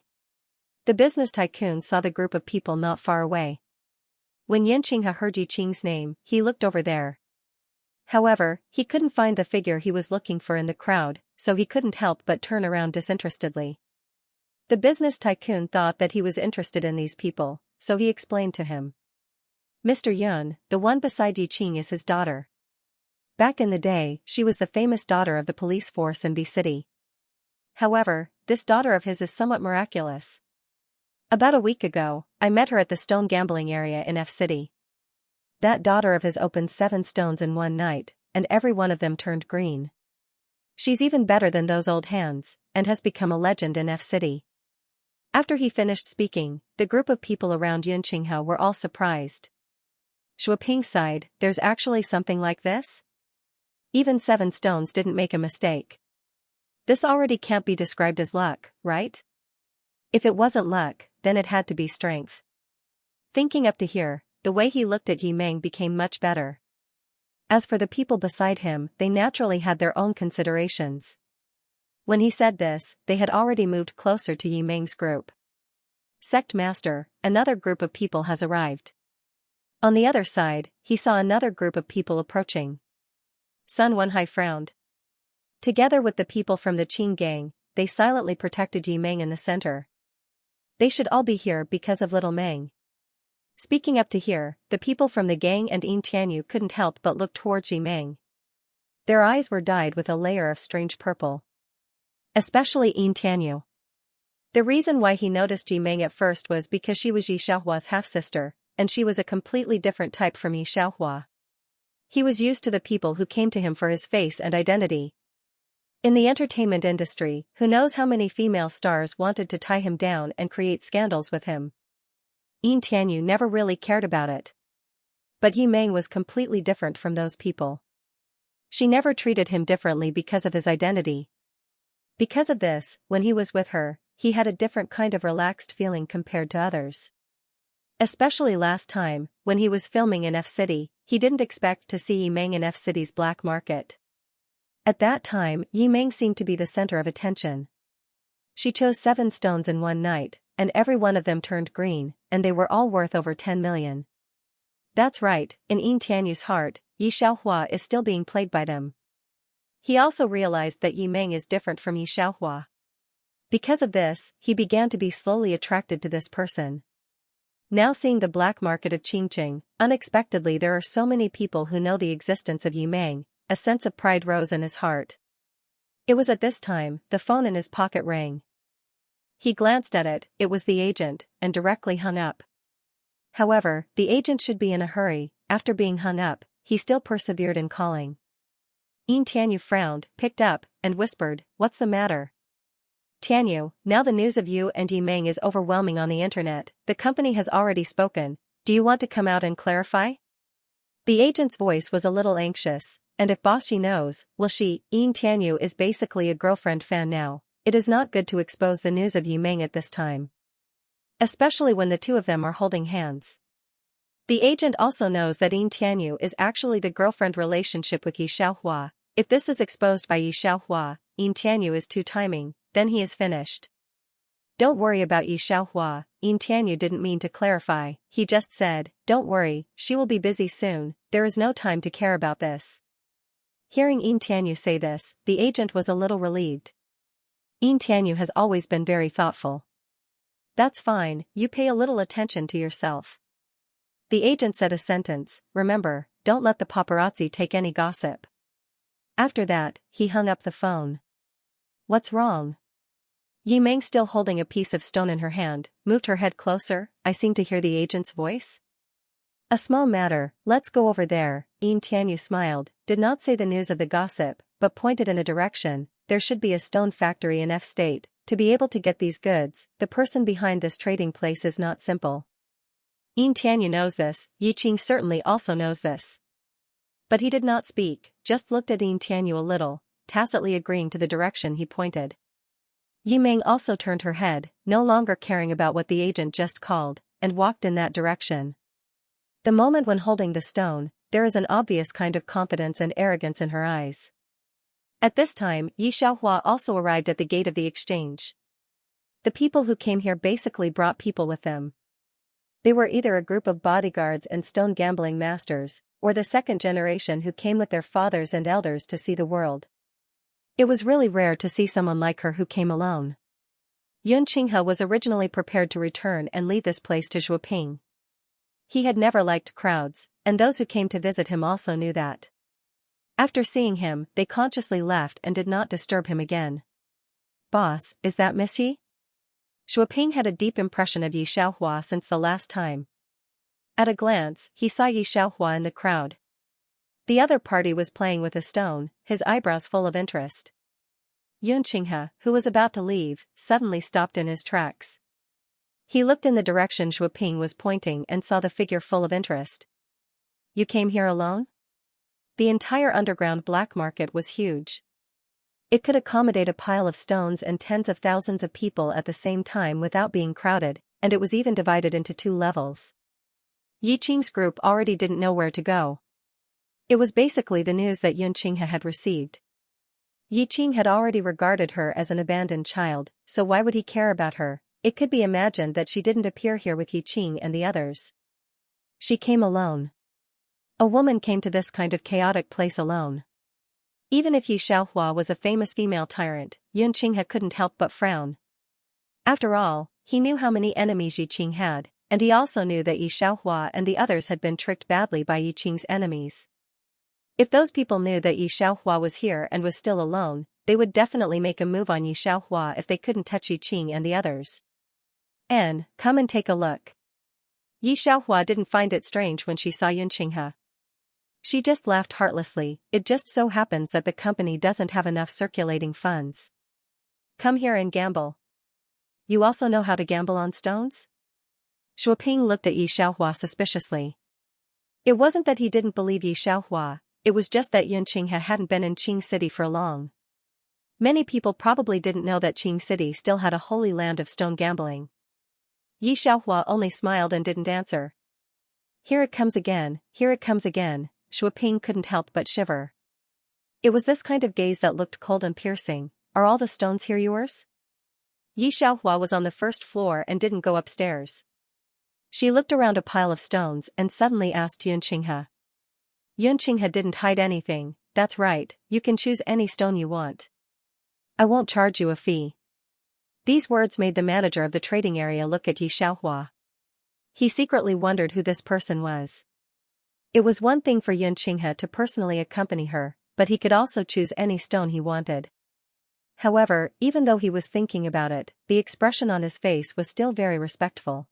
The business tycoon saw the group of people not far away. When Yin Qinghe heard Yi Qing's name, he looked over there. However, he couldn't find the figure he was looking for in the crowd, so he couldn't help but turn around disinterestedly. The business tycoon thought that he was interested in these people, so he explained to him. Mr. Yun, the one beside Yi Qing is his daughter. Back in the day, she was the famous daughter of the police force in B City. However, this daughter of his is somewhat miraculous. About a week ago, I met her at the stone gambling area in F City. That daughter of his opened 7 stones in one night, and every one of them turned green. She's even better than those old hands, and has become a legend in F City. After he finished speaking, the group of people around Yun Qinghe were all surprised. Shuoping sighed, there's actually something like this? Even 7 stones didn't make a mistake. This already can't be described as luck, right? If it wasn't luck, then it had to be strength. Thinking up to here, the way he looked at Yi Meng became much better. As for the people beside him, they naturally had their own considerations. When he said this, they had already moved closer to Yi Meng's group. Sect Master, another group of people has arrived. On the other side, he saw another group of people approaching. Sun Wenhai frowned. Together with the people from the Qing gang, they silently protected Yi Meng in the center. They should all be here because of little Meng. Speaking up to here, the people from the gang and Yin Tianyu couldn't help but look towards Yi Meng. Their eyes were dyed with a layer of strange purple. Especially Yin Tianyu. The reason why he noticed Yi Meng at first was because she was Yi Xiaohua's half-sister, and she was a completely different type from Yi Xiaohua. He was used to the people who came to him for his face and identity. In the entertainment industry, who knows how many female stars wanted to tie him down and create scandals with him. Yin Tianyu never really cared about it. But Yi Meng was completely different from those people. She never treated him differently because of his identity. Because of this, when he was with her, he had a different kind of relaxed feeling compared to others. Especially last time, when he was filming in F City, he didn't expect to see Yi Meng in F City's black market. At that time, Yi Meng seemed to be the center of attention. She chose 7 stones in one night, and every one of them turned green, and they were all worth over 10 million. That's right, in Yin Tianyu's heart, Yi Xiaohua is still being played by them. He also realized that Yi Meng is different from Yi Xiaohua. Because of this, he began to be slowly attracted to this person. Now seeing the black market of Qingqing, unexpectedly there are so many people who know the existence of Yi Meng, a sense of pride rose in his heart. It was at this time, the phone in his pocket rang. He glanced at it, it was the agent, and directly hung up. However, the agent should be in a hurry. After being hung up, he still persevered in calling. Yin Tianyu frowned, picked up, and whispered, "What's the matter?" "Tianyu, now the news of you and Yi Meng is overwhelming on the internet, the company has already spoken, do you want to come out and clarify?" The agent's voice was a little anxious, and if boss she knows, will she? Yin Tianyu is basically a girlfriend fan now, it is not good to expose the news of Yi Meng at this time. Especially when the two of them are holding hands. The agent also knows that Yin Tianyu is actually the girlfriend relationship with Yi Xiaohua. If this is exposed by Yi Xiaohua, Yin Tianyu is too timing, then he is finished. Don't worry about Yi Xiaohua, Yin Tianyu didn't mean to clarify, he just said, don't worry, she will be busy soon, there is no time to care about this. Hearing Yin Tianyu say this, the agent was a little relieved. Yin Tianyu has always been very thoughtful. That's fine, you pay a little attention to yourself. The agent said a sentence, remember, don't let the paparazzi take any gossip. After that, he hung up the phone. What's wrong? Yi Meng, still holding a piece of stone in her hand, moved her head closer. I seem to hear the agent's voice. A small matter, let's go over there. Yin Tianyu smiled, did not say the news of the gossip, but pointed in a direction. There should be a stone factory in F State. To be able to get these goods, the person behind this trading place is not simple. Yin Tianyu knows this, Yi Qing certainly also knows this. But he did not speak, just looked at Yin Tianyu a little, tacitly agreeing to the direction he pointed. Yi Meng also turned her head, no longer caring about what the agent just called, and walked in that direction. The moment when holding the stone, there is an obvious kind of confidence and arrogance in her eyes. At this time, Yi Xiaohua also arrived at the gate of the exchange. The people who came here basically brought people with them. They were either a group of bodyguards and stone gambling masters, or the second generation who came with their fathers and elders to see the world. It was really rare to see someone like her who came alone. Yun Qinghe was originally prepared to return and leave this place to Zhuoping. He had never liked crowds, and those who came to visit him also knew that. After seeing him, they consciously left and did not disturb him again. Boss, is that Miss Yi? Zhuoping had a deep impression of Yi Xiaohua since the last time. At a glance, he saw Yi Xiaohua in the crowd. The other party was playing with a stone, his eyebrows full of interest. Yun Qinghe, who was about to leave, suddenly stopped in his tracks. He looked in the direction Zhuoping was pointing and saw the figure full of interest. You came here alone? The entire underground black market was huge. It could accommodate a pile of stones and tens of thousands of people at the same time without being crowded, and it was even divided into 2 levels. Yi Qing's group already didn't know where to go. It was basically the news that Yun Qinghe had received. Yi Qing had already regarded her as an abandoned child, so why would he care about her? It could be imagined that she didn't appear here with Yi Qing and the others. She came alone. A woman came to this kind of chaotic place alone. Even if Yi Xiaohua was a famous female tyrant, Xianxia couldn't help but frown. After all, he knew how many enemies Yi Qing had, and he also knew that Yi Xiaohua and the others had been tricked badly by Yi Qing's enemies. If those people knew that Yi Xiaohua was here and was still alone, they would definitely make a move on Yi Xiaohua if they couldn't touch Yi Qing and the others. "Anne, come and take a look." Yi Xiaohua didn't find it strange when she saw Xianxia. She just laughed heartlessly. "It just so happens that the company doesn't have enough circulating funds. Come here and gamble." "You also know how to gamble on stones?" Shuoping looked at Yi Xiaohua suspiciously. It wasn't that he didn't believe Yi Xiaohua, it was just that Xianxia hadn't been in Qing City for long. Many people probably didn't know that Qing City still had a holy land of stone gambling. Yi Xiaohua only smiled and didn't answer. "Here it comes again, here it comes again." Shuoping couldn't help but shiver. It was this kind of gaze that looked cold and piercing. "Are all the stones here yours?" Yi Xiaohua was on the first floor and didn't go upstairs. She looked around a pile of stones and suddenly asked Xianxia. Xianxia didn't hide anything. "That's right, you can choose any stone you want. I won't charge you a fee." These words made the manager of the trading area look at Yi Xiaohua. He secretly wondered who this person was. It was one thing for Xianxia to personally accompany her, but he could also choose any stone he wanted. However, even though he was thinking about it, the expression on his face was still very respectful.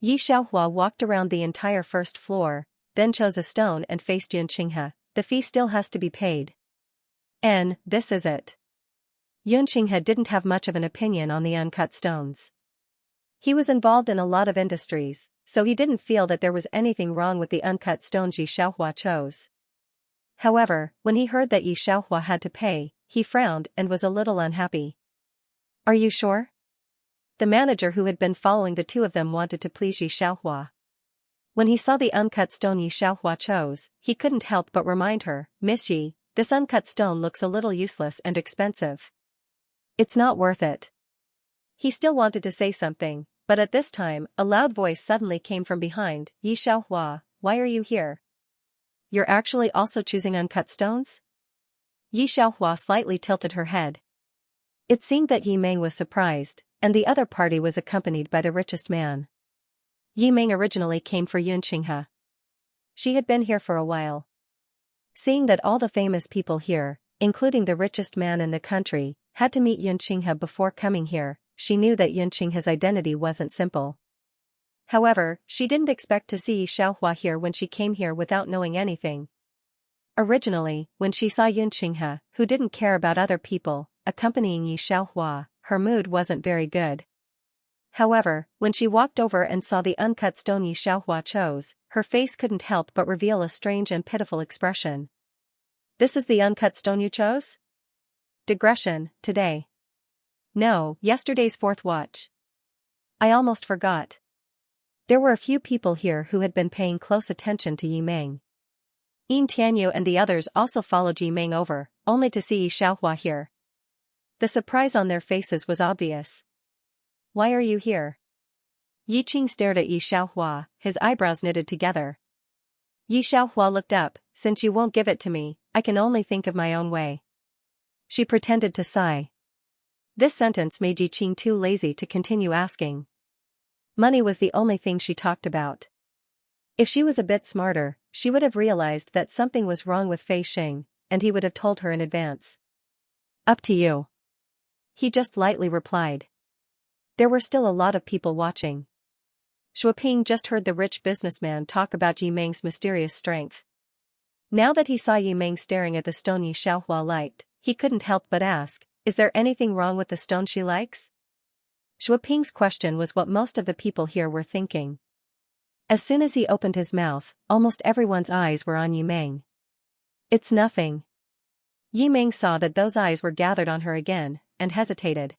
Yi Xiaohua walked around the entire first floor, then chose a stone and faced Xianxia. "The fee still has to be paid." "And this is it." Xianxia didn't have much of an opinion on the uncut stones. He was involved in a lot of industries, so he didn't feel that there was anything wrong with the uncut stones Yi Xiaohua chose. However, when he heard that Yi Xiaohua had to pay, he frowned and was a little unhappy. "Are you sure?" The manager who had been following the two of them wanted to please Yi Xiaohua. When he saw the uncut stone Yi Xiaohua chose, he couldn't help but remind her, "Miss Yi, this uncut stone looks a little useless and expensive. It's not worth it." He still wanted to say something, but at this time, a loud voice suddenly came from behind. "Yi Xiaohua, why are you here? You're actually also choosing uncut stones?" Yi Xiaohua slightly tilted her head. It seemed that Yi Meng was surprised, and the other party was accompanied by the richest man. Yi Meng originally came for Xianxia. She had been here for a while. Seeing that all the famous people here, including the richest man in the country, had to meet Xianxia before coming here, she knew that Xianxia's identity wasn't simple. However, she didn't expect to see Yi Xiaohua here when she came here without knowing anything. Originally, when she saw Xianxia, who didn't care about other people, accompanying Yi Xiaohua, her mood wasn't very good. However, when she walked over and saw the uncut stone Yi Xiaohua chose, her face couldn't help but reveal a strange and pitiful expression. "This is the uncut stone you chose?" "Digression, today." "No, yesterday's fourth watch." "I almost forgot." There were a few people here who had been paying close attention to Yi Meng. Yin Tianyu and the others also followed Yi Meng over, only to see Yi Xiaohua here. The surprise on their faces was obvious. "Why are you here?" Yi Qing stared at Yi Xiaohua, his eyebrows knitted together. Yi Xiaohua looked up. "Since you won't give it to me, I can only think of my own way." She pretended to sigh. This sentence made Yi Qing too lazy to continue asking. Money was the only thing she talked about. If she was a bit smarter, she would have realized that something was wrong with Fei Xing, and he would have told her in advance. "Up to you." He just lightly replied. There were still a lot of people watching. Shuoping just heard the rich businessman talk about Yi Meng's mysterious strength. Now that he saw Yi Meng staring at the stone Yi Xiaohua liked, he couldn't help but ask, "Is there anything wrong with the stone she likes?" Shuoping's question was what most of the people here were thinking. As soon as he opened his mouth, almost everyone's eyes were on Yi Meng. "It's nothing." Yi Meng saw that those eyes were gathered on her again, and hesitated.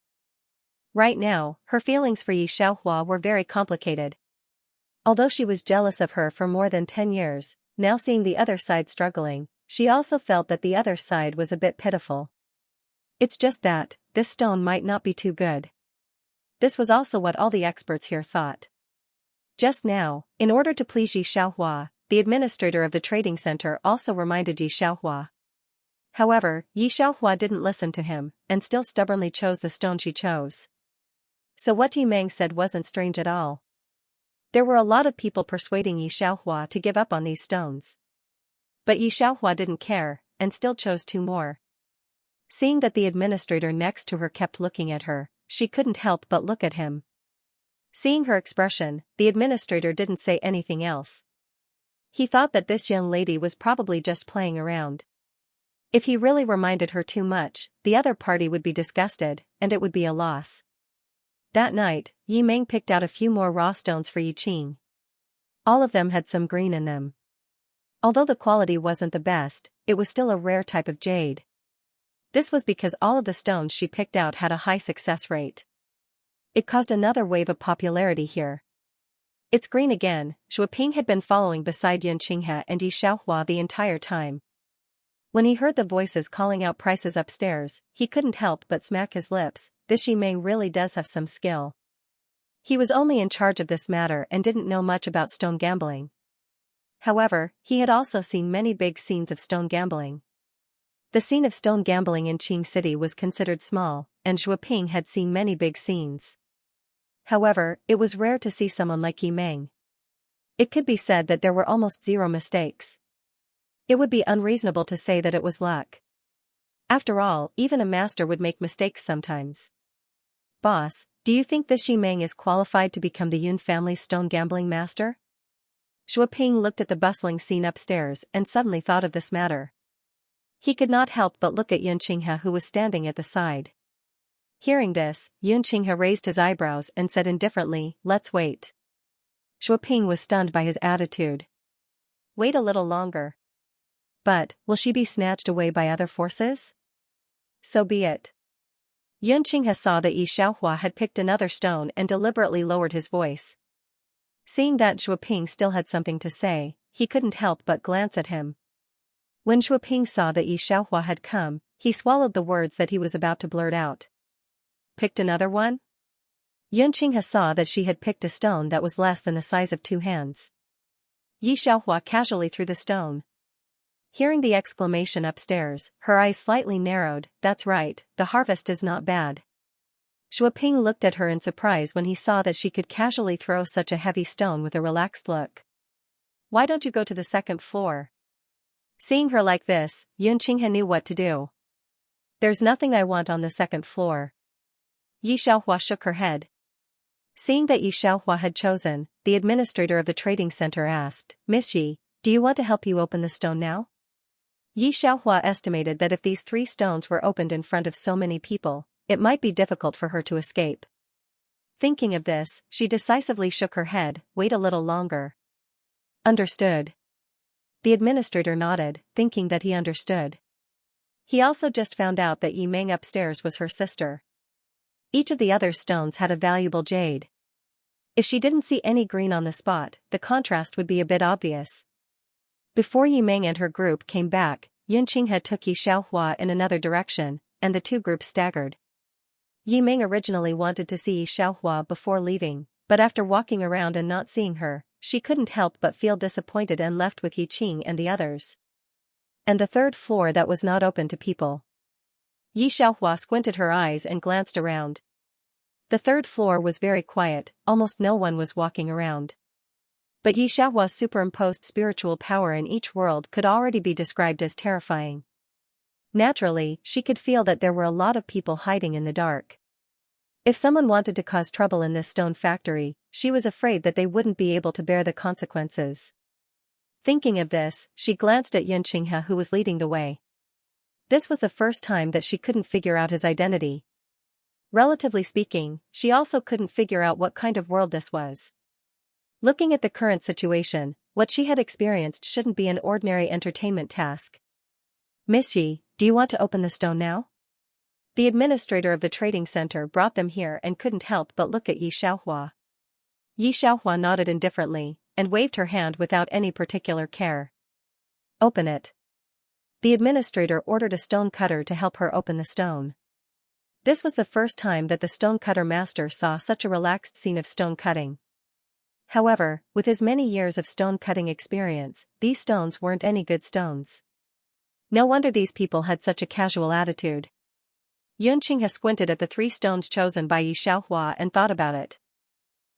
Right now, her feelings for Yi Xiaohua were very complicated. Although she was jealous of her for more than 10 years, now seeing the other side struggling, she also felt that the other side was a bit pitiful. It's just that, this stone might not be too good. This was also what all the experts here thought. Just now, in order to please Yi Xiaohua, the administrator of the trading center also reminded Yi Xiaohua. However, Yi Xiaohua didn't listen to him, and still stubbornly chose the stone she chose. So what Yi Meng said wasn't strange at all. There were a lot of people persuading Yi Xiaohua to give up on these stones. But Yi Xiaohua didn't care, and still chose 2 more. Seeing that the administrator next to her kept looking at her, she couldn't help but look at him. Seeing her expression, the administrator didn't say anything else. He thought that this young lady was probably just playing around. If he really reminded her too much, the other party would be disgusted, and it would be a loss. That night, Yi Meng picked out a few more raw stones for Yi Qing. All of them had some green in them. Although the quality wasn't the best, it was still a rare type of jade. This was because all of the stones she picked out had a high success rate. It caused another wave of popularity here. It's green again. Shuoping had been following beside Xianxia and Yi Xiaohua the entire time. When he heard the voices calling out prices upstairs, he couldn't help but smack his lips. This Yi Meng really does have some skill. He was only in charge of this matter and didn't know much about stone gambling. However, he had also seen many big scenes of stone gambling. The scene of stone gambling in Qing City was considered small, and Shuoping had seen many big scenes. However, it was rare to see someone like Yi Meng. It could be said that there were almost 0 mistakes. It would be unreasonable to say that it was luck. After all, even a master would make mistakes sometimes. Boss, do you think this Yi Meng is qualified to become the Yun family's stone gambling master? Shuoping looked at the bustling scene upstairs and suddenly thought of this matter. He could not help but look at Xianxia, who was standing at the side. Hearing this, Xianxia raised his eyebrows and said indifferently, "Let's wait." Shuoping was stunned by his attitude. Wait a little longer. But, will she be snatched away by other forces? So be it. Xianxia saw that Yi Xiaohua had picked another stone and deliberately lowered his voice. Seeing that Shuoping still had something to say, he couldn't help but glance at him. When Shuoping saw that Yi Xiaohua had come, he swallowed the words that he was about to blurt out. Picked another one? Xianxia saw that she had picked a stone that was less than the size of 2 hands. Yi Xiaohua casually threw the stone. Hearing the exclamation upstairs, her eyes slightly narrowed. That's right, the harvest is not bad. Shuoping looked at her in surprise when he saw that she could casually throw such a heavy stone with a relaxed look. Why don't you go to the 2nd floor? Seeing her like this, Xianxia knew what to do. There's nothing I want on the 2nd floor. Yi Xiaohua shook her head. Seeing that Yi Xiaohua had chosen, the administrator of the trading center asked, "Miss Yi, do you want to help you open the stone now?" Yi Xiaohua estimated that if these 3 stones were opened in front of so many people, it might be difficult for her to escape. Thinking of this, she decisively shook her head. Wait a little longer. Understood. The administrator nodded, thinking that he understood. He also just found out that Yi Meng upstairs was her sister. Each of the other stones had a valuable jade. If she didn't see any green on the spot, the contrast would be a bit obvious. Before Yi Meng and her group came back, Xianxia took Yi Xiaohua in another direction, and the 2 groups staggered. Yi Meng originally wanted to see Yi Xiaohua before leaving, but after walking around and not seeing her, she couldn't help but feel disappointed and left with Yi Qing and the others. And the 3rd floor that was not open to people. Yi Xiaohua squinted her eyes and glanced around. The 3rd floor was very quiet, almost no one was walking around. But Yi Xiaohua's superimposed spiritual power in each world could already be described as terrifying. Naturally, she could feel that there were a lot of people hiding in the dark. If someone wanted to cause trouble in this stone factory, she was afraid that they wouldn't be able to bear the consequences. Thinking of this, she glanced at Xianxia, who was leading the way. This was the first time that she couldn't figure out his identity. Relatively speaking, she also couldn't figure out what kind of world this was. Looking at the current situation, what she had experienced shouldn't be an ordinary entertainment task. Miss Yi, do you want to open the stone now? The administrator of the trading center brought them here and couldn't help but look at Yi Xiaohua. Yi Xiaohua nodded indifferently, and waved her hand without any particular care. Open it. The administrator ordered a stone cutter to help her open the stone. This was the first time that the stone cutter master saw such a relaxed scene of stone cutting. However, with his many years of stone cutting experience, these stones weren't any good stones. No wonder these people had such a casual attitude. Xianxia squinted at the 3 stones chosen by Xianxia and thought about it.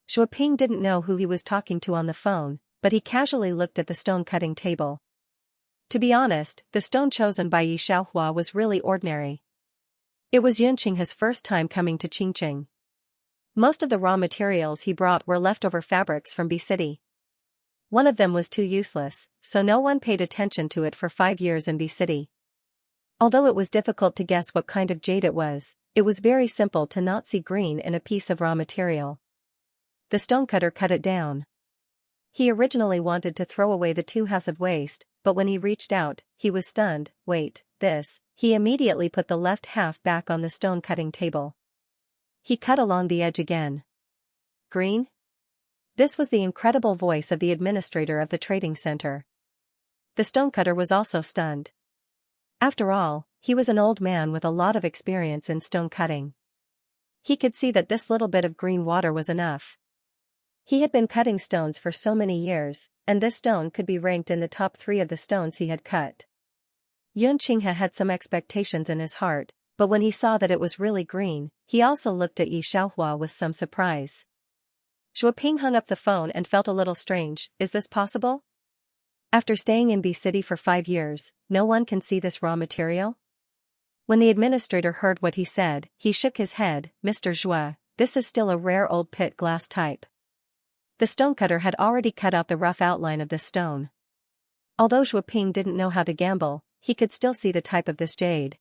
Shuoping didn't know who he was talking to on the phone, but he casually looked at the stone-cutting table. To be honest, the stone chosen by Xianxia was really ordinary. It was Xianxia's first time coming to Qingqing. Most of the raw materials he brought were leftover fabrics from B City. One of them was too useless, so no one paid attention to it for 5 years in B City. Although it was difficult to guess what kind of jade it was very simple to not see green in a piece of raw material. The stonecutter cut it down. He originally wanted to throw away the 2 halves of waste, but when he reached out, he was stunned. Wait, this. He immediately put the left half back on the stone-cutting table. He cut along the edge again. Green? This was the incredible voice of the administrator of the trading center. The stonecutter was also stunned. After all, he was an old man with a lot of experience in stone cutting. He could see that this little bit of green water was enough. He had been cutting stones for so many years, and this stone could be ranked in the top 3 of the stones he had cut. Xianxia had some expectations in his heart, but when he saw that it was really green, he also looked at Xianxia with some surprise. Shuoping hung up the phone and felt a little strange. Is this possible? After staying in B City for 5 years, no one can see this raw material? When the administrator heard what he said, he shook his head. Mr. Zhua, this is still a rare old pit glass type. The stonecutter had already cut out the rough outline of this stone. Although Shuoping didn't know how to gamble, he could still see the type of this jade.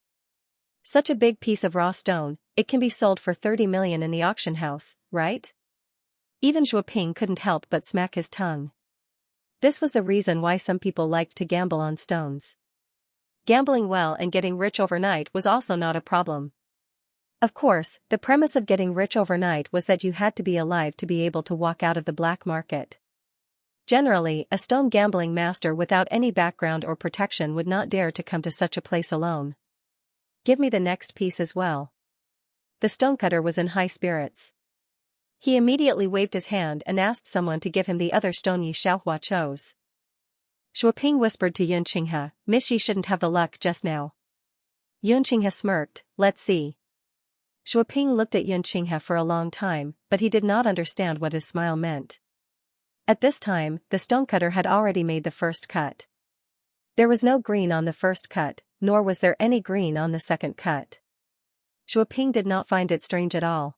Such a big piece of raw stone, it can be sold for 30 million in the auction house, right? Even Shuoping couldn't help but smack his tongue. This was the reason why some people liked to gamble on stones. Gambling well and getting rich overnight was also not a problem. Of course, the premise of getting rich overnight was that you had to be alive to be able to walk out of the black market. Generally, a stone gambling master without any background or protection would not dare to come to such a place alone. Give me the next piece as well. The stonecutter was in high spirits. He immediately waved his hand and asked someone to give him the other stone Xianxia chose. Shuoping whispered to Xianxia, Miss Yi shouldn't have the luck just now. Xianxia smirked, let's see. Shuoping looked at Xianxia for a long time, but he did not understand what his smile meant. At this time, the stonecutter had already made the first cut. There was no green on the first cut, nor was there any green on the second cut. Shuoping did not find it strange at all.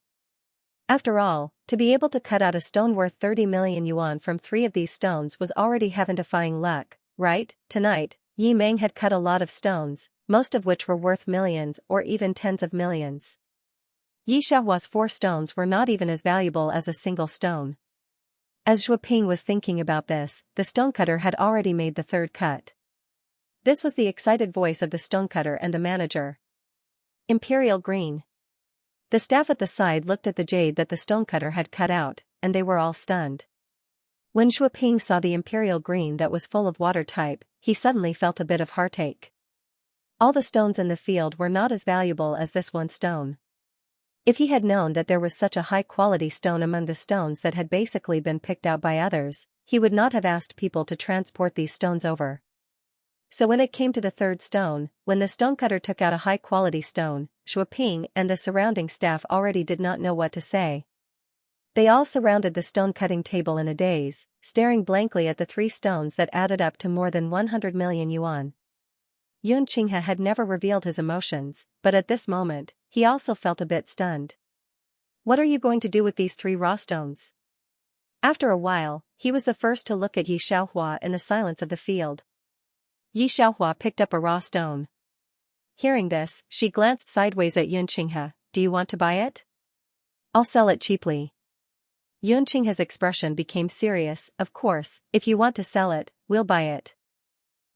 After all, to be able to cut out a stone worth 30 million yuan from 3 of these stones was already heaven-defying luck, right? Tonight, Yi Meng had cut a lot of stones, most of which were worth millions or even tens of millions. Yi Xiaohua's 4 stones were not even as valuable as a single stone. As Shuoping was thinking about this, the stonecutter had already made the 3rd cut. This was the excited voice of the stonecutter and the manager. Imperial green. The staff at the side looked at the jade that the stonecutter had cut out, and they were all stunned. When Shuoping saw the imperial green that was full of water type, he suddenly felt a bit of heartache. All the stones in the field were not as valuable as this one stone. If he had known that there was such a high-quality stone among the stones that had basically been picked out by others, he would not have asked people to transport these stones over. So when it came to the 3rd stone, when the stonecutter took out a high-quality stone, Shuoping and the surrounding staff already did not know what to say. They all surrounded the stone-cutting table in a daze, staring blankly at the 3 stones that added up to more than 100 million yuan. Xianxia had never revealed his emotions, but at this moment, he also felt a bit stunned. What are you going to do with these 3 raw stones? After a while, he was the first to look at Yi Xiaohua in the silence of the field. Yi Xiaohua picked up a raw stone. Hearing this, she glanced sideways at Xianxia. Do you want to buy it? I'll sell it cheaply. Xianxia's expression became serious. Of course, if you want to sell it, we'll buy it.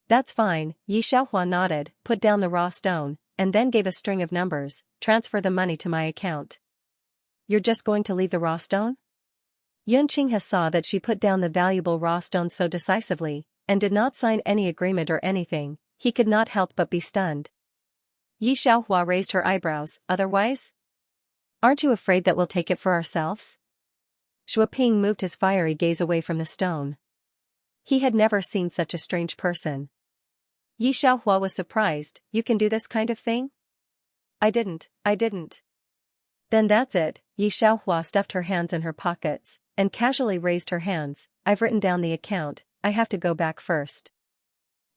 That's fine, Yi Xiaohua nodded, put down the raw stone, and then gave a string of numbers. Transfer the money to my account. You're just going to leave the raw stone? Xianxia saw that she put down the valuable raw stone so decisively, and did not sign any agreement or anything. He could not help but be stunned. Yi Xiaohua raised her eyebrows. Otherwise? Aren't you afraid that we'll take it for ourselves? Shuoping moved his fiery gaze away from the stone. He had never seen such a strange person. Yi Xiaohua was surprised. You can do this kind of thing? I didn't. Then that's it. Yi Xiaohua stuffed her hands in her pockets and casually raised her hands. I've written down the account, I have to go back first.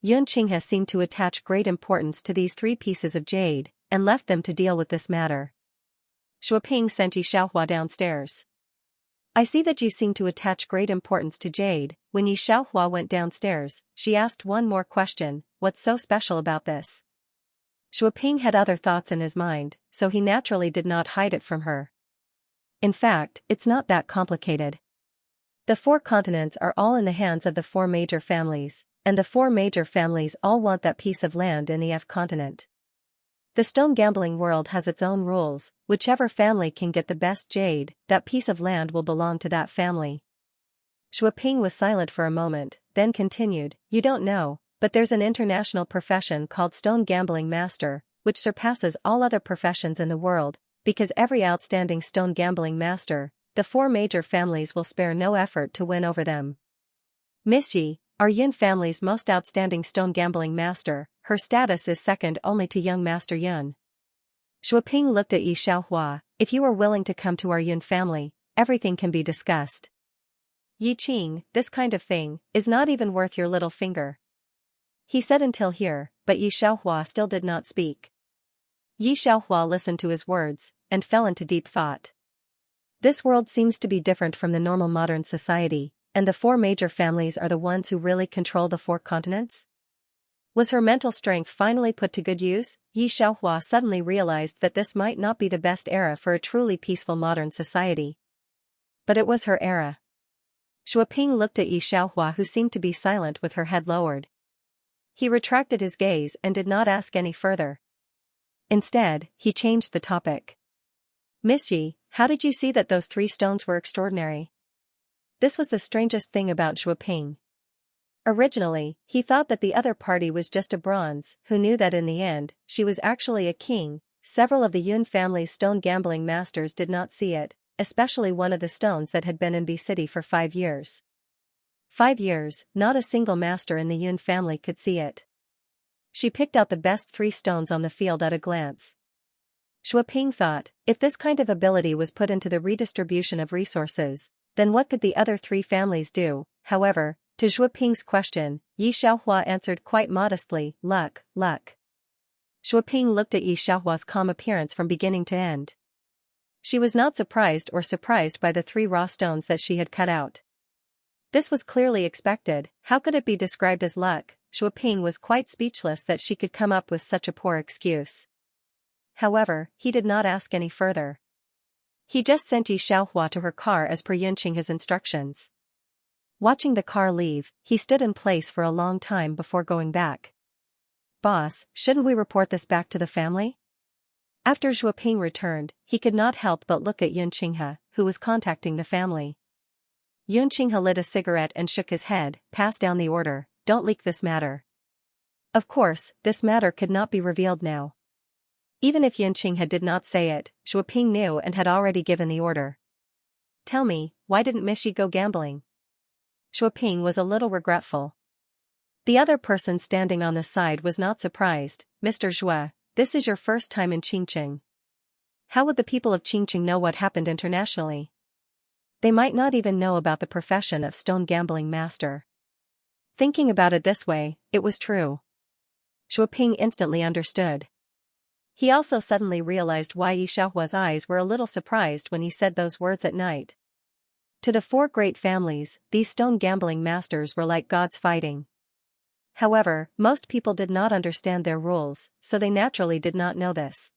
Xianxia seemed to attach great importance to these 3 pieces of jade and left them to deal with this matter. Shuoping sent Yi Xiaohua downstairs. I see that you seem to attach great importance to jade. When Yi Xiaohua went downstairs, she asked one more question, what's so special about this? Shuoping had other thoughts in his mind, so he naturally did not hide it from her. In fact, it's not that complicated. The 4 continents are all in the hands of the 4 major families, and the 4 major families all want that piece of land in the F continent. The stone gambling world has its own rules. Whichever family can get the best jade, that piece of land will belong to that family. Shuoping was silent for a moment, then continued, you don't know, but there's an international profession called stone gambling master, which surpasses all other professions in the world, because every outstanding stone gambling master, the 4 major families will spare no effort to win over them. Miss Yi, our Yun family's most outstanding stone gambling master, her status is second only to young Master Yun. Shuoping looked at Yi Xiaohua, if you are willing to come to our Yun family, everything can be discussed. Yi Qing, this kind of thing, is not even worth your little finger. He said until here, but Yi Xiaohua still did not speak. Yi Xiaohua listened to his words, and fell into deep thought. This world seems to be different from the normal modern society, and the 4 major families are the ones who really control the 4 continents? Was her mental strength finally put to good use? Yi Xiaohua suddenly realized that this might not be the best era for a truly peaceful modern society. But it was her era. Shuoping looked at Yi Xiaohua, who seemed to be silent with her head lowered. He retracted his gaze and did not ask any further. Instead, he changed the topic. Miss Yi, how did you see that those 3 stones were extraordinary? This was the strangest thing about Shuoping. Originally, he thought that the other party was just a bronze, who knew that in the end, she was actually a king. Several of the Yun family's stone gambling masters did not see it, especially one of the stones that had been in B City for 5 years. 5 years, not a single master in the Yun family could see it. She picked out the best 3 stones on the field at a glance. Shuoping thought, if this kind of ability was put into the redistribution of resources, then what could the other 3 families do? However, to Shuoping's question, Yi Xiaohua answered quite modestly, luck. Shuoping looked at Yi Xiaohua's calm appearance from beginning to end. She was not surprised by the 3 raw stones that she had cut out. This was clearly expected. How could it be described as luck? Shuoping was quite speechless that she could come up with such a poor excuse. However, he did not ask any further. He just sent Yi Xiaohua to her car as per Yunqing's instructions. Watching the car leave, he stood in place for a long time before going back. Boss, shouldn't we report this back to the family? After Shuoping returned, he could not help but look at Yunqinghe, who was contacting the family. Yunqinghe lit a cigarette and shook his head, pass down the order, don't leak this matter. Of course, this matter could not be revealed now. Even if Yunqinghe did not say it, Shuoping knew and had already given the order. Tell me, why didn't Miss Yi go gambling? Shuoping was a little regretful. The other person standing on the side was not surprised. Mr. Zhue, this is your first time in Qingqing. How would the people of Qingqing know what happened internationally? They might not even know about the profession of stone gambling master. Thinking about it this way, it was true. Shuoping instantly understood. He also suddenly realized why Yi Xiaohua's eyes were a little surprised when he said those words at night. To the 4 great families, these stone gambling masters were like gods fighting. However, most people did not understand their rules, so they naturally did not know this.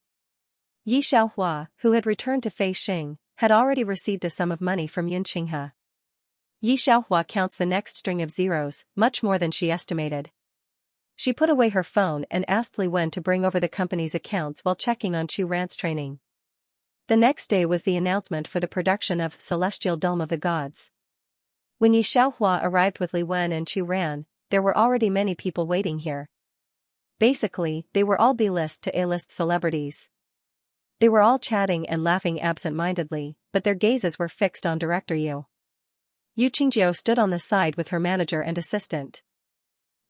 Yi Xiaohua, who had returned to Fei Xing, had already received a sum of money from Yunqinghe. Yi Xiaohua counts the next string of zeros, much more than she estimated. She put away her phone and asked Li Wen to bring over the company's accounts while checking on Chu Ran's training. The next day was the announcement for the production of Celestial Dome of the Gods. When Yi Xiaohua arrived with Li Wen and Chu Ran, there were already many people waiting here. Basically, they were all B-list to A-list celebrities. They were all chatting and laughing absent-mindedly, but their gazes were fixed on Director Yu. Yu Qingjiu stood on the side with her manager and assistant.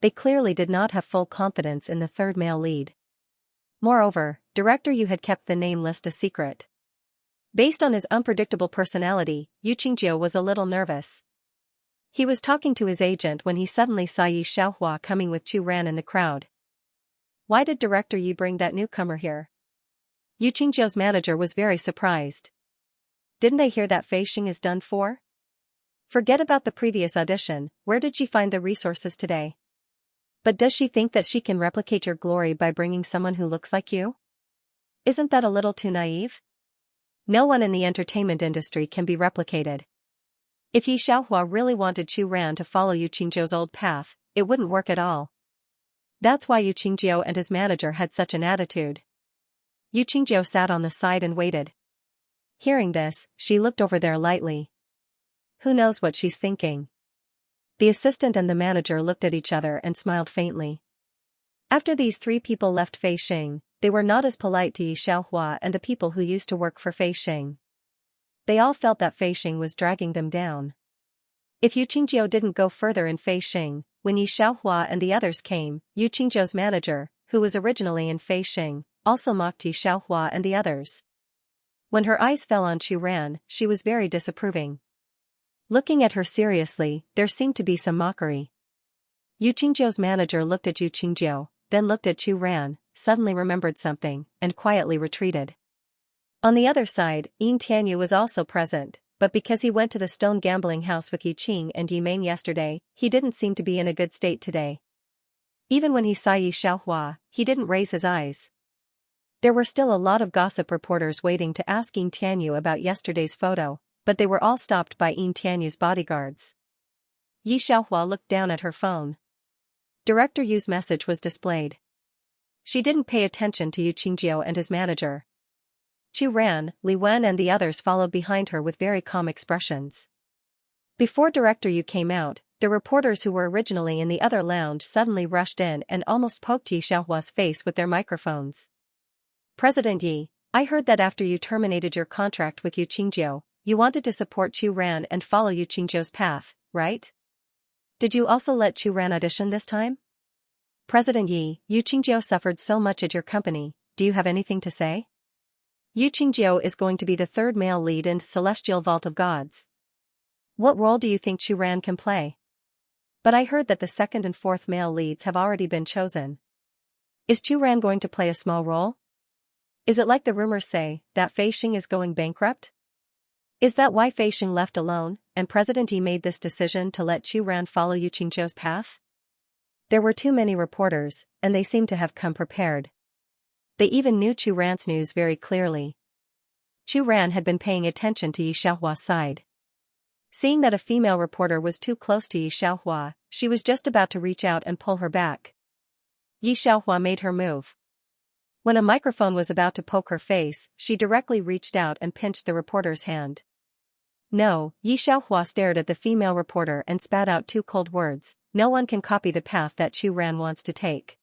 They clearly did not have full confidence in the third male lead. Moreover, Director Yu had kept the name list a secret. Based on his unpredictable personality, Xianxia was a little nervous. He was talking to his agent when he suddenly saw Yi Xiaohua coming with Chu Ran in the crowd. Why did Director Yi bring that newcomer here? Xianxia's manager was very surprised. Didn't I hear that Fei Xing is done for? Forget about the previous audition, where did she find the resources today? But does she think that she can replicate your glory by bringing someone who looks like you? Isn't that a little too naive? No one in the entertainment industry can be replicated. If Yi Xiaohua really wanted Chu Ran to follow Xianxia's old path, it wouldn't work at all. That's why Xianxia and his manager had such an attitude. Xianxia sat on the side and waited. Hearing this, she looked over there lightly. Who knows what she's thinking? The assistant and the manager looked at each other and smiled faintly. After these three people left Fei Xing, they were not as polite to Yi Xiaohua and the people who used to work for Fei Xing. They all felt that Fei Xing was dragging them down. If Xianxia didn't go further in Fei Xing, when Yi Xiaohua and the others came, Xianxia's manager, who was originally in Fei Xing, also mocked Yi Xiaohua and the others. When her eyes fell on Chu Ran, she was very disapproving. Looking at her seriously, there seemed to be some mockery. Xianxia's manager looked at Xianxia, then looked at Chu Ran, suddenly remembered something, and quietly retreated. On the other side, Yin Tianyu was also present, but because he went to the stone gambling house with Yi Qing and Yi Main yesterday, he didn't seem to be in a good state today. Even when he saw Yi Xiaohua, he didn't raise his eyes. There were still a lot of gossip reporters waiting to ask Yin Tianyu about yesterday's photo, but they were all stopped by Yin Tianyu's bodyguards. Yi Xiaohua looked down at her phone. Director Yu's message was displayed. She didn't pay attention to Xianxia and his manager. Chu Ran, Li Wen and the others followed behind her with very calm expressions. Before Director Yu came out, the reporters who were originally in the other lounge suddenly rushed in and almost poked Yi Xiaohua's face with their microphones. President Yi, I heard that after you terminated your contract with Xianxia, you wanted to support Chu Ran and follow Xianxia's path, right? Did you also let Chu Ran audition this time? President Yi, Xianxia suffered so much at your company, do you have anything to say? Xianxia is going to be the third male lead in Celestial Vault of Gods. What role do you think Chu Ran can play? But I heard that the second and fourth male leads have already been chosen. Is Chu Ran going to play a small role? Is it like the rumors say, that Fei Xing is going bankrupt? Is that why Fei Xing left alone, and President Yi made this decision to let Chu Ran follow Xianxia's path? There were too many reporters, and they seemed to have come prepared. They even knew Chu Ran's news very clearly. Chu Ran had been paying attention to Yi Xiaohua's side. Seeing that a female reporter was too close to Yi Xiaohua, she was just about to reach out and pull her back. Yi Xiaohua made her move. When a microphone was about to poke her face, she directly reached out and pinched the reporter's hand. No, Yi Xiaohua stared at the female reporter and spat out two cold words, no one can copy the path that Chu Ran wants to take.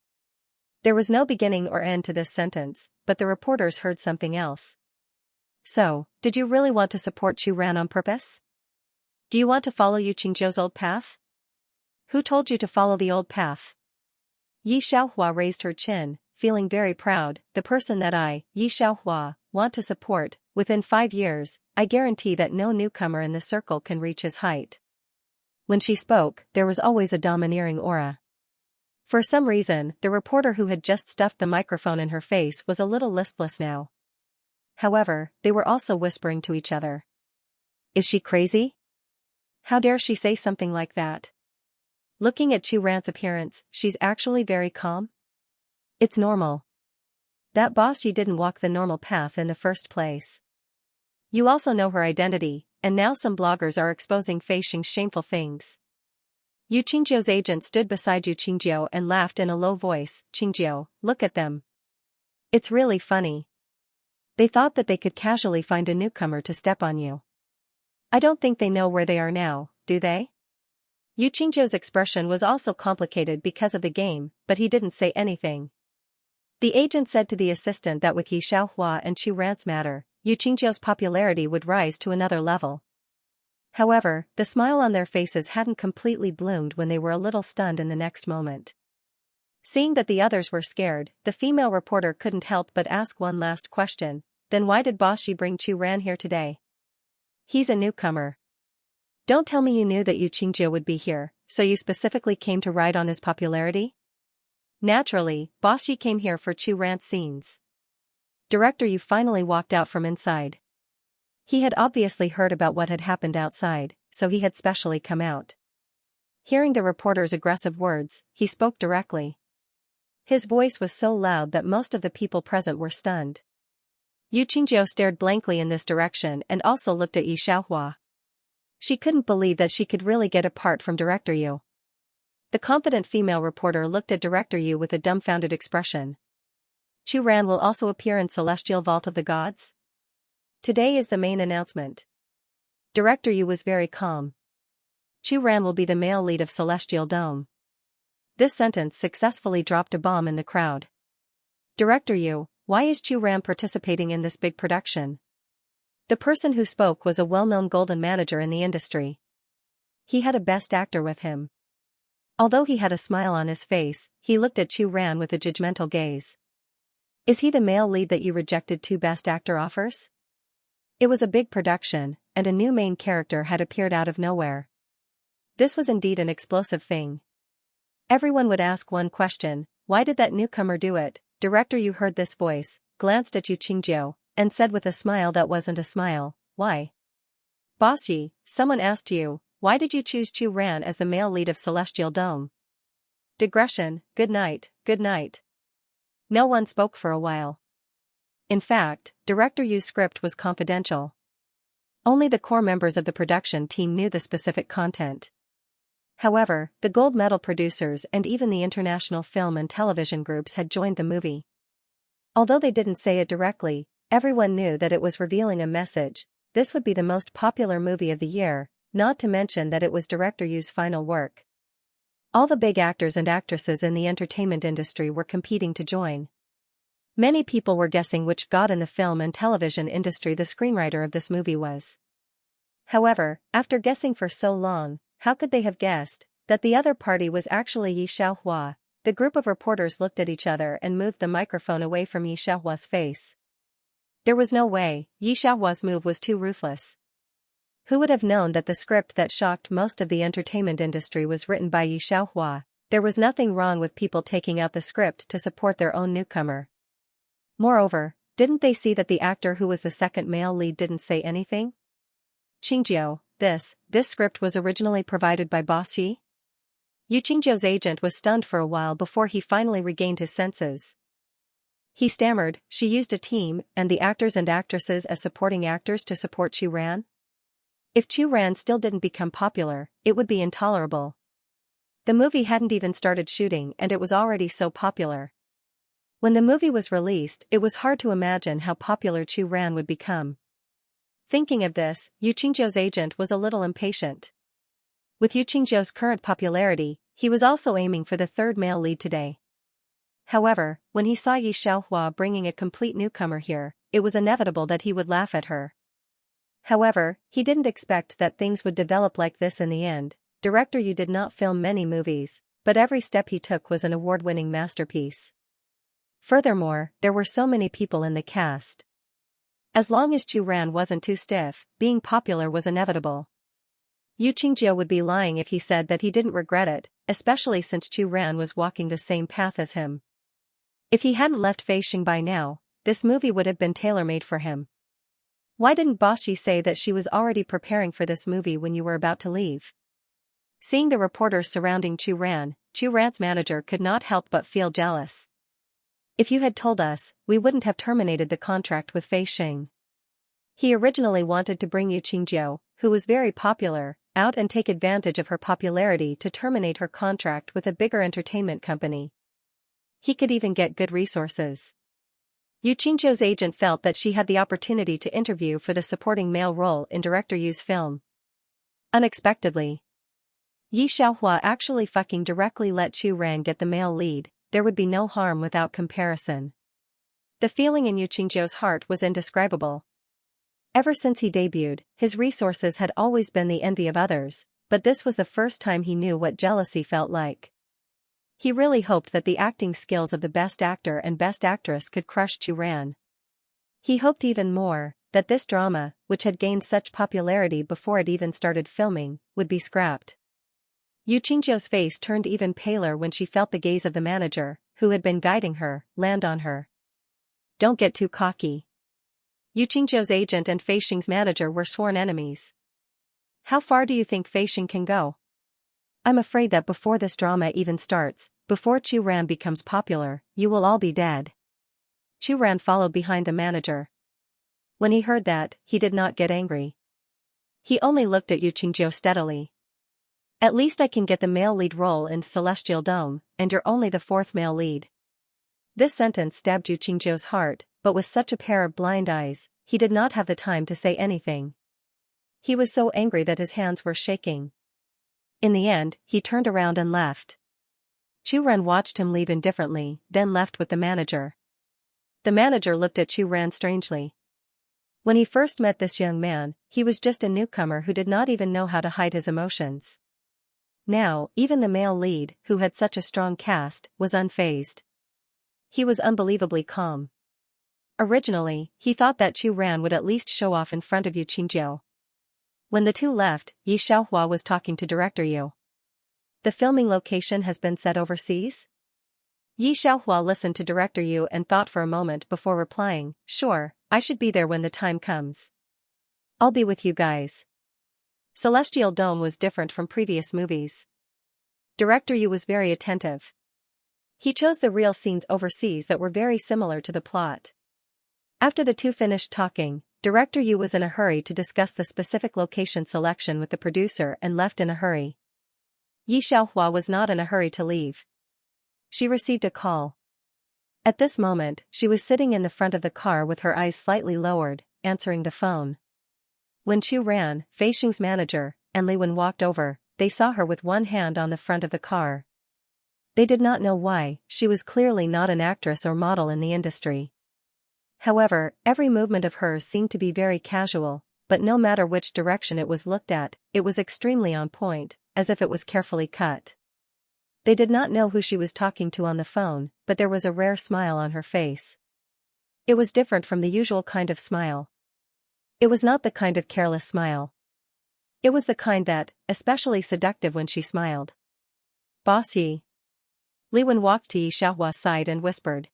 There was no beginning or end to this sentence, but the reporters heard something else. So, did you really want to support Chu Ran on purpose? Do you want to follow Xianxia's old path? Who told you to follow the old path? Yi Xiaohua raised her chin, feeling very proud. The person that I, Yi Xiaohua, want to support, within 5 years, I guarantee that no newcomer in the circle can reach his height. When she spoke, there was always a domineering aura. For some reason, the reporter who had just stuffed the microphone in her face was a little listless now. However, they were also whispering to each other. Is she crazy? How dare she say something like that? Looking at Chu Ran's appearance, she's actually very calm. It's normal. That boss Yi didn't walk the normal path in the first place. You also know her identity, and now some bloggers are exposing Fei Xing's shameful things. Xianxia's agent stood beside Xianxia and laughed in a low voice. Xianxia, look at them. It's really funny. They thought that they could casually find a newcomer to step on you. I don't think they know where they are now, do they? Xianxia's expression was also complicated because of the game, but he didn't say anything. The agent said to the assistant that with Yi Xiaohua and Chu Ran's matter, Xianxia's popularity would rise to another level. However, the smile on their faces hadn't completely bloomed when they were a little stunned in the next moment. Seeing that the others were scared, the female reporter couldn't help but ask one last question. Then why did Boss Xi bring Chu Ran here today? He's a newcomer. Don't tell me you knew that Yu Qingjie would be here, so you specifically came to ride on his popularity? Naturally, Boss Xi came here for Chu Ran's scenes. Director Yu finally walked out from inside. He had obviously heard about what had happened outside, so he had specially come out. Hearing the reporter's aggressive words, he spoke directly. His voice was so loud that most of the people present were stunned. Yu Qingjie stared blankly in this direction and also looked at Yi Xiaohua. She couldn't believe that she could really get apart from Director Yu. The confident female reporter looked at Director Yu with a dumbfounded expression. Chu Ran will also appear in Celestial Vault of the Gods? Today is the main announcement. Director Yu was very calm. Chu Ran will be the male lead of Celestial Dome. This sentence successfully dropped a bomb in the crowd. Director Yu, why is Chu Ran participating in this big production? The person who spoke was a well-known golden manager in the industry. He had a best actor with him. Although he had a smile on his face, he looked at Chu Ran with a judgmental gaze. Is he the male lead that you rejected 2 best actor offers? It was a big production, and a new main character had appeared out of nowhere. This was indeed an explosive thing. Everyone would ask one question, why did that newcomer do it? Director Yu heard this voice, glanced at Yu Qingjie, and said with a smile that wasn't a smile, why? Boss Yi, someone asked you, why did you choose Chu Ran as the male lead of Celestial Dome? Digression, good night, good night. No one spoke for a while. In fact, Director Yu's script was confidential. Only the core members of the production team knew the specific content. However, the gold medal producers and even the international film and television groups had joined the movie. Although they didn't say it directly, everyone knew that it was revealing a message. This would be the most popular movie of the year, not to mention that it was Director Yu's final work. All the big actors and actresses in the entertainment industry were competing to join. Many people were guessing which god in the film and television industry the screenwriter of this movie was. However, after guessing for so long, how could they have guessed that the other party was actually Yi Xiaohua? The group of reporters looked at each other and moved the microphone away from Yi Xiaohua's face. There was no way. Yi Xiaohua's move was too ruthless. Who would have known that the script that shocked most of the entertainment industry was written by Yi Xiaohua? There was nothing wrong with people taking out the script to support their own newcomer. Moreover, didn't they see that the actor who was the second male lead didn't say anything? Qingjie, this script was originally provided by Boss Xi? Yu Qingjie's agent was stunned for a while before he finally regained his senses. He stammered, she used a team and the actors and actresses as supporting actors to support Chu Ran? If Chu Ran still didn't become popular, it would be intolerable. The movie hadn't even started shooting and it was already so popular. When the movie was released, it was hard to imagine how popular Chu Ran would become. Thinking of this, Yu Qingjie's agent was a little impatient. With Yu Qingjie's current popularity, he was also aiming for the third male lead today. However, when he saw Yi Xiaohua bringing a complete newcomer here, it was inevitable that he would laugh at her. However, he didn't expect that things would develop like this in the end. Director Yu did not film many movies, but every step he took was an award-winning masterpiece. Furthermore, there were so many people in the cast. As long as Chu Ran wasn't too stiff, being popular was inevitable. Yu Qingjie would be lying if he said that he didn't regret it, especially since Chu Ran was walking the same path as him. If he hadn't left Feixing by now, this movie would have been tailor-made for him. Why didn't Boss Xi say that she was already preparing for this movie when you were about to leave? Seeing the reporters surrounding Chu Ran's manager could not help but feel jealous. If you had told us, we wouldn't have terminated the contract with Feixing. He originally wanted to bring Yu Qingjie, who was very popular, out and take advantage of her popularity to terminate her contract with a bigger entertainment company. He could even get good resources. Yu Qingjie's agent felt that she had the opportunity to interview for the supporting male role in Director Yu's film. Unexpectedly, Yi Xiaohua actually fucking directly let Chu Ran get the male lead. There would be no harm without comparison. The feeling in Yu Qingjie's heart was indescribable. Ever since he debuted, his resources had always been the envy of others, but this was the first time he knew what jealousy felt like. He really hoped that the acting skills of the best actor and best actress could crush Chu Ran. He hoped even more that this drama, which had gained such popularity before it even started filming, would be scrapped. Yu Qingzhou's face turned even paler when she felt the gaze of the manager, who had been guiding her, land on her. Don't get too cocky. Yu Qingzhou's agent and Fei Xing's manager were sworn enemies. How far do you think Fei Xing can go? I'm afraid that before this drama even starts, before Chu Ran becomes popular, you will all be dead. Chu Ran followed behind the manager. When he heard that, he did not get angry. He only looked at Yu Qingzhou steadily. At least I can get the male lead role in Celestial Dome, and you're only the fourth male lead. This sentence stabbed Yu Qingzhou's heart, but with such a pair of blind eyes, he did not have the time to say anything. He was so angry that his hands were shaking. In the end, he turned around and left. Chu Ran watched him leave indifferently, then left with the manager. The manager looked at Chu Ran strangely. When he first met this young man, he was just a newcomer who did not even know how to hide his emotions. Now, even the male lead, who had such a strong cast, was unfazed. He was unbelievably calm. Originally, he thought that Chu Ran would at least show off in front of Yu Qingzhou. When the two left, Yi Xiaohua was talking to Director Yu. The filming location has been set overseas? Yi Xiaohua listened to Director Yu and thought for a moment before replying, sure, I should be there when the time comes. I'll be with you guys. Celestial Dome was different from previous movies. Director Yu was very attentive. He chose the real scenes overseas that were very similar to the plot. After the two finished talking, Director Yu was in a hurry to discuss the specific location selection with the producer and left in a hurry. Yi Xiaohua was not in a hurry to leave. She received a call. At this moment, she was sitting in the front of the car with her eyes slightly lowered, answering the phone. When Chu Ran, Fei Xing's manager, and Li Wen walked over, they saw her with one hand on the front of the car. They did not know why. She was clearly not an actress or model in the industry. However, every movement of hers seemed to be very casual, but no matter which direction it was looked at, it was extremely on point, as if it was carefully cut. They did not know who she was talking to on the phone, but there was a rare smile on her face. It was different from the usual kind of smile. It was not the kind of careless smile. It was the kind that, especially seductive when she smiled. Boss Yi. Li Wen walked to Yi Xiaohua's side and whispered.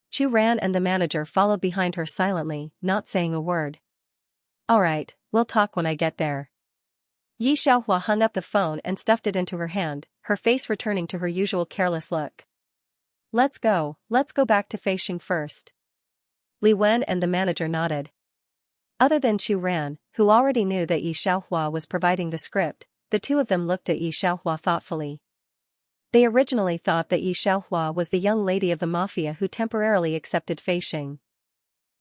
Chu Ran and the manager followed behind her silently, not saying a word. All right, we'll talk when I get there. Yi Xiaohua hung up the phone and stuffed it into her hand, her face returning to her usual careless look. Let's go back to Fei Xing first. Li Wen and the manager nodded. Other than Chu Ran, who already knew that Yi Xiaohua was providing the script, the two of them looked at Yi Xiaohua thoughtfully. They originally thought that Yi Xiaohua was the young lady of the mafia who temporarily accepted Fei Xing.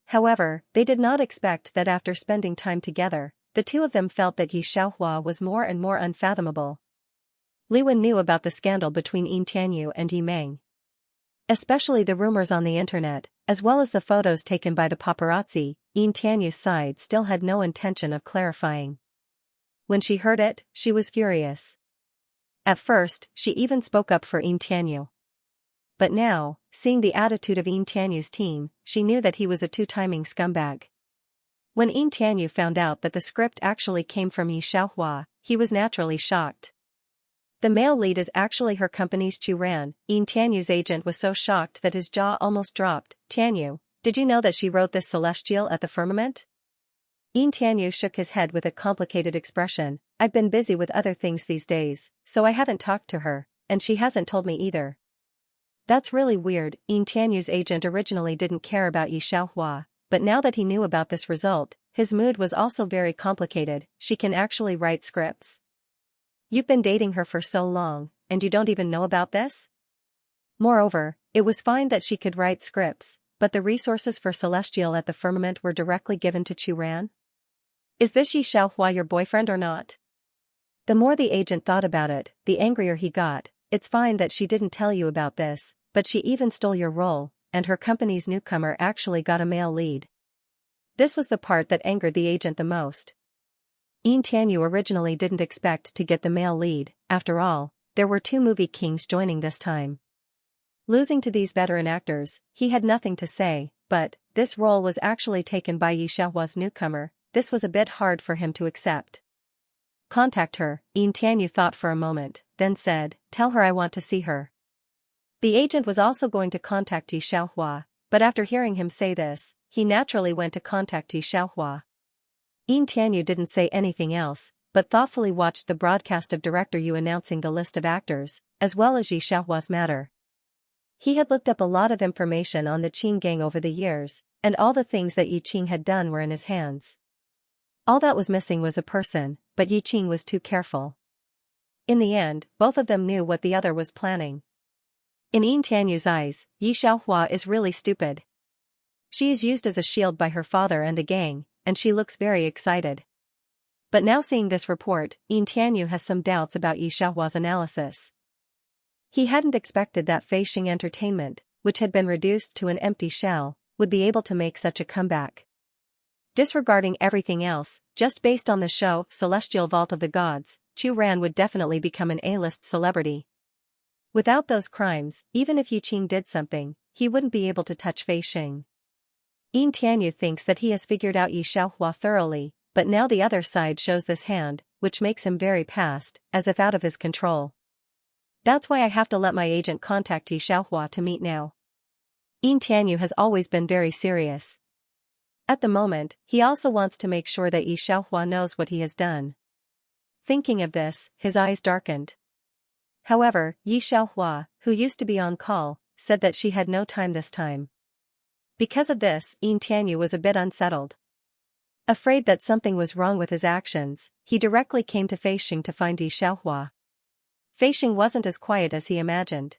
However, they did not expect that after spending time together, the two of them felt that Yi Xiaohua was more and more unfathomable. Li Wen knew about the scandal between Yin Tianyu and Yi Meng. Especially the rumors on the internet, as well as the photos taken by the paparazzi. Yin Tianyu's side still had no intention of clarifying. When she heard it, she was furious. At first, she even spoke up for Yin Tianyu. But now, seeing the attitude of Yin Tianyu's team, she knew that he was a two-timing scumbag. When Yin Tianyu found out that the script actually came from Yi Xiaohua, he was naturally shocked. The male lead is actually her company's Chu Ran. Yin Tianyu's agent was so shocked that his jaw almost dropped. Tianyu, did you know that she wrote this celestial at the firmament? Yin Tianyu shook his head with a complicated expression. I've been busy with other things these days, so I haven't talked to her, and she hasn't told me either. That's really weird. Yin Tianyu's agent originally didn't care about Yi Xiaohua, but now that he knew about this result, his mood was also very complicated. She can actually write scripts. You've been dating her for so long, and you don't even know about this? Moreover, it was fine that she could write scripts, but the resources for Celestial at the firmament were directly given to Chu Ran? Is this Yi Xiaohua your boyfriend or not? The more the agent thought about it, the angrier he got. It's fine that she didn't tell you about this, but she even stole your role, and her company's newcomer actually got a male lead. This was the part that angered the agent the most. Xianxia originally didn't expect to get the male lead. After all, there were 2 movie kings joining this time. Losing to these veteran actors, he had nothing to say, but this role was actually taken by Xianxia's newcomer. This was a bit hard for him to accept. Contact her, Xianxia thought for a moment, then said, tell her I want to see her. The agent was also going to contact Xianxia, but after hearing him say this, he naturally went to contact Xianxia. Xianxia didn't say anything else, but thoughtfully watched the broadcast of Director Yu announcing the list of actors, as well as Xianxia's matter. He had looked up a lot of information on the Qing gang over the years, and all the things that Yi Qing had done were in his hands. All that was missing was a person, but Yi Qing was too careful. In the end, both of them knew what the other was planning. In Xianxia's eyes, Xianxia is really stupid. She is used as a shield by her father and the gang, and she looks very excited. But now seeing this report, Xianxia has some doubts about Xianxia's analysis. He hadn't expected that Feixing Entertainment, which had been reduced to an empty shell, would be able to make such a comeback. Disregarding everything else, just based on the show Celestial Vault of the Gods, Chu Ran would definitely become an A-list celebrity. Without those crimes, even if Yi Qing did something, he wouldn't be able to touch Feixing. Xianxia thinks that he has figured out Xianxia thoroughly, but now the other side shows this hand, which makes him very past, as if out of his control. That's why I have to let my agent contact Xianxia to meet now. Xianxia has always been very serious. At the moment, he also wants to make sure that Xianxia knows what he has done. Thinking of this, his eyes darkened. However, Xianxia, who used to be on call, said that she had no time this time. Because of this, Xianxia was a bit unsettled. Afraid that something was wrong with his actions, he directly came to Feixing to find Xianxia. Feixing wasn't as quiet as he imagined.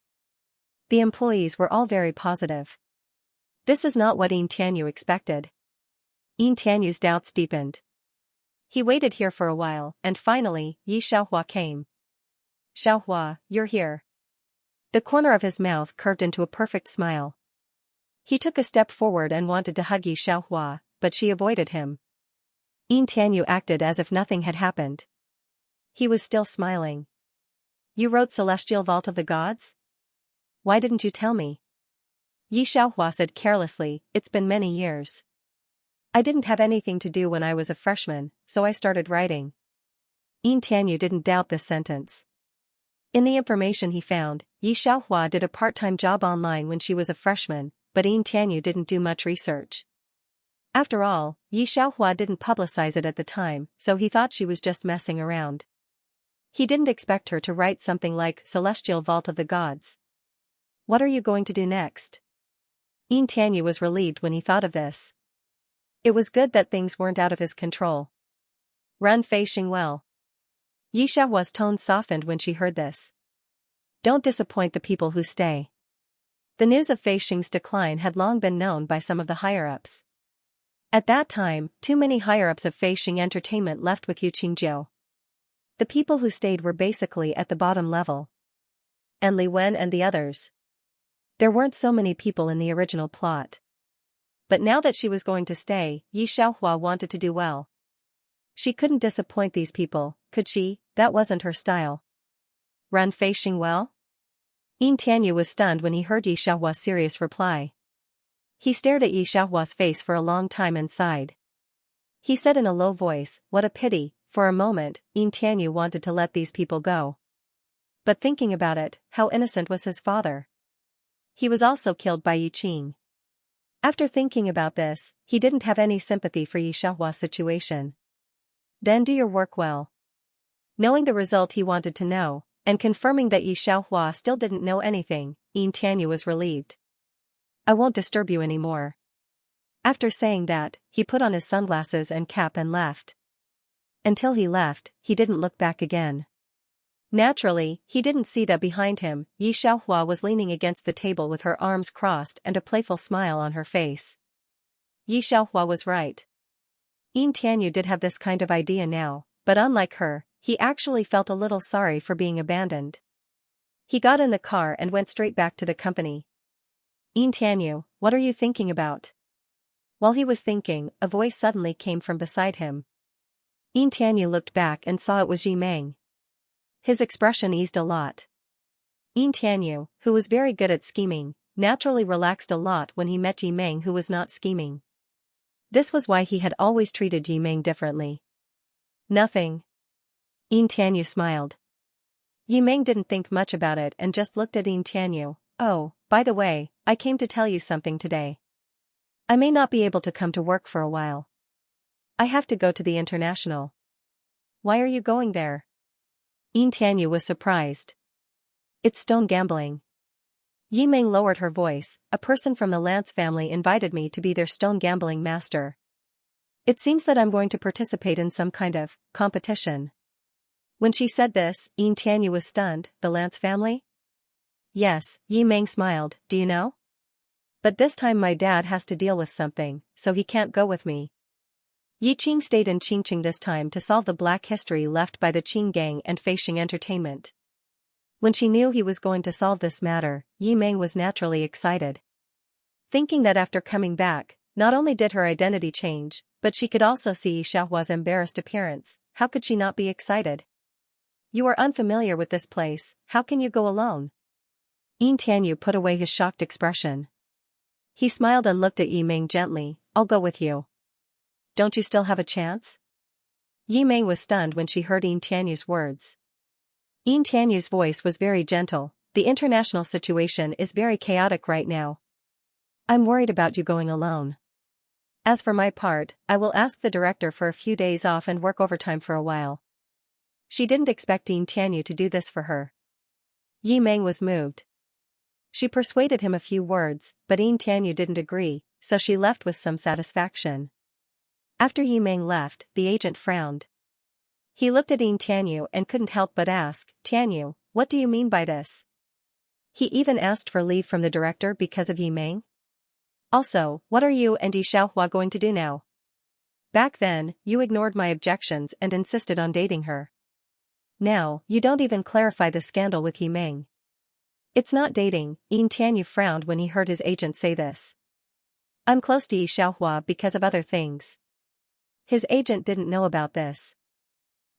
The employees were all very positive. This is not what Xianxia expected. Xianxia's doubts deepened. He waited here for a while, and finally, Xianxia came. Xianxia, you're here. The corner of his mouth curved into a perfect smile. He took a step forward and wanted to hug Xianxia, but she avoided him. Xianxia acted as if nothing had happened. He was still smiling. You wrote Celestial Vault of the Gods? Why didn't you tell me? Xianxia said carelessly, it's been many years. I didn't have anything to do when I was a freshman, so I started writing. Xianxia didn't doubt this sentence. In the information he found, Xianxia did a part-time job online when she was a freshman, but Xianxia didn't do much research. After all, Xianxia didn't publicize it at the time, so he thought she was just messing around. He didn't expect her to write something like Celestial Vault of the Gods. What are you going to do next? Xianxia was relieved when he thought of this. It was good that things weren't out of his control. Run Feixing well. Xianxia's tone softened when she heard this. Don't disappoint the people who stay. The news of Feixing's decline had long been known by some of the higher-ups. At that time, too many higher-ups of Feixing Entertainment left with Yu Qingjiu. The people who stayed were basically at the bottom level. And Li Wen and the others. There weren't so many people in the original plot. But now that she was going to stay, Xianxia wanted to do well. She couldn't disappoint these people, could she? That wasn't her style. Run Feixing well? Xianxia was stunned when he heard Xianxia's serious reply. He stared at Xianxia's face for a long time and sighed. He said in a low voice, what a pity. For a moment, Xianxia wanted to let these people go. But thinking about it, how innocent was his father? He was also killed by Yi Qing. After thinking about this, he didn't have any sympathy for Xianxia's situation. Then do your work well. Knowing the result he wanted to know, and confirming that Xianxia still didn't know anything, Xianxia was relieved. I won't disturb you anymore. After saying that, he put on his sunglasses and cap and left. Until he left, he didn't look back again. Naturally, he didn't see that behind him, Xianxia was leaning against the table with her arms crossed and a playful smile on her face. Xianxia was right. Xianxia did have this kind of idea now, but unlike her, he actually felt a little sorry for being abandoned. He got in the car and went straight back to the company. Xianxia, what are you thinking about? While he was thinking, a voice suddenly came from beside him. Yin Tianyu looked back and saw it was Yi Meng. His expression eased a lot. Yin Tianyu, who was very good at scheming, naturally relaxed a lot when he met Yi Meng, who was not scheming. This was why he had always treated Yi Meng differently. Nothing. Yin Tianyu smiled. Yi Meng didn't think much about it and just looked at Yin Tianyu. Oh, by the way, I came to tell you something today. I may not be able to come to work for a while. I have to go to the international. Why are you going there? Yin Tianyu was surprised. It's stone gambling. Yi Meng lowered her voice. A person from the Lance family invited me to be their stone gambling master. It seems that I'm going to participate in some kind of competition. When she said this, Yin Tianyu was stunned. The Lance family? Yes, Yi Meng smiled. Do you know? But this time my dad has to deal with something, so he can't go with me. Yi Qing stayed in Qingqing this time to solve the black history left by the Qing gang and Feisheng Entertainment. When she knew he was going to solve this matter, Yi Meng was naturally excited. Thinking that after coming back, not only did her identity change, but she could also see Xiaohua's embarrassed appearance, how could she not be excited? You are unfamiliar with this place, how can you go alone? Yin Tianyu put away his shocked expression. He smiled and looked at Yi Meng gently. I'll go with you. Don't you still have a chance? Yi Meng was stunned when she heard Yin Tianyu's words. Yin Tianyu's voice was very gentle. The international situation is very chaotic right now. I'm worried about you going alone. As for my part, I will ask the director for a few days off and work overtime for a while. She didn't expect Yin Tianyu to do this for her. Yi Meng was moved. She persuaded him a few words, but Yin Tianyu didn't agree, so she left with some satisfaction. After Yi Meng left, the agent frowned. He looked at Yin Tianyu and couldn't help but ask, Tianyu, what do you mean by this? He even asked for leave from the director because of Yi Meng? Also, what are you and Yi Xiaohua going to do now? Back then, you ignored my objections and insisted on dating her. Now, you don't even clarify the scandal with Yi Meng. It's not dating. Yin Tianyu frowned when he heard his agent say this. I'm close to Yi Xiaohua because of other things. His agent didn't know about this.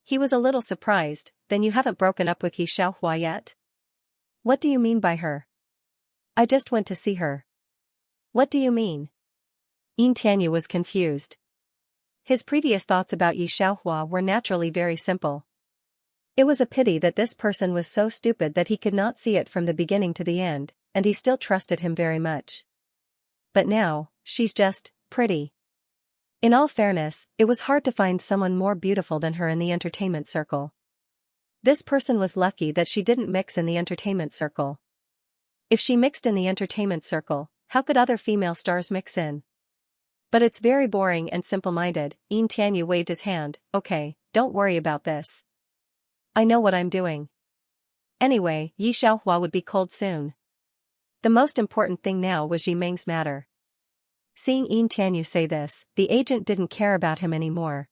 He was a little surprised. Then you haven't broken up with Yi Xiaohua yet? What do you mean by her? I just went to see her. What do you mean? Yin Tianyu was confused. His previous thoughts about Yi Xiaohua were naturally very simple. It was a pity that this person was so stupid that he could not see it from the beginning to the end, and he still trusted him very much. But now, she's just pretty. In all fairness, it was hard to find someone more beautiful than her in the entertainment circle. This person was lucky that she didn't mix in the entertainment circle. If she mixed in the entertainment circle, how could other female stars mix in? But it's very boring and simple-minded. Yin Tianyu waved his hand. Okay, don't worry about this. I know what I'm doing. Anyway, Yi Xiaohua would be cold soon. The most important thing now was Yi Meng's matter. Seeing Yin Tianyu say this, the agent didn't care about him anymore.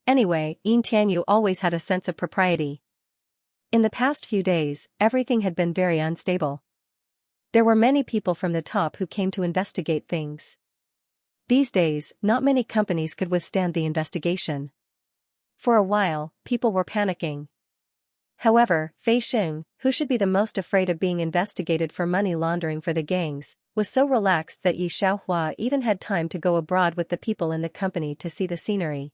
Anyway, Yin Tianyu always had a sense of propriety. In the past few days, everything had been very unstable. There were many people from the top who came to investigate things. These days, not many companies could withstand the investigation. For a while, people were panicking. However, Feisheng, who should be the most afraid of being investigated for money laundering for the gangs, was so relaxed that Yi Xiaohua even had time to go abroad with the people in the company to see the scenery.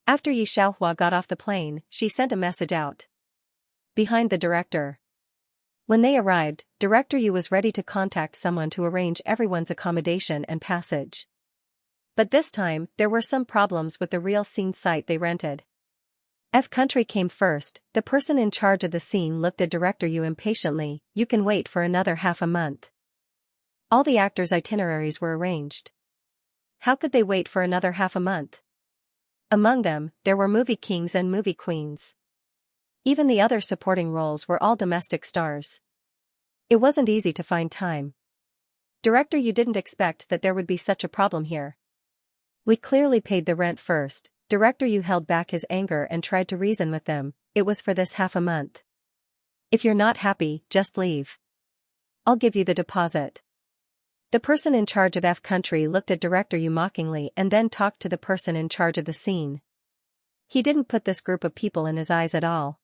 After Yi Xiaohua got off the plane, she sent a message out. Behind the director. When they arrived, Director Yu was ready to contact someone to arrange everyone's accommodation and passage. But this time, there were some problems with the real scene site they rented. F Country came first. The person in charge of the scene looked at Director Yu impatiently. You can wait for another half a month. All the actors' itineraries were arranged. How could they wait for another half a month? Among them, there were movie kings and movie queens. Even the other supporting roles were all domestic stars. It wasn't easy to find time. Director Yu didn't expect that there would be such a problem here. We clearly paid the rent first. Director Yu held back his anger and tried to reason with them. It was for this half a month. If you're not happy, just leave. I'll give you the deposit. The person in charge of F country looked at Director Yu mockingly and then talked to the person in charge of the scene. He didn't put this group of people in his eyes at all.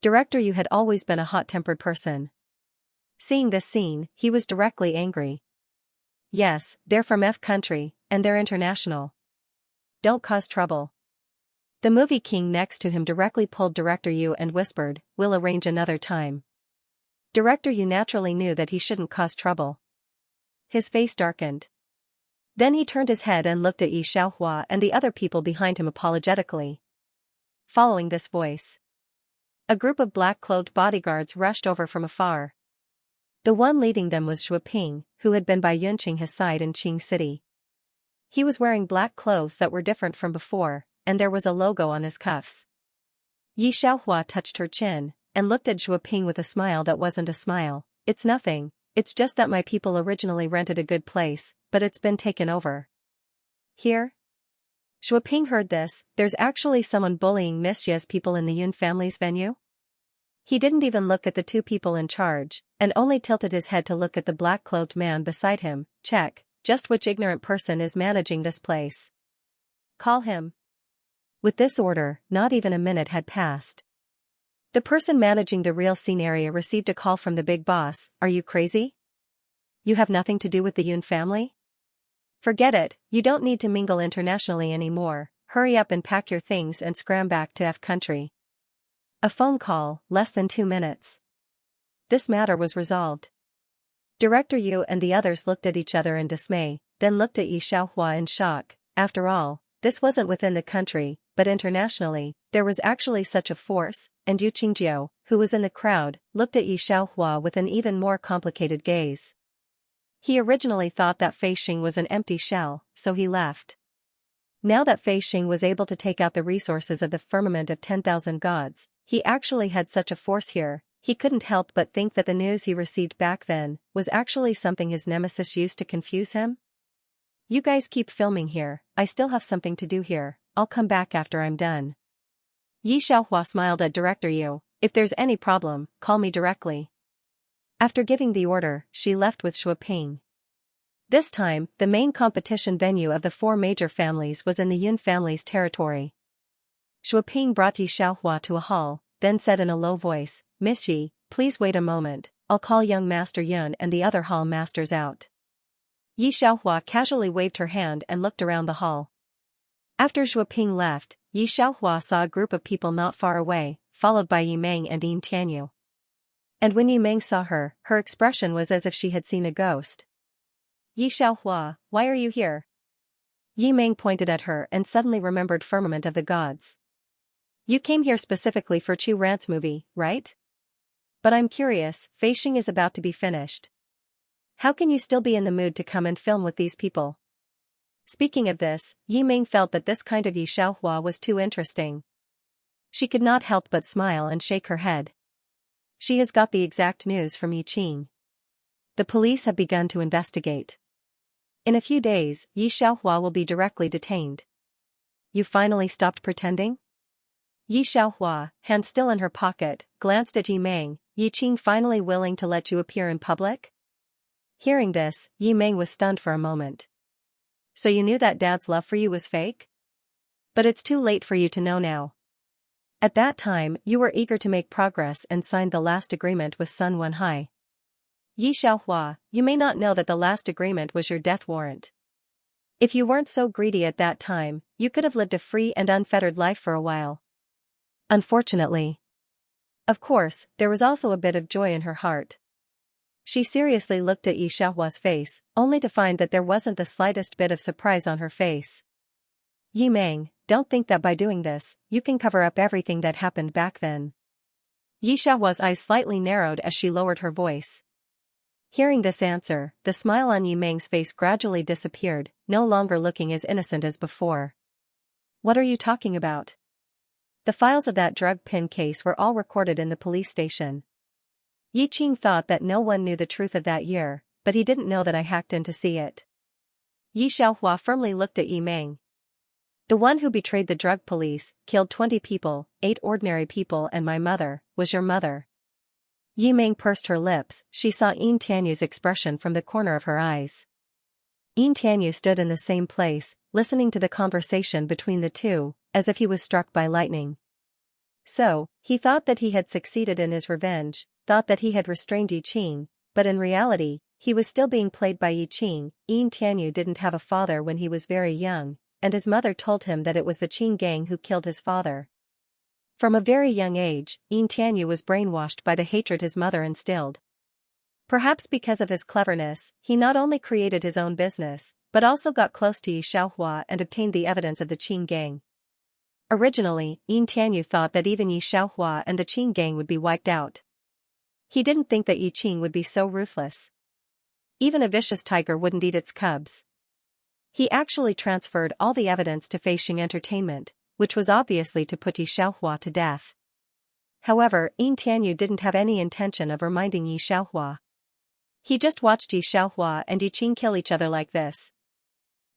Director Yu had always been a hot-tempered person. Seeing this scene, he was directly angry. Yes, they're from F country, and they're international. Don't cause trouble. The movie king next to him directly pulled Director Yu and whispered, "We'll arrange another time." Director Yu naturally knew that he shouldn't cause trouble. His face darkened. Then he turned his head and looked at Yi Xiaohua and the other people behind him apologetically. Following this voice, a group of black-clothed bodyguards rushed over from afar. The one leading them was Shuaping, who had been by Yunqing side in Qing City. He was wearing black clothes that were different from before, and there was a logo on his cuffs. Yi Xiaohua touched her chin, and looked at Shuaping with a smile that wasn't a smile. "It's nothing, it's just that my people originally rented a good place, but it's been taken over." Here? Shuaping heard this. There's actually someone bullying Miss Xie's people in the Yun family's venue? He didn't even look at the two people in charge, and only tilted his head to look at the black-clothed man beside him. Check, just which ignorant person is managing this place? Call him. With this order, not even a minute had passed. The person managing the real scene area received a call from the big boss. "Are you crazy? You have nothing to do with the Yun family? Forget it, you don't need to mingle internationally anymore. Hurry up and pack your things and scram back to F country." A phone call, less than 2 minutes. This matter was resolved. Director Yu and the others looked at each other in dismay, then looked at Yi Xiaohua in shock. After all, this wasn't within the country, but internationally, there was actually such a force, and Yu Qingjiu, who was in the crowd, looked at Yi Xiaohua with an even more complicated gaze. He originally thought that Fei Xing was an empty shell, so he left. Now that Fei Xing was able to take out the resources of the firmament of 10,000 gods, he actually had such a force here, he couldn't help but think that the news he received back then was actually something his nemesis used to confuse him. "You guys keep filming here, I still have something to do here, I'll come back after I'm done." Yi Xiaohua smiled at Director Yu. "If there's any problem, call me directly." After giving the order, she left with Shuaping. This time, the main competition venue of the 4 major families was in the Yun family's territory. Shuaping brought Yi Xiaohua to a hall, then said in a low voice, "Miss Yi, please wait a moment, I'll call young Master Yun and the other hall masters out." Yi Xiaohua casually waved her hand and looked around the hall. After Shuaping left, Yi Xiaohua saw a group of people not far away, followed by Yi Meng and Yin Tianyu. And when Yi Meng saw her, her expression was as if she had seen a ghost. "Yi Xiaohua, why are you here?" Yi Meng pointed at her and suddenly remembered Firmament of the Gods. "You came here specifically for Chu Rant's movie, right? But I'm curious, Fei Xing is about to be finished. How can you still be in the mood to come and film with these people?" Speaking of this, Yi Meng felt that this kind of Yi Xiaohua was too interesting. She could not help but smile and shake her head. She has got the exact news from Yi Qing. The police have begun to investigate. In a few days, Yi Xiaohua will be directly detained. "You finally stopped pretending?" Yi Xiaohua, hand still in her pocket, glanced at Yi Meng. "Yi Qing finally willing to let you appear in public?" Hearing this, Yi Meng was stunned for a moment. "So you knew that Dad's love for you was fake? But it's too late for you to know now. At that time, you were eager to make progress and signed the last agreement with Sun Wenhai. Yi Xiaohua, you may not know that the last agreement was your death warrant. If you weren't so greedy at that time, you could have lived a free and unfettered life for a while. Unfortunately." Of course, there was also a bit of joy in her heart. She seriously looked at Yi Xiaohua's face, only to find that there wasn't the slightest bit of surprise on her face. "Yi Meng, don't think that by doing this, you can cover up everything that happened back then." Yi Xiaohua's eyes slightly narrowed as she lowered her voice. Hearing this answer, the smile on Yi Meng's face gradually disappeared, no longer looking as innocent as before. "What are you talking about?" The files of that drug pin case were all recorded in the police station. Yi Qing thought that no one knew the truth of that year, but he didn't know that I hacked in to see it. Yi Xiaohua firmly looked at Yi Meng. "The one who betrayed the drug police, killed 20 people, 8 ordinary people and my mother, was your mother." Yi Ming pursed her lips. She saw Yin Tianyu's expression from the corner of her eyes. Yin Tianyu stood in the same place, listening to the conversation between the two, as if he was struck by lightning. So, he thought that he had succeeded in his revenge, thought that he had restrained Yi Qing, but in reality, he was still being played by Yi Qing. Yin Tianyu didn't have a father when he was very young, and his mother told him that it was the Qing gang who killed his father. From a very young age, Yin Tianyu was brainwashed by the hatred his mother instilled. Perhaps because of his cleverness, he not only created his own business, but also got close to Yi Xiaohua and obtained the evidence of the Qing gang. Originally, Yin Tianyu thought that even Yi Xiaohua and the Qing gang would be wiped out. He didn't think that Yi Qing would be so ruthless. Even a vicious tiger wouldn't eat its cubs. He actually transferred all the evidence to Feixing Entertainment, which was obviously to put Yi Xiaohua to death. However, Yin Tianyu didn't have any intention of reminding Yi Xiaohua. He just watched Yi Xiaohua and Yi Qing kill each other like this.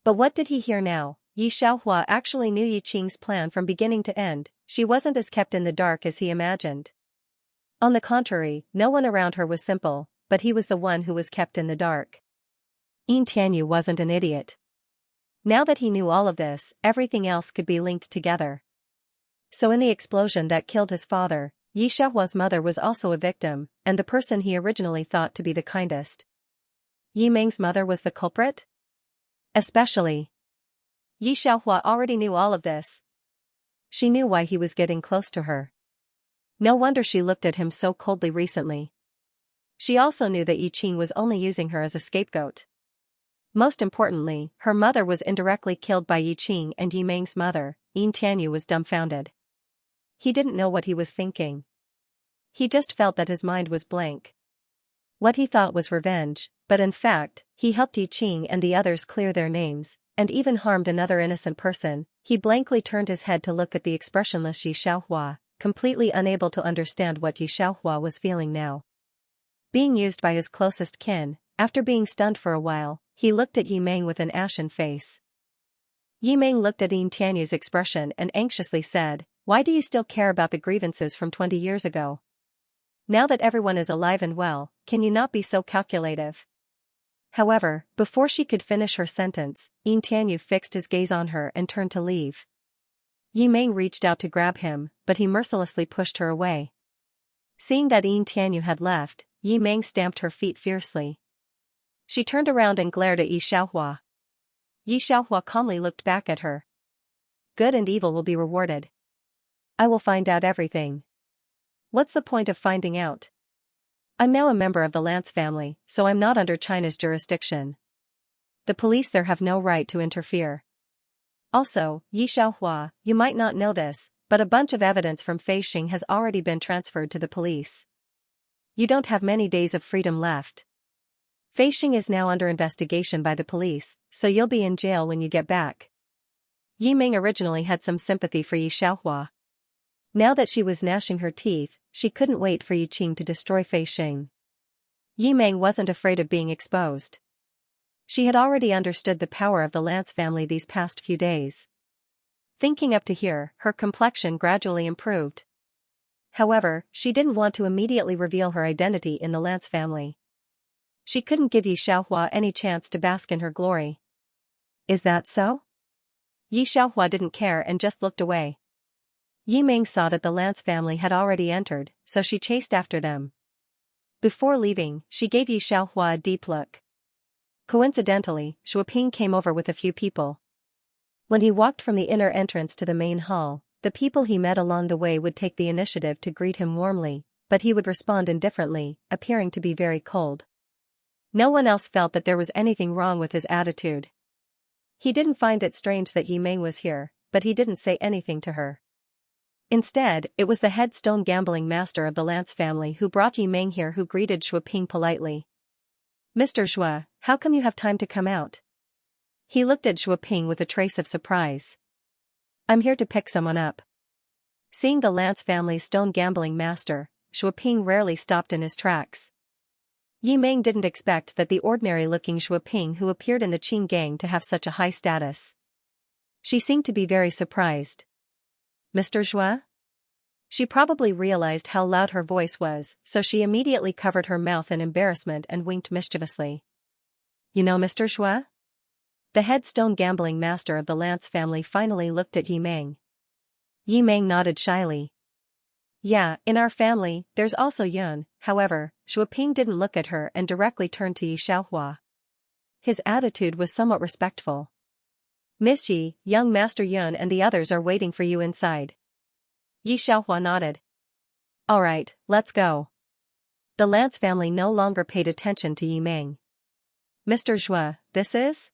But what did he hear now? Yi Xiaohua actually knew Yi Qing's plan from beginning to end. She wasn't as kept in the dark as he imagined. On the contrary, no one around her was simple, but he was the one who was kept in the dark. Yin Tianyu wasn't an idiot. Now that he knew all of this, everything else could be linked together. So in the explosion that killed his father, Yi Xiaohua's mother was also a victim, and the person he originally thought to be the kindest. Yi Ming's mother was the culprit? Especially. Yi Xiaohua already knew all of this. She knew why he was getting close to her. No wonder she looked at him so coldly recently. She also knew that Yi Qing was only using her as a scapegoat. Most importantly, her mother was indirectly killed by Yi Qing and Yi Ming's mother. Yin Tianyu was dumbfounded. He didn't know what he was thinking. He just felt that his mind was blank. What he thought was revenge, but in fact, he helped Yi Qing and the others clear their names, and even harmed another innocent person. He blankly turned his head to look at the expressionless Yi Xiaohua, completely unable to understand what Yi Xiaohua was feeling now. Being used by his closest kin, after being stunned for a while, he looked at Yi Ming with an ashen face. Yi Ming looked at Yin Tianyu's expression and anxiously said, "Why do you still care about the grievances from 20 years ago? Now that everyone is alive and well, can you not be so calculative?" However, before she could finish her sentence, Yin Tianyu fixed his gaze on her and turned to leave. Yi Ming reached out to grab him, but he mercilessly pushed her away. Seeing that Yin Tianyu had left, Yi Ming stamped her feet fiercely. She turned around and glared at Yi Xiaohua. Yi Xiaohua calmly looked back at her. "Good and evil will be rewarded. I will find out everything." "What's the point of finding out? I'm now a member of the Lance family, so I'm not under China's jurisdiction. The police there have no right to interfere. Also, Yi Xiaohua, you might not know this, but a bunch of evidence from Feixing has already been transferred to the police. You don't have many days of freedom left. Feixing is now under investigation by the police, so you'll be in jail when you get back." Yi Ming originally had some sympathy for Yi Xiaohua. Now that she was gnashing her teeth, she couldn't wait for Yi Qing to destroy Feixing. Yi Ming wasn't afraid of being exposed. She had already understood the power of the Lance family these past few days. Thinking up to here, her complexion gradually improved. However, she didn't want to immediately reveal her identity in the Lance family. She couldn't give Yi Xiaohua any chance to bask in her glory. "Is that so?" Yi Xiaohua didn't care and just looked away. Yi Ming saw that the Lance family had already entered, so she chased after them. Before leaving, she gave Yi Xiaohua a deep look. Coincidentally, Shuoping came over with a few people. When he walked from the inner entrance to the main hall, the people he met along the way would take the initiative to greet him warmly, but he would respond indifferently, appearing to be very cold. No one else felt that there was anything wrong with his attitude. He didn't find it strange that Yi Ming was here, but he didn't say anything to her. Instead, it was the headstone gambling master of the Lance family who brought Yi Ming here who greeted Shuoping politely. "Mr. Zhua, how come you have time to come out?" He looked at Shuoping with a trace of surprise. "I'm here to pick someone up." Seeing the Lance family's stone gambling master, Shuoping rarely stopped in his tracks. Yi Ming didn't expect that the ordinary-looking Shuoping who appeared in the Qing gang to have such a high status. She seemed to be very surprised. "Mr. Zhua?" She probably realized how loud her voice was, so she immediately covered her mouth in embarrassment and winked mischievously. You know Mr. Xue? The head stone gambling master of the Lance family finally looked at Yi Meng. Yi Meng nodded shyly. Yeah, in our family, there's also Yun. However, Xue Ping didn't look at her and directly turned to Yi Xiaohua. His attitude was somewhat respectful. Miss Yi, young Master Yun and the others are waiting for you inside. Yi Xiaohua nodded. Alright, let's go. The Lance family no longer paid attention to Yi Meng. Mr. Xue, this is?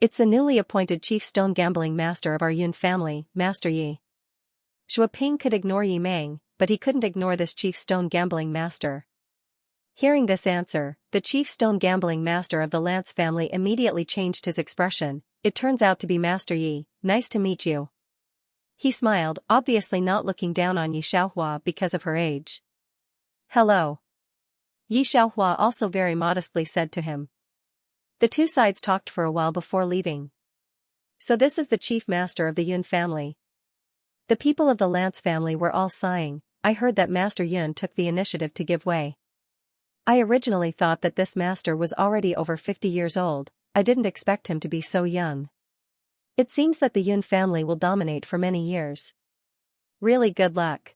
It's the newly appointed chief stone gambling master of our Yun family, Master Yi. Xue Ping could ignore Yi Meng, but he couldn't ignore this chief stone gambling master. Hearing this answer, the chief stone gambling master of the Lance family immediately changed his expression. It turns out to be Master Yi, nice to meet you. He smiled, obviously not looking down on Yi Xiaohua because of her age. Hello. Yi Xiaohua also very modestly said to him. The two sides talked for a while before leaving. So this is the chief master of the Yun family. The people of the Lance family were all sighing. I heard that Master Yun took the initiative to give way. I originally thought that this master was already over 50 years old. I didn't expect him to be so young. It seems that the Yun family will dominate for many years. Really good luck.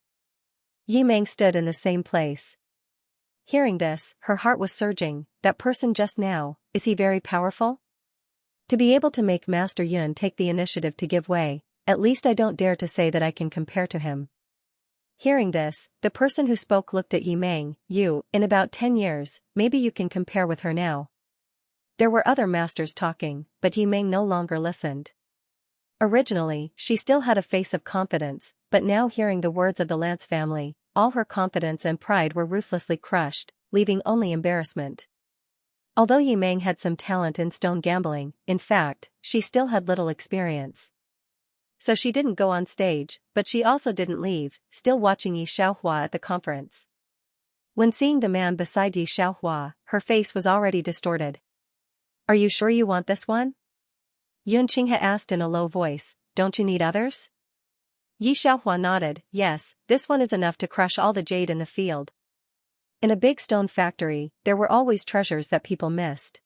Yi Meng stood in the same place. Hearing this, her heart was surging. That person just now, is he very powerful? To be able to make Master Yun take the initiative to give way, at least I don't dare to say that I can compare to him. Hearing this, the person who spoke looked at Yi Meng. You, in about 10 years, maybe you can compare with her now. There were other masters talking, but Yi Meng no longer listened. Originally, she still had a face of confidence, but now hearing the words of the Lance family, all her confidence and pride were ruthlessly crushed, leaving only embarrassment. Although Yi Meng had some talent in stone gambling, in fact, she still had little experience. So she didn't go on stage, but she also didn't leave, still watching Yi Xiaohua at the conference. When seeing the man beside Yi Xiaohua, her face was already distorted. Are you sure you want this one? Yun Qinghe asked in a low voice, don't you need others? Yi Xiaohua nodded, yes, this one is enough to crush all the jade in the field. In a big stone factory, there were always treasures that people missed.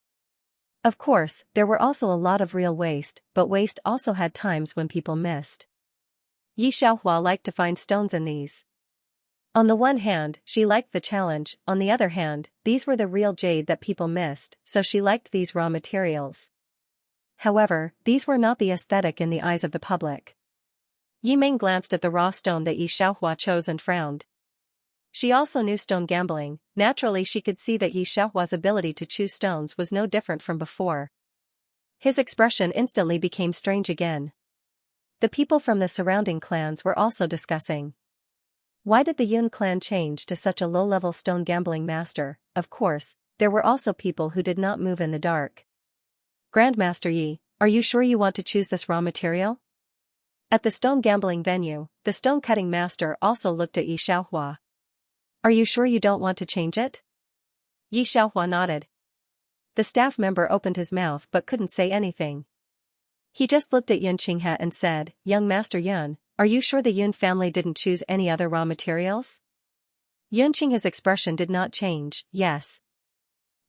Of course, there were also a lot of real waste, but waste also had times when people missed. Yi Xiaohua liked to find stones in these. On the one hand, she liked the challenge, on the other hand, these were the real jade that people missed, so she liked these raw materials. However, these were not the aesthetic in the eyes of the public. Yi Meng glanced at the raw stone that Yi Xiaohua chose and frowned. She also knew stone gambling. Naturally she could see that Yi Xiaohua's ability to choose stones was no different from before. His expression instantly became strange again. The people from the surrounding clans were also discussing. Why did the Yun clan change to such a low-level stone gambling master? Of course, there were also people who did not move in the dark. Grandmaster Yi, are you sure you want to choose this raw material? At the stone gambling venue, the stone cutting master also looked at Yi Xiaohua. Are you sure you don't want to change it? Yi Xiaohua nodded. The staff member opened his mouth but couldn't say anything. He just looked at Yun Qinghe and said, Young Master Yun, are you sure the Yun family didn't choose any other raw materials? Yun Qinghe's expression did not change, yes.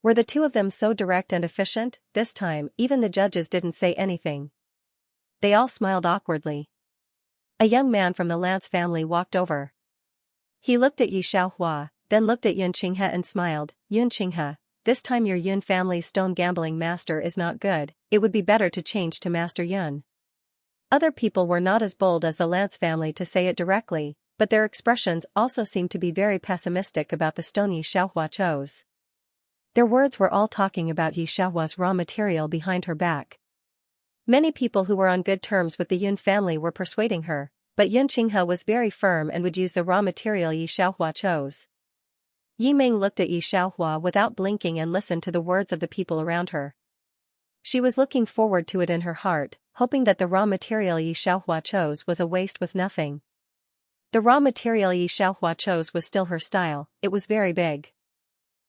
Were the two of them so direct and efficient? This time, even the judges didn't say anything. They all smiled awkwardly. A young man from the Lance family walked over. He looked at Yi Xiaohua, then looked at Yun Qinghe and smiled. Yun Qinghe, this time your Yun family's stone gambling master is not good, it would be better to change to Master Yun. Other people were not as bold as the Lance family to say it directly, but their expressions also seemed to be very pessimistic about the stone Yi Xiaohua chose. Their words were all talking about Yi Xiaohua's raw material behind her back. Many people who were on good terms with the Yun family were persuading her, but Yun Qinghe was very firm and would use the raw material Yi Xiaohua chose. Yi Meng looked at Yi Xiaohua without blinking and listened to the words of the people around her. She was looking forward to it in her heart, hoping that the raw material Yi Xiaohua chose was a waste with nothing. The raw material Yi Xiaohua chose was still her style, it was very big.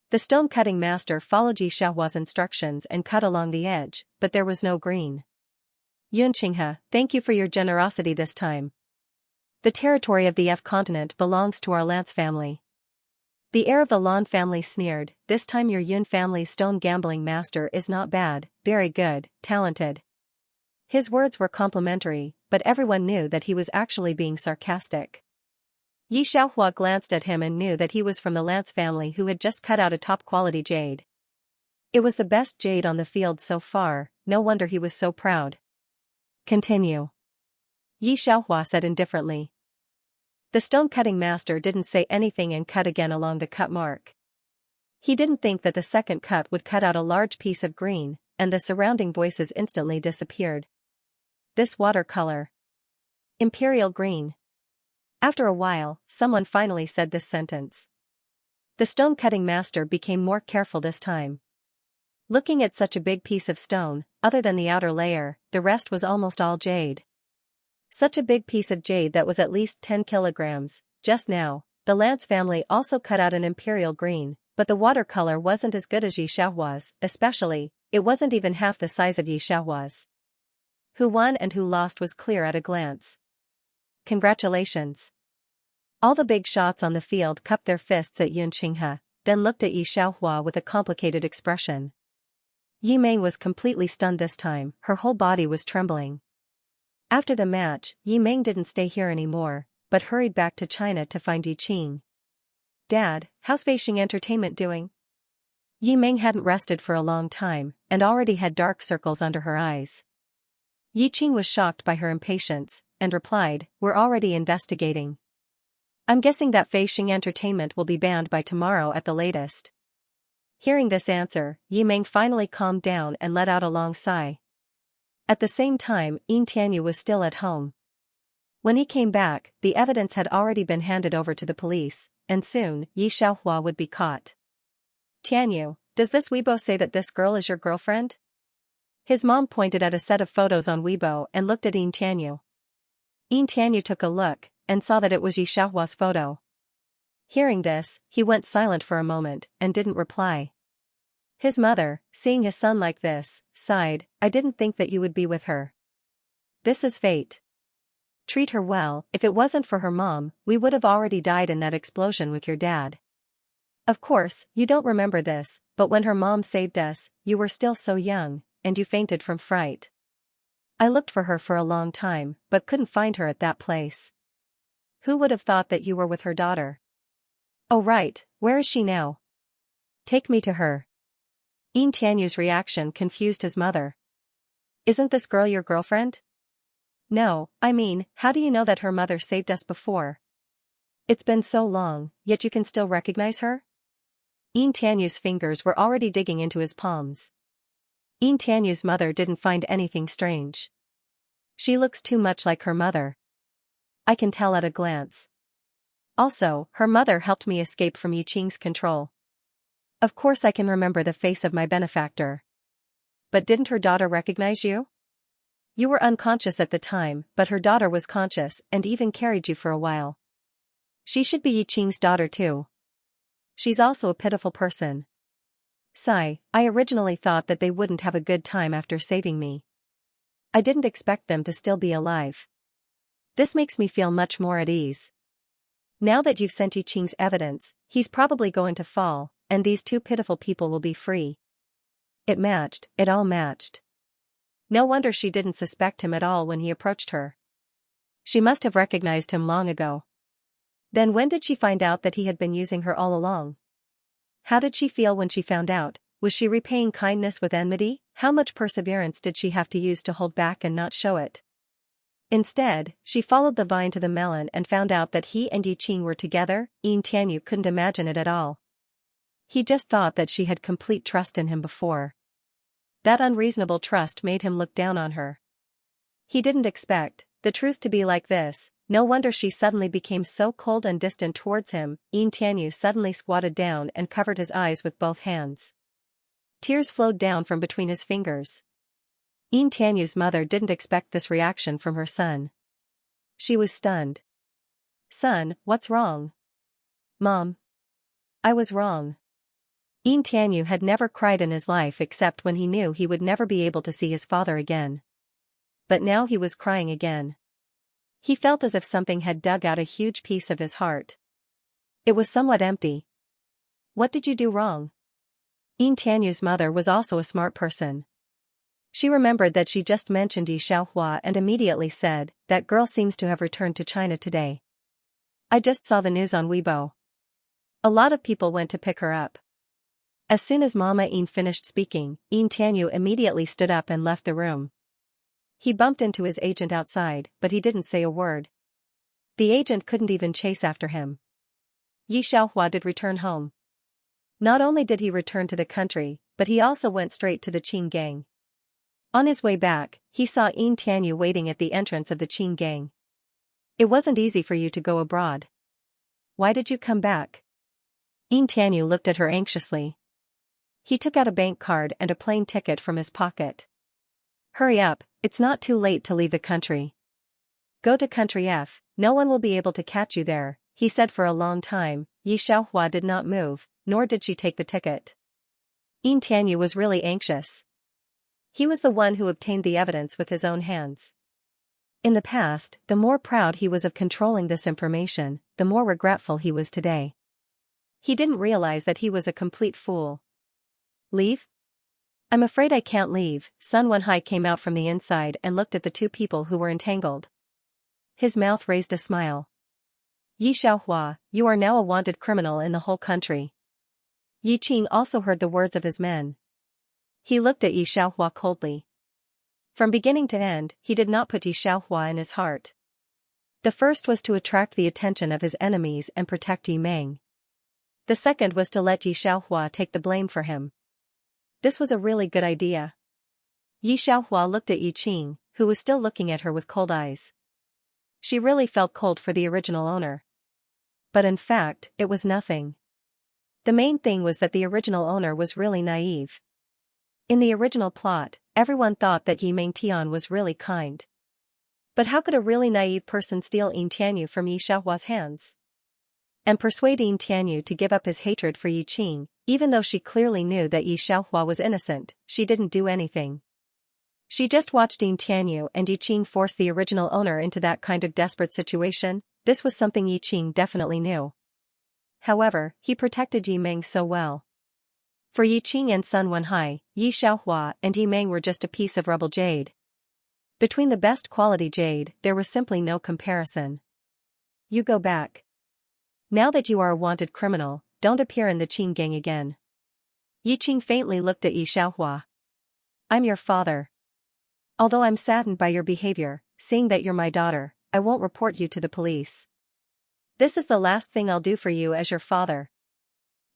The stone-cutting master followed Yi Xiaohua's instructions and cut along the edge, but there was no green. Yun Qinghe, thank you for your generosity this time. The territory of the F continent belongs to our Lance family. The heir of the Lan family sneered, this time your Yun family's stone gambling master is not bad, very good, talented. His words were complimentary, but everyone knew that he was actually being sarcastic. Yi Xiaohua glanced at him and knew that he was from the Lance family who had just cut out a top-quality jade. It was the best jade on the field so far, no wonder he was so proud. Continue. Yi Xiaohua said indifferently. The stone-cutting master didn't say anything and cut again along the cut mark. He didn't think that the second cut would cut out a large piece of green, and the surrounding voices instantly disappeared. This watercolor. Imperial green. After a while, someone finally said this sentence. The stone-cutting master became more careful this time. Looking at such a big piece of stone, other than the outer layer, the rest was almost all jade. Such a big piece of jade that was at least 10 kilograms. Just now, the Lance family also cut out an imperial green, but the watercolor wasn't as good as Yi Xiaohua's, especially, it wasn't even half the size of Yi Xiaohua's. Who won and who lost was clear at a glance. Congratulations. All the big shots on the field cupped their fists at Yun Qinghe, then looked at Yi Xiaohua with a complicated expression. Yi Meng was completely stunned this time, her whole body was trembling. After the match, Yi Meng didn't stay here anymore, but hurried back to China to find Yi Qing. Dad, how's Feixing Entertainment doing? Yi Meng hadn't rested for a long time, and already had dark circles under her eyes. Yi Qing was shocked by her impatience, and replied, we're already investigating. I'm guessing that Feixing Entertainment will be banned by tomorrow at the latest. Hearing this answer, Yi Meng finally calmed down and let out a long sigh. At the same time, Yin Tianyu was still at home. When he came back, the evidence had already been handed over to the police, and soon, Yi Xiaohua would be caught. Tianyu, does this Weibo say that this girl is your girlfriend? His mom pointed at a set of photos on Weibo and looked at Yin Tianyu. Yin Tianyu took a look, and saw that it was Yi Xiaohua's photo. Hearing this, he went silent for a moment, and didn't reply. His mother, seeing his son like this, sighed, I didn't think that you would be with her. This is fate. Treat her well, if it wasn't for her mom, we would have already died in that explosion with your dad. Of course, you don't remember this, but when her mom saved us, you were still so young, and you fainted from fright. I looked for her for a long time, but couldn't find her at that place. Who would have thought that you were with her daughter? Oh right, where is she now? Take me to her. Yin Tianyu's reaction confused his mother. Isn't this girl your girlfriend? No, I mean, how do you know that her mother saved us before? It's been so long, yet you can still recognize her? Yin Tianyu's fingers were already digging into his palms. Yin Tianyu's mother didn't find anything strange. She looks too much like her mother. I can tell at a glance. Also, her mother helped me escape from Yi Qing's control. Of course I can remember the face of my benefactor. But didn't her daughter recognize you? You were unconscious at the time, but her daughter was conscious and even carried you for a while. She should be Yi Qing's daughter too. She's also a pitiful person. Sigh, I originally thought that they wouldn't have a good time after saving me. I didn't expect them to still be alive. This makes me feel much more at ease. Now that you've sent Yi Qing's evidence, he's probably going to fall, and these two pitiful people will be free. It all matched. No wonder she didn't suspect him at all when he approached her. She must have recognized him long ago. Then when did she find out that he had been using her all along? How did she feel when she found out? Was she repaying kindness with enmity? How much perseverance did she have to use to hold back and not show it? Instead, she followed the vine to the melon and found out that he and Yi Qing were together. Yin Tianyu couldn't imagine it at all. He just thought that she had complete trust in him before. That unreasonable trust made him look down on her. He didn't expect the truth to be like this. No wonder she suddenly became so cold and distant towards him. Yin Tianyu suddenly squatted down and covered his eyes with both hands. Tears flowed down from between his fingers. Yin Tianyu's mother didn't expect this reaction from her son. She was stunned. Son, what's wrong? Mom. I was wrong. Yin Tianyu had never cried in his life except when he knew he would never be able to see his father again. But now he was crying again. He felt as if something had dug out a huge piece of his heart. It was somewhat empty. What did you do wrong? Yin Tianyu's mother was also a smart person. She remembered that she just mentioned Xianxia and immediately said, "That girl seems to have returned to China today. I just saw the news on Weibo. A lot of people went to pick her up." As soon as Mama Yin finished speaking, Yin Tianyu immediately stood up and left the room. He bumped into his agent outside, but he didn't say a word. The agent couldn't even chase after him. Yi Xiaohua did return home. Not only did he return to the country, but he also went straight to the Qing gang. On his way back, he saw Yin Tianyu waiting at the entrance of the Qing gang. "It wasn't easy for you to go abroad. Why did you come back?" Yin Tianyu looked at her anxiously. He took out a bank card and a plane ticket from his pocket. "Hurry up, it's not too late to leave the country. Go to country F, no one will be able to catch you there," he said. For a long time, Yi Xiaohua did not move, nor did she take the ticket. Yin Tianyu was really anxious. He was the one who obtained the evidence with his own hands. In the past, the more proud he was of controlling this information, the more regretful he was today. He didn't realize that he was a complete fool. "Leave? I'm afraid I can't leave." Sun Wenhai came out from the inside and looked at the two people who were entangled. His mouth raised a smile. "Yi Xiaohua, you are now a wanted criminal in the whole country." Yi Qing also heard the words of his men. He looked at Yi Xiaohua coldly. From beginning to end, he did not put Yi Xiaohua in his heart. The first was to attract the attention of his enemies and protect Yi Meng. The second was to let Yi Xiaohua take the blame for him. This was a really good idea. Yi Xiaohua looked at Yi Qing, who was still looking at her with cold eyes. She really felt cold for the original owner. But in fact, it was nothing. The main thing was that the original owner was really naive. In the original plot, everyone thought that Yi Mengtian was really kind. But how could a really naive person steal Yin Tianyu from Yi Xiaohua's hands? And persuade Yin Tianyu to give up his hatred for Yi Qing, even though she clearly knew that Yi Xiaohua was innocent, she didn't do anything. She just watched Yin Tianyu and Yi Qing force the original owner into that kind of desperate situation. This was something Yi Qing definitely knew. However, he protected Yi Meng so well. For Yi Qing and Sun Wenhai, Yi Xiaohua and Yi Meng were just a piece of rubble jade. Between the best quality jade, there was simply no comparison. "You go back. Now that you are a wanted criminal, don't appear in the Qing gang again." Yi Qing faintly looked at Yi Xiaohua. "I'm your father. Although I'm saddened by your behavior, seeing that you're my daughter, I won't report you to the police. This is the last thing I'll do for you as your father."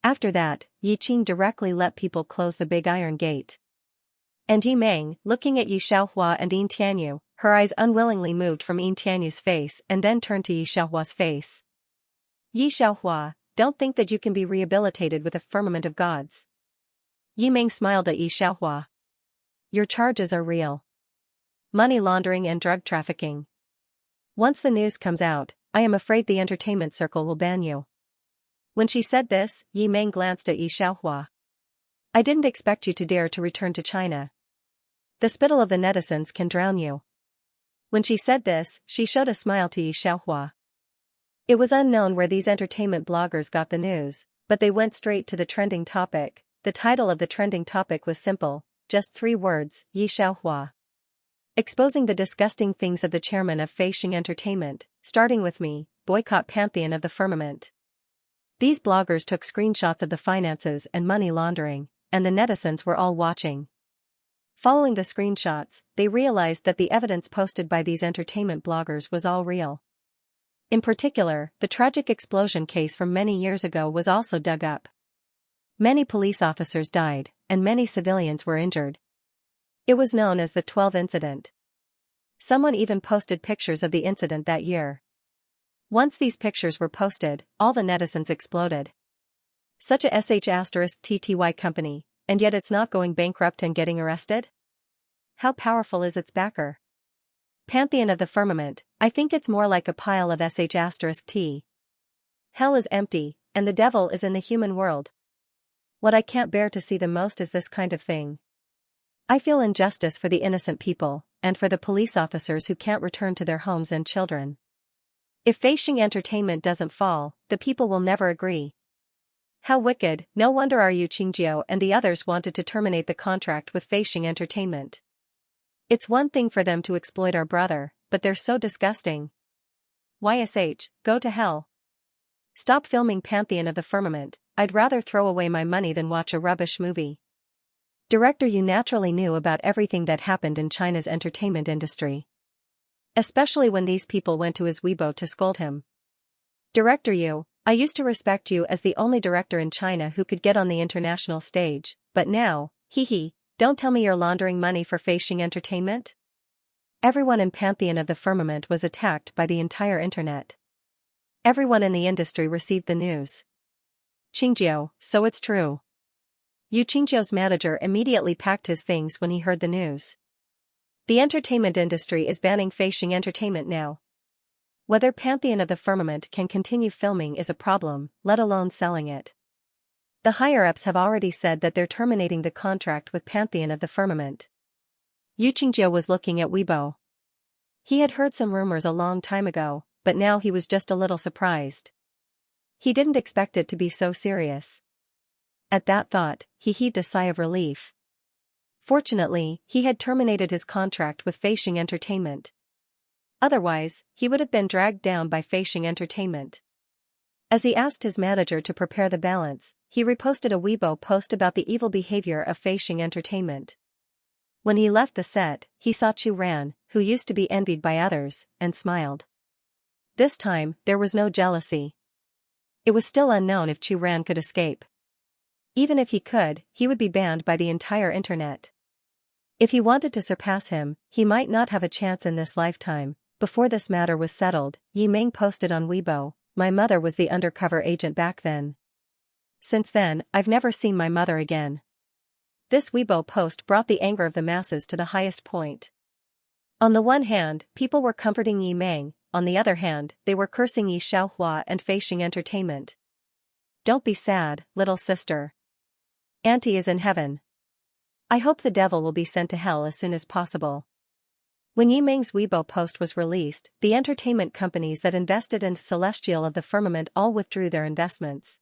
After that, Yi Qing directly let people close the big iron gate. And Yi Meng, looking at Yi Xiaohua and Yin Tianyu, her eyes unwillingly moved from Yin Tianyu's face and then turned to Yi Xiaohua's face. "Yi Xiaohua, don't think that you can be rehabilitated with a firmament of gods." Yi Meng smiled at Yi Xiaohua. "Your charges are real. Money laundering and drug trafficking. Once the news comes out, I am afraid the entertainment circle will ban you." When she said this, Yi Meng glanced at Yi Xiaohua. "I didn't expect you to dare to return to China. The spittle of the netizens can drown you." When she said this, she showed a smile to Yi Xiaohua. It was unknown where these entertainment bloggers got the news, but they went straight to the trending topic. The title of the trending topic was simple, just 3 words, Yi Xiaohua. Exposing the disgusting things of the chairman of Feisheng Entertainment, starting with me, boycott Pantheon of the Firmament. These bloggers took screenshots of the finances and money laundering, and the netizens were all watching. Following the screenshots, they realized that the evidence posted by these entertainment bloggers was all real. In particular, the tragic explosion case from many years ago was also dug up. Many police officers died, and many civilians were injured. It was known as the 12 incident. Someone even posted pictures of the incident that year. Once these pictures were posted, all the netizens exploded. Such a sh*tty company, and yet it's not going bankrupt and getting arrested? How powerful is its backer? Pantheon of the Firmament, I think it's more like a pile of sh*t. Hell is empty, and the devil is in the human world. What I can't bear to see the most is this kind of thing. I feel injustice for the innocent people, and for the police officers who can't return to their homes and children. If Feixing Entertainment doesn't fall, the people will never agree. How wicked, no wonder Yu Qingjiu and the others wanted to terminate the contract with Feixing Entertainment. It's one thing for them to exploit our brother, but they're so disgusting. YSH, go to hell. Stop filming Pantheon of the Firmament, I'd rather throw away my money than watch a rubbish movie. Director Yu naturally knew about everything that happened in China's entertainment industry. Especially when these people went to his Weibo to scold him. Director Yu, I used to respect you as the only director in China who could get on the international stage, but now, don't tell me you're laundering money for Feixing Entertainment? Everyone in Pantheon of the Firmament was attacked by the entire internet. Everyone in the industry received the news. Qingjiu, so it's true. Yu Qingjiu's manager immediately packed his things when he heard the news. The entertainment industry is banning Feixing Entertainment now. Whether Pantheon of the Firmament can continue filming is a problem, let alone selling it. The higher-ups have already said that they're terminating the contract with Pantheon of the Firmament. Yu Qingjiu was looking at Weibo. He had heard some rumors a long time ago, but now he was just a little surprised. He didn't expect it to be so serious. At that thought, he heaved a sigh of relief. Fortunately, he had terminated his contract with Feixing Entertainment. Otherwise, he would have been dragged down by Feixing Entertainment. As he asked his manager to prepare the balance, he reposted a Weibo post about the evil behavior of Feixing Entertainment. When he left the set, he saw Chu Ran, who used to be envied by others, and smiled. This time, there was no jealousy. It was still unknown if Chu Ran could escape. Even if he could, he would be banned by the entire internet. If he wanted to surpass him, he might not have a chance in this lifetime. Before this matter was settled, Yi Ming posted on Weibo, "My mother was the undercover agent back then. Since then, I've never seen my mother again." This Weibo post brought the anger of the masses to the highest point. On the one hand, people were comforting Yi Ming, on the other hand, they were cursing Yi Xiaohua and Feixing Entertainment. Don't be sad, little sister. Auntie is in heaven. I hope the devil will be sent to hell as soon as possible. When Yi Ming's Weibo post was released, the entertainment companies that invested in Celestial of the Firmament all withdrew their investments.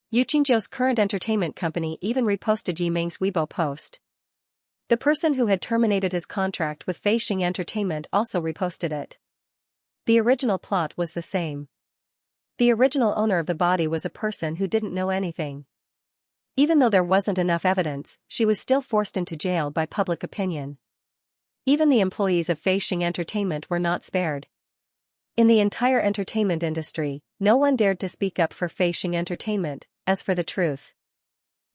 Yu Qingjiu's current entertainment company even reposted Yi Ming's Weibo post. The person who had terminated his contract with Feixing Entertainment also reposted it. The original plot was the same. The original owner of the body was a person who didn't know anything. Even though there wasn't enough evidence, she was still forced into jail by public opinion. Even the employees of Feixing Entertainment were not spared. In the entire entertainment industry, no one dared to speak up for Feixing Entertainment. As for the truth,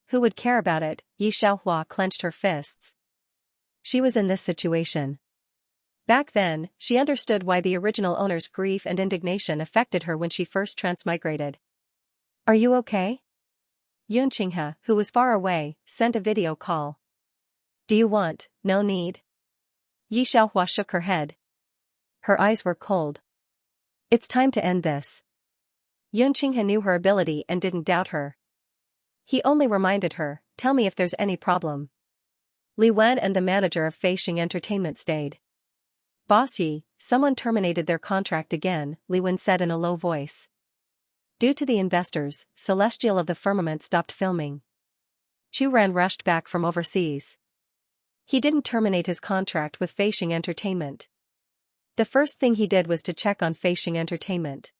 who would care about it? Yi Xiaohua clenched her fists. She was in this situation. Back then, she understood why the original owner's grief and indignation affected her when she first transmigrated. Are you okay? Yun Qinghe, who was far away, sent a video call. Do you want? No need. Yi Xiaohua shook her head. Her eyes were cold. It's time to end this. Yun Qinghe knew her ability and didn't doubt her. He only reminded her, tell me if there's any problem. Li Wen and the manager of Feixing Entertainment stayed. Boss Yi, someone terminated their contract again, Li Wen said in a low voice. Due to the investors, Celestial of the Firmament stopped filming. Chu Ran rushed back from overseas. He didn't terminate his contract with Feixing Entertainment. The first thing he did was to check on Feixing Entertainment.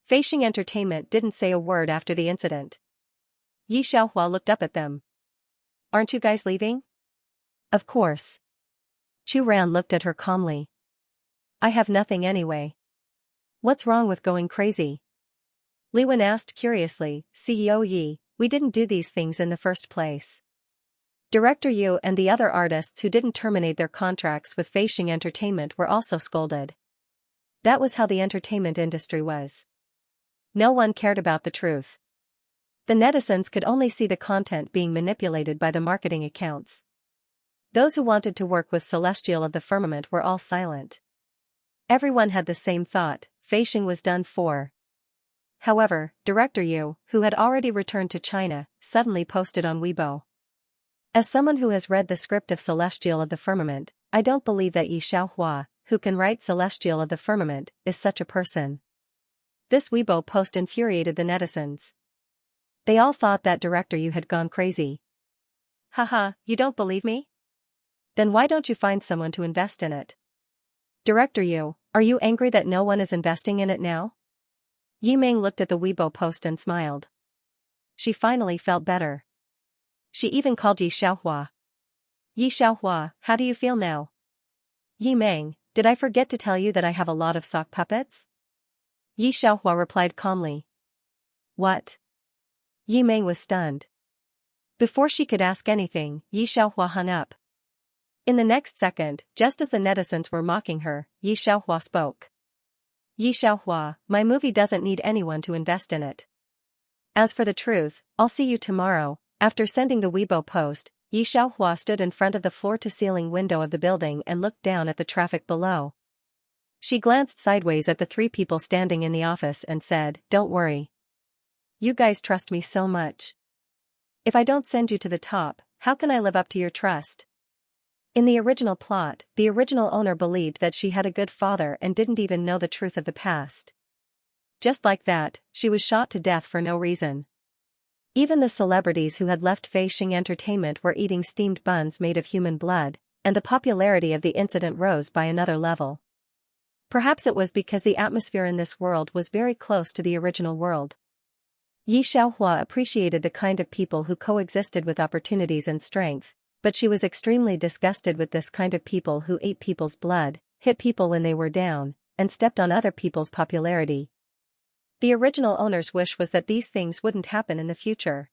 Feixing Entertainment didn't say a word after the incident. Yi Xiaohua looked up at them. Aren't you guys leaving? Of course. Chu Ran looked at her calmly. I have nothing anyway. What's wrong with going crazy? Li Wen asked curiously, CEO Yi, we didn't do these things in the first place. Director Yu and the other artists who didn't terminate their contracts with Feixing Entertainment were also scolded. That was how the entertainment industry was. No one cared about the truth. The netizens could only see the content being manipulated by the marketing accounts. Those who wanted to work with Celestial of the Firmament were all silent. Everyone had the same thought, Feixing was done for. However, Director Yu, who had already returned to China, suddenly posted on Weibo. As someone who has read the script of Celestial of the Firmament, I don't believe that Yi Xiaohua, who can write Celestial of the Firmament, is such a person. This Weibo post infuriated the netizens. They all thought that Director Yu had gone crazy. Haha, you don't believe me? Then why don't you find someone to invest in it? Director Yu, are you angry that no one is investing in it now? Yi Ming looked at the Weibo post and smiled. She finally felt better. She even called Yi Xiaohua. Yi Xiaohua, how do you feel now? Yi Ming, did I forget to tell you that I have a lot of sock puppets? Yi Xiaohua replied calmly. What? Yi Ming was stunned. Before she could ask anything, Yi Xiaohua hung up. In the next second, just as the netizens were mocking her, Yi Xiaohua spoke. Yi Xiaohua, my movie doesn't need anyone to invest in it. As for the truth, I'll see you tomorrow. After sending the Weibo post, Yi Xiaohua stood in front of the floor-to-ceiling window of the building and looked down at the traffic below. She glanced sideways at the three people standing in the office and said, "Don't worry. You guys trust me so much. If I don't send you to the top, how can I live up to your trust?" In the original plot, the original owner believed that she had a good father and didn't even know the truth of the past. Just like that, she was shot to death for no reason. Even the celebrities who had left Fei Xing Entertainment were eating steamed buns made of human blood, and the popularity of the incident rose by another level. Perhaps it was because the atmosphere in this world was very close to the original world. Yi Xiaohua appreciated the kind of people who coexisted with opportunities and strength, but she was extremely disgusted with this kind of people who ate people's blood, hit people when they were down, and stepped on other people's popularity. The original owner's wish was that these things wouldn't happen in the future.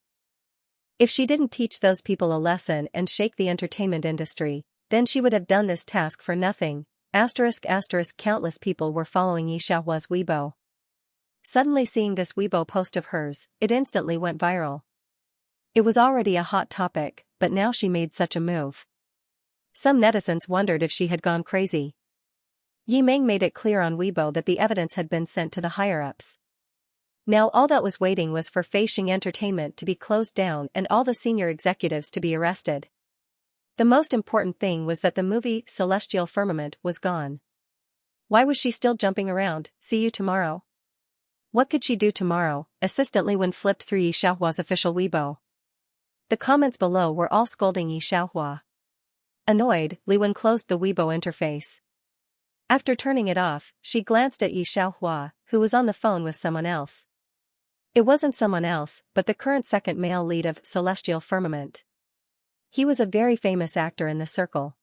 If she didn't teach those people a lesson and shake the entertainment industry, then she would have done this task for nothing. Countless people were following Yi Xiaohua's Weibo. Suddenly seeing this Weibo post of hers, it instantly went viral. It was already a hot topic, but now she made such a move. Some netizens wondered if she had gone crazy. Yi Ming made it clear on Weibo that the evidence had been sent to the higher-ups. Now all that was waiting was for Fei Xing Entertainment to be closed down and all the senior executives to be arrested. The most important thing was that the movie Celestial Firmament was gone. Why was she still jumping around? See you tomorrow. What could she do tomorrow? Assistant Li Wen flipped through Yi Xiaohua's official Weibo. The comments below were all scolding Yi Xiaohua. Annoyed, Li Wen closed the Weibo interface. After turning it off, she glanced at Yi Xiaohua, who was on the phone with someone else. It wasn't someone else, but the current second male lead of Celestial Firmament. He was a very famous actor in the circle.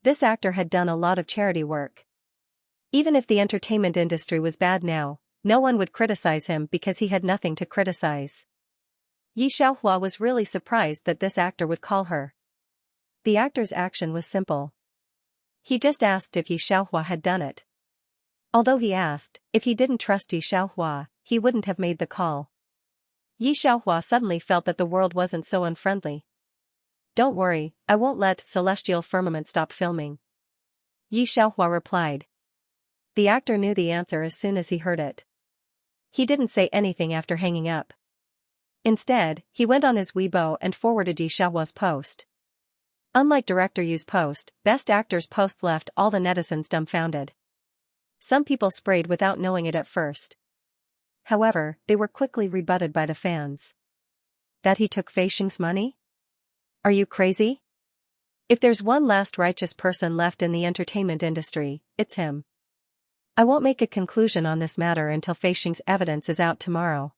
This actor had done a lot of charity work. Even if the entertainment industry was bad now, no one would criticize him because he had nothing to criticize. Yi Xiaohua was really surprised that this actor would call her. The actor's action was simple. He just asked if Yi Xiaohua had done it. Although he asked, if he didn't trust Yi Xiaohua, he wouldn't have made the call. Yi Xiaohua suddenly felt that the world wasn't so unfriendly. Don't worry, I won't let Celestial Firmament stop filming. Yi Xiaohua replied. The actor knew the answer as soon as he heard it. He didn't say anything after hanging up. Instead, he went on his Weibo and forwarded Yi Xiaohua's post. Unlike Director Yu's post, Best Actor's post left all the netizens dumbfounded. Some people sprayed without knowing it at first. However, they were quickly rebutted by the fans. That he took Fei Xing's money? Are you crazy? If there's one last righteous person left in the entertainment industry, it's him. I won't make a conclusion on this matter until Fei Xing's evidence is out tomorrow.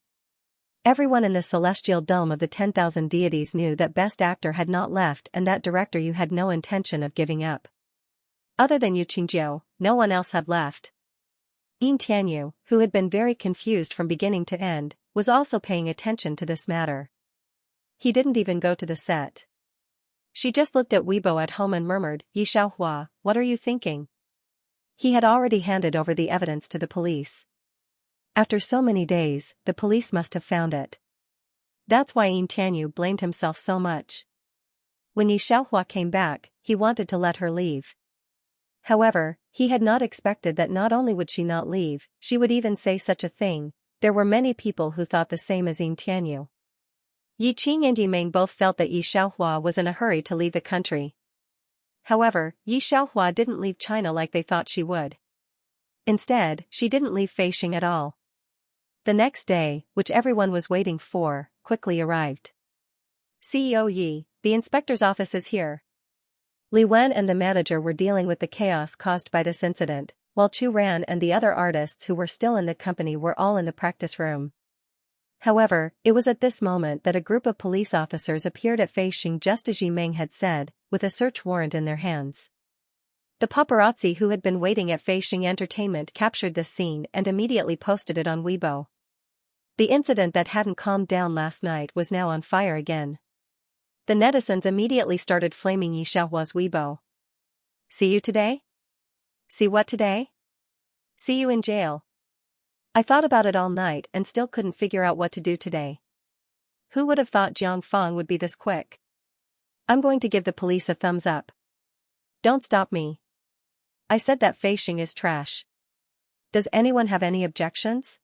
Everyone in the celestial dome of the 10,000 deities knew that Best Actor had not left and that Director Yu had no intention of giving up. Other than Yu Qingjiu, no one else had left. Yin Tianyu, who had been very confused from beginning to end, was also paying attention to this matter. He didn't even go to the set. She just looked at Weibo at home and murmured, Yi Xiaohua, what are you thinking? He had already handed over the evidence to the police. After so many days, the police must have found it. That's why Yin Tianyu blamed himself so much. When Yi Xiaohua came back, he wanted to let her leave. However, he had not expected that not only would she not leave, she would even say such a thing. There were many people who thought the same as Yin Tianyu. Yi Qing and Yi Ming both felt that Yi Xiaohua was in a hurry to leave the country. However, Yi Xiaohua didn't leave China like they thought she would. Instead, she didn't leave Feishing at all. The next day, which everyone was waiting for, quickly arrived. CEO Yi, the inspector's office is here. Li Wen and the manager were dealing with the chaos caused by this incident, while Chu Ran and the other artists who were still in the company were all in the practice room. However, it was at this moment that a group of police officers appeared at Feishing just as Yi Meng had said, with a search warrant in their hands. The paparazzi who had been waiting at Feishing Entertainment captured this scene and immediately posted it on Weibo. The incident that hadn't calmed down last night was now on fire again. The netizens immediately started flaming Yi Xiaohua's Weibo. See you today? See what today? See you in jail. I thought about it all night and still couldn't figure out what to do today. Who would have thought Jiang Feng would be this quick? I'm going to give the police a thumbs up. Don't stop me. I said that Feishing is trash. Does anyone have any objections?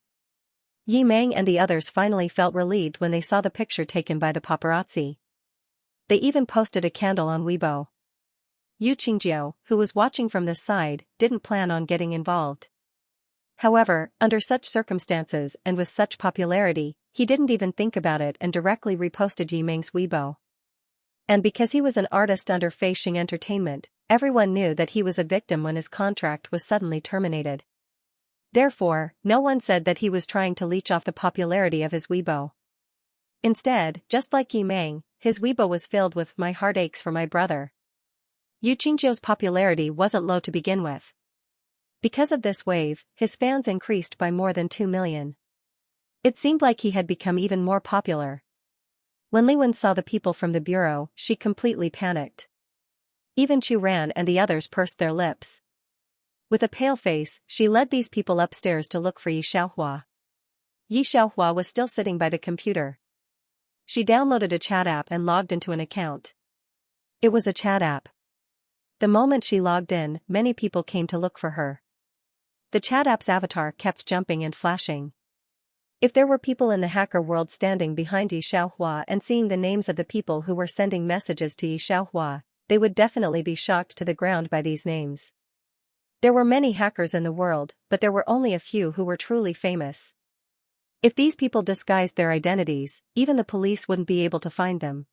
Yi Meng and the others finally felt relieved when they saw the picture taken by the paparazzi. They even posted a candle on Weibo. Yu Qingjiu, who was watching from this side, didn't plan on getting involved. However, under such circumstances and with such popularity, he didn't even think about it and directly reposted Yi Meng's Weibo. And because he was an artist under Feishing Entertainment, everyone knew that he was a victim when his contract was suddenly terminated. Therefore, no one said that he was trying to leech off the popularity of his Weibo. Instead, just like Yi Meng, his Weibo was filled with "My heart aches for my brother." Yu Qingjiu's popularity wasn't low to begin with. Because of this wave, his fans increased by more than 2 million. It seemed like he had become even more popular. When Li Wen saw the people from the bureau, she completely panicked. Even Chu Ran and the others pursed their lips. With a pale face, she led these people upstairs to look for Yi Xiaohua. Yi Xiaohua was still sitting by the computer. She downloaded a chat app and logged into an account. It was a chat app. The moment she logged in, many people came to look for her. The chat app's avatar kept jumping and flashing. If there were people in the hacker world standing behind Yi Xiaohua and seeing the names of the people who were sending messages to Yi Xiaohua, they would definitely be shocked to the ground by these names. There were many hackers in the world, but there were only a few who were truly famous. If these people disguised their identities, even the police wouldn't be able to find them.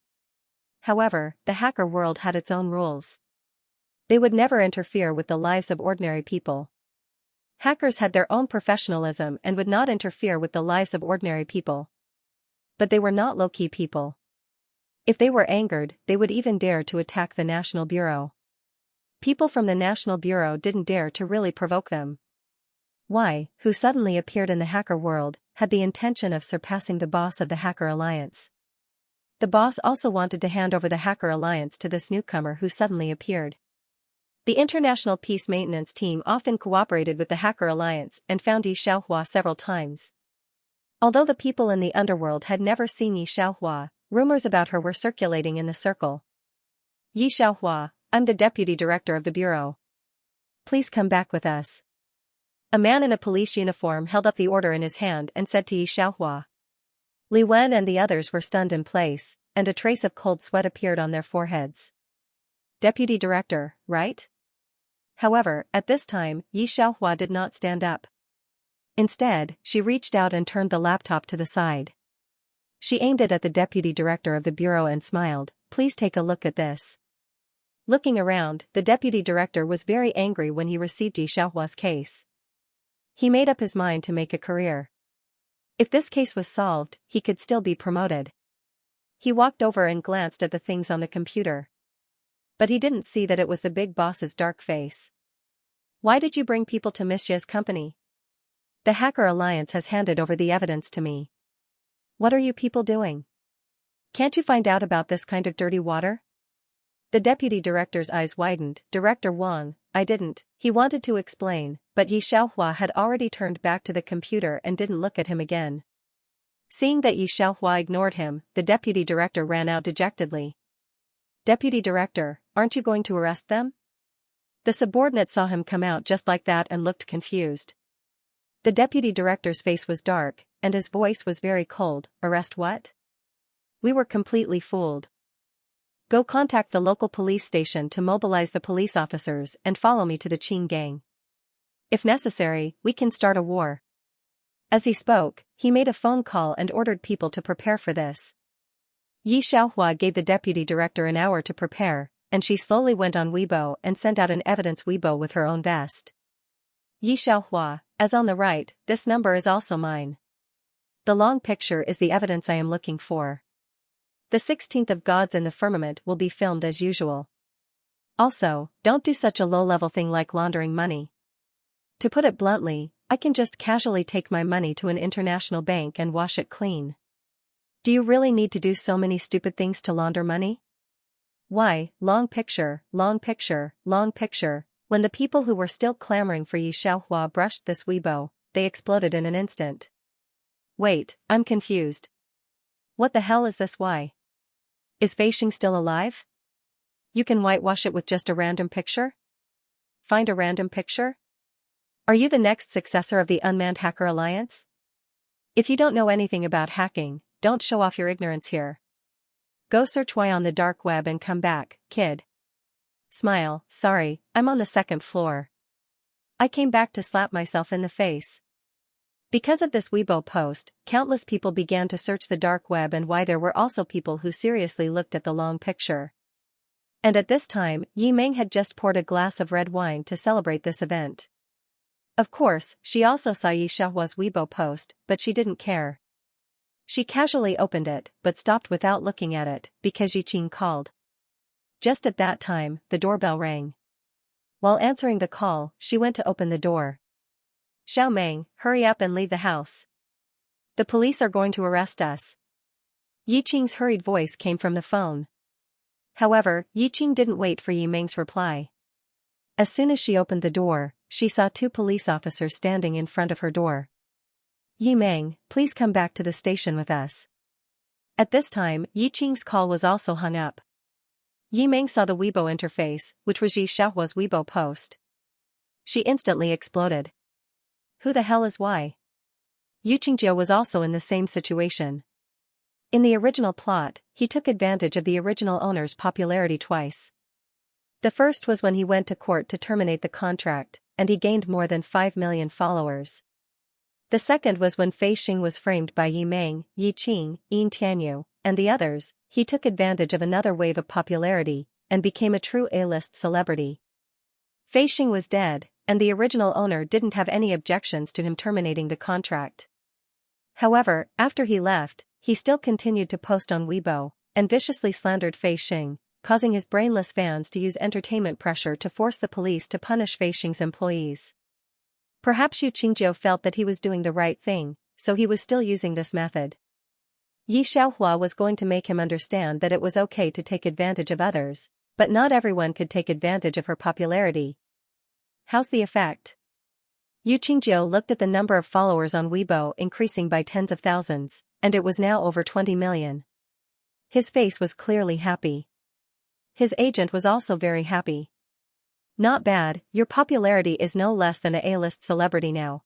However, the hacker world had its own rules. They would never interfere with the lives of ordinary people. Hackers had their own professionalism and would not interfere with the lives of ordinary people. But they were not low-key people. If they were angered, they would even dare to attack the National Bureau. People from the National Bureau didn't dare to really provoke them. Wei, who suddenly appeared in the hacker world, had the intention of surpassing the boss of the Hacker Alliance. The boss also wanted to hand over the Hacker Alliance to this newcomer who suddenly appeared. The International Peace Maintenance Team often cooperated with the Hacker Alliance and found Yi Xiaohua several times. Although the people in the underworld had never seen Yi Xiaohua, rumors about her were circulating in the circle. Yi Xiaohua, I'm the deputy director of the bureau. Please come back with us. A man in a police uniform held up the order in his hand and said to Yi Xiaohua. Li Wen and the others were stunned in place, and a trace of cold sweat appeared on their foreheads. Deputy director, right? However, at this time, Yi Xiaohua did not stand up. Instead, she reached out and turned the laptop to the side. She aimed it at the deputy director of the bureau and smiled, please take a look at this. Looking around, the deputy director was very angry when he received Yi Xiaohua's case. He made up his mind to make a career. If this case was solved, he could still be promoted. He walked over and glanced at the things on the computer. But he didn't see that it was the big boss's dark face. Why did you bring people to Miss Ye's company? The Hacker Alliance has handed over the evidence to me. What are you people doing? Can't you find out about this kind of dirty water? The deputy director's eyes widened. Director Wang, I didn't. He wanted to explain, but Yi Xiaohua had already turned back to the computer and didn't look at him again. Seeing that Yi Xiaohua ignored him, the deputy director ran out dejectedly. Deputy director, aren't you going to arrest them? The subordinate saw him come out just like that and looked confused. The deputy director's face was dark, and his voice was very cold. Arrest what? We were completely fooled. Go contact the local police station to mobilize the police officers and follow me to the Qing gang. If necessary, we can start a war. As he spoke, he made a phone call and ordered people to prepare for this. Yi Xiaohua gave the deputy director an hour to prepare, and she slowly went on Weibo and sent out an evidence Weibo with her own vest. Yi Xiaohua, as on the right, this number is also mine. The long picture is the evidence I am looking for. The 16th of Gods in the Firmament will be filmed as usual. Also, don't do such a low-level thing like laundering money. To put it bluntly, I can just casually take my money to an international bank and wash it clean. Do you really need to do so many stupid things to launder money? Why, long picture, long picture, long picture. When the people who were still clamoring for Yi Xiaohua brushed this Weibo, they exploded in an instant. Wait, I'm confused. What the hell is this? Why? Is Feixing still alive? You can whitewash it with just a random picture? Find a random picture? Are you the next successor of the Unmanned Hacker Alliance? If you don't know anything about hacking, don't show off your ignorance here. Go search why on the dark web and come back, kid. Smile, sorry, I'm on the 2nd floor. I came back to slap myself in the face. Because of this Weibo post, countless people began to search the dark web, and why there were also people who seriously looked at the long picture. And at this time, Yi Meng had just poured a glass of red wine to celebrate this event. Of course, she also saw Yi Xiaohua's Weibo post, but she didn't care. She casually opened it, but stopped without looking at it, because Yi Qing called. Just at that time, the doorbell rang. While answering the call, she went to open the door. Xiao Meng, hurry up and leave the house. The police are going to arrest us. Yi Qing's hurried voice came from the phone. However, Yi Qing didn't wait for Yi Meng's reply. As soon as she opened the door, she saw 2 police officers standing in front of her door. Yi Meng, please come back to the station with us. At this time, Yi Qing's call was also hung up. Yi Meng saw the Weibo interface, which was Yi Xiaohua's Weibo post. She instantly exploded. Who the hell is Y? Yu Qingjiu was also in the same situation. In the original plot, he took advantage of the original owner's popularity twice. The first was when he went to court to terminate the contract, and he gained more than 5 million followers. The second was when Feixing was framed by Yi Meng, Yi Qing, Yin Tianyu, and the others. He took advantage of another wave of popularity, and became a true A-list celebrity. Feixing was dead, and the original owner didn't have any objections to him terminating the contract. However, after he left, he still continued to post on Weibo, and viciously slandered Feixing, causing his brainless fans to use entertainment pressure to force the police to punish Feixing's employees. Perhaps Yu Qingjiu felt that he was doing the right thing, so he was still using this method. Yi Xiaohua was going to make him understand that it was okay to take advantage of others, but not everyone could take advantage of her popularity. How's the effect? Yu Qingjiu looked at the number of followers on Weibo increasing by tens of thousands, and it was now over 20 million. His face was clearly happy. His agent was also very happy. Not bad, your popularity is no less than an A-list celebrity now.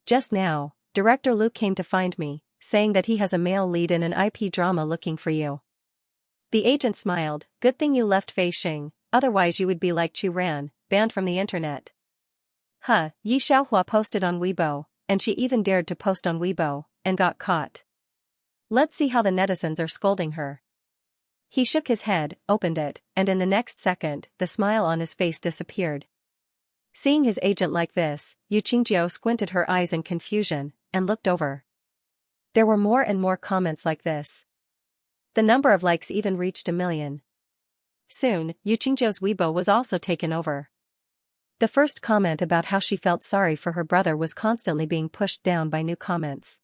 Just now, Director Lu came to find me, saying that he has a male lead in an IP drama looking for you. The agent smiled, good thing you left Feixing, otherwise you would be like Chu Ran, banned from the internet. Yi Xiaohua posted on Weibo, and she even dared to post on Weibo, and got caught. Let's see how the netizens are scolding her. He shook his head, opened it, and in the next second, the smile on his face disappeared. Seeing his agent like this, Yu Qingjiu squinted her eyes in confusion, and looked over. There were more and more comments like this. The number of likes even reached 1 million. Soon, Yu Qingjiu's Weibo was also taken over. The first comment about how she felt sorry for her brother was constantly being pushed down by new comments.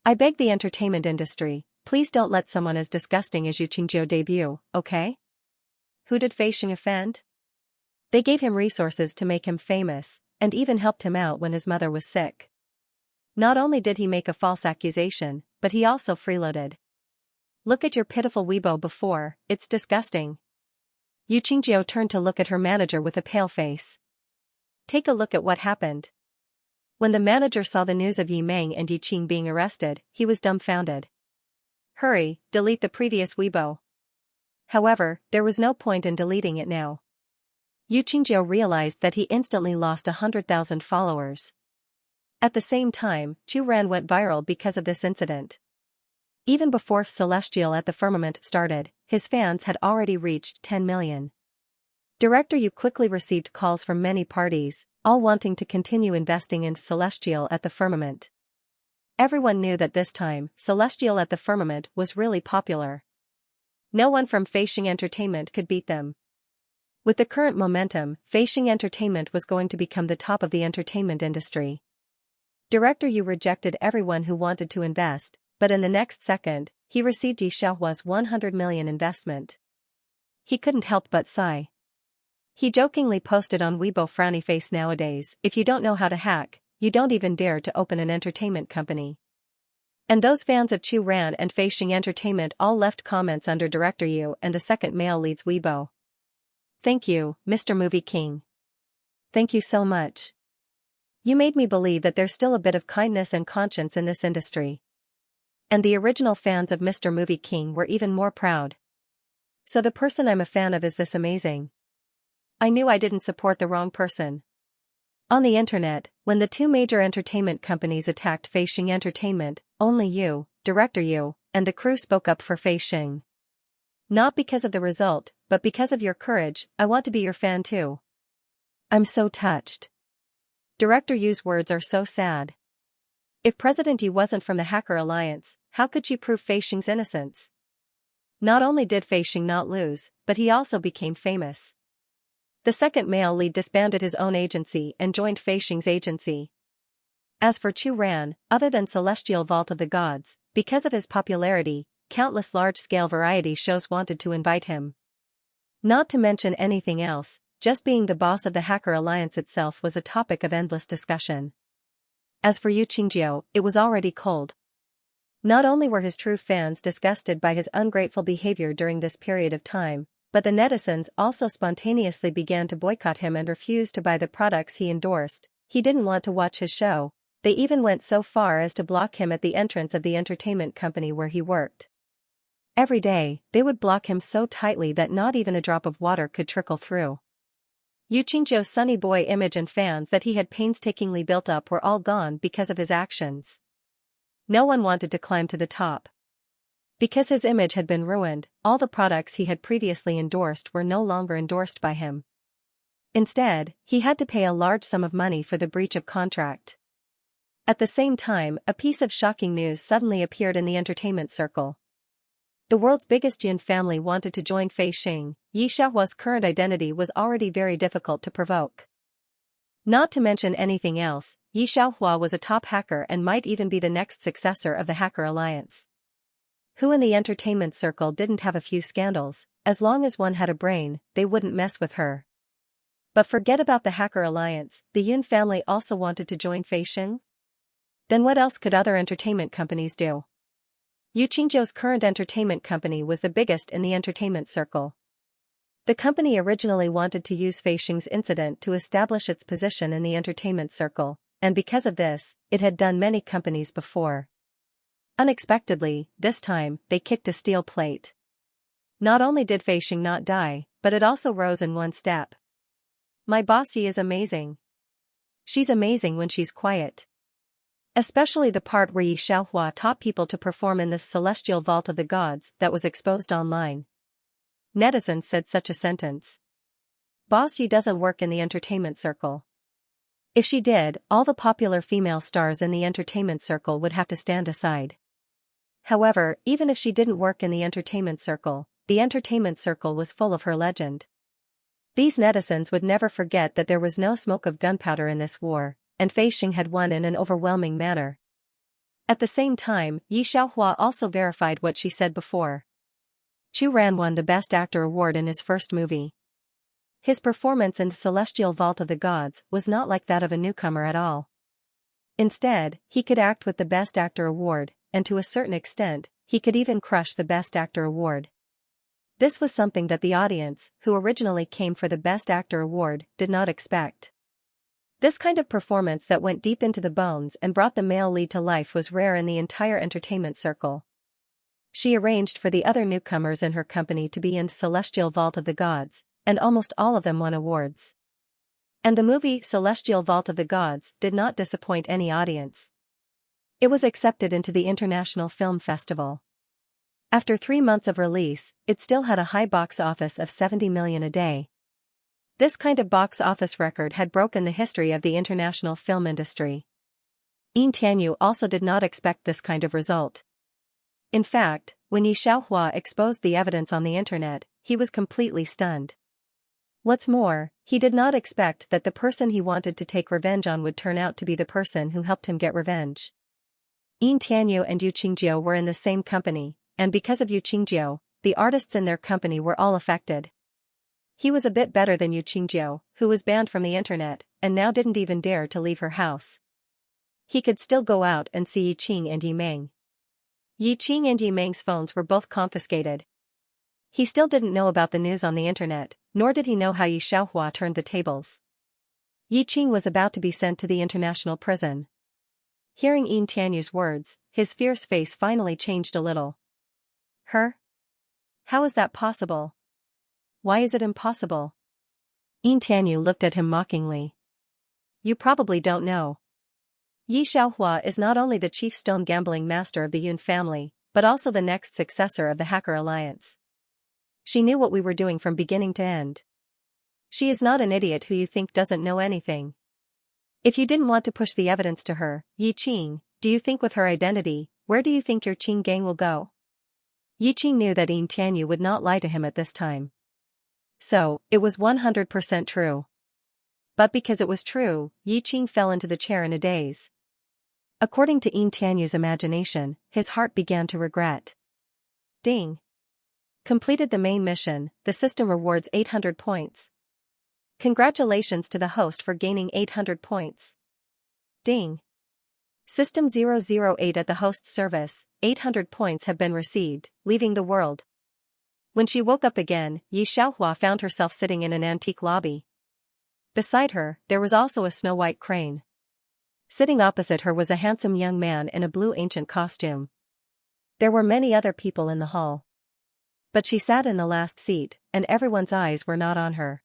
I beg the entertainment industry, please don't let someone as disgusting as Yu Qingjiu debut, okay? Who did Feixing offend? They gave him resources to make him famous, and even helped him out when his mother was sick. Not only did he make a false accusation, but he also freeloaded. Look at your pitiful Weibo before, it's disgusting. Yu Qingjiu turned to look at her manager with a pale face. Take a look at what happened. When the manager saw the news of Yi Meng and Yi Qing being arrested, he was dumbfounded. Hurry, delete the previous Weibo. However, there was no point in deleting it now. Xianxia realized that he instantly lost 100,000 followers. At the same time, Chu Ran went viral because of this incident. Even before Celestial at the Firmament started, his fans had already reached 10 million. Director Yu quickly received calls from many parties, all wanting to continue investing in Celestial at the Firmament. Everyone knew that this time, Celestial at the Firmament was really popular. No one from Feixing Entertainment could beat them. With the current momentum, Feixing Entertainment was going to become the top of the entertainment industry. Director Yu rejected everyone who wanted to invest, but in the next second, he received Yi Xiaohua's 100 million investment. He couldn't help but sigh. He jokingly posted on Weibo frowny face nowadays, if you don't know how to hack, you don't even dare to open an entertainment company. And those fans of Chu Ran and Feixing Entertainment all left comments under Director Yu and the second male lead's Weibo. Thank you, Mr. Movie King. Thank you so much. You made me believe that there's still a bit of kindness and conscience in this industry. And the original fans of Mr. Movie King were even more proud. So the person I'm a fan of is this amazing. I knew I didn't support the wrong person. On the internet, when the two major entertainment companies attacked Feixing Entertainment, only you, Director Yu, and the crew spoke up for Feixing. Not because of the result, but because of your courage. I want to be your fan too. I'm so touched. Director Yu's words are so sad. If President Yu wasn't from the Hacker Alliance, how could she prove Feixing's innocence? Not only did Feixing not lose, but he also became famous. The second male lead disbanded his own agency and joined Feixing's agency. As for Chu Ran, other than Celestial Vault of the Gods, because of his popularity, countless large-scale variety shows wanted to invite him. Not to mention anything else, just being the boss of the Hacker Alliance itself was a topic of endless discussion. As for Xianxia, it was already cold. Not only were his true fans disgusted by his ungrateful behavior during this period of time, but the netizens also spontaneously began to boycott him and refuse to buy the products he endorsed. He didn't want to watch his show. They even went so far as to block him at the entrance of the entertainment company where he worked. Every day, they would block him so tightly that not even a drop of water could trickle through. Xianxia's sunny boy image and fans that he had painstakingly built up were all gone because of his actions. No one wanted to climb to the top. Because his image had been ruined, all the products he had previously endorsed were no longer endorsed by him. Instead, he had to pay a large sum of money for the breach of contract. At the same time, a piece of shocking news suddenly appeared in the entertainment circle. The world's biggest Jin family wanted to join Feixing. Yi Xiaohua's current identity was already very difficult to provoke. Not to mention anything else, Yi Xiaohua was a top hacker and might even be the next successor of the Hacker Alliance. Who in the entertainment circle didn't have a few scandals? As long as one had a brain, they wouldn't mess with her. But forget about the Hacker Alliance, the Yun family also wanted to join Feixing? Then what else could other entertainment companies do? Xianxia's current entertainment company was the biggest in the entertainment circle. The company originally wanted to use Feixing's incident to establish its position in the entertainment circle, and because of this, it had done many companies before. Unexpectedly, this time, they kicked a steel plate. Not only did Feixing not die, but it also rose in one step. My boss Yi is amazing. She's amazing when she's quiet. Especially the part where Yi Xiaohua taught people to perform in the Celestial Vault of the Gods that was exposed online. Netizens said such a sentence. Boss Yi doesn't work in the entertainment circle. If she did, all the popular female stars in the entertainment circle would have to stand aside. However, even if she didn't work in the entertainment circle was full of her legend. These netizens would never forget that there was no smoke of gunpowder in this war, and Feixing had won in an overwhelming manner. At the same time, Yi Xiaohua also verified what she said before. Chu Ran won the Best Actor award in his first movie. His performance in the Celestial Vault of the Gods was not like that of a newcomer at all. Instead, he could act with the Best Actor award, and to a certain extent, he could even crush the Best Actor award. This was something that the audience, who originally came for the Best Actor award, did not expect. This kind of performance that went deep into the bones and brought the male lead to life was rare in the entire entertainment circle. She arranged for the other newcomers in her company to be in the Celestial Vault of the Gods, and almost all of them won awards. And the movie Celestial Vault of the Gods did not disappoint any audience. It was accepted into the International Film Festival. After 3 months of release, it still had a high box office of 70 million a day. This kind of box office record had broken the history of the international film industry. Yin Tianyu also did not expect this kind of result. In fact, when Yi Xiaohua exposed the evidence on the internet, he was completely stunned. What's more, he did not expect that the person he wanted to take revenge on would turn out to be the person who helped him get revenge. Yin Tianyu and Yu Qingjiu were in the same company, and because of Yu Qingjiu, the artists in their company were all affected. He was a bit better than Yu Qingjiu, who was banned from the internet, and now didn't even dare to leave her house. He could still go out and see Yi Qing and Yi Meng. Yi Qing and Yi Meng's phones were both confiscated. He still didn't know about the news on the internet, nor did he know how Yi Xiaohua turned the tables. Yi Qing was about to be sent to the international prison. Hearing Yin Tianyu's words, his fierce face finally changed a little. Her? How is that possible? Why is it impossible? Yin Tianyu looked at him mockingly. You probably don't know. Yi Xiaohua is not only the chief stone gambling master of the Yun family, but also the next successor of the Hacker Alliance. She knew what we were doing from beginning to end. She is not an idiot who you think doesn't know anything. If you didn't want to push the evidence to her, Yi Qing, do you think with her identity, where do you think your Qing gang will go? Yi Qing knew that Yin Tianyu would not lie to him at this time. So, it was 100% true. But because it was true, Yi Qing fell into the chair in a daze. According to Yin Tianyu's imagination, his heart began to regret. Ding. Completed the main mission, the system rewards 800 points. Congratulations to the host for gaining 800 points. Ding. System 008 at the host's service, 800 points have been received, leaving the world. When she woke up again, Yi Xiaohua found herself sitting in an antique lobby. Beside her, there was also a snow-white crane. Sitting opposite her was a handsome young man in a blue ancient costume. There were many other people in the hall. But she sat in the last seat, and everyone's eyes were not on her.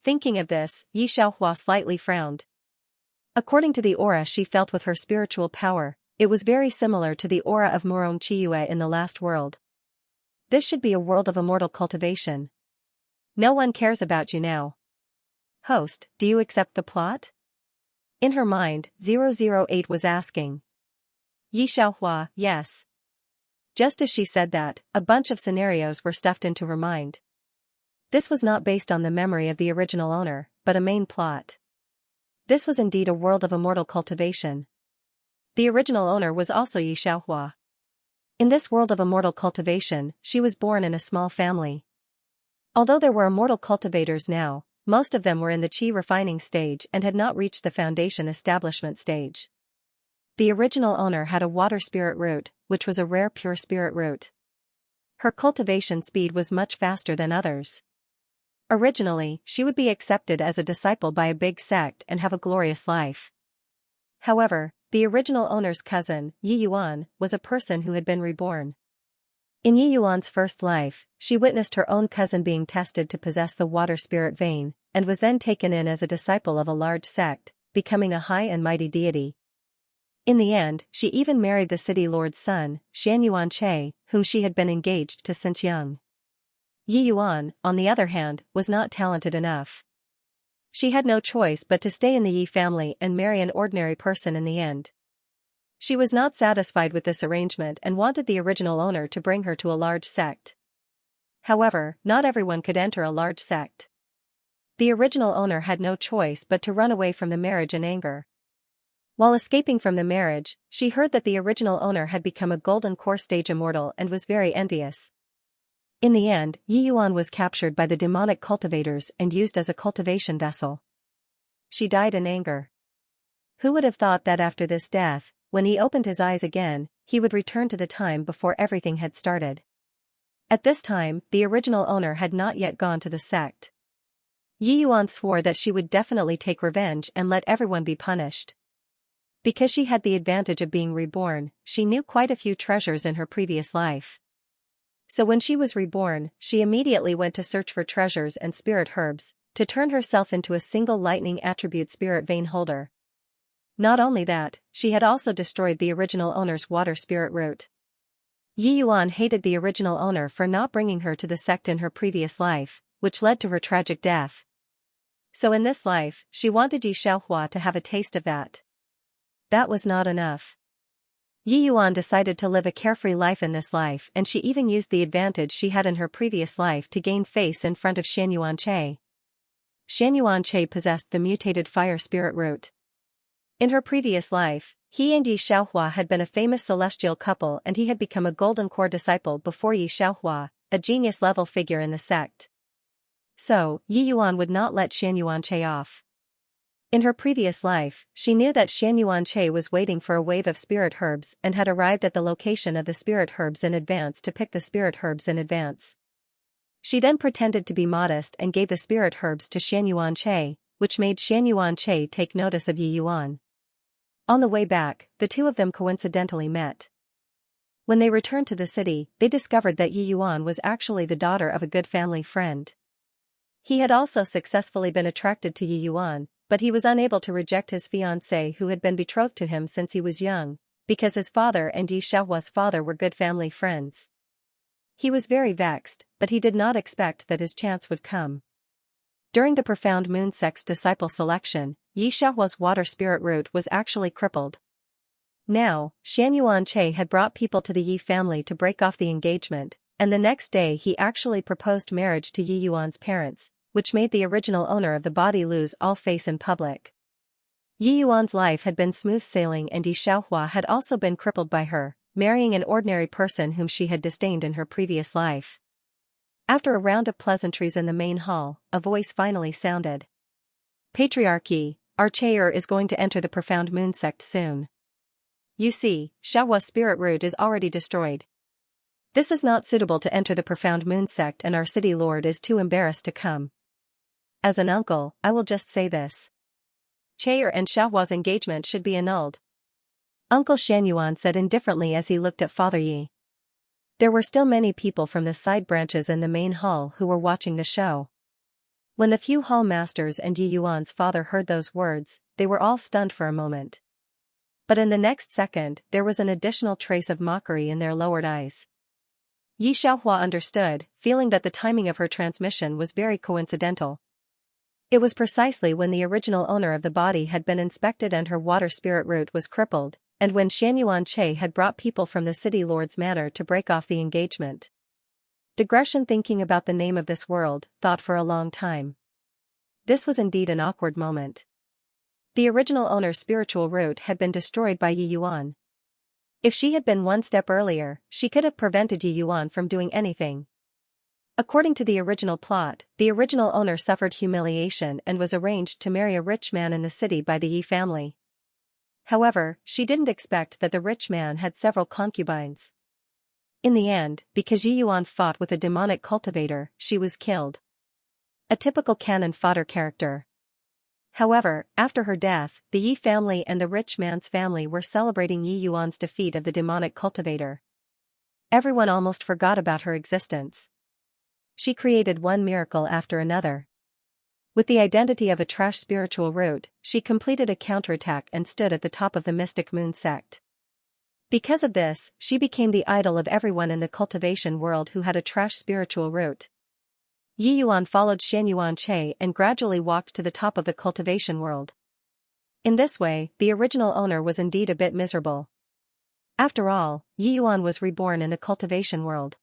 Thinking of this, Yi Xiaohua slightly frowned. According to the aura she felt with her spiritual power, it was very similar to the aura of Murong Qiyue in the last world. This should be a world of immortal cultivation. No one cares about you now. Host, do you accept the plot? In her mind, 008 was asking. Yi Xiaohua, yes. Just as she said that, a bunch of scenarios were stuffed into her mind. This was not based on the memory of the original owner, but a main plot. This was indeed a world of immortal cultivation. The original owner was also Yi Xiaohua. In this world of immortal cultivation, she was born in a small family. Although there were immortal cultivators now, most of them were in the qi refining stage and had not reached the foundation establishment stage. The original owner had a water spirit root, which was a rare pure spirit root. Her cultivation speed was much faster than others. Originally, she would be accepted as a disciple by a big sect and have a glorious life. However, the original owner's cousin, Yi Yuan, was a person who had been reborn. In Yi Yuan's first life, she witnessed her own cousin being tested to possess the water spirit vein, and was then taken in as a disciple of a large sect, becoming a high and mighty deity. In the end, she even married the city lord's son, Xianxia, whom she had been engaged to since young. Yi Yuan, on the other hand, was not talented enough. She had no choice but to stay in the Yi family and marry an ordinary person in the end. She was not satisfied with this arrangement and wanted the original owner to bring her to a large sect. However, not everyone could enter a large sect. The original owner had no choice but to run away from the marriage in anger. While escaping from the marriage, she heard that the original owner had become a golden core stage immortal and was very envious. In the end, Yi Yuan was captured by the demonic cultivators and used as a cultivation vessel. She died in anger. Who would have thought that after this death, when he opened his eyes again, he would return to the time before everything had started. At this time, the original owner had not yet gone to the sect. Yi Yuan swore that she would definitely take revenge and let everyone be punished. Because she had the advantage of being reborn, she knew quite a few treasures in her previous life. So when she was reborn, she immediately went to search for treasures and spirit herbs, to turn herself into a single lightning attribute spirit vein holder. Not only that, she had also destroyed the original owner's water spirit root. Yi Yuan hated the original owner for not bringing her to the sect in her previous life, which led to her tragic death. So in this life, she wanted Yi Xiaohua to have a taste of that. That was not enough. Yi Yuan decided to live a carefree life in this life, and she even used the advantage she had in her previous life to gain face in front of Xianxia. Xianxia possessed the mutated fire spirit root. In her previous life, he and Yi Xiaohua had been a famous celestial couple, and he had become a golden core disciple before Yi Xiaohua, a genius-level figure in the sect. So, Yi Yuan would not let Xianxia off. In her previous life, she knew that Xianxia was waiting for a wave of spirit herbs and had arrived at the location of the spirit herbs in advance to pick the spirit herbs in advance. She then pretended to be modest and gave the spirit herbs to Xianxia, which made Xianxia take notice of Yi Yuan. On the way back, the two of them coincidentally met. When they returned to the city, they discovered that Yi Yuan was actually the daughter of a good family friend. He had also successfully been attracted to Yi Yuan, but he was unable to reject his fiancée who had been betrothed to him since he was young, because his father and Yi Xiaohua's father were good family friends. He was very vexed, but he did not expect that his chance would come. During the profound moon sect's disciple selection, Yi Xiaohua's water spirit root was actually crippled. Now, Xianxia had brought people to the Yi family to break off the engagement, and the next day he actually proposed marriage to Yi Yuan's parents, which made the original owner of the body lose all face in public. Yi Yuan's life had been smooth sailing, and Yi Xiaohua had also been crippled by her, marrying an ordinary person whom she had disdained in her previous life. After a round of pleasantries in the main hall, a voice finally sounded. Patriarchy, our chair is going to enter the profound moon sect soon. You see, Xiaohua's spirit root is already destroyed. This is not suitable to enter the profound moon sect, and our city lord is too embarrassed to come. As an uncle, I will just say this. Chair and Xiaohua's engagement should be annulled. Uncle Xianyuan said indifferently as he looked at Father Yi. There were still many people from the side branches in the main hall who were watching the show. When the few hall masters and Yi Yuan's father heard those words, they were all stunned for a moment. But in the next second, there was an additional trace of mockery in their lowered eyes. Yi Xiaohua understood, feeling that the timing of her transmission was very coincidental. It was precisely when the original owner of the body had been inspected and her water spirit root was crippled, and when Xianxia had brought people from the city lord's manor to break off the engagement. Digression, thinking about the name of this world, thought for a long time. This was indeed an awkward moment. The original owner's spiritual root had been destroyed by Yi Yuan. If she had been one step earlier, she could have prevented Yi Yuan from doing anything. According to the original plot, the original owner suffered humiliation and was arranged to marry a rich man in the city by the Yi family. However, she didn't expect that the rich man had several concubines. In the end, because Yi Yuan fought with a demonic cultivator, she was killed. A typical canon fodder character. However, after her death, the Yi family and the rich man's family were celebrating Yi Yuan's defeat of the demonic cultivator. Everyone almost forgot about her existence. She created one miracle after another. With the identity of a trash spiritual root, she completed a counterattack and stood at the top of the mystic moon sect. Because of this, she became the idol of everyone in the cultivation world who had a trash spiritual root. Yi Yuan followed Xianxia and gradually walked to the top of the cultivation world. In this way, the original owner was indeed a bit miserable. After all, Yi Yuan was reborn in the cultivation world.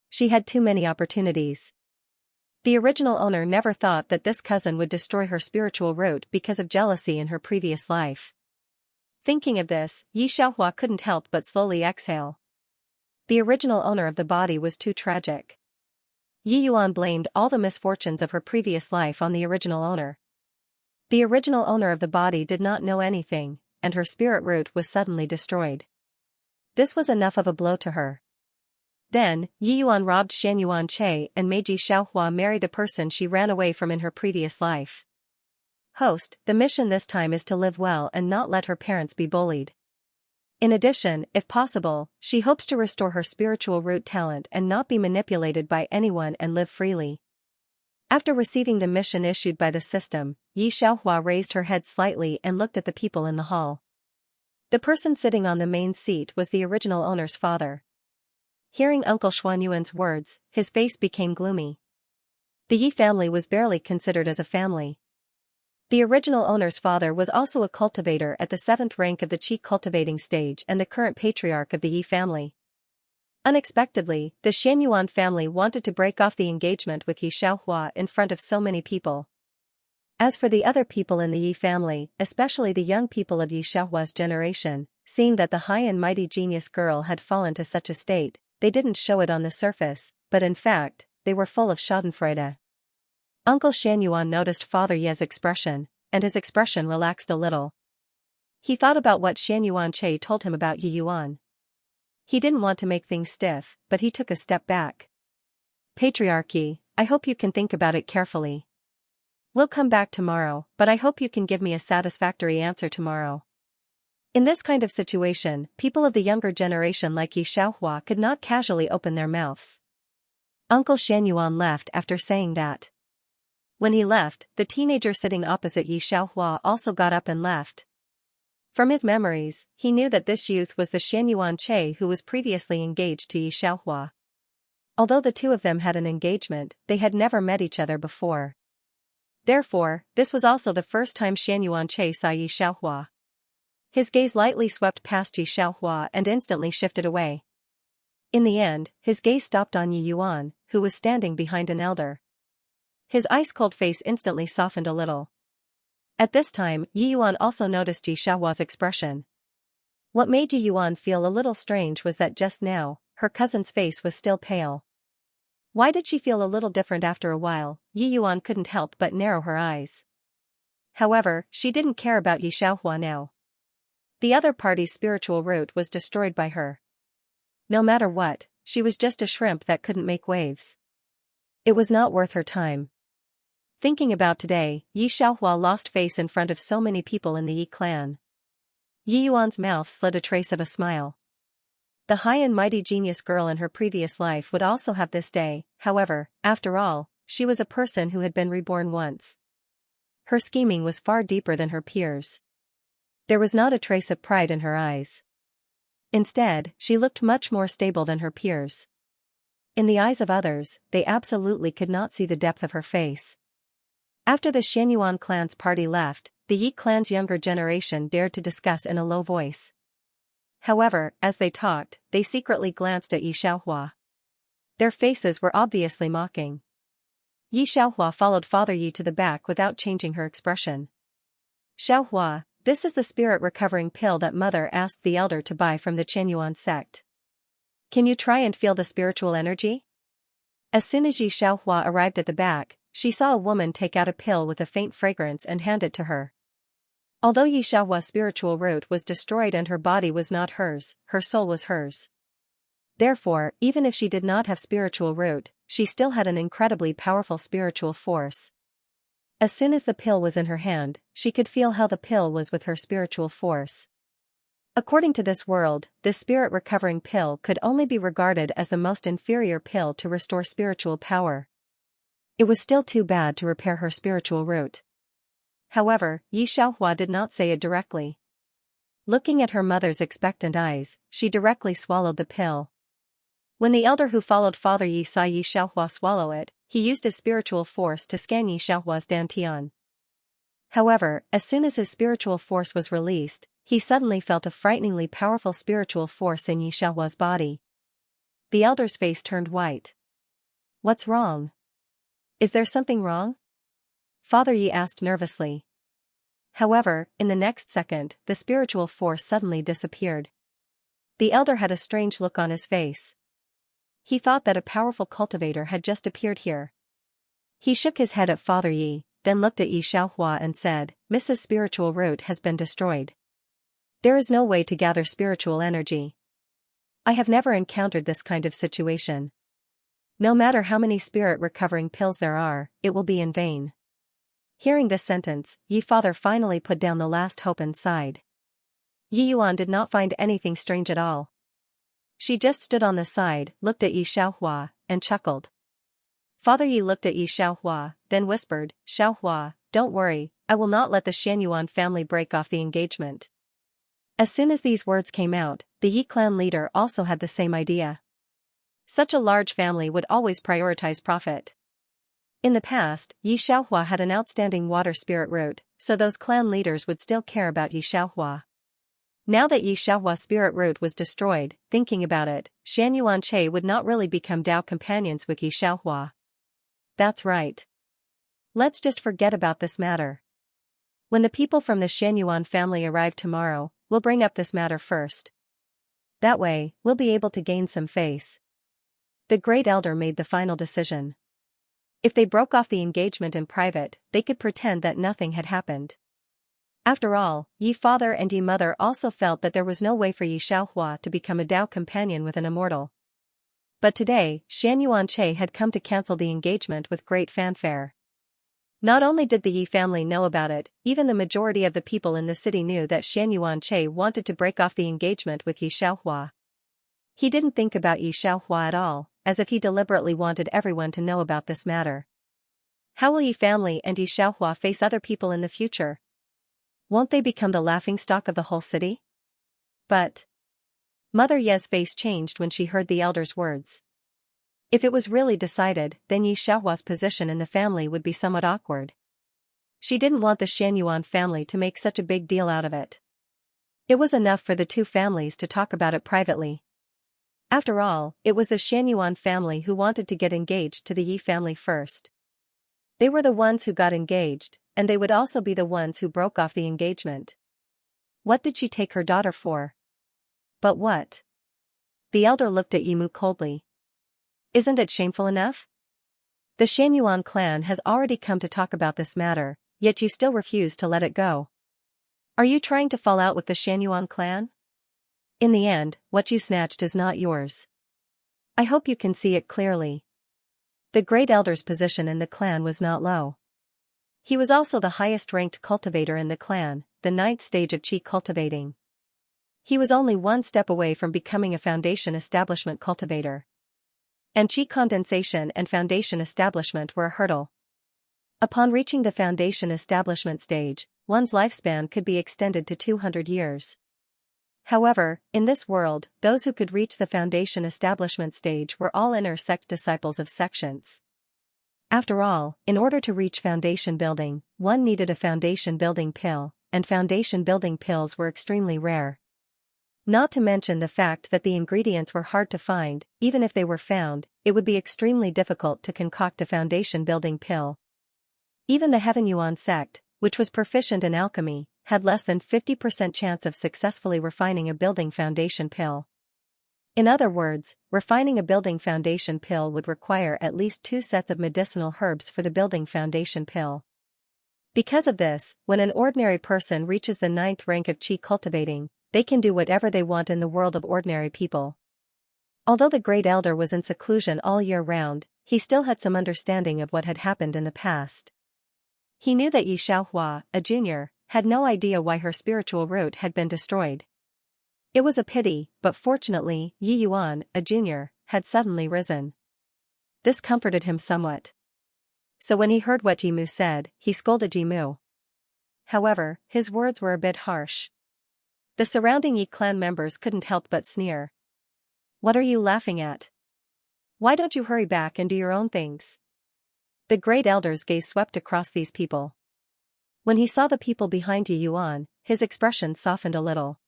She had too many opportunities. The original owner never thought that this cousin would destroy her spiritual root because of jealousy in her previous life. Thinking of this, Yi Xiaohua couldn't help but slowly exhale. The original owner of the body was too tragic. Yi Yuan blamed all the misfortunes of her previous life on the original owner. The original owner of the body did not know anything, and her spirit root was suddenly destroyed. This was enough of a blow to her. Then, Yi Yuan robbed Xianxia and made Yi Xiaohua marry the person she ran away from in her previous life. Host, the mission this time is to live well and not let her parents be bullied. In addition, if possible, she hopes to restore her spiritual root talent and not be manipulated by anyone and live freely. After receiving the mission issued by the system, Xianxia raised her head slightly and looked at the people in the hall. The person sitting on the main seat was the original owner's father. Hearing Uncle Xuanyuan's words, his face became gloomy. The Yi family was barely considered as a family. The original owner's father was also a cultivator at the 7th rank of the Qi cultivating stage and the current patriarch of the Yi family. Unexpectedly, the Xianyuan family wanted to break off the engagement with Xianxia in front of so many people. As for the other people in the Yi family, especially the young people of Xianxia's generation, seeing that the high and mighty genius girl had fallen to such a state, they didn't show it on the surface, but in fact, they were full of schadenfreude. Uncle Xianyuan noticed Father Ye's expression, and his expression relaxed a little. He thought about what Xianyuan Che told him about Yi Yuan. He didn't want to make things stiff, but he took a step back. Patriarchy, I hope you can think about it carefully. We'll come back tomorrow, but I hope you can give me a satisfactory answer tomorrow. In this kind of situation, people of the younger generation like Xianxia could not casually open their mouths. Uncle Xianyuan left after saying that. When he left, the teenager sitting opposite Xianxia also got up and left. From his memories, he knew that this youth was the Xianyuan Che who was previously engaged to Xianxia. Although the two of them had an engagement, they had never met each other before. Therefore, this was also the first time Xianyuan Che saw Xianxia. His gaze lightly swept past Xianxia and instantly shifted away. In the end, his gaze stopped on Yi Yuan, who was standing behind an elder. His ice-cold face instantly softened a little. At this time, Yi Yuan also noticed Xianxia's expression. What made Yi Yuan feel a little strange was that just now, her cousin's face was still pale. Why did she feel a little different after a while? Yi Yuan couldn't help but narrow her eyes. However, she didn't care about Xianxia now. The other party's spiritual root was destroyed by her. No matter what, she was just a shrimp that couldn't make waves. It was not worth her time. Thinking about today, Xianxia lost face in front of so many people in the Yi clan. Yi Yuan's mouth slid a trace of a smile. The high and mighty genius girl in her previous life would also have this day, however, after all, she was a person who had been reborn once. Her scheming was far deeper than her peers. There was not a trace of pride in her eyes. Instead, she looked much more stable than her peers. In the eyes of others, they absolutely could not see the depth of her face. After the Xianyuan clan's party left, the Yi clan's younger generation dared to discuss in a low voice. However, as they talked, they secretly glanced at Xianxia. Their faces were obviously mocking. Xianxia followed Father Yi to the back without changing her expression. Xianxia, this is the spirit recovering pill that Mother asked the elder to buy from the Qianyuan sect. Can you try and feel the spiritual energy? As soon as Xianxia arrived at the back, she saw a woman take out a pill with a faint fragrance and hand it to her. Although Xianxia's spiritual root was destroyed and her body was not hers, her soul was hers. Therefore, even if she did not have spiritual root, she still had an incredibly powerful spiritual force. As soon as the pill was in her hand, she could feel how the pill was with her spiritual force. According to this world, this spirit recovering pill could only be regarded as the most inferior pill to restore spiritual power. It was still too bad to repair her spiritual root. However, Xianxia did not say it directly. Looking at her mother's expectant eyes, she directly swallowed the pill. When the elder who followed Father Yi saw Xianxia swallow it, he used his spiritual force to scan Xianxia's dantian. However, as soon as his spiritual force was released, he suddenly felt a frighteningly powerful spiritual force in Xianxia's body. The elder's face turned white. What's wrong? Is there something wrong? Father Yi asked nervously. However, in the next second, the spiritual force suddenly disappeared. The elder had a strange look on his face. He thought that a powerful cultivator had just appeared here. He shook his head at Father Yi, then looked at Xianxia and said, Mrs. Spiritual Root has been destroyed. There is no way to gather spiritual energy. I have never encountered this kind of situation. No matter how many spirit recovering pills there are, it will be in vain. Hearing this sentence, Yi father finally put down the last hope and sighed. Yi Yuan did not find anything strange at all. She just stood on the side, looked at Yi Xiaohua, and chuckled. Father Yi looked at Yi Xiaohua, then whispered, "Xiaohua, don't worry, I will not let the Xianyuan family break off the engagement." As soon as these words came out, the Yi clan leader also had the same idea. Such a large family would always prioritize profit. In the past, Yi Xiaohua had an outstanding water spirit root, so those clan leaders would still care about Yi Xiaohua. Now that Yi Xiaohua's spirit root was destroyed, thinking about it, Xianyuan would not really become Dao companions with Yi Xiaohua. That's right. Let's just forget about this matter. When the people from the Xianyuan family arrive tomorrow, we'll bring up this matter first. That way, we'll be able to gain some face. The great elder made the final decision. If they broke off the engagement in private, they could pretend that nothing had happened. After all, Yi father and Yi mother also felt that there was no way for Yi Xiaohua to become a Dao companion with an immortal. But today, Xianyuan had come to cancel the engagement with great fanfare. Not only did the Yi family know about it, even the majority of the people in the city knew that Xianyuan wanted to break off the engagement with Yi Xiaohua. He didn't think about Yi Xiaohua at all, as if he deliberately wanted everyone to know about this matter. How will Yi family and Yi Xiaohua face other people in the future? Won't they become the laughingstock of the whole city? But Mother Ye's face changed when she heard the elder's words. If it was really decided, then Yi Xiaohua's position in the family would be somewhat awkward. She didn't want the Xianyuan family to make such a big deal out of it. It was enough for the two families to talk about it privately. After all, it was the Xianyuan family who wanted to get engaged to the Yi family first. They were the ones who got engaged, and they would also be the ones who broke off the engagement. What did she take her daughter for? But what? The elder looked at Yimu coldly. Isn't it shameful enough? The Xianyuan clan has already come to talk about this matter, yet you still refuse to let it go. Are you trying to fall out with the Xianyuan clan? In the end, what you snatched is not yours. I hope you can see it clearly. The great elder's position in the clan was not low. He was also the highest-ranked cultivator in the clan, the 9th stage of Qi cultivating. He was only one step away from becoming a foundation establishment cultivator. And Qi condensation and foundation establishment were a hurdle. Upon reaching the foundation establishment stage, one's lifespan could be extended to 200 years. However, in this world, those who could reach the foundation establishment stage were all inner sect disciples of sections. After all, in order to reach foundation building, one needed a foundation building pill, and foundation building pills were extremely rare. Not to mention the fact that the ingredients were hard to find. Even if they were found, it would be extremely difficult to concoct a foundation building pill. Even the Heaven Yuan sect, which was proficient in alchemy, had less than 50% chance of successfully refining a building foundation pill. In other words, refining a building foundation pill would require at least 2 sets of medicinal herbs for the building foundation pill. Because of this, when an ordinary person reaches the 9th rank of Qi cultivating, they can do whatever they want in the world of ordinary people. Although the great elder was in seclusion all year round, he still had some understanding of what had happened in the past. He knew that Yi Xiaohua, a junior, had no idea why her spiritual root had been destroyed. It was a pity, but fortunately, Yi Yuan, a junior, had suddenly risen. This comforted him somewhat. So when he heard what Yimu said, he scolded Yimu. However, his words were a bit harsh. The surrounding Yi clan members couldn't help but sneer. What are you laughing at? Why don't you hurry back and do your own things? The great elder's gaze swept across these people. When he saw the people behind Yi Yuan, his expression softened a little.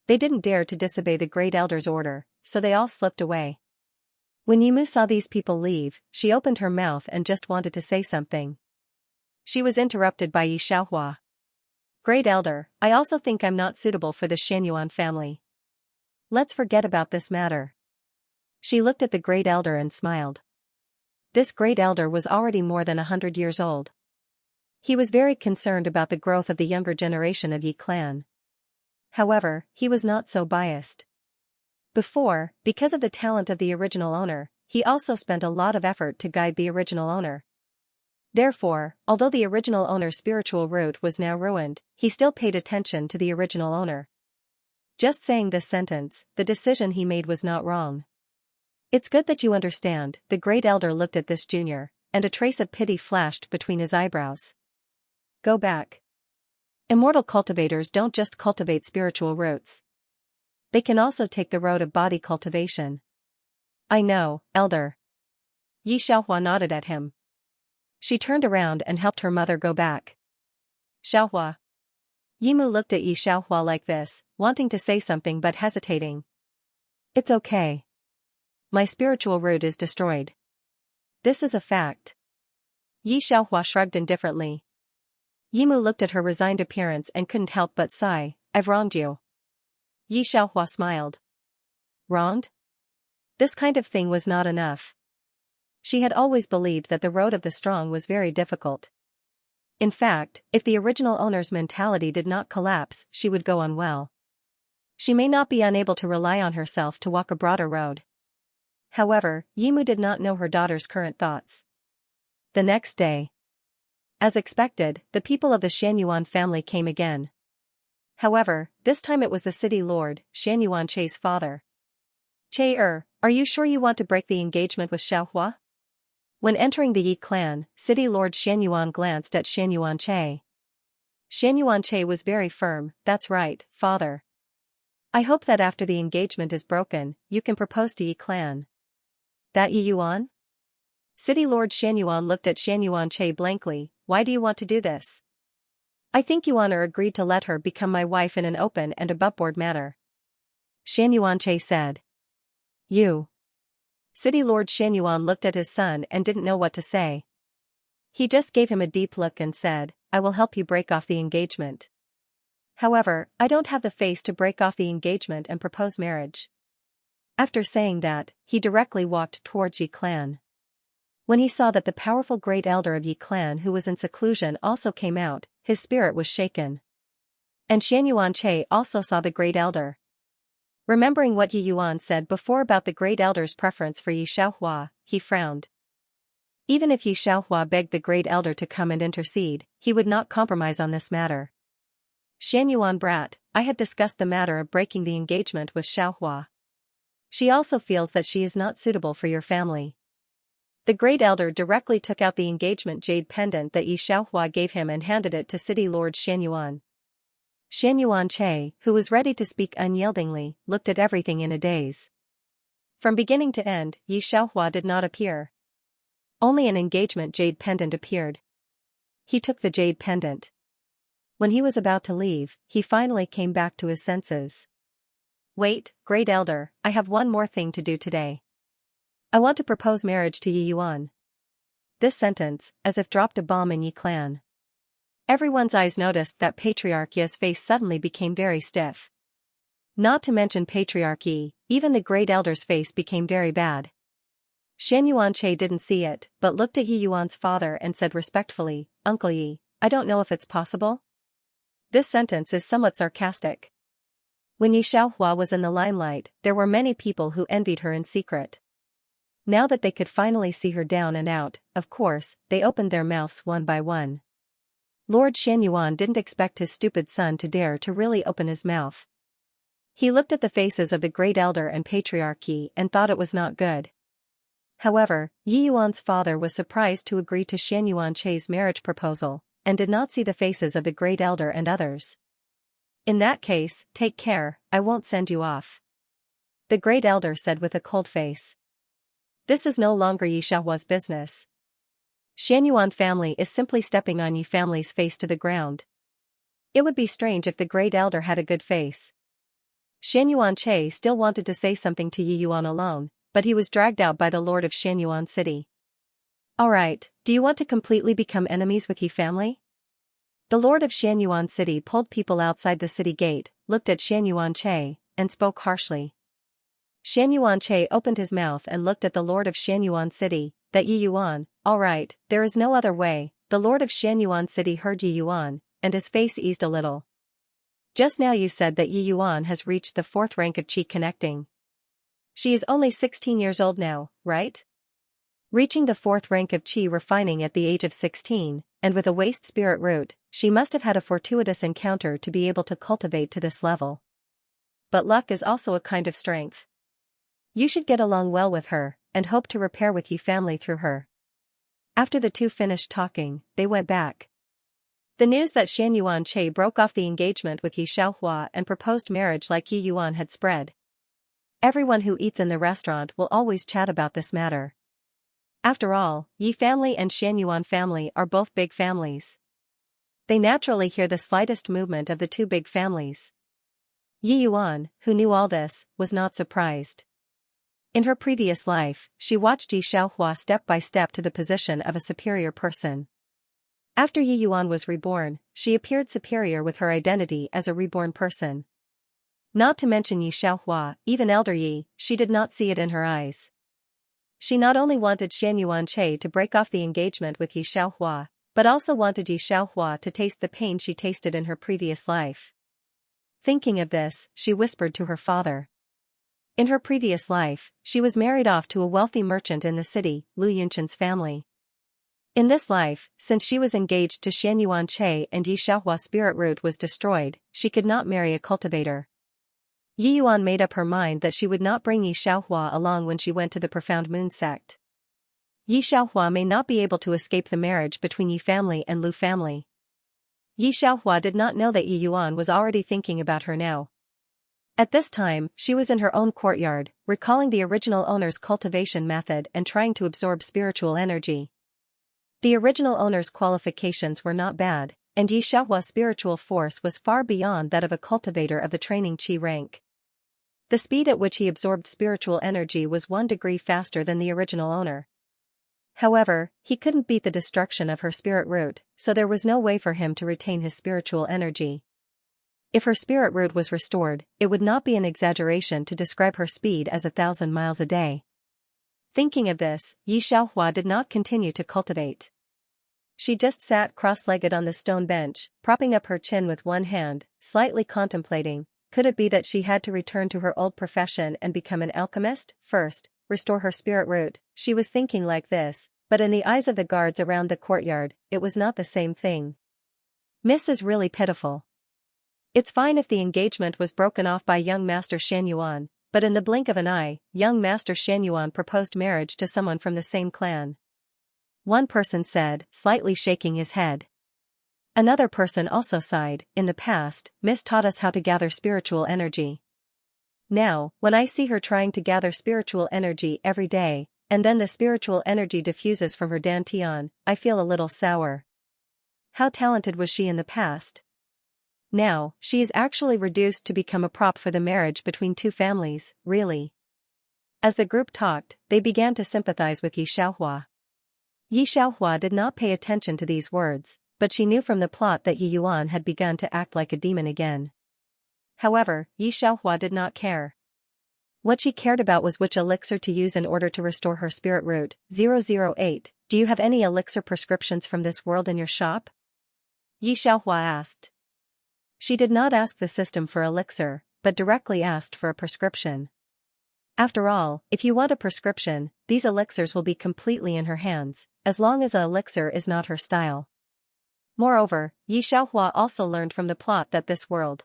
They didn't dare to disobey the great elder's order, so they all slipped away. When Yimu saw these people leave, she opened her mouth and just wanted to say something. She was interrupted by Yi Xiaohua. Great elder, I also think I'm not suitable for the Xianyuan family. Let's forget about this matter. She looked at the great elder and smiled. This great elder was already more than 100 years old. He was very concerned about the growth of the younger generation of Yi clan. However, he was not so biased. Before, because of the talent of the original owner, he also spent a lot of effort to guide the original owner. Therefore, although the original owner's spiritual root was now ruined, he still paid attention to the original owner. Just saying this sentence, the decision he made was not wrong. It's good that you understand, the great elder looked at this junior, and a trace of pity flashed between his eyebrows. Go back. Immortal cultivators don't just cultivate spiritual roots. They can also take the road of body cultivation. I know, elder. Xianxia nodded at him. She turned around and helped her mother go back. Xianxia. Yimu looked at Xianxia like this, wanting to say something but hesitating. It's okay. My spiritual root is destroyed. This is a fact. Xianxia shrugged indifferently. Yimu looked at her resigned appearance and couldn't help but sigh, I've wronged you. Xianxia smiled. Wronged? This kind of thing was not enough. She had always believed that the road of the strong was very difficult. In fact, if the original owner's mentality did not collapse, she would go on well. She may not be unable to rely on herself to walk a broader road. However, Yimu did not know her daughter's current thoughts. The next day. As expected, the people of the Xianyuan family came again. However, this time it was the city lord, Xianyuan's father. Are you sure you want to break the engagement with Xiaohua? When entering the Yi clan, city lord Xianyuan glanced at Xianyuan. Xianyuan was very firm, that's right, father. I hope that after the engagement is broken, you can propose to Yi clan. That Yi Yuan? City lord Xianyuan looked at Xianyuan blankly, why do you want to do this? I think Yuan agreed to let her become my wife in an open and aboveboard manner. Xianyuan said. You. City lord Xianyuan looked at his son and didn't know what to say. He just gave him a deep look and said, I will help you break off the engagement. However, I don't have the face to break off the engagement and propose marriage. After saying that, he directly walked towards Yi clan. When he saw that the powerful great elder of Yi clan who was in seclusion also came out, his spirit was shaken. And Xianyuan also saw the great elder. Remembering what Yi Yuan said before about the great elder's preference for Yi Xiaohua, he frowned. Even if Yi Xiaohua begged the great elder to come and intercede, he would not compromise on this matter. Xianyuan brat, I had discussed the matter of breaking the engagement with Xiaohua. She also feels that she is not suitable for your family. The great elder directly took out the engagement jade pendant that Yi Xiaohua gave him and handed it to city lord Xianyuan. Xianyuan, who was ready to speak unyieldingly, looked at everything in a daze. From beginning to end, Yi Xiaohua did not appear. Only an engagement jade pendant appeared. He took the jade pendant. When he was about to leave, he finally came back to his senses. Wait, great elder, I have one more thing to do today. I want to propose marriage to Yi Yuan. This sentence, as if dropped a bomb in Yi clan. Everyone's eyes noticed that Patriarch Yi's face suddenly became very stiff. Not to mention Patriarch Yi, even the great elder's face became very bad. Xianyuan didn't see it, but looked at Yi Yuan's father and said respectfully, Uncle Yi, I don't know if it's possible. This sentence is somewhat sarcastic. When Yi Xiaohua was in the limelight, there were many people who envied her in secret. Now that they could finally see her down and out, of course, they opened their mouths one by one. Lord Xianyuan didn't expect his stupid son to dare to really open his mouth. He looked at the faces of the great elder and Patriarch Yi and thought it was not good. However, Yi Yuan's father was surprised to agree to Xianyuan's marriage proposal, and did not see the faces of the great elder and others. In that case, take care, I won't send you off. The great elder said with a cold face. This is no longer Yi Xiaohua's business. Xianyuan family is simply stepping on Yi family's face to the ground. It would be strange if the great elder had a good face. Xianyuan still wanted to say something to Yi Yuan alone, but he was dragged out by the lord of Xianyuan city. Alright, do you want to completely become enemies with Yi family? The lord of Xianyuan city pulled people outside the city gate, looked at Xianyuan and spoke harshly. Xianyuan opened his mouth and looked at the lord of Xianyuan city, that Yi Yuan, alright, there is no other way. The lord of Xianyuan city heard Yi Yuan, and his face eased a little. Just now you said that Yi Yuan has reached the 4th rank of Qi connecting. She is only 16 years old now, right? Reaching the 4th rank of Qi refining at the age of 16, and with a waste spirit root, she must have had a fortuitous encounter to be able to cultivate to this level. But luck is also a kind of strength. You should get along well with her, and hope to repair with Yi family through her. After the two finished talking, they went back. The news that Xianxia broke off the engagement with Yi Xiaohua and proposed marriage like Yi Yuan had spread. Everyone who eats in the restaurant will always chat about this matter. After all, Yi family and Xianyuan family are both big families. They naturally hear the slightest movement of the two big families. Yi Yuan, who knew all this, was not surprised. In her previous life, she watched Yi Xiaohua step by step to the position of a superior person. After Yi Yuan was reborn, she appeared superior with her identity as a reborn person. Not to mention Yi Xiaohua, even elder Yi, she did not see it in her eyes. She not only wanted Xianyuan to break off the engagement with Yi Xiaohua, but also wanted Yi Xiaohua to taste the pain she tasted in her previous life. Thinking of this, she whispered to her father. In her previous life, she was married off to a wealthy merchant in the city, Lu Yunchen's family. In this life, since she was engaged to Xianyuan and Yi Xiaohua's spirit root was destroyed, she could not marry a cultivator. Yi Yuan made up her mind that she would not bring Yi Xiaohua along when she went to the Profound Moon sect. Yi Xiaohua may not be able to escape the marriage between Yi family and Lu family. Yi Xiaohua did not know that Yi Yuan was already thinking about her now. At this time, she was in her own courtyard, recalling the original owner's cultivation method and trying to absorb spiritual energy. The original owner's qualifications were not bad, and Yi Xiaohua's spiritual force was far beyond that of a cultivator of the training Qi rank. The speed at which he absorbed spiritual energy was 1 degree faster than the original owner. However, he couldn't beat the destruction of her spirit root, so there was no way for him to retain his spiritual energy. If her spirit root was restored, it would not be an exaggeration to describe her speed as 1,000 miles a day. Thinking of this, Yi Xiaohua did not continue to cultivate. She just sat cross-legged on the stone bench, propping up her chin with one hand, slightly contemplating. Could it be that she had to return to her old profession and become an alchemist? First, restore her spirit root. She was thinking like this, but in the eyes of the guards around the courtyard, it was not the same thing. Miss is really pitiful. It's fine if the engagement was broken off by young Master Xianyuan, but in the blink of an eye, young Master Xianyuan proposed marriage to someone from the same clan. One person said, slightly shaking his head. Another person also sighed. In the past, Miss taught us how to gather spiritual energy. Now, when I see her trying to gather spiritual energy every day, and then the spiritual energy diffuses from her dantian, I feel a little sour. How talented was she in the past? Now, she is actually reduced to become a prop for the marriage between two families, really. As the group talked, they began to sympathize with Yi Xiaohua. Yi Xiaohua did not pay attention to these words, but she knew from the plot that Yi Yuan had begun to act like a demon again. However, Yi Xiaohua did not care. What she cared about was which elixir to use in order to restore her spirit root. 008, do you have any elixir prescriptions from this world in your shop? Yi Xiaohua asked. She did not ask the system for elixir, but directly asked for a prescription. After all, if you want a prescription, these elixirs will be completely in her hands, as long as an elixir is not her style. Moreover, Yi Xiaohua also learned from the plot that this world.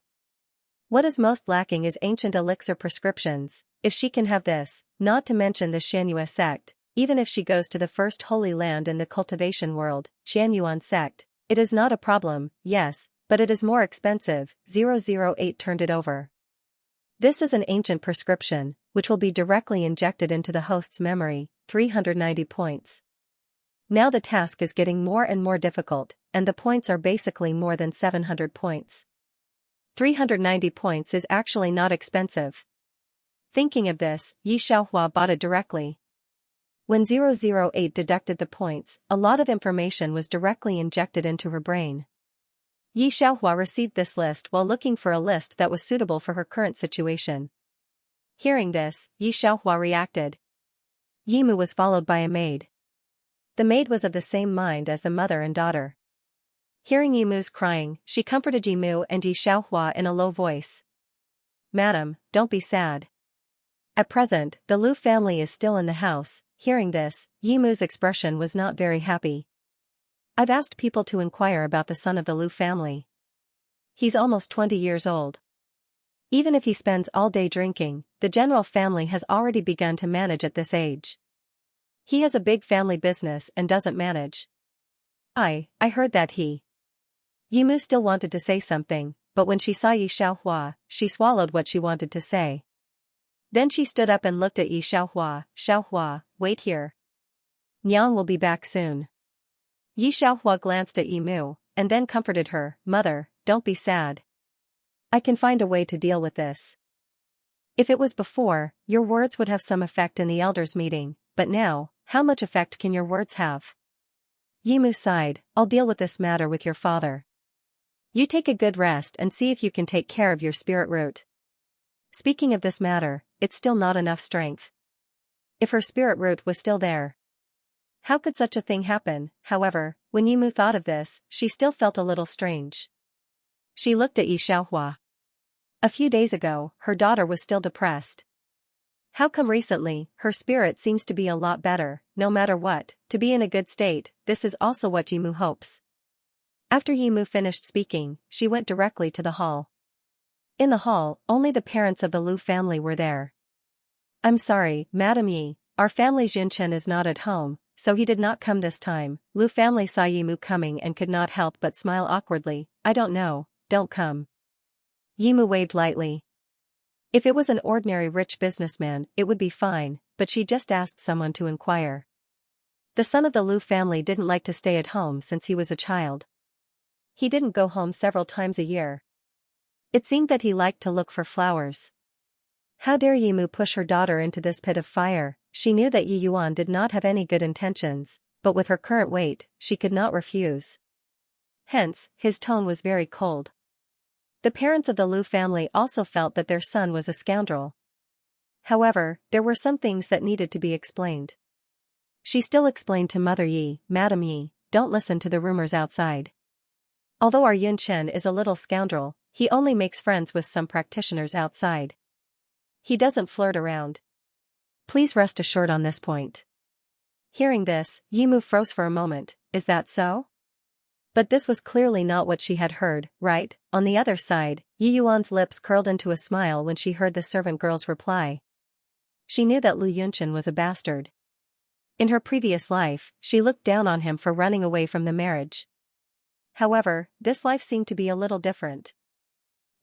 What is most lacking is ancient elixir prescriptions. If she can have this, not to mention the Xianyue sect, even if she goes to the first holy land in the cultivation world, Xianyuan sect, it is not a problem, yes, but it is more expensive. 008 turned it over. This is an ancient prescription, which will be directly injected into the host's memory, 390 points. Now the task is getting more and more difficult, and the points are basically more than 700 points. 390 points is actually not expensive. Thinking of this, Yi Xiaohua bought it directly. When 008 deducted the points, a lot of information was directly injected into her brain. Yi Xiaohua received this list while looking for a list that was suitable for her current situation. Hearing this, Yi Xiaohua reacted. Yi Mu was followed by a maid. The maid was of the same mind as the mother and daughter. Hearing Yi Mu's crying, she comforted Yi Mu and Yi Xiaohua in a low voice. Madam, don't be sad. At present, the Lu family is still in the house. Hearing this, Yimu's expression was not very happy. I've asked people to inquire about the son of the Lu family. He's almost 20 years old. Even if he spends all day drinking, the general family has already begun to manage at this age. He has a big family business and doesn't manage. I heard that he. Yimu still wanted to say something, but when she saw Yi Xiaohua, she swallowed what she wanted to say. Then she stood up and looked at Yi Xiaohua. Xiaohua, wait here. Nyang will be back soon. Yi Xiaohua glanced at Yimu, and then comforted her. Mother, don't be sad. I can find a way to deal with this. If it was before, your words would have some effect in the elders' meeting, but now, how much effect can your words have? Yimu sighed. I'll deal with this matter with your father. You take a good rest and see if you can take care of your spirit root. Speaking of this matter, it's still not enough strength. If her spirit root was still there. How could such a thing happen? However, when Yimu thought of this, she still felt a little strange. She looked at Yi Xiaohua. A few days ago, her daughter was still depressed. How come recently, her spirit seems to be a lot better, no matter what, to be in a good state? This is also what Yimu hopes. After Yimu finished speaking, she went directly to the hall. In the hall, only the parents of the Lu family were there. I'm sorry, Madam Yi, our family Xianxia is not at home, so he did not come this time. Lu family saw Yimu coming and could not help but smile awkwardly. I don't know, don't come. Yimu waved lightly. If it was an ordinary rich businessman, it would be fine, but she just asked someone to inquire. The son of the Lu family didn't like to stay at home since he was a child. He didn't go home several times a year. It seemed that he liked to look for flowers. How dare Yimu push her daughter into this pit of fire? She knew that Yi Yuan did not have any good intentions, but with her current weight, she could not refuse. Hence, his tone was very cold. The parents of the Lu family also felt that their son was a scoundrel. However, there were some things that needed to be explained. She still explained to Mother Yi, Madam Yi, don't listen to the rumors outside. Although our Yun Chen is a little scoundrel, he only makes friends with some practitioners outside. He doesn't flirt around. Please rest assured on this point. Hearing this, Yimu froze for a moment. Is that so? But this was clearly not what she had heard, right? On the other side, Yi Yuan's lips curled into a smile when she heard the servant girl's reply. She knew that Lu Yunchen was a bastard. In her previous life, she looked down on him for running away from the marriage. However, this life seemed to be a little different.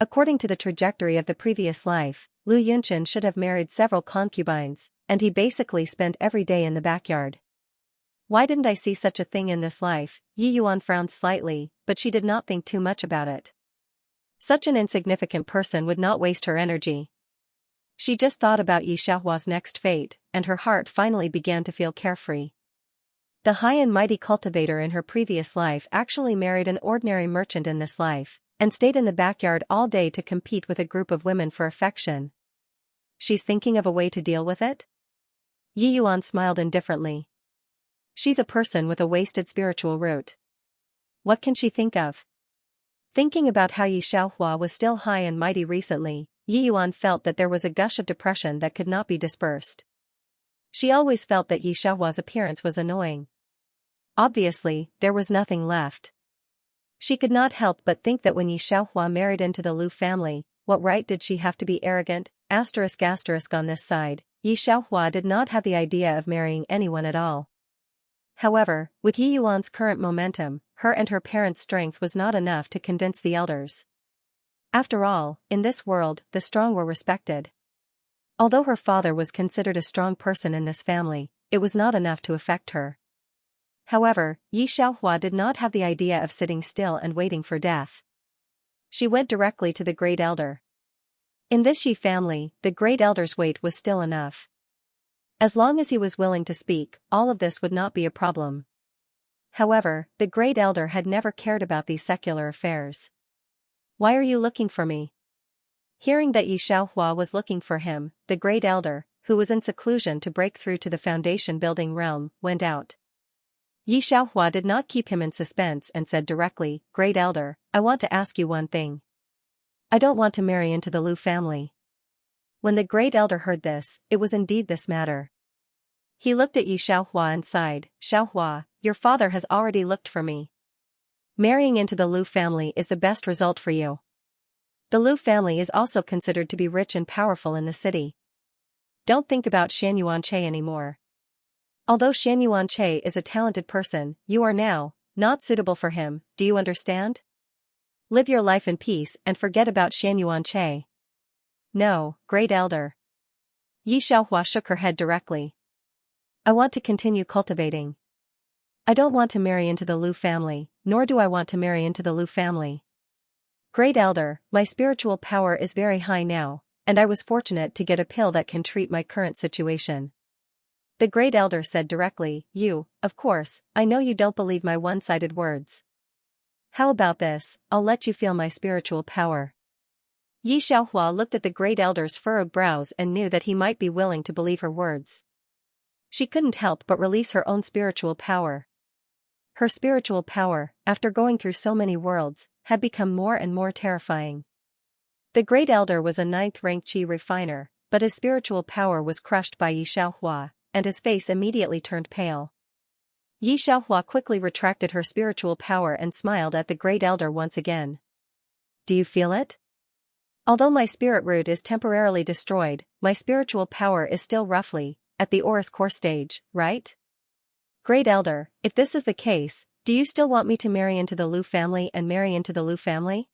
According to the trajectory of the previous life, Lu Yunchen should have married several concubines, and he basically spent every day in the backyard. Why didn't I see such a thing in this life? Yi Yuan frowned slightly, but she did not think too much about it. Such an insignificant person would not waste her energy. She just thought about Yi Xiaohua's next fate, and her heart finally began to feel carefree. The high and mighty cultivator in her previous life actually married an ordinary merchant in this life, and stayed in the backyard all day to compete with a group of women for affection. She's thinking of a way to deal with it? Yi Yuan smiled indifferently. She's a person with a wasted spiritual root. What can she think of? Thinking about how Yi Xiaohua was still high and mighty recently, Yi Yuan felt that there was a gush of depression that could not be dispersed. She always felt that Yi Xiaohua's appearance was annoying. Obviously, there was nothing left. She could not help but think that when Yi Xiaohua married into the Lu family, what right did she have to be arrogant? Asterisk on this side, Yi Xiaohua did not have the idea of marrying anyone at all. However, with Yi Yuan's current momentum, her and her parents' strength was not enough to convince the elders. After all, in this world, the strong were respected. Although her father was considered a strong person in this family, it was not enough to affect her. However, Yi Xiaohua did not have the idea of sitting still and waiting for death. She went directly to the great elder. In this Yi family, the great elder's weight was still enough. As long as he was willing to speak, all of this would not be a problem. However, the great elder had never cared about these secular affairs. Why are you looking for me? Hearing that Yi Xiaohua was looking for him, the great elder, who was in seclusion to break through to the foundation building realm, went out. Yi Xiaohua did not keep him in suspense and said directly, Great elder, I want to ask you one thing. I don't want to marry into the Lu family. When the great elder heard this, it was indeed this matter. He looked at Yi Xiaohua and sighed, "Xiaohua, your father has already looked for me. Marrying into the Lu family is the best result for you. The Lu family is also considered to be rich and powerful in the city. Don't think about Xianxia anymore. Although Xianxia is a talented person, you are now not suitable for him, do you understand? Live your life in peace and forget about Xianxia." "No, great elder." Yi Xiaohua shook her head directly. "I want to continue cultivating. I don't want to marry into the Lu family, nor do I want to marry into the Lu family. Great elder, my spiritual power is very high now, and I was fortunate to get a pill that can treat my current situation." The great elder said directly, Of course, I know you don't believe my one-sided words. How about this, I'll let you feel my spiritual power." Yi Xiaohua looked at the great elder's furrowed brows and knew that he might be willing to believe her words. She couldn't help but release her own spiritual power. Her spiritual power, after going through so many worlds, had become more and more terrifying. The great elder was a 9th-rank qi refiner, but his spiritual power was crushed by Yi Xiaohua, and his face immediately turned pale. Yi Xiaohua quickly retracted her spiritual power and smiled at the great elder once again. "Do you feel it? Although my spirit root is temporarily destroyed, my spiritual power is still roughly at the Oris core stage, right? Great elder, if this is the case, do you still want me to marry into the Lu family and marry into the Lu family?"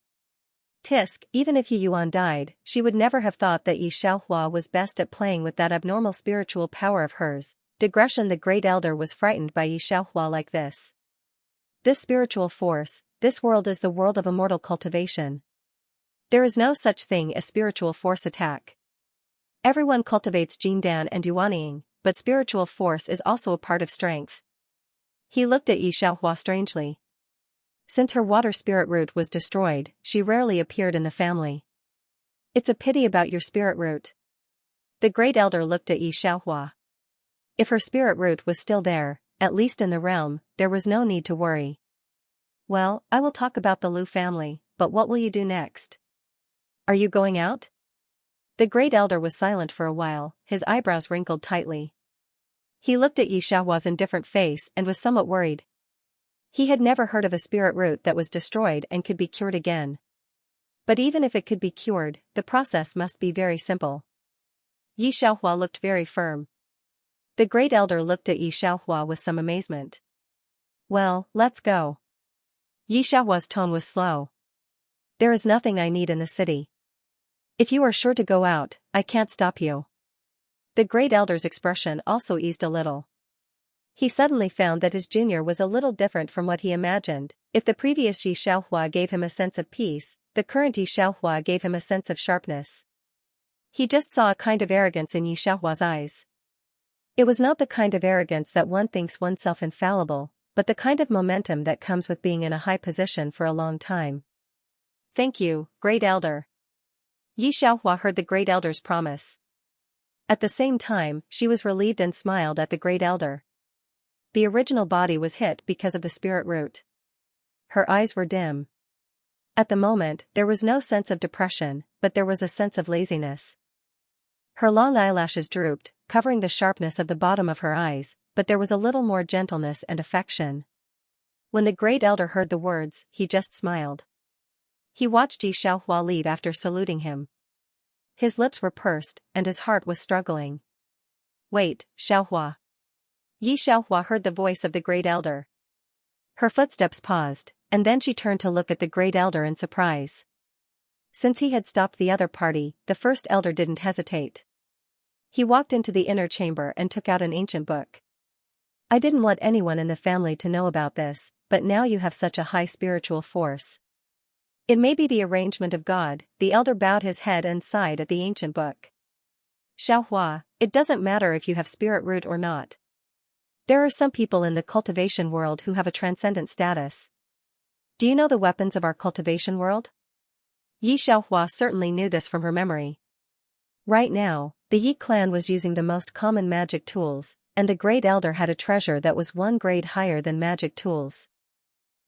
Tisk, even if Yi Yuan died, she would never have thought that Yi Xiaohua was best at playing with that abnormal spiritual power of hers. Digression. The great elder was frightened by Yi Xiaohua like this. This spiritual force, this world is the world of immortal cultivation. There is no such thing as spiritual force attack. Everyone cultivates Jindan and Yuanying, but spiritual force is also a part of strength. He looked at Yi Xiaohua strangely. Since her water spirit root was destroyed, she rarely appeared in the family. It's a pity about your spirit root. The great elder looked at Yi Xiaohua. If her spirit root was still there, at least in the realm, there was no need to worry. Well, I will talk about the Lu family, but what will you do next? Are you going out? The great elder was silent for a while, his eyebrows wrinkled tightly. He looked at Yi Xiaohua's indifferent face and was somewhat worried. He had never heard of a spirit root that was destroyed and could be cured again. But even if it could be cured, the process must be very simple. Yi Xiaohua looked very firm. The great elder looked at Yi Xiaohua with some amazement. Well, let's go. Yi Xiaohua's tone was slow. There is nothing I need in the city. If you are sure to go out, I can't stop you. The great elder's expression also eased a little. He suddenly found that his junior was a little different from what he imagined. If the previous Yi Xiaohua gave him a sense of peace, the current Yi Xiaohua gave him a sense of sharpness. He just saw a kind of arrogance in Yi Xiaohua's eyes. It was not the kind of arrogance that one thinks oneself infallible, but the kind of momentum that comes with being in a high position for a long time. Thank you, great elder. Yi Xiaohua heard the great elder's promise. At the same time, she was relieved and smiled at the great elder. The original body was hit because of the spirit root. Her eyes were dim. At the moment, there was no sense of depression, but there was a sense of laziness. Her long eyelashes drooped, covering the sharpness of the bottom of her eyes, but there was a little more gentleness and affection. When the great elder heard the words, he just smiled. He watched Yi Xiaohua leave after saluting him. His lips were pursed, and his heart was struggling. Wait, Xiaohua. Yi Xiaohua heard the voice of the great elder. Her footsteps paused, and then she turned to look at the great elder in surprise. Since he had stopped the other party, the first elder didn't hesitate. He walked into the inner chamber and took out an ancient book. I didn't want anyone in the family to know about this, but now you have such a high spiritual force. It may be the arrangement of God. The elder bowed his head and sighed at the ancient book. Xiaohua, it doesn't matter if you have spirit root or not. There are some people in the cultivation world who have a transcendent status. Do you know the weapons of our cultivation world? Yi Xiaohua certainly knew this from her memory. Right now, the Yi clan was using the most common magic tools, and the great elder had a treasure that was one grade higher than magic tools.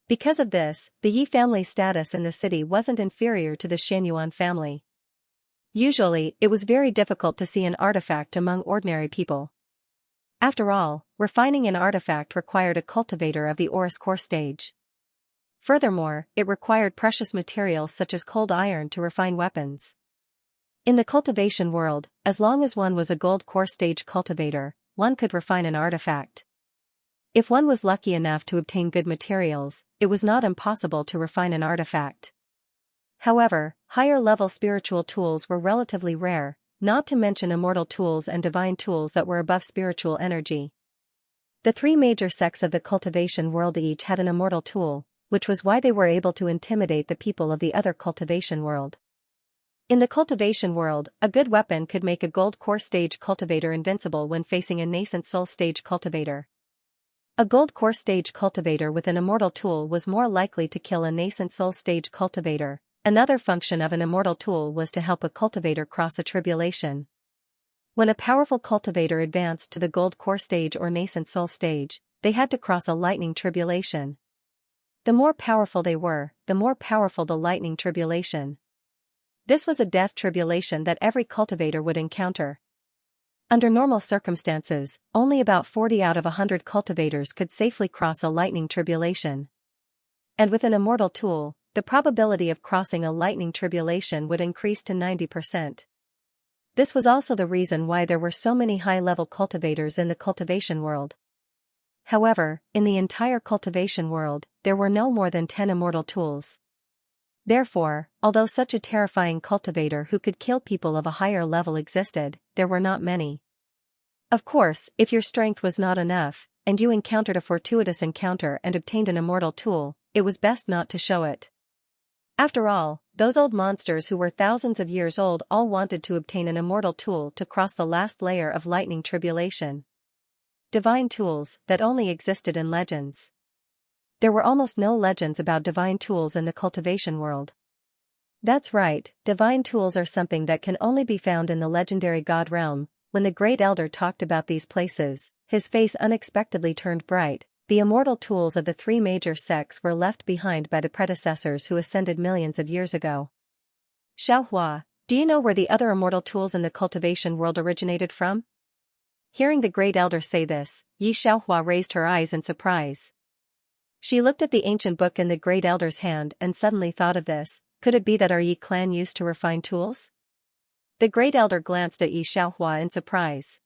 Because of this, the Yi family's status in the city wasn't inferior to the Xianyuan family. Usually, it was very difficult to see an artifact among ordinary people. After all, refining an artifact required a cultivator of the Aurus core stage. Furthermore, it required precious materials such as cold iron to refine weapons. In the cultivation world, as long as one was a gold core stage cultivator, one could refine an artifact. If one was lucky enough to obtain good materials, it was not impossible to refine an artifact. However, higher-level spiritual tools were relatively rare, not to mention immortal tools and divine tools that were above spiritual energy. The three major sects of the cultivation world each had an immortal tool, which was why they were able to intimidate the people of the other cultivation world. In the cultivation world, a good weapon could make a gold core stage cultivator invincible when facing a nascent soul stage cultivator. A gold core stage cultivator with an immortal tool was more likely to kill a nascent soul stage cultivator. Another function of an immortal tool was to help a cultivator cross a tribulation. When a powerful cultivator advanced to the gold core stage or nascent soul stage, they had to cross a lightning tribulation. The more powerful they were, the more powerful the lightning tribulation. This was a death tribulation that every cultivator would encounter. Under normal circumstances, only about 40 out of 100 cultivators could safely cross a lightning tribulation. And with an immortal tool, the probability of crossing a lightning tribulation would increase to 90%. This was also the reason why there were so many high-level cultivators in the cultivation world. However, in the entire cultivation world, there were no more than 10 immortal tools. Therefore, although such a terrifying cultivator who could kill people of a higher level existed, there were not many. Of course, if your strength was not enough, and you encountered a fortuitous encounter and obtained an immortal tool, it was best not to show it. After all, those old monsters who were thousands of years old all wanted to obtain an immortal tool to cross the last layer of lightning tribulation. Divine tools that only existed in legends. There were almost no legends about divine tools in the cultivation world. That's right, divine tools are something that can only be found in the legendary god realm. When the Great Elder talked about these places, his face unexpectedly turned bright. The immortal tools of the three major sects were left behind by the predecessors who ascended millions of years ago. Xianxia, do you know where the other immortal tools in the cultivation world originated from? Hearing the Great Elder say this, Xianxia raised her eyes in surprise. She looked at the ancient book in the Great Elder's hand and suddenly thought of this. Could it be that our Yi clan used to refine tools? The Great Elder glanced at Xianxia in surprise.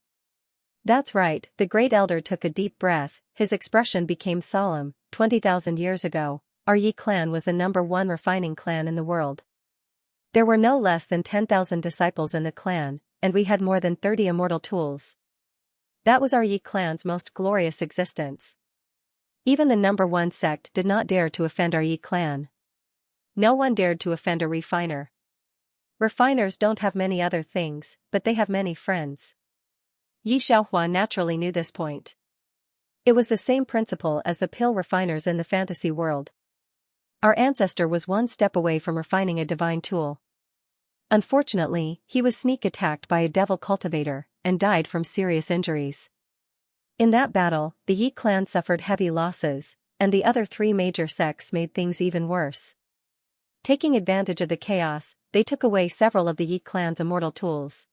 That's right, the Great Elder took a deep breath, his expression became solemn. 20,000 years ago, our Yi clan was the #1 refining clan in the world. There were no less than 10,000 disciples in the clan, and we had more than 30 immortal tools. That was our Yi clan's most glorious existence. Even the #1 sect did not dare to offend our Yi clan. No one dared to offend a refiner. Refiners don't have many other things, but they have many friends. Xianxia naturally knew this point. It was the same principle as the pill refiners in the fantasy world. Our ancestor was one step away from refining a divine tool. Unfortunately, he was sneak attacked by a devil cultivator, and died from serious injuries. In that battle, the Yi clan suffered heavy losses, and the other three major sects made things even worse. Taking advantage of the chaos, they took away several of the Yi clan's immortal tools.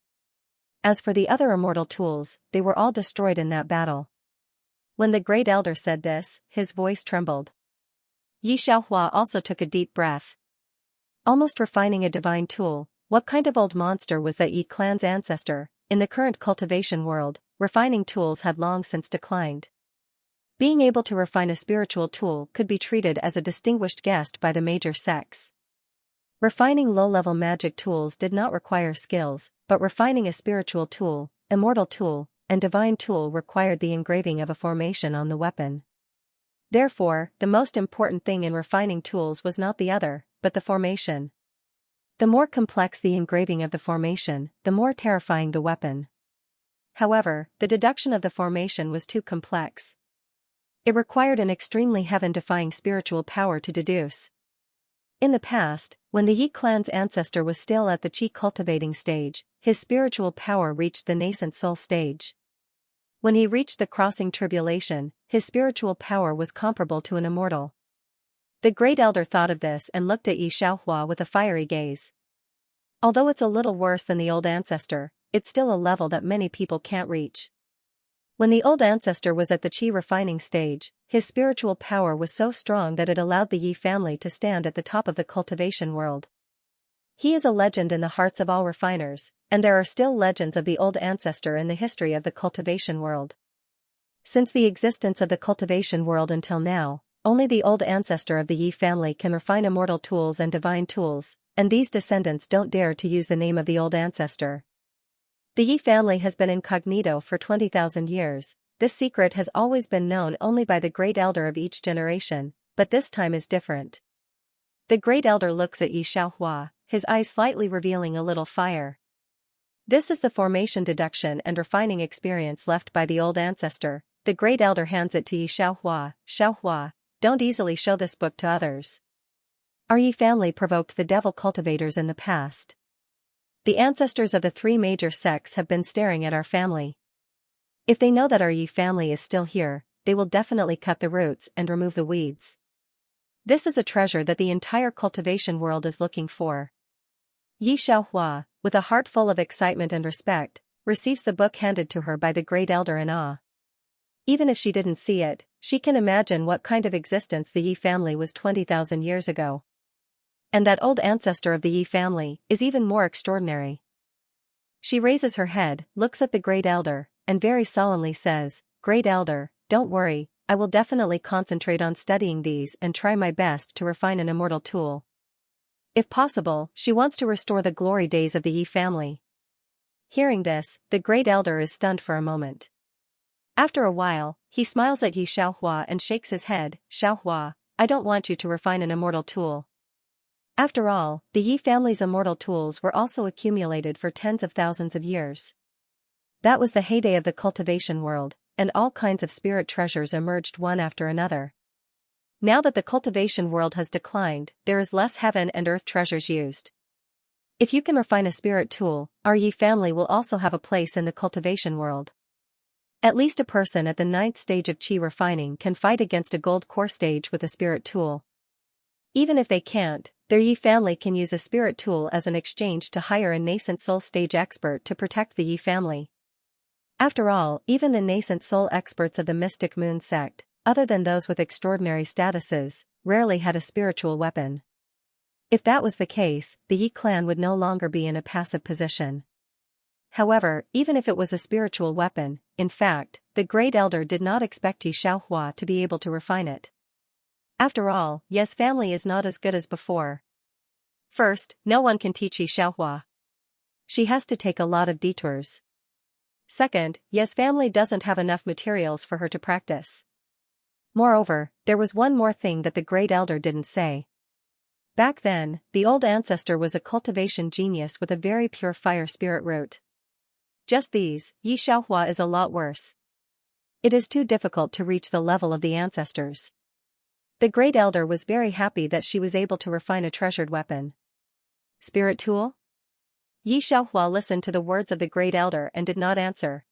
As for the other immortal tools, they were all destroyed in that battle. When the Great Elder said this, his voice trembled. Xianxia also took a deep breath. Almost refining a divine tool, what kind of old monster was that Yi clan's ancestor? In the current cultivation world, refining tools had long since declined. Being able to refine a spiritual tool could be treated as a distinguished guest by the major sects. Refining low-level magic tools did not require skills, but refining a spiritual tool, immortal tool, and divine tool required the engraving of a formation on the weapon. Therefore, the most important thing in refining tools was not the other, but the formation. The more complex the engraving of the formation, the more terrifying the weapon. However, the deduction of the formation was too complex. It required an extremely heaven-defying spiritual power to deduce. In the past, when the Yi clan's ancestor was still at the Qi cultivating stage, his spiritual power reached the nascent soul stage. When he reached the crossing tribulation, his spiritual power was comparable to an immortal. The Great Elder thought of this and looked at Xianxia with a fiery gaze. Although it's a little worse than the old ancestor, it's still a level that many people can't reach. When the old ancestor was at the Qi refining stage, his spiritual power was so strong that it allowed the Yi family to stand at the top of the cultivation world. He is a legend in the hearts of all refiners, and there are still legends of the old ancestor in the history of the cultivation world. Since the existence of the cultivation world until now, only the old ancestor of the Yi family can refine immortal tools and divine tools, and these descendants don't dare to use the name of the old ancestor. The Yi family has been incognito for 20,000 years. This secret has always been known only by the great elder of each generation, but this time is different. The great elder looks at Xianxia, his eyes slightly revealing a little fire. This is the formation deduction and refining experience left by the old ancestor. The great elder hands it to Xianxia. Xianxia, don't easily show this book to others. Our Yi family provoked the devil cultivators in the past. The ancestors of the three major sects have been staring at our family. If they know that our Yi family is still here, they will definitely cut the roots and remove the weeds. This is a treasure that the entire cultivation world is looking for. Xianxia, with a heart full of excitement and respect, receives the book handed to her by the great elder in awe. Even if she didn't see it, she can imagine what kind of existence the Yi family was 20,000 years ago. And that old ancestor of the Yi family is even more extraordinary. She raises her head, looks at the great elder, and very solemnly says, "Great elder, don't worry, I will definitely concentrate on studying these and try my best to refine an immortal tool." If possible, she wants to restore the glory days of the Yi family. Hearing this, the great elder is stunned for a moment. After a while, he smiles at Xianxia and shakes his head. "Xianxia, I don't want you to refine an immortal tool. After all, the Yi family's immortal tools were also accumulated for tens of thousands of years. That was the heyday of the cultivation world, and all kinds of spirit treasures emerged one after another. Now that the cultivation world has declined, there is less heaven and earth treasures used. If you can refine a spirit tool, our Yi family will also have a place in the cultivation world. At least a person at the 9th stage of Qi refining can fight against a gold core stage with a spirit tool. Even if they can't, their Yi family can use a spirit tool as an exchange to hire a nascent soul stage expert to protect the Yi family. After all, even the nascent soul experts of the Mystic Moon sect, other than those with extraordinary statuses, rarely had a spiritual weapon. If that was the case, the Yi clan would no longer be in a passive position. However, even if it was a spiritual weapon, in fact, the great elder did not expect Xianxia to be able to refine it. After all, Ye's family is not as good as before. First, no one can teach Xianxia. She has to take a lot of detours. Second, Ye's family doesn't have enough materials for her to practice. Moreover, there was one more thing that the great elder didn't say. Back then, the old ancestor was a cultivation genius with a very pure fire spirit root. Just these, Xianxia is a lot worse. It is too difficult to reach the level of the ancestors. The great elder was very happy that she was able to refine a treasured weapon. Spirit tool? Xianxia listened to the words of the great elder and did not answer.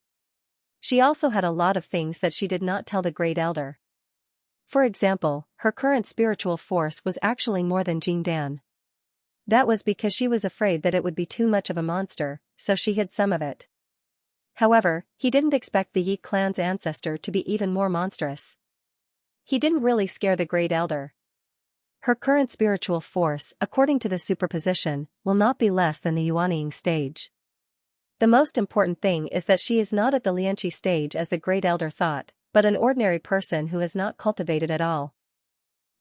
She also had a lot of things that she did not tell the great elder. For example, her current spiritual force was actually more than Jingdan. That was because she was afraid that it would be too much of a monster, so she hid some of it. However, he didn't expect the Yi clan's ancestor to be even more monstrous. He didn't really scare the great elder. Her current spiritual force, according to the superposition, will not be less than the Yuanying stage. The most important thing is that she is not at the Lianqi stage as the great elder thought, but an ordinary person who has not cultivated at all.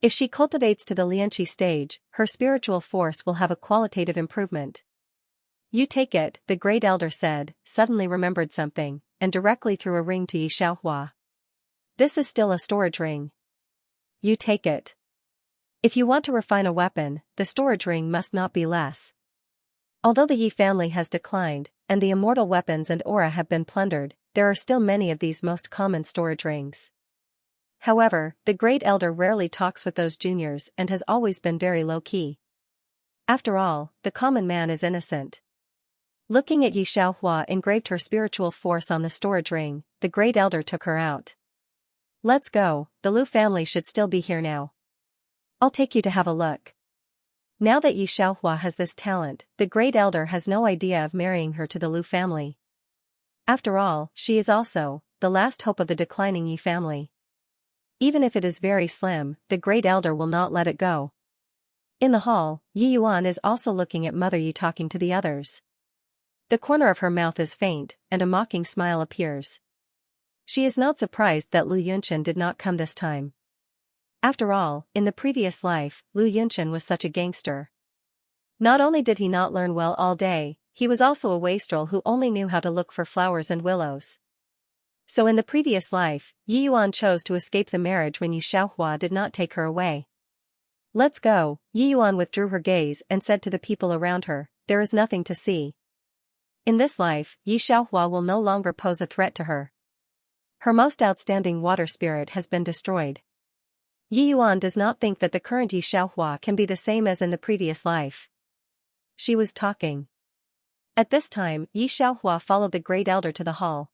If she cultivates to the Lianqi stage, her spiritual force will have a qualitative improvement. "You take it," the great elder said, suddenly remembered something, and directly threw a ring to Xianxia. "This is still a storage ring. You take it. If you want to refine a weapon, the storage ring must not be less." Although the Yi family has declined, and the immortal weapons and aura have been plundered, there are still many of these most common storage rings. However, the great elder rarely talks with those juniors and has always been very low-key. After all, the common man is innocent. Looking at Xianxia engraved her spiritual force on the storage ring, the great elder took her out. "Let's go, the Lu family should still be here now. I'll take you to have a look." Now that Yi Xiaohua has this talent, the Great Elder has no idea of marrying her to the Lu family. After all, she is also the last hope of the declining Yi family. Even if it is very slim, the Great Elder will not let it go. In the hall, Yi Yuan is also looking at Mother Yi talking to the others. The corner of her mouth is faint, and a mocking smile appears. She is not surprised that Lu Yunchen did not come this time. After all, in the previous life, Lu Yunchen was such a gangster. Not only did he not learn well all day, he was also a wastrel who only knew how to look for flowers and willows. So in the previous life, Yi Yuan chose to escape the marriage when Yi Xiaohua did not take her away. Let's go. Yi Yuan withdrew her gaze and said to the people around her, there is nothing to see. In this life, Yi Xiaohua will no longer pose a threat to her. Her most outstanding water spirit has been destroyed. Yi Yuan does not think that the current Yi Xiaohua can be the same as in the previous life. She was talking. At this time, Yi Xiaohua followed the Great Elder to the hall.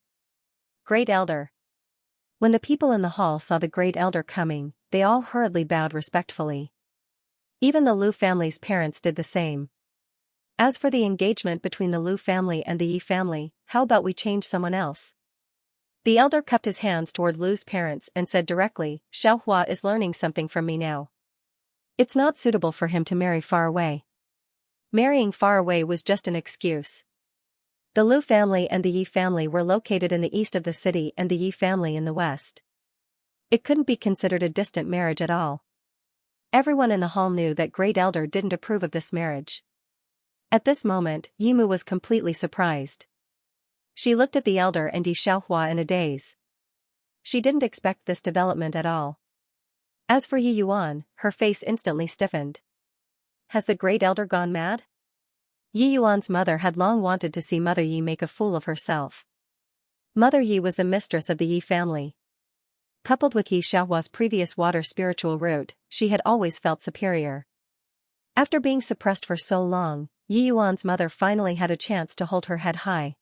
Great Elder. When the people in the hall saw the Great Elder coming, they all hurriedly bowed respectfully. Even the Lu family's parents did the same. As for the engagement between the Lu family and the Yi family, how about we change someone else? The elder cupped his hands toward Lu's parents and said directly, Xiaohua is learning something from me now. It's not suitable for him to marry far away. Marrying far away was just an excuse. The Lu family and the Yi family were located in the east of the city and the Yi family in the west. It couldn't be considered a distant marriage at all. Everyone in the hall knew that Great Elder didn't approve of this marriage. At this moment, Yimu was completely surprised. She looked at the elder and Yi Xiaohua in a daze. She didn't expect this development at all. As for Yi Yuan, her face instantly stiffened. Has the Great Elder gone mad? Yi Yuan's mother had long wanted to see Mother Yi make a fool of herself. Mother Yi was the mistress of the Yi family. Coupled with Yi Xiaohua's previous water spiritual root, she had always felt superior. After being suppressed for so long, Yi Yuan's mother finally had a chance to hold her head high.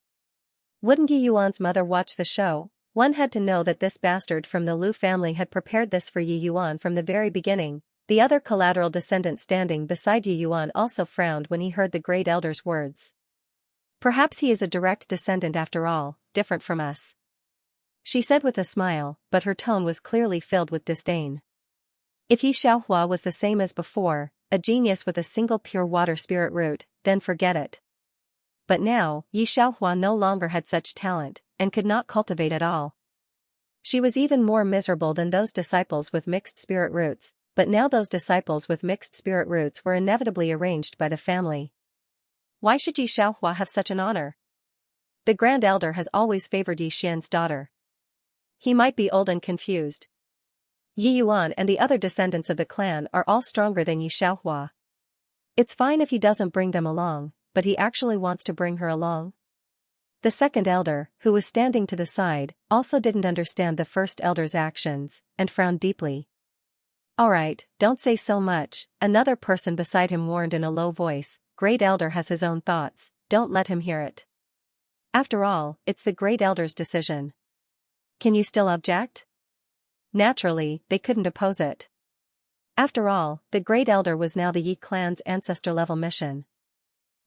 Wouldn't Yi Yuan's mother watch the show? One had to know that this bastard from the Lu family had prepared this for Yi Yuan from the very beginning. The other collateral descendant standing beside Yi Yuan also frowned when he heard the Great Elder's words. Perhaps he is a direct descendant after all, different from us. She said with a smile, but her tone was clearly filled with disdain. If Yi Xiaohua was the same as before, a genius with a single pure water spirit root, then forget it. But now, Yi Xiaohua no longer had such talent, and could not cultivate at all. She was even more miserable than those disciples with mixed spirit roots, but now those disciples with mixed spirit roots were inevitably arranged by the family. Why should Yi Xiaohua have such an honor? The Grand Elder has always favored Yi Xian's daughter. He might be old and confused. Yi Yuan and the other descendants of the clan are all stronger than Yi Xiaohua. It's fine if he doesn't bring them along, but he actually wants to bring her along? The second elder, who was standing to the side, also didn't understand the first elder's actions, and frowned deeply. Alright, don't say so much, another person beside him warned in a low voice. Great Elder has his own thoughts, don't let him hear it. After all, it's the Great Elder's decision. Can you still object? Naturally, they couldn't oppose it. After all, the Great Elder was now the Yi clan's ancestor-level mission.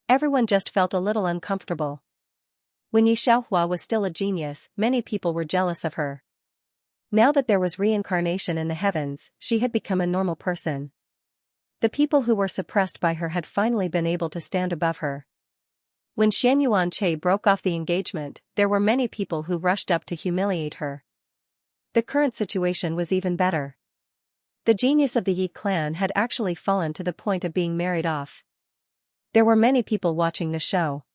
Everyone just felt a little uncomfortable. When Yi Xiaohua was still a genius, many people were jealous of her. Now that there was reincarnation in the heavens, she had become a normal person. The people who were suppressed by her had finally been able to stand above her. When Xianxia broke off the engagement, there were many people who rushed up to humiliate her. The current situation was even better. The genius of the Yi clan had actually fallen to the point of being married off. There were many people watching the show.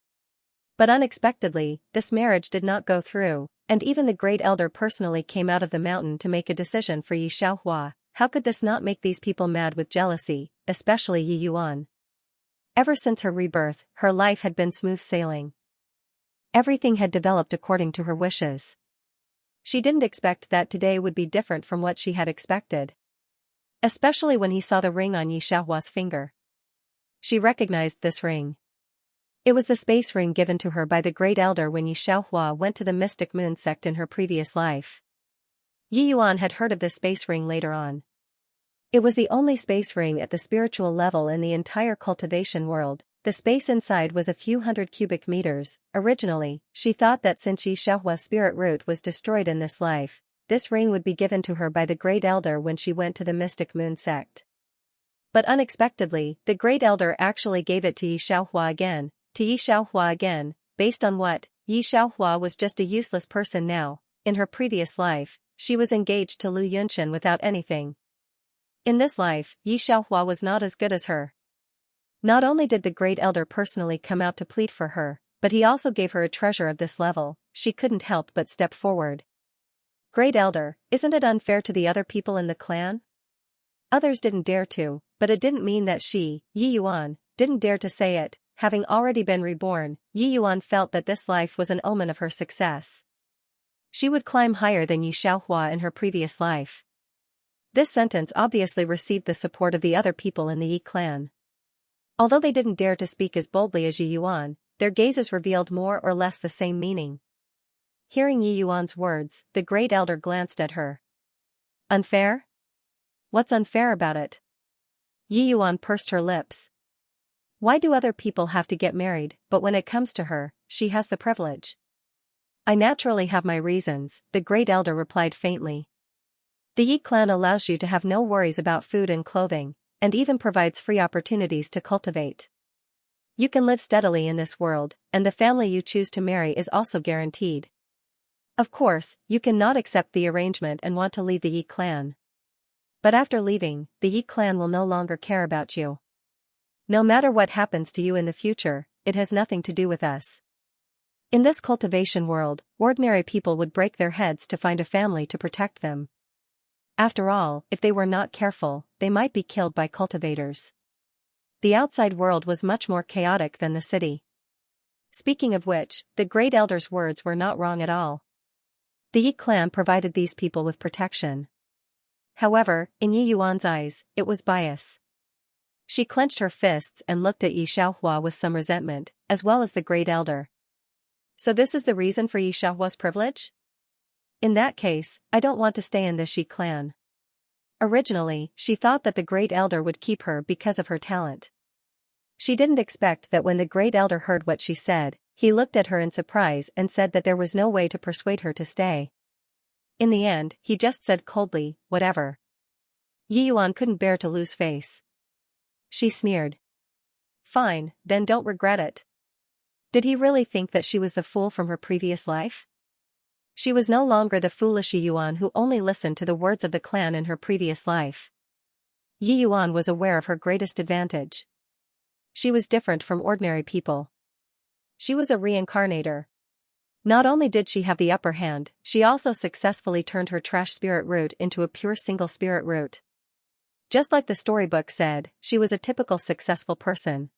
But unexpectedly, this marriage did not go through, and even the Great Elder personally came out of the mountain to make a decision for Yi Xiaohua. How could this not make these people mad with jealousy, especially Yi Yuan? Ever since her rebirth, her life had been smooth sailing. Everything had developed according to her wishes. She didn't expect that today would be different from what she had expected. Especially when he saw the ring on Yi Xiaohua's finger. She recognized this ring. It was the space ring given to her by the Great Elder when Yi Xiaohua went to the Mystic Moon sect in her previous life. Yi Yuan had heard of this space ring later on. It was the only space ring at the spiritual level in the entire cultivation world. The space inside was a few hundred cubic meters. Originally, she thought that since Xianxia's spirit root was destroyed in this life, this ring would be given to her by the Great Elder when she went to the Mystic Moon sect. But unexpectedly, the Great Elder actually gave it to Xianxia again, based on what? Xianxia was just a useless person now. In her previous life, she was engaged to Lu Yunchen without anything. In this life, Xianxia was not as good as her. Not only did the Great Elder personally come out to plead for her, but he also gave her a treasure of this level. She couldn't help but step forward. Great Elder, isn't it unfair to the other people in the clan? Others didn't dare to, but it didn't mean that she, Yi Yuan, didn't dare to say it. Having already been reborn, Yi Yuan felt that this life was an omen of her success. She would climb higher than Xianxia in her previous life. This sentence obviously received the support of the other people in the Yi clan. Although they didn't dare to speak as boldly as Yi Yuan, their gazes revealed more or less the same meaning. Hearing Yi Yuan's words, the Great Elder glanced at her. Unfair? What's unfair about it? Yi Yuan pursed her lips. Why do other people have to get married, but when it comes to her, she has the privilege? I naturally have my reasons, the Great Elder replied faintly. The Yi clan allows you to have no worries about food and clothing, and even provides free opportunities to cultivate. You can live steadily in this world, and the family you choose to marry is also guaranteed. Of course, you cannot accept the arrangement and want to leave the Yi clan. But after leaving, the Yi clan will no longer care about you. No matter what happens to you in the future, it has nothing to do with us. In this cultivation world, ordinary people would break their heads to find a family to protect them. After all, if they were not careful, they might be killed by cultivators. The outside world was much more chaotic than the city. Speaking of which, the Great Elder's words were not wrong at all. The Yi clan provided these people with protection. However, in Yi Yuan's eyes, it was bias. She clenched her fists and looked at Xianxia with some resentment, as well as the Great Elder. So this is the reason for Xianxia's privilege? In that case, I don't want to stay in this Yi clan. Originally, she thought that the Great Elder would keep her because of her talent. She didn't expect that when the Great Elder heard what she said, he looked at her in surprise and said that there was no way to persuade her to stay. In the end, he just said coldly, whatever. Yi Yuan couldn't bear to lose face. She sneered. Fine, then don't regret it. Did he really think that she was the fool from her previous life? She was no longer the foolish Yi Yuan who only listened to the words of the clan in her previous life. Yi Yuan was aware of her greatest advantage. She was different from ordinary people. She was a reincarnator. Not only did she have the upper hand, she also successfully turned her trash spirit root into a pure single spirit root. Just like the storybook said, she was a typical successful person.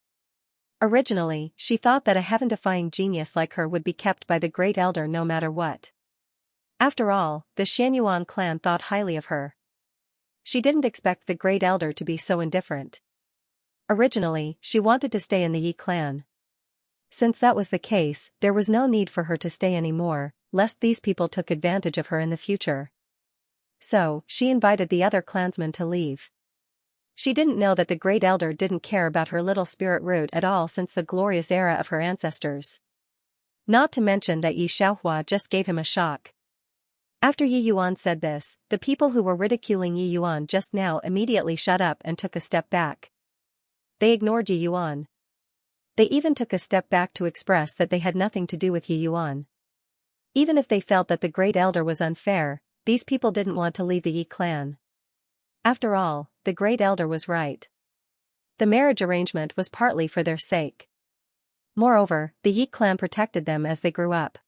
Originally, she thought that a heaven-defying genius like her would be kept by the Great Elder no matter what. After all, the Xianyuan clan thought highly of her. She didn't expect the Great Elder to be so indifferent. Originally, she wanted to stay in the Yi clan. Since that was the case, there was no need for her to stay anymore, lest these people took advantage of her in the future. So, she invited the other clansmen to leave. She didn't know that the Great Elder didn't care about her little spirit root at all since the glorious era of her ancestors. Not to mention that Yi Xiaohua just gave him a shock. After Yi Yuan said this, the people who were ridiculing Yi Yuan just now immediately shut up and took a step back. They ignored Yi Yuan. They even took a step back to express that they had nothing to do with Yi Yuan. Even if they felt that the Great Elder was unfair, these people didn't want to leave the Yi clan. After all, the Great Elder was right. The marriage arrangement was partly for their sake. Moreover, the Yi clan protected them as they grew up.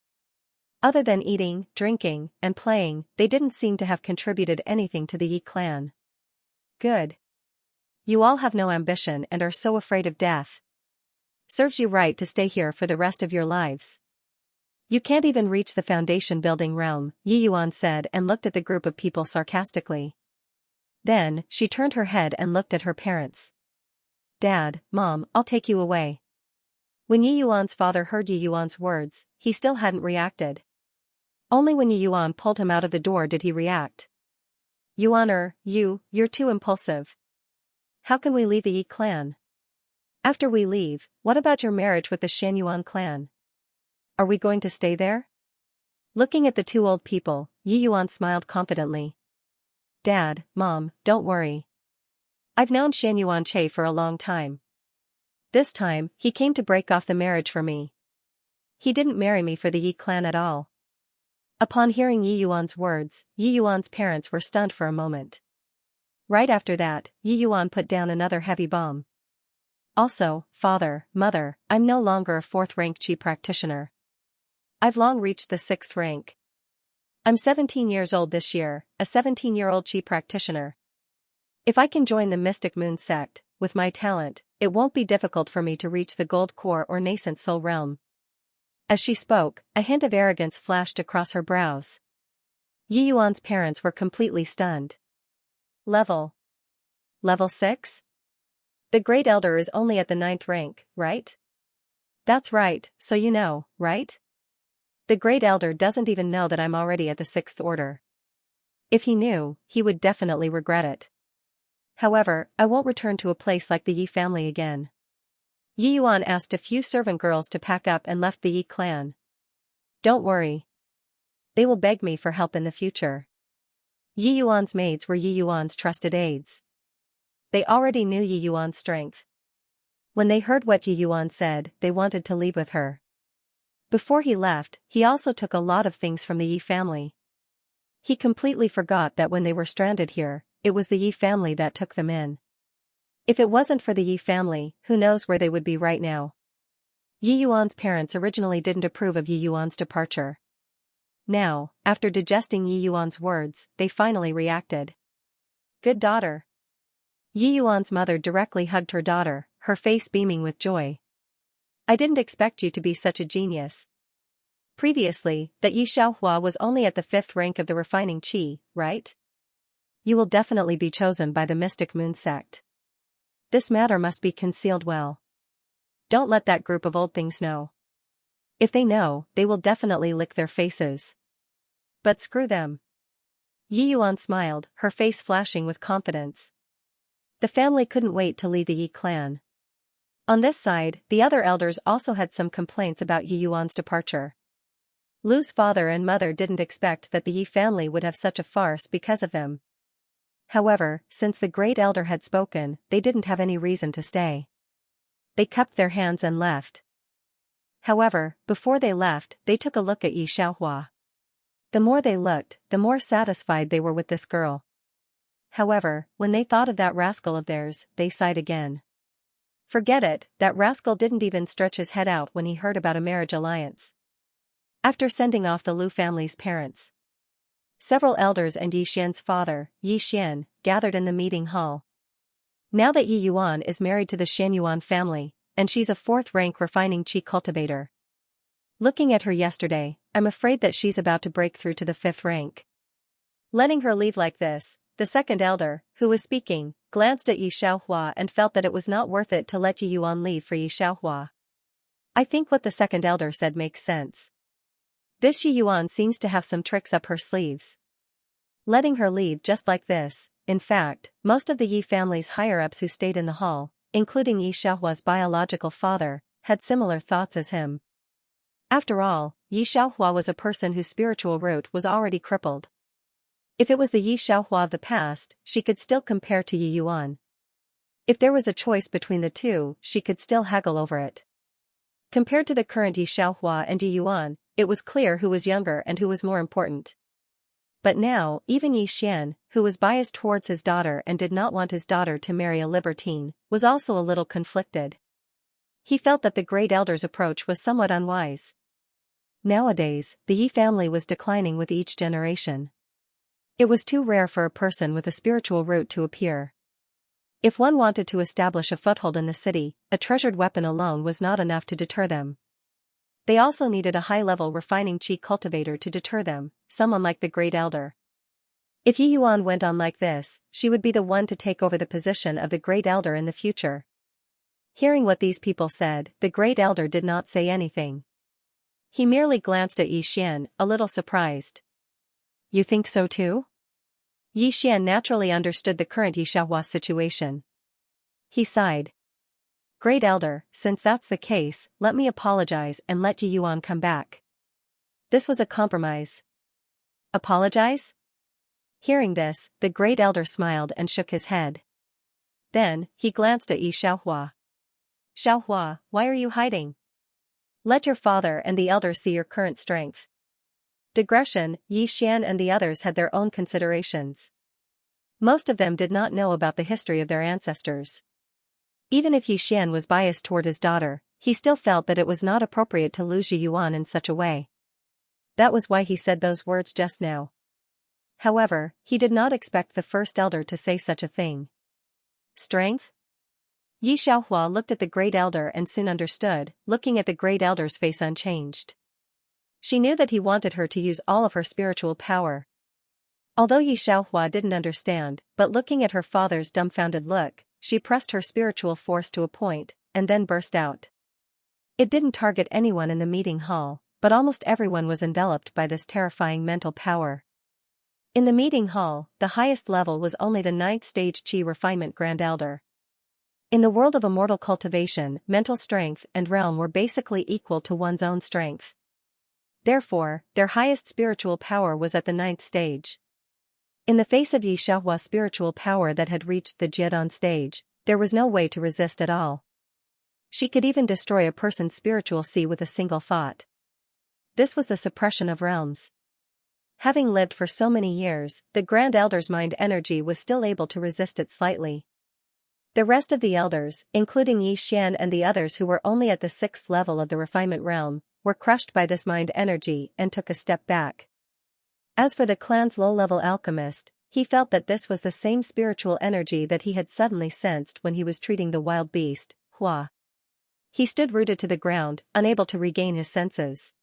Other than eating, drinking, and playing, they didn't seem to have contributed anything to the Yi clan. Good. You all have no ambition and are so afraid of death. Serves you right to stay here for the rest of your lives. You can't even reach the foundation building realm, Yi Yuan said and looked at the group of people sarcastically. Then, she turned her head and looked at her parents. Dad, Mom, I'll take you away. When Yi Yuan's father heard Yi Yuan's words, he still hadn't reacted. Only when Yi Yuan pulled him out of the door did he react. Yuan you're too impulsive. How can we leave the Yi clan? After we leave, what about your marriage with the Xianyuan clan? Are we going to stay there? Looking at the two old people, Yi Yuan smiled confidently. Dad, Mom, don't worry. I've known Xianyuan Che for a long time. This time, he came to break off the marriage for me. He didn't marry me for the Yi clan at all. Upon hearing Yi Yuan's words, Yi Yuan's parents were stunned for a moment. Right after that, Yi Yuan put down another heavy bomb. Also, father, mother, I'm no longer a 4th-rank Qi practitioner. I've long reached the 6th rank. I'm 17 years old this year, a 17-year-old Qi practitioner. If I can join the Mystic Moon sect, with my talent, it won't be difficult for me to reach the Gold Core or Nascent Soul Realm. As she spoke, a hint of arrogance flashed across her brows. Yi Yuan's parents were completely stunned. Level 6? The Great Elder is only at the 9th rank, right? That's right, so you know, right? The Great Elder doesn't even know that I'm already at the 6th order. If he knew, he would definitely regret it. However, I won't return to a place like the Yi family again. Yi Yuan asked a few servant girls to pack up and left the Yi clan. Don't worry. They will beg me for help in the future. Yi Yuan's maids were Yi Yuan's trusted aides. They already knew Yi Yuan's strength. When they heard what Yi Yuan said, they wanted to leave with her. Before he left, he also took a lot of things from the Yi family. He completely forgot that when they were stranded here, it was the Yi family that took them in. If it wasn't for the Yi family, who knows where they would be right now. Yi Yuan's parents originally didn't approve of Yi Yuan's departure. Now, after digesting Yi Yuan's words, they finally reacted. Good daughter. Yi Yuan's mother directly hugged her daughter, her face beaming with joy. I didn't expect you to be such a genius. Previously, that Yi Xiaohua was only at the 5th rank of the refining qi, right? You will definitely be chosen by the Mystic Moon sect. This matter must be concealed well. Don't let that group of old things know. If they know, they will definitely lick their faces. But screw them. Yi Yuan smiled, her face flashing with confidence. The family couldn't wait to leave the Yi clan. On this side, the other elders also had some complaints about Yi Yuan's departure. Lu's father and mother didn't expect that the Yi family would have such a farce because of them. However, since the Great Elder had spoken, they didn't have any reason to stay. They cupped their hands and left. However, before they left, they took a look at Yi Xiaohua. The more they looked, the more satisfied they were with this girl. However, when they thought of that rascal of theirs, they sighed again. Forget it, that rascal didn't even stretch his head out when he heard about a marriage alliance. After sending off the Lu family's parents, several elders and Yi Xian's father, Yi Xian, gathered in the meeting hall. Now that Yi Yuan is married to the Xianyuan family, and she's a 4th-rank refining qi cultivator. Looking at her yesterday, I'm afraid that she's about to break through to the 5th rank. Letting her leave like this, the second elder, who was speaking, glanced at Yi Xiaohua and felt that it was not worth it to let Yi Yuan leave for Yi Xiaohua. I think what the second elder said makes sense. This Yi Yuan seems to have some tricks up her sleeves. Letting her leave just like this, in fact, most of the Yi family's higher-ups who stayed in the hall, including Yi Xiaohua's biological father, had similar thoughts as him. After all, Yi Xiaohua was a person whose spiritual root was already crippled. If it was the Yi Xiaohua of the past, she could still compare to Yi Yuan. If there was a choice between the two, she could still haggle over it. Compared to the current Yi Xiaohua and Yi Yuan, it was clear who was younger and who was more important. But now, even Yi Xian, who was biased towards his daughter and did not want his daughter to marry a libertine, was also a little conflicted. He felt that the Great Elder's approach was somewhat unwise. Nowadays, the Yi family was declining with each generation. It was too rare for a person with a spiritual root to appear. If one wanted to establish a foothold in the city, a treasured weapon alone was not enough to deter them. They also needed a high-level refining qi cultivator to deter them, someone like the Great Elder. If Yi Yuan went on like this, she would be the one to take over the position of the Great Elder in the future. Hearing what these people said, the Great Elder did not say anything. He merely glanced at Yi Xian, a little surprised. You think so too? Yi Xian naturally understood the current Xiaohua's situation. He sighed. Great Elder, since that's the case, let me apologize and let Yi Yuan come back. This was a compromise. Apologize? Hearing this, the Great Elder smiled and shook his head. Then, he glanced at Yi Xiaohua. Xiaohua, why are you hiding? Let your father and the elders see your current strength. Digression, Yi Xian and the others had their own considerations. Most of them did not know about the history of their ancestors. Even if Yi Xian was biased toward his daughter, he still felt that it was not appropriate to lose Yi Yuan in such a way. That was why he said those words just now. However, he did not expect the first elder to say such a thing. Strength? Yi Xiaohua looked at the Great Elder and soon understood, looking at the Great Elder's face unchanged. She knew that he wanted her to use all of her spiritual power. Although Yi Xiaohua didn't understand, but looking at her father's dumbfounded look, she pressed her spiritual force to a point, and then burst out. It didn't target anyone in the meeting hall, but almost everyone was enveloped by this terrifying mental power. In the meeting hall, the highest level was only the 9th stage Qi Refinement Grand Elder. In the world of immortal cultivation, mental strength and realm were basically equal to one's own strength. Therefore, their highest spiritual power was at the 9th stage. In the face of Yi Xiaohua's spiritual power that had reached the Jiedon stage, there was no way to resist at all. She could even destroy a person's spiritual sea with a single thought. This was the suppression of realms. Having lived for so many years, the Grand Elder's mind energy was still able to resist it slightly. The rest of the elders, including Yi Xian and the others who were only at the 6th level of the refinement realm, were crushed by this mind energy and took a step back. As for the clan's low-level alchemist, he felt that this was the same spiritual energy that he had suddenly sensed when he was treating the wild beast, Hua. He stood rooted to the ground, unable to regain his senses.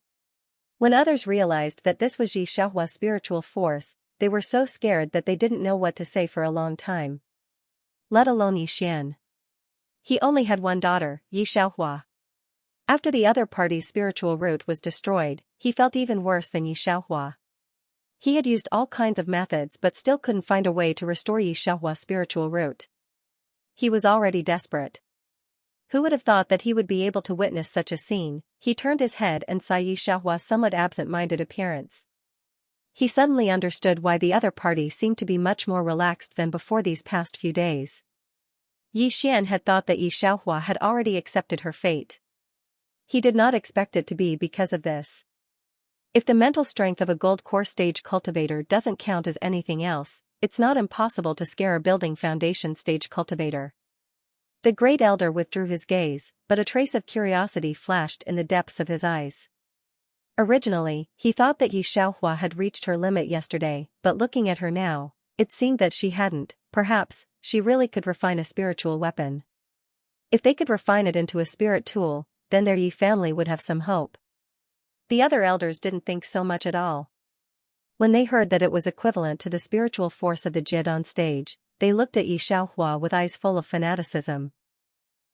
When others realized that this was Yi Xiaohua's spiritual force, they were so scared that they didn't know what to say for a long time. Let alone Yi Xian. He only had one daughter, Yi Xiaohua. After the other party's spiritual root was destroyed, he felt even worse than Yi Xiaohua. He had used all kinds of methods but still couldn't find a way to restore Yi Xiaohua's spiritual root. He was already desperate. Who would have thought that he would be able to witness such a scene? He turned his head and saw Yi Xiaohua's somewhat absent-minded appearance. He suddenly understood why the other party seemed to be much more relaxed than before these past few days. Yi Xian had thought that Yi Xiaohua had already accepted her fate. He did not expect it to be because of this. If the mental strength of a gold core stage cultivator doesn't count as anything else, it's not impossible to scare a building foundation stage cultivator. The Great Elder withdrew his gaze, but a trace of curiosity flashed in the depths of his eyes. Originally, he thought that Yi Xiaohua had reached her limit yesterday, but looking at her now, it seemed that she hadn't. Perhaps, she really could refine a spiritual weapon. If they could refine it into a spirit tool, then their Yi family would have some hope. The other elders didn't think so much at all. When they heard that it was equivalent to the spiritual force of the Jiedon stage, they looked at Yi Xiaohua with eyes full of fanaticism.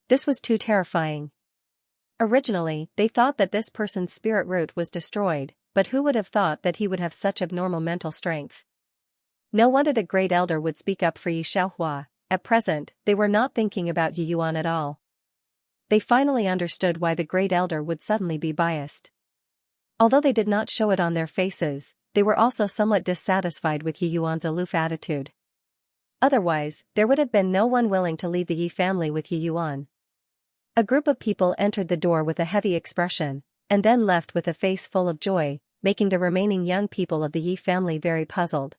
This was too terrifying. Originally, they thought that this person's spirit root was destroyed, but who would have thought that he would have such abnormal mental strength? No wonder the Great Elder would speak up for Yi Xiaohua. At present, they were not thinking about Yi Yuan at all. They finally understood why the Great Elder would suddenly be biased. Although they did not show it on their faces, they were also somewhat dissatisfied with Yi Yuan's aloof attitude. Otherwise, there would have been no one willing to leave the Yi family with Yi Yuan. A group of people entered the door with a heavy expression, and then left with a face full of joy, making the remaining young people of the Yi family very puzzled.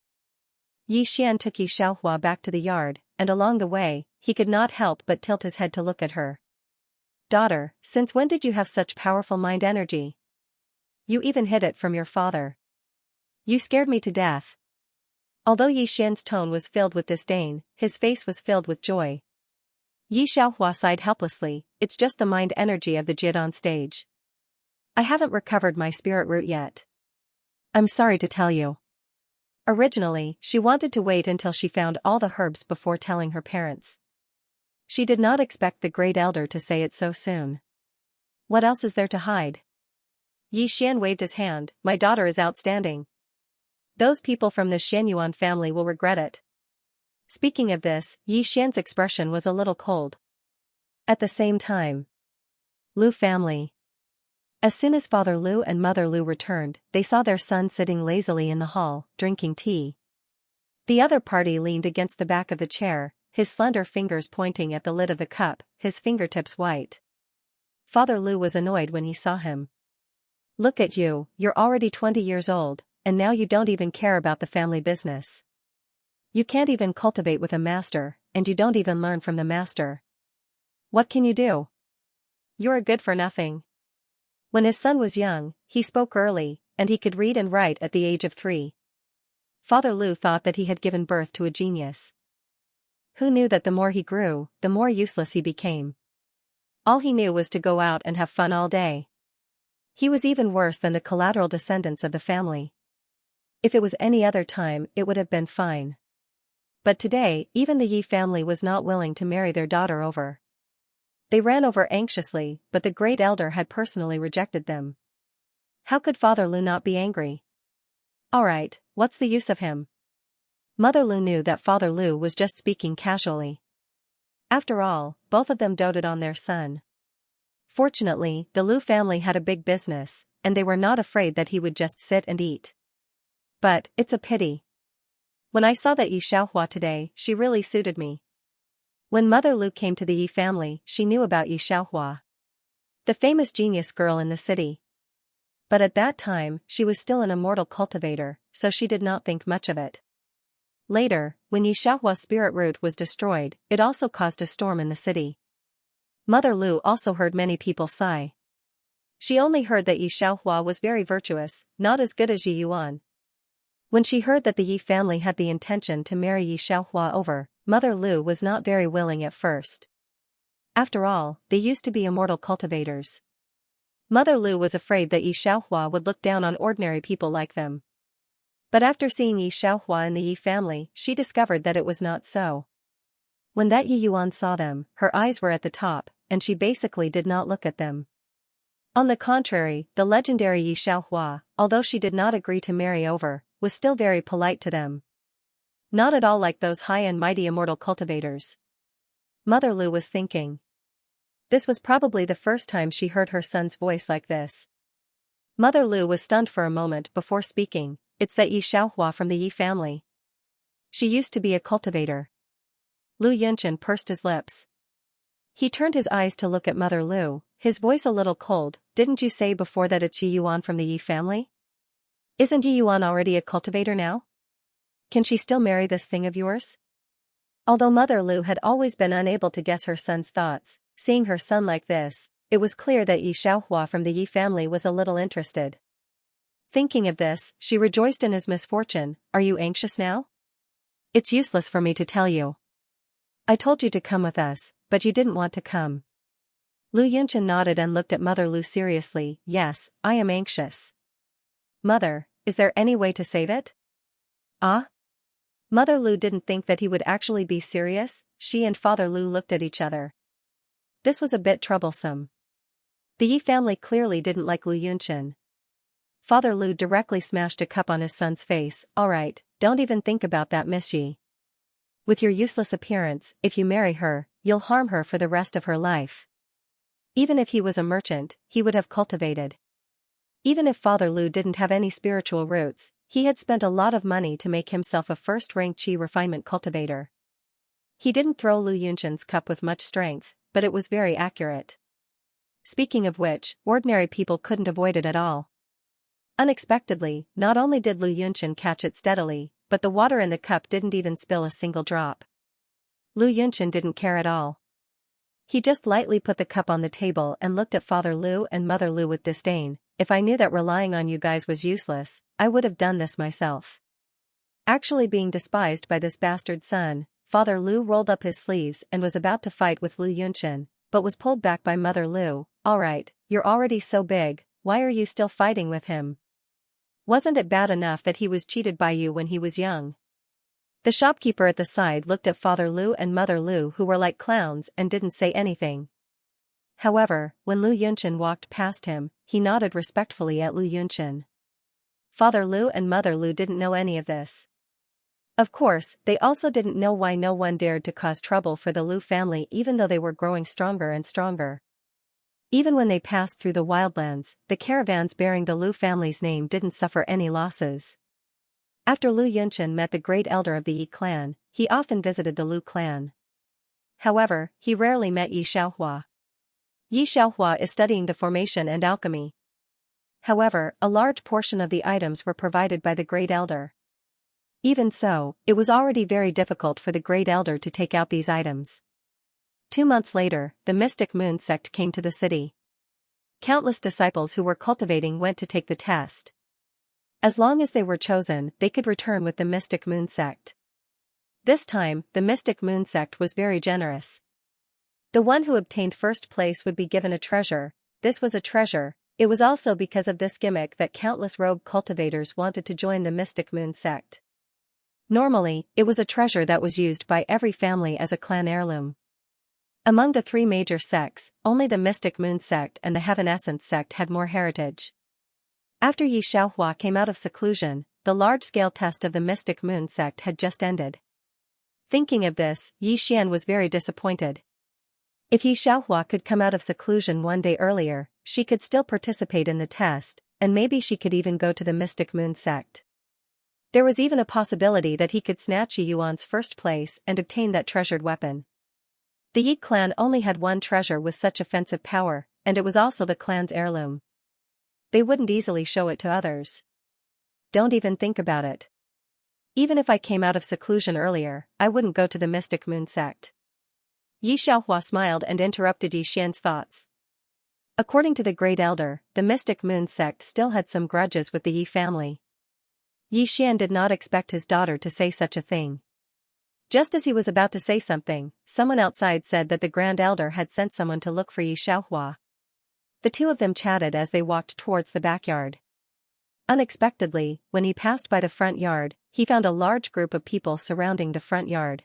Yi Xian took Yi Xiaohua back to the yard, and along the way, he could not help but tilt his head to look at her. Daughter, since when did you have such powerful mind energy? You even hid it from your father. You scared me to death. Although Yi Xian's tone was filled with disdain, his face was filled with joy. Yi Xiaohua sighed helplessly. It's just the mind energy of the Jiedon stage. I haven't recovered my spirit root yet. I'm sorry to tell you. Originally, she wanted to wait until she found all the herbs before telling her parents. She did not expect the Great Elder to say it so soon. What else is there to hide? Yi Xian waved his hand. My daughter is outstanding. Those people from the Xianyuan family will regret it. Speaking of this, Yi Xian's expression was a little cold. At the same time, Lu family. As soon as Father Lu and Mother Lu returned, they saw their son sitting lazily in the hall, drinking tea. The other party leaned against the back of the chair, his slender fingers pointing at the lid of the cup, his fingertips white. Father Lu was annoyed when he saw him. Look at you, you're already 20 years old, and now you don't even care about the family business. You can't even cultivate with a master, and you don't even learn from the master. What can you do? You're a good for nothing. When his son was young, he spoke early, and he could read and write at the age of 3. Father Lu thought that he had given birth to a genius. Who knew that the more he grew, the more useless he became? All he knew was to go out and have fun all day. He was even worse than the collateral descendants of the family. If it was any other time, it would have been fine. But today, even the Yi family was not willing to marry their daughter over. They ran over anxiously, but the great elder had personally rejected them. How could Father Lu not be angry? Alright, what's the use of him? Mother Lu knew that Father Lu was just speaking casually. After all, both of them doted on their son. Fortunately, the Lu family had a big business, and they were not afraid that he would just sit and eat. But, it's a pity. When I saw that Yi Xiaohua today, she really suited me. When Mother Lu came to the Yi family, she knew about Yi Xiaohua, the famous genius girl in the city. But at that time, she was still an immortal cultivator, so she did not think much of it. Later, when Yi Xiaohua's spirit root was destroyed, it also caused a storm in the city. Mother Lu also heard many people sigh. She only heard that Yi Xiaohua was very virtuous, not as good as Yi Yuan. When she heard that the Yi family had the intention to marry Yi Xiaohua over, Mother Lu was not very willing at first. After all, they used to be immortal cultivators. Mother Lu was afraid that Yi Xiaohua would look down on ordinary people like them. But after seeing Yi Xiaohua and the Yi family, she discovered that it was not so. When that Yi Yuan saw them, her eyes were at the top, and she basically did not look at them. On the contrary, the legendary Yi Xiaohua, although she did not agree to marry over, was still very polite to them. Not at all like those high and mighty immortal cultivators. Mother Lu was thinking. This was probably the first time she heard her son's voice like this. Mother Lu was stunned for a moment before speaking. It's that Yi Xiaohua from the Yi family. She used to be a cultivator. Lu Yunchen pursed his lips. He turned his eyes to look at Mother Lu, his voice a little cold. Didn't you say before that it's Yi Yuan from the Yi family? Isn't Yi Yuan already a cultivator now? Can she still marry this thing of yours? Although Mother Lu had always been unable to guess her son's thoughts, seeing her son like this, it was clear that Yi Xiaohua from the Yi family was a little interested. Thinking of this, she rejoiced in his misfortune. Are you anxious now? It's useless for me to tell you. I told you to come with us, but you didn't want to come. Lu Yunchen nodded and looked at Mother Lu seriously. Yes, I am anxious. Mother, is there any way to save it? Ah? Mother Lu didn't think that he would actually be serious. She and Father Lu looked at each other. This was a bit troublesome. The Yi family clearly didn't like Lu Yunchen. Father Lu directly smashed a cup on his son's face. Alright, don't even think about that, Miss Yi. With your useless appearance, if you marry her, you'll harm her for the rest of her life. Even if he was a merchant, he would have cultivated. Even if Father Lu didn't have any spiritual roots, he had spent a lot of money to make himself a first-rank qi refinement cultivator. He didn't throw Lu Yunchen's cup with much strength, but it was very accurate. Speaking of which, ordinary people couldn't avoid it at all. Unexpectedly, not only did Lu Yunchen catch it steadily, but the water in the cup didn't even spill a single drop. Lu Yunchen didn't care at all. He just lightly put the cup on the table and looked at Father Lu and Mother Lu with disdain. If I knew that relying on you guys was useless, I would have done this myself. Actually being despised by this bastard son, Father Lu rolled up his sleeves and was about to fight with Lu Yunchen, but was pulled back by Mother Lu. Alright, you're already so big, why are you still fighting with him? Wasn't it bad enough that he was cheated by you when he was young? The shopkeeper at the side looked at Father Lu and Mother Lu, who were like clowns, and didn't say anything. However, when Lu Yunchen walked past him, he nodded respectfully at Lu Yunchen. Father Lu and Mother Lu didn't know any of this. Of course, they also didn't know why no one dared to cause trouble for the Lu family even though they were growing stronger and stronger. Even when they passed through the wildlands, the caravans bearing the Lu family's name didn't suffer any losses. After Lu Yunchen met the great elder of the Yi clan, he often visited the Lu clan. However, he rarely met Yi Xiaohua. Yi Xiaohua is studying the formation and alchemy. However, a large portion of the items were provided by the great elder. Even so, it was already very difficult for the great elder to take out these items. 2 months later, the mystic moon sect came to the city. Countless disciples who were cultivating went to take the test. As long as they were chosen, they could return with the mystic moon sect. This time, the mystic moon sect was very generous. The one who obtained first place would be given a treasure. This was a treasure. It was also because of this gimmick that countless rogue cultivators wanted to join the mystic moon sect. Normally, it was a treasure that was used by every family as a clan heirloom. Among the 3 major sects, only the Mystic Moon sect and the Heaven Essence sect had more heritage. After Yi Xiaohua came out of seclusion, the large-scale test of the Mystic Moon sect had just ended. Thinking of this, Yi Xian was very disappointed. If Yi Xiaohua could come out of seclusion 1 day earlier, she could still participate in the test, and maybe she could even go to the Mystic Moon sect. There was even a possibility that he could snatch Yi Yuan's first place and obtain that treasured weapon. The Yi clan only had one treasure with such offensive power, and it was also the clan's heirloom. They wouldn't easily show it to others. Don't even think about it. Even if I came out of seclusion earlier, I wouldn't go to the Mystic Moon sect. Yi Xiaohua smiled and interrupted Yi Xian's thoughts. According to the great elder, the Mystic Moon sect still had some grudges with the Yi family. Yi Xian did not expect his daughter to say such a thing. Just as he was about to say something, someone outside said that the Grand Elder had sent someone to look for Yi Xiaohua. The 2 of them chatted as they walked towards the backyard. Unexpectedly, when he passed by the front yard, he found a large group of people surrounding the front yard.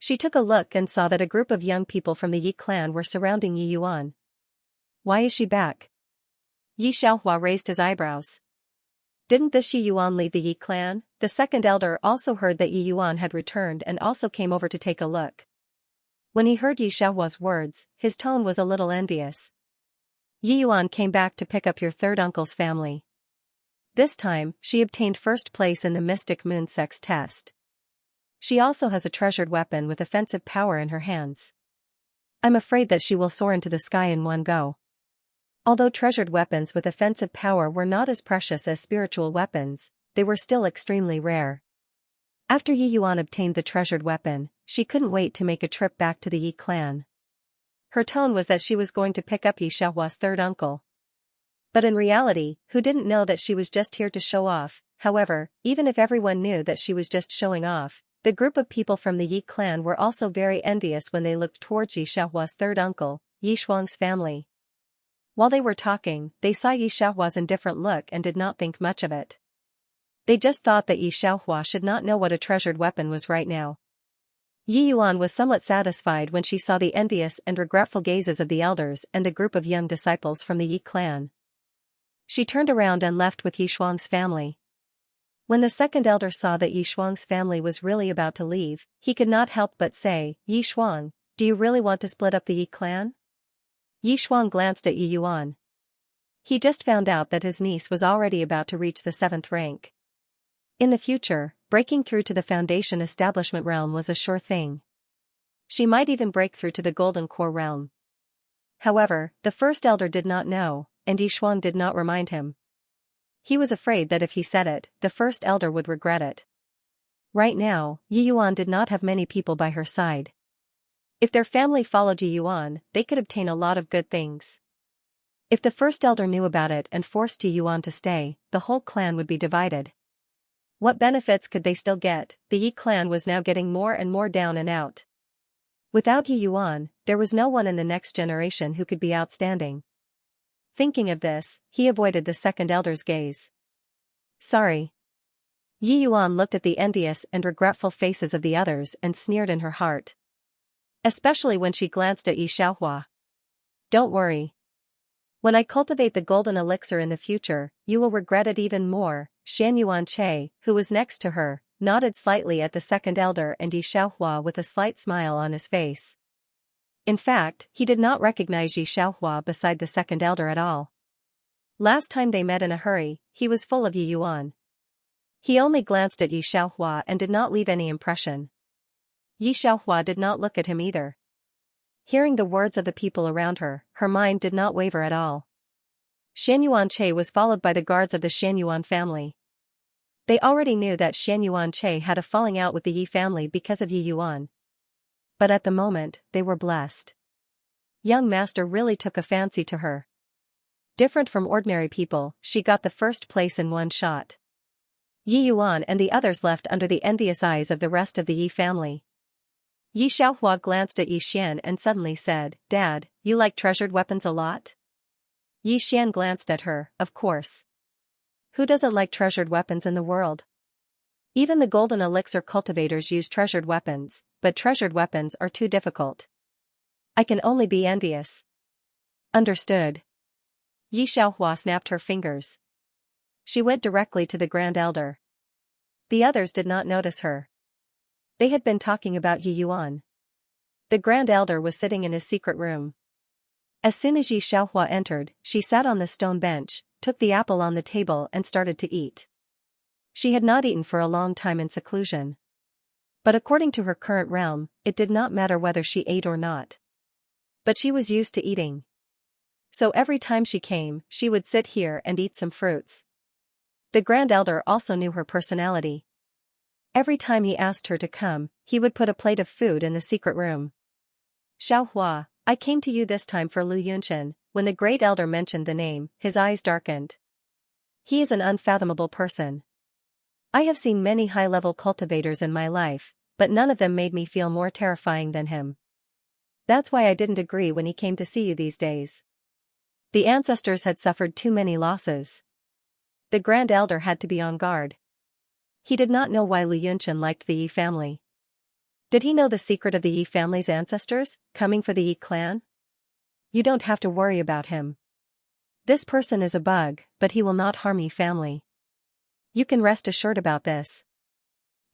She took a look and saw that a group of young people from the Yi clan were surrounding Yi Yuan. Why is she back? Yi Xiaohua raised his eyebrows. Didn't this Yi Yuan leave the Yi clan? The second elder also heard that Yi Yuan had returned and also came over to take a look. When he heard Yi Xiaohua's words, his tone was a little envious. Yi Yuan came back to pick up your third uncle's family. This time, she obtained first place in the Mystic Moon sect's test. She also has a treasured weapon with offensive power in her hands. I'm afraid that she will soar into the sky in one go. Although treasured weapons with offensive power were not as precious as spiritual weapons, they were still extremely rare. After Yi Yuan obtained the treasured weapon, she couldn't wait to make a trip back to the Yi clan. Her tone was that she was going to pick up Yi Xiaohua's third uncle. But in reality, who didn't know that she was just here to show off? However, even if everyone knew that she was just showing off, the group of people from the Yi clan were also very envious when they looked towards Yi Xiaohua's third uncle, Yi Shuang's family. While they were talking, they saw Yi Xiaohua's indifferent look and did not think much of it. They just thought that Yi Xiaohua should not know what a treasured weapon was right now. Yi Yuan was somewhat satisfied when she saw the envious and regretful gazes of the elders and the group of young disciples from the Yi clan. She turned around and left with Yi Shuang's family. When the second elder saw that Yi Shuang's family was really about to leave, he could not help but say, Yi Shuang, do you really want to split up the Yi clan? Yi Shuang glanced at Yi Yuan. He just found out that his niece was already about to reach the 7th rank. In the future, breaking through to the Foundation establishment realm was a sure thing. She might even break through to the Golden Core realm. However, the first elder did not know, and Yi Shuang did not remind him. He was afraid that if he said it, the first elder would regret it. Right now, Yi Yuan did not have many people by her side. If their family followed Yi Yuan, they could obtain a lot of good things. If the first elder knew about it and forced Yi Yuan to stay, the whole clan would be divided. What benefits could they still get? The Yi clan was now getting more and more down and out. Without Yi Yuan, there was no one in the next generation who could be outstanding. Thinking of this, he avoided the second elder's gaze. Sorry. Yi Yuan looked at the envious and regretful faces of the others and sneered in her heart. Especially when she glanced at Yi Xiaohua. Don't worry. When I cultivate the golden elixir in the future, you will regret it even more. Xianxia, who was next to her, nodded slightly at the second elder and Xianxia with a slight smile on his face. In fact, he did not recognize Xianxia beside the second elder at all. Last time they met in a hurry, he was full of Yuan. He only glanced at Xianxia and did not leave any impression. Xianxia did not look at him either. Hearing the words of the people around her, her mind did not waver at all. Xianxia was followed by the guards of the Xianyuan family. They already knew that Xianxia had a falling out with the Yi family because of Yi Yuan. But at the moment, they were blessed. Young master really took a fancy to her. Different from ordinary people, she got the first place in one shot. Yi Yuan and the others left under the envious eyes of the rest of the Yi family. Xianxia glanced at Yi Xian and suddenly said, "Dad, you like treasured weapons a lot?" Yi Xian glanced at her, of course. Who doesn't like treasured weapons in the world? Even the golden elixir cultivators use treasured weapons, but treasured weapons are too difficult. I can only be envious. Understood. Xianxia snapped her fingers. She went directly to the Grand Elder. The others did not notice her. They had been talking about Yi Yuan. The Grand Elder was sitting in his secret room. As soon as Xianxia entered, she sat on the stone bench, took the apple on the table and started to eat. She had not eaten for a long time in seclusion. But according to her current realm, it did not matter whether she ate or not. But she was used to eating. So every time she came, she would sit here and eat some fruits. The Grand Elder also knew her personality. Every time he asked her to come, he would put a plate of food in the secret room. "Xianxia, I came to you this time for Lu Yunchen." When the Great Elder mentioned the name, his eyes darkened. He is an unfathomable person. I have seen many high-level cultivators in my life, but none of them made me feel more terrifying than him. That's why I didn't agree when he came to see you these days. The ancestors had suffered too many losses. The Grand Elder had to be on guard. He did not know why Lu Yunchen liked the Yi family. Did he know the secret of the Yi family's ancestors, coming for the Yi clan? You don't have to worry about him. This person is a bug, but he will not harm Yi family. You can rest assured about this.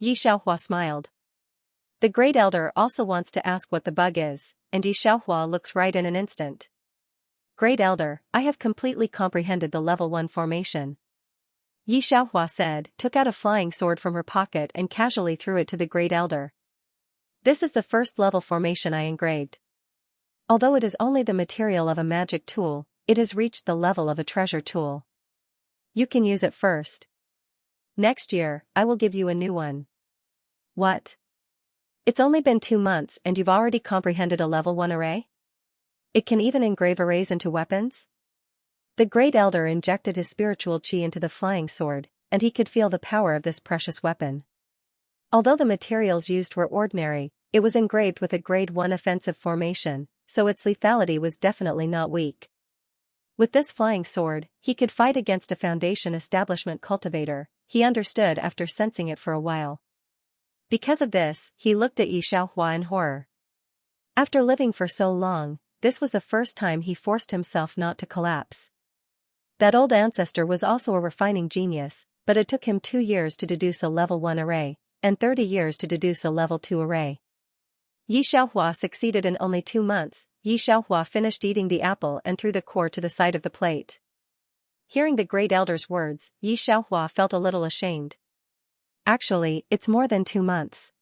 Xianxia smiled. The Great Elder also wants to ask what the bug is, and Xianxia looks right in an instant. Great Elder, I have completely comprehended the level 1 formation. Xianxia said, took out a flying sword from her pocket and casually threw it to the Great Elder. This is the first level formation I engraved. Although it is only the material of a magic tool, it has reached the level of a treasure tool. You can use it first. Next year, I will give you a new one. What? It's only been 2 months and you've already comprehended a level 1 array? It can even engrave arrays into weapons? The Great Elder injected his spiritual chi into the flying sword, and he could feel the power of this precious weapon. Although the materials used were ordinary, it was engraved with a grade 1 offensive formation, so its lethality was definitely not weak. With this flying sword, he could fight against a Foundation establishment cultivator, he understood after sensing it for a while. Because of this, he looked at Xianxia in horror. After living for so long, this was the first time he forced himself not to collapse. That old ancestor was also a refining genius, but it took him 2 years to deduce a level 1 array, and 30 years to deduce a level 2 array. Xianxia succeeded in only 2 months. Xianxia finished eating the apple and threw the core to the side of the plate. Hearing the Great Elder's words, Xianxia felt a little ashamed. Actually, it's more than 2 months.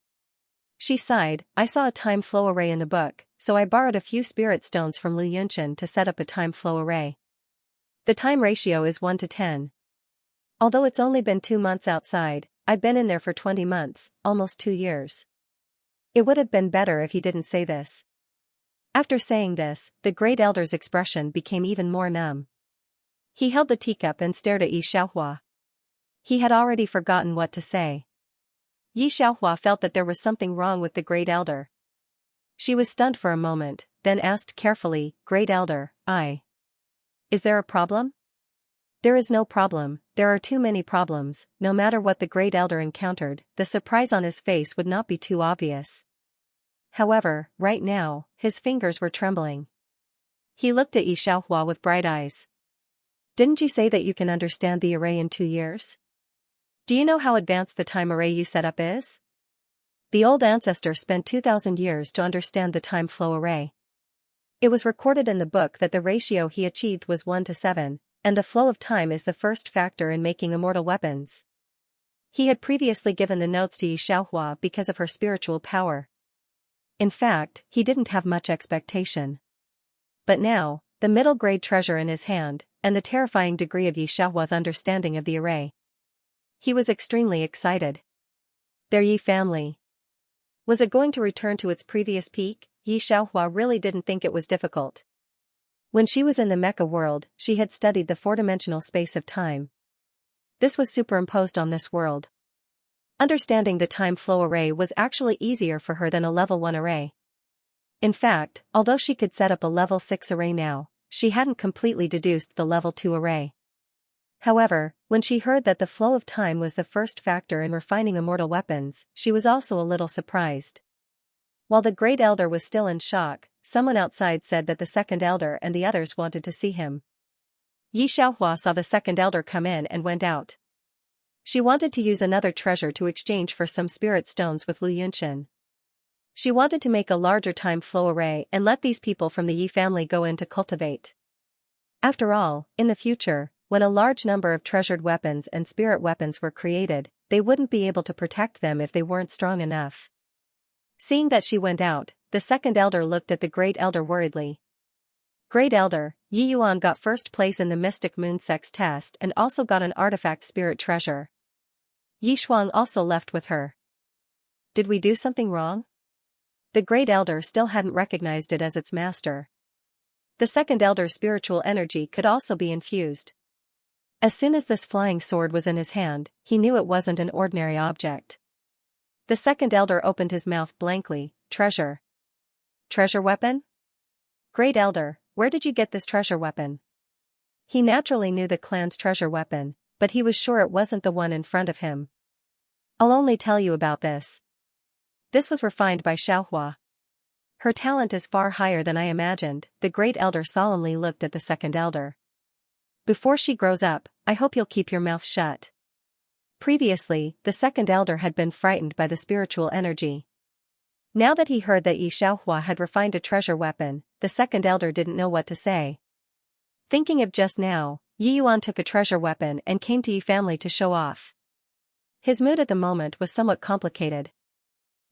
She sighed, I saw a time flow array in the book, so I borrowed a few spirit stones from Lu Yunchen to set up a time flow array. The time ratio is 1 to 10. Although it's only been 2 months outside, I've been in there for 20 months, almost 2 years. It would have been better if he didn't say this. After saying this, the Great Elder's expression became even more numb. He held the teacup and stared at Xianxia. He had already forgotten what to say. Xianxia felt that there was something wrong with the Great Elder. She was stunned for a moment, then asked carefully, Great Elder, Is there a problem? There is no problem, there are too many problems. No matter what the Great Elder encountered, the surprise on his face would not be too obvious. However, right now, his fingers were trembling. He looked at Xianxia with bright eyes. Didn't you say that you can understand the array in 2 years? Do you know how advanced the time array you set up is? The old ancestor spent 2,000 years to understand the time flow array. It was recorded in the book that the ratio he achieved was 1 to 7, and the flow of time is the first factor in making immortal weapons. He had previously given the notes to Xianxia because of her spiritual power. In fact, he didn't have much expectation. But now, the middle-grade treasure in his hand, and the terrifying degree of Xianxia's understanding of the array. He was extremely excited. Their Yi family. Was it going to return to its previous peak? Xianxia really didn't think it was difficult. When she was in the Mecha world, she had studied the four-dimensional space of time. This was superimposed on this world. Understanding the time flow array was actually easier for her than a level 1 array. In fact, although she could set up a level 6 array now, she hadn't completely deduced the level 2 array. However, when she heard that the flow of time was the first factor in refining immortal weapons, she was also a little surprised. While the Great Elder was still in shock, someone outside said that the Second Elder and the others wanted to see him. Xianxia saw the Second Elder come in and went out. She wanted to use another treasure to exchange for some spirit stones with Lu Yunchen. She wanted to make a larger time flow array and let these people from the Yi family go in to cultivate. After all, in the future, when a large number of treasured weapons and spirit weapons were created, they wouldn't be able to protect them if they weren't strong enough. Seeing that she went out, the Second Elder looked at the Great Elder worriedly. Great Elder, Yi Yuan got first place in the Mystic Moon Sex test and also got an artifact spirit treasure. Yi Shuang also left with her. Did we do something wrong? The Great Elder still hadn't recognized it as its master. The Second Elder's spiritual energy could also be infused. As soon as this flying sword was in his hand, he knew it wasn't an ordinary object. The Second Elder opened his mouth blankly. Treasure. Treasure weapon? Great Elder, where did you get this treasure weapon? He naturally knew the clan's treasure weapon, but he was sure it wasn't the one in front of him. I'll only tell you about this. This was refined by Xianxia. Her talent is far higher than I imagined. The Great Elder solemnly looked at the Second Elder. Before she grows up, I hope you'll keep your mouth shut. Previously, the Second Elder had been frightened by the spiritual energy. Now that he heard that Xianxia had refined a treasure weapon, the Second Elder didn't know what to say. Thinking of just now, Yi Yuan took a treasure weapon and came to Yi family to show off. His mood at the moment was somewhat complicated.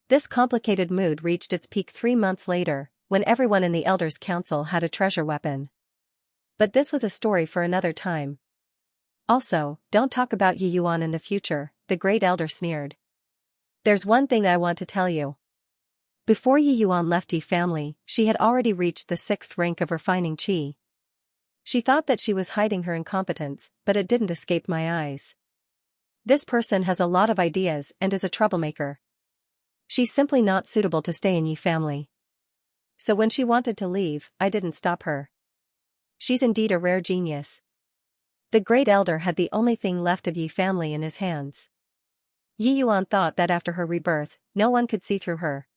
This complicated mood reached its peak 3 months later, when everyone in the Elders' Council had a treasure weapon. But this was a story for another time. Also, don't talk about Yi Yuan in the future, the Great Elder sneered. There's one thing I want to tell you. Before Yi Yuan left Yi family, she had already reached the 6th rank of refining qi. She thought that she was hiding her incompetence, but it didn't escape my eyes. This person has a lot of ideas and is a troublemaker. She's simply not suitable to stay in Yi family. So when she wanted to leave, I didn't stop her. She's indeed a rare genius. The Great Elder had the only thing left of Yi family in his hands. Yi Yuan thought that after her rebirth, no one could see through her.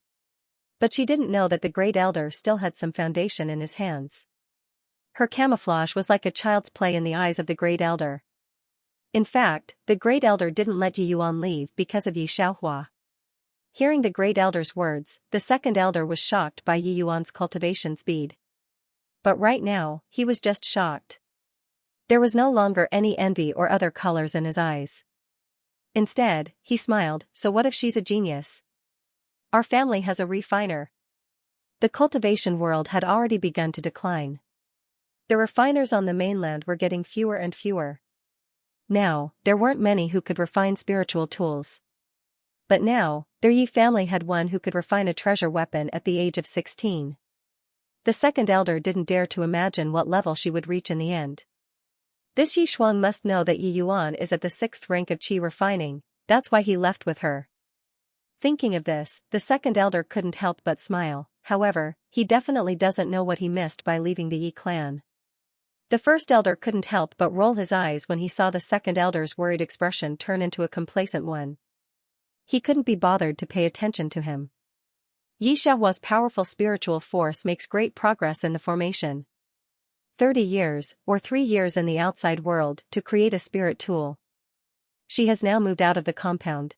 But she didn't know that the Great Elder still had some foundation in his hands. Her camouflage was like a child's play in the eyes of the Great Elder. In fact, the Great Elder didn't let Yi Yuan leave because of Xianxia. Hearing the Great Elder's words, the Second Elder was shocked by Yi Yuan's cultivation speed. But right now, he was just shocked. There was no longer any envy or other colors in his eyes. Instead, he smiled. So what if she's a genius? Our family has a refiner. The cultivation world had already begun to decline. The refiners on the mainland were getting fewer and fewer. Now, there weren't many who could refine spiritual tools. But now, their Yi family had one who could refine a treasure weapon at the age of 16. The Second Elder didn't dare to imagine what level she would reach in the end. This Yi Shuang must know that Yi Yuan is at the 6th rank of qi refining, that's why he left with her. Thinking of this, the Second Elder couldn't help but smile. However, he definitely doesn't know what he missed by leaving the Yi clan. The First Elder couldn't help but roll his eyes when he saw the Second Elder's worried expression turn into a complacent one. He couldn't be bothered to pay attention to him. Yi Xiaohua's powerful spiritual force makes great progress in the formation. 30 years, or 3 years in the outside world, to create a spirit tool. She has now moved out of the compound.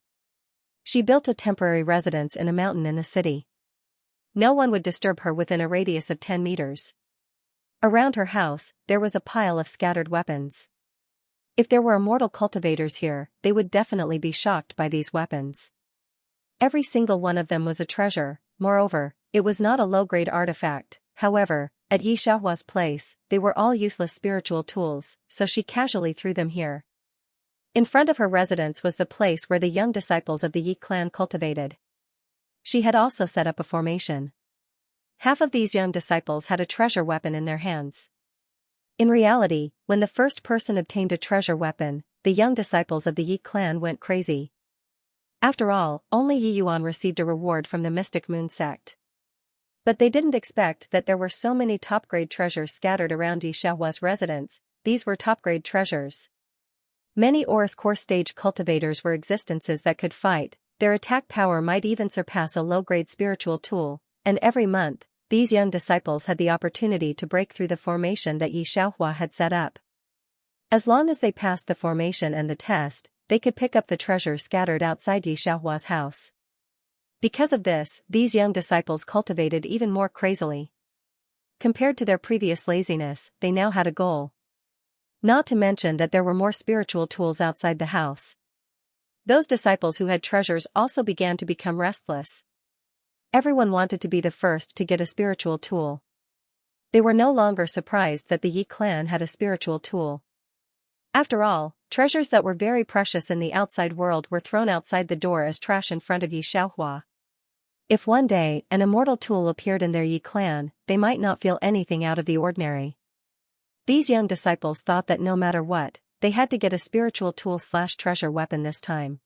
She built a temporary residence in a mountain in the city. No one would disturb her within a radius of 10 meters. Around her house, there was a pile of scattered weapons. If there were immortal cultivators here, they would definitely be shocked by these weapons. Every single one of them was a treasure. Moreover, it was not a low-grade artifact. However, at Xianxia's place, they were all useless spiritual tools, so she casually threw them here. In front of her residence was the place where the young disciples of the Yi clan cultivated. She had also set up a formation. Half of these young disciples had a treasure weapon in their hands. In reality, when the first person obtained a treasure weapon, the young disciples of the Yi clan went crazy. After all, only Yi Yuan received a reward from the Mystic Moon sect. But they didn't expect that there were so many top-grade treasures scattered around Xianxia's residence. These were top-grade treasures. Many Aurus core stage cultivators were existences that could fight. Their attack power might even surpass a low-grade spiritual tool, and every month, these young disciples had the opportunity to break through the formation that Xianxia had set up. As long as they passed the formation and the test, they could pick up the treasure scattered outside Xianxia's house. Because of this, these young disciples cultivated even more crazily. Compared to their previous laziness, they now had a goal. Not to mention that there were more spiritual tools outside the house. Those disciples who had treasures also began to become restless. Everyone wanted to be the first to get a spiritual tool. They were no longer surprised that the Yi clan had a spiritual tool. After all, treasures that were very precious in the outside world were thrown outside the door as trash in front of Xianxia. If one day an immortal tool appeared in their Yi clan, they might not feel anything out of the ordinary. These young disciples thought that no matter what, they had to get a spiritual tool/treasure weapon this time.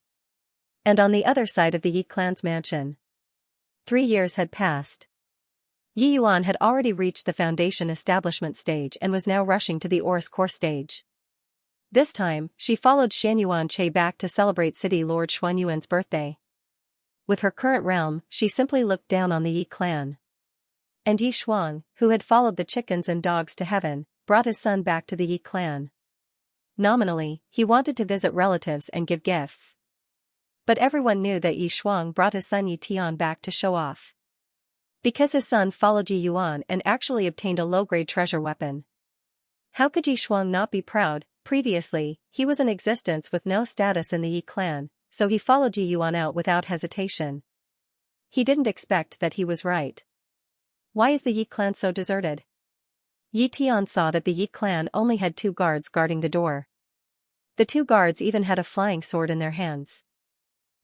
And on the other side of the Yi clan's mansion, 3 years had passed. Yi Yuan had already reached the foundation establishment stage and was now rushing to the Aurus core stage. This time, she followed Xianyuan Che back to celebrate City Lord Xuanyuan's birthday. With her current realm, she simply looked down on the Yi clan. And Yi Shuang, who had followed the chickens and dogs to heaven, brought his son back to the Yi clan. Nominally, he wanted to visit relatives and give gifts. But everyone knew that Yi Shuang brought his son Yi Tian back to show off. Because his son followed Yi Yuan and actually obtained a low-grade treasure weapon. How could Yi Shuang not be proud? Previously, he was in existence with no status in the Yi clan, so he followed Yi Yuan out without hesitation. He didn't expect that he was right. Why is the Yi clan so deserted? Yi Tian saw that the Yi clan only had 2 guards guarding the door. The 2 guards even had a flying sword in their hands.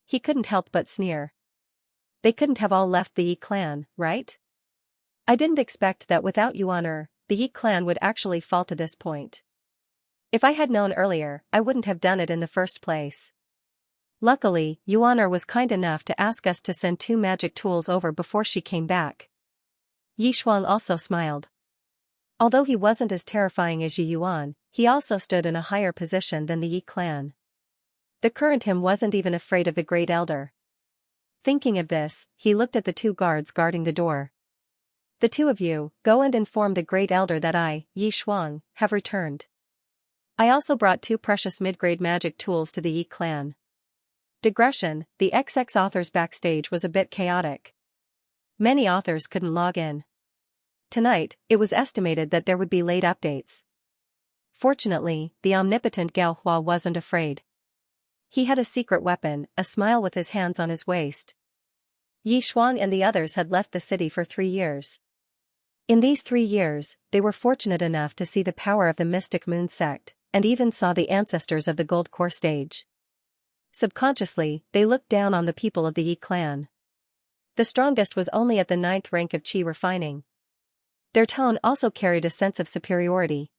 He couldn't help but sneer. They couldn't have all left the Yi clan, right? I didn't expect that without Yuan, the Yi clan would actually fall to this point. If I had known earlier, I wouldn't have done it in the first place. Luckily, Yuan was kind enough to ask us to send 2 magic tools over before she came back. Yi Shuang also smiled. Although he wasn't as terrifying as Yi Yuan, he also stood in a higher position than the Yi clan. The current him wasn't even afraid of the Great Elder. Thinking of this, he looked at the 2 guards guarding the door. The 2 of you, go and inform the Great Elder that I, Yi Shuang, have returned. I also brought 2 precious mid-grade magic tools to the Yi clan. Digression, the XX authors backstage was a bit chaotic. Many authors couldn't log in. Tonight, it was estimated that there would be late updates. Fortunately, the omnipotent Gao Hua wasn't afraid. He had a secret weapon, a smile with his hands on his waist. Yi Shuang and the others had left the city for 3 years. In these 3 years, they were fortunate enough to see the power of the Mystic Moon sect, and even saw the ancestors of the Gold Core stage. Subconsciously, they looked down on the people of the Yi clan. The strongest was only at the 9th rank of Qi refining. Their tone also carried a sense of superiority.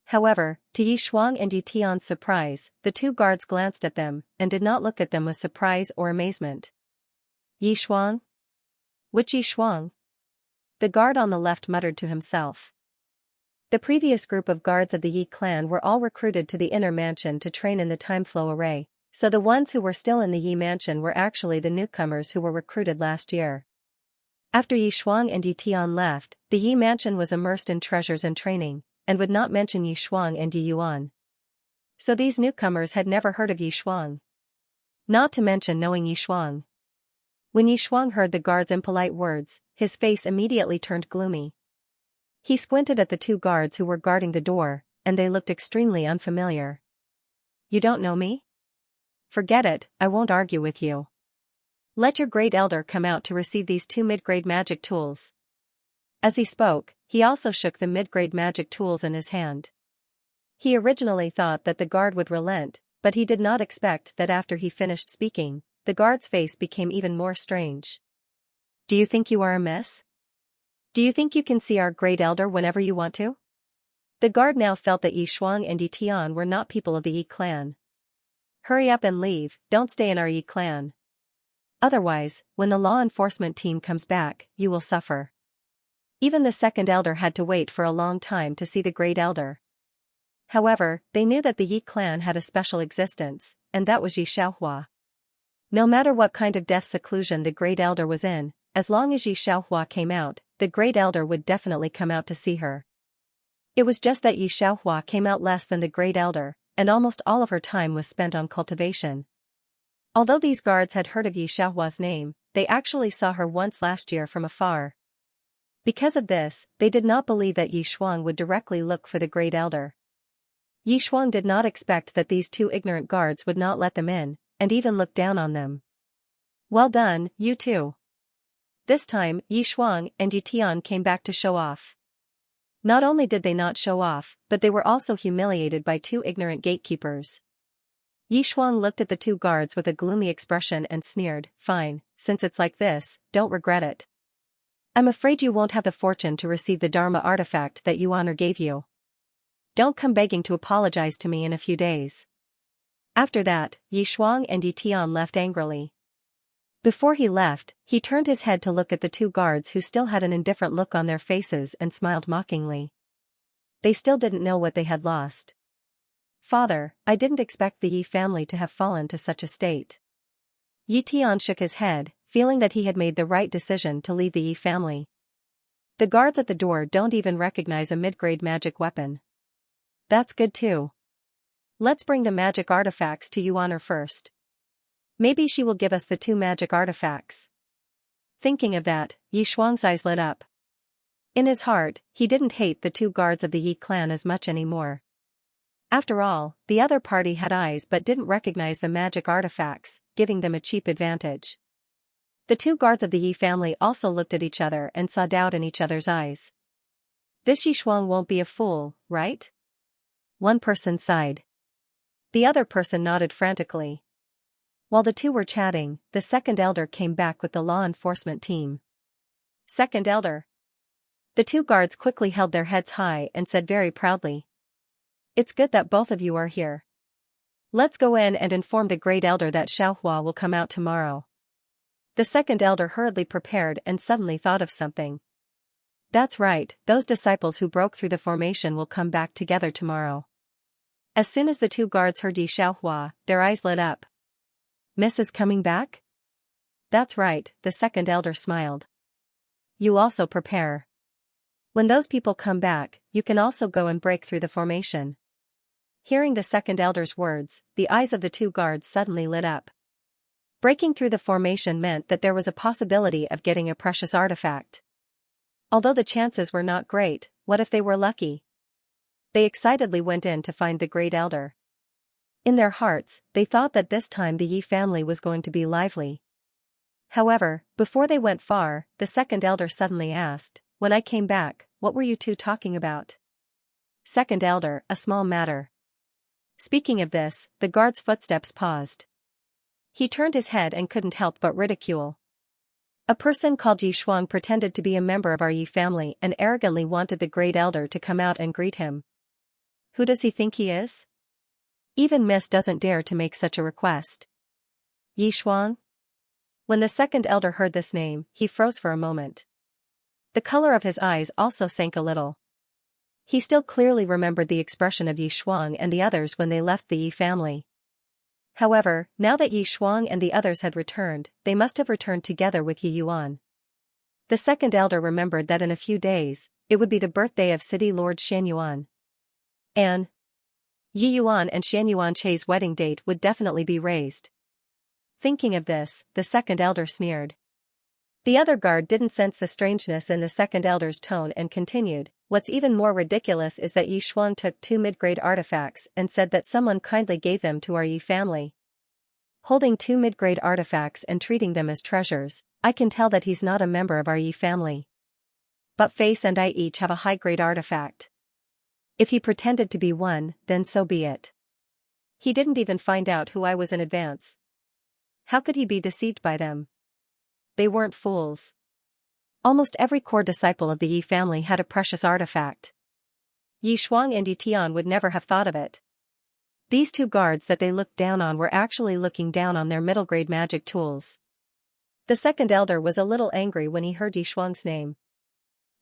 However, to Yi Shuang and Yi Tian's surprise, the 2 guards glanced at them, and did not look at them with surprise or amazement. Yi Shuang? Which Yi Shuang? The guard on the left muttered to himself. The previous group of guards of the Yi clan were all recruited to the inner mansion to train in the time flow array, so the ones who were still in the Yi mansion were actually the newcomers who were recruited last year. After Yi Shuang and Yi Tian left, the Yi mansion was immersed in treasures and training, and would not mention Yi Shuang and Yi Yuan. So these newcomers had never heard of Yi Shuang. Not to mention knowing Yi Shuang. When Yi Shuang heard the guard's impolite words, his face immediately turned gloomy. He squinted at the two guards who were guarding the door, and they looked extremely unfamiliar. You don't know me? Forget it, I won't argue with you. Let your great elder come out to receive these two mid-grade magic tools. As he spoke, he also shook the mid-grade magic tools in his hand. He originally thought that the guard would relent, but he did not expect that after he finished speaking, the guard's face became even more strange. Do you think you are a miss? Do you think you can see our great elder whenever you want to? The guard now felt that Yi Shuang and Yi Tian were not people of the Yi clan. Hurry up and leave, don't stay in our Yi clan. Otherwise, when the law enforcement team comes back, you will suffer. Even the second elder had to wait for a long time to see the great elder. However, they knew that the Yi clan had a special existence, and that was Yi Xiaohua. No matter what kind of death seclusion the great elder was in, as long as Yi Xiaohua came out, the great elder would definitely come out to see her. It was just that Yi Xiaohua came out less than the great elder, and almost all of her time was spent on cultivation. Although these guards had heard of Yi Xiaohua's name, they actually saw her once last year from afar. Because of this, they did not believe that Yi Shuang would directly look for the great elder. Yi Shuang did not expect that these two ignorant guards would not let them in, and even look down on them. Well done, you two. This time, Yi Shuang and Yi Tian came back to show off. Not only did they not show off, but they were also humiliated by two ignorant gatekeepers. Yi Shuang looked at the two guards with a gloomy expression and sneered, "Fine, since it's like this, don't regret it. I'm afraid you won't have the fortune to receive the Dharma artifact that Yuan gave you. Don't come begging to apologize to me in a few days." After that, Yi Shuang and Yi Tian left angrily. Before he left, he turned his head to look at the two guards who still had an indifferent look on their faces and smiled mockingly. They still didn't know what they had lost. "Father, I didn't expect the Yi family to have fallen to such a state." Yi Tian shook his head, feeling that he had made the right decision to leave the Yi family. The guards at the door don't even recognize a mid-grade magic weapon. That's good too. Let's bring the magic artifacts to Yuan first. Maybe she will give us the two magic artifacts. Thinking of that, Yi Shuang's eyes lit up. In his heart, he didn't hate the two guards of the Yi clan as much anymore. After all, the other party had eyes but didn't recognize the magic artifacts, giving them a cheap advantage. The two guards of the Yi family also looked at each other and saw doubt in each other's eyes. This Yi Shuang won't be a fool, right? One person sighed. The other person nodded frantically. While the two were chatting, the second elder came back with the law enforcement team. Second elder. The two guards quickly held their heads high and said very proudly, "It's good that both of you are here. Let's go in and inform the great elder that Xiaohua will come out tomorrow." The second elder hurriedly prepared and suddenly thought of something. That's right, those disciples who broke through the formation will come back together tomorrow. As soon as the two guards heard Yi Xiaohua, their eyes lit up. "Miss is coming back?" "That's right," the second elder smiled. "You also prepare. When those people come back, you can also go and break through the formation." Hearing the second elder's words, the eyes of the two guards suddenly lit up. Breaking through the formation meant that there was a possibility of getting a precious artifact. Although the chances were not great, what if they were lucky? They excitedly went in to find the great elder. In their hearts, they thought that this time the Yi family was going to be lively. However, before they went far, the second elder suddenly asked, "When I came back, what were you two talking about?" Second elder, "A small matter." Speaking of this, the guard's footsteps paused. He turned his head and couldn't help but ridicule. A person called Yi Shuang pretended to be a member of our Yi family and arrogantly wanted the great elder to come out and greet him. Who does he think he is? Even Miss doesn't dare to make such a request. Yi Shuang? When the second elder heard this name, he froze for a moment. The color of his eyes also sank a little. He still clearly remembered the expression of Yi Shuang and the others when they left the Yi family. However, now that Yi Shuang and the others had returned, they must have returned together with Yi Yuan. The second elder remembered that in a few days, it would be the birthday of City Lord Shen Yuan. And Yi Yuan and Xianyuan Che's wedding date would definitely be raised. Thinking of this, the second elder sneered. The other guard didn't sense the strangeness in the second elder's tone and continued, "What's even more ridiculous is that Yi Xuan took 2 mid-grade artifacts and said that someone kindly gave them to our Yi family. Holding 2 mid-grade artifacts and treating them as treasures, I can tell that he's not a member of our Yi family. But Face and I each have a high-grade artifact. If he pretended to be one, then so be it. He didn't even find out who I was in advance. How could he be deceived by them? They weren't fools. Almost every core disciple of the Yi family had a precious artifact. Yi Shuang and Yi Tian would never have thought of it. These 2 guards that they looked down on were actually looking down on their middle-grade magic tools. The second elder was a little angry when he heard Yi Shuang's name.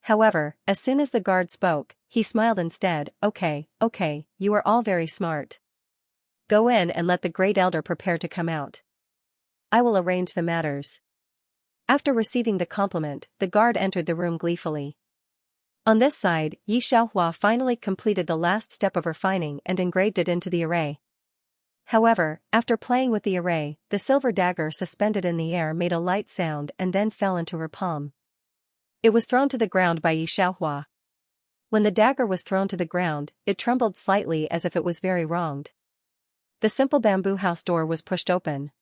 However, as soon as the guard spoke, he smiled instead. Okay, you are all very smart. Go in and let the great elder prepare to come out. I will arrange the matters." After receiving the compliment, the guard entered the room gleefully. On this side, Yi Xiaohua finally completed the last step of refining and engraved it into the array. However, after playing with the array, the silver dagger suspended in the air made a light sound and then fell into her palm. It was thrown to the ground by Yi Xiaohua. When the dagger was thrown to the ground, it trembled slightly as if it was very wronged. The simple bamboo house door was pushed open.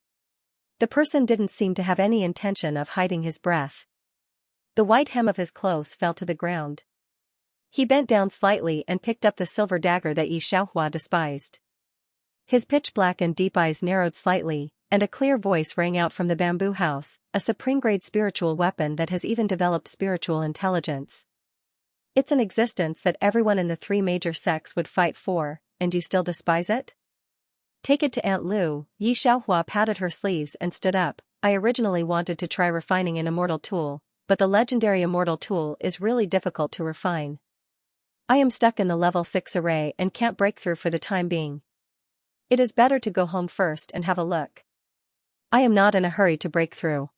The person didn't seem to have any intention of hiding his breath. The white hem of his clothes fell to the ground. He bent down slightly and picked up the silver dagger that Yi Xiaohua despised. His pitch-black and deep eyes narrowed slightly, and a clear voice rang out from the bamboo house, "A supreme-grade spiritual weapon that has even developed spiritual intelligence. It's an existence that everyone in the 3 major sects would fight for, and you still despise it? Take it to Aunt Lu." Yi Xiaohua patted her sleeves and stood up. "I originally wanted to try refining an immortal tool, but the legendary immortal tool is really difficult to refine. I am stuck in the level 6 array and can't break through for the time being. It is better to go home first and have a look. I am not in a hurry to break through."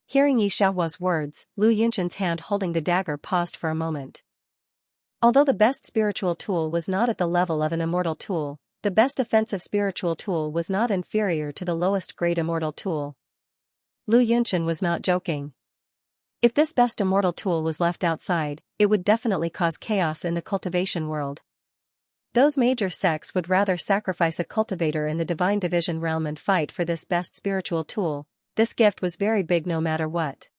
Hearing Yi Xiaohua's words, Lu Yunshan's hand holding the dagger paused for a moment. Although the best spiritual tool was not at the level of an immortal tool, the best offensive spiritual tool was not inferior to the lowest grade immortal tool. Lu Yunshan was not joking. If this best immortal tool was left outside, it would definitely cause chaos in the cultivation world. Those major sects would rather sacrifice a cultivator in the divine division realm and fight for this best spiritual tool. This gift was very big no matter what.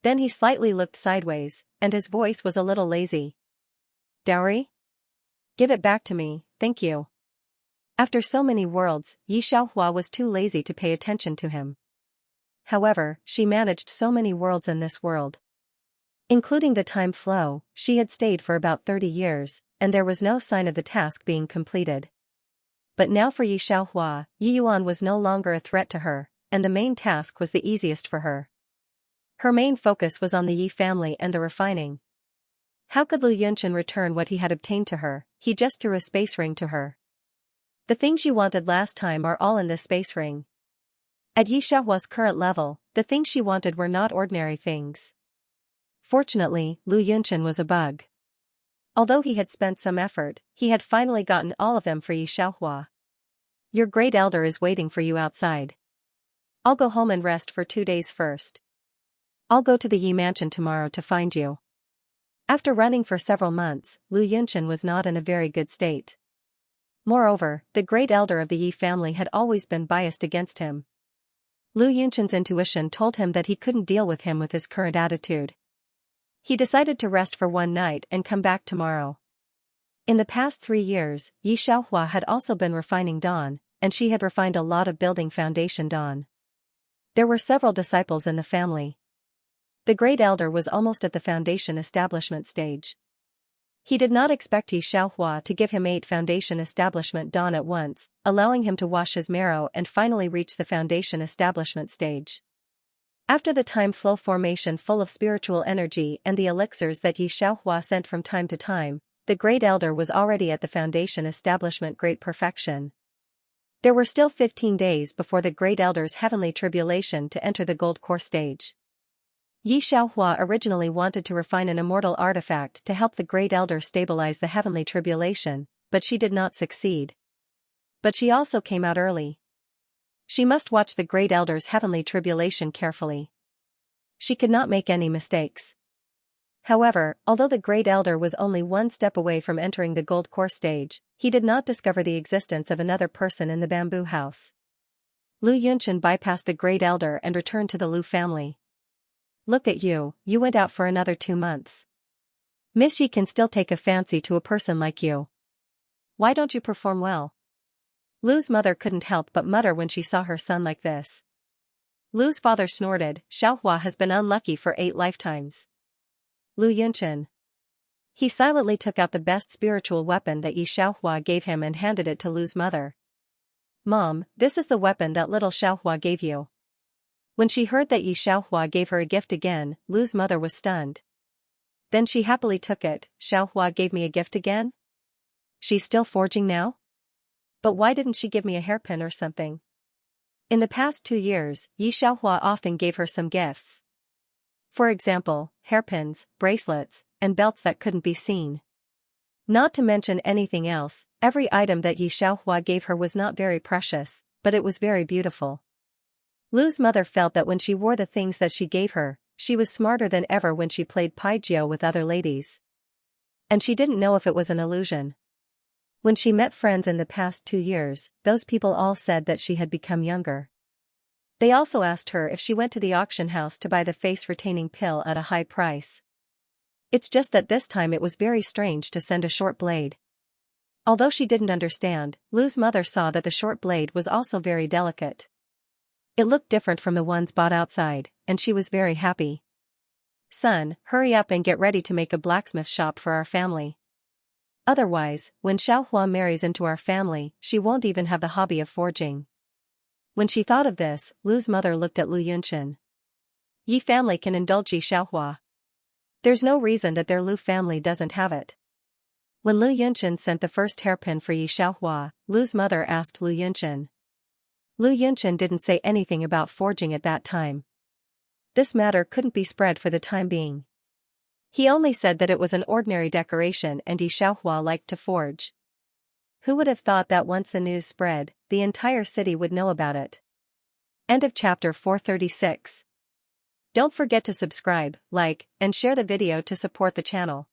Then he slightly looked sideways, and his voice was a little lazy. "Dowry? Give it back to me, thank you." After so many worlds, Yi Xiaohua was too lazy to pay attention to him. However, she managed so many worlds in this world. Including the time flow, she had stayed for about 30 years, and there was no sign of the task being completed. But now for Yi Xiaohua, Yi Yuan was no longer a threat to her, and the main task was the easiest for her. Her main focus was on the Yi family and the refining. How could Lu Yunshan return what he had obtained to her? He just threw a space ring to her. The things you wanted last time are all in this space ring. At Yi Xiaohua's current level, the things she wanted were not ordinary things. Fortunately, Lu Yunshan was a bug. Although he had spent some effort, he had finally gotten all of them for Yi Xiaohua. "Your great elder is waiting for you outside. I'll go home and rest for 2 days first. I'll go to the Yi mansion tomorrow to find you." After running for several months, Lu Yunshan was not in a very good state. Moreover, the great elder of the Yi family had always been biased against him. Lu Yunshan's intuition told him that he couldn't deal with him with his current attitude. He decided to rest for one night and come back tomorrow. In the past 3 years, Yi Xiaohua had also been refining dawn, and she had refined a lot of building foundation dawn. There were several disciples in the family. The great elder was almost at the foundation establishment stage. He did not expect Yi Xiaohua to give him 8 foundation establishment dawn at once, allowing him to wash his marrow and finally reach the foundation establishment stage. After the time flow formation full of spiritual energy and the elixirs that Yi Xiaohua sent from time to time, the great elder was already at the foundation establishment great perfection. There were still 15 days before the great elder's heavenly tribulation to enter the gold core stage. Yi Xiaohua originally wanted to refine an immortal artifact to help the great elder stabilize the heavenly tribulation, but she did not succeed. But she also came out early. She must watch the Great Elder's heavenly tribulation carefully. She could not make any mistakes. However, although the Great Elder was only one step away from entering the gold core stage, he did not discover the existence of another person in the bamboo house. Lu Yunchen bypassed the Great Elder and returned to the Lu family. Look at you, you went out for another 2 months. Miss Yi can still take a fancy to a person like you. Why don't you perform well? Lu's mother couldn't help but mutter when she saw her son like this. Lu's father snorted, Xiaohua has been unlucky for 8 lifetimes. Lu Yunchen. He silently took out the best spiritual weapon that Yi Xiaohua gave him and handed it to Lu's mother. Mom, this is the weapon that little Xiaohua gave you. When she heard that Yi Xiaohua gave her a gift again, Lu's mother was stunned. Then she happily took it. Xiaohua gave me a gift again? She's still forging now? But why didn't she give me a hairpin or something? In the past 2 years, Yi Xiaohua often gave her some gifts. For example, hairpins, bracelets, and belts that couldn't be seen. Not to mention anything else, every item that Yi Xiaohua gave her was not very precious, but it was very beautiful. Lu's mother felt that when she wore the things that she gave her, she was smarter than ever when she played Paijiu with other ladies. And she didn't know if it was an illusion. When she met friends in the past 2 years, those people all said that she had become younger. They also asked her if she went to the auction house to buy the face-retaining pill at a high price. It's just that this time it was very strange to send a short blade. Although she didn't understand, Lu's mother saw that the short blade was also very delicate. It looked different from the ones bought outside, and she was very happy. Son, hurry up and get ready to make a blacksmith shop for our family. Otherwise, when Xiaohua marries into our family, she won't even have the hobby of forging. When she thought of this, Lu's mother looked at Lu Yunchen. Yi family can indulge Yi Xiaohua. There's no reason that their Lu family doesn't have it. When Lu Yunchen sent the first hairpin for Yi Xiaohua, Lu's mother asked Lu Yunchen. Lu Yunchen didn't say anything about forging at that time. This matter couldn't be spread for the time being. He only said that it was an ordinary decoration and Yi Xiaohua liked to forge. Who would have thought that once the news spread, the entire city would know about it? End of chapter 436. Don't forget to subscribe, like, and share the video to support the channel.